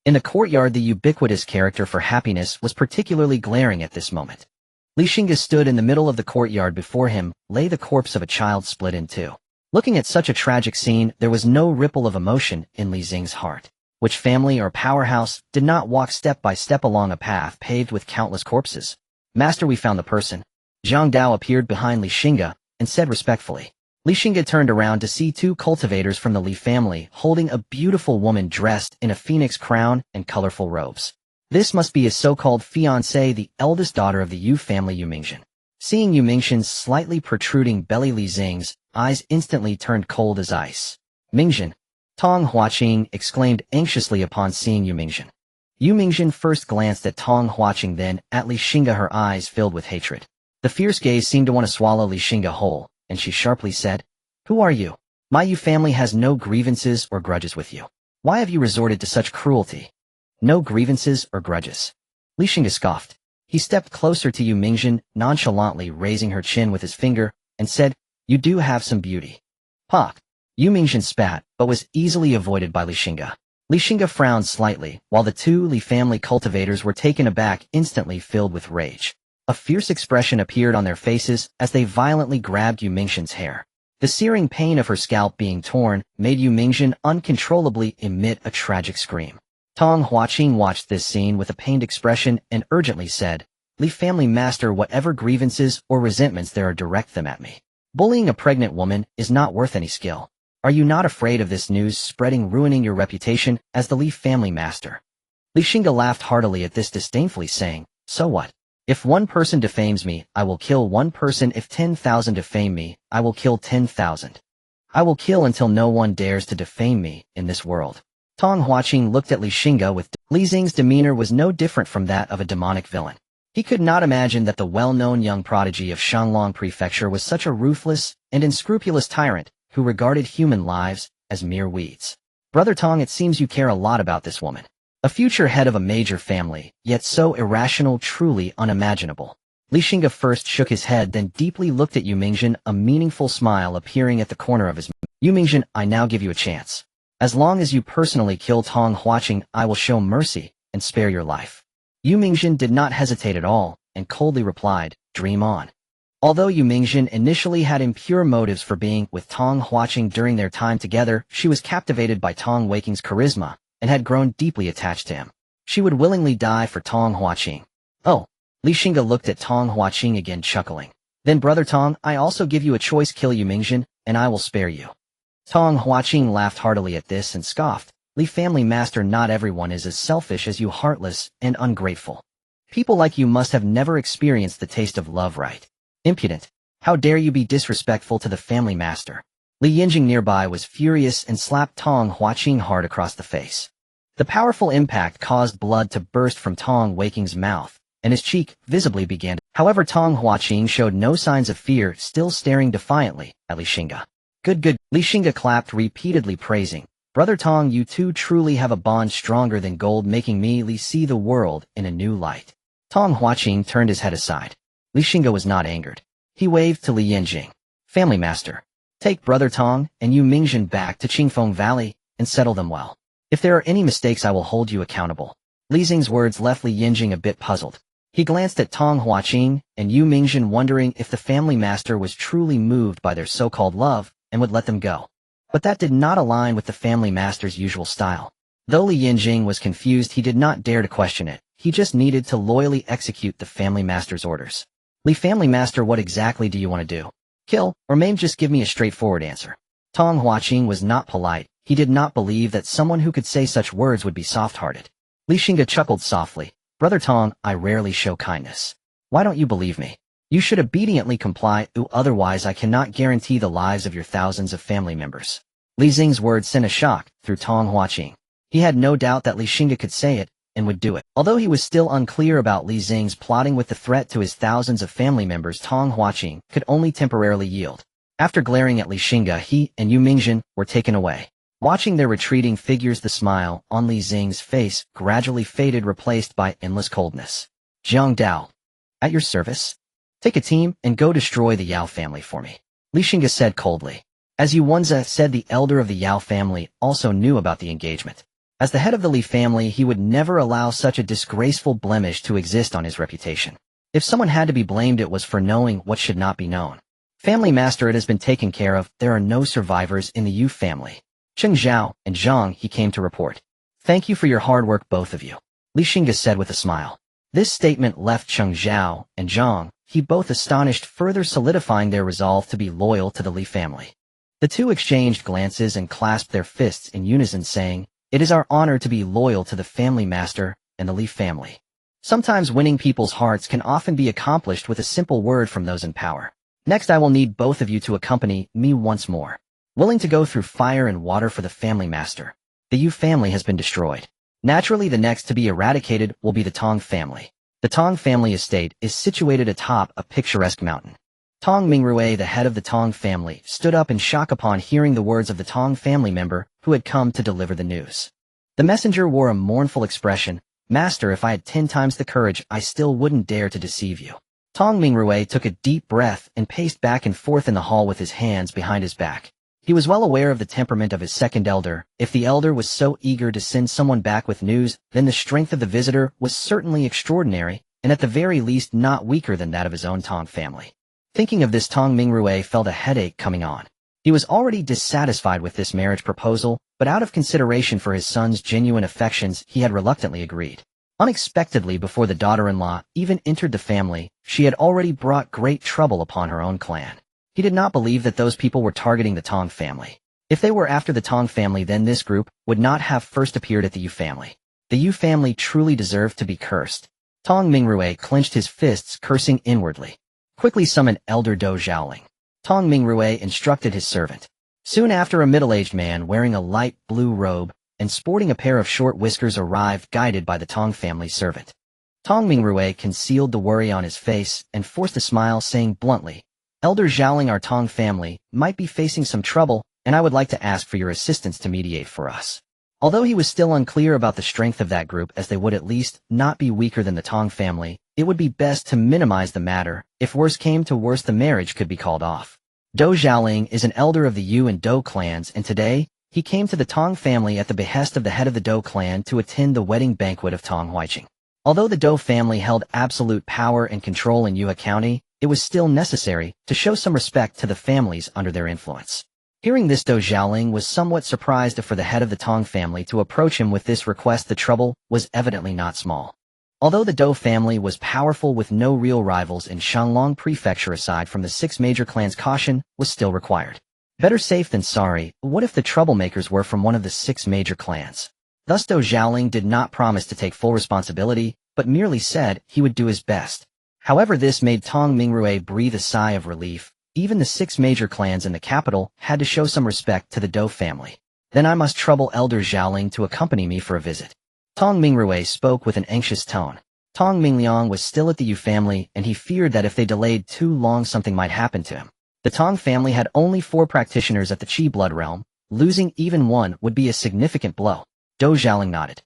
In the courtyard, the ubiquitous character for happiness was particularly glaring at this moment. Li Xingge stood in the middle of the courtyard. Before him lay the corpse of a child split in two. Looking at such a tragic scene, there was no ripple of emotion in Li Xing's heart. Which family or powerhouse did not walk step by step along a path paved with countless corpses? Master, we found the person. Zhang Dao appeared behind Li Xingge and said respectfully. Li Xingge turned around to see two cultivators from the Li family holding a beautiful woman dressed in a phoenix crown and colorful robes. This must be his so-called fiancée, the eldest daughter of the Yu family, Yu Mingxin. Seeing Yu Mingxin's slightly protruding belly, Li Xing's eyes instantly turned cold as ice. Mingxin, Tong Huiqing exclaimed anxiously upon seeing Yu Mingxin. Yu Mingxin first glanced at Tong Huiqing, then at Li Xingge, her eyes filled with hatred. The fierce gaze seemed to want to swallow Li Xingge whole, and she sharply said, "Who are you? My Yu family has no grievances or grudges with you. Why have you resorted to such cruelty?" No grievances or grudges. Li Xingge scoffed. He stepped closer to Yu Mingxin, nonchalantly raising her chin with his finger, and said, "You do have some beauty." Pak. Yu Mingxin spat, but was easily avoided by Li Xingge. Li Xingge frowned slightly, while the two Li family cultivators were taken aback, instantly filled with rage. A fierce expression appeared on their faces as they violently grabbed Yu Mingxin's hair. The searing pain of her scalp being torn made Yu Mingxin uncontrollably emit a tragic scream. Tong Huiqing watched this scene with a pained expression and urgently said, "Li family master, whatever grievances or resentments there are, direct them at me. Bullying a pregnant woman is not worth any skill. Are you not afraid of this news spreading, ruining your reputation as the Li family master?" Li Xingge laughed heartily at this, disdainfully saying, "So what? If one person defames me, I will kill one person. If 10,000 defame me, I will kill 10,000. I will kill until no one dares to defame me in this world." Tong Huiqing looked at Li Xingge with Li Xing's demeanor was no different from that of a demonic villain. He could not imagine that the well-known young prodigy of Shanglong Prefecture was such a ruthless and unscrupulous tyrant who regarded human lives as mere weeds. "Brother Tong, it seems you care a lot about this woman. A future head of a major family, yet so irrational, truly unimaginable." Li Xingge first shook his head, then deeply looked at Yu Mingxin, a meaningful smile appearing at the corner of his mouth. "Yu Mingxin, I now give you a chance. As long as you personally kill Tong Huiqing, I will show mercy and spare your life." Yu Mingxin did not hesitate at all, and coldly replied, "Dream on." Although Yu Mingxin initially had impure motives for being with Tong Huiqing during their time together, she was captivated by Tong Huiqing's charisma and had grown deeply attached to him. She would willingly die for Tong Huiqing. "Oh." Li Xingge looked at Tong Huiqing again, chuckling. "Then brother Tong, I also give you a choice. Kill Yu Mingxin, and I will spare you." Tong Huiqing laughed heartily at this and scoffed, "Li family master, not everyone is as selfish as you, heartless and ungrateful. People like you must have never experienced the taste of love, right? Impudent. How dare you be disrespectful to the family master?" Li Yanjing nearby was furious and slapped Tong Huiqing hard across the face. The powerful impact caused blood to burst from Tong Huiqing's mouth, and his cheek visibly began to. However, Tong Huiqing showed no signs of fear, still staring defiantly at Li Xingge. Good. Li Xingge clapped repeatedly praising, "Brother Tong, you two truly have a bond stronger than gold, making me Li see the world in a new light." Tong Huaqing turned his head aside. Li Xingge was not angered. He waved to Li Yanjing. "Family Master, take Brother Tong and Yu Mingjin back to Qingfeng Valley and settle them well. If there are any mistakes, I will hold you accountable." Li Xing's words left Li Yanjing a bit puzzled. He glanced at Tong Huaqing and Yu Mingjin, wondering if the family master was truly moved by their so-called love and would let them go. But that did not align with the family master's usual style. Though Li Yanjing was confused, he did not dare to question it. He just needed to loyally execute the family master's orders. "Li family master, what exactly do you want to do? Kill or maim? Just give me a straightforward answer." Tong Huaqing was not polite. He did not believe that someone who could say such words would be soft-hearted. Li Xingge chuckled softly. "Brother Tong, I rarely show kindness. Why don't you believe me? You should obediently comply, otherwise I cannot guarantee the lives of your thousands of family members." Li Xing's words sent a shock through Tong Huaqing. He had no doubt that Li Xingge could say it and would do it. Although he was still unclear about Li Xing's plotting with the threat to his thousands of family members, Tong Huaqing could only temporarily yield. After glaring at Li Xingge, he and Yu Mingjin were taken away. Watching their retreating figures, the smile on Li Xing's face gradually faded, replaced by endless coldness. "Jiang Dao, at your service. Take a team and go destroy the Yao family for me," Li Xingge said coldly. As Yu Wenze said, the elder of the Yao family also knew about the engagement. As the head of the Li family, he would never allow such a disgraceful blemish to exist on his reputation. If someone had to be blamed, it was for knowing what should not be known. "Family Master, it has been taken care of. There are no survivors in the Yu family. Cheng Zhao and Zhang," he came to report. "Thank you for your hard work, both of you," Li Xingge said with a smile. This statement left Cheng Zhao and Zhang, he both astonished, further solidifying their resolve to be loyal to the Li family. The two exchanged glances and clasped their fists in unison, saying, "It is our honor to be loyal to the family master and the Li family." Sometimes winning people's hearts can often be accomplished with a simple word from those in power. "Next, I will need both of you to accompany me once more. Willing to go through fire and water for the family master. The Yu family has been destroyed. Naturally, the next to be eradicated will be the Tong family. The Tong family estate is situated atop a picturesque mountain." Tong Mingrue, the head of the Tong family, stood up in shock upon hearing the words of the Tong family member who had come to deliver the news. The messenger wore a mournful expression. "Master, if I had 10 times the courage, I still wouldn't dare to deceive you." Tong Mingrue took a deep breath and paced back and forth in the hall with his hands behind his back. He was well aware of the temperament of his second elder. If the elder was so eager to send someone back with news, then the strength of the visitor was certainly extraordinary, and at the very least not weaker than that of his own Tong family. Thinking of this, Tong Mingrue felt a headache coming on. He was already dissatisfied with this marriage proposal, but out of consideration for his son's genuine affections, he had reluctantly agreed. Unexpectedly, before the daughter-in-law even entered the family, she had already brought great trouble upon her own clan. He did not believe that those people were targeting the Tong family. If they were after the Tong family, then this group would not have first appeared at the Yu family. The Yu family truly deserved to be cursed. Tong Mingrue clenched his fists, cursing inwardly. "Quickly summon Elder Do Zhaoling," Tong Mingrue instructed his servant. Soon after, a middle-aged man wearing a light blue robe and sporting a pair of short whiskers arrived, guided by the Tong family servant. Tong Mingrue concealed the worry on his face and forced a smile, saying bluntly, "Elder Zhaoling, our Tong family might be facing some trouble, and I would like to ask for your assistance to mediate for us." Although he was still unclear about the strength of that group, as they would at least not be weaker than the Tong family, it would be best to minimize the matter. If worse came to worse, the marriage could be called off. Do Zhaoling is an elder of the Yu and Do clans, and today, he came to the Tong family at the behest of the head of the Do clan to attend the wedding banquet of Tong Huaqing. Although the Do family held absolute power and control in Yue County, it was still necessary to show some respect to the families under their influence. Hearing this, Do Zhaoling was somewhat surprised for the head of the Tong family to approach him with this request. The trouble was evidently not small. Although the Do family was powerful with no real rivals in Shanglong Prefecture aside from the 6 major clans, caution was still required. Better safe than sorry. What if the troublemakers were from one of the 6 major clans? Thus Do Zhaoling did not promise to take full responsibility, but merely said he would do his best. However, this made Tong Mingrue breathe a sigh of relief. Even the 6 major clans in the capital had to show some respect to the Do family. "Then I must trouble Elder Zhaoling to accompany me for a visit." Tong Mingrue spoke with an anxious tone. Tong Mingliang was still at the Yu family, and he feared that if they delayed too long, something might happen to him. The Tong family had only 4 practitioners at the Qi blood realm. Losing even one would be a significant blow. Dou Xiaoling nodded.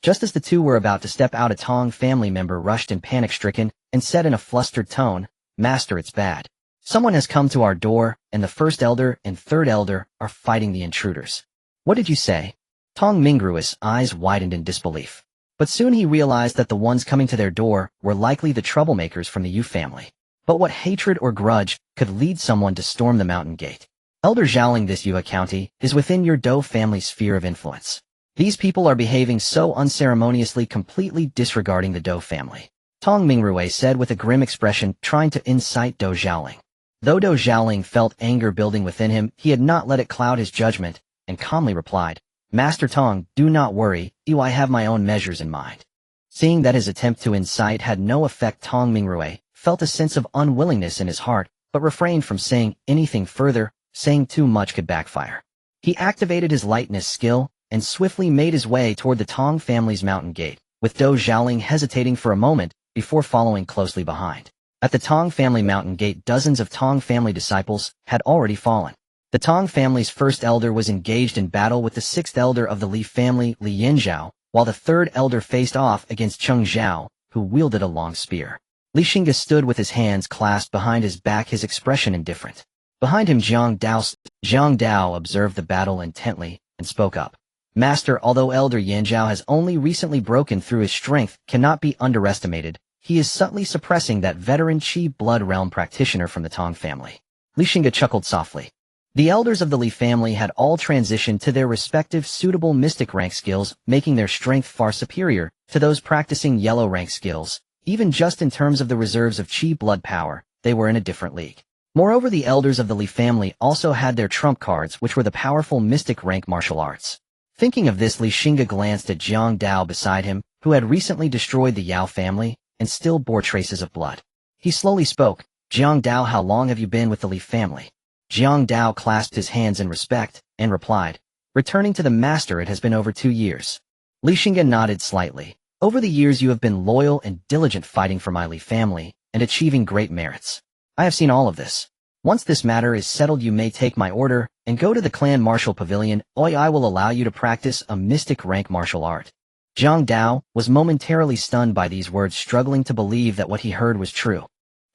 Just as the two were about to step out, a Tong family member rushed in panic-stricken and said in a flustered tone, "Master, it's bad. Someone has come to our door, and the first elder and third elder are fighting the intruders." "What did you say?" Tong Mingruo's eyes widened in disbelief. But soon he realized that the ones coming to their door were likely the troublemakers from the Yu family. But what hatred or grudge could lead someone to storm the mountain gate? Elder Xiaoling, this Yue County is within your Dou family's sphere of influence. These people are behaving so unceremoniously, completely disregarding the Dou family. Tong Mingruo said with a grim expression, trying to incite Dou Xiaoling. Though Dou Xiaoling felt anger building within him, he had not let it cloud his judgment, and calmly replied, "Master Tong, do not worry, I have my own measures in mind." Seeing that his attempt to incite had no effect, Tong Mingruo felt a sense of unwillingness in his heart, but refrained from saying anything further. Saying too much could backfire. He activated his lightness skill and swiftly made his way toward the Tong family's mountain gate, with Dou Xiaoling hesitating for a moment before following closely behind. At the Tong family mountain gate, dozens of Tong family disciples had already fallen. The Tong family's first elder was engaged in battle with the sixth elder of the Li family, Li Yanzhao, while the third elder faced off against Cheng Zhao, who wielded a long spear. Li Xingge stood with his hands clasped behind his back, his expression indifferent. Behind him, Zhang Dao observed the battle intently and spoke up. "Master, although Elder Yanzhao has only recently broken through, his strength cannot be underestimated. He is subtly suppressing that veteran Qi blood realm practitioner from the Tong family." Li Xingge chuckled softly. The elders of the Li family had all transitioned to their respective suitable mystic rank skills, making their strength far superior to those practicing yellow rank skills. Even just in terms of the reserves of Qi blood power, they were in a different league. Moreover, the elders of the Li family also had their trump cards, which were the powerful mystic rank martial arts. Thinking of this, Li Xingge glanced at Zhang Dao beside him, who had recently destroyed the Yao family and still bore traces of blood. He slowly spoke, "Zhang Dao, how long have you been with the Li family?" Zhang Dao clasped his hands in respect and replied, "Returning to the master, it has been over 2 years." Li Xingge nodded slightly. "Over the years you have been loyal and diligent, fighting for my Li family and achieving great merits. I have seen all of this. Once this matter is settled, you may take my order and go to the clan martial pavilion. I will allow you to practice a mystic rank martial art." Zhang Dao was momentarily stunned by these words, struggling to believe that what he heard was true.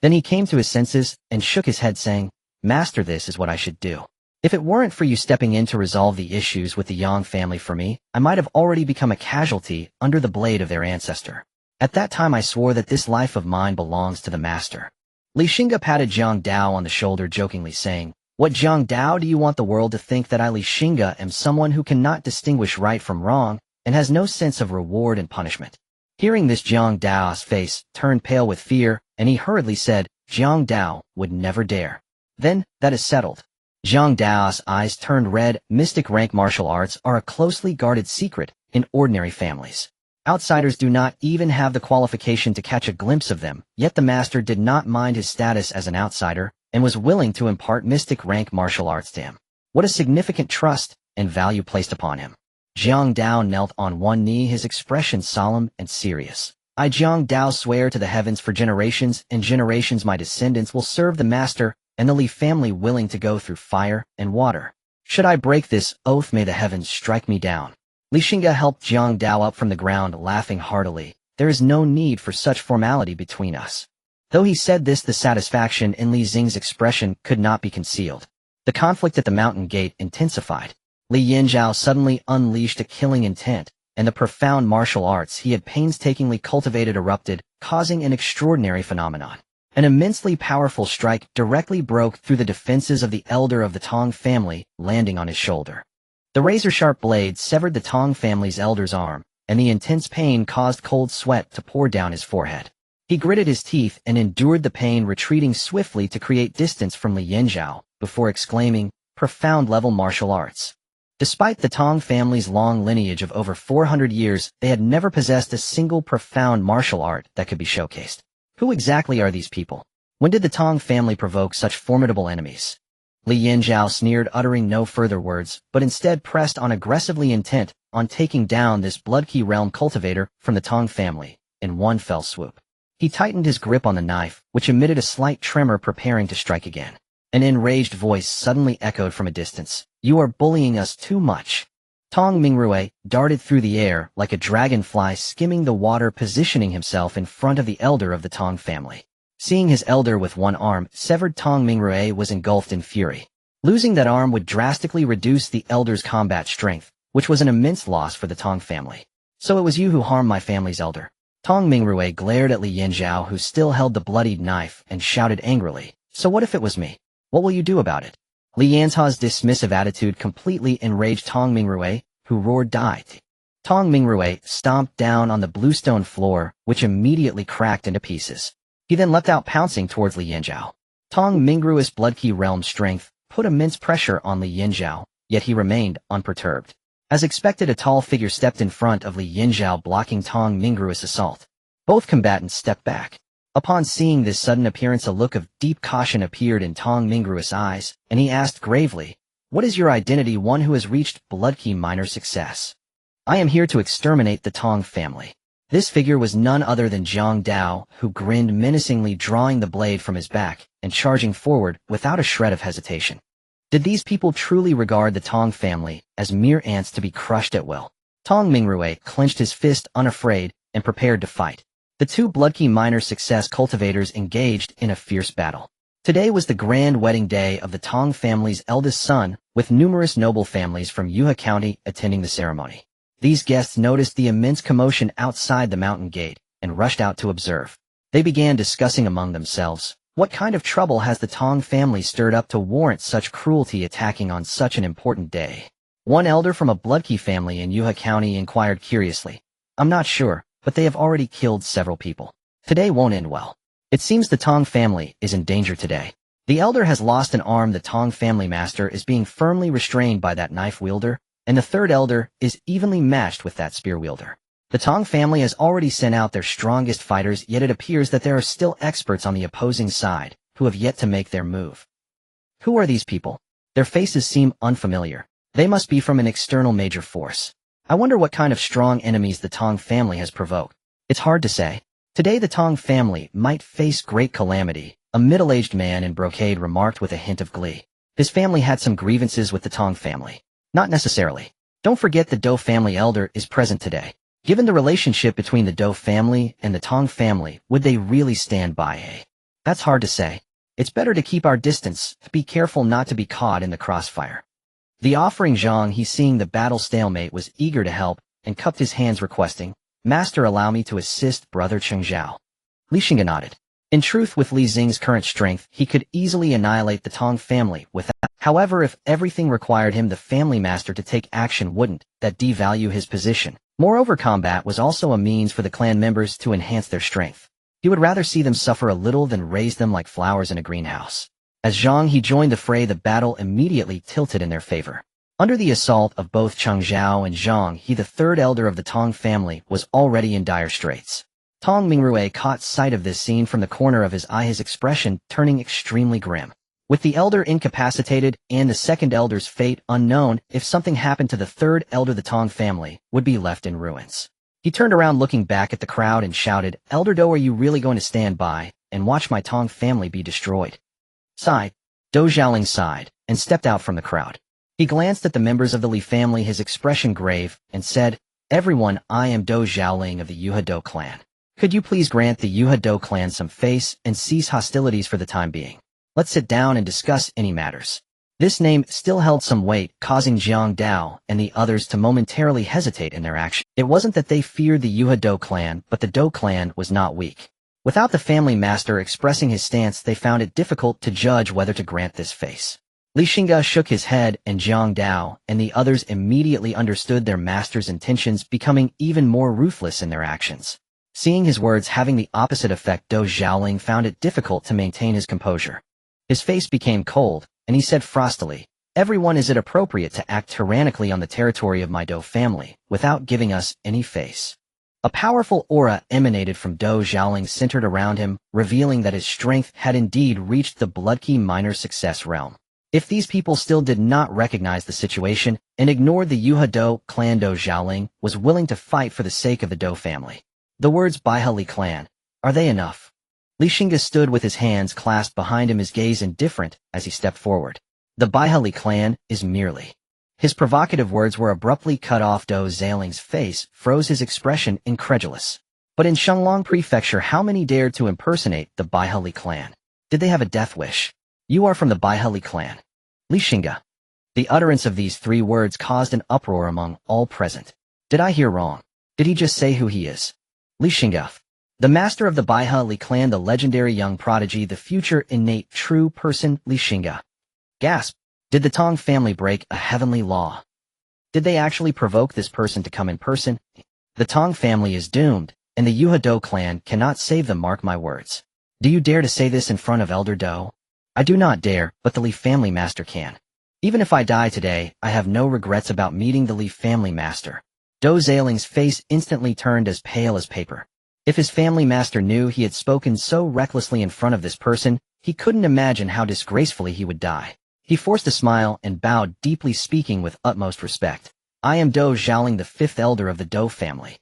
Then he came to his senses and shook his head, saying, "Master, this is what I should do. If it weren't for you stepping in to resolve the issues with the Yang family for me, I might have already become a casualty under the blade of their ancestor. At that time I swore that this life of mine belongs to the master." Li Xingge patted Zhang Dao on the shoulder, jokingly saying, "What, Zhang Dao, do you want the world to think that I, Li Xingge, am someone who cannot distinguish right from wrong and has no sense of reward and punishment?" Hearing this, Zhang Dao's face turned pale with fear, and he hurriedly said, "Zhang Dao would never dare." "Then, that is settled." Zhang Dao's eyes turned red. Mystic rank martial arts are a closely guarded secret in ordinary families. Outsiders do not even have the qualification to catch a glimpse of them, yet the master did not mind his status as an outsider and was willing to impart mystic rank martial arts to him. What a significant trust and value placed upon him. Zhang Dao knelt on one knee, his expression solemn and serious. "I, Zhang Dao, swear to the heavens, for generations and generations my descendants will serve the master and the Li family, willing to go through fire and water. Should I break this oath, may the heavens strike me down." Li Xingge helped Zhang Dao up from the ground, laughing heartily. "There is no need for such formality between us." Though he said this, the satisfaction in Li Xing's expression could not be concealed. The conflict at the mountain gate intensified. Li Yanzhao suddenly unleashed a killing intent, and the profound martial arts he had painstakingly cultivated erupted, causing an extraordinary phenomenon. An immensely powerful strike directly broke through the defenses of the elder of the Tong family, landing on his shoulder. The razor-sharp blade severed the Tong family's elder's arm, and the intense pain caused cold sweat to pour down his forehead. He gritted his teeth and endured the pain, retreating swiftly to create distance from Li Yanzhao, before exclaiming, "Profound-level martial arts." Despite the Tong family's long lineage of over 400 years, they had never possessed a single profound martial art that could be showcased. Who exactly are these people? When did the Tong family provoke such formidable enemies? Li Yanzhao sneered, uttering no further words, but instead pressed on, aggressively intent on taking down this blood-key realm cultivator from the Tong family in one fell swoop. He tightened his grip on the knife, which emitted a slight tremor, preparing to strike again. An enraged voice suddenly echoed from a distance. You are bullying us too much. Tong Mingrue darted through the air like a dragonfly skimming the water, positioning himself in front of the elder of the Tong family. Seeing his elder with one arm severed, Tong Mingrue was engulfed in fury. Losing that arm would drastically reduce the elder's combat strength, which was an immense loss for the Tong family. So it was you who harmed my family's elder. Tong Mingrue glared at Li Yanzhao, who still held the bloodied knife, and shouted angrily, so what if it was me? What will you do about it? Li Yanzhao's dismissive attitude completely enraged Tong Mingrue, who roared, die. Tong Mingrue stomped down on the bluestone floor, which immediately cracked into pieces. He then leapt out, pouncing towards Li Yanzhao. Tong Mingrue's blood-key realm strength put immense pressure on Li Yanzhao, yet he remained unperturbed. As expected, a tall figure stepped in front of Li Yanzhao, blocking Tong Mingrue's assault. Both combatants stepped back. Upon seeing this sudden appearance, a look of deep caution appeared in Tong Mingrue's eyes, and he asked gravely, what is your identity, one who has reached blood-key minor success? I am here to exterminate the Tong family. This figure was none other than Zhang Dao, who grinned menacingly, drawing the blade from his back and charging forward without a shred of hesitation. Did these people truly regard the Tong family as mere ants to be crushed at will? Tong Mingrue clenched his fist, unafraid, and prepared to fight. The two blood-key minor success cultivators engaged in a fierce battle. Today was the grand wedding day of the Tong family's eldest son, with numerous noble families from Yuhe County attending the ceremony. These guests noticed the immense commotion outside the mountain gate and rushed out to observe. They began discussing among themselves, what kind of trouble has the Tong family stirred up to warrant such cruelty, attacking on such an important day? One elder from a blood-key family in Yuhe County inquired curiously, I'm not sure, but they have already killed several people. Today won't end well. It seems the Tong family is in danger today. The elder has lost an arm, the Tong family master is being firmly restrained by that knife wielder, and the third elder is evenly matched with that spear wielder. The Tong family has already sent out their strongest fighters, yet it appears that there are still experts on the opposing side who have yet to make their move. Who are these people? Their faces seem unfamiliar. They must be from an external major force. I wonder what kind of strong enemies the Tong family has provoked. It's hard to say. Today the Tong family might face great calamity, a middle-aged man in brocade remarked with a hint of glee. His family had some grievances with the Tong family. Not necessarily. Don't forget the Dou family elder is present today. Given the relationship between the Dou family and the Tong family, would they really stand by? That's hard to say. It's better to keep our distance, be careful not to be caught in the crossfire. The offering Zhang He, seeing the battle stalemate, was eager to help and cupped his hands requesting, Master, allow me to assist Brother Chengzhao. Li Xingge nodded. In truth, with Li Xing's current strength, he could easily annihilate the Tong family without. However, if everything required him, the family master, to take action, wouldn't that devalue his position? Moreover, combat was also a means for the clan members to enhance their strength. He would rather see them suffer a little than raise them like flowers in a greenhouse. As Zhang He joined the fray, the battle immediately tilted in their favor. Under the assault of both Chengzhao and Zhang He, the third elder of the Tong family was already in dire straits. Tong Mingrue caught sight of this scene from the corner of his eye, his expression turning extremely grim. With the elder incapacitated and the second elder's fate unknown, if something happened to the third elder, the Tong family would be left in ruins. He turned around, looking back at the crowd, and shouted, Elder Dou, are you really going to stand by and watch my Tong family be destroyed? Sighed. Dou Xiaoling sighed and stepped out from the crowd. He glanced at the members of the Li family, his expression grave, and said, Everyone, I am Dou Xiaoling of the Yuhe Dou clan. Could you please grant the Yuhe Dou clan some face and cease hostilities for the time being? Let's sit down and discuss any matters. This name still held some weight, causing Zhang Dao and the others to momentarily hesitate in their action. It wasn't that they feared the Yuhe Dou clan, but the Dou clan was not weak. Without the family master expressing his stance, they found it difficult to judge whether to grant this face. Li Xingge shook his head, and Zhang Dao and the others immediately understood their master's intentions, becoming even more ruthless in their actions. Seeing his words having the opposite effect, Dou Xiaoling found it difficult to maintain his composure. His face became cold, and he said frostily, Everyone, is it appropriate to act tyrannically on the territory of my Dou family without giving us any face? A powerful aura emanated from Dou Xiaoling, centered around him, revealing that his strength had indeed reached the blood-key minor success realm. If these people still did not recognize the situation and ignored the Yuhe Dou clan, Dou Xiaoling was willing to fight for the sake of the Dou family. The words Baihali clan, are they enough? Li Xingge stood with his hands clasped behind him, his gaze indifferent as he stepped forward. The Baihali clan is merely. His provocative words were abruptly cut off. Dou Zhaoling's face froze, his expression incredulous. But in Shenglong Prefecture, how many dared to impersonate the Baihali clan? Did they have a death wish? You are from the Baihali clan. Li Xingge. The utterance of these 3 words caused an uproar among all present. Did I hear wrong? Did he just say who he is? Li Xingge. The master of the Baihali clan, the legendary young prodigy, the future innate true person, Li Xingge. Gasp. Did the Tong family break a heavenly law? Did they actually provoke this person to come in person? The Tong family is doomed, and the Yuha-Do clan cannot save them, mark my words. Do you dare to say this in front of Elder Do? I do not dare, but the Li family master can. Even if I die today, I have no regrets about meeting the Li family master. Dou Zhaoling's face instantly turned as pale as paper. If his family master knew he had spoken so recklessly in front of this person, he couldn't imagine how disgracefully he would die. He forced a smile and bowed deeply, speaking with utmost respect. I am Dou Zhaoling, the 5th elder of the Dou family.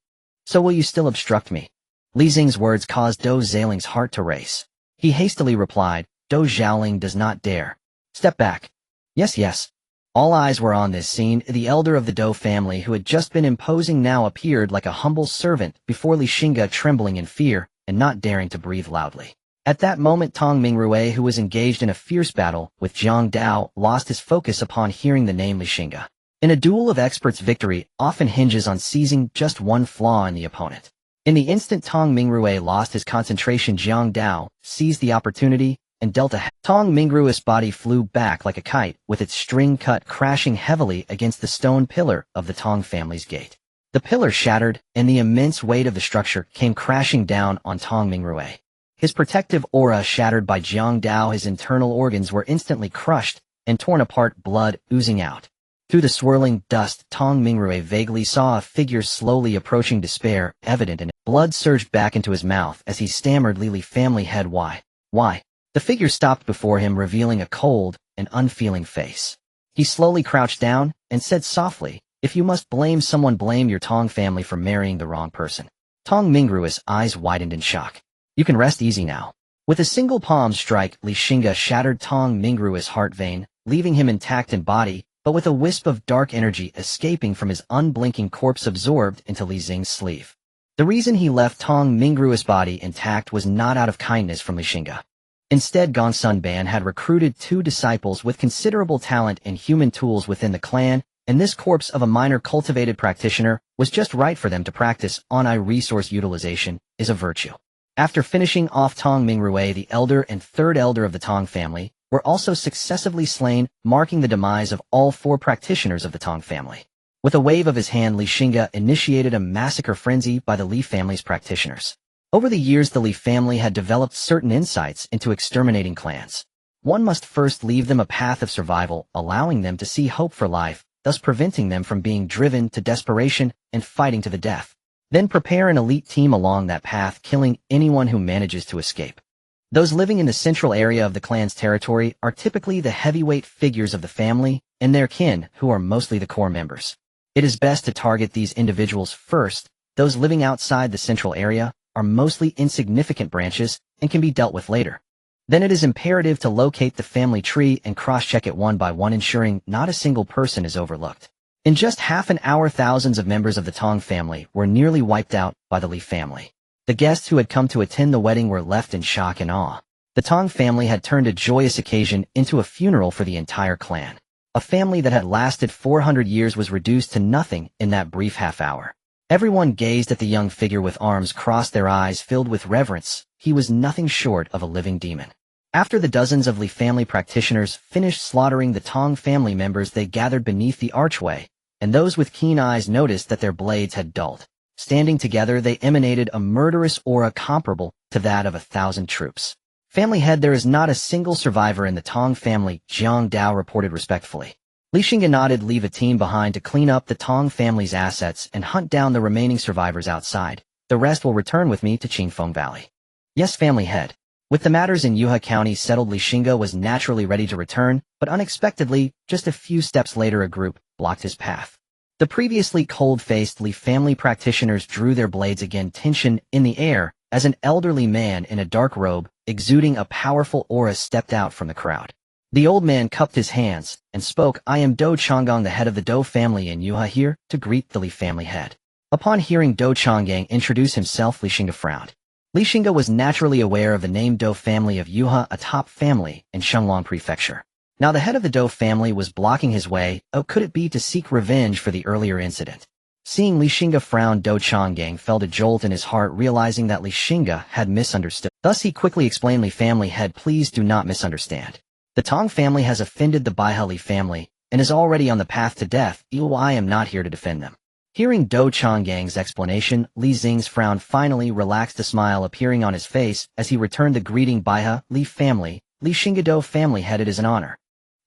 So will you still obstruct me? Li Xing's words caused Dou Zhaoling's heart to race. He hastily replied, Dou Zhaoling does not dare. Step back. Yes, yes. All eyes were on this scene. The elder of the Dou family, who had just been imposing, now appeared like a humble servant before Li Xingge, trembling in fear and not daring to breathe loudly. At that moment, Tong Mingrue, who was engaged in a fierce battle with Jiang Dao, lost his focus upon hearing the name Li Xingge. In a duel of experts, victory often hinges on seizing just one flaw in the opponent. In the instant Tong Mingrue lost his concentration, Jiang Dao seized the opportunity and dealt a Tong Mingrue's body flew back like a kite, with its string cut, crashing heavily against the stone pillar of the Tong family's gate. The pillar shattered, and the immense weight of the structure came crashing down on Tong Mingrue. His protective aura shattered by Jiang Dao, his internal organs were instantly crushed and torn apart, blood oozing out. Through the swirling dust, Tong Mingrue vaguely saw a figure slowly approaching, despair evident in it. Blood surged back into his mouth as he stammered, Li family head, why? Why? The figure stopped before him, revealing a cold and unfeeling face. He slowly crouched down and said softly, if you must blame someone, blame your Tong family for marrying the wrong person. Tong Mingrue's eyes widened in shock. You can rest easy now. With a single palm strike, Li Xingge shattered Tong Mingrue's heart vein, leaving him intact in body, but with a wisp of dark energy escaping from his unblinking corpse, absorbed into Li Xing's sleeve. The reason he left Tong Mingrue's body intact was not out of kindness from Li Xingge. Instead, Gongsun Ban had recruited 2 disciples with considerable talent and human tools within the clan, and this corpse of a minor cultivated practitioner was just right for them to practice on. Resource utilization is a virtue. After finishing off Tong Mingrue, the elder and 3rd elder of the Tong family were also successively slain, marking the demise of all 4 practitioners of the Tong family. With a wave of his hand, Li Xingge initiated a massacre frenzy by the Li family's practitioners. Over the years, the Li family had developed certain insights into exterminating clans. One must first leave them a path of survival, allowing them to see hope for life, thus preventing them from being driven to desperation and fighting to the death. Then prepare an elite team along that path, killing anyone who manages to escape. Those living in the central area of the clan's territory are typically the heavyweight figures of the family and their kin, who are mostly the core members. It is best to target these individuals first. Those living outside the central area are mostly insignificant branches and can be dealt with later. Then it is imperative to locate the family tree and cross-check it one by one, ensuring not a single person is overlooked. In just half an hour, thousands of members of the Tong family were nearly wiped out by the Li family. The guests who had come to attend the wedding were left in shock and awe. The Tong family had turned a joyous occasion into a funeral for the entire clan. A family that had lasted 400 years was reduced to nothing in that brief half hour. Everyone gazed at the young figure with arms crossed, their eyes filled with reverence. He was nothing short of a living demon. After the dozens of Li family practitioners finished slaughtering the Tong family members, they gathered beneath the archway, and those with keen eyes noticed that their blades had dulled. Standing together, they emanated a murderous aura comparable to that of 1,000 troops. Family head, there is not a single survivor in the Tong family, Jiang Dao reported respectfully. Li Xingge nodded. Leave a team behind to clean up the Tong family's assets and hunt down the remaining survivors outside. The rest will return with me to Qingfeng Valley. Yes, family head. With the matters in Yuha County settled, Li Xingge was naturally ready to return, but unexpectedly, just a few steps later, a group blocked his path. The previously cold-faced Li family practitioners drew their blades again, tension in the air, as an elderly man in a dark robe, exuding a powerful aura, stepped out from the crowd. The old man cupped his hands and spoke, "I am Do Changgang, the head of the Do family, and you are here to greet the Li family head." Upon hearing Do Changgang introduce himself, Li Xingge frowned. Li Xingge was naturally aware of the name Do family of Yuha, a top family in Shenglong Prefecture. Now the head of the Do family was blocking his way. Oh, could it be to seek revenge for the earlier incident? Seeing Li Xingge frown, Do Changgang felt a jolt in his heart, realizing that Li Xingge had misunderstood. Thus he quickly explained, "Li family head, please do not misunderstand. The Tong family has offended the Baihe Li family and is already on the path to death. I am not here to defend them." Hearing Do Changgang's explanation, Li Xing's frown finally relaxed, a smile appearing on his face as he returned the greeting. "Baihe Li family, Li Xingge Do family head, it is an honor."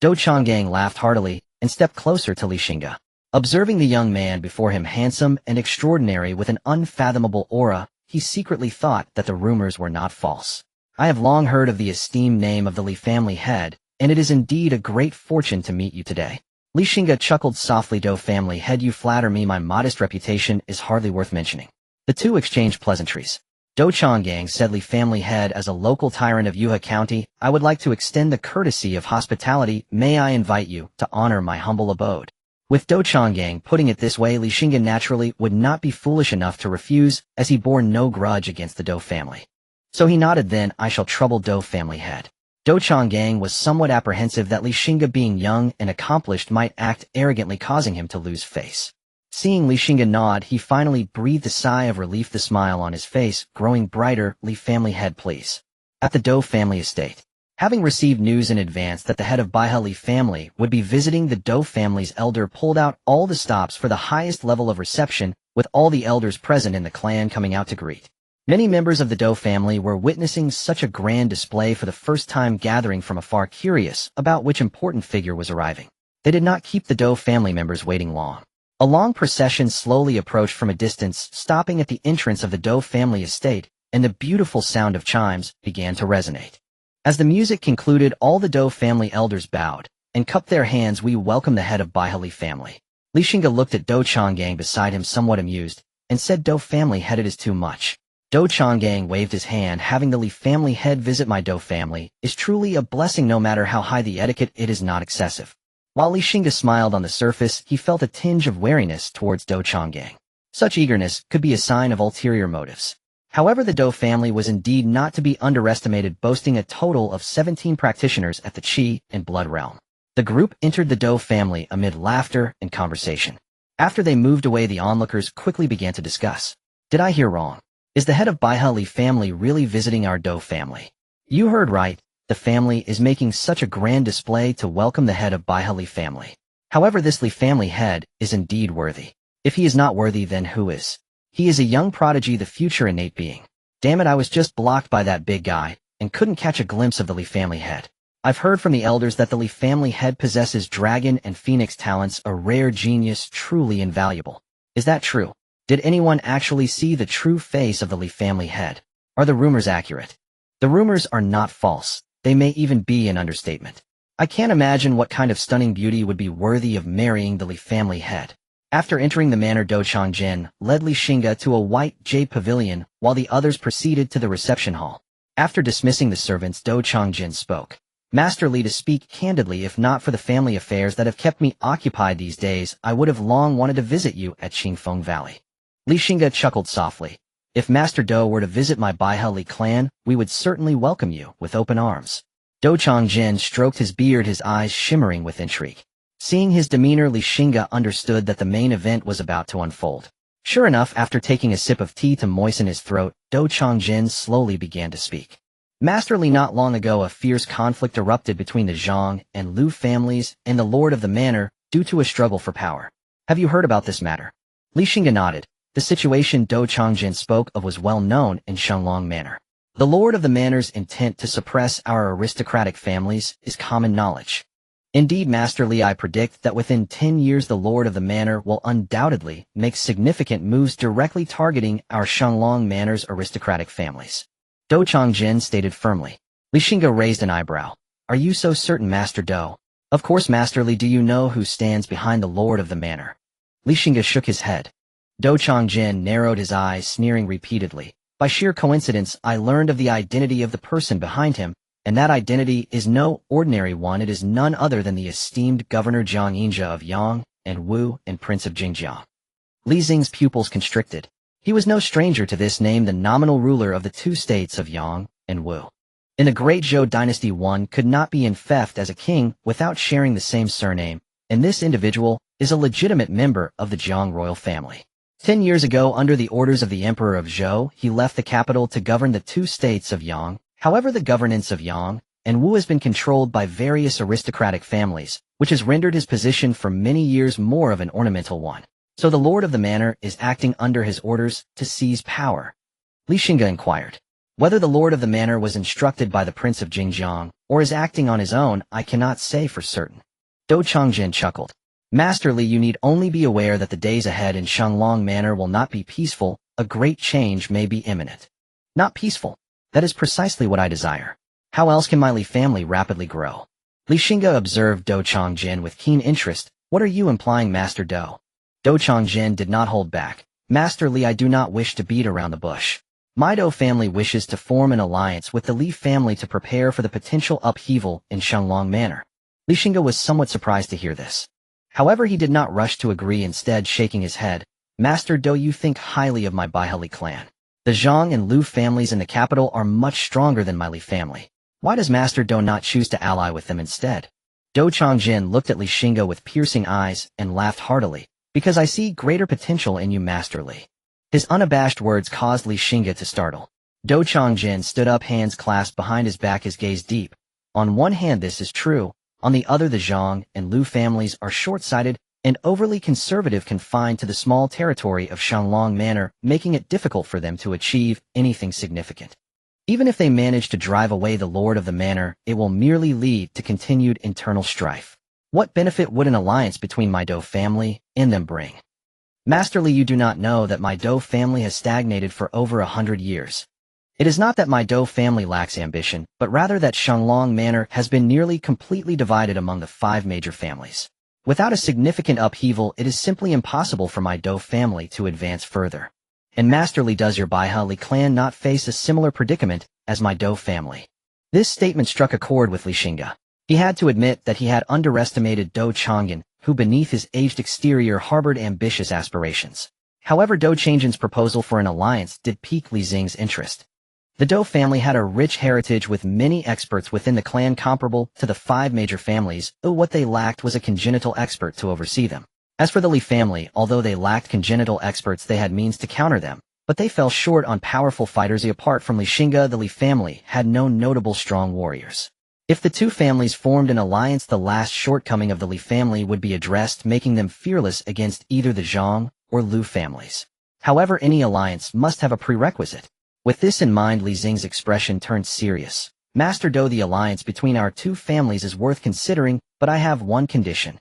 Do Changgang laughed heartily and stepped closer to Li Xingge. Observing the young man before him, handsome and extraordinary with an unfathomable aura, he secretly thought that the rumors were not false. "I have long heard of the esteemed name of the Li family head, and it is indeed a great fortune to meet you today." Li Xingge chuckled softly. "Do family head, you flatter me. My modest reputation is hardly worth mentioning." The two exchanged pleasantries. Do Changgang said, "Li family head, as a local tyrant of Yuha County, I would like to extend the courtesy of hospitality. May I invite you to honor my humble abode?" With Do Changgang putting it this way, Li Xingge naturally would not be foolish enough to refuse, as he bore no grudge against the Do family. So he nodded. "Then I shall trouble Do family head." Do Changgang was somewhat apprehensive that Li Xingge, being young and accomplished, might act arrogantly, causing him to lose face. Seeing Li Xingge nod, he finally breathed a sigh of relief, the smile on his face growing brighter. "Li family head, please." At the Do family estate. Having received news in advance that the head of Baihe Li family would be visiting, the Do family's elder pulled out all the stops for the highest level of reception, with all the elders present in the clan coming out to greet. Many members of the Do family were witnessing such a grand display for the first time, gathering from afar, curious about which important figure was arriving. They did not keep the Do family members waiting long. A long procession slowly approached from a distance, stopping at the entrance of the Do family estate, and the beautiful sound of chimes began to resonate. As the music concluded, all the Do family elders bowed and cupped their hands. "We welcome the head of Baihe Li family." Li Xingge looked at Do Changgang beside him, somewhat amused, and said, "Do family head, it is too much." Do Changgang waved his hand. "Having the Li family head visit my Do family is truly a blessing. No matter how high the etiquette, it is not excessive." While Li Xingge smiled on the surface, he felt a tinge of wariness towards Do Changgang. Such eagerness could be a sign of ulterior motives. However, the Do family was indeed not to be underestimated, boasting a total of 17 practitioners at the Qi and Blood realm. The group entered the Do family amid laughter and conversation. After they moved away, the onlookers quickly began to discuss. "Did I hear wrong? Is the head of Baihe Li family really visiting our Do family?" "You heard right. The family is making such a grand display to welcome the head of Baihe Li family. However, this Li family head is indeed worthy. If he is not worthy, then who is? He is a young prodigy, the future innate being. Damn it, I was just blocked by that big guy and couldn't catch a glimpse of the Li family head. I've heard from the elders that the Li family head possesses dragon and phoenix talents, a rare genius, truly invaluable. Is that true? Did anyone actually see the true face of the Li family head? Are the rumors accurate?" "The rumors are not false. They may even be an understatement. I can't imagine what kind of stunning beauty would be worthy of marrying the Li family head." After entering the manor, Do Changjian led Li Xingge to a white jade pavilion, while the others proceeded to the reception hall. After dismissing the servants, Do Changjian spoke. "Master Li, to speak candidly, if not for the family affairs that have kept me occupied these days, I would have long wanted to visit you at Qingfeng Valley." Li Xingge chuckled softly. "If Master Do were to visit my Baihe Li clan, we would certainly welcome you with open arms." Do Changjian stroked his beard, his eyes shimmering with intrigue. Seeing his demeanor, Li Xingge understood that the main event was about to unfold. Sure enough, after taking a sip of tea to moisten his throat, Do Changjian slowly began to speak. "Master Li, not long ago a fierce conflict erupted between the Zhang and Lu families and the lord of the manor due to a struggle for power. Have you heard about this matter?" Li Xingge nodded. The situation Do Changjian spoke of was well known in Shenglong Manor. The lord of the manor's intent to suppress our aristocratic families is common knowledge. Indeed, Master Li, I predict that within 10 years the lord of the manor will undoubtedly make significant moves directly targeting our Shenglong Manor's aristocratic families. Do Changjian stated firmly. Li Xingge raised an eyebrow. "Are you so certain, Master Do?" "Of course, Master Li. Do you know who stands behind the lord of the manor?" Li Xingge shook his head. Do Changjian narrowed his eyes, sneering repeatedly. By sheer coincidence, I learned of the identity of the person behind him, and that identity is no ordinary one. It is none other than the esteemed Governor Jiang Yinjia of Yang and Wu and Prince of Xingge. Li Xing's pupils constricted. He was no stranger to this name, the nominal ruler of the two states of Yang and Wu. In the great Zhou dynasty, one could not be infeft as a king without sharing the same surname, and this individual is a legitimate member of the Jiang royal family. 10 years ago, under the orders of the Emperor of Zhou, he left the capital to govern the two states of Yang. However, the governance of Yang and Wu has been controlled by various aristocratic families, which has rendered his position for many years more of an ornamental one. So the lord of the manor is acting under his orders to seize power. Li Xingge inquired. Whether the lord of the manor was instructed by the prince of Xingjiang or is acting on his own, I cannot say for certain. Dou Changjian chuckled. Master Li, you need only be aware that the days ahead in Shanglong Manor will not be peaceful. A great change may be imminent. Not peaceful. That is precisely what I desire. How else can my Li family rapidly grow? Li Xingge observed Dou Changjian with keen interest. What are you implying, Master Dou? Dou Changjian did not hold back. Master Li, I do not wish to beat around the bush. My Dou family wishes to form an alliance with the Li family to prepare for the potential upheaval in Shanglong Manor. Li Xingge was somewhat surprised to hear this. However, he did not rush to agree, instead shaking his head. Master Dou, you think highly of my Baihali clan. The Zhang and Lu families in the capital are much stronger than my Li family. Why does Master Dou not choose to ally with them instead? Dou Changjin looked at Li Xingge with piercing eyes and laughed heartily. Because I see greater potential in you, Master Li. His unabashed words caused Li Xingge to startle. Dou Changjin stood up, hands clasped behind his back, his gaze deep. On one hand, this is true. On the other, the Zhang and Lu families are short-sighted and overly conservative, confined to the small territory of Shanglong Manor, making it difficult for them to achieve anything significant. Even if they manage to drive away the lord of the manor, it will merely lead to continued internal strife. What benefit would an alliance between my Dou family and them bring? Master Li, you do not know that my Dou family has stagnated for over 100 years. It is not that my Dou family lacks ambition, but rather that Shanglong Manor has been nearly completely divided among the 5 major families. Without a significant upheaval, it is simply impossible for my Dou family to advance further. And Master Li, does your Baihali clan not face a similar predicament as my Dou family? This statement struck a chord with Li Xingge. He had to admit that he had underestimated Dou Changjian, who beneath his aged exterior harbored ambitious aspirations. However, Dou Changjian's proposal for an alliance did pique Li Xing's interest. The Dou family had a rich heritage with many experts within the clan comparable to the 5 major families, though what they lacked was a congenital expert to oversee them. As for the Li family, although they lacked congenital experts, they had means to counter them, but they fell short on powerful fighters. Apart from Li Xingge, the Li family had no notable strong warriors. If the two families formed an alliance, the last shortcoming of the Li family would be addressed, making them fearless against either the Zhang or Lu families. However, any alliance must have a prerequisite. With this in mind, Li Xing's expression turned serious. Master Dou, the alliance between our two families is worth considering, but I have one condition.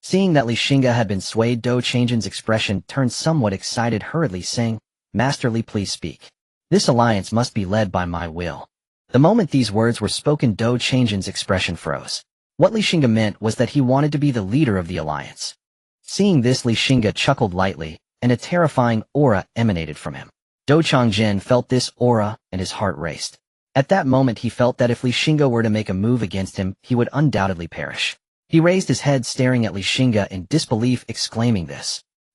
Seeing that Li Xingge had been swayed, Dou Changjian's expression turned somewhat excited, hurriedly saying, Master Li, please speak. This alliance must be led by my will. The moment these words were spoken, Dou Changjian's expression froze. What Li Xingge meant was that he wanted to be the leader of the alliance. Seeing this, Li Xingge chuckled lightly, and a terrifying aura emanated from him. Dou Changjin felt this aura, and his heart raced. At that moment, he felt that if Li Xingge were to make a move against him, he would undoubtedly perish. He raised his head, staring at Li Xingge in disbelief, exclaiming,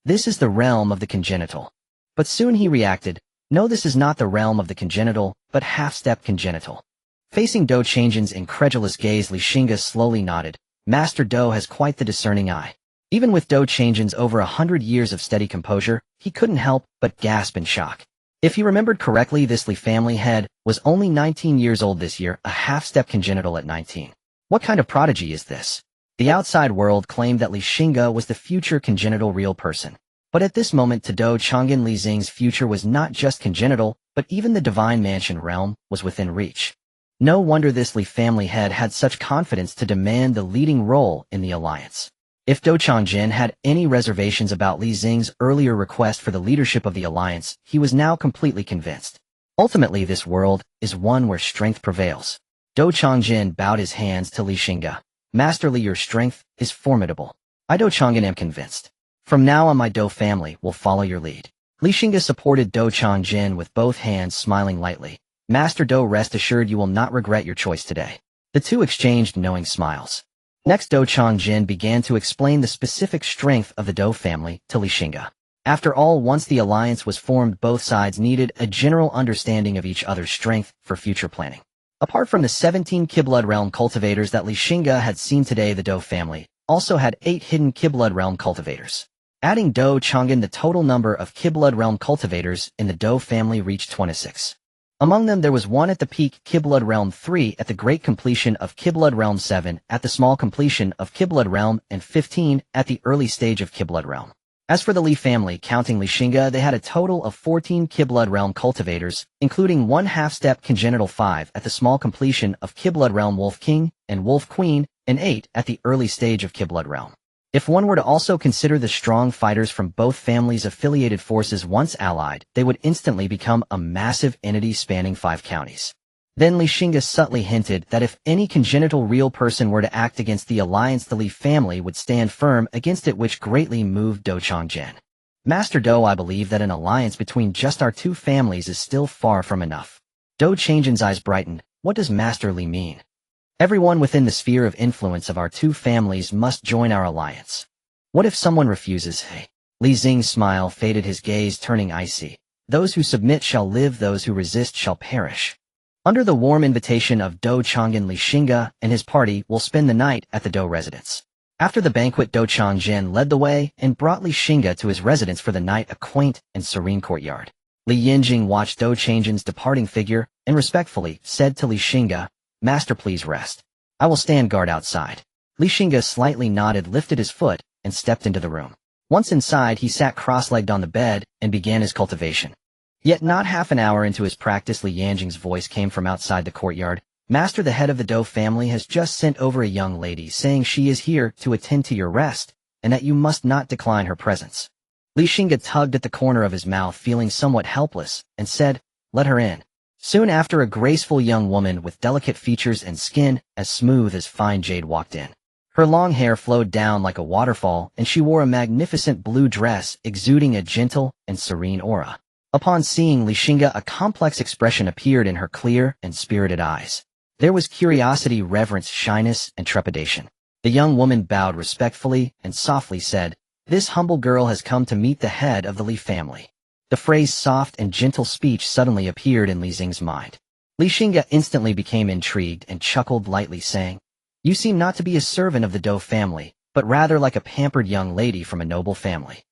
This is the realm of the congenital. But soon he reacted, No, this is not the realm of the congenital, but half-step congenital. Facing Dou Changjian's incredulous gaze, Li Xingge slowly nodded. Master Dou has quite the discerning eye. Even with Dou Changjian's over 100 years of steady composure, he couldn't help but gasp in shock. If he remembered correctly, this Li family head was only 19 years old this year, a half-step congenital at 19. What kind of prodigy is this? The outside world claimed that Li Xingge was the future congenital real person. But at this moment, to Dou Changjian, Li Xing's future was not just congenital, but even the divine mansion realm was within reach. No wonder this Li family head had such confidence to demand the leading role in the alliance. If Dou Changjian had any reservations about Li Xing's earlier request for the leadership of the alliance, he was now completely convinced. Ultimately, this world is one where strength prevails. Dou Changjian bowed his hands to Li Xingge. Master Li, your strength is formidable. I, Dou Changjian, am convinced. From now on, my Dou family will follow your lead. Li Xingge supported Do Changjin with both hands, smiling lightly. Master Do, rest assured you will not regret your choice today. The two exchanged knowing smiles. Next, Do Changjin began to explain the specific strength of the Do family to Li Xingge. After all, once the alliance was formed, both sides needed a general understanding of each other's strength for future planning. Apart from the 17 Kiblood Realm cultivators that Li Xingge had seen today, the Do family also had 8 hidden Kiblood Realm cultivators. Adding Do Changjin, the total number of Kiblood Realm cultivators in the Do family reached 26. Among them, there was 1 at the peak Kiblood Realm, 3 at the great completion of Kiblood Realm, 7 at the small completion of Kiblood Realm, and 15 at the early stage of Kiblood Realm. As for the Li family, counting Li Xingge, they had a total of 14 Kiblood Realm cultivators, including 1 half-step congenital, 5 at the small completion of Kiblood Realm Wolf King and Wolf Queen, and 8 at the early stage of Kiblood Realm. If one were to also consider the strong fighters from both families' affiliated forces once allied, they would instantly become a massive entity spanning 5 counties. Then Li Xingge subtly hinted that if any congenital real person were to act against the alliance, the Li family would stand firm against it, which greatly moved Do Changjin. Master Do, I believe that an alliance between just our 2 families is still far from enough. Do Changjin's eyes brightened. What does Master Li mean? Everyone within the sphere of influence of our 2 families must join our alliance. What if someone refuses? Hey. Li Xing's smile faded, his gaze turning icy. Those who submit shall live, those who resist shall perish. Under the warm invitation of Do Changjin, Li Xingge and his party will spend the night at the Do residence. After the banquet, Do Changjin led the way and brought Li Xingge to his residence for the night, a quaint and serene courtyard. Li Yinjing watched Do Changjin's departing figure and respectfully said to Li Xingge, Master, please rest. I will stand guard outside. Li Xingge slightly nodded, lifted his foot, and stepped into the room. Once inside, he sat cross-legged on the bed and began his cultivation. Yet not half an hour into his practice, Li Yanjing's voice came from outside the courtyard. Master, the head of the Do family has just sent over a young lady saying she is here to attend to your rest, and that you must not decline her presence. Li Xingge tugged at the corner of his mouth, feeling somewhat helpless, and said, let her in. Soon after, a graceful young woman with delicate features and skin as smooth as fine jade walked in. Her long hair flowed down like a waterfall, and she wore a magnificent blue dress exuding a gentle and serene aura. Upon seeing Li Xingge, a complex expression appeared in her clear and spirited eyes. There was curiosity, reverence, shyness, and trepidation. The young woman bowed respectfully and softly said, this humble girl has come to meet the head of the Li family. The phrase soft and gentle speech suddenly appeared in Li Xing's mind. Li Xingge instantly became intrigued and chuckled lightly, saying, you seem not to be a servant of the Do family, but rather like a pampered young lady from a noble family.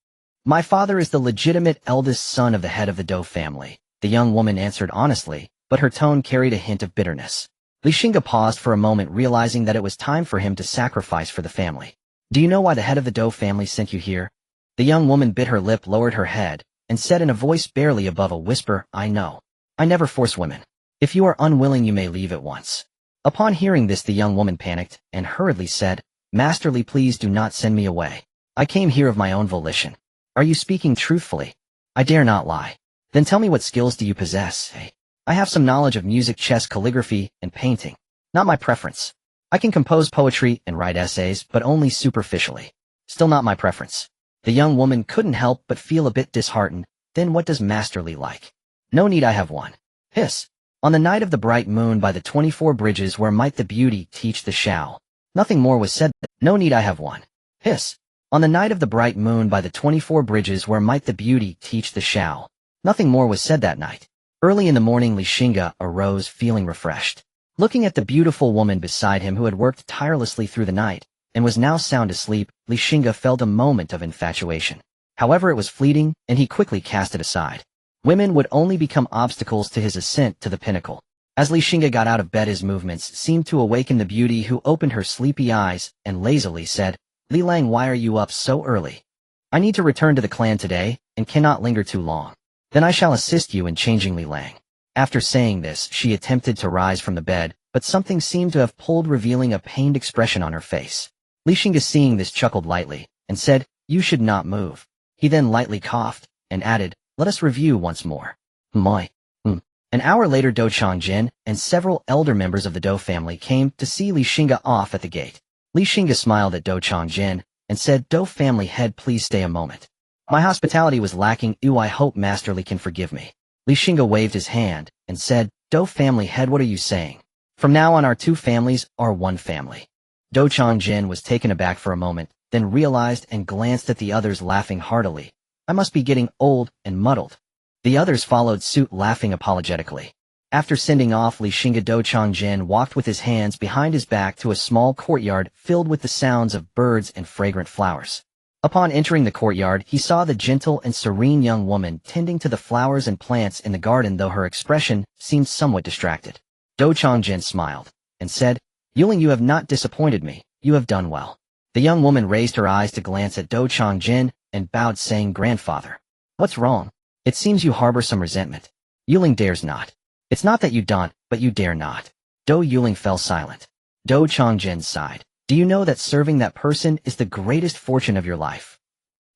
My father is the legitimate eldest son of the head of the Do family, the young woman answered honestly, but her tone carried a hint of bitterness. Li Xingge paused for a moment, realizing that it was time for him to sacrifice for the family. Do you know why the head of the Do family sent you here? The young woman bit her lip, lowered her head, and said in a voice barely above a whisper, I know. I never force women. If you are unwilling, you may leave at once. Upon hearing this, the young woman panicked and hurriedly said, Master Li, please do not send me away. I came here of my own volition. Are you speaking truthfully? I dare not lie. Then tell me, what skills do you possess? Hey. I have some knowledge of music, chess, calligraphy, and painting. Not my preference. I can compose poetry and write essays, but only superficially. Still not my preference. The young woman couldn't help but feel a bit disheartened. Then what does Master Li like? No need, I have one. Hiss. On the night of the bright moon by the 24 bridges where might the beauty teach the shall. Nothing more was said. No need, I have one. Hiss. On the night of the bright moon by the 24 bridges where might the beauty teach the shall. Nothing more was said that night. Early in the morning, Li Xingge arose feeling refreshed. Looking at the beautiful woman beside him who had worked tirelessly through the night and was now sound asleep, Li Xingge felt a moment of infatuation. However, it was fleeting, and he quickly cast it aside. Women would only become obstacles to his ascent to the pinnacle. As Li Xingge got out of bed, his movements seemed to awaken the beauty, who opened her sleepy eyes and lazily said, Li Lang, why are you up so early? I need to return to the clan today and cannot linger too long. Then I shall assist you in changing Li Lang. After saying this, she attempted to rise from the bed, but something seemed to have pulled, revealing a pained expression on her face. Li Xingge, seeing this, chuckled lightly and said, You should not move. He then lightly coughed and added, Let us review once more. An hour later, Do Changjin and several elder members of the Do family came to see Li Xingge off at the gate. Li Xingge smiled at Do Changjin and said, Do family head, please stay a moment. My hospitality was lacking. I hope Master Li can forgive me. Li Xingge waved his hand and said, Do family head, what are you saying? From now on our two families are one family. Do Changjin was taken aback for a moment, then realized and glanced at the others laughing heartily. I must be getting old and muddled. The others followed suit laughing apologetically. After sending off Li Xingge, Do Changjin walked with his hands behind his back to a small courtyard filled with the sounds of birds and fragrant flowers. Upon entering the courtyard, he saw the gentle and serene young woman tending to the flowers and plants in the garden, though her expression seemed somewhat distracted. Do Changjin smiled and said, Yuling, you have not disappointed me. You have done well. The young woman raised her eyes to glance at Do Changjin and bowed, saying, Grandfather. What's wrong? It seems you harbor some resentment. Yuling dares not. It's not that you don't, but you dare not. Do Yuling fell silent. Do Changjin sighed. Do you know that serving that person is the greatest fortune of your life?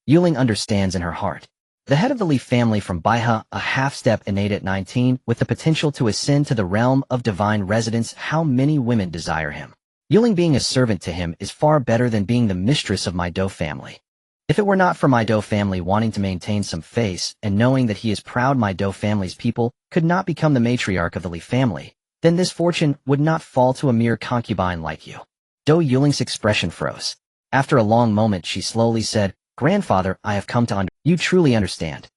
Yuling understands in her heart. The head of the Li family from Baihe, a half-step innate at 19, with the potential to ascend to the realm of divine residence, how many women desire him. Yuling being a servant to him is far better than being the mistress of my Do family. If it were not for my Do family wanting to maintain some face and knowing that he is proud my Do family's people could not become the matriarch of the Li family, then this fortune would not fall to a mere concubine like you. Do Yuling's expression froze. After a long moment she slowly said, Grandfather, I have come to You truly understand.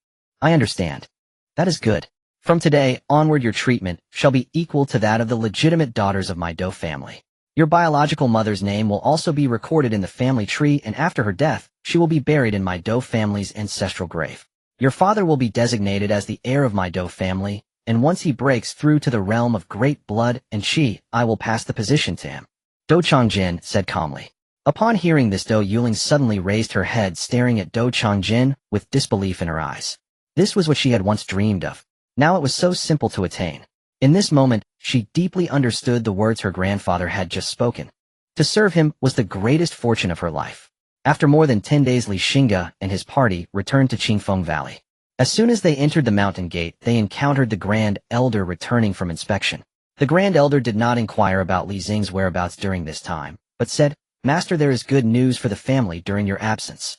I understand. That is good. From today onward your treatment shall be equal to that of the legitimate daughters of my Do family. Your biological mother's name will also be recorded in the family tree, and after her death, she will be buried in my Do family's ancestral grave. Your father will be designated as the heir of my Do family, and once he breaks through to the realm of great blood and chi, I will pass the position to him. Do Changjin said calmly. Upon hearing this, Do Yuling suddenly raised her head, staring at Do Changjin with disbelief in her eyes. This was what she had once dreamed of. Now it was so simple to attain. In this moment, she deeply understood the words her grandfather had just spoken. To serve him was the greatest fortune of her life. After more than 10 days, Li Xingge and his party returned to Qingfeng Valley. As soon as they entered the mountain gate, they encountered the Grand Elder returning from inspection. The Grand Elder did not inquire about Li Xing's whereabouts during this time, but said, Master, there is good news for the family during your absence.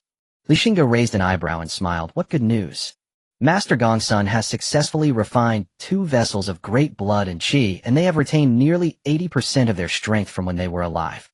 Li Xingge raised an eyebrow and smiled. What good news? Master Gongsun has successfully refined 2 vessels of great blood and chi, and they have retained nearly 80% of their strength from when they were alive.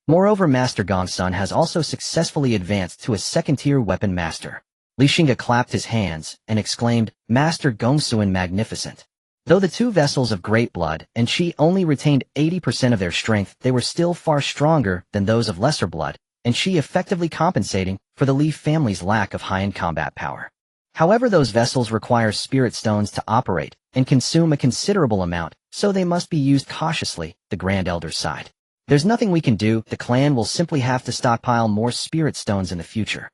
Moreover, Master Gongsun has also successfully advanced to a second-tier weapon master. Li Xingge clapped his hands and exclaimed, Master Gongsun magnificent. Though the 2 vessels of great blood and chi only retained 80% of their strength, they were still far stronger than those of lesser blood, and chi effectively compensating for the Li family's lack of high-end combat power. However, those vessels require spirit stones to operate and consume a considerable amount, so they must be used cautiously, the Grand Elder sighed. There's nothing we can do, the clan will simply have to stockpile more spirit stones in the future.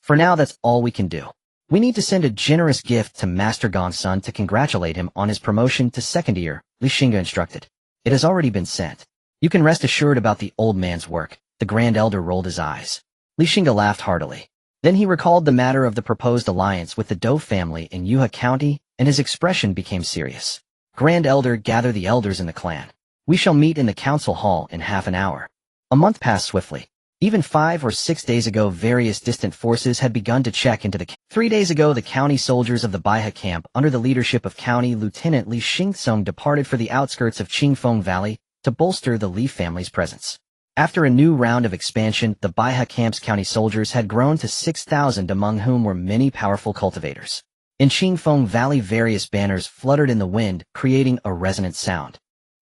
For now, that's all we can do. We need to send a generous gift to Master Gongsun to congratulate him on his promotion to second year, Li Xingge instructed. It has already been sent. You can rest assured about the old man's work. The Grand Elder rolled his eyes. Li Xingge laughed heartily. Then he recalled the matter of the proposed alliance with the Do family in Yuhe County, and his expression became serious. Grand Elder, gather the elders in the clan. We shall meet in the council hall in half an hour. A month passed swiftly. Even 5 or 6 days ago, various distant forces had begun to check into the camp. 3 days ago, the county soldiers of the Baihe camp, under the leadership of County Lieutenant Li Xingtsung, departed for the outskirts of Qingfeng Valley to bolster the Li family's presence. After a new round of expansion, the Baihe camp's county soldiers had grown to 6,000, among whom were many powerful cultivators. In Qingfeng Valley, various banners fluttered in the wind, creating a resonant sound.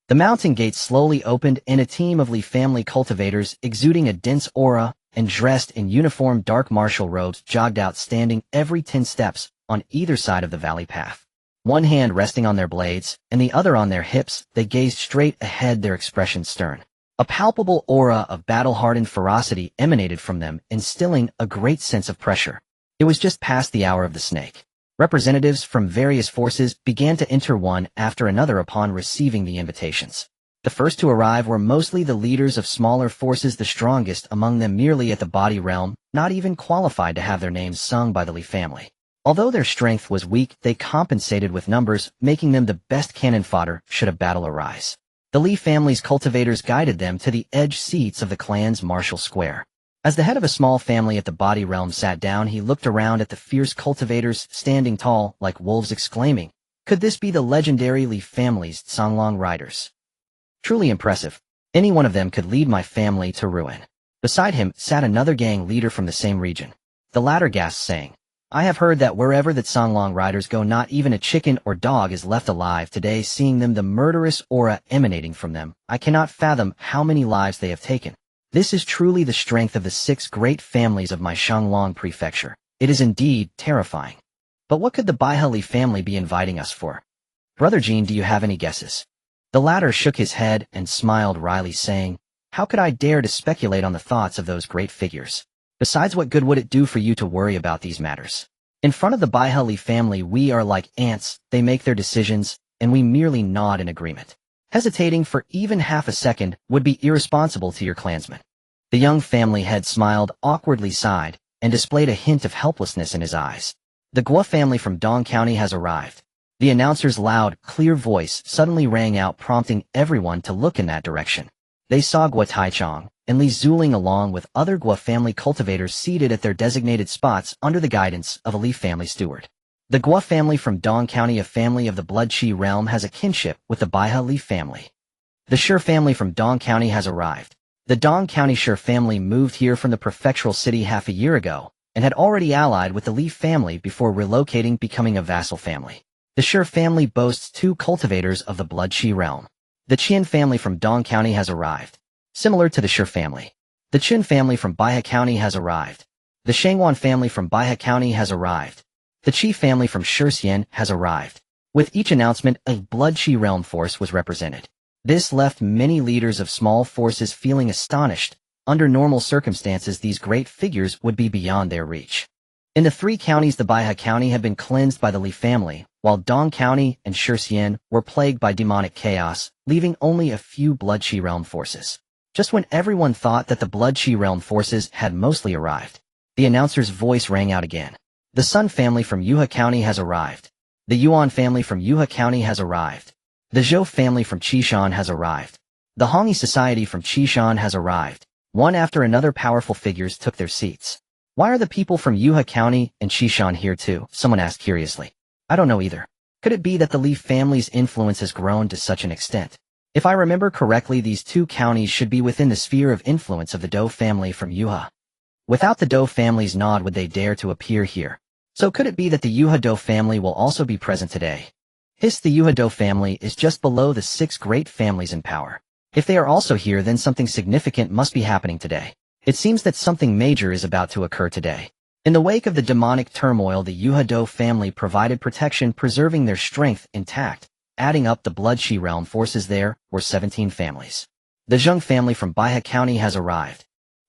The mountain gates slowly opened, and a team of Li family cultivators, exuding a dense aura and dressed in uniform dark martial robes, jogged out, standing every 10 steps on either side of the valley path. One hand resting on their blades, and the other on their hips, they gazed straight ahead, their expression stern. A palpable aura of battle-hardened ferocity emanated from them, instilling a great sense of pressure. It was just past the hour of the snake. Representatives from various forces began to enter one after another upon receiving the invitations. The first to arrive were mostly the leaders of smaller forces, the strongest among them merely at the body realm, not even qualified to have their names sung by the Li family. Although their strength was weak, they compensated with numbers, making them the best cannon fodder should a battle arise. The Li family's cultivators guided them to the edge seats of the clan's martial square. As the head of a small family at the body realm sat down, he looked around at the fierce cultivators standing tall like wolves, exclaiming, "Could this be the legendary Li family's Songlong riders? Truly impressive. Any one of them could lead my family to ruin." Beside him sat another gang leader from the same region. The latter gasped, saying, "I have heard that wherever the Songlong riders go, not even a chicken or dog is left alive. Today, seeing them, the murderous aura emanating from them, I cannot fathom how many lives they have taken. This is truly the strength of the 6 great families of my Shanglong prefecture. It is indeed terrifying. But what could the Baihali family be inviting us for? Brother Jean, do you have any guesses?" The latter shook his head and smiled wryly, saying, "How could I dare to speculate on the thoughts of those great figures? Besides, what good would it do for you to worry about these matters? In front of the Baihali family, we are like ants. They make their decisions, and we merely nod in agreement. Hesitating for even half a second would be irresponsible to your clansmen." The young family head smiled, awkwardly sighed, and displayed a hint of helplessness in his eyes. "The Guo family from Dong County has arrived." The announcer's loud, clear voice suddenly rang out, prompting everyone to look in that direction. They saw Guo Taichong and Li Zuling along with other Guo family cultivators seated at their designated spots under the guidance of a Li family steward. The Guo family from Dong County, a family of the Blood Qi realm, has a kinship with the Baihe Li family. The Shi family from Dong County has arrived. The Dong County Shi family moved here from the prefectural city half a year ago and had already allied with the Li family before relocating, becoming a vassal family. The Shi family boasts 2 cultivators of the Blood Qi realm. The Qian family from Dong County has arrived. Similar to the Shi family. The Qin family from Baihe County has arrived. The Shangwan family from Baihe County has arrived. The Qi family from Shixian has arrived. With each announcement, a Blood Qi realm force was represented. This left many leaders of small forces feeling astonished. Under normal circumstances, these great figures would be beyond their reach. In the 3 counties, the Baihe County had been cleansed by the Li family, while Dong County and Shixian were plagued by demonic chaos, leaving only a few Blood Qi realm forces. Just when everyone thought that the Blood Qi realm forces had mostly arrived, the announcer's voice rang out again. The Sun family from Yuhe County has arrived. The Yuan family from Yuhe County has arrived. The Zhou family from Qishan has arrived. The Hongyi society from Qishan has arrived. One after another, powerful figures took their seats. "Why are the people from Yuhe County and Qishan here too?" someone asked curiously. "I don't know either. Could it be that the Li family's influence has grown to such an extent? If I remember correctly, these 2 counties should be within the sphere of influence of the Dou family from Yuhe. Without the Dou family's nod, would they dare to appear here? So could it be that the Yuhe Dou family will also be present today? The Yuhe Dou family is just below the 6 great families in power. If they are also here, then something significant must be happening today. It seems that something major is about to occur today." In the wake of the demonic turmoil, the Yuhe Dou family provided protection, preserving their strength intact. Adding up the Blood Qi realm forces, there were 17 families. The Zheng family from Baihe County has arrived.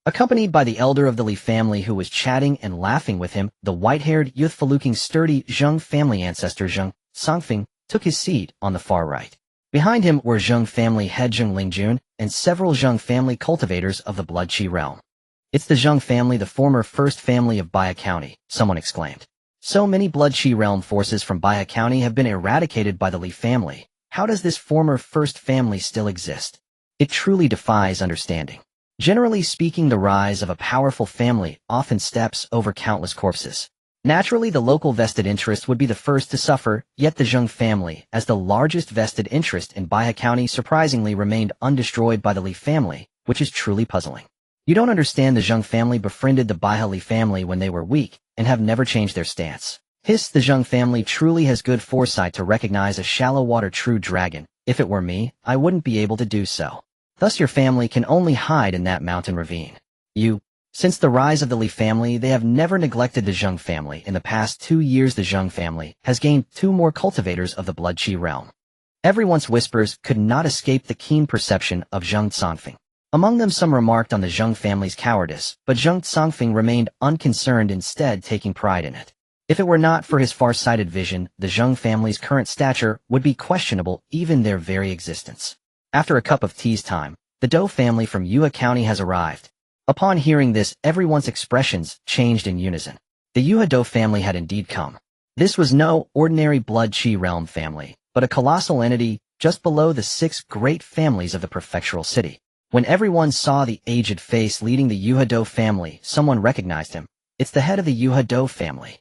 Accompanied by the elder of the Li family, who was chatting and laughing with him, the white-haired, youthful-looking, sturdy Zheng family ancestor Zheng Songfeng took his seat on the far right. Behind him were Zheng family head Zheng Lingjun and several Zheng family cultivators of the Blood Qi realm. "It's the Zheng family, the former first family of Baihe County," someone exclaimed. "So many Blood Qi realm forces from Baihe County have been eradicated by the Li family. How does this former first family still exist? It truly defies understanding. Generally speaking, the rise of a powerful family often steps over countless corpses. Naturally, the local vested interest would be the first to suffer, yet the Zheng family, as the largest vested interest in Baihe County, surprisingly remained undestroyed by the Li family, which is truly puzzling. You don't understand. The Zheng family befriended the Baihe Li family when they were weak, and have never changed their stance. The Zheng family truly has good foresight to recognize a shallow water true dragon. If it were me, I wouldn't be able to do so. Thus your family can only hide in that mountain ravine. Since the rise of the Li family, they have never neglected the Zheng family. In the past 2 years, the Zheng family has gained 2 more cultivators of the Blood Qi realm." Everyone's whispers could not escape the keen perception of Zheng Songfeng. Among them, some remarked on the Zheng family's cowardice, but Zheng Songfeng remained unconcerned, instead taking pride in it. If it were not for his far-sighted vision, the Zheng family's current stature would be questionable, even their very existence. After a cup of tea's time, the Dou family from Yuhe County has arrived. Upon hearing this, everyone's expressions changed in unison. The Yuhe Dou family had indeed come. This was no ordinary Blood Qi realm family, but a colossal entity just below the 6 great families of the prefectural city. When everyone saw the aged face leading the Yuhado family, someone recognized him. It's the head of the Yuhado family.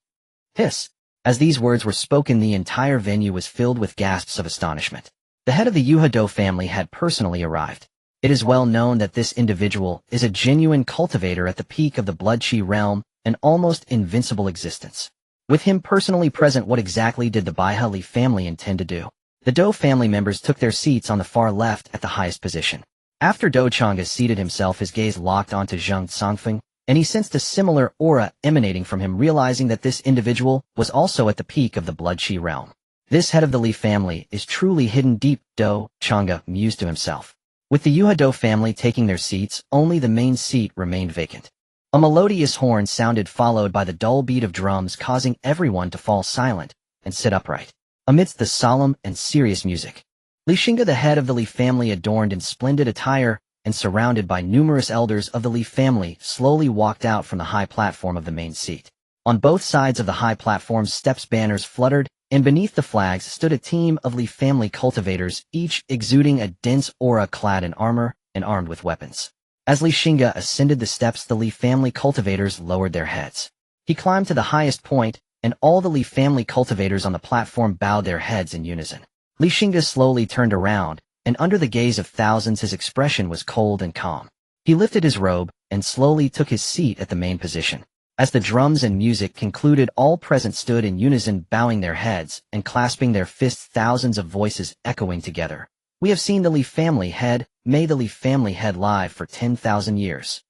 Hiss. As these words were spoken, the entire venue was filled with gasps of astonishment. The head of the Yuhado family had personally arrived. It is well known that this individual is a genuine cultivator at the peak of the blood chi realm, an almost invincible existence. With him personally present, what exactly did the Baiha Li family intend to do? The Do family members took their seats on the far left at the highest position. After Do Chang'e seated himself, his gaze locked onto Zheng Songfeng, and he sensed a similar aura emanating from him, realizing that this individual was also at the peak of the blood chi realm. This head of the Li family is truly hidden deep, Do Chang'e mused to himself. With the Yuhado family taking their seats, only the main seat remained vacant. A melodious horn sounded, followed by the dull beat of drums, causing everyone to fall silent and sit upright. Amidst the solemn and serious music, Xingge, the head of the Li family, adorned in splendid attire and surrounded by numerous elders of the Li family, slowly walked out from the high platform of the main seat. On both sides of the high platform, steps banners fluttered, and beneath the flags stood a team of Li family cultivators, each exuding a dense aura, clad in armor and armed with weapons. As Xingge ascended the steps, the Li family cultivators lowered their heads. He climbed to the highest point, and all the Li family cultivators on the platform bowed their heads in unison. Xingge slowly turned around, and under the gaze of thousands his expression was cold and calm. He lifted his robe, and slowly took his seat at the main position. As the drums and music concluded, all present stood in unison, bowing their heads and clasping their fists, thousands of voices echoing together. We have seen the Li family head, may the Li family head live for 10,000 years.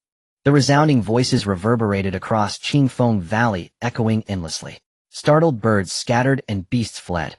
The resounding voices reverberated across Qingfeng Valley, echoing endlessly. Startled birds scattered and beasts fled.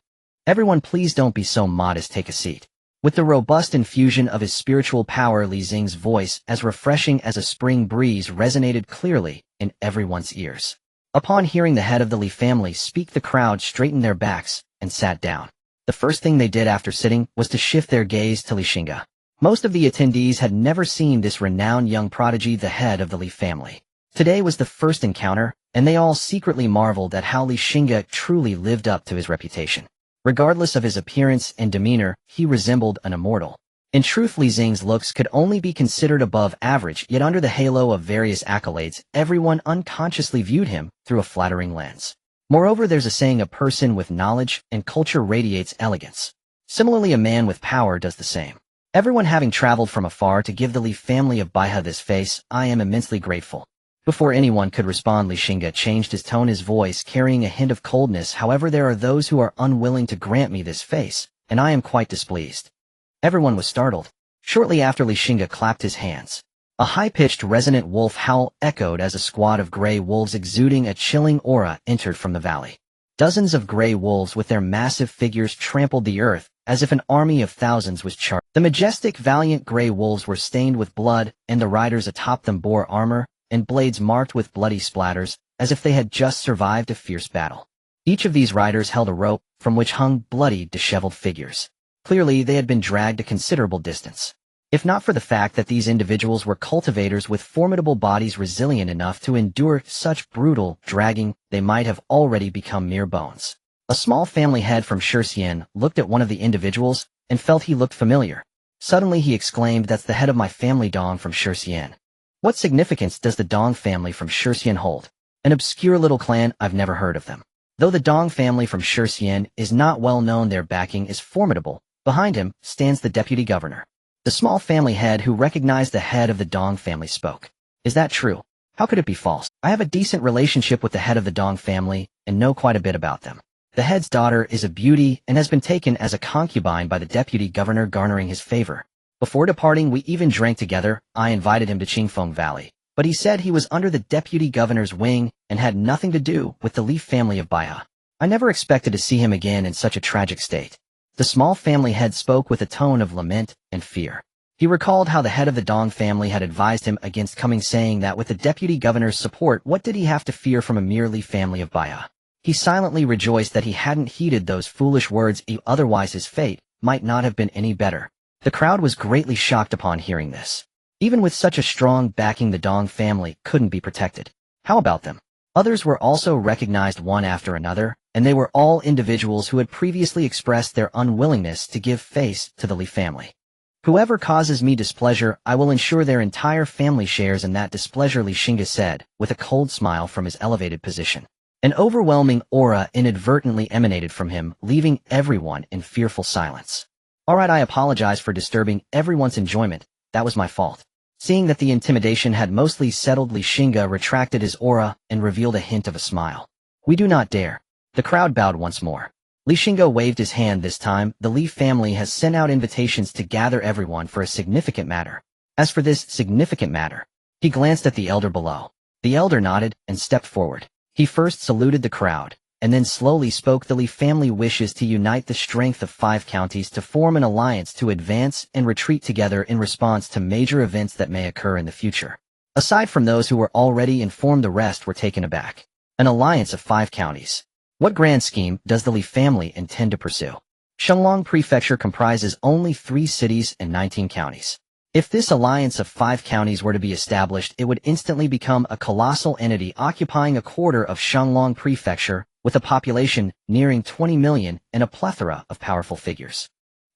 Everyone, please don't be so modest, take a seat. With the robust infusion of his spiritual power, Li Xing's voice, as refreshing as a spring breeze, resonated clearly in everyone's ears. Upon hearing the head of the Li family speak, the crowd straightened their backs and sat down. The first thing they did after sitting was to shift their gaze to Xingge. Most of the attendees had never seen this renowned young prodigy, the head of the Li family. Today was the first encounter, and they all secretly marveled at how Xingge truly lived up to his reputation. Regardless of his appearance and demeanor, he resembled an immortal. In truth, Li Xing's looks could only be considered above average, yet under the halo of various accolades, everyone unconsciously viewed him through a flattering lens. Moreover, there's a saying, a person with knowledge and culture radiates elegance. Similarly, a man with power does the same. Everyone having traveled from afar to give the Li family of Baiha this face, I am immensely grateful. Before anyone could respond, Xingge changed his tone, his voice carrying a hint of coldness. However, there are those who are unwilling to grant me this face, and I am quite displeased. Everyone was startled. Shortly after, Xingge clapped his hands. A high-pitched resonant wolf howl echoed as a squad of gray wolves exuding a chilling aura entered from the valley. Dozens of gray wolves with their massive figures trampled the earth, as if an army of thousands was charged. The majestic, valiant gray wolves were stained with blood, and the riders atop them bore armor and blades marked with bloody splatters, as if they had just survived a fierce battle. Each of these riders held a rope, from which hung bloody, disheveled figures. Clearly, they had been dragged a considerable distance. If not for the fact that these individuals were cultivators with formidable bodies resilient enough to endure such brutal dragging, they might have already become mere bones. A small family head from Shurxian looked at one of the individuals and felt he looked familiar. Suddenly he exclaimed, "That's the head of my family, Dong from Shurxian." What significance does the Dong family from Shurxian hold? An obscure little clan, I've never heard of them. Though the Dong family from Shurxian is not well known, their backing is formidable. Behind him stands the deputy governor. The small family head who recognized the head of the Dong family spoke. Is that true? How could it be false? I have a decent relationship with the head of the Dong family and know quite a bit about them. The head's daughter is a beauty and has been taken as a concubine by the deputy governor, garnering his favor. Before departing, we even drank together. I invited him to Qingfeng Valley, but he said he was under the deputy governor's wing and had nothing to do with the Li family of Baiha. I never expected to see him again in such a tragic state. The small family head spoke with a tone of lament and fear. He recalled how the head of the Dong family had advised him against coming, saying that with the deputy governor's support, what did he have to fear from a mere Li family of Baiha? He silently rejoiced that he hadn't heeded those foolish words, otherwise his fate might not have been any better. The crowd was greatly shocked upon hearing this. Even with such a strong backing, the Dong family couldn't be protected. How about them? Others were also recognized one after another, and they were all individuals who had previously expressed their unwillingness to give face to the Li family. Whoever causes me displeasure, I will ensure their entire family shares in that displeasure, Xingge said, with a cold smile from his elevated position. An overwhelming aura inadvertently emanated from him, leaving everyone in fearful silence. Alright, I apologize for disturbing everyone's enjoyment. That was my fault. Seeing that the intimidation had mostly settled, Xingge retracted his aura and revealed a hint of a smile. We do not dare. The crowd bowed once more. Xingge waved his hand this time. The Li family has sent out invitations to gather everyone for a significant matter. As for this significant matter, he glanced at the elder below. The elder nodded and stepped forward. He first saluted the crowd, and then slowly spoke. The Li family wishes to unite the strength of 5 counties to form an alliance to advance and retreat together in response to major events that may occur in the future. Aside from those who were already informed, the rest were taken aback. An alliance of 5 counties. What grand scheme does the Li family intend to pursue? Shenglong Prefecture comprises only 3 cities and 19 counties. If this alliance of 5 counties were to be established, it would instantly become a colossal entity occupying a quarter of Shenglong Prefecture, with a population nearing 20 million and a plethora of powerful figures.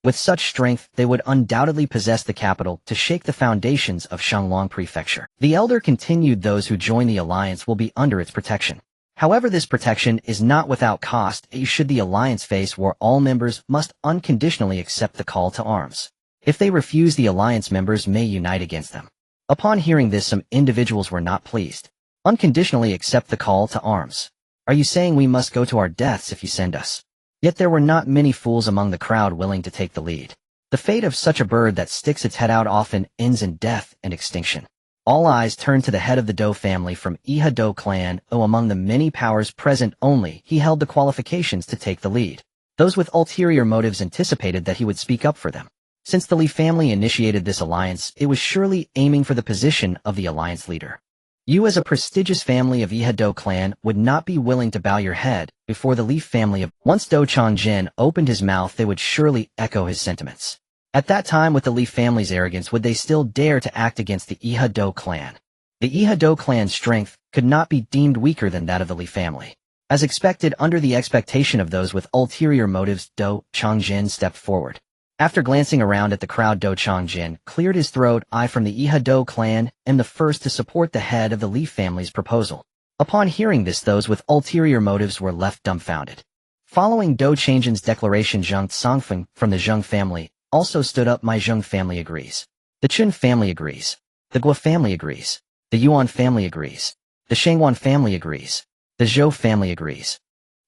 With such strength, they would undoubtedly possess the capital to shake the foundations of Shenglong Prefecture. The elder continued, those who join the alliance will be under its protection. However, this protection is not without cost. Should the alliance face war, all members must unconditionally accept the call to arms. If they refuse, the alliance members may unite against them. Upon hearing this, some individuals were not pleased. Unconditionally accept the call to arms. Are you saying we must go to our deaths if you send us? Yet there were not many fools among the crowd willing to take the lead. The fate of such a bird that sticks its head out often ends in death and extinction. All eyes turned to the head of the Do family from Do clan. Among the many powers present, only he held the qualifications to take the lead. Those with ulterior motives anticipated that he would speak up for them. Since the Li family initiated this alliance, it was surely aiming for the position of the alliance leader. You, as a prestigious family of Do clan, would not be willing to bow your head before the Li family of... Once Do Chongjin opened his mouth, they would surely echo his sentiments. At that time, with the Li family's arrogance, would they still dare to act against the Do clan? The Do clan's strength could not be deemed weaker than that of the Li family. As expected, under the expectation of those with ulterior motives, Do Chongjin stepped forward. After glancing around at the crowd, Do Chongjin cleared his throat. I, from the Do clan, am the first to support the head of the Li family's proposal. Upon hearing this, those with ulterior motives were left dumbfounded. Following Do Chongjin's declaration, Zhang Songfeng from the Xingge family also stood up. My Xingge family agrees. The Chun family agrees. The Guo family agrees. The Yuan family agrees. The Shangwan family agrees. The Zhou family agrees.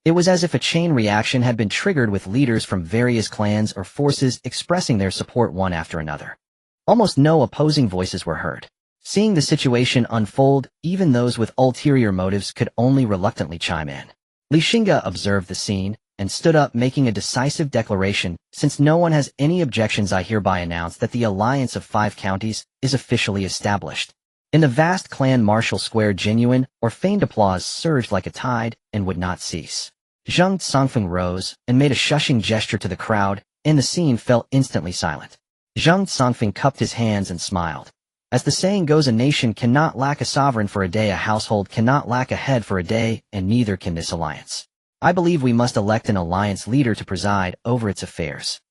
It was as if a chain reaction had been triggered, with leaders from various clans or forces expressing their support one after another. Almost no opposing voices were heard. Seeing the situation unfold, even those with ulterior motives could only reluctantly chime in. Xingge observed the scene and stood up, making a decisive declaration. Since no one has any objections, I hereby announce that the alliance of 5 counties is officially established. In the vast clan martial square, genuine or feigned applause surged like a tide and would not cease. Zhang Songfeng rose and made a shushing gesture to the crowd, and the scene fell instantly silent. Zhang Songfeng cupped his hands and smiled. As the saying goes, a nation cannot lack a sovereign for a day, a household cannot lack a head for a day, and neither can this alliance. I believe we must elect an alliance leader to preside over its affairs.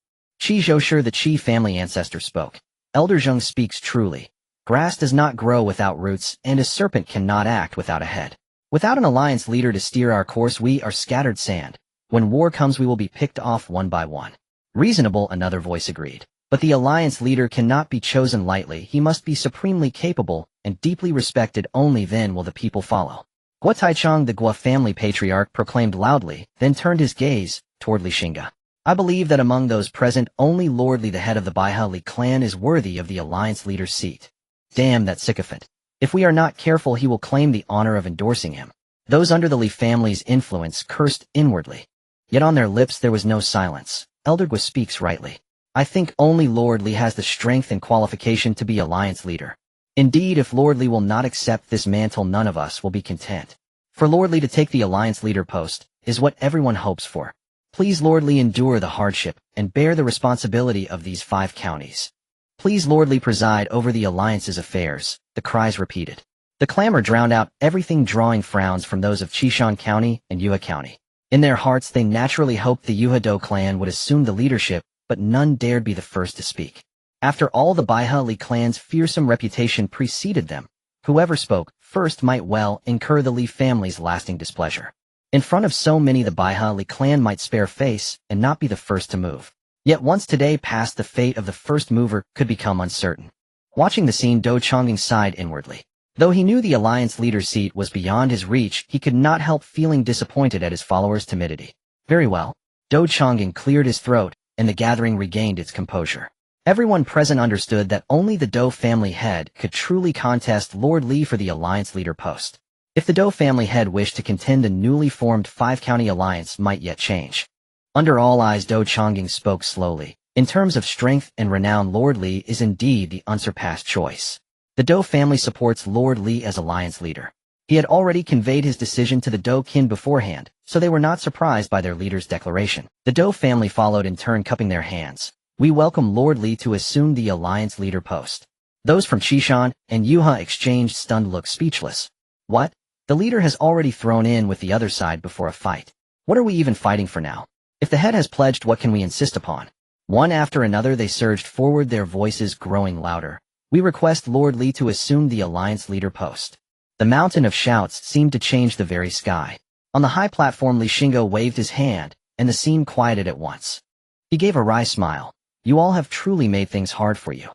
Qi Zhoushi, the Qi family ancestor, spoke. Elder Zheng speaks truly. Grass does not grow without roots, and a serpent cannot act without a head. Without an alliance leader to steer our course, we are scattered sand. When war comes, we will be picked off one by one. Reasonable, another voice agreed. But the alliance leader cannot be chosen lightly. He must be supremely capable and deeply respected. Only then will the people follow. Guo Taichang, the Guo family patriarch, proclaimed loudly, then turned his gaze toward Xingge. I believe that among those present, only Lord Li, the head of the Baihe Li clan, is worthy of the alliance leader's seat. Damn that sycophant. If we are not careful, he will claim the honor of endorsing him. Those under the Li family's influence cursed inwardly. Yet on their lips there was no silence. Elder Guo speaks rightly. I think only Lord Li has the strength and qualification to be alliance leader. Indeed, if Lord Li will not accept this mantle, none of us will be content. For Lord Li to take the alliance leader post is what everyone hopes for. Please, Lord Li, endure the hardship and bear the responsibility of these 5 counties. Please, Lord Li, preside over the alliance's affairs, the cries repeated. The clamor drowned out everything, drawing frowns from those of Qishan County and Yue County. In their hearts they naturally hoped the Do clan would assume the leadership, but none dared be the first to speak. After all, the Baiha Li clan's fearsome reputation preceded them. Whoever spoke first might well incur the Li family's lasting displeasure. In front of so many, the Baiha Li clan might spare face and not be the first to move. Yet once today passed, the fate of the first mover could become uncertain. Watching the scene, Do Changing sighed inwardly. Though he knew the alliance leader's seat was beyond his reach, he could not help feeling disappointed at his followers' timidity. Very well. Do Changing cleared his throat, and the gathering regained its composure. Everyone present understood that only the Do family head could truly contest Lord Li for the alliance leader post. If the Do family head wished to contend, the newly formed five-county alliance might yet change. Under all eyes, Do Changing spoke slowly. In terms of strength and renown, Lord Li is indeed the unsurpassed choice. The Do family supports Lord Li as alliance leader. He had already conveyed his decision to the Do kin beforehand, so they were not surprised by their leader's declaration. The Do family followed in turn, cupping their hands. We welcome Lord Li to assume the alliance leader post. Those from Qishan and Yuha exchanged stunned looks, speechless. What? The leader has already thrown in with the other side before a fight. What are we even fighting for now? If the head has pledged, what can we insist upon? One after another they surged forward, their voices growing louder. We request Lord Li to assume the alliance leader post. The mountain of shouts seemed to change the very sky. On the high platform, Xingge waved his hand, and the scene quieted at once. He gave a wry smile. You all have truly made things hard for you.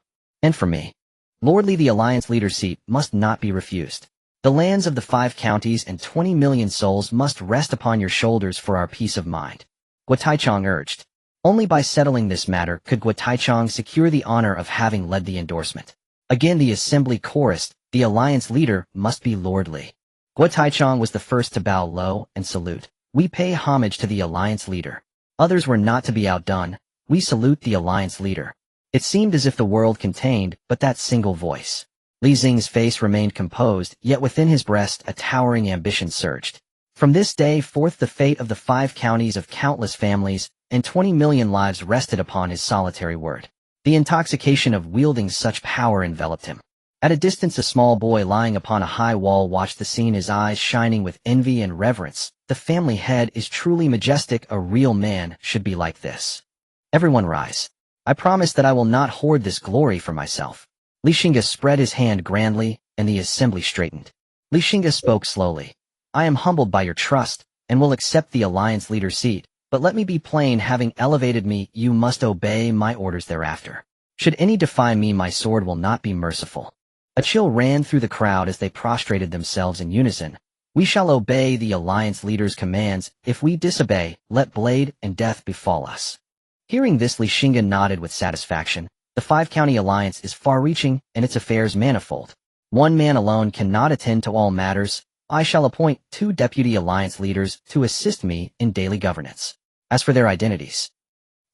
And for me. Lord Li, the alliance leader seat must not be refused. The lands of the 5 counties and 20 million souls must rest upon your shoulders for our peace of mind. Guo Taichang urged. Only by settling this matter could Guo Taichang secure the honor of having led the endorsement. Again the assembly chorused, the alliance leader must be Lord Li. Guo Taichang was the first to bow low and salute. We pay homage to the alliance leader. Others were not to be outdone. We salute the alliance leader. It seemed as if the world contained but that single voice. Li Xing's face remained composed, yet within his breast a towering ambition surged. From this day forth the fate of the 5 counties of countless families and 20 million lives rested upon his solitary word. The intoxication of wielding such power enveloped him. At a distance, a small boy lying upon a high wall watched the scene, his eyes shining with envy and reverence. The family head is truly majestic. A real man should be like this. Everyone rise. I promise that I will not hoard this glory for myself. Li Xingge spread his hand grandly, and the assembly straightened. Li Xingge spoke slowly. I am humbled by your trust, and will accept the alliance leader seat. But let me be plain, having elevated me, you must obey my orders thereafter. Should any defy me, my sword will not be merciful. A chill ran through the crowd as they prostrated themselves in unison. We shall obey the alliance leader's commands. If we disobey, let blade and death befall us. Hearing this, Li Xingge nodded with satisfaction. The 5-county alliance is far-reaching, and its affairs manifold. One man alone cannot attend to all matters. I shall appoint 2 deputy alliance leaders to assist me in daily governance. As for their identities,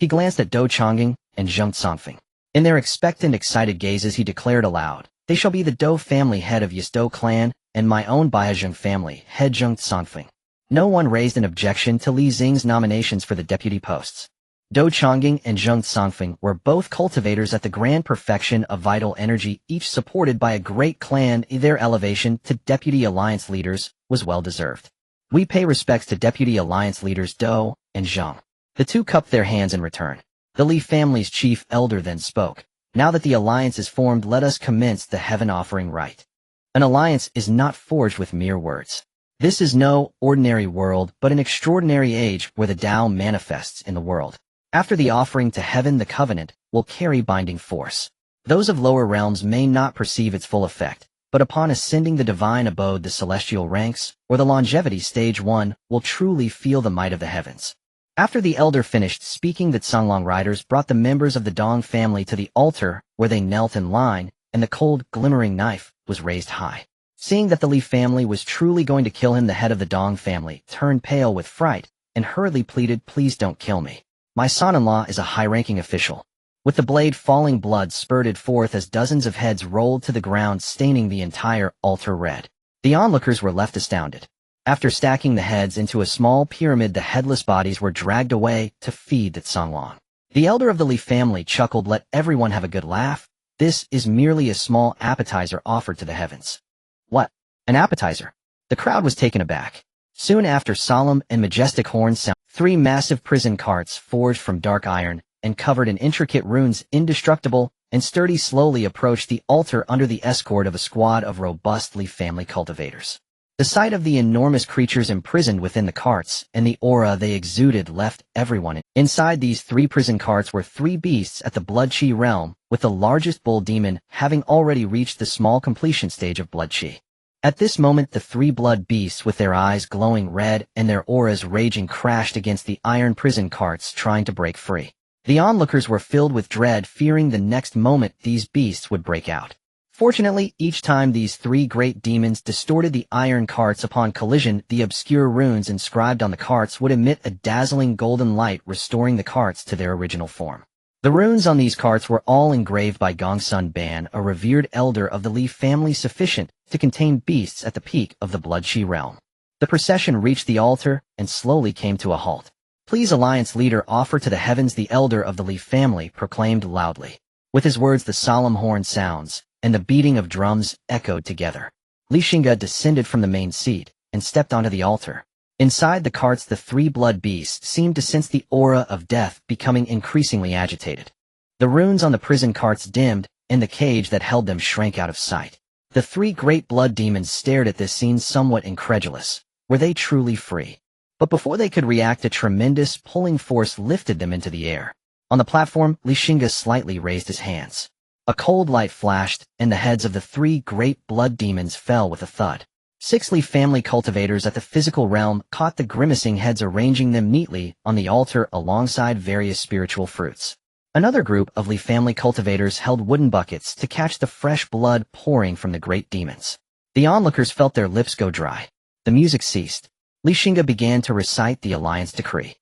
he glanced at Do Changing and Zheng Songfeng. In their expectant, excited gazes, he declared aloud, they shall be the Do family head of Yisdo clan and my own Baiyazheng family head Zheng Songfeng. No one raised an objection to Li Xing's nominations for the deputy posts. Do Changing and Zheng Songfeng were both cultivators at the grand perfection of vital energy, each supported by a great clan. Their elevation to deputy alliance leaders was well deserved. We pay respects to deputy alliance leaders Do and Zheng. The 2 cupped their hands in return. The Li family's chief elder then spoke. Now that the alliance is formed, let us commence the heaven offering rite. An alliance is not forged with mere words. This is no ordinary world, but an extraordinary age where the Tao manifests in the world. After the offering to heaven, the covenant will carry binding force. Those of lower realms may not perceive its full effect, but upon ascending the divine abode, the celestial ranks, or the longevity stage, one will truly feel the might of the heavens. After the elder finished speaking, the Songlong riders brought the members of the Dong family to the altar, where they knelt in line, and the cold, glimmering knife was raised high. Seeing that the Li family was truly going to kill him, the head of the Dong family turned pale with fright and hurriedly pleaded, please don't kill me. My son-in-law is a high-ranking official. With the blade falling, blood spurted forth as dozens of heads rolled to the ground, staining the entire altar red. The onlookers were left astounded. After stacking the heads into a small pyramid, the headless bodies were dragged away to feed the Songlong. The elder of the Li family chuckled, let everyone have a good laugh. This is merely a small appetizer offered to the heavens. What? An appetizer? The crowd was taken aback. Soon after, solemn and majestic horns sounded. 3 massive prison carts forged from dark iron and covered in intricate runes, indestructible and sturdy slowly approached the altar under the escort of a squad of robust Li family cultivators. The sight of the enormous creatures imprisoned within the carts and the aura they exuded left everyone. Inside these 3 prison carts were 3 beasts at the blood chi realm, with the largest bull demon having already reached the small completion stage of blood chi. At this moment the 3 blood beasts with their eyes glowing red and their auras raging crashed against the iron prison carts trying to break free. The onlookers were filled with dread, fearing the next moment these beasts would break out. Fortunately, each time these 3 great demons distorted the iron carts upon collision, the obscure runes inscribed on the carts would emit a dazzling golden light, restoring the carts to their original form. The runes on these carts were all engraved by Gongsun Ban, a revered elder of the Li family, sufficient to contain beasts at the peak of the blood chi realm. The procession reached the altar and slowly came to a halt. "Please, Alliance leader, offer to the heavens," the elder of the Li family proclaimed loudly. With his words the solemn horn sounds and the beating of drums echoed together. Li Xingge descended from the main seat and stepped onto the altar. Inside the carts the 3 blood beasts seemed to sense the aura of death, becoming increasingly agitated. The runes on the prison carts dimmed, and the cage that held them shrank out of sight. The 3 great blood demons stared at this scene somewhat incredulous. Were they truly free? But before they could react, a tremendous pulling force lifted them into the air. On the platform, Li Xingge slightly raised his hands. A cold light flashed, and the heads of the 3 great blood demons fell with a thud. 6 Li family cultivators at the physical realm caught the grimacing heads, arranging them neatly on the altar alongside various spiritual fruits. Another group of Li family cultivators held wooden buckets to catch the fresh blood pouring from the great demons. The onlookers felt their lips go dry. The music ceased. Li Xingge began to recite the alliance decree.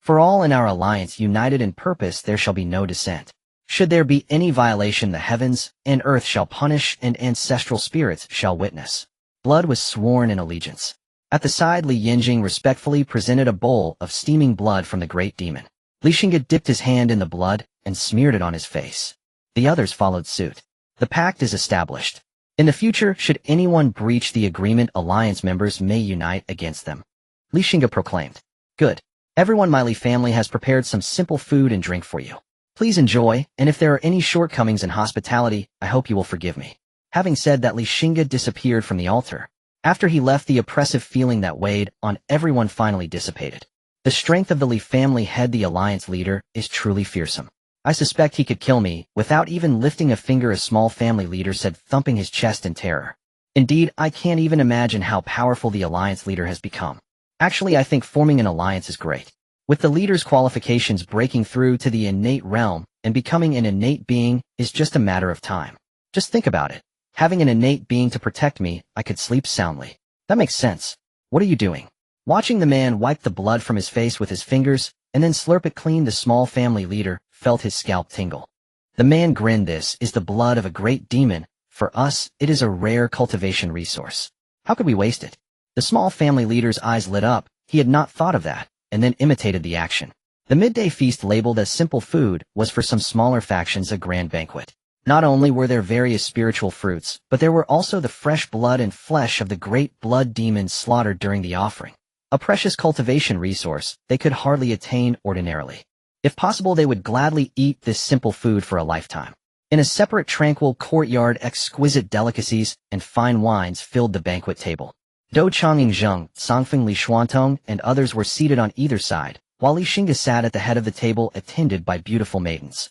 "For all in our alliance united in purpose there shall be no dissent. Should there be any violation, the heavens and earth shall punish and ancestral spirits shall witness." Blood was sworn in allegiance. At the side, Li Yinjing respectfully presented a bowl of steaming blood from the great demon. Li Xingge dipped his hand in the blood and smeared it on his face. The others followed suit. "The pact is established. In the future, should anyone breach the agreement, alliance members may unite against them," Li Xingge proclaimed. "Good. Everyone, my Li family has prepared some simple food and drink for you. Please enjoy, and if there are any shortcomings in hospitality, I hope you will forgive me." Having said that, Li Xingge disappeared from the altar. After he left, the oppressive feeling that weighed on everyone finally dissipated. The strength of the Li family head, the alliance leader, is truly fearsome. "I suspect he could kill me without even lifting a finger," a small family leader said, thumping his chest in terror. "Indeed, I can't even imagine how powerful the alliance leader has become. Actually, I think forming an alliance is great. With the leader's qualifications, breaking through to the innate realm and becoming an innate being is just a matter of time. Just think about it. Having an innate being to protect me, I could sleep soundly. That makes sense. What are you doing?" Watching the man wipe the blood from his face with his fingers and then slurp it clean, the small family leader felt his scalp tingle. The man grinned. "This is the blood of a great demon. For us, it is a rare cultivation resource. How could we waste it?" The small family leader's eyes lit up. He had not thought of that, and then imitated the action. The midday feast, labeled as simple food, was for some smaller factions a grand banquet. Not only were there various spiritual fruits, but there were also the fresh blood and flesh of the great blood demons slaughtered during the offering. A precious cultivation resource they could hardly attain ordinarily. If possible, they would gladly eat this simple food for a lifetime. In a separate tranquil courtyard, exquisite delicacies and fine wines filled the banquet table. Dou Changing Zheng, Songfeng Li Xuantong, and others were seated on either side, while Li Xingge sat at the head of the table attended by beautiful maidens.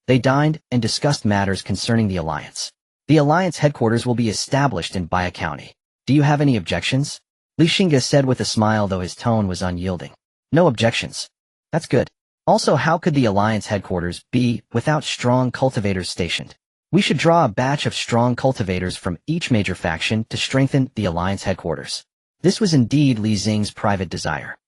They dined and discussed matters concerning the alliance. "The alliance headquarters will be established in Baya County. Do you have any objections?" Li Xingge said with a smile, though his tone was unyielding. "No objections. That's good. Also, how could the alliance headquarters be without strong cultivators stationed? We should draw a batch of strong cultivators from each major faction to strengthen the alliance headquarters." This was indeed Li Xing's private desire.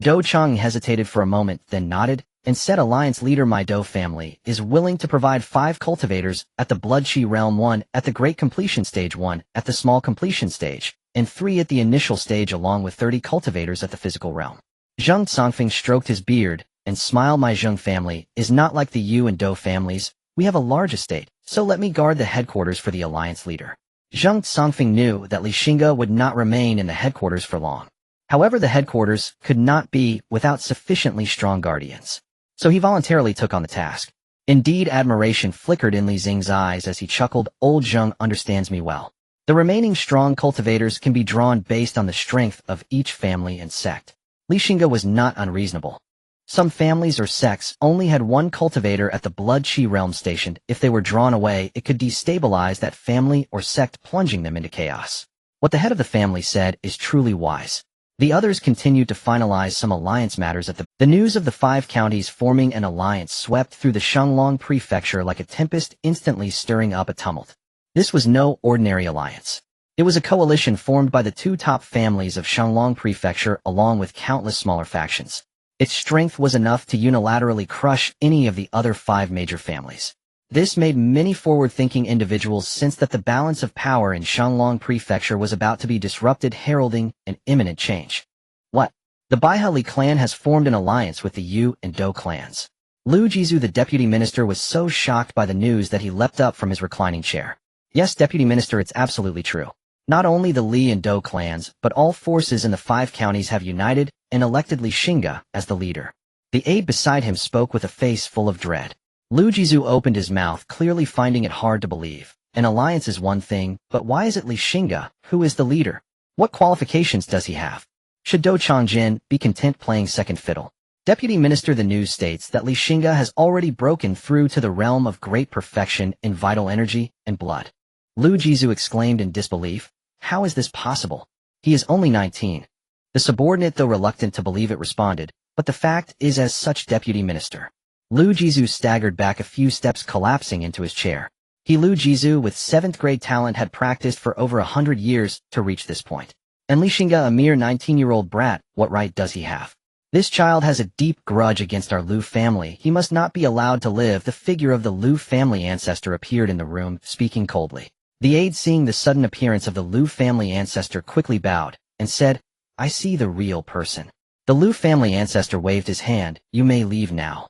Dou Chang hesitated for a moment, then nodded, and said, "Alliance leader, my Dou family is willing to provide 5 cultivators at the Blood Chi Realm, 1 at the Great Completion Stage, 1 at the Small Completion Stage, and 3 at the Initial Stage, along with 30 cultivators at the Physical Realm." Zheng Songfeng stroked his beard and smiled. "My Zheng family is not like the Yu and Dou families. We have a large estate, so let me guard the headquarters for the alliance leader." Zheng Songfeng knew that Li Xingge would not remain in the headquarters for long. However, the headquarters could not be without sufficiently strong guardians. So he voluntarily took on the task. Indeed, admiration flickered in Li Xing's eyes as he chuckled. Old Zheng understands me well. The remaining strong cultivators can be drawn based on the strength of each family and sect. Li Xingge was not unreasonable. Some families or sects only had one cultivator at the blood chi realm stationed. If they were drawn away, it could destabilize that family or sect, plunging them into chaos. What the head of the family said is truly wise. The others continued to finalize some alliance matters at the news of the 5 counties forming an alliance swept through the Shanglong prefecture like a tempest, instantly stirring up a tumult. This was no ordinary alliance. It was a coalition formed by the 2 top families of Shanglong prefecture along with countless smaller factions. Its strength was enough to unilaterally crush any of the other 5 major families. This made many forward-thinking individuals sense that the balance of power in Shanglong Prefecture was about to be disrupted, heralding an imminent change. What? The Baihali clan has formed an alliance with the Yu and Do clans. Lu Jizu, the deputy minister, was so shocked by the news that he leapt up from his reclining chair. Yes, deputy minister, it's absolutely true. Not only the Li and Do clans, but all forces in the 5 counties have united and elected Li Xingge as the leader. The aide beside him spoke with a face full of dread. Lu Jizu opened his mouth, clearly finding it hard to believe. An alliance is one thing, but why is it Li Xingge who is the leader? What qualifications does he have? Should Do Changjin be content playing second fiddle? Deputy Minister, the news states that Li Xingge has already broken through to the realm of great perfection in vital energy and blood. Lu Jizu exclaimed in disbelief. How is this possible? He is only 19. The subordinate, though reluctant to believe it, responded, but the fact is as such, Deputy Minister. Lu Jizu staggered back a few steps, collapsing into his chair. Lu Jizu, with 7th grade talent, had practiced for over 100 years to reach this point. And Li Xingge, a mere 19-year-old brat, what right does he have? This child has a deep grudge against our Lu family. He must not be allowed to live. The figure of the Lu family ancestor appeared in the room, speaking coldly. The aide, seeing the sudden appearance of the Lu family ancestor, quickly bowed and said, I see the real person. The Lu family ancestor waved his hand. You may leave now.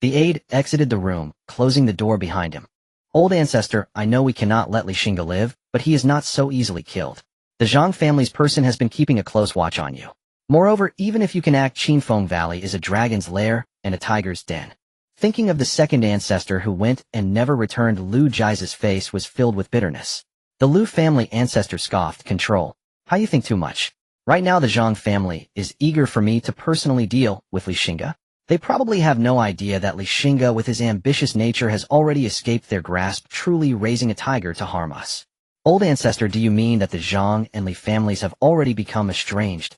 The aide exited the room, closing the door behind him. Old ancestor, I know we cannot let Li Xingge live, but he is not so easily killed. The Zhang family's person has been keeping a close watch on you. Moreover, even if you can act, Qinfeng Valley is a dragon's lair and a tiger's den. Thinking of the second ancestor who went and never returned, Lu Jizu's face was filled with bitterness. The Lu family ancestor scoffed. Control. How you think too much? Right now the Zhang family is eager for me to personally deal with Li Xingge. They probably have no idea that Li Xingge, with his ambitious nature, has already escaped their grasp, truly raising a tiger to harm us. Old ancestor, do you mean that the Zhang and Li families have already become estranged?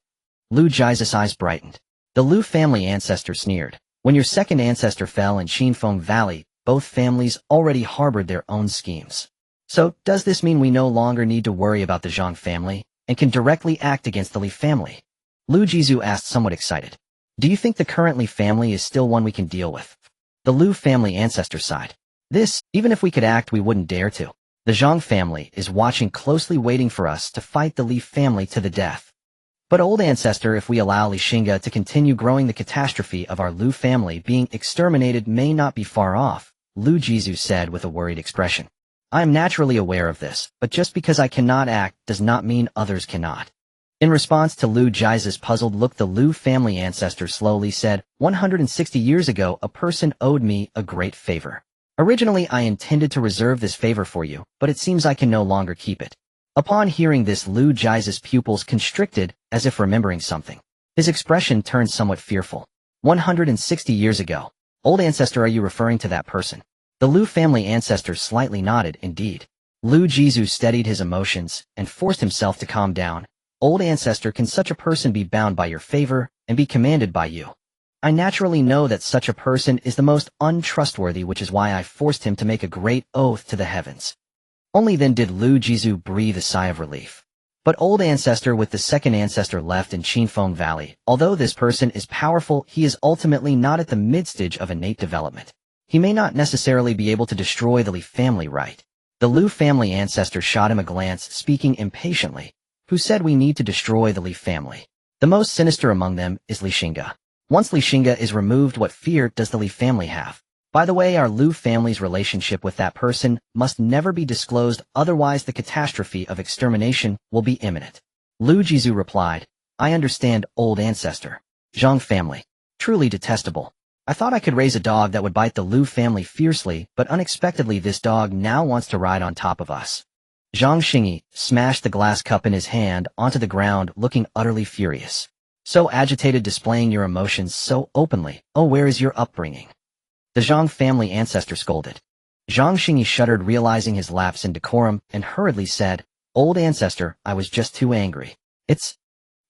Lu Jizu's eyes brightened. The Lu family ancestor sneered. When your second ancestor fell in Qinfeng Valley, both families already harbored their own schemes. So, does this mean we no longer need to worry about the Zhang family, and can directly act against the Li family? Lu Jizu asked, somewhat excited. Do you think the current Li family is still one we can deal with? The Lu family ancestor sighed. Even if we could act, we wouldn't dare to. The Zhang family is watching closely, waiting for us to fight the Li family to the death. But old ancestor, if we allow Li Xingge to continue growing, the catastrophe of our Lu family being exterminated may not be far off, Lu Jizu said with a worried expression. I am naturally aware of this, but just because I cannot act does not mean others cannot. In response to Lu Jizu's puzzled look, the Lu family ancestor slowly said, 160 years ago, a person owed me a great favor. Originally, I intended to reserve this favor for you, but it seems I can no longer keep it. Upon hearing this, Lu Jizu's pupils constricted, as if remembering something. His expression turned somewhat fearful. 160 years ago. Old ancestor, are you referring to that person? The Lu family ancestor slightly nodded. Indeed. Lu Jizu steadied his emotions and forced himself to calm down. Old ancestor, can such a person be bound by your favor and be commanded by you? I naturally know that such a person is the most untrustworthy, which is why I forced him to make a great oath to the heavens. Only then did Lu Jizu breathe a sigh of relief. But old ancestor, with the second ancestor left in Qinfeng Valley, although this person is powerful, he is ultimately not at the mid-stage of innate development. He may not necessarily be able to destroy the Li family, right? The Lu family ancestor shot him a glance, speaking impatiently. Who said we need to destroy the Li family? The most sinister among them is Li Xingge. Once Li Xingge is removed, what fear does the Li family have? By the way, our Lu family's relationship with that person must never be disclosed, otherwise the catastrophe of extermination will be imminent. Lu Jizu replied, I understand, old ancestor. Zhang family. Truly detestable. I thought I could raise a dog that would bite the Liu family fiercely, but unexpectedly this dog now wants to ride on top of us. Xingge smashed the glass cup in his hand onto the ground, looking utterly furious. So agitated, displaying your emotions so openly. Oh, where is your upbringing? The Zhang family ancestor scolded. Xingge shuddered, realizing his lapse in decorum, and hurriedly said, Old ancestor, I was just too angry. It's...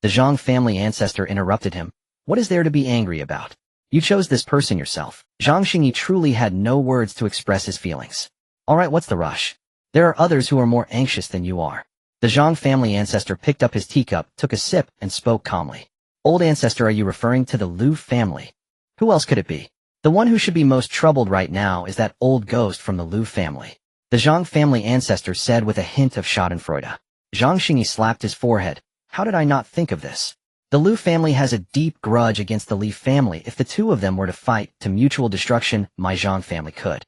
The Zhang family ancestor interrupted him. What is there to be angry about? You chose this person yourself. Xingge truly had no words to express his feelings. Alright, what's the rush? There are others who are more anxious than you are. The Zhang family ancestor picked up his teacup, took a sip, and spoke calmly. Old ancestor, are you referring to the Liu family? Who else could it be? The one who should be most troubled right now is that old ghost from the Liu family. The Zhang family ancestor said with a hint of schadenfreude. Xingge slapped his forehead. How did I not think of this? The Liu family has a deep grudge against the Li family. If the two of them were to fight to mutual destruction, my Zhang family could.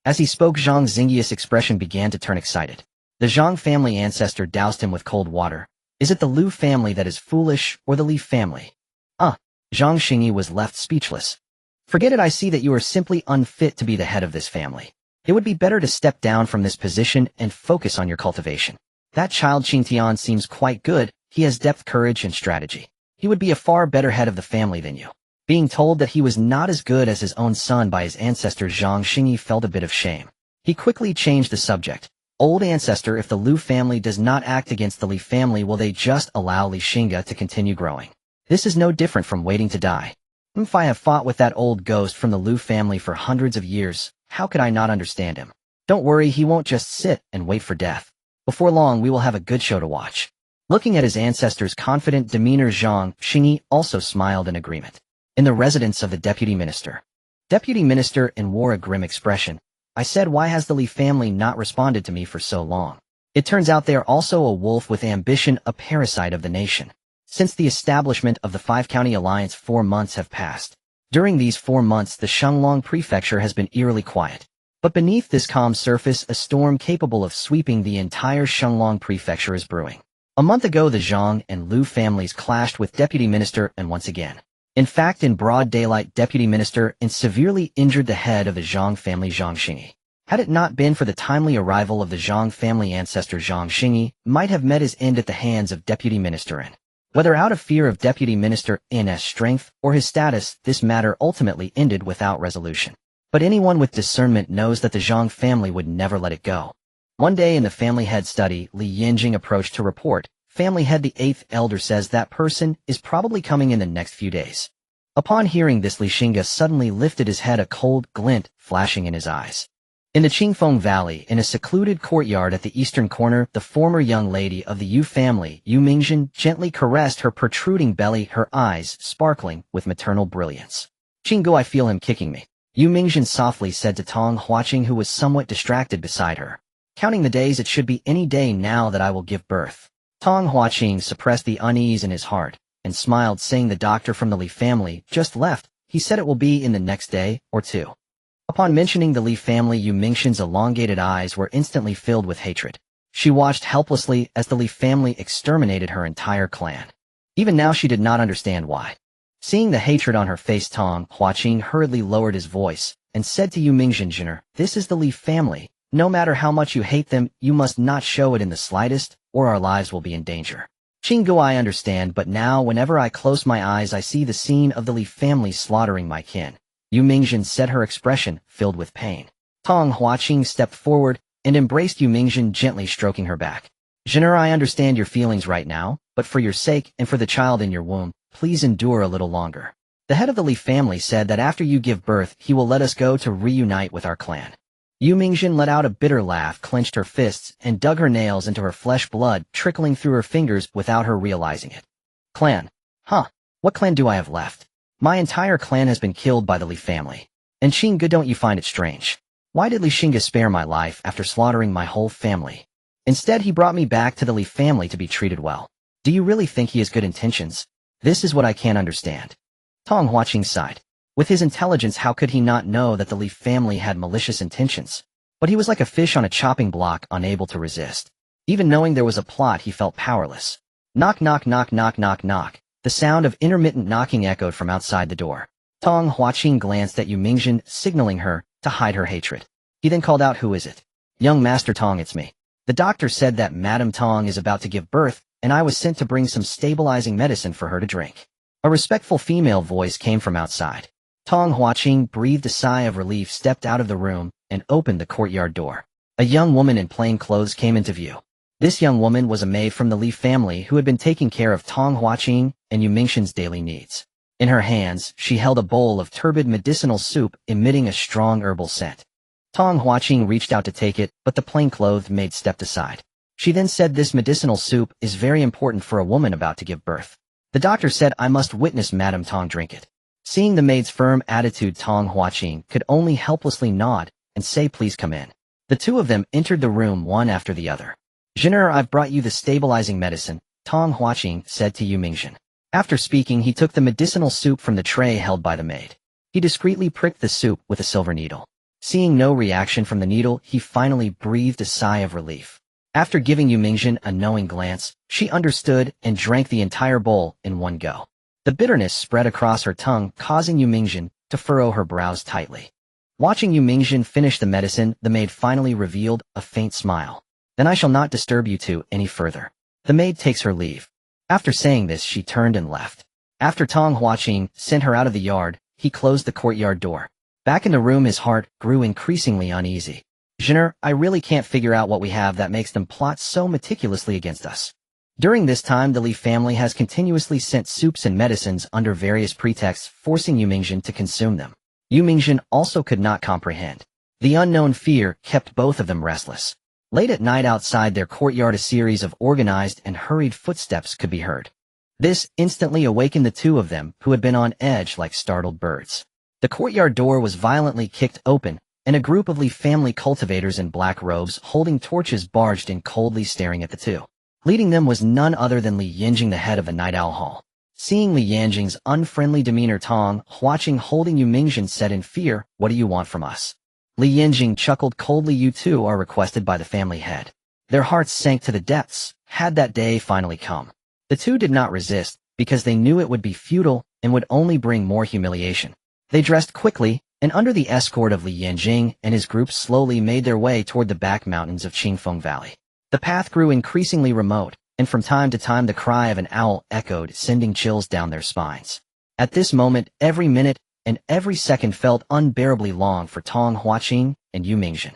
As he spoke, Xingge's expression began to turn excited. The Zhang family ancestor doused him with cold water. Is it the Liu family that is foolish, or the Li family? Xingge was left speechless. Forget it, I see that you are simply unfit to be the head of this family. It would be better to step down from this position and focus on your cultivation. That child Xingtian seems quite good. He has depth, courage, and strategy. He would be a far better head of the family than you. Being told that he was not as good as his own son by his ancestor, Xingge felt a bit of shame. He quickly changed the subject. Old ancestor, if the Liu family does not act against the Li family, will they just allow Xingge to continue growing? This is no different from waiting to die. If I have fought with that old ghost from the Liu family for hundreds of years, how could I not understand him? Don't worry, he won't just sit and wait for death. Before long, we will have a good show to watch. Looking at his ancestor's confident demeanor, Xingge also smiled in agreement. In the residence of the deputy minister. Deputy minister wore a grim expression. I said, why has the Li family not responded to me for so long? It turns out they are also a wolf with ambition, a parasite of the nation. Since the establishment of the five-county alliance, 4 months have passed. During these 4 months, the Shenglong prefecture has been eerily quiet. But beneath this calm surface, a storm capable of sweeping the entire Shenglong prefecture is brewing. A month ago, the Zhang and Liu families clashed with deputy minister once again. In fact, in broad daylight, deputy minister severely injured the head of the Zhang family, Xingge. Had it not been for the timely arrival of the Zhang family ancestor, Xingge might have met his end at the hands of deputy minister Whether out of fear of deputy minister N's strength or his status, this matter ultimately ended without resolution. But anyone with discernment knows that the Zhang family would never let it go. One day in the family head study, Li Yanjing approached to report. Family head, the 8th elder says that person is probably coming in the next few days. Upon hearing this, Xingge suddenly lifted his head, a cold glint flashing in his eyes. In the Qingfeng Valley, in a secluded courtyard at the eastern corner, the former young lady of the Yu family, Yu Mingzhen, gently caressed her protruding belly, her eyes sparkling with maternal brilliance. Xingge, I feel him kicking me, Yu Mingzhen softly said to Tong Huaqing, who was somewhat distracted beside her. Counting the days, it should be any day now that I will give birth. Tong Huaqing suppressed the unease in his heart and smiled, saying the doctor from the Li family just left. He said it will be in the next day or two. Upon mentioning the Li family, Yu Mingzhen's elongated eyes were instantly filled with hatred. She watched helplessly as the Li family exterminated her entire clan. Even now she did not understand why. Seeing the hatred on her face, Tong Huaqing hurriedly lowered his voice and said to Yu Mingzhen, this is the Li family. No matter how much you hate them, you must not show it in the slightest, or our lives will be in danger. Xingge, I understand, but now whenever I close my eyes I see the scene of the Li family slaughtering my kin. Yu Mingzhen said, her expression filled with pain. Tong Huaqing stepped forward and embraced Yu Mingzhen, gently stroking her back. Zhener, I understand your feelings right now, but for your sake and for the child in your womb, please endure a little longer. The head of the Li family said that after you give birth, he will let us go to reunite with our clan. Yu Mingzhen let out a bitter laugh, clenched her fists, and dug her nails into her flesh, blood trickling through her fingers without her realizing it. Clan? Huh? What clan do I have left? My entire clan has been killed by the Li family. And Xingge, don't you find it strange? Why did Li Xingge spare my life after slaughtering my whole family? Instead, he brought me back to the Li family to be treated well. Do you really think he has good intentions? This is what I can't understand. Tong Huaqing sighed. With his intelligence, how could he not know that the Li family had malicious intentions? But he was like a fish on a chopping block, unable to resist. Even knowing there was a plot, he felt powerless. Knock, knock, knock, knock, knock, knock. The sound of intermittent knocking echoed from outside the door. Tong Huaqing glanced at Yu Mingzhen, signaling her to hide her hatred. He then called out, "Who is it?" "Young Master Tong, it's me. The doctor said that Madame Tong is about to give birth, and I was sent to bring some stabilizing medicine for her to drink." A respectful female voice came from outside. Tong Huaqing breathed a sigh of relief, stepped out of the room, and opened the courtyard door. A young woman in plain clothes came into view. This young woman was a maid from the Li family who had been taking care of Tong Huaqing and Yu Mingzhen's daily needs. In her hands, she held a bowl of turbid medicinal soup emitting a strong herbal scent. Tong Huaqing reached out to take it, but the plain-clothed maid stepped aside. She then said, "This medicinal soup is very important for a woman about to give birth. The doctor said I must witness Madame Tong drink it." Seeing the maid's firm attitude, Tong Huaqing could only helplessly nod and say, "Please come in." The two of them entered the room one after the other. "Xingge, I've brought you the stabilizing medicine," Tong Huaqing said to Yu Mingzhen. After speaking, he took the medicinal soup from the tray held by the maid. He discreetly pricked the soup with a silver needle. Seeing no reaction from the needle, he finally breathed a sigh of relief. After giving Yu Mingzhen a knowing glance, she understood and drank the entire bowl in one go. The bitterness spread across her tongue, causing Yu Mingzhen to furrow her brows tightly. Watching Yu Mingzhen finish the medicine, the maid finally revealed a faint smile. "Then I shall not disturb you two any further." The maid takes her leave. After saying this, she turned and left. After Tong Huaqing sent her out of the yard, he closed the courtyard door. Back in the room, his heart grew increasingly uneasy. "Xingge, I really can't figure out what we have that makes them plot so meticulously against us." During this time, the Li family has continuously sent soups and medicines under various pretexts, forcing Yu Mingzhen to consume them. Yu Mingzhen also could not comprehend. The unknown fear kept both of them restless. Late at night outside their courtyard, a series of organized and hurried footsteps could be heard. This instantly awakened the two of them, who had been on edge like startled birds. The courtyard door was violently kicked open, and a group of Li family cultivators in black robes holding torches barged in, coldly staring at the two. Leading them was none other than Li Yanjing, the head of the Night Owl Hall. Seeing Li Yanjing's unfriendly demeanor, Tong Huaqing holding Yu Mingzhen said in fear, "What do you want from us?" Li Yanjing chuckled coldly. "You two are requested by the family head." Their hearts sank to the depths. Had that day finally come? The two did not resist, because they knew it would be futile and would only bring more humiliation. They dressed quickly, and under the escort of Li Yanjing and his group slowly made their way toward the back mountains of Qingfeng Valley. The path grew increasingly remote, and from time to time the cry of an owl echoed, sending chills down their spines. At this moment, every minute and every second felt unbearably long for Tong Huaqing and Yu Mingzhen.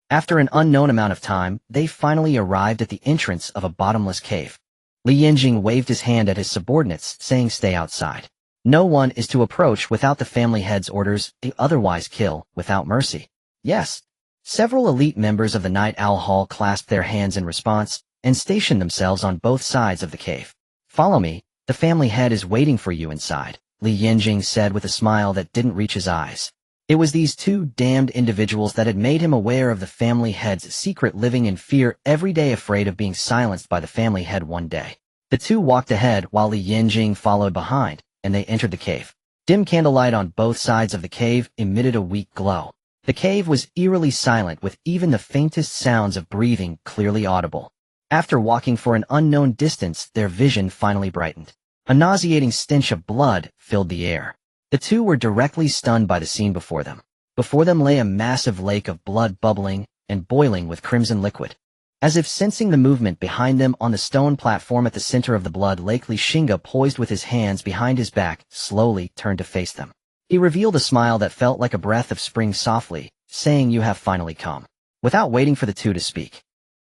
After an unknown amount of time, they finally arrived at the entrance of a bottomless cave. Li Yanjing waved his hand at his subordinates, saying, "Stay outside. No one is to approach without the family head's orders, they otherwise kill without mercy." "Yes." Several elite members of the Night Owl Hall clasped their hands in response and stationed themselves on both sides of the cave. "Follow me, the family head is waiting for you inside," Li Yanjing said with a smile that didn't reach his eyes. It was these two damned individuals that had made him aware of the family head's secret, living in fear every day, afraid of being silenced by the family head one day. The two walked ahead while Li Yanjing followed behind, and they entered the cave. Dim candlelight on both sides of the cave emitted a weak glow. The cave was eerily silent, with even the faintest sounds of breathing clearly audible. After walking for an unknown distance, their vision finally brightened. A nauseating stench of blood filled the air. The two were directly stunned by the scene before them. Before them lay a massive lake of blood, bubbling and boiling with crimson liquid. As if sensing the movement behind them, on the stone platform at the center of the blood lake, Xingge, poised with his hands behind his back, slowly turned to face them. He revealed a smile that felt like a breath of spring, softly saying, "You have finally come." Without waiting for the two to speak,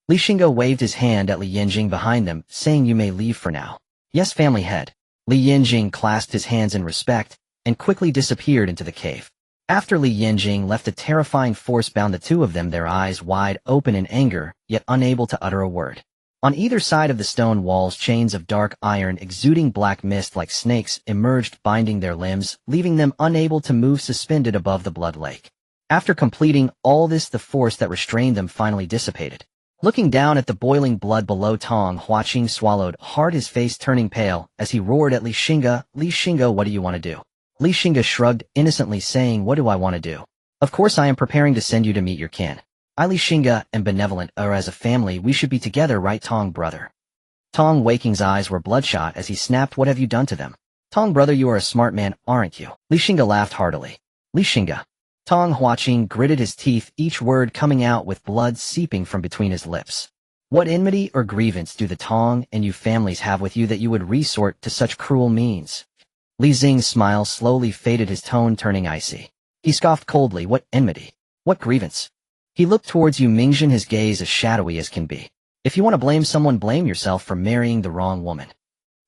Xingge waved his hand at Li Yanjing behind them, saying, "You may leave for now." "Yes, family head." Li Yanjing clasped his hands in respect and quickly disappeared into the cave. After Li Yanjing left, a terrifying force bound the two of them, their eyes wide open in anger, yet unable to utter a word. On either side of the stone walls, chains of dark iron exuding black mist like snakes emerged, binding their limbs, leaving them unable to move, suspended above the blood lake. After completing all this, the force that restrained them finally dissipated. Looking down at the boiling blood below, Tong Huaqing swallowed hard, his face turning pale, as he roared at Xingge, "Xingge, what do you want to do?" Xingge shrugged innocently, saying, "What do I want to do? Of course I am preparing to send you to meet your kin. I, Xingge, am benevolent, or as a family we should be together, right, Tong brother?" Tong Waking's eyes were bloodshot as he snapped, "What have you done to them?" Tong brother, you are a smart man, aren't you? Li Xingge laughed heartily. Li Xingge. Tong Huaqing gritted his teeth, each word coming out with blood seeping from between his lips. What enmity or grievance do the Tong and you families have with you that you would resort to such cruel means? Li Xing's smile slowly faded, his tone turning icy. He scoffed coldly. What enmity? What grievance? He looked towards Yu Mingxin, his gaze as shadowy as can be. If you want to blame someone, blame yourself for marrying the wrong woman.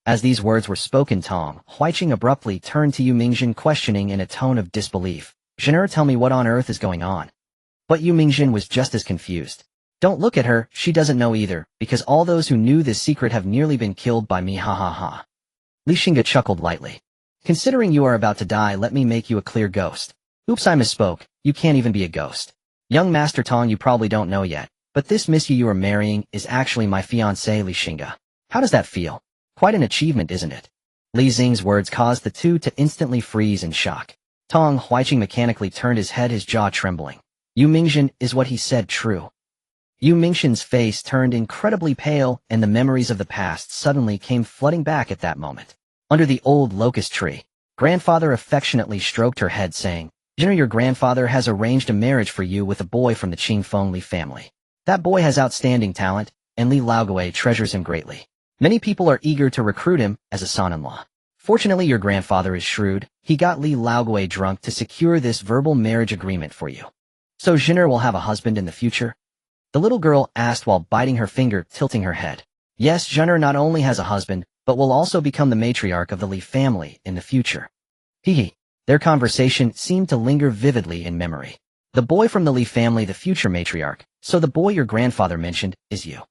As these words were spoken, Tong Huaqing abruptly turned to Yu Mingxin, questioning in a tone of disbelief. Xingge, tell me what on earth is going on. But Yu Mingxin was just as confused. Don't look at her, she doesn't know either, because all those who knew this secret have nearly been killed by me, ha ha ha. Li Xingge chuckled lightly. Considering you are about to die, let me make you a clear ghost. Oops, I misspoke, you can't even be a ghost. Young Master Tong, you probably don't know yet, but this Miss you are marrying is actually my fiancée, Li Xingge. How does that feel? Quite an achievement, isn't it? Li Xing's words caused the two to instantly freeze in shock. Tong Huaqing mechanically turned his head, his jaw trembling. Yu Mingxin, is what he said true? Yu Mingxin's face turned incredibly pale, and the memories of the past suddenly came flooding back at that moment. Under the old locust tree, grandfather affectionately stroked her head, saying, Xingge, your grandfather has arranged a marriage for you with a boy from the Qingfeng Li family. That boy has outstanding talent, and Li Laogui treasures him greatly. Many people are eager to recruit him as a son-in-law. Fortunately, your grandfather is shrewd. He got Li Laogui drunk to secure this verbal marriage agreement for you. So Xingge will have a husband in the future? The little girl asked while biting her finger, tilting her head. Yes, Xingge not only has a husband, but will also become the matriarch of the Li family in the future. Hee. Their conversation seemed to linger vividly in memory. The boy from the Li family, the future matriarch. So the boy your grandfather mentioned is you.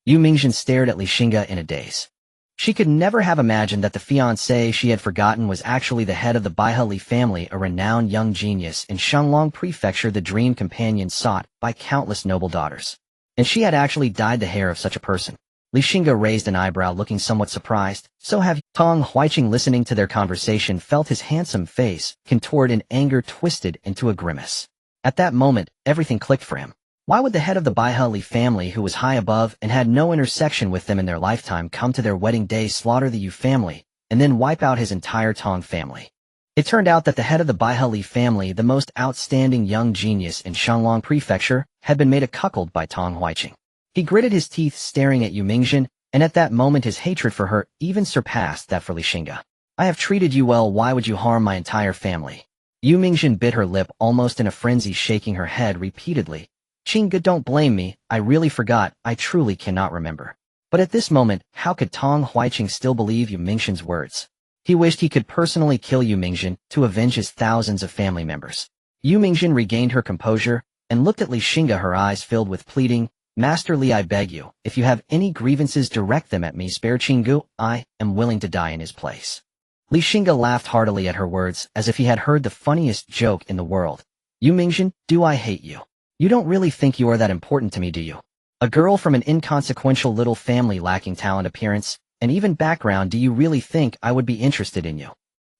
Yu Mingxin stared at Li Xingge in a daze. She could never have imagined that the fiancé she had forgotten was actually the head of the Baihe Li family, a renowned young genius in Shanglong Prefecture, the dream companion sought by countless noble daughters. And she had actually dyed the hair of such a person. Li Xingge raised an eyebrow, looking somewhat surprised. So have you? Tong Huaqing, listening to their conversation, felt his handsome face contoured in anger, twisted into a grimace. At that moment, everything clicked for him. Why would the head of the Baihe Li family, who was high above and had no intersection with them in their lifetime, come to their wedding day, slaughter the Yu family, and then wipe out his entire Tong family? It turned out that the head of the Baihe Li family, the most outstanding young genius in Shanglong Prefecture, had been made a cuckold by Tong Huaqing. He gritted his teeth, staring at Yu Mingxin, and at that moment his hatred for her even surpassed that for Li Xingge. I have treated you well, why would you harm my entire family? Yu Mingxin bit her lip, almost in a frenzy, shaking her head repeatedly. Xingge, don't blame me, I really forgot, I truly cannot remember. But at this moment, how could Tong Huaqing still believe Yu Mingxin's words? He wished he could personally kill Yu Mingxin to avenge his thousands of family members. Yu Mingxin regained her composure and looked at Li Xingge, her eyes filled with pleading. Master Li, I beg you, if you have any grievances, direct them at me. Spare Xingge, I am willing to die in his place. Li Xingge laughed heartily at her words, as if he had heard the funniest joke in the world. Yu Mingxin, do I hate you? You don't really think you are that important to me, do you? A girl from an inconsequential little family lacking talent, appearance, and even background, do you really think I would be interested in you?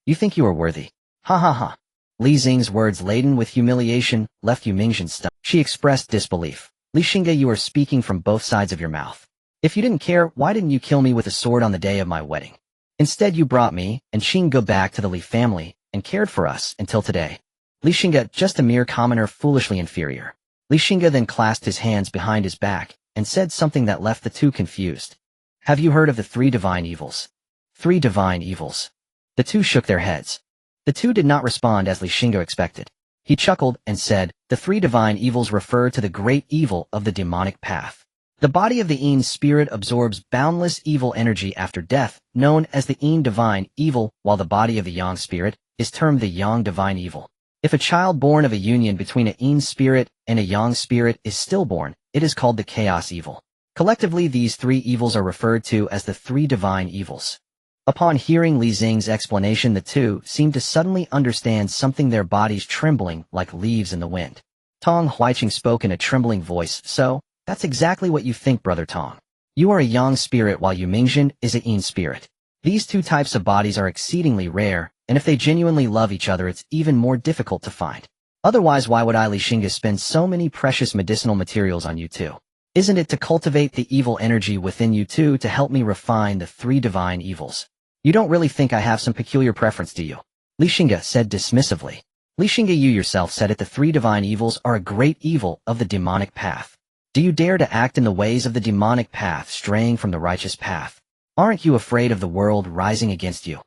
You think you are worthy? Ha ha ha. Li Xing's words, laden with humiliation, left Yu Mingxin stunned. She expressed disbelief. Li Xingge, you are speaking from both sides of your mouth. If you didn't care, why didn't you kill me with a sword on the day of my wedding? Instead, you brought me and Xingge back to the Li family and cared for us until today. Li Xingge, just a mere commoner, foolishly inferior. Li Xingge then clasped his hands behind his back and said something that left the two confused. Have you heard of the 3 divine evils? 3 divine evils. The two shook their heads. The two did not respond as Li Xingge expected. He chuckled and said, the 3 divine evils refer to the great evil of the demonic path. The body of the Yin spirit absorbs boundless evil energy after death, known as the Yin divine evil, while the body of the Yang spirit is termed the Yang divine evil. If a child born of a union between a Yin spirit and a Yang spirit is stillborn, it is called the chaos evil. Collectively, these 3 evils are referred to as the 3 divine evils. Upon hearing Li Xing's explanation, the two seemed to suddenly understand something, their bodies trembling like leaves in the wind. Tong Huaqing spoke in a trembling voice. So, that's exactly what you think, brother Tong. You are a Yang spirit while Yu Mingxin is a Yin spirit. These 2 types of bodies are exceedingly rare, and if they genuinely love each other, it's even more difficult to find. Otherwise, why would Li Xingge spend so many precious medicinal materials on you two? Isn't it to cultivate the evil energy within you two, to help me refine the 3 divine evils? You don't really think I have some peculiar preference, do you? Xingge said dismissively. Xingge, you yourself said it, the three divine evils are a great evil of the demonic path. Do you dare to act in the ways of the demonic path, straying from the righteous path? Aren't you afraid of the world rising against you?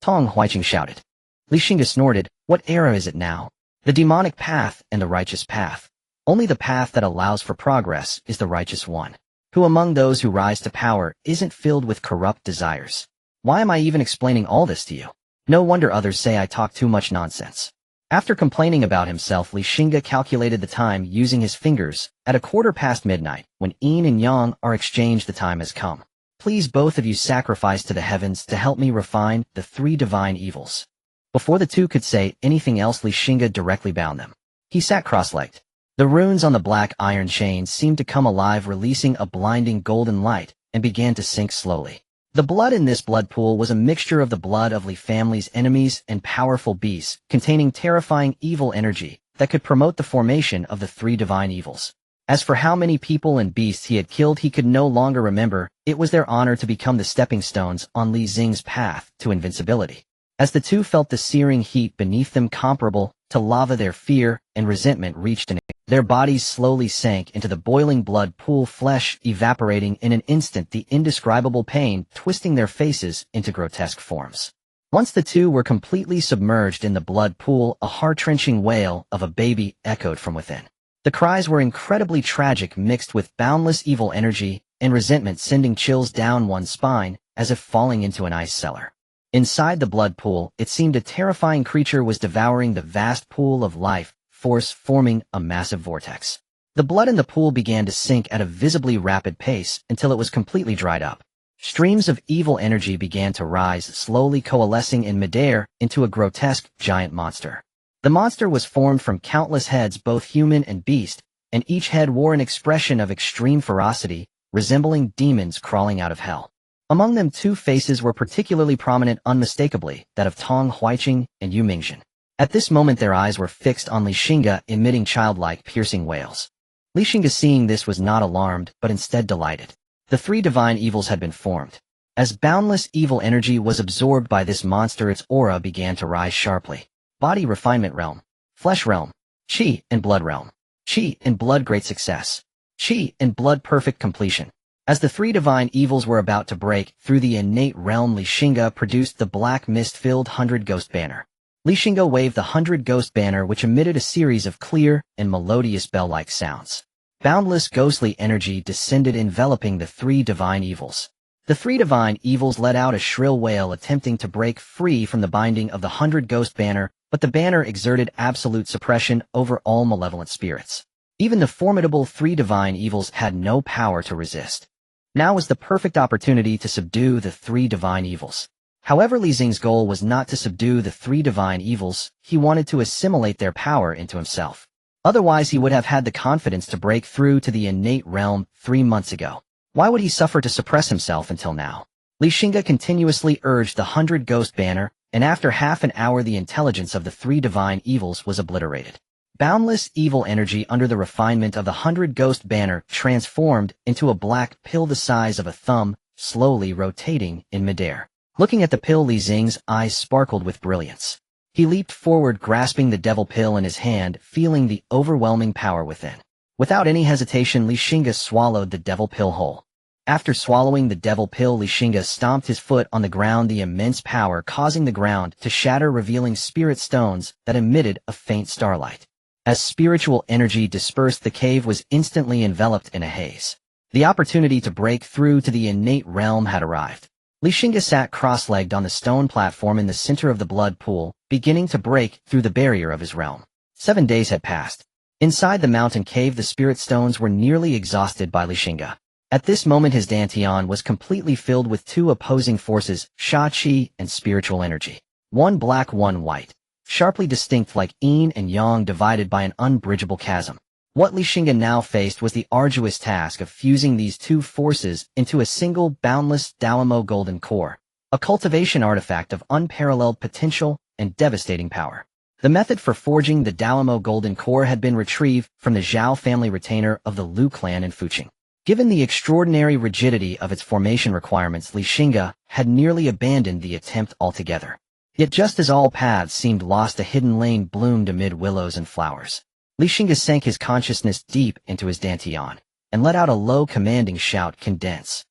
Tong Huiqing shouted. Xingge snorted, what era is it now? The demonic path and the righteous path. Only the path that allows for progress is the righteous one. Who among those who rise to power isn't filled with corrupt desires? Why am I even explaining all this to you? No wonder others say I talk too much nonsense. After complaining about himself, Xingge calculated the time using his fingers. At 1:15 midnight, when yin and yang are exchanged, the time has come. Please both of you sacrifice to the heavens to help me refine the three divine evils. Before the two could say anything else, Xingge directly bound them. He sat cross-legged. The runes on the black iron chains seemed to come alive, releasing a blinding golden light, and began to sink slowly. The blood in this blood pool was a mixture of the blood of Li family's enemies and powerful beasts, containing terrifying evil energy that could promote the formation of the three divine evils. As for how many people and beasts he had killed, he could no longer remember. It was their honor to become the stepping stones on Li Xing's path to invincibility. As the two felt the searing heat beneath them comparable to lava, their fear and resentment reached an end. Their bodies slowly sank into the boiling blood pool, flesh evaporating in an instant, the indescribable pain twisting their faces into grotesque forms. Once the two were completely submerged in the blood pool, a heart-wrenching wail of a baby echoed from within. The cries were incredibly tragic, mixed with boundless evil energy and resentment, sending chills down one's spine as if falling into an ice cellar. Inside the blood pool, it seemed a terrifying creature was devouring the vast pool of life force, forming a massive vortex. The blood in the pool began to sink at a visibly rapid pace until it was completely dried up. Streams of evil energy began to rise, slowly coalescing in midair into a grotesque giant monster. The monster was formed from countless heads, both human and beast, and each head wore an expression of extreme ferocity, resembling demons crawling out of hell. Among them, two faces were particularly prominent, unmistakably that of Tong Huiqing and Yu Mingzhen. At this moment their eyes were fixed on Xingge, emitting childlike, piercing wails. Xingge, seeing this, was not alarmed, but instead delighted. The three divine evils had been formed. As boundless evil energy was absorbed by this monster, its aura began to rise sharply. Body refinement realm. Flesh realm. Qi and blood realm. Qi and blood, great success. Qi and blood, perfect completion. As the three divine evils were about to break through the innate realm, Xingge produced the black mist-filled 100-ghost banner. Xingge waved the 100-ghost banner, which emitted a series of clear and melodious bell-like sounds. Boundless ghostly energy descended, enveloping the three divine evils. The three divine evils let out a shrill wail, attempting to break free from the binding of the 100-ghost banner, but the banner exerted absolute suppression over all malevolent spirits. Even the formidable three divine evils had no power to resist. Now was the perfect opportunity to subdue the three divine evils. However, Li Xing's goal was not to subdue the three divine evils, he wanted to assimilate their power into himself. Otherwise he would have had the confidence to break through to the innate realm 3 months ago. Why would he suffer to suppress himself until now? Xingge continuously urged the 100-ghost banner, and after half an hour the intelligence of the three divine evils was obliterated. Boundless evil energy under the refinement of the 100-ghost banner transformed into a black pill the size of a thumb, slowly rotating in midair. Looking at the pill, Li Xing's eyes sparkled with brilliance. He leaped forward, grasping the devil pill in his hand, feeling the overwhelming power within. Without any hesitation, Xingge swallowed the devil pill whole. After swallowing the devil pill, Xingge stomped his foot on the ground, the immense power causing the ground to shatter, revealing spirit stones that emitted a faint starlight. As spiritual energy dispersed, the cave was instantly enveloped in a haze. The opportunity to break through to the innate realm had arrived. Xingge sat cross-legged on the stone platform in the center of the blood pool, beginning to break through the barrier of his realm. 7 days had passed. Inside the mountain cave, the spirit stones were nearly exhausted by Xingge. At this moment his dantian was completely filled with two opposing forces, sha qi and spiritual energy. One black, one white. Sharply distinct, like yin and yang divided by an unbridgeable chasm. What Xingge now faced was the arduous task of fusing these two forces into a single boundless Daomo golden core, a cultivation artifact of unparalleled potential and devastating power. The method for forging the Daomo golden core had been retrieved from the Zhao family retainer of the Lu clan in Fuqing. Given the extraordinary rigidity of its formation requirements, Xingge had nearly abandoned the attempt altogether. Yet just as all paths seemed lost, a hidden lane bloomed amid willows and flowers. Xingge sank his consciousness deep into his dantian, and let out a low commanding shout, "Condense."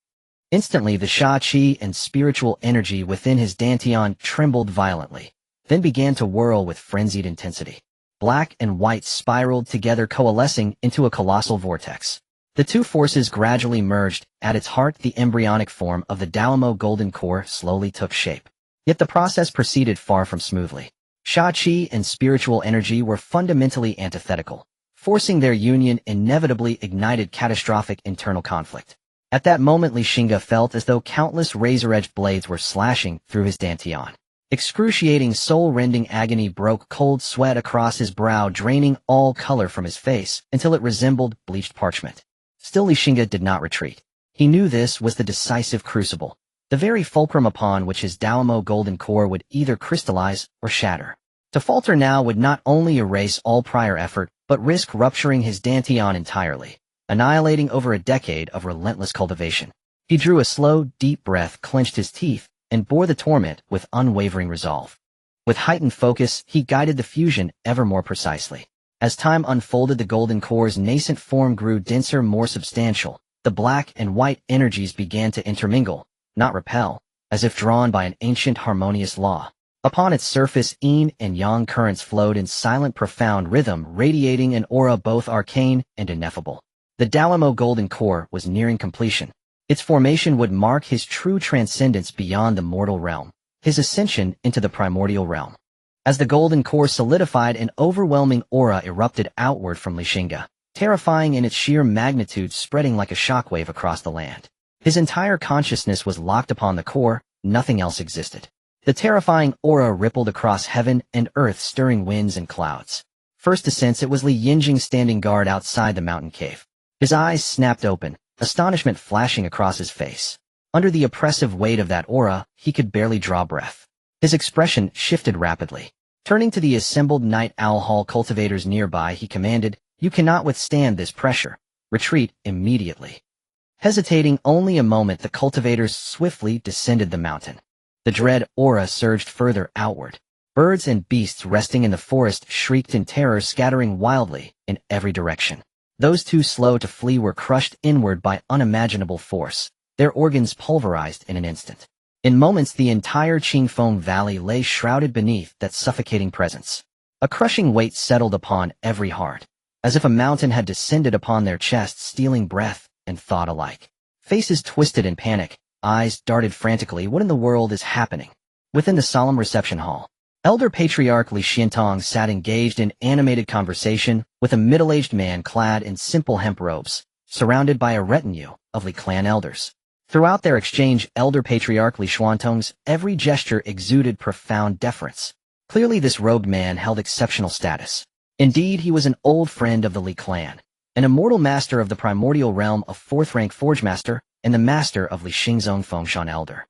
Instantly the sha qi and spiritual energy within his dantian trembled violently, then began to whirl with frenzied intensity. Black and white spiraled together, coalescing into a colossal vortex. The two forces gradually merged. At its heart, the embryonic form of the Daomo golden core slowly took shape. Yet the process proceeded far from smoothly. Sha qi and spiritual energy were fundamentally antithetical. Forcing their union inevitably ignited catastrophic internal conflict. At that moment, Xingge felt as though countless razor-edged blades were slashing through his dantian. Excruciating, soul-rending agony broke cold sweat across his brow, draining all color from his face until it resembled bleached parchment. Still, Xingge did not retreat. He knew this was the decisive crucible, the very fulcrum upon which his Daomo golden core would either crystallize or shatter. To falter now would not only erase all prior effort, but risk rupturing his dantian entirely, annihilating over a decade of relentless cultivation. He drew a slow, deep breath, clenched his teeth, and bore the torment with unwavering resolve. With heightened focus, he guided the fusion ever more precisely. As time unfolded, the golden core's nascent form grew denser, more substantial. The black and white energies began to intermingle, not repel, as if drawn by an ancient harmonious law. Upon its surface, yin and yang currents flowed in silent, profound rhythm, radiating an aura both arcane and ineffable. The Daomo golden core was nearing completion. Its formation would mark his true transcendence beyond the mortal realm, his ascension into the primordial realm. As the golden core solidified, an overwhelming aura erupted outward from Xingge, terrifying in its sheer magnitude, spreading like a shockwave across the land. His entire consciousness was locked upon the core, nothing else existed. The terrifying aura rippled across heaven and earth, stirring winds and clouds. First to sense it was Xingge standing guard outside the mountain cave. His eyes snapped open, astonishment flashing across his face. Under the oppressive weight of that aura, he could barely draw breath. His expression shifted rapidly. Turning to the assembled Night Owl Hall cultivators nearby, he commanded, "You cannot withstand this pressure. Retreat immediately." Hesitating only a moment, the cultivators swiftly descended the mountain. The dread aura surged further outward. Birds and beasts resting in the forest shrieked in terror, scattering wildly in every direction. Those too slow to flee were crushed inward by unimaginable force, their organs pulverized in an instant. In moments, the entire Qingfeng Valley lay shrouded beneath that suffocating presence. A crushing weight settled upon every heart, as if a mountain had descended upon their chests, stealing breath and thought alike. Faces twisted in panic, eyes darted frantically. What in the world is happening? Within the solemn reception hall, Elder Patriarch Xingge sat engaged in animated conversation with a middle-aged man clad in simple hemp robes, surrounded by a retinue of Li clan elders. Throughout their exchange, Elder Patriarch Xingge's every gesture exuded profound deference. Clearly this robed man held exceptional status. Indeed, he was an old friend of the Li clan, an immortal master of the primordial realm, a fourth-rank forge master, and the master of Li Xingzong Fengshan Elder.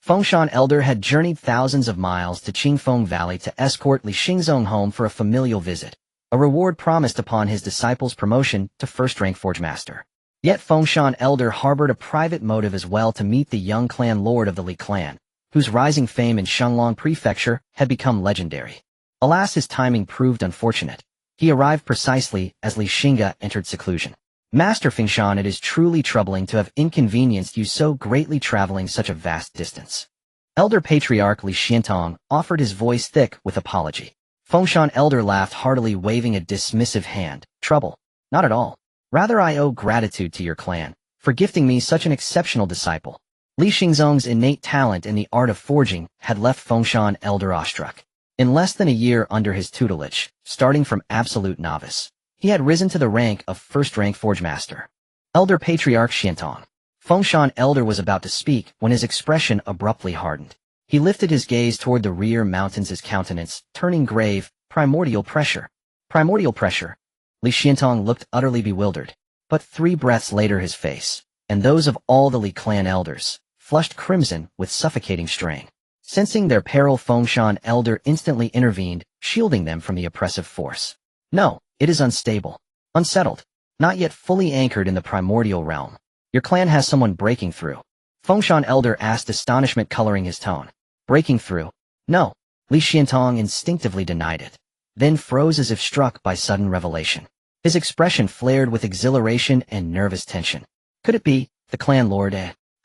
Fengshan Elder had journeyed thousands of miles to Qingfeng Valley to escort Li Xingzong home for a familial visit, a reward promised upon his disciple's promotion to first-rank forge master. Yet Fengshan Elder harbored a private motive as well, to meet the young clan lord of the Li clan, whose rising fame in Shenglong Prefecture had become legendary. Alas, his timing proved unfortunate. He arrived precisely as Li Xingge entered seclusion. "Master Fengshan, it is truly troubling to have inconvenienced you so greatly traveling such a vast distance." Elder Patriarch Xingge offered, his voice thick with apology. Fengshan Elder laughed heartily, waving a dismissive hand. "Trouble? Not at all. Rather, I owe gratitude to your clan for gifting me such an exceptional disciple." Li Xingzong's innate talent in the art of forging had left Fengshan Elder awestruck. In less than a year under his tutelage, starting from absolute novice, he had risen to the rank of first-rank forge master. Elder Patriarch Xingge. Fengshan Elder was about to speak when his expression abruptly hardened. He lifted his gaze toward the rear mountains, his countenance turning grave. "Primordial pressure. Primordial pressure." Li Xingzong looked utterly bewildered, but 3 breaths later his face, and those of all the Li clan elders, flushed crimson with suffocating strain. Sensing their peril, Fengshan Elder instantly intervened, shielding them from the oppressive force. "No. It is unstable, unsettled, not yet fully anchored in the primordial realm. Your clan has someone breaking through. Fengshan Elder asked, astonishment coloring his tone. Breaking through? No. Li Xiantong instinctively denied it, then froze as if struck by sudden revelation. His expression flared with exhilaration and nervous tension. Could it be the clan lord?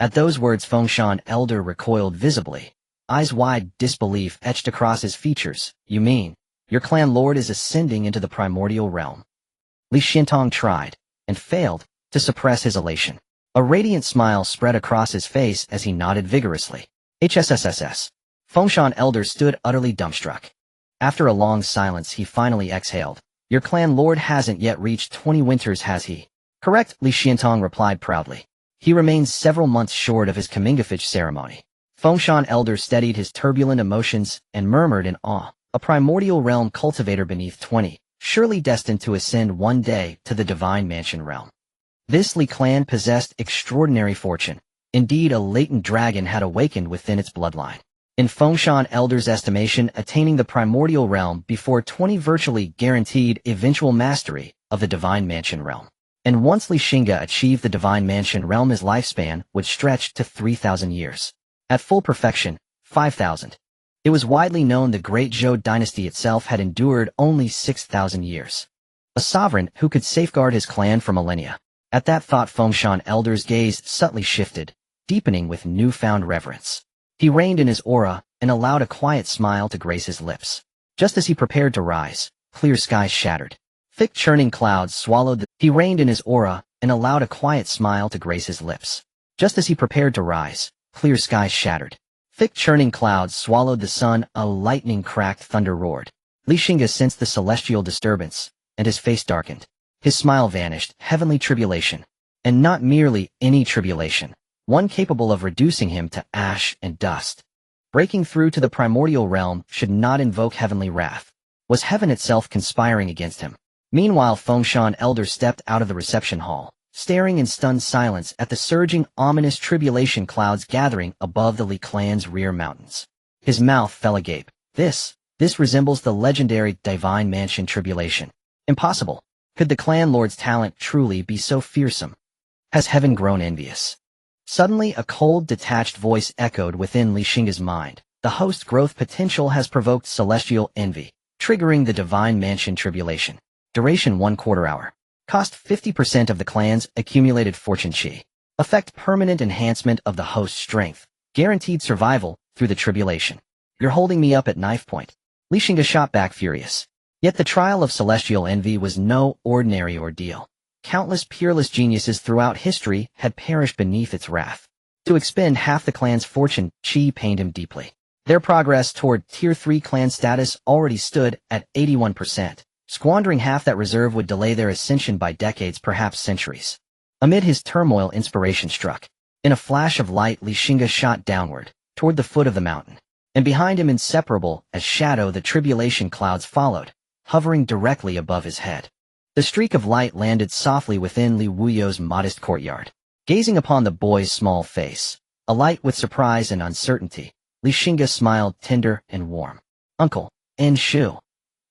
At those words Fengshan Elder recoiled visibly. Eyes wide disbelief etched across his features. You mean, your clan lord is ascending into the primordial realm? Li Xiantong tried, and failed, to suppress his elation. A radiant smile spread across his face as he nodded vigorously. HSSSS. Fengshan Elder stood utterly dumbstruck. After a long silence he finally exhaled. Your clan lord hasn't yet reached 20 winters, has he? Correct, Li Xiantong replied proudly. He remains several months short of his Xingge ceremony. Fengshan Elder steadied his turbulent emotions and murmured in awe. A primordial realm cultivator beneath 20, surely destined to ascend one day to the divine mansion realm. This Li clan possessed extraordinary fortune. Indeed, a latent dragon had awakened within its bloodline. In Fengshan Elder's estimation, attaining the primordial realm before 20 virtually guaranteed eventual mastery of the divine mansion realm. And once Li Xingge achieved the divine mansion realm, his lifespan would stretch to 3,000 years. At full perfection, 5,000. It was widely known the great Zhou dynasty itself had endured only 6,000 years. A sovereign who could safeguard his clan for millennia. At that thought Fengshan Elder's gaze subtly shifted, deepening with newfound reverence. He reined in his aura and allowed a quiet smile to grace his lips. Just as he prepared to rise, clear skies shattered. Thick churning clouds swallowed the— He reined in his aura and allowed a quiet smile to grace his lips. Just as he prepared to rise, clear skies shattered. Thick churning clouds swallowed the sun, a lightning-cracked thunder roared. Li Xingge sensed the celestial disturbance, and his face darkened. His smile vanished. Heavenly tribulation. And not merely any tribulation. One capable of reducing him to ash and dust. Breaking through to the primordial realm should not invoke heavenly wrath. Was heaven itself conspiring against him? Meanwhile Fengshan Elder stepped out of the reception hall, staring in stunned silence at the surging, ominous tribulation clouds gathering above the Li clan's rear mountains. His mouth fell agape. This resembles the legendary divine mansion tribulation. Impossible. Could the clan lord's talent truly be so fearsome? Has heaven grown envious? Suddenly a cold, detached voice echoed within Li Xingge's mind. The host's growth potential has provoked celestial envy, triggering the divine mansion tribulation. Duration 1/4 hour. Cost 50% of the clan's accumulated fortune chi. Effect permanent enhancement of the host's strength. Guaranteed survival through the tribulation. You're holding me up at knife point. Li Xingge shot back furious. Yet the trial of celestial envy was no ordinary ordeal. Countless peerless geniuses throughout history had perished beneath its wrath. To expend half the clan's fortune chi pained him deeply. Their progress toward Tier 3 clan status already stood at 81%. Squandering half that reserve would delay their ascension by decades, perhaps centuries. Amid his turmoil, inspiration struck. In a flash of light, Li Xingge shot downward, toward the foot of the mountain. And behind him, inseparable as shadow, the tribulation clouds followed, hovering directly above his head. The streak of light landed softly within Li Wuyo's modest courtyard. Gazing upon the boy's small face, alight with surprise and uncertainty, Li Xingge smiled tender and warm. Uncle, Shu.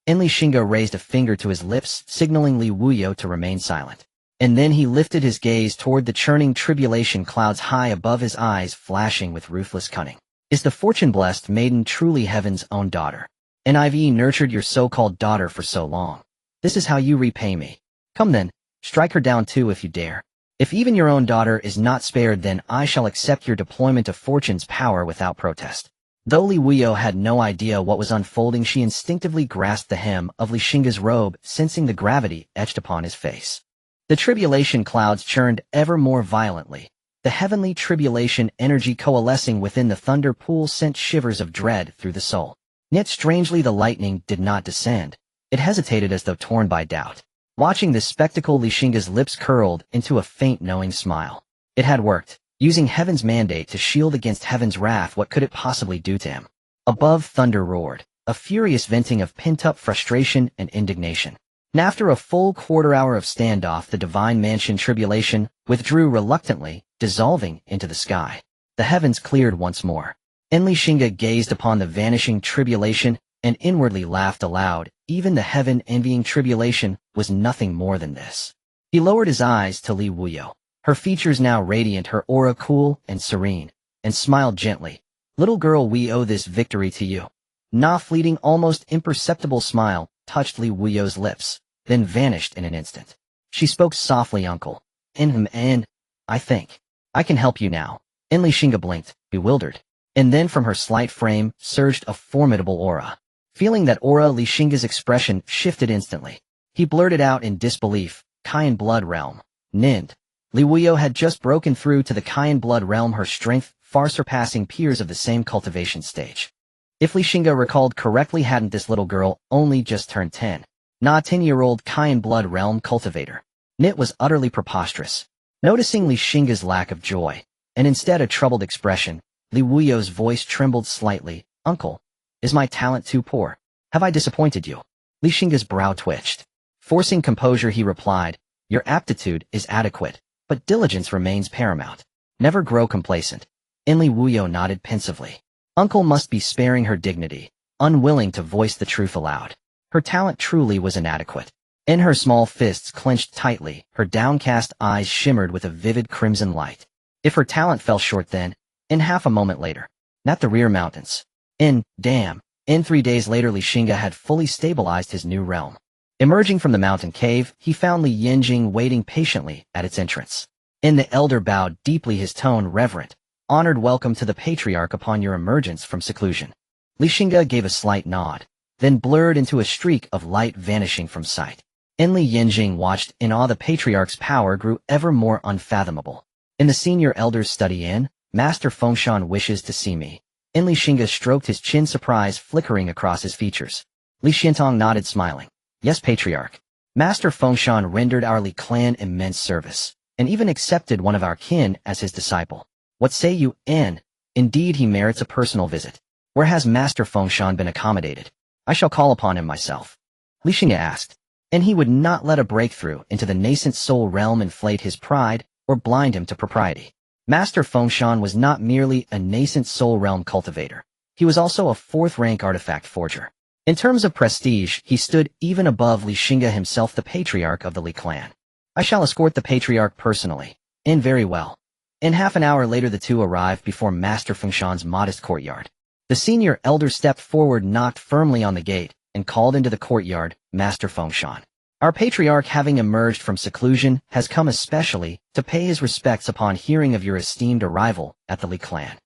Li Xingge raised a finger to his lips, signaling Li Wuyo to remain silent. And then he lifted his gaze toward the churning tribulation clouds high above his eyes, flashing with ruthless cunning. Is the fortune-blessed maiden truly heaven's own daughter? I've nurtured your so-called daughter for so long. This is how you repay me. Come then, strike her down too if you dare. If even your own daughter is not spared, then I shall accept your deployment of fortune's power without protest. Though Li Wuyo had no idea what was unfolding, she instinctively grasped the hem of Li Xingge's robe, sensing the gravity etched upon his face. The tribulation clouds churned ever more violently. The heavenly tribulation energy coalescing within the thunder pool sent shivers of dread through the soul. Yet strangely the lightning did not descend. It hesitated as though torn by doubt. Watching this spectacle, Li Xingge's lips curled into a faint knowing smile. It had worked. Using heaven's mandate to shield against heaven's wrath, what could it possibly do to him? Above, thunder roared, a furious venting of pent-up frustration and indignation. And after a full quarter hour of standoff, the divine mansion tribulation withdrew reluctantly, dissolving into the sky. The heavens cleared once more. Li Xingge gazed upon the vanishing tribulation and inwardly laughed aloud. Even the heaven-envying tribulation was nothing more than this. He lowered his eyes to Li Wuyo. Her features now radiant, her aura cool and serene, and smiled gently. Little girl, we owe this victory to you. Na fleeting, almost imperceptible smile touched Li Wuyo's lips, then vanished in an instant. She spoke softly, uncle. And I think I can help you now. And Li Xingge blinked, bewildered. And then from her slight frame surged a formidable aura. Feeling that aura, Li Xingge's expression shifted instantly. He blurted out in disbelief, Cayenne blood realm. Nind. Li Wuyo had just broken through to the Cayenne blood realm, her strength far surpassing peers of the same cultivation stage. If Li Xingge recalled correctly, hadn't this little girl only just turned 10? Na 10-year-old Cayenne blood realm cultivator. It was utterly preposterous. Noticing Li Xingge's lack of joy, and instead a troubled expression, Li Wuyo's voice trembled slightly. Uncle, is my talent too poor? Have I disappointed you? Li Xingge's brow twitched. Forcing composure, he replied, your aptitude is adequate, but diligence remains paramount. Never grow complacent. And Li Wuyo nodded pensively. Uncle must be sparing her dignity, unwilling to voice the truth aloud. Her talent truly was inadequate. In her small fists clenched tightly, her downcast eyes shimmered with a vivid crimson light. If her talent fell short then, in half a moment later, not the rear mountains. In 3 days later, Li Xingge had fully stabilized his new realm. Emerging from the mountain cave, he found Li Yinjing waiting patiently at its entrance. The elder bowed deeply, his tone reverent. Honored welcome to the patriarch upon your emergence from seclusion. Li Xingge gave a slight nod, then blurred into a streak of light, vanishing from sight. Li Yinjing watched in awe. The patriarch's power grew ever more unfathomable. In the senior elder's study, Master Fengshan wishes to see me. Li Xingge stroked his chin, surprise flickering across his features. Li Xiantong nodded, smiling. Yes, patriarch. Master Fengshan rendered our Li clan immense service, and even accepted one of our kin as his disciple. What say you, N? Indeed, he merits a personal visit. Where has Master Fengshan been accommodated? I shall call upon him myself. Li Xingge asked. And he would not let a breakthrough into the nascent soul realm inflate his pride or blind him to propriety. Master Fengshan was not merely a nascent soul realm cultivator. He was also a 4th-rank artifact forger. In terms of prestige, he stood even above Li Xingge himself, the patriarch of the Li clan. I shall escort the patriarch personally. And very well. In half an hour later, the two arrived before Master Fengshan's modest courtyard. The senior elder stepped forward, knocked firmly on the gate, and called into the courtyard, Master Fengshan. Our patriarch, having emerged from seclusion, has come especially to pay his respects upon hearing of your esteemed arrival at the Li clan.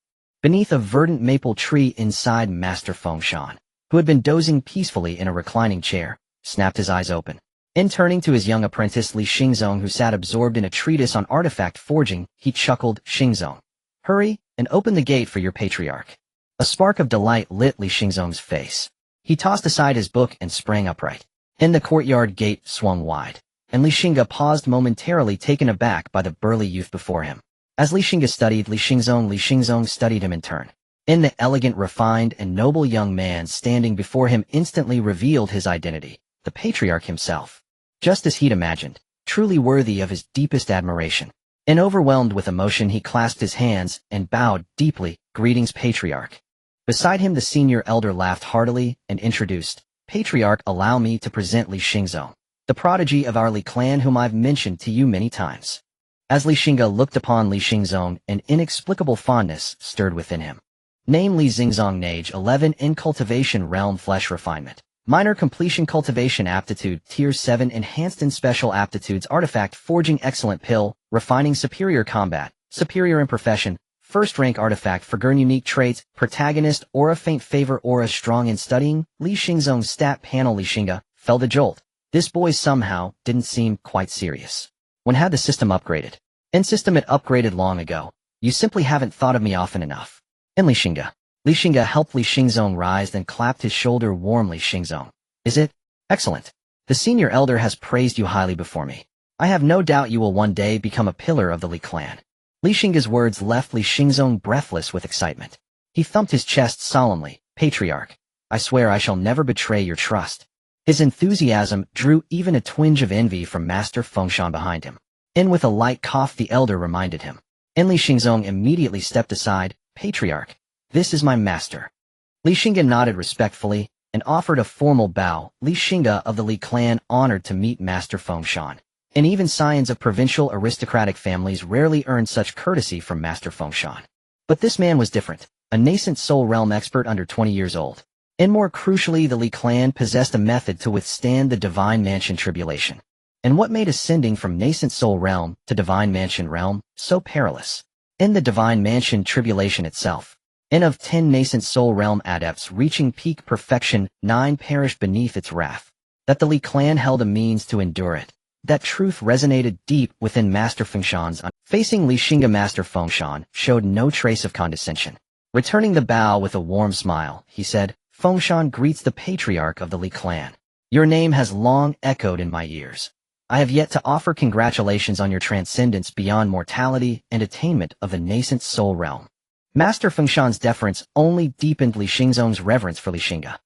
Beneath a verdant maple tree inside, Master Fengshan, who had been dozing peacefully in a reclining chair, snapped his eyes open. In turning to his young apprentice Li Xingzong, who sat absorbed in a treatise on artifact forging, he chuckled, Xingzong, hurry and open the gate for your patriarch. A spark of delight lit Li Xingzong's face. He tossed aside his book and sprang upright. The courtyard gate swung wide, and Li Xingge paused momentarily, taken aback by the burly youth before him. As Li Xingge studied Li Xingzong studied him in turn. The elegant, refined, and noble young man standing before him instantly revealed his identity, the patriarch himself. Just as he'd imagined, truly worthy of his deepest admiration. Overwhelmed with emotion, he clasped his hands and bowed deeply. Greetings, patriarch. Beside him, the senior elder laughed heartily and introduced, Patriarch, allow me to present Li Xingzong, the prodigy of our Li clan, whom I've mentioned to you many times. As Li Xingge looked upon Li Xingzong, an inexplicable fondness stirred within him. Name Li Xingzong, age 11, in cultivation realm, flesh refinement. Minor completion, cultivation aptitude, tier 7, enhanced in special aptitudes, artifact forging, excellent pill, refining, superior combat, superior in profession, 1st rank artifact forger, unique traits, protagonist, aura, faint favor, aura, strong in studying. Li Xingzong's stat panel. Li Xingge felt a jolt. This boy somehow didn't seem quite serious. When had the system upgraded? System it upgraded long ago. You simply haven't thought of me often enough. Li Xingge helped Li Xingzong rise and clapped his shoulder warmly. Xingzong, is it? Excellent. The senior elder has praised you highly before me. I have no doubt you will one day become a pillar of the Li clan. Li Xingge's words left Li Xingzong breathless with excitement. He thumped his chest solemnly. Patriarch, I swear I shall never betray your trust. His enthusiasm drew even a twinge of envy from Master Fengshan behind him. With a light cough, the elder reminded him. Li Xingzong immediately stepped aside. Patriarch, this is my master. Li Xingge nodded respectfully and offered a formal bow. Li Xingge of the Li clan, honored to meet Master Fengshan. and even scions of provincial aristocratic families rarely earned such courtesy from Master Fengshan. But this man was different, a nascent soul realm expert under 20 years old. And more crucially, the Li clan possessed a method to withstand the Divine Mansion tribulation. And what made ascending from nascent soul realm to Divine Mansion realm so perilous? In the Divine Mansion tribulation itself, and of 10 nascent soul realm adepts reaching peak perfection, 9 perished beneath its wrath. That the Li clan held a means to endure it. That truth resonated deep within Master Fengshan's. Facing Li Xingge, Master Fengshan showed no trace of condescension. Returning the bow with a warm smile, he said, "Fengshan greets the patriarch of the Li clan. Your name has long echoed in my ears. I have yet to offer congratulations on your transcendence beyond mortality and attainment of the nascent soul realm." Master Fengshan's deference only deepened Li Xingzong's reverence for Li Xingge.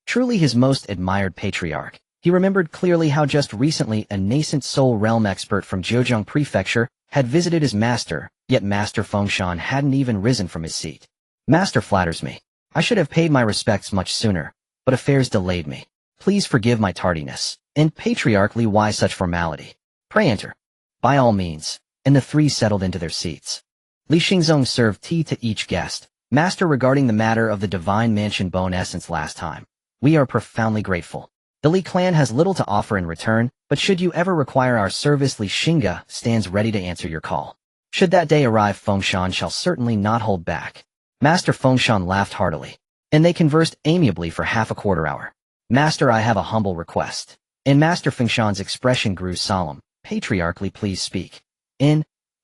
Truly his most admired patriarch, he remembered clearly how just recently a nascent soul realm expert from Jiuzhong Prefecture had visited his master, yet Master Fengshan hadn't even risen from his seat. "Master flatters me. I should have paid my respects much sooner, but affairs delayed me. Please forgive my tardiness. And patriarchally, why such formality? Pray enter." "By all means," and the three settled into their seats. Li Xingzong served tea to each guest. "Master, regarding the matter of the Divine Mansion bone essence last time, we are profoundly grateful. The Li clan has little to offer in return, but should you ever require our service, Li Xingge stands ready to answer your call. Should that day arrive, Fengshan shall certainly not hold back." Master Fengshan laughed heartily, and they conversed amiably for half a quarter hour. "Master, I have a humble request." And Master Fengshan's expression grew solemn. "Patriarchally, please speak.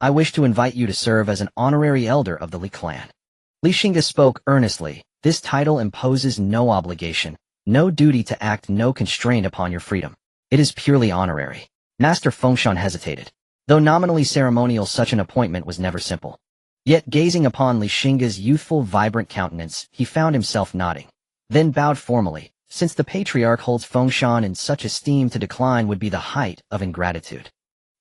I wish to invite you to serve as an honorary elder of the Li clan." Li Xingge spoke earnestly. "This title imposes no obligation, no duty to act, no constraint upon your freedom. It is purely honorary." Master Fengshan hesitated. Though nominally ceremonial, such an appointment was never simple. Yet gazing upon Li Xingge's youthful, vibrant countenance, he found himself nodding. Then bowed formally. Since the patriarch holds Fengshan in such esteem, to decline would be the height of ingratitude.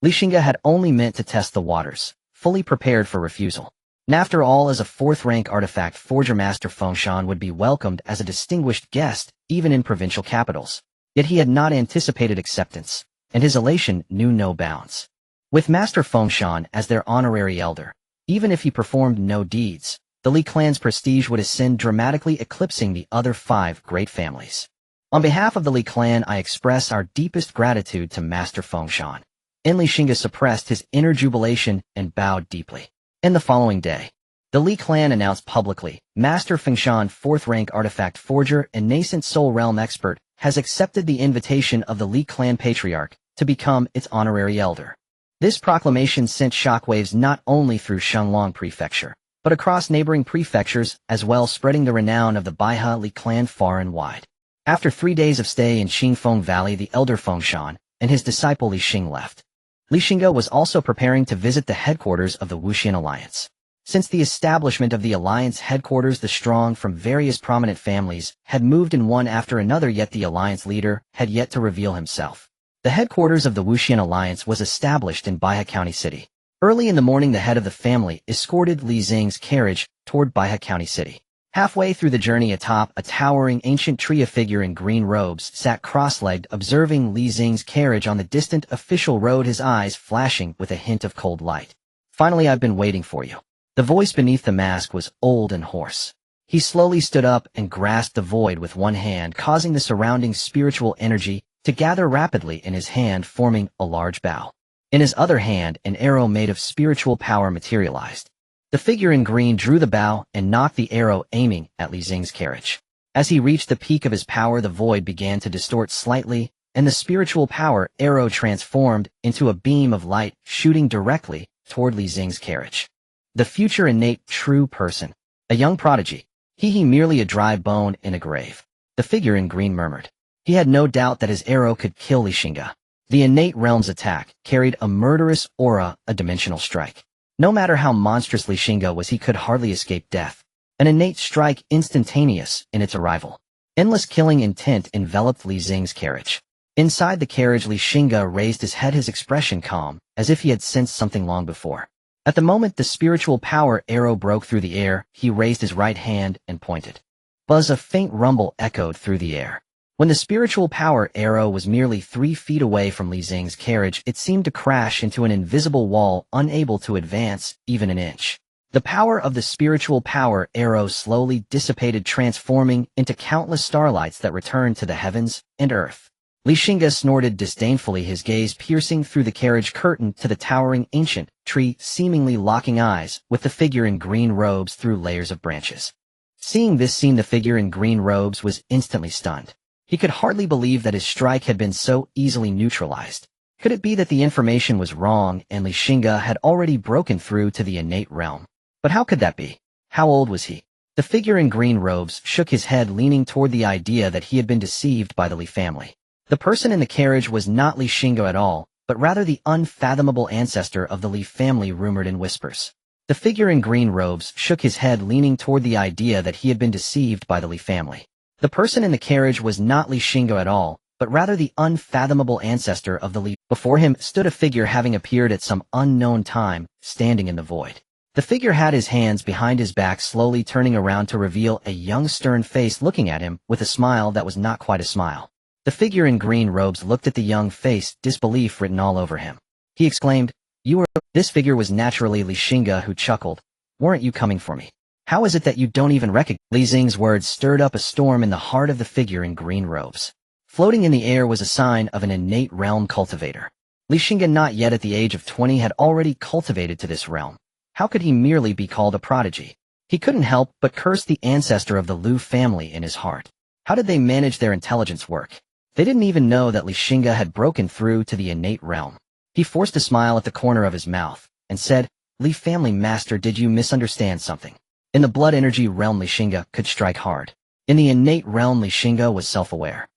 Li Xingge had only meant to test the waters, fully prepared for refusal. And after all, as a 4th-rank artifact forger, Master Fengshan would be welcomed as a distinguished guest, even in provincial capitals. Yet he had not anticipated acceptance, and his elation knew no bounds. With Master Fengshan as their honorary elder, even if he performed no deeds, the Li clan's prestige would ascend, dramatically eclipsing the other 5 great families. "On behalf of the Li clan, I express our deepest gratitude to Master Fengshan." And Li Xingge suppressed his inner jubilation and bowed deeply. And the following day, the Li clan announced publicly, Master Fengshan, 4th-rank artifact forger and nascent soul realm expert, has accepted the invitation of the Li clan patriarch to become its honorary elder. This proclamation sent shockwaves not only through Shenglong Prefecture, but across neighboring prefectures as well, spreading the renown of the Baihe Li clan far and wide. After 3 days of stay in Xingfeng Valley, the elder Fengshan and his disciple Li Xing left. Li Xingge was also preparing to visit the headquarters of the Wuxian Alliance. Since the establishment of the Alliance headquarters, the strong from various prominent families had moved in one after another, yet the Alliance leader had yet to reveal himself. The headquarters of the Wuxian Alliance was established in Baihe County City. Early in the morning, the head of the family escorted Li Xing's carriage toward Baihe County City. Halfway through the journey, atop a towering ancient tree, a figure in green robes sat cross-legged, observing Li Xing's carriage on the distant official road, his eyes flashing with a hint of cold light. "Finally, I've been waiting for you." The voice beneath the mask was old and hoarse. He slowly stood up and grasped the void with one hand, causing the surrounding spiritual energy to gather rapidly in his hand, forming a large bow. In his other hand, an arrow made of spiritual power materialized. The figure in green drew the bow and knocked the arrow, aiming at Li Xing's carriage. As he reached the peak of his power, the void began to distort slightly, and the spiritual power arrow transformed into a beam of light, shooting directly toward Li Xing's carriage. The future innate true person. A young prodigy. He merely a dry bone in a grave. The figure in green murmured. He had no doubt that his arrow could kill Li Xingge. The innate realm's attack carried a murderous aura, a dimensional strike. No matter how monstrous Li Xingge was, he could hardly escape death. An innate strike, instantaneous in its arrival. Endless killing intent enveloped Li Xing's carriage. Inside the carriage, Li Xingge raised his head, his expression calm, as if he had sensed something long before. At the moment the spiritual power arrow broke through the air, he raised his right hand and pointed. Buzz, a faint rumble echoed through the air. When the spiritual power arrow was merely 3 feet away from Li Xingge's carriage, it seemed to crash into an invisible wall, unable to advance even an inch. The power of the spiritual power arrow slowly dissipated, transforming into countless starlights that returned to the heavens and earth. Li Xingge snorted disdainfully, his gaze piercing through the carriage curtain to the towering ancient tree, seemingly locking eyes with the figure in green robes through layers of branches. Seeing this scene, the figure in green robes was instantly stunned. He could hardly believe that his strike had been so easily neutralized. Could it be that the information was wrong and Li Xingge had already broken through to the innate realm? But how could that be? How old was he? The figure in green robes shook his head, leaning toward the idea that he had been deceived by the Li family. The person in the carriage was not Li Xingge at all, but rather the unfathomable ancestor of the Li family, rumored in whispers. The figure in green robes shook his head, leaning toward the idea that he had been deceived by the Li family. The person in the carriage was not Li Xingge at all, but rather the unfathomable ancestor of the Li. Before him stood a figure having appeared at some unknown time, standing in the void. The figure had his hands behind his back, slowly turning around to reveal a young, stern face looking at him with a smile that was not quite a smile. The figure in green robes looked at the young face, disbelief written all over him. He exclaimed, "You are..." This figure was naturally Li Xingge, who chuckled. "Weren't you coming for me? How is it that you don't even recognize?" Li Xingge's words stirred up a storm in the heart of the figure in green robes. Floating in the air was a sign of an innate realm cultivator. Li Xingge, not yet at the age of 20, had already cultivated to this realm. How could he merely be called a prodigy? He couldn't help but curse the ancestor of the Lu family in his heart. How did they manage their intelligence work? They didn't even know that Li Xingge had broken through to the innate realm. He forced a smile at the corner of his mouth and said, "Li family master, did you misunderstand something?" In the blood energy realm, Li Xingge could strike hard. In the innate realm, Li Xingge was self-aware.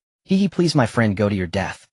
Please my friend, go to your death."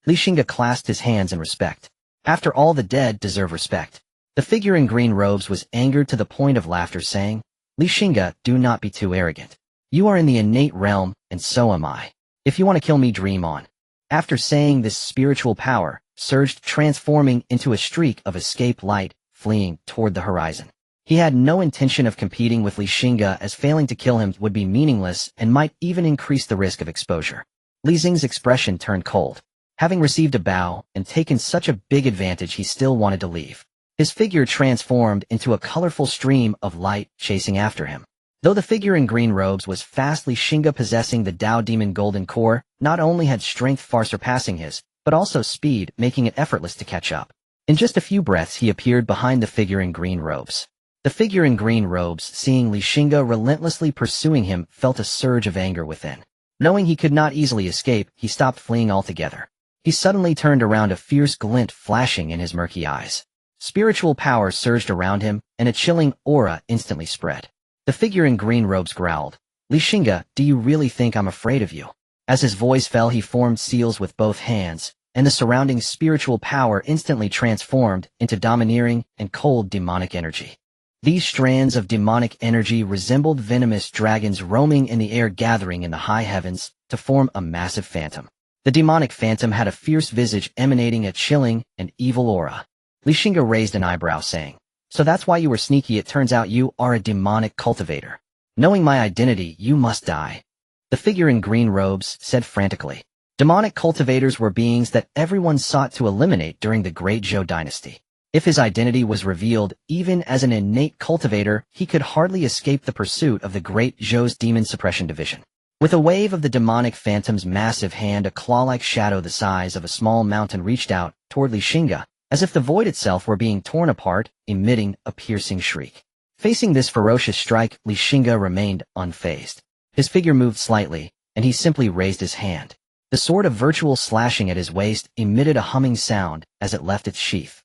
Li Xingge clasped his hands in respect. After all, the dead deserve respect. The figure in green robes was angered to the point of laughter, saying, "Li Xingge, do not be too arrogant. You are in the innate realm, and so am I. If you want to kill me, dream on." After saying this, spiritual power surged, transforming into a streak of escape light, fleeing toward the horizon. He had no intention of competing with Li Xingge, as failing to kill him would be meaningless and might even increase the risk of exposure. Li Xingge's expression turned cold. Having received a bow and taken such a big advantage, he still wanted to leave. His figure transformed into a colorful stream of light, chasing after him. Though the figure in green robes was fast, Li Xingge, possessing the Tao Demon Golden Core, not only had strength far surpassing his, but also speed, making it effortless to catch up. In just a few breaths, he appeared behind the figure in green robes. The figure in green robes, seeing Li Xingge relentlessly pursuing him, felt a surge of anger within. Knowing he could not easily escape, he stopped fleeing altogether. He suddenly turned around, a fierce glint flashing in his murky eyes. Spiritual power surged around him, and a chilling aura instantly spread. The figure in green robes growled, "Li Xingge, do you really think I'm afraid of you?" As his voice fell, he formed seals with both hands, and the surrounding spiritual power instantly transformed into domineering and cold demonic energy. These strands of demonic energy resembled venomous dragons roaming in the air, gathering in the high heavens to form a massive phantom. The demonic phantom had a fierce visage, emanating a chilling and evil aura. Li Xingge raised an eyebrow, saying, "So that's why you were sneaky. It turns out you are a demonic cultivator. Knowing my identity, you must die." The figure in green robes said frantically. Demonic cultivators were beings that everyone sought to eliminate during the Great Zhou dynasty. If his identity was revealed, even as an innate cultivator, he could hardly escape the pursuit of the Great Zhou's Demon Suppression Division. With a wave of the demonic phantom's massive hand, a claw-like shadow the size of a small mountain reached out toward Li Xingge, as if the void itself were being torn apart, emitting a piercing shriek. Facing this ferocious strike, Li Xingge remained unfazed. His figure moved slightly, and he simply raised his hand. The sword of virtual slashing at his waist emitted a humming sound as it left its sheath.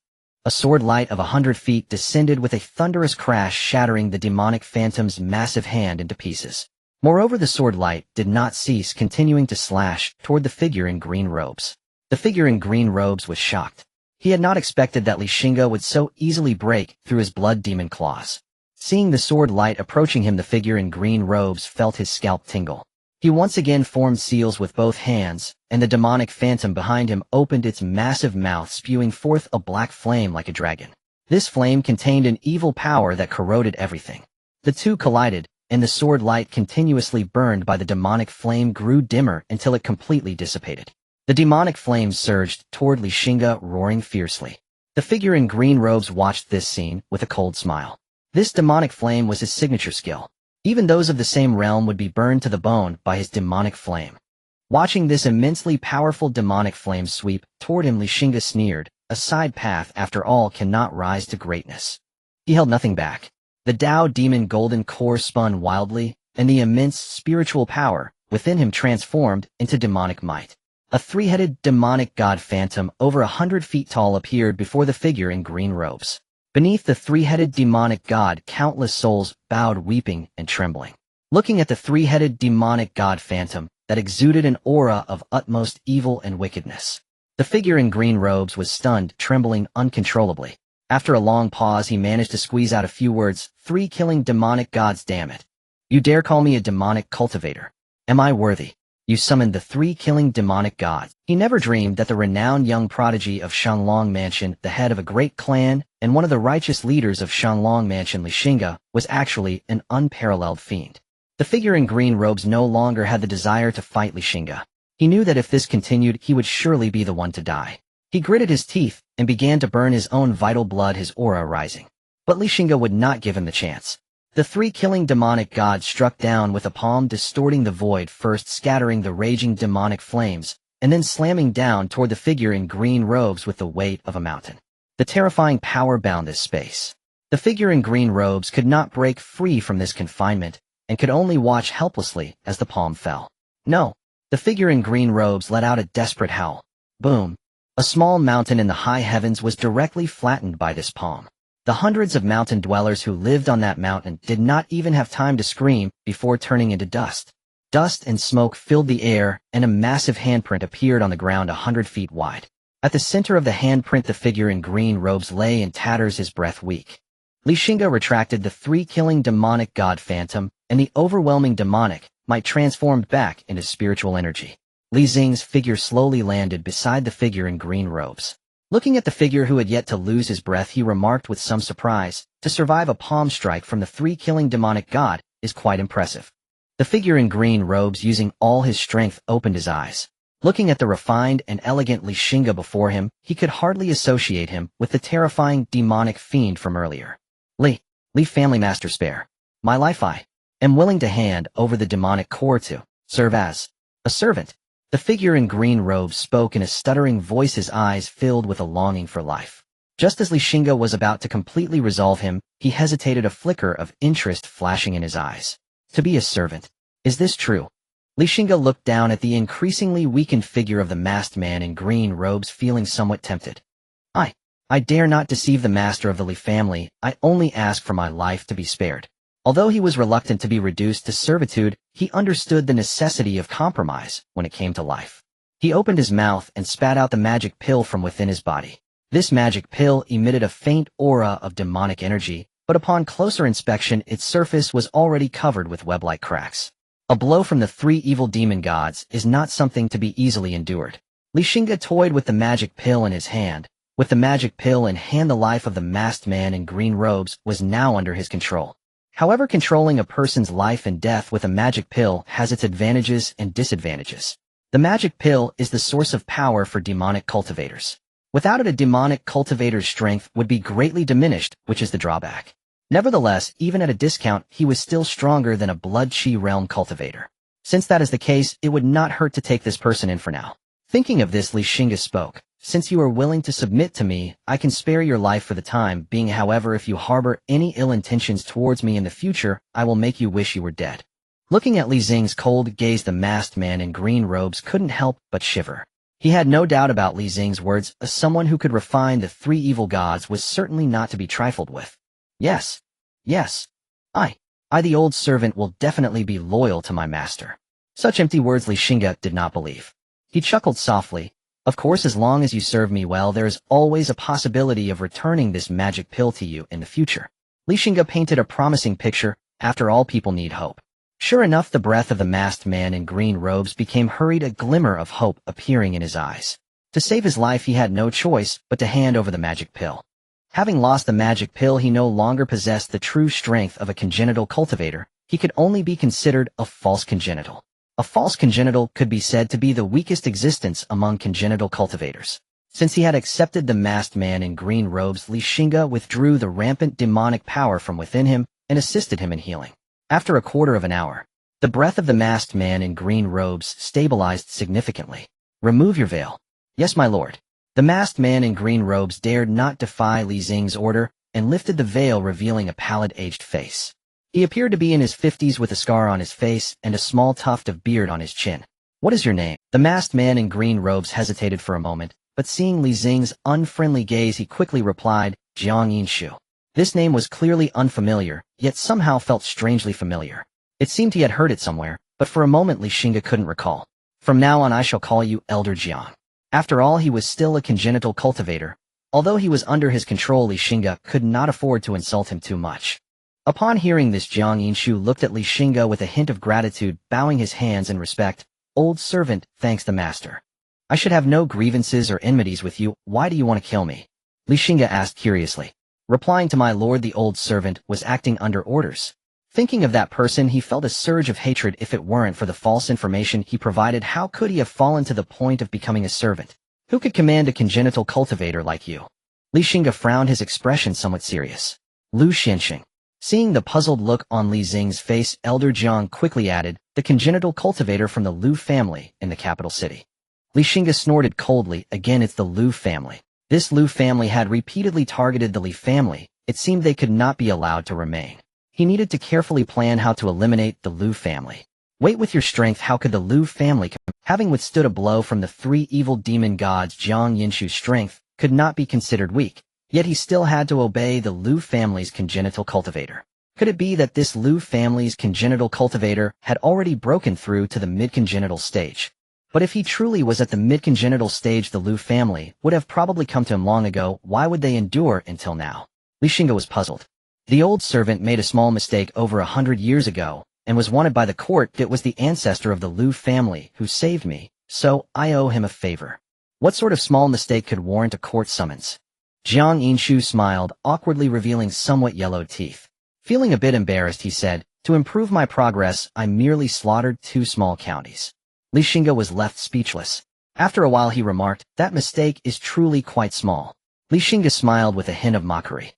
A sword light of 100 feet descended with a thunderous crash, shattering the demonic phantom's massive hand into pieces. Moreover, the sword light did not cease, continuing to slash toward the figure in green robes. The figure in green robes was shocked. He had not expected that Li Xingge would so easily break through his blood demon claws. Seeing the sword light approaching him, the figure in green robes felt his scalp tingle. He once again formed seals with both hands, and the demonic phantom behind him opened its massive mouth, spewing forth a black flame like a dragon. This flame contained an evil power that corroded everything. The two collided, and the sword light continuously burned by the demonic flame grew dimmer until it completely dissipated. The demonic flame surged toward Xingge, roaring fiercely. The figure in green robes watched this scene with a cold smile. This demonic flame was his signature skill. Even those of the same realm would be burned to the bone by his demonic flame. Watching this immensely powerful demonic flame sweep toward him, Xingge sneered, "A side path, after all, cannot rise to greatness." He held nothing back. The Tao demon golden core spun wildly, and the immense spiritual power within him transformed into demonic might. A three-headed demonic god phantom over 100 feet tall appeared before the figure in green robes. Beneath the three-headed demonic god, countless souls bowed, weeping and trembling. Looking at the three-headed demonic god phantom that exuded an aura of utmost evil and wickedness, the figure in green robes was stunned, trembling uncontrollably. After a long pause, he managed to squeeze out a few words. "Three killing demonic gods, damn it. You dare call me a demonic cultivator? Am I worthy? You summoned the three killing demonic gods." He never dreamed that the renowned young prodigy of Shanlong Mansion, the head of a great clan, and one of the righteous leaders of Shanlong Mansion, Xingge, was actually an unparalleled fiend. The figure in green robes no longer had the desire to fight Xingge. He knew that if this continued, he would surely be the one to die. He gritted his teeth and began to burn his own vital blood, his aura rising. But Xingge would not give him the chance. The three killing demonic gods struck down with a palm, distorting the void, first scattering the raging demonic flames, and then slamming down toward the figure in green robes with the weight of a mountain. The terrifying power bound this space. The figure in green robes could not break free from this confinement, and could only watch helplessly as the palm fell. No. The figure in green robes let out a desperate howl. Boom. A small mountain in the high heavens was directly flattened by this palm. The hundreds of mountain dwellers who lived on that mountain did not even have time to scream before turning into dust. Dust and smoke filled the air, and a massive handprint appeared on the ground 100 feet wide. At the center of the handprint, the figure in green robes lay in tatters, his breath weak. Xingge retracted the three killing demonic god phantom, and the overwhelming demonic might transformed back into spiritual energy. Li Xing's figure slowly landed beside the figure in green robes. Looking at the figure who had yet to lose his breath, he remarked with some surprise, "To survive a palm strike from the three-killing demonic god is quite impressive." The figure in green robes, using all his strength, opened his eyes. Looking at the refined and elegant Xingge before him, he could hardly associate him with the terrifying demonic fiend from earlier. Li family master, spare my life. I am willing to hand over the demonic core to serve as a servant. The figure in green robes spoke in a stuttering voice, his eyes filled with a longing for life. Just as Xingge was about to completely resolve him, he hesitated, a flicker of interest flashing in his eyes. "To be a servant. Is this true?" Xingge looked down at the increasingly weakened figure of the masked man in green robes, feeling somewhat tempted. I dare not deceive the master of the Li family. I only ask for my life to be spared." Although he was reluctant to be reduced to servitude, he understood the necessity of compromise when it came to life. He opened his mouth and spat out the magic pill from within his body. This magic pill emitted a faint aura of demonic energy, but upon closer inspection, its surface was already covered with web-like cracks. A blow from the three evil demon gods is not something to be easily endured. Xingge toyed with the magic pill in his hand. With the magic pill in hand, the life of the masked man in green robes was now under his control. However, controlling a person's life and death with a magic pill has its advantages and disadvantages. The magic pill is the source of power for demonic cultivators. Without it, a demonic cultivator's strength would be greatly diminished, which is the drawback. Nevertheless, even at a discount, he was still stronger than a blood chi realm cultivator. Since that is the case, it would not hurt to take this person in for now. Thinking of this, Xingge spoke. "Since you are willing to submit to me, I can spare your life for the time being. However, if you harbor any ill intentions towards me in the future, I will make you wish you were dead." Looking at Li Xing's cold gaze, the masked man in green robes couldn't help but shiver. He had no doubt about Li Xing's words. Someone who could refine the three evil gods was certainly not to be trifled with. Yes. I the old servant will definitely be loyal to my master." Such empty words Xingge did not believe. He chuckled softly. "Of course, as long as you serve me well, there is always a possibility of returning this magic pill to you in the future." Xingge painted a promising picture. After all, people need hope. Sure enough, the breath of the masked man in green robes became hurried, a glimmer of hope appearing in his eyes. To save his life, he had no choice but to hand over the magic pill. Having lost the magic pill, he no longer possessed the true strength of a congenital cultivator, He could only be considered a false congenital. A false congenital could be said to be the weakest existence among congenital cultivators. Since he had accepted the masked man in green robes, Xingge withdrew the rampant demonic power from within him and assisted him in healing. After a quarter of an hour, the breath of the masked man in green robes stabilized significantly. "Remove your veil." "Yes, my lord." The masked man in green robes dared not defy Xingge's order and lifted the veil, revealing a pallid-aged face. He appeared to be in his 50s with a scar on his face and a small tuft of beard on his chin. "What is your name?" The masked man in green robes hesitated for a moment, but seeing Xingge's unfriendly gaze, he quickly replied, "Jiang Yinshu." This name was clearly unfamiliar, yet somehow felt strangely familiar. It seemed he had heard it somewhere, but for a moment Xingge couldn't recall. "From now on I shall call you Elder Jiang." After all, he was still a congenital cultivator. Although he was under his control, Xingge could not afford to insult him too much. Upon hearing this, Jiang Yinshu looked at Xingge with a hint of gratitude, bowing his hands in respect. "Old servant, thanks the master. I should have no grievances or enmities with you. Why do you want to kill me?" Xingge asked curiously. Replying to "my lord," the old servant was acting under orders. Thinking of that person, he felt a surge of hatred. If it weren't for the false information he provided, how could he have fallen to the point of becoming a servant? Who could command a congenital cultivator like you? Xingge frowned, his expression somewhat serious. "Lu Xianxing." Seeing the puzzled look on Xingge's face, Elder Jiang quickly added, "The congenital cultivator from the Lu family in the capital city." Xingge snorted coldly. "Again, it's the Lu family." This Lu family had repeatedly targeted the Li family. It seemed they could not be allowed to remain. He needed to carefully plan how to eliminate the Lu family. "Wait with your strength. How could the Lu family?" Having withstood a blow from the three evil demon gods, Jiang Yinshu's strength could not be considered weak, yet he still had to obey the Lu family's congenital cultivator. Could it be that this Lu family's congenital cultivator had already broken through to the mid-congenital stage? But if he truly was at the mid-congenital stage, the Lu family would have probably come to him long ago. Why would they endure until now? Xingge was puzzled. The old servant made a small mistake over 100 years ago and was wanted by the court. It was the ancestor of the Lu family who saved me, so I owe him a favor. What sort of small mistake could warrant a court summons? Jiang Yinshu smiled, awkwardly revealing somewhat yellowed teeth. Feeling a bit embarrassed, he said, "To improve my progress, I merely slaughtered 2 small counties." Xingge was left speechless. After a while he remarked, "That mistake is truly quite small." Xingge smiled with a hint of mockery.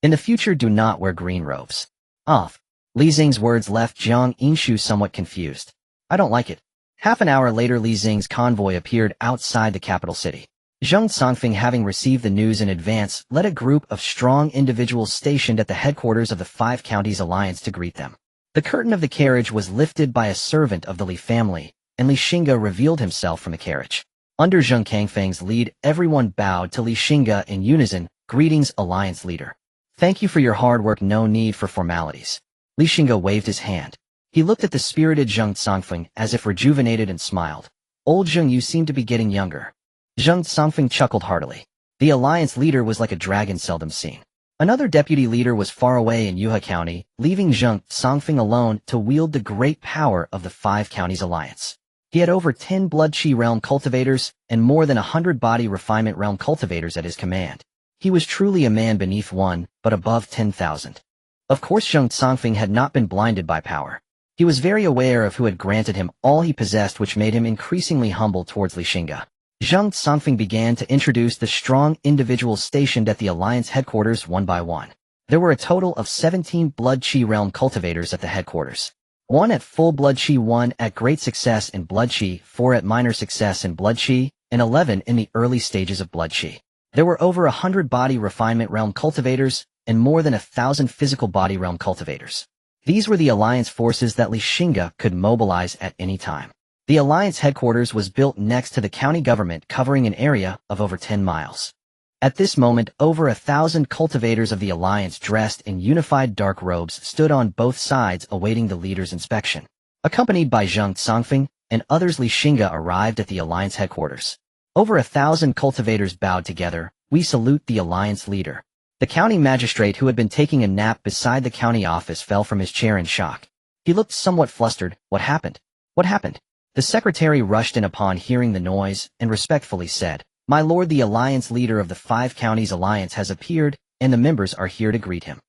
"In the future, do not wear green robes." Off. Xingge's words left Jiang Yinshu somewhat confused. "I don't like it." Half an hour later, Xingge's convoy appeared outside the capital city. Zheng Songfeng, having received the news in advance, led a group of strong individuals stationed at the headquarters of the 5 Counties Alliance to greet them. The curtain of the carriage was lifted by a servant of the Li family, and Xingge revealed himself from the carriage. Under Zheng Kangfeng's lead, everyone bowed to Xingge in unison. "Greetings, Alliance leader. Thank you for your hard work. No need for formalities." Xingge waved his hand. He looked at the spirited Zheng Songfeng as if rejuvenated and smiled. "Old Zheng, you seem to be getting younger." Zheng Songfeng chuckled heartily. The Alliance leader was like a dragon seldom seen. Another deputy leader was far away in Yuhe County, leaving Zheng Songfeng alone to wield the great power of the 5 Counties Alliance. He had over 10 Blood Chi realm cultivators and more than 100 Body Refinement realm cultivators at his command. He was truly a man beneath one, but above 10,000. Of course, Zheng Songfeng had not been blinded by power. He was very aware of who had granted him all he possessed, which made him increasingly humble towards Xingge. Zheng Songfeng began to introduce the strong individuals stationed at the Alliance headquarters one by one. There were a total of 17 Blood Chi realm cultivators at the headquarters. 1 at full Blood Chi, 1 at great success in Blood Chi, 4 at minor success in Blood Chi, and 11 in the early stages of Blood Chi. There were over 100 Body Refinement realm cultivators and more than 1,000 physical body realm cultivators. These were the Alliance forces that Xingge could mobilize at any time. The Alliance headquarters was built next to the county government, covering an area of over 10 miles. At this moment, over 1,000 cultivators of the Alliance dressed in unified dark robes stood on both sides awaiting the leader's inspection. Accompanied by Zheng Songfeng and others, Xingge arrived at the Alliance headquarters. Over 1,000 cultivators bowed together. "We salute the Alliance leader." The county magistrate, who had been taking a nap beside the county office, fell from his chair in shock. He looked somewhat flustered. "What happened? What happened?" The secretary rushed in upon hearing the noise and respectfully said, "My lord, the Alliance leader of the 5 Counties Alliance has appeared, and the members are here to greet him."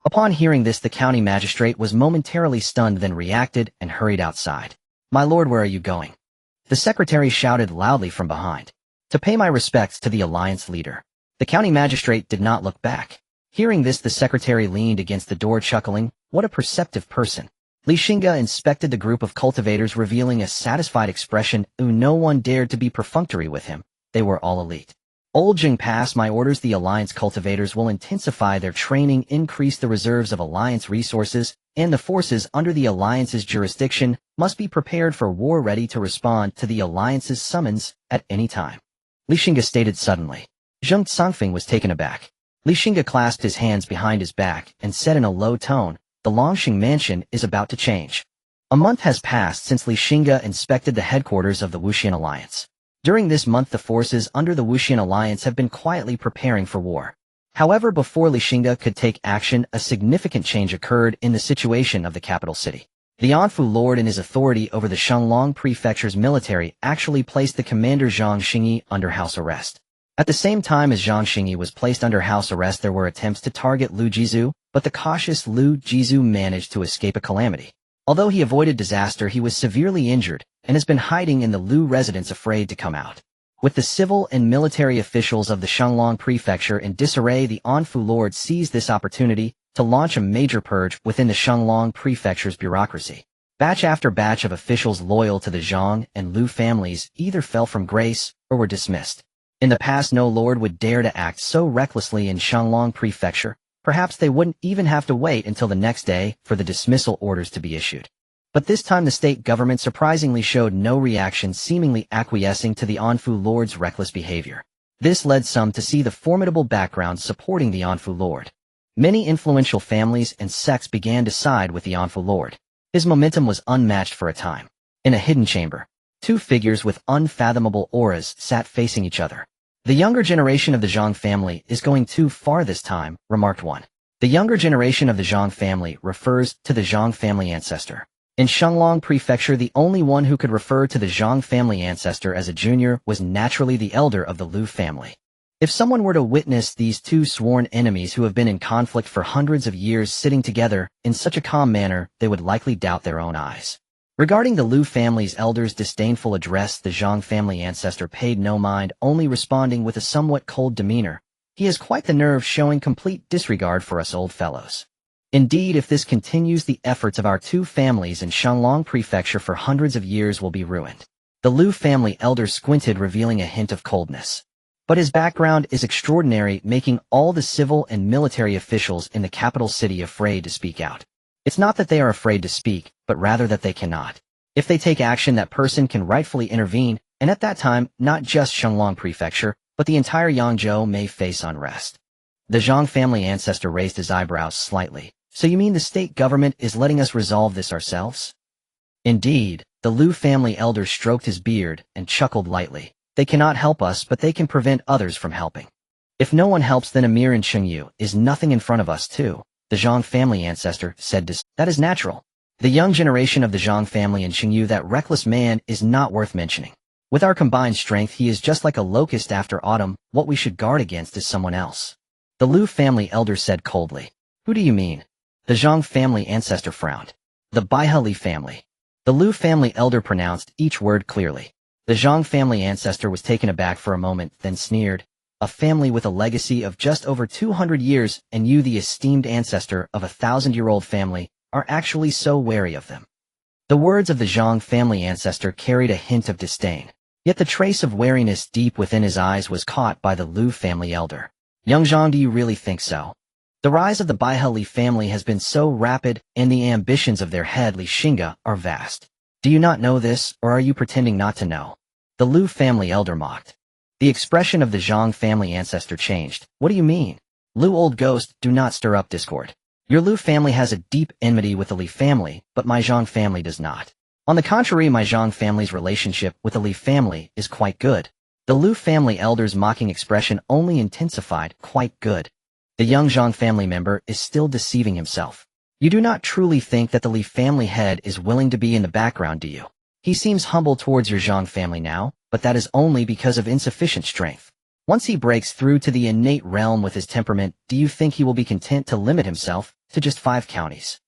Upon hearing this, the county magistrate was momentarily stunned, then reacted and hurried outside. "My lord, where are you going?" The secretary shouted loudly from behind. "To pay my respects to the alliance leader." The county magistrate did not look back. Hearing this, the secretary leaned against the door, chuckling. What a perceptive person. Xingge inspected the group of cultivators, revealing a satisfied expression. No one dared to be perfunctory with him. They were all elite. "Old Xingge, pass my orders. The alliance cultivators will intensify their training, increase the reserves of alliance resources, and the forces under the alliance's jurisdiction must be prepared for war, ready to respond to the alliance's summons at any time," Xingge stated suddenly. Zheng Tsangfeng was taken aback. Xingge clasped his hands behind his back and said in a low tone, "The Longxing mansion is about to change." A month has passed since Xingge inspected the headquarters of the Wuxian Alliance. During this month, the forces under the Wuxian Alliance have been quietly preparing for war. However, before Xingge could take action, a significant change occurred in the situation of the capital city. The Anfu Lord and his authority over the Shanglong Prefecture's military actually placed the commander Zhang Xingye under house arrest. At the same time as Zhang Xingye was placed under house arrest, there were attempts to target Lu Jizu, but the cautious Lu Jizu managed to escape a calamity. Although he avoided disaster, he was severely injured and has been hiding in the Lu residence, afraid to come out. With the civil and military officials of the Shanglong Prefecture in disarray, the Anfu Lord seized this opportunity to launch a major purge within the Shanglong Prefecture's bureaucracy. Batch after batch of officials loyal to the Zhang and Lu families either fell from grace or were dismissed. In the past, no lord would dare to act so recklessly in Shanglong Prefecture. Perhaps they wouldn't even have to wait until the next day for the dismissal orders to be issued. But this time the state government surprisingly showed no reaction, seemingly acquiescing to the Anfu Lord's reckless behavior. This led some to see the formidable background supporting the Anfu Lord. Many influential families and sects began to side with the Anfu Lord. His momentum was unmatched for a time. In a hidden chamber, two figures with unfathomable auras sat facing each other. "The younger generation of the Zhang family is going too far this time," remarked one. The younger generation of the Zhang family refers to the Zhang family ancestor. In Shanglong Prefecture, the only one who could refer to the Zhang family ancestor as a junior was naturally the elder of the Lu family. If someone were to witness these two sworn enemies who have been in conflict for hundreds of years sitting together in such a calm manner, they would likely doubt their own eyes. Regarding the Lu family's elder's disdainful address, the Zhang family ancestor paid no mind, only responding with a somewhat cold demeanor. "He has quite the nerve, showing complete disregard for us old fellows. Indeed, if this continues, the efforts of our two families in Shanglong Prefecture for hundreds of years will be ruined." The Lu family elder squinted, revealing a hint of coldness. But his background is extraordinary, making all the civil and military officials in the capital city afraid to speak out. It's not that they are afraid to speak, but rather that they cannot. If they take action, that person can rightfully intervene, and at that time, not just Shanglong Prefecture, but the entire Yangzhou may face unrest. The Zhang family ancestor raised his eyebrows slightly. "So you mean the state government is letting us resolve this ourselves?" "Indeed," the Lu family elder stroked his beard and chuckled lightly. "They cannot help us, but they can prevent others from helping. If no one helps, then Emir and Xingye is nothing in front of us too," the Zhang family ancestor said. "That is natural. The young generation of the Zhang family and Xingye, that reckless man, is not worth mentioning. With our combined strength, he is just like a locust after autumn. What we should guard against is someone else," the Lu family elder said coldly. "Who do you mean?" The Zhang family ancestor frowned. "The Baihali family." The Lu family elder pronounced each word clearly. The Zhang family ancestor was taken aback for a moment, then sneered. "A family with a legacy of just over 200 years, and you, the esteemed ancestor of a 1,000-year-old family, are actually so wary of them." The words of the Zhang family ancestor carried a hint of disdain. Yet the trace of wariness deep within his eyes was caught by the Lu family elder. "Young Zhang, do you really think so? The rise of the Baihali family has been so rapid, and the ambitions of their head, Xingge, are vast. Do you not know this, or are you pretending not to know?" The Lu family elder mocked. The expression of the Zhang family ancestor changed. "What do you mean? Lu old ghost, do not stir up discord. Your Lu family has a deep enmity with the Li family, but my Zhang family does not. On the contrary, my Zhang family's relationship with the Li family is quite good." The Lu family elder's mocking expression only intensified. "Quite good." The young Zhang family member is still deceiving himself. "You do not truly think that the Li family head is willing to be in the background, do you? He seems humble towards your Zhang family now, but that is only because of insufficient strength. Once he breaks through to the innate realm with his temperament, do you think he will be content to limit himself to just 5 counties.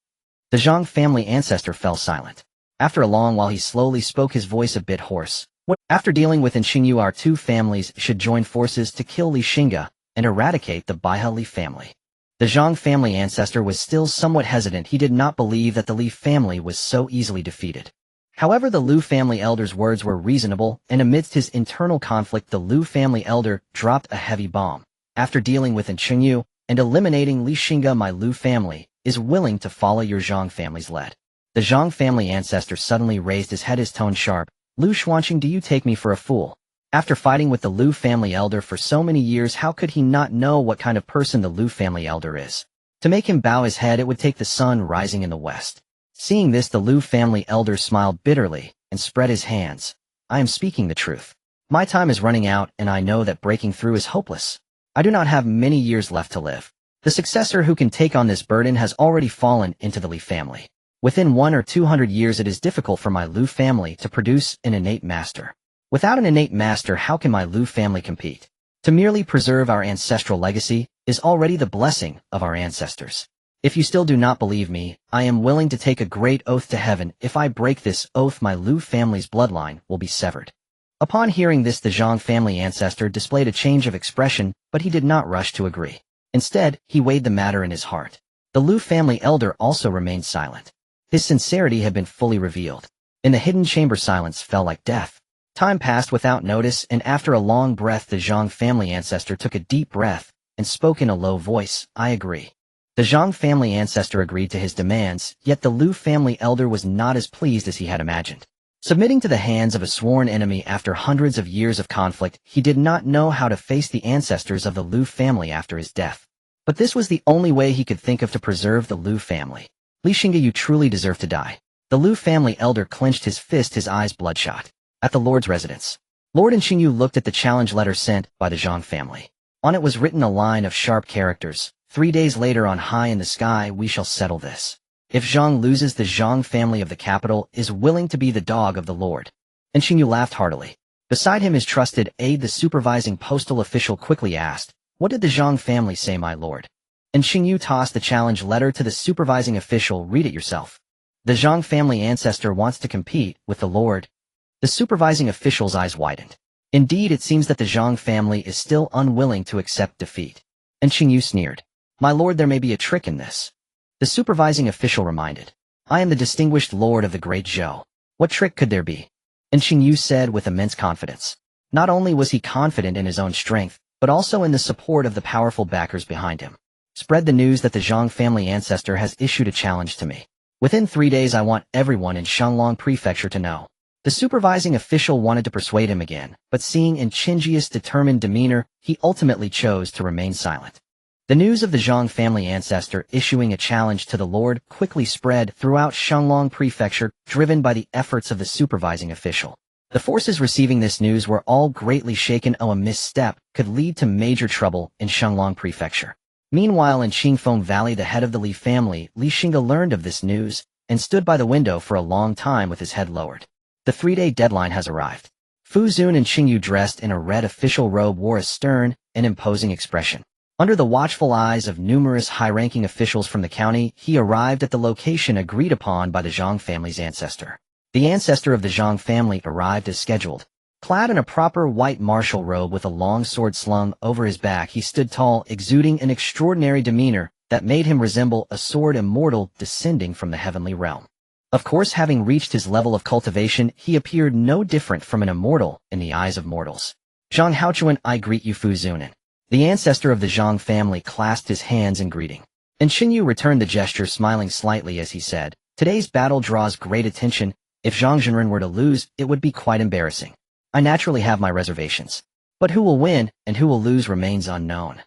The Zhang family ancestor fell silent. After a long while he slowly spoke, his voice a bit hoarse. After dealing with Xingge, our 2 families should join forces to kill Xingge and eradicate the Baihe Li family. The Zhang family ancestor was still somewhat hesitant. He did not believe that the Li family was so easily defeated. However, the Lu family elder's words were reasonable, and amidst his internal conflict the Lu family elder dropped a heavy bomb. After dealing with Xingge and eliminating Xingge, my Lu family is willing to follow your Zhang family's lead. The Zhang family ancestor suddenly raised his head, his tone sharp. Lu Xuanqing, do you take me for a fool? After fighting with the Lu family elder for so many years, how could he not know what kind of person the Lu family elder is? To make him bow his head, it would take the sun rising in the west. Seeing this, the Lu family elder smiled bitterly and spread his hands. I am speaking the truth. My time is running out, and I know that breaking through is hopeless. I do not have many years left to live. The successor who can take on this burden has already fallen into the Li family. Within 100 or 200 years, it is difficult for my Lu family to produce an innate master. Without an innate master, how can my Lu family compete? To merely preserve our ancestral legacy is already the blessing of our ancestors. If you still do not believe me, I am willing to take a great oath to heaven. If I break this oath, my Lu family's bloodline will be severed. Upon hearing this, the Zhang family ancestor displayed a change of expression, but he did not rush to agree. Instead, he weighed the matter in his heart. The Lu family elder also remained silent. His sincerity had been fully revealed. In the hidden chamber, silence fell like death. Time passed without notice, and after a long breath, the Zhang family ancestor took a deep breath and spoke in a low voice. I agree. The Zhang family ancestor agreed to his demands, yet the Lu family elder was not as pleased as he had imagined. Submitting to the hands of a sworn enemy after hundreds of years of conflict, he did not know how to face the ancestors of the Lu family after his death. But this was the only way he could think of to preserve the Lu family. Xingge, you truly deserve to die. The Lu family elder clenched his fist, his eyes bloodshot. At the Lord's residence, Lord Xingge looked at the challenge letter sent by the Zhang family. On it was written a line of sharp characters. 3 days later, on high in the sky, we shall settle this. If Zhang loses, the Zhang family of the capital is willing to be the dog of the Lord. Xingge laughed heartily. Beside him, his trusted aide, the supervising postal official, quickly asked, what did the Zhang family say, my lord? Xingge tossed the challenge letter to the supervising official. Read it yourself. The Zhang family ancestor wants to compete with the Lord. The supervising official's eyes widened. Indeed, it seems that the Zhang family is still unwilling to accept defeat. Xingge sneered. My lord, there may be a trick in this. The supervising official reminded. I am the distinguished lord of the great Zhou. What trick could there be? Xingge said with immense confidence. Not only was he confident in his own strength, but also in the support of the powerful backers behind him. Spread the news that the Zhang family ancestor has issued a challenge to me. Within 3 days, I want everyone in Shanglong Prefecture to know. The supervising official wanted to persuade him again, but seeing Xingge's determined demeanor, he ultimately chose to remain silent. The news of the Zhang family ancestor issuing a challenge to the Lord quickly spread throughout Shanglong Prefecture, driven by the efforts of the supervising official. The forces receiving this news were all greatly shaken. A misstep could lead to major trouble in Shanglong Prefecture. Meanwhile, in Qingfeng Valley, the head of the Li family, Xingge, learned of this news and stood by the window for a long time with his head lowered. The 3-day deadline has arrived. Fu Zun and Xingge, dressed in a red official robe, wore a stern and imposing expression. Under the watchful eyes of numerous high-ranking officials from the county, he arrived at the location agreed upon by the Zhang family's ancestor. The ancestor of the Zhang family arrived as scheduled. Clad in a proper white martial robe with a long sword slung over his back, he stood tall, exuding an extraordinary demeanor that made him resemble a sword immortal descending from the heavenly realm. Of course, having reached his level of cultivation, he appeared no different from an immortal in the eyes of mortals. Zhang Haochuan, I greet you, Fu Zunan. The ancestor of the Zhang family clasped his hands in greeting. And Xingge returned the gesture, smiling slightly as he said, today's battle draws great attention. If Zhang Zhenren were to lose, it would be quite embarrassing. I naturally have my reservations. But who will win and who will lose remains unknown.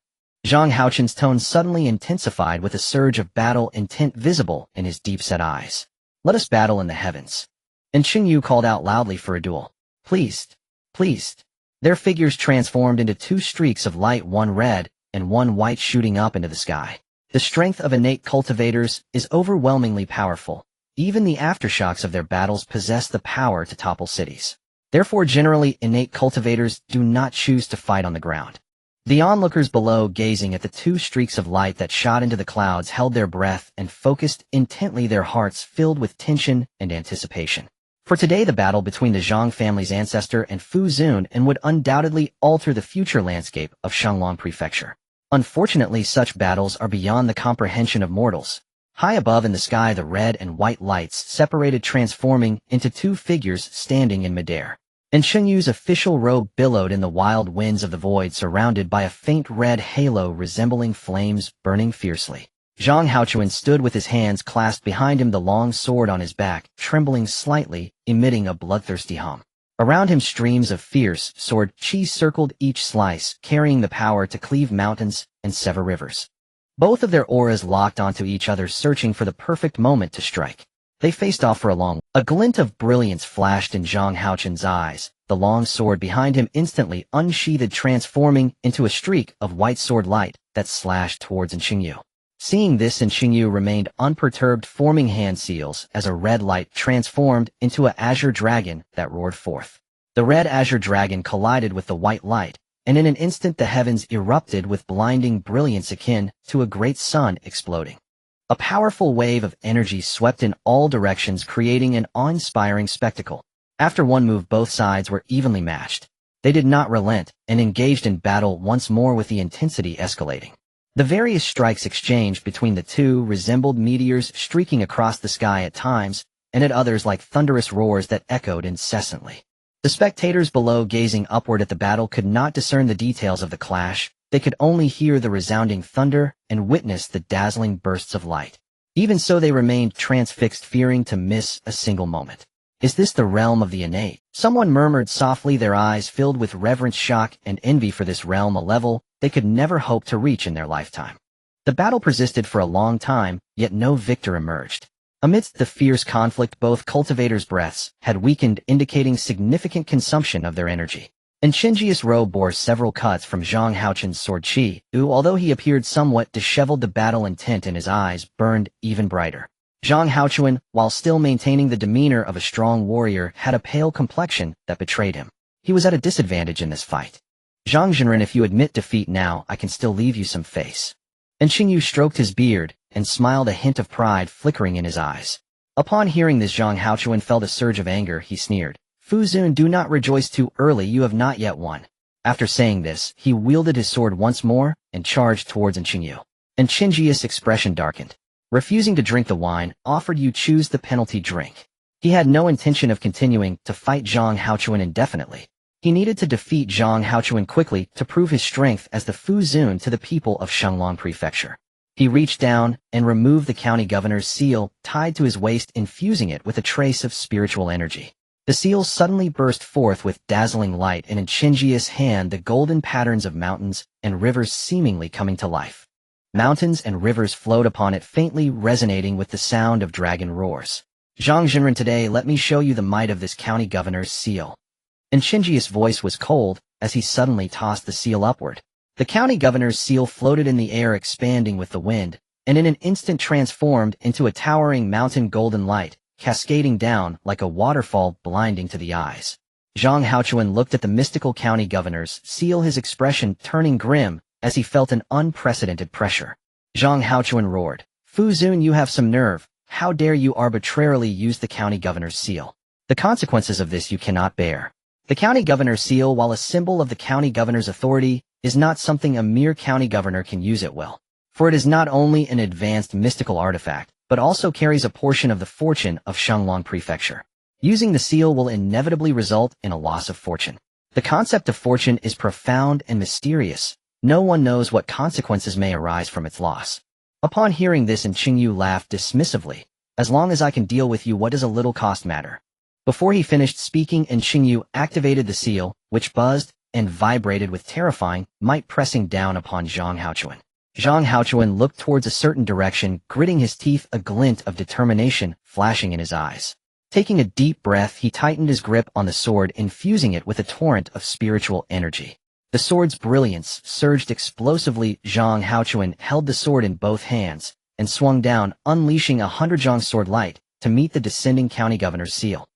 Zhang Haochuan's tone suddenly intensified with a surge of battle intent visible in his deep-set eyes. Let us battle in the heavens. And Xingge called out loudly for a duel. Pleased. Pleased. Their figures transformed into 2 streaks of light, one red and one white, shooting up into the sky. The strength of innate cultivators is overwhelmingly powerful. Even the aftershocks of their battles possess the power to topple cities. Therefore, generally, innate cultivators do not choose to fight on the ground. The onlookers below, gazing at the two streaks of light that shot into the clouds, held their breath and focused intently, their hearts filled with tension and anticipation. For today, the battle between the Zhang family's ancestor and Fu Zun and would undoubtedly alter the future landscape of Shanglong Prefecture. Unfortunately, such battles are beyond the comprehension of mortals. High above in the sky, the red and white lights separated, transforming into two figures standing in midair. And Xingyu's official robe billowed in the wild winds of the void, surrounded by a faint red halo resembling flames burning fiercely. Zhang Haochuan stood with his hands clasped behind him, the long sword on his back, trembling slightly, emitting a bloodthirsty hum. Around him, streams of fierce sword chi circled each slice, carrying the power to cleave mountains and sever rivers. Both of their auras locked onto each other, searching for the perfect moment to strike. They faced off for a long. A glint of brilliance flashed in Zhang Haochuan's eyes. The long sword behind him instantly unsheathed, transforming into a streak of white sword light that slashed towards Xingyu. Seeing this, Xingyu remained unperturbed, forming hand seals as a red light transformed into an azure dragon that roared forth. The red azure dragon collided with the white light, and in an instant the heavens erupted with blinding brilliance akin to a great sun exploding. A powerful wave of energy swept in all directions, creating an awe-inspiring spectacle. After one move, both sides were evenly matched. They did not relent and engaged in battle once more, with the intensity escalating. The various strikes exchanged between the two resembled meteors streaking across the sky at times, and at others like thunderous roars that echoed incessantly. The spectators below, gazing upward at the battle, could not discern the details of the clash. They could only hear the resounding thunder and witness the dazzling bursts of light. Even so, they remained transfixed, fearing to miss a single moment. "Is this the realm of the innate?" someone murmured softly, their eyes filled with reverence, shock, and envy for this realm, a level they could never hope to reach in their lifetime. The battle persisted for a long time, yet no victor emerged. Amidst the fierce conflict, both cultivators' breaths had weakened, indicating significant consumption of their energy. And Xingge's robe bore several cuts from Zhang Haochuan's sword chi, who, although he appeared somewhat disheveled, the battle intent in his eyes burned even brighter. Zhang Haochuan, while still maintaining the demeanor of a strong warrior, had a pale complexion that betrayed him. He was at a disadvantage in this fight. "Zhang Zhenren, if you admit defeat now, I can still leave you some face." And Xingyu stroked his beard and smiled, a hint of pride flickering in his eyes. Upon hearing this, Zhang Haochuan felt a surge of anger. He sneered, "Fu Zun, do not rejoice too early, you have not yet won." After saying this, he wielded his sword once more and charged towards Xingyu. And Xingye's expression darkened. "Refusing to drink the wine offered, you choose the penalty drink." He had no intention of continuing to fight Zhang Haochuan indefinitely. He needed to defeat Zhang Haochuan quickly to prove his strength as the Fu Zun to the people of Shanglong Prefecture. He reached down and removed the county governor's seal tied to his waist, infusing it with a trace of spiritual energy. The seal suddenly burst forth with dazzling light, and in Xingye's hand the golden patterns of mountains and rivers seemingly coming to life. Mountains and rivers flowed upon it, faintly resonating with the sound of dragon roars. "Zhang Zhenren, today let me show you the might of this county governor's seal." And Xingye's voice was cold as he suddenly tossed the seal upward. The county governor's seal floated in the air, expanding with the wind, and in an instant transformed into a towering mountain, golden light cascading down like a waterfall, blinding to the eyes. Zhang Haochuan looked at the mystical county governor's seal, his expression turning grim as he felt an unprecedented pressure. Zhang Haochuan roared, "Fu Zun, you have some nerve. How dare you arbitrarily use the county governor's seal? The consequences of this you cannot bear." The county governor's seal, while a symbol of the county governor's authority, is not something a mere county governor can use at will. For it is not only an advanced mystical artifact, but also carries a portion of the fortune of Shanglong Prefecture. Using the seal will inevitably result in a loss of fortune. The concept of fortune is profound and mysterious. No one knows what consequences may arise from its loss. Upon hearing this, Xingyu laughed dismissively. "As long as I can deal with you, what does a little cost matter?" Before he finished speaking, Xingyu activated the seal, which buzzed and vibrated with terrifying might, pressing down upon Zhang Haochuan. Zhang Haochuan looked towards a certain direction, gritting his teeth, a glint of determination flashing in his eyes. Taking a deep breath, he tightened his grip on the sword, infusing it with a torrent of spiritual energy. The sword's brilliance surged explosively. Zhang Haochuan held the sword in both hands and swung down, unleashing 100 Zhang sword light to meet the descending county governor's seal.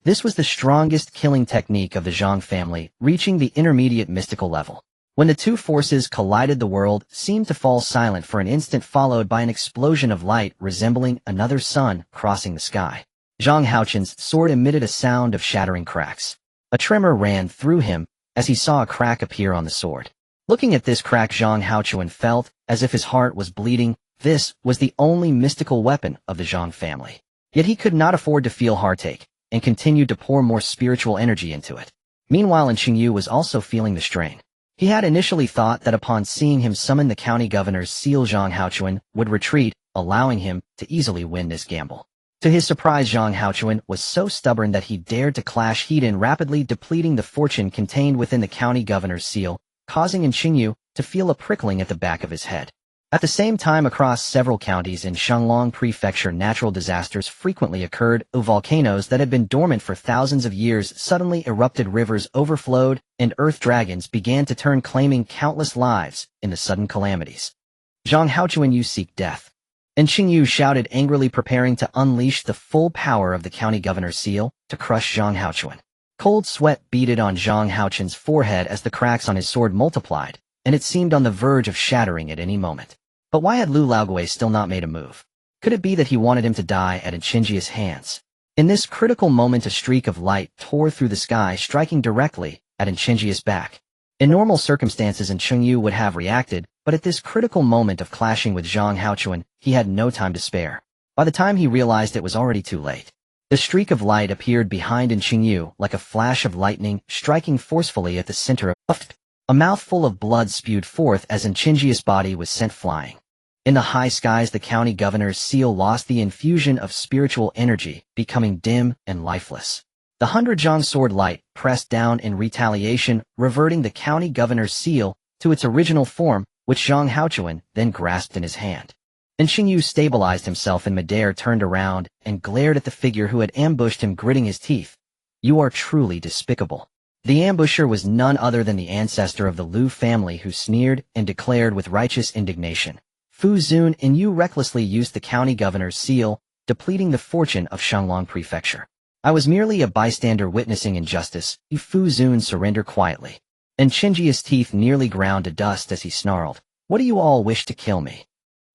This was the strongest killing technique of the Zhang family, reaching the intermediate mystical level. When the two forces collided, the world seemed to fall silent for an instant, followed by an explosion of light resembling another sun crossing the sky. Zhang Haochun's sword emitted a sound of shattering cracks. A tremor ran through him as he saw a crack appear on the sword. Looking at this crack, Zhang Haochun felt as if his heart was bleeding. This was the only mystical weapon of the Zhang family. Yet he could not afford to feel heartache, and continued to pour more spiritual energy into it. Meanwhile, Xingge was also feeling the strain. He had initially thought that upon seeing him summon the county governor's seal, Zhang Haochun would retreat, allowing him to easily win this gamble. To his surprise, Zhang Haochun was so stubborn that he dared to clash heat in, rapidly depleting the fortune contained within the county governor's seal, causing Xingge to feel a prickling at the back of his head. At the same time, across several counties in Shanglong Prefecture, natural disasters frequently occurred. Volcanoes that had been dormant for thousands of years suddenly erupted, rivers overflowed, and earth dragons began to turn, claiming countless lives in the sudden calamities. Zhang Haochun, you seek death. And Xingge shouted angrily, preparing to unleash the full power of the county governor's seal to crush Zhang Haochun. Cold sweat beaded on Zhang Haochun's forehead as the cracks on his sword multiplied, and it seemed on the verge of shattering at any moment. But why had Lu Laogui still not made a move? Could it be that he wanted him to die at Xingge's hands? In this critical moment, a streak of light tore through the sky, striking directly at Xingge's back. In normal circumstances, Xingge would have reacted, but at this critical moment of clashing with Zhang Haochun, he had no time to spare. By the time he realized, it was already too late. The streak of light appeared behind Xingge like a flash of lightning, striking forcefully at the center of a mouthful of blood spewed forth as Xingge's body was sent flying. In the high skies, the county governor's seal lost the infusion of spiritual energy, becoming dim and lifeless. The 100 Zhang sword light pressed down in retaliation, reverting the county governor's seal to its original form, which Zhang Haochun then grasped in his hand. Xingge stabilized himself in midair, turned around, and glared at the figure who had ambushed him, gritting his teeth. You are truly despicable. The ambusher was none other than the ancestor of the Lu family, who sneered and declared with righteous indignation. Fu Zun, and you recklessly used the county governor's seal, depleting the fortune of Shanglong Prefecture. I was merely a bystander witnessing injustice. You, Fu Zun, surrender quietly. And Xingge's teeth nearly ground to dust as he snarled. What do you all wish to kill me?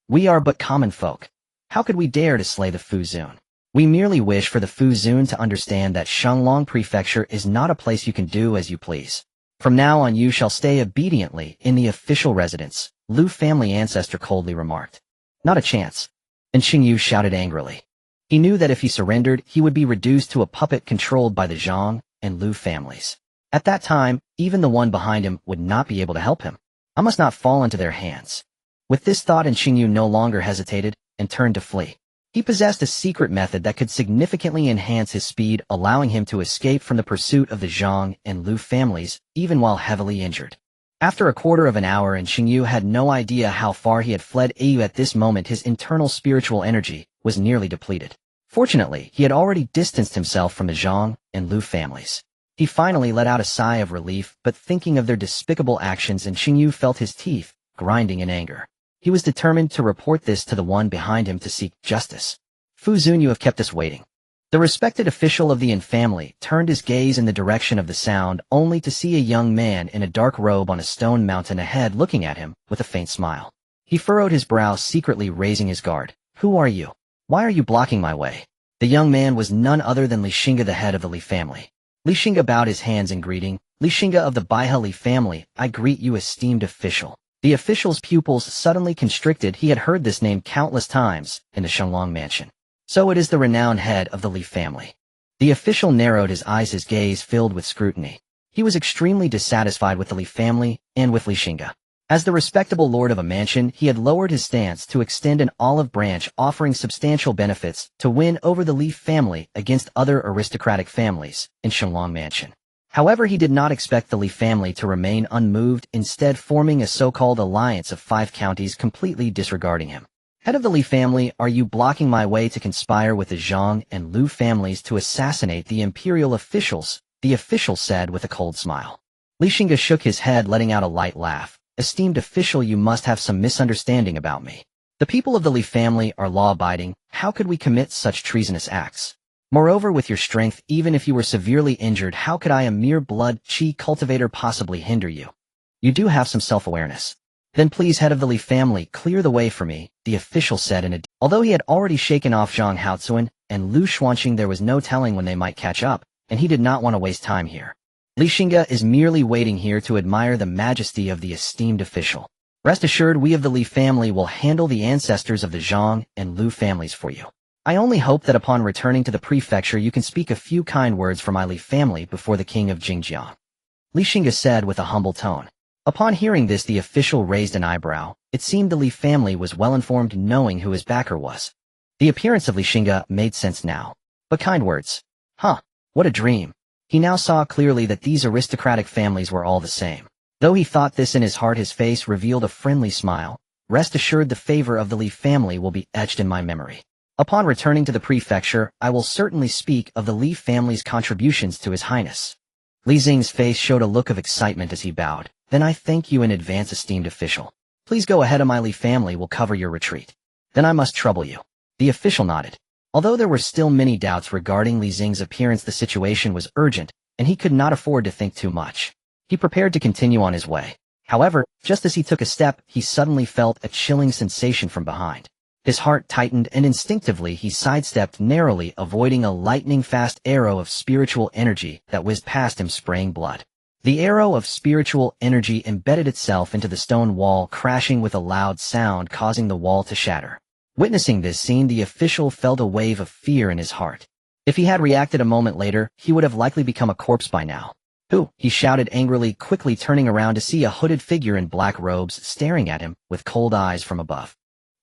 We are but common folk. How could we dare to slay the Fu Zun? We merely wish for the Fu Zun to understand that Shanglong Prefecture is not a place you can do as you please. From now on you shall stay obediently in the official residence, Lu family ancestor coldly remarked. Not a chance. And Xingge shouted angrily. He knew that if he surrendered, he would be reduced to a puppet controlled by the Zhang and Lu families. At that time, even the one behind him would not be able to help him. I must not fall into their hands. With this thought, Xingge no longer hesitated and turned to flee. He possessed a secret method that could significantly enhance his speed, allowing him to escape from the pursuit of the Zhang and Lu families, even while heavily injured. After a quarter of an hour, Xingge had no idea how far he had fled. At this moment, his internal spiritual energy was nearly depleted. Fortunately, he had already distanced himself from the Zhang and Lu families. He finally let out a sigh of relief, but thinking of their despicable actions, Xingge felt his teeth grinding in anger. He was determined to report this to the one behind him to seek justice. Fu Zun, you have kept us waiting. The respected official of the Yin family turned his gaze in the direction of the sound, only to see a young man in a dark robe on a stone mountain ahead looking at him with a faint smile. He furrowed his brow, secretly raising his guard. Who are you? Why are you blocking my way? The young man was none other than Li Xingge, the head of the Li family. Li Xingge bowed his hands in greeting. Li Xingge of the Baihe Li family, I greet you, esteemed official. The official's pupils suddenly constricted. He had heard this name countless times in the Shanglong mansion. So it is the renowned head of the Li family. The official narrowed his eyes, his gaze filled with scrutiny. He was extremely dissatisfied with the Li family and with Li Xingge. As the respectable lord of a mansion, he had lowered his stance to extend an olive branch, offering substantial benefits to win over the Li family against other aristocratic families in Shanglong mansion. However, he did not expect the Li family to remain unmoved, instead forming a so-called alliance of 5 counties, completely disregarding him. Head of the Li family, are you blocking my way to conspire with the Zhang and Lu families to assassinate the imperial officials? The official said with a cold smile. Li Xingge shook his head, letting out a light laugh. Esteemed official, you must have some misunderstanding about me. The people of the Li family are law-abiding. How could we commit such treasonous acts? Moreover, with your strength, even if you were severely injured, how could I, a mere blood-chi cultivator, possibly hinder you? You do have some self-awareness. Then please, head of the Li family, clear the way for me, the official said in a... Although he had already shaken off Zhang Haozuan and Lu Xuanqing, there was no telling when they might catch up, and he did not want to waste time here. Li Xingge is merely waiting here to admire the majesty of the esteemed official. Rest assured, we of the Li family will handle the ancestors of the Zhang and Lu families for you. I only hope that upon returning to the prefecture you can speak a few kind words for my Li family before the king of Xingjiang. Li Xingge said with a humble tone. Upon hearing this, the official raised an eyebrow. It seemed the Li family was well informed, knowing who his backer was. The appearance of Li Xingge made sense now. But kind words? Huh, what a dream. He now saw clearly that these aristocratic families were all the same. Though he thought this in his heart, his face revealed a friendly smile. Rest assured, the favor of the Li family will be etched in my memory. Upon returning to the prefecture, I will certainly speak of the Li family's contributions to His Highness. Li Xing's face showed a look of excitement as he bowed. Then I thank you in advance, esteemed official. Please go ahead, of my Li family will cover your retreat. Then I must trouble you. The official nodded. Although there were still many doubts regarding Li Xing's appearance, the situation was urgent, and he could not afford to think too much. He prepared to continue on his way. However, just as he took a step, he suddenly felt a chilling sensation from behind. His heart tightened, and instinctively he sidestepped narrowly, avoiding a lightning-fast arrow of spiritual energy that whizzed past him, spraying blood. The arrow of spiritual energy embedded itself into the stone wall, crashing with a loud sound, causing the wall to shatter. Witnessing this scene, the official felt a wave of fear in his heart. If he had reacted a moment later, he would have likely become a corpse by now. Who? He shouted angrily, quickly turning around to see a hooded figure in black robes staring at him with cold eyes from above.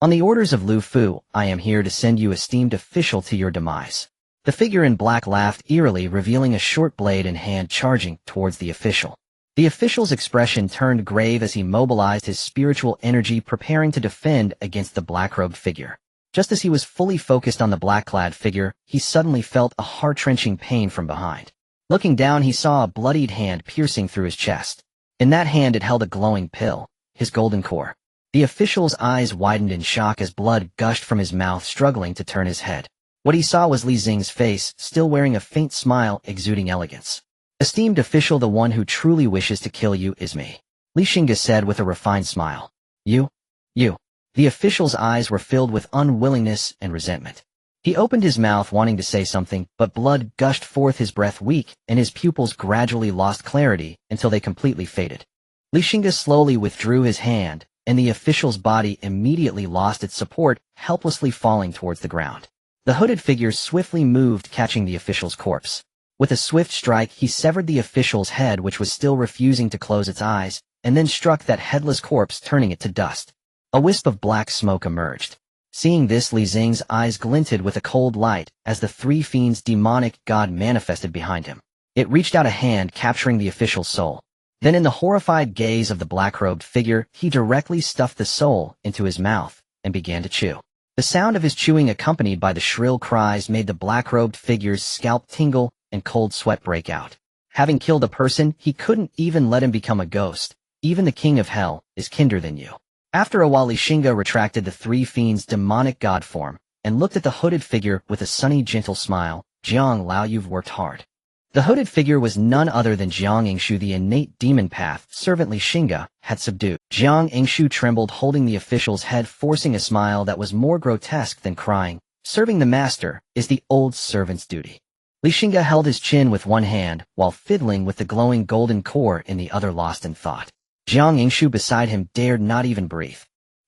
On the orders of Lu Fu, I am here to send you, esteemed official, to your demise. The figure in black laughed eerily, revealing a short blade in hand, charging towards the official. The official's expression turned grave as he mobilized his spiritual energy, preparing to defend against the black-robed figure. Just as he was fully focused on the black-clad figure, he suddenly felt a heart-wrenching pain from behind. Looking down, he saw a bloodied hand piercing through his chest. In that hand it held a glowing pill, his golden core. The official's eyes widened in shock as blood gushed from his mouth, struggling to turn his head. What he saw was Li Xing's face, still wearing a faint smile, exuding elegance. Esteemed official, the one who truly wishes to kill you is me. Li Xingge said with a refined smile. You. The official's eyes were filled with unwillingness and resentment. He opened his mouth wanting to say something, but blood gushed forth, his breath weak, and his pupils gradually lost clarity until they completely faded. Li Xingge slowly withdrew his hand, and the official's body immediately lost its support, helplessly falling towards the ground. The hooded figure swiftly moved, catching the official's corpse. With a swift strike, he severed the official's head, which was still refusing to close its eyes, and then struck that headless corpse, turning it to dust. A wisp of black smoke emerged. Seeing this, Li Xing's eyes glinted with a cold light as the three fiends' demonic god manifested behind him. It reached out a hand, capturing the official's soul. Then, in the horrified gaze of the black-robed figure, he directly stuffed the soul into his mouth and began to chew. The sound of his chewing, accompanied by the shrill cries, made the black-robed figure's scalp tingle and cold sweat break out. Having killed a person, he couldn't even let him become a ghost. Even the king of hell is kinder than you. After a while, Li Xingge retracted the three fiends' demonic god form and looked at the hooded figure with a sunny, gentle smile. Jiang Lao, you've worked hard. The hooded figure was none other than Jiang Yingshu, the innate demon path servant Li Xingge had subdued. Jiang Yingshu trembled, holding the official's head, forcing a smile that was more grotesque than crying. Serving the master is the old servant's duty. Li Xingge held his chin with one hand while fiddling with the glowing golden core in the other, lost in thought. Jiang Yingshu beside him dared not even breathe.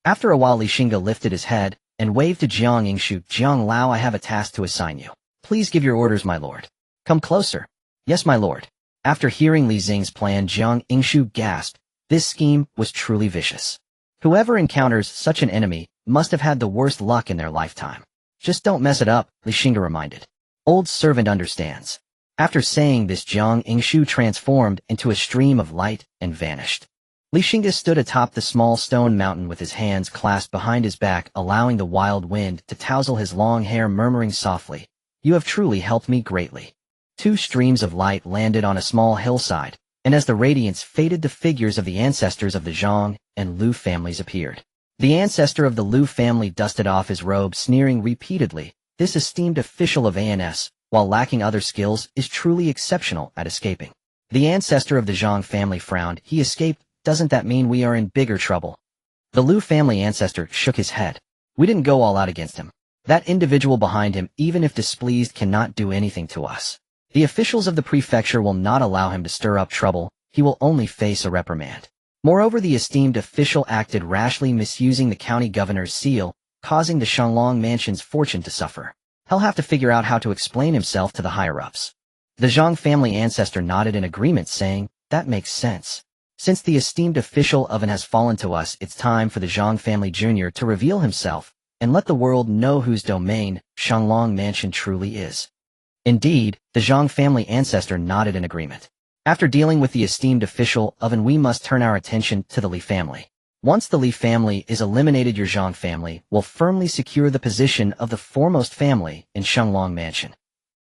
After a while, Li Xingge lifted his head and waved to Jiang Yingshu. Jiang Lao, I have a task to assign you. Please give your orders, my lord. Come closer. Yes, my lord. After hearing Li Xing's plan, Jiang Yingshu gasped. This scheme was truly vicious. Whoever encounters such an enemy must have had the worst luck in their lifetime. Just don't mess it up, Li Xingge reminded. Old servant understands. After saying this, Jiang Yingshu transformed into a stream of light and vanished. Li Xingge stood atop the small stone mountain with his hands clasped behind his back, allowing the wild wind to tousle his long hair, murmuring softly, You have truly helped me greatly. Two streams of light landed on a small hillside, and as the radiance faded, the figures of the ancestors of the Zhang and Lu families appeared. The ancestor of the Lu family dusted off his robe, sneering repeatedly. This esteemed official of ANS, while lacking other skills, is truly exceptional at escaping. The ancestor of the Zhang family frowned. He escaped doesn't that mean we are in bigger trouble? The Liu family ancestor shook his head. We didn't go all out against him. That individual behind him, even if displeased, cannot do anything to us. The officials of the prefecture will not allow him to stir up trouble. He will only face a reprimand. Moreover, the esteemed official acted rashly, misusing the county governor's seal, causing the Shanglong mansion's fortune to suffer. He'll have to figure out how to explain himself to the higher-ups. The Zhang family ancestor nodded in agreement, saying, that makes sense. Since the esteemed official oven has fallen to us, it's time for the Zhang family junior to reveal himself and let the world know whose domain Shanglong mansion truly is. Indeed, the Zhang family ancestor nodded in agreement. After dealing with the esteemed official oven, we must turn our attention to the Li family. Once the Li family is eliminated, your Zhang family will firmly secure the position of the foremost family in Shanglong mansion.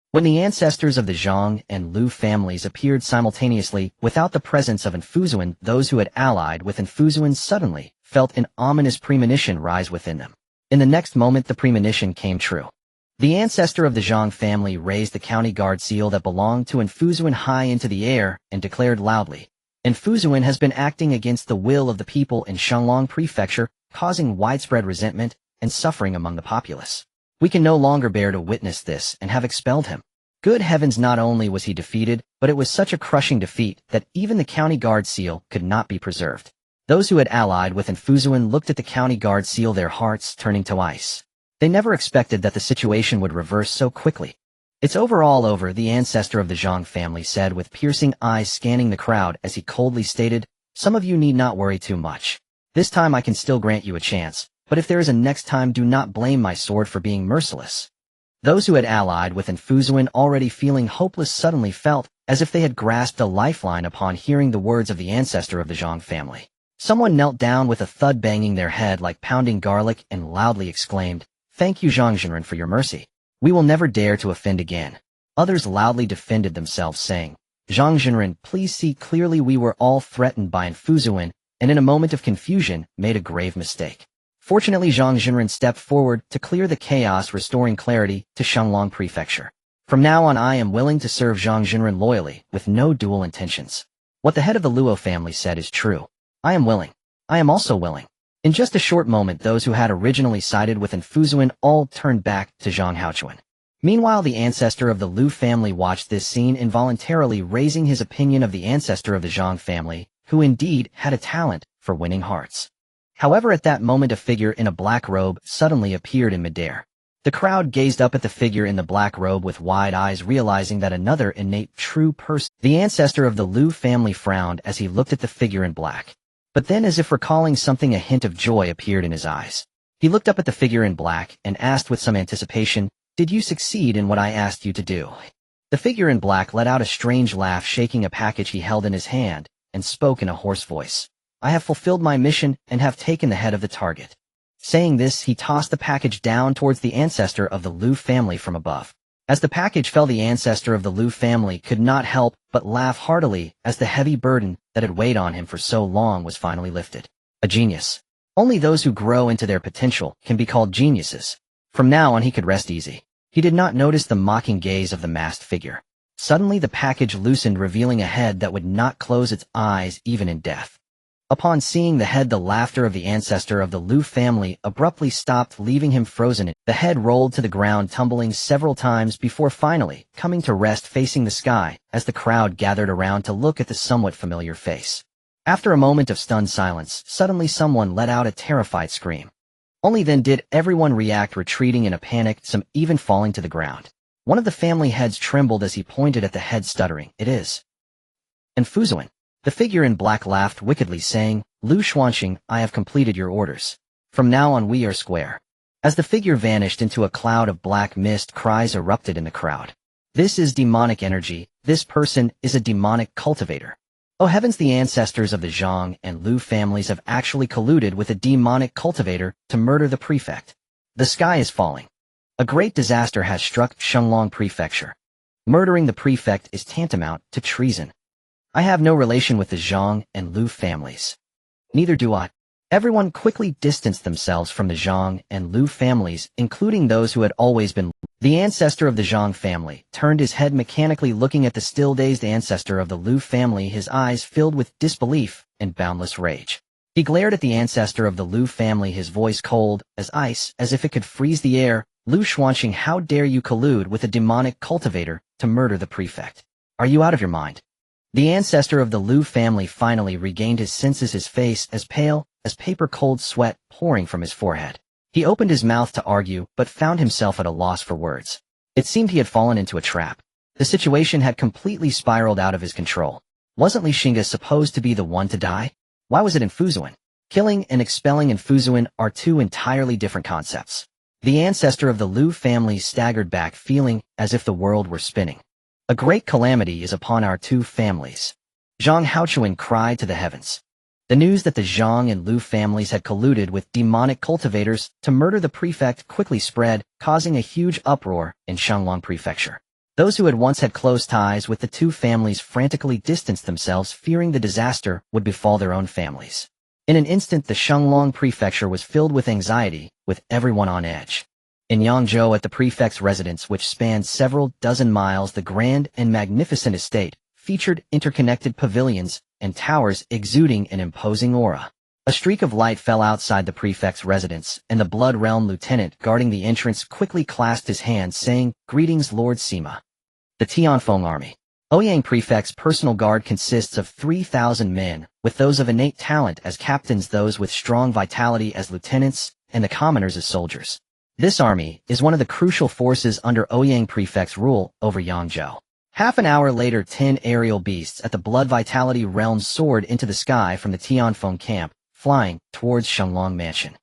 When the ancestors of the Zhang and Liu families appeared simultaneously without the presence of Enfuzuan, those who had allied with Enfuzuan suddenly felt an ominous premonition rise within them. In the next moment, the premonition came true. The ancestor of the Zhang family raised the county guard seal that belonged to Enfuzuan high into the air and declared loudly, Enfuzuan has been acting against the will of the people in Shanglong Prefecture, causing widespread resentment and suffering among the populace. We can no longer bear to witness this and have expelled him. Good heavens, not only was he defeated, but it was such a crushing defeat that even the county guard seal could not be preserved. Those who had allied with Enfuzuan looked at the county guard seal, their hearts turning to ice. They never expected that the situation would reverse so quickly. It's all over, the ancestor of the Zhang family said with piercing eyes, scanning the crowd as he coldly stated, some of you need not worry too much. This time I can still grant you a chance, but if there is a next time, do not blame my sword for being merciless. Those who had allied with Enfuzuan, already feeling hopeless, suddenly felt as if they had grasped a lifeline upon hearing the words of the ancestor of the Zhang family. Someone knelt down with a thud, banging their head like pounding garlic, and loudly exclaimed, thank you, Zhang Zhenren, for your mercy. We will never dare to offend again. Others loudly defended themselves, saying, Zhang Zhenren, please see clearly, we were all threatened by Enfuzuan, and in a moment of confusion made a grave mistake. Fortunately, Zhang Zhenren stepped forward to clear the chaos, restoring clarity to Shanglong Prefecture. From now on, I am willing to serve Zhang Zhenren loyally, with no dual intentions. What the head of the Luo family said is true. I am willing. I am also willing. In just a short moment, those who had originally sided with Enfuzuan all turned back to Zhang Haochuan. Meanwhile, the ancestor of the Liu family watched this scene, involuntarily raising his opinion of the ancestor of the Zhang family, who indeed had a talent for winning hearts. However, at that moment, a figure in a black robe suddenly appeared in midair. The crowd gazed up at the figure in the black robe with wide eyes, realizing that another innate true person. The ancestor of the Liu family frowned as he looked at the figure in black. But then, as if recalling something, a hint of joy appeared in his eyes. He looked up at the figure in black and asked with some anticipation, did you succeed in what I asked you to do? The figure in black let out a strange laugh, shaking a package he held in his hand, and spoke in a hoarse voice. I have fulfilled my mission and have taken the head of the target. Saying this, he tossed the package down towards the ancestor of the Liu family from above. As the package fell, the ancestor of the Liu family could not help but laugh heartily as the heavy burden that had weighed on him for so long was finally lifted. A genius. Only those who grow into their potential can be called geniuses. From now on, he could rest easy. He did not notice the mocking gaze of the masked figure. Suddenly, the package loosened, revealing a head that would not close its eyes even in death. Upon seeing the head, the laughter of the ancestor of the Liu family abruptly stopped, leaving him frozen. The head rolled to the ground, tumbling several times before finally coming to rest facing the sky as the crowd gathered around to look at the somewhat familiar face. After a moment of stunned silence, suddenly someone let out a terrified scream. Only then did everyone react, retreating in a panic, some even falling to the ground. One of the family heads trembled as he pointed at the head, stuttering, it is Enfuzuan. The figure in black laughed wickedly, saying, Liu Xuanxing, I have completed your orders. From now on, we are square. As the figure vanished into a cloud of black mist, cries erupted in the crowd. This is demonic energy. This person is a demonic cultivator. Oh heavens, the ancestors of the Zhang and Liu families have actually colluded with a demonic cultivator to murder the prefect. The sky is falling. A great disaster has struck Shanglong Prefecture. Murdering the prefect is tantamount to treason. I have no relation with the Zhang and Liu families. Neither do I. Everyone quickly distanced themselves from the Xingge and Lu families, including those who had always been. The ancestor of the Xingge family turned his head mechanically, looking at the still-dazed ancestor of the Lu family, his eyes filled with disbelief and boundless rage. He glared at the ancestor of the Lu family, his voice cold as ice, as if it could freeze the air. Lu Xuanqing, how dare you collude with a demonic cultivator to murder the prefect? Are you out of your mind? The ancestor of the Lu family finally regained his senses, his face as pale as paper, cold sweat pouring from his forehead. He opened his mouth to argue, but found himself at a loss for words. It seemed he had fallen into a trap. The situation had completely spiraled out of his control. Wasn't Xingge supposed to be the one to die? Why was it in Fuzuan? Killing and expelling in Fuzuan are two entirely different concepts. The ancestor of the Lu family staggered back, feeling as if the world were spinning. A great calamity is upon our two families. Zhang Haochuan cried to the heavens. The news that the Xingge and Lu families had colluded with demonic cultivators to murder the prefect quickly spread, causing a huge uproar in Shanglong Prefecture. Those who had once had close ties with the two families frantically distanced themselves, fearing the disaster would befall their own families. In an instant, the Shanglong Prefecture was filled with anxiety, with everyone on edge. In Yangzhou, at the prefect's residence, which spanned several dozen miles, the grand and magnificent estate featured interconnected pavilions and towers exuding an imposing aura. A streak of light fell outside the prefect's residence, and the Blood Realm lieutenant guarding the entrance quickly clasped his hands, saying, "Greetings, Lord Sima." The Tianfeng Army. Ouyang Prefect's personal guard consists of 3,000 men, with those of innate talent as captains, those with strong vitality as lieutenants, and the commoners as soldiers. This army is one of the crucial forces under Ouyang Prefect's rule over Yangzhou. Half an hour later, 10 aerial beasts at the Blood Vitality realm soared into the sky from the Tianfeng camp, flying towards Shanglong Mansion.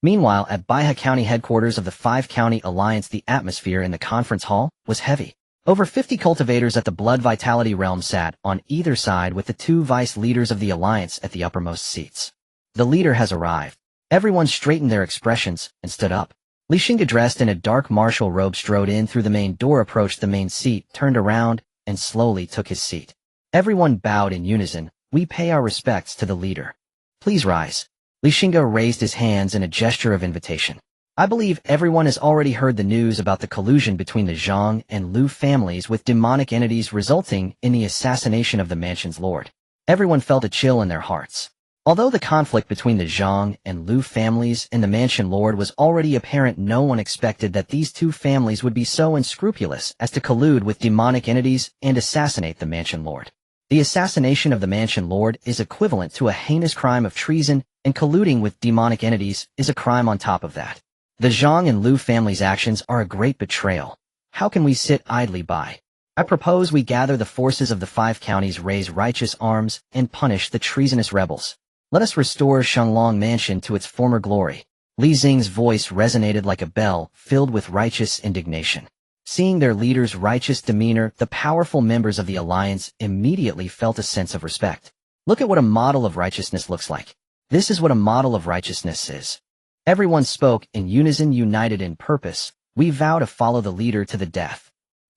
Meanwhile, at Baihe County headquarters of the Five-County Alliance, the atmosphere in the conference hall was heavy. Over 50 cultivators at the Blood Vitality realm sat on either side, with the two vice leaders of the Alliance at the uppermost seats. The leader has arrived. Everyone straightened their expressions and stood up. Xingge, dressed in a dark martial robe, strode in through the main door, approached the main seat, turned around, and slowly took his seat. Everyone bowed in unison. "We pay our respects to the leader. Please rise." Xingge raised his hands in a gesture of invitation. "I believe everyone has already heard the news about the collusion between the Xingge and Lu families with demonic entities, resulting in the assassination of the mansion's lord." Everyone felt a chill in their hearts. Although the conflict between the Xingge and Lu families and the mansion lord was already apparent, no one expected that these two families would be so unscrupulous as to collude with demonic entities and assassinate the mansion lord. The assassination of the mansion lord is equivalent to a heinous crime of treason, and colluding with demonic entities is a crime on top of that. The Xingge and Lu families' actions are a great betrayal. How can we sit idly by? I propose we gather the forces of the 5 counties, raise righteous arms, and punish the treasonous rebels. Let us restore Shanglong Mansion to its former glory. Li Xing's voice resonated like a bell, filled with righteous indignation. Seeing their leader's righteous demeanor, the powerful members of the alliance immediately felt a sense of respect. Look at what a model of righteousness looks like. This is what a model of righteousness is. Everyone spoke in unison, united in purpose. We vow to follow the leader to the death.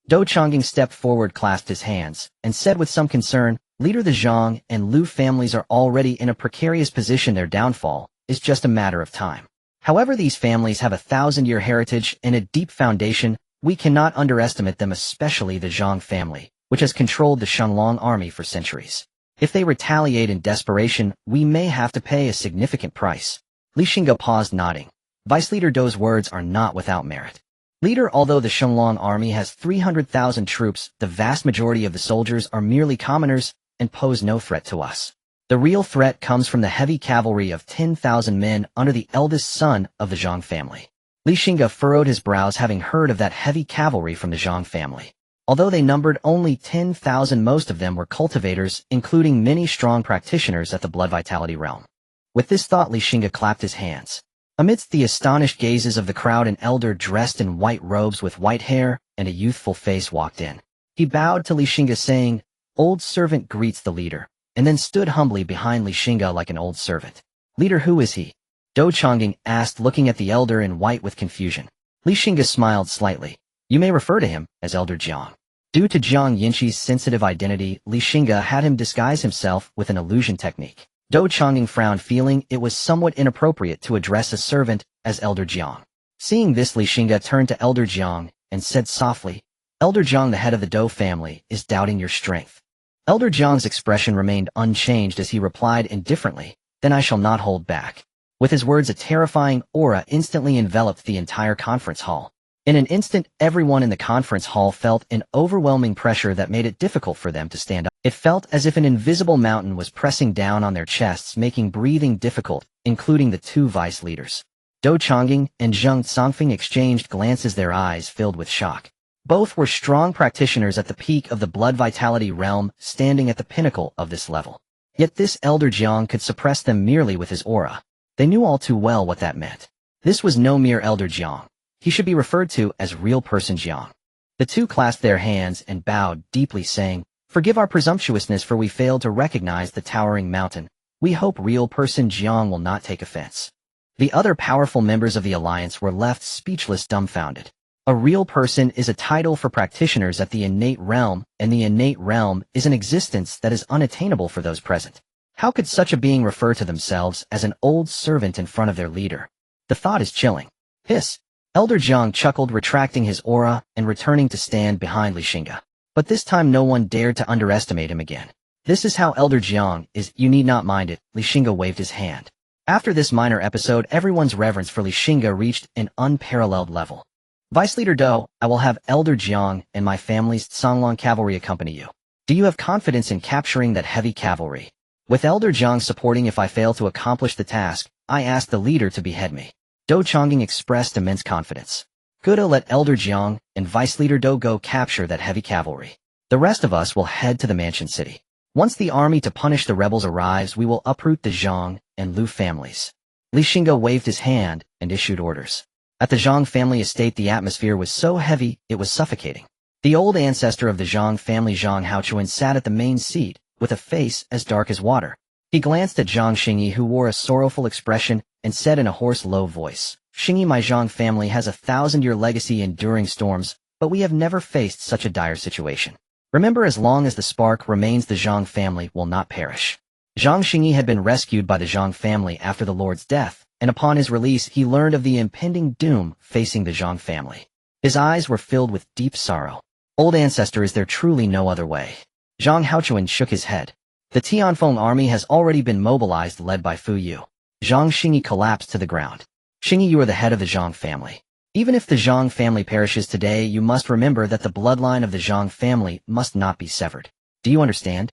Dou Changing stepped forward, clasped his hands, and said with some concern, "Leader, the Xingge and Lu families are already in a precarious position. Their downfall is just a matter of time. However, these families have a 1,000-year heritage and a deep foundation. We cannot underestimate them, especially the Xingge family, which has controlled the Shanglong army for centuries. If they retaliate in desperation, we may have to pay a significant price." Xingge paused, nodding. Vice Leader Dou's words are not without merit. Leader, although the Shanglong army has 300,000 troops, the vast majority of the soldiers are merely commoners and pose no threat to us. The real threat comes from the heavy cavalry of 10,000 men under the eldest son of the Xingge family. Xingge furrowed his brows, having heard of that heavy cavalry from the Xingge family. Although they numbered only 10,000, most of them were cultivators, including many strong practitioners at the Blood Vitality realm. With this thought, Xingge clapped his hands. Amidst the astonished gazes of the crowd, an elder dressed in white robes with white hair and a youthful face walked in. He bowed to Xingge, saying, "Old servant greets the leader," and then stood humbly behind Xingge like an old servant. "Leader, who is he?" Dou Changing asked, looking at the elder in white with confusion. Xingge smiled slightly. "You may refer to him as Elder Jiang." Due to Jiang Yinqi's sensitive identity, Xingge had him disguise himself with an illusion technique. Dou Changing frowned, feeling it was somewhat inappropriate to address a servant as Elder Jiang. Seeing this, Xingge turned to Elder Jiang and said softly, "Elder Jiang, the head of the Dou family, is doubting your strength." Elder Jiang's expression remained unchanged as he replied indifferently, "Then I shall not hold back." With his words, a terrifying aura instantly enveloped the entire conference hall. In an instant, everyone in the conference hall felt an overwhelming pressure that made it difficult for them to stand up. It felt as if an invisible mountain was pressing down on their chests, making breathing difficult, including the two vice leaders. Dou Changing and Zheng Songfeng exchanged glances, their eyes filled with shock. Both were strong practitioners at the peak of the blood vitality realm, standing at the pinnacle of this level. Yet this Elder Jiang could suppress them merely with his aura. They knew all too well what that meant. This was no mere Elder Jiang. He should be referred to as real person Jiang. The two clasped their hands and bowed deeply, saying, "Forgive our presumptuousness, for we failed to recognize the towering mountain. We hope real person Jiang will not take offense." The other powerful members of the alliance were left speechless, dumbfounded. A real person is a title for practitioners at the innate realm, and the innate realm is an existence that is unattainable for those present. How could such a being refer to themselves as an old servant in front of their leader? The thought is chilling. Hiss! Elder Jiang chuckled, retracting his aura and returning to stand behind Xingge. But this time no one dared to underestimate him again. "This is how Elder Jiang is, you need not mind it." Xingge waved his hand. After this minor episode, everyone's reverence for Xingge reached an unparalleled level. "Vice Leader Dou, I will have Elder Jiang and my family's Songlong cavalry accompany you. Do you have confidence in capturing that heavy cavalry? With Elder Jiang supporting, if I fail to accomplish the task, I ask the leader to behead me." Dou Changing expressed immense confidence. "Good, let Elder Jiang and Vice Leader Dou go capture that heavy cavalry. The rest of us will head to the Mansion City. Once the army to punish the rebels arrives, we will uproot the Zhang and Lu families." Xingge waved his hand and issued orders. At the Zhang family estate, the atmosphere was so heavy it was suffocating. The old ancestor of the Zhang family, Zhang Haochuan, sat at the main seat with a face as dark as water. He glanced at Zhang Xingge, who wore a sorrowful expression, and said in a hoarse, low voice, "Xingge, my Zhang family has a 1,000-year legacy enduring storms, but we have never faced such a dire situation. Remember, as long as the spark remains, the Zhang family will not perish." Zhang Xingge had been rescued by the Zhang family after the Lord's death, and upon his release he learned of the impending doom facing the Zhang family. His eyes were filled with deep sorrow. "Old ancestor, is there truly no other way?" Zhang Haochuan shook his head. "The Tianfeng army has already been mobilized, led by Fu Yu." Zhang Xingge collapsed to the ground. "Xingge, you are the head of the Zhang family. Even if the Zhang family perishes today, you must remember that the bloodline of the Zhang family must not be severed. Do you understand?"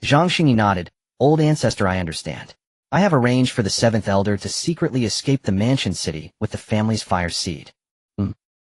Zhang Xingge nodded. "Old ancestor, I understand. I have arranged for the 7th elder to secretly escape the Mansion City with the family's fire seed."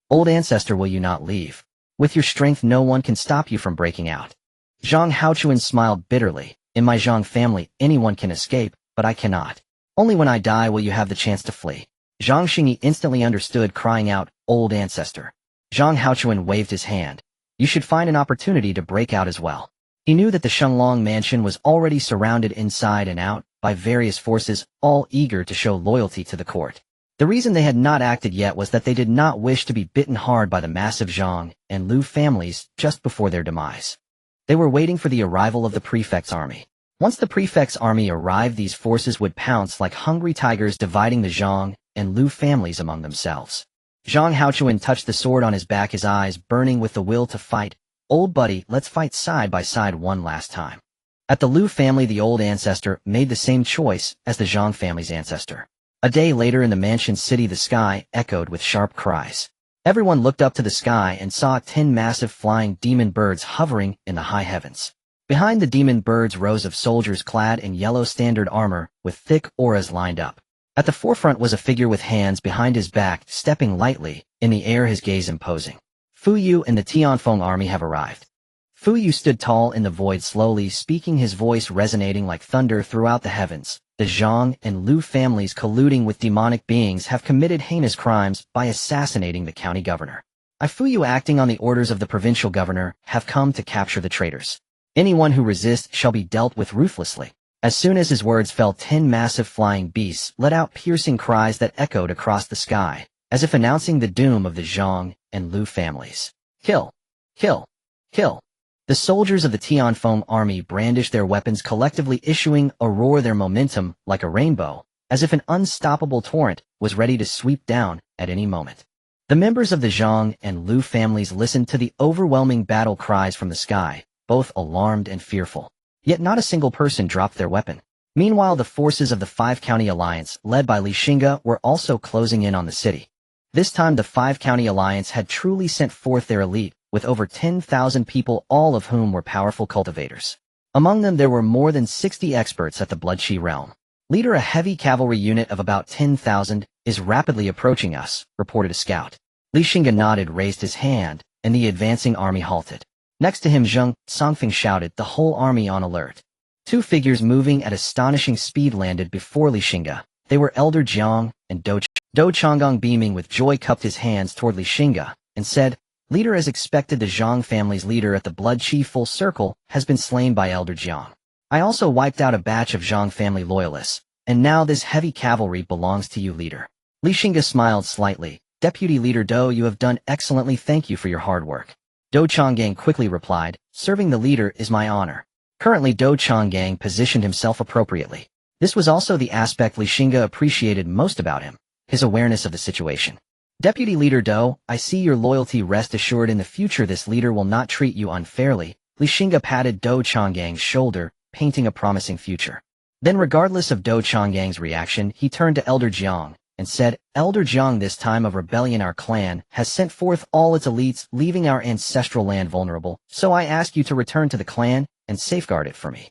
"Old ancestor, will you not leave? With your strength, no one can stop you from breaking out." Zhang Haochuan smiled bitterly. "In my Zhang family, anyone can escape, but I cannot. Only when I die will you have the chance to flee." Zhang Xingge instantly understood, crying out, "Old ancestor." Zhang Haochuan waved his hand. "You should find an opportunity to break out as well." He knew that the Shenglong mansion was already surrounded inside and out by various forces, all eager to show loyalty to the court. The reason they had not acted yet was that they did not wish to be bitten hard by the massive Zhang and Lu families just before their demise. They were waiting for the arrival of the prefect's army. Once the prefect's army arrived, these forces would pounce like hungry tigers, dividing the Zhang and Lu families among themselves. Zhang Haochuan touched the sword on his back, his eyes burning with the will to fight. "Old buddy, let's fight side by side one last time." At the Lu family, the old ancestor made the same choice as the Zhang family's ancestor. A day later in the Mansion City, the sky echoed with sharp cries. Everyone looked up to the sky and saw 10 massive flying demon birds hovering in the high heavens. Behind the demon birds, rows of soldiers clad in yellow standard armor with thick auras lined up. At the forefront was a figure with hands behind his back, stepping lightly in the air, his gaze imposing. "Fu Yu and the Tianfeng army have arrived." Fu Yu stood tall in the void, slowly speaking, his voice resonating like thunder throughout the heavens. "The Zhang and Lu families, colluding with demonic beings, have committed heinous crimes by assassinating the county governor. I, Fu Yu, acting on the orders of the provincial governor, have come to capture the traitors. Anyone who resists shall be dealt with ruthlessly." As soon as his words fell, 10 massive flying beasts let out piercing cries that echoed across the sky, as if announcing the doom of the Zhang and Lu families. "Kill! Kill! Kill!" The soldiers of the Tianfeng army brandished their weapons, collectively issuing a roar, their momentum like a rainbow, as if an unstoppable torrent was ready to sweep down at any moment. The members of the Xingge and Lu families listened to the overwhelming battle cries from the sky, both alarmed and fearful. Yet not a single person dropped their weapon. Meanwhile, the forces of the Five-County Alliance, led by Xingge, were also closing in on the city. This time the Five-County Alliance had truly sent forth their elite, with over 10,000 people, all of whom were powerful cultivators. Among them there were more than 60 experts at the Bloodchi realm. Leader, a heavy cavalry unit of about 10,000, is rapidly approaching us, reported a scout. Xingge nodded, raised his hand, and the advancing army halted. Next to him, Zheng Songfeng shouted, the whole army on alert. Two figures moving at astonishing speed landed before Xingge. They were Elder Jiang and Do Changgang. Beaming with joy, cupped his hands toward Xingge and said, Leader, as expected, the Zhang family's leader at the Blood Chi Full Circle has been slain by Elder Jiang. I also wiped out a batch of Zhang family loyalists, and now this heavy cavalry belongs to you, Leader. Xingge smiled slightly. Deputy Leader Do, you have done excellently. Thank you for your hard work. Do Changgang quickly replied, serving the leader is my honor. Currently, Do Changgang positioned himself appropriately. This was also the aspect Xingge appreciated most about him, his awareness of the situation. Deputy Leader Do, I see your loyalty. Rest assured, in the future this leader will not treat you unfairly. Xingge patted Do Changgang's shoulder, painting a promising future. Then, regardless of Do Changgang's reaction, he turned to Elder Jiang and said, Elder Jiang, this time of rebellion our clan has sent forth all its elites, leaving our ancestral land vulnerable, so I ask you to return to the clan and safeguard it for me.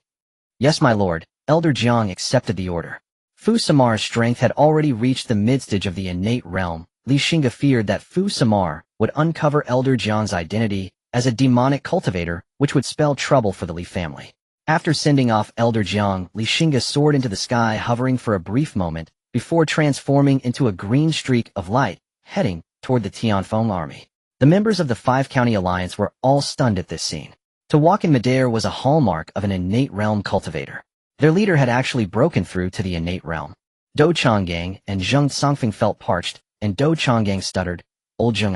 Yes, my lord. Elder Jiang accepted the order. Fu Samar's strength had already reached the midstage of the innate realm. Xingge feared that Fu Samar would uncover Elder Jiang's identity as a demonic cultivator, which would spell trouble for the Li family. After sending off Elder Jiang, Xingge soared into the sky, hovering for a brief moment before transforming into a green streak of light, heading toward the Tianfeng army. The members of the Five-County Alliance were all stunned at this scene. To walk in midair was a hallmark of an innate realm cultivator. Their leader had actually broken through to the innate realm. Do Changgang and Zheng Songfeng felt parched, and Do Changgang stuttered, Old Zheng,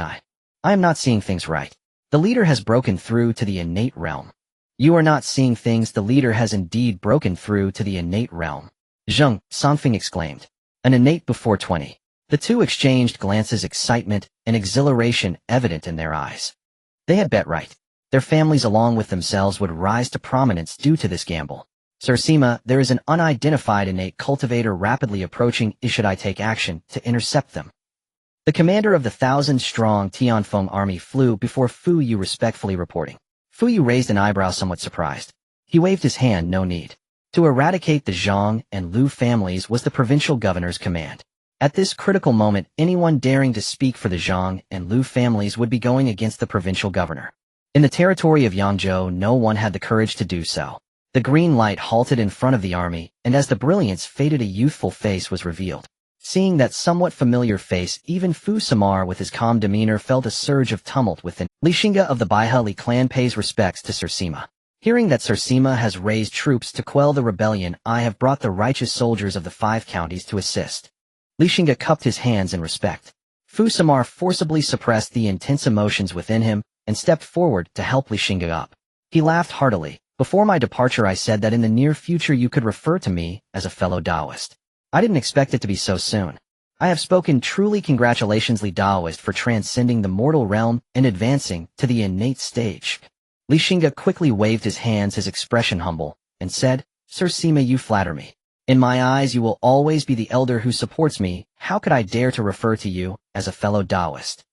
I am not seeing things right. The leader has broken through to the innate realm. You are not seeing things. The leader has indeed broken through to the innate realm. Zheng Songfeng exclaimed. An innate before 20. The two exchanged glances, excitement and exhilaration evident in their eyes. They had bet right. Their families along with themselves would rise to prominence due to this gamble. Sir Sima, there is an unidentified innate cultivator rapidly approaching. Should I take action to intercept them? The commander of the 1,000-strong Tianfeng army flew before Fu Yu, respectfully reporting. Fu Yu raised an eyebrow, somewhat surprised. He waved his hand, no need. To eradicate the Zhang and Lu families was the provincial governor's command. At this critical moment, anyone daring to speak for the Zhang and Lu families would be going against the provincial governor. In the territory of Yangzhou, no one had the courage to do so. The green light halted in front of the army, and as the brilliance faded, a youthful face was revealed. Seeing that somewhat familiar face, even Fu Samar with his calm demeanor felt a surge of tumult within. Xingge of the Baihali clan pays respects to Sir Sima. Hearing that Sir Sima has raised troops to quell the rebellion, I have brought the righteous soldiers of the 5 counties to assist. Xingge cupped his hands in respect. Fu Samar forcibly suppressed the intense emotions within him and stepped forward to help Xingge up. He laughed heartily. Before my departure I said that in the near future you could refer to me as a fellow Taoist. I didn't expect it to be so soon. I have spoken. Truly congratulations, Li Taoist, for transcending the mortal realm and advancing to the innate stage. Xingge quickly waved his hands, his expression humble, and said, Sir Sima, you flatter me. In my eyes you will always be the elder who supports me. How could I dare to refer to you as a fellow Taoist?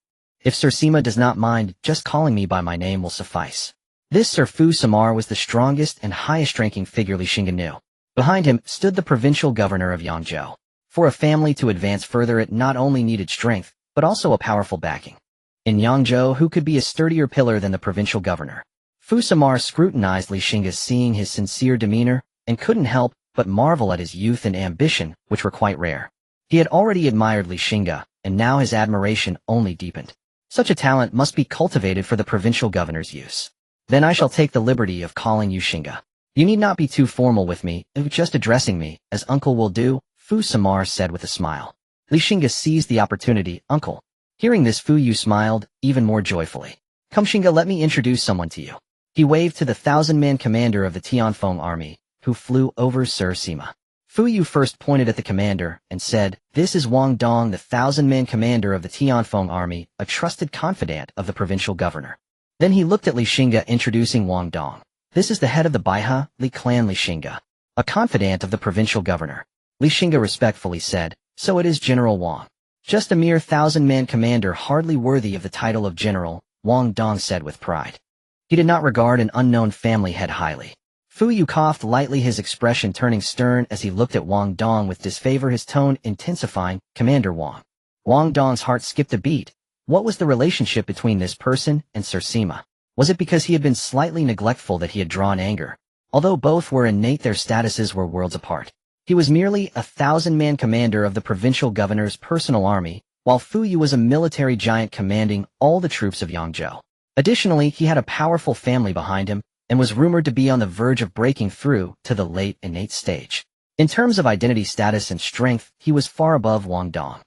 If Sir Sima does not mind, just calling me by my name will suffice. This Sir Fu Samar was the strongest and highest-ranking figure Xingge knew. Behind him stood the provincial governor of Yangzhou. For a family to advance further, it not only needed strength, but also a powerful backing. In Yangzhou, who could be a sturdier pillar than the provincial governor? Fu Samar scrutinized Xingge, seeing his sincere demeanor, and couldn't help but marvel at his youth and ambition, which were quite rare. He had already admired Xingge, and now his admiration only deepened. Such a talent must be cultivated for the provincial governor's use. Then I shall take the liberty of calling you Xingge. You need not be too formal with me, just addressing me, as uncle will do, Fu Samar said with a smile. Xingge seized the opportunity. Uncle. Hearing this, Fu Yu smiled, even more joyfully. Come Xingge, let me introduce someone to you. He waved to the 1,000-man commander of the Tianfeng army, who flew over Sur Sima. Fu Yu first pointed at the commander and said, "This is Wang Dong, the 1,000-man commander of the Tianfeng army, a trusted confidant of the provincial governor." Then he looked at Li Xingge, introducing Wang Dong. "This is the head of the Baihe, Li clan Li Xingge, a confidant of the provincial governor." Li Xingge respectfully said, "So it is General Wang." "Just a mere 1,000-man commander, hardly worthy of the title of general," Wang Dong said with pride. He did not regard an unknown family head highly. Fu Yu coughed lightly, his expression turning stern as he looked at Wang Dong with disfavor, his tone intensifying. "Commander Wang." Wang Dong's heart skipped a beat. What was the relationship between this person and Sur Sima? Was it because he had been slightly neglectful that he had drawn anger? Although both were innate, their statuses were worlds apart. He was merely a 1,000-man commander of the provincial governor's personal army, while Fu Yu was a military giant commanding all the troops of Yangzhou. Additionally, he had a powerful family behind him, and was rumored to be on the verge of breaking through to the late innate stage. In terms of identity, status, and strength, he was far above Wang Dong.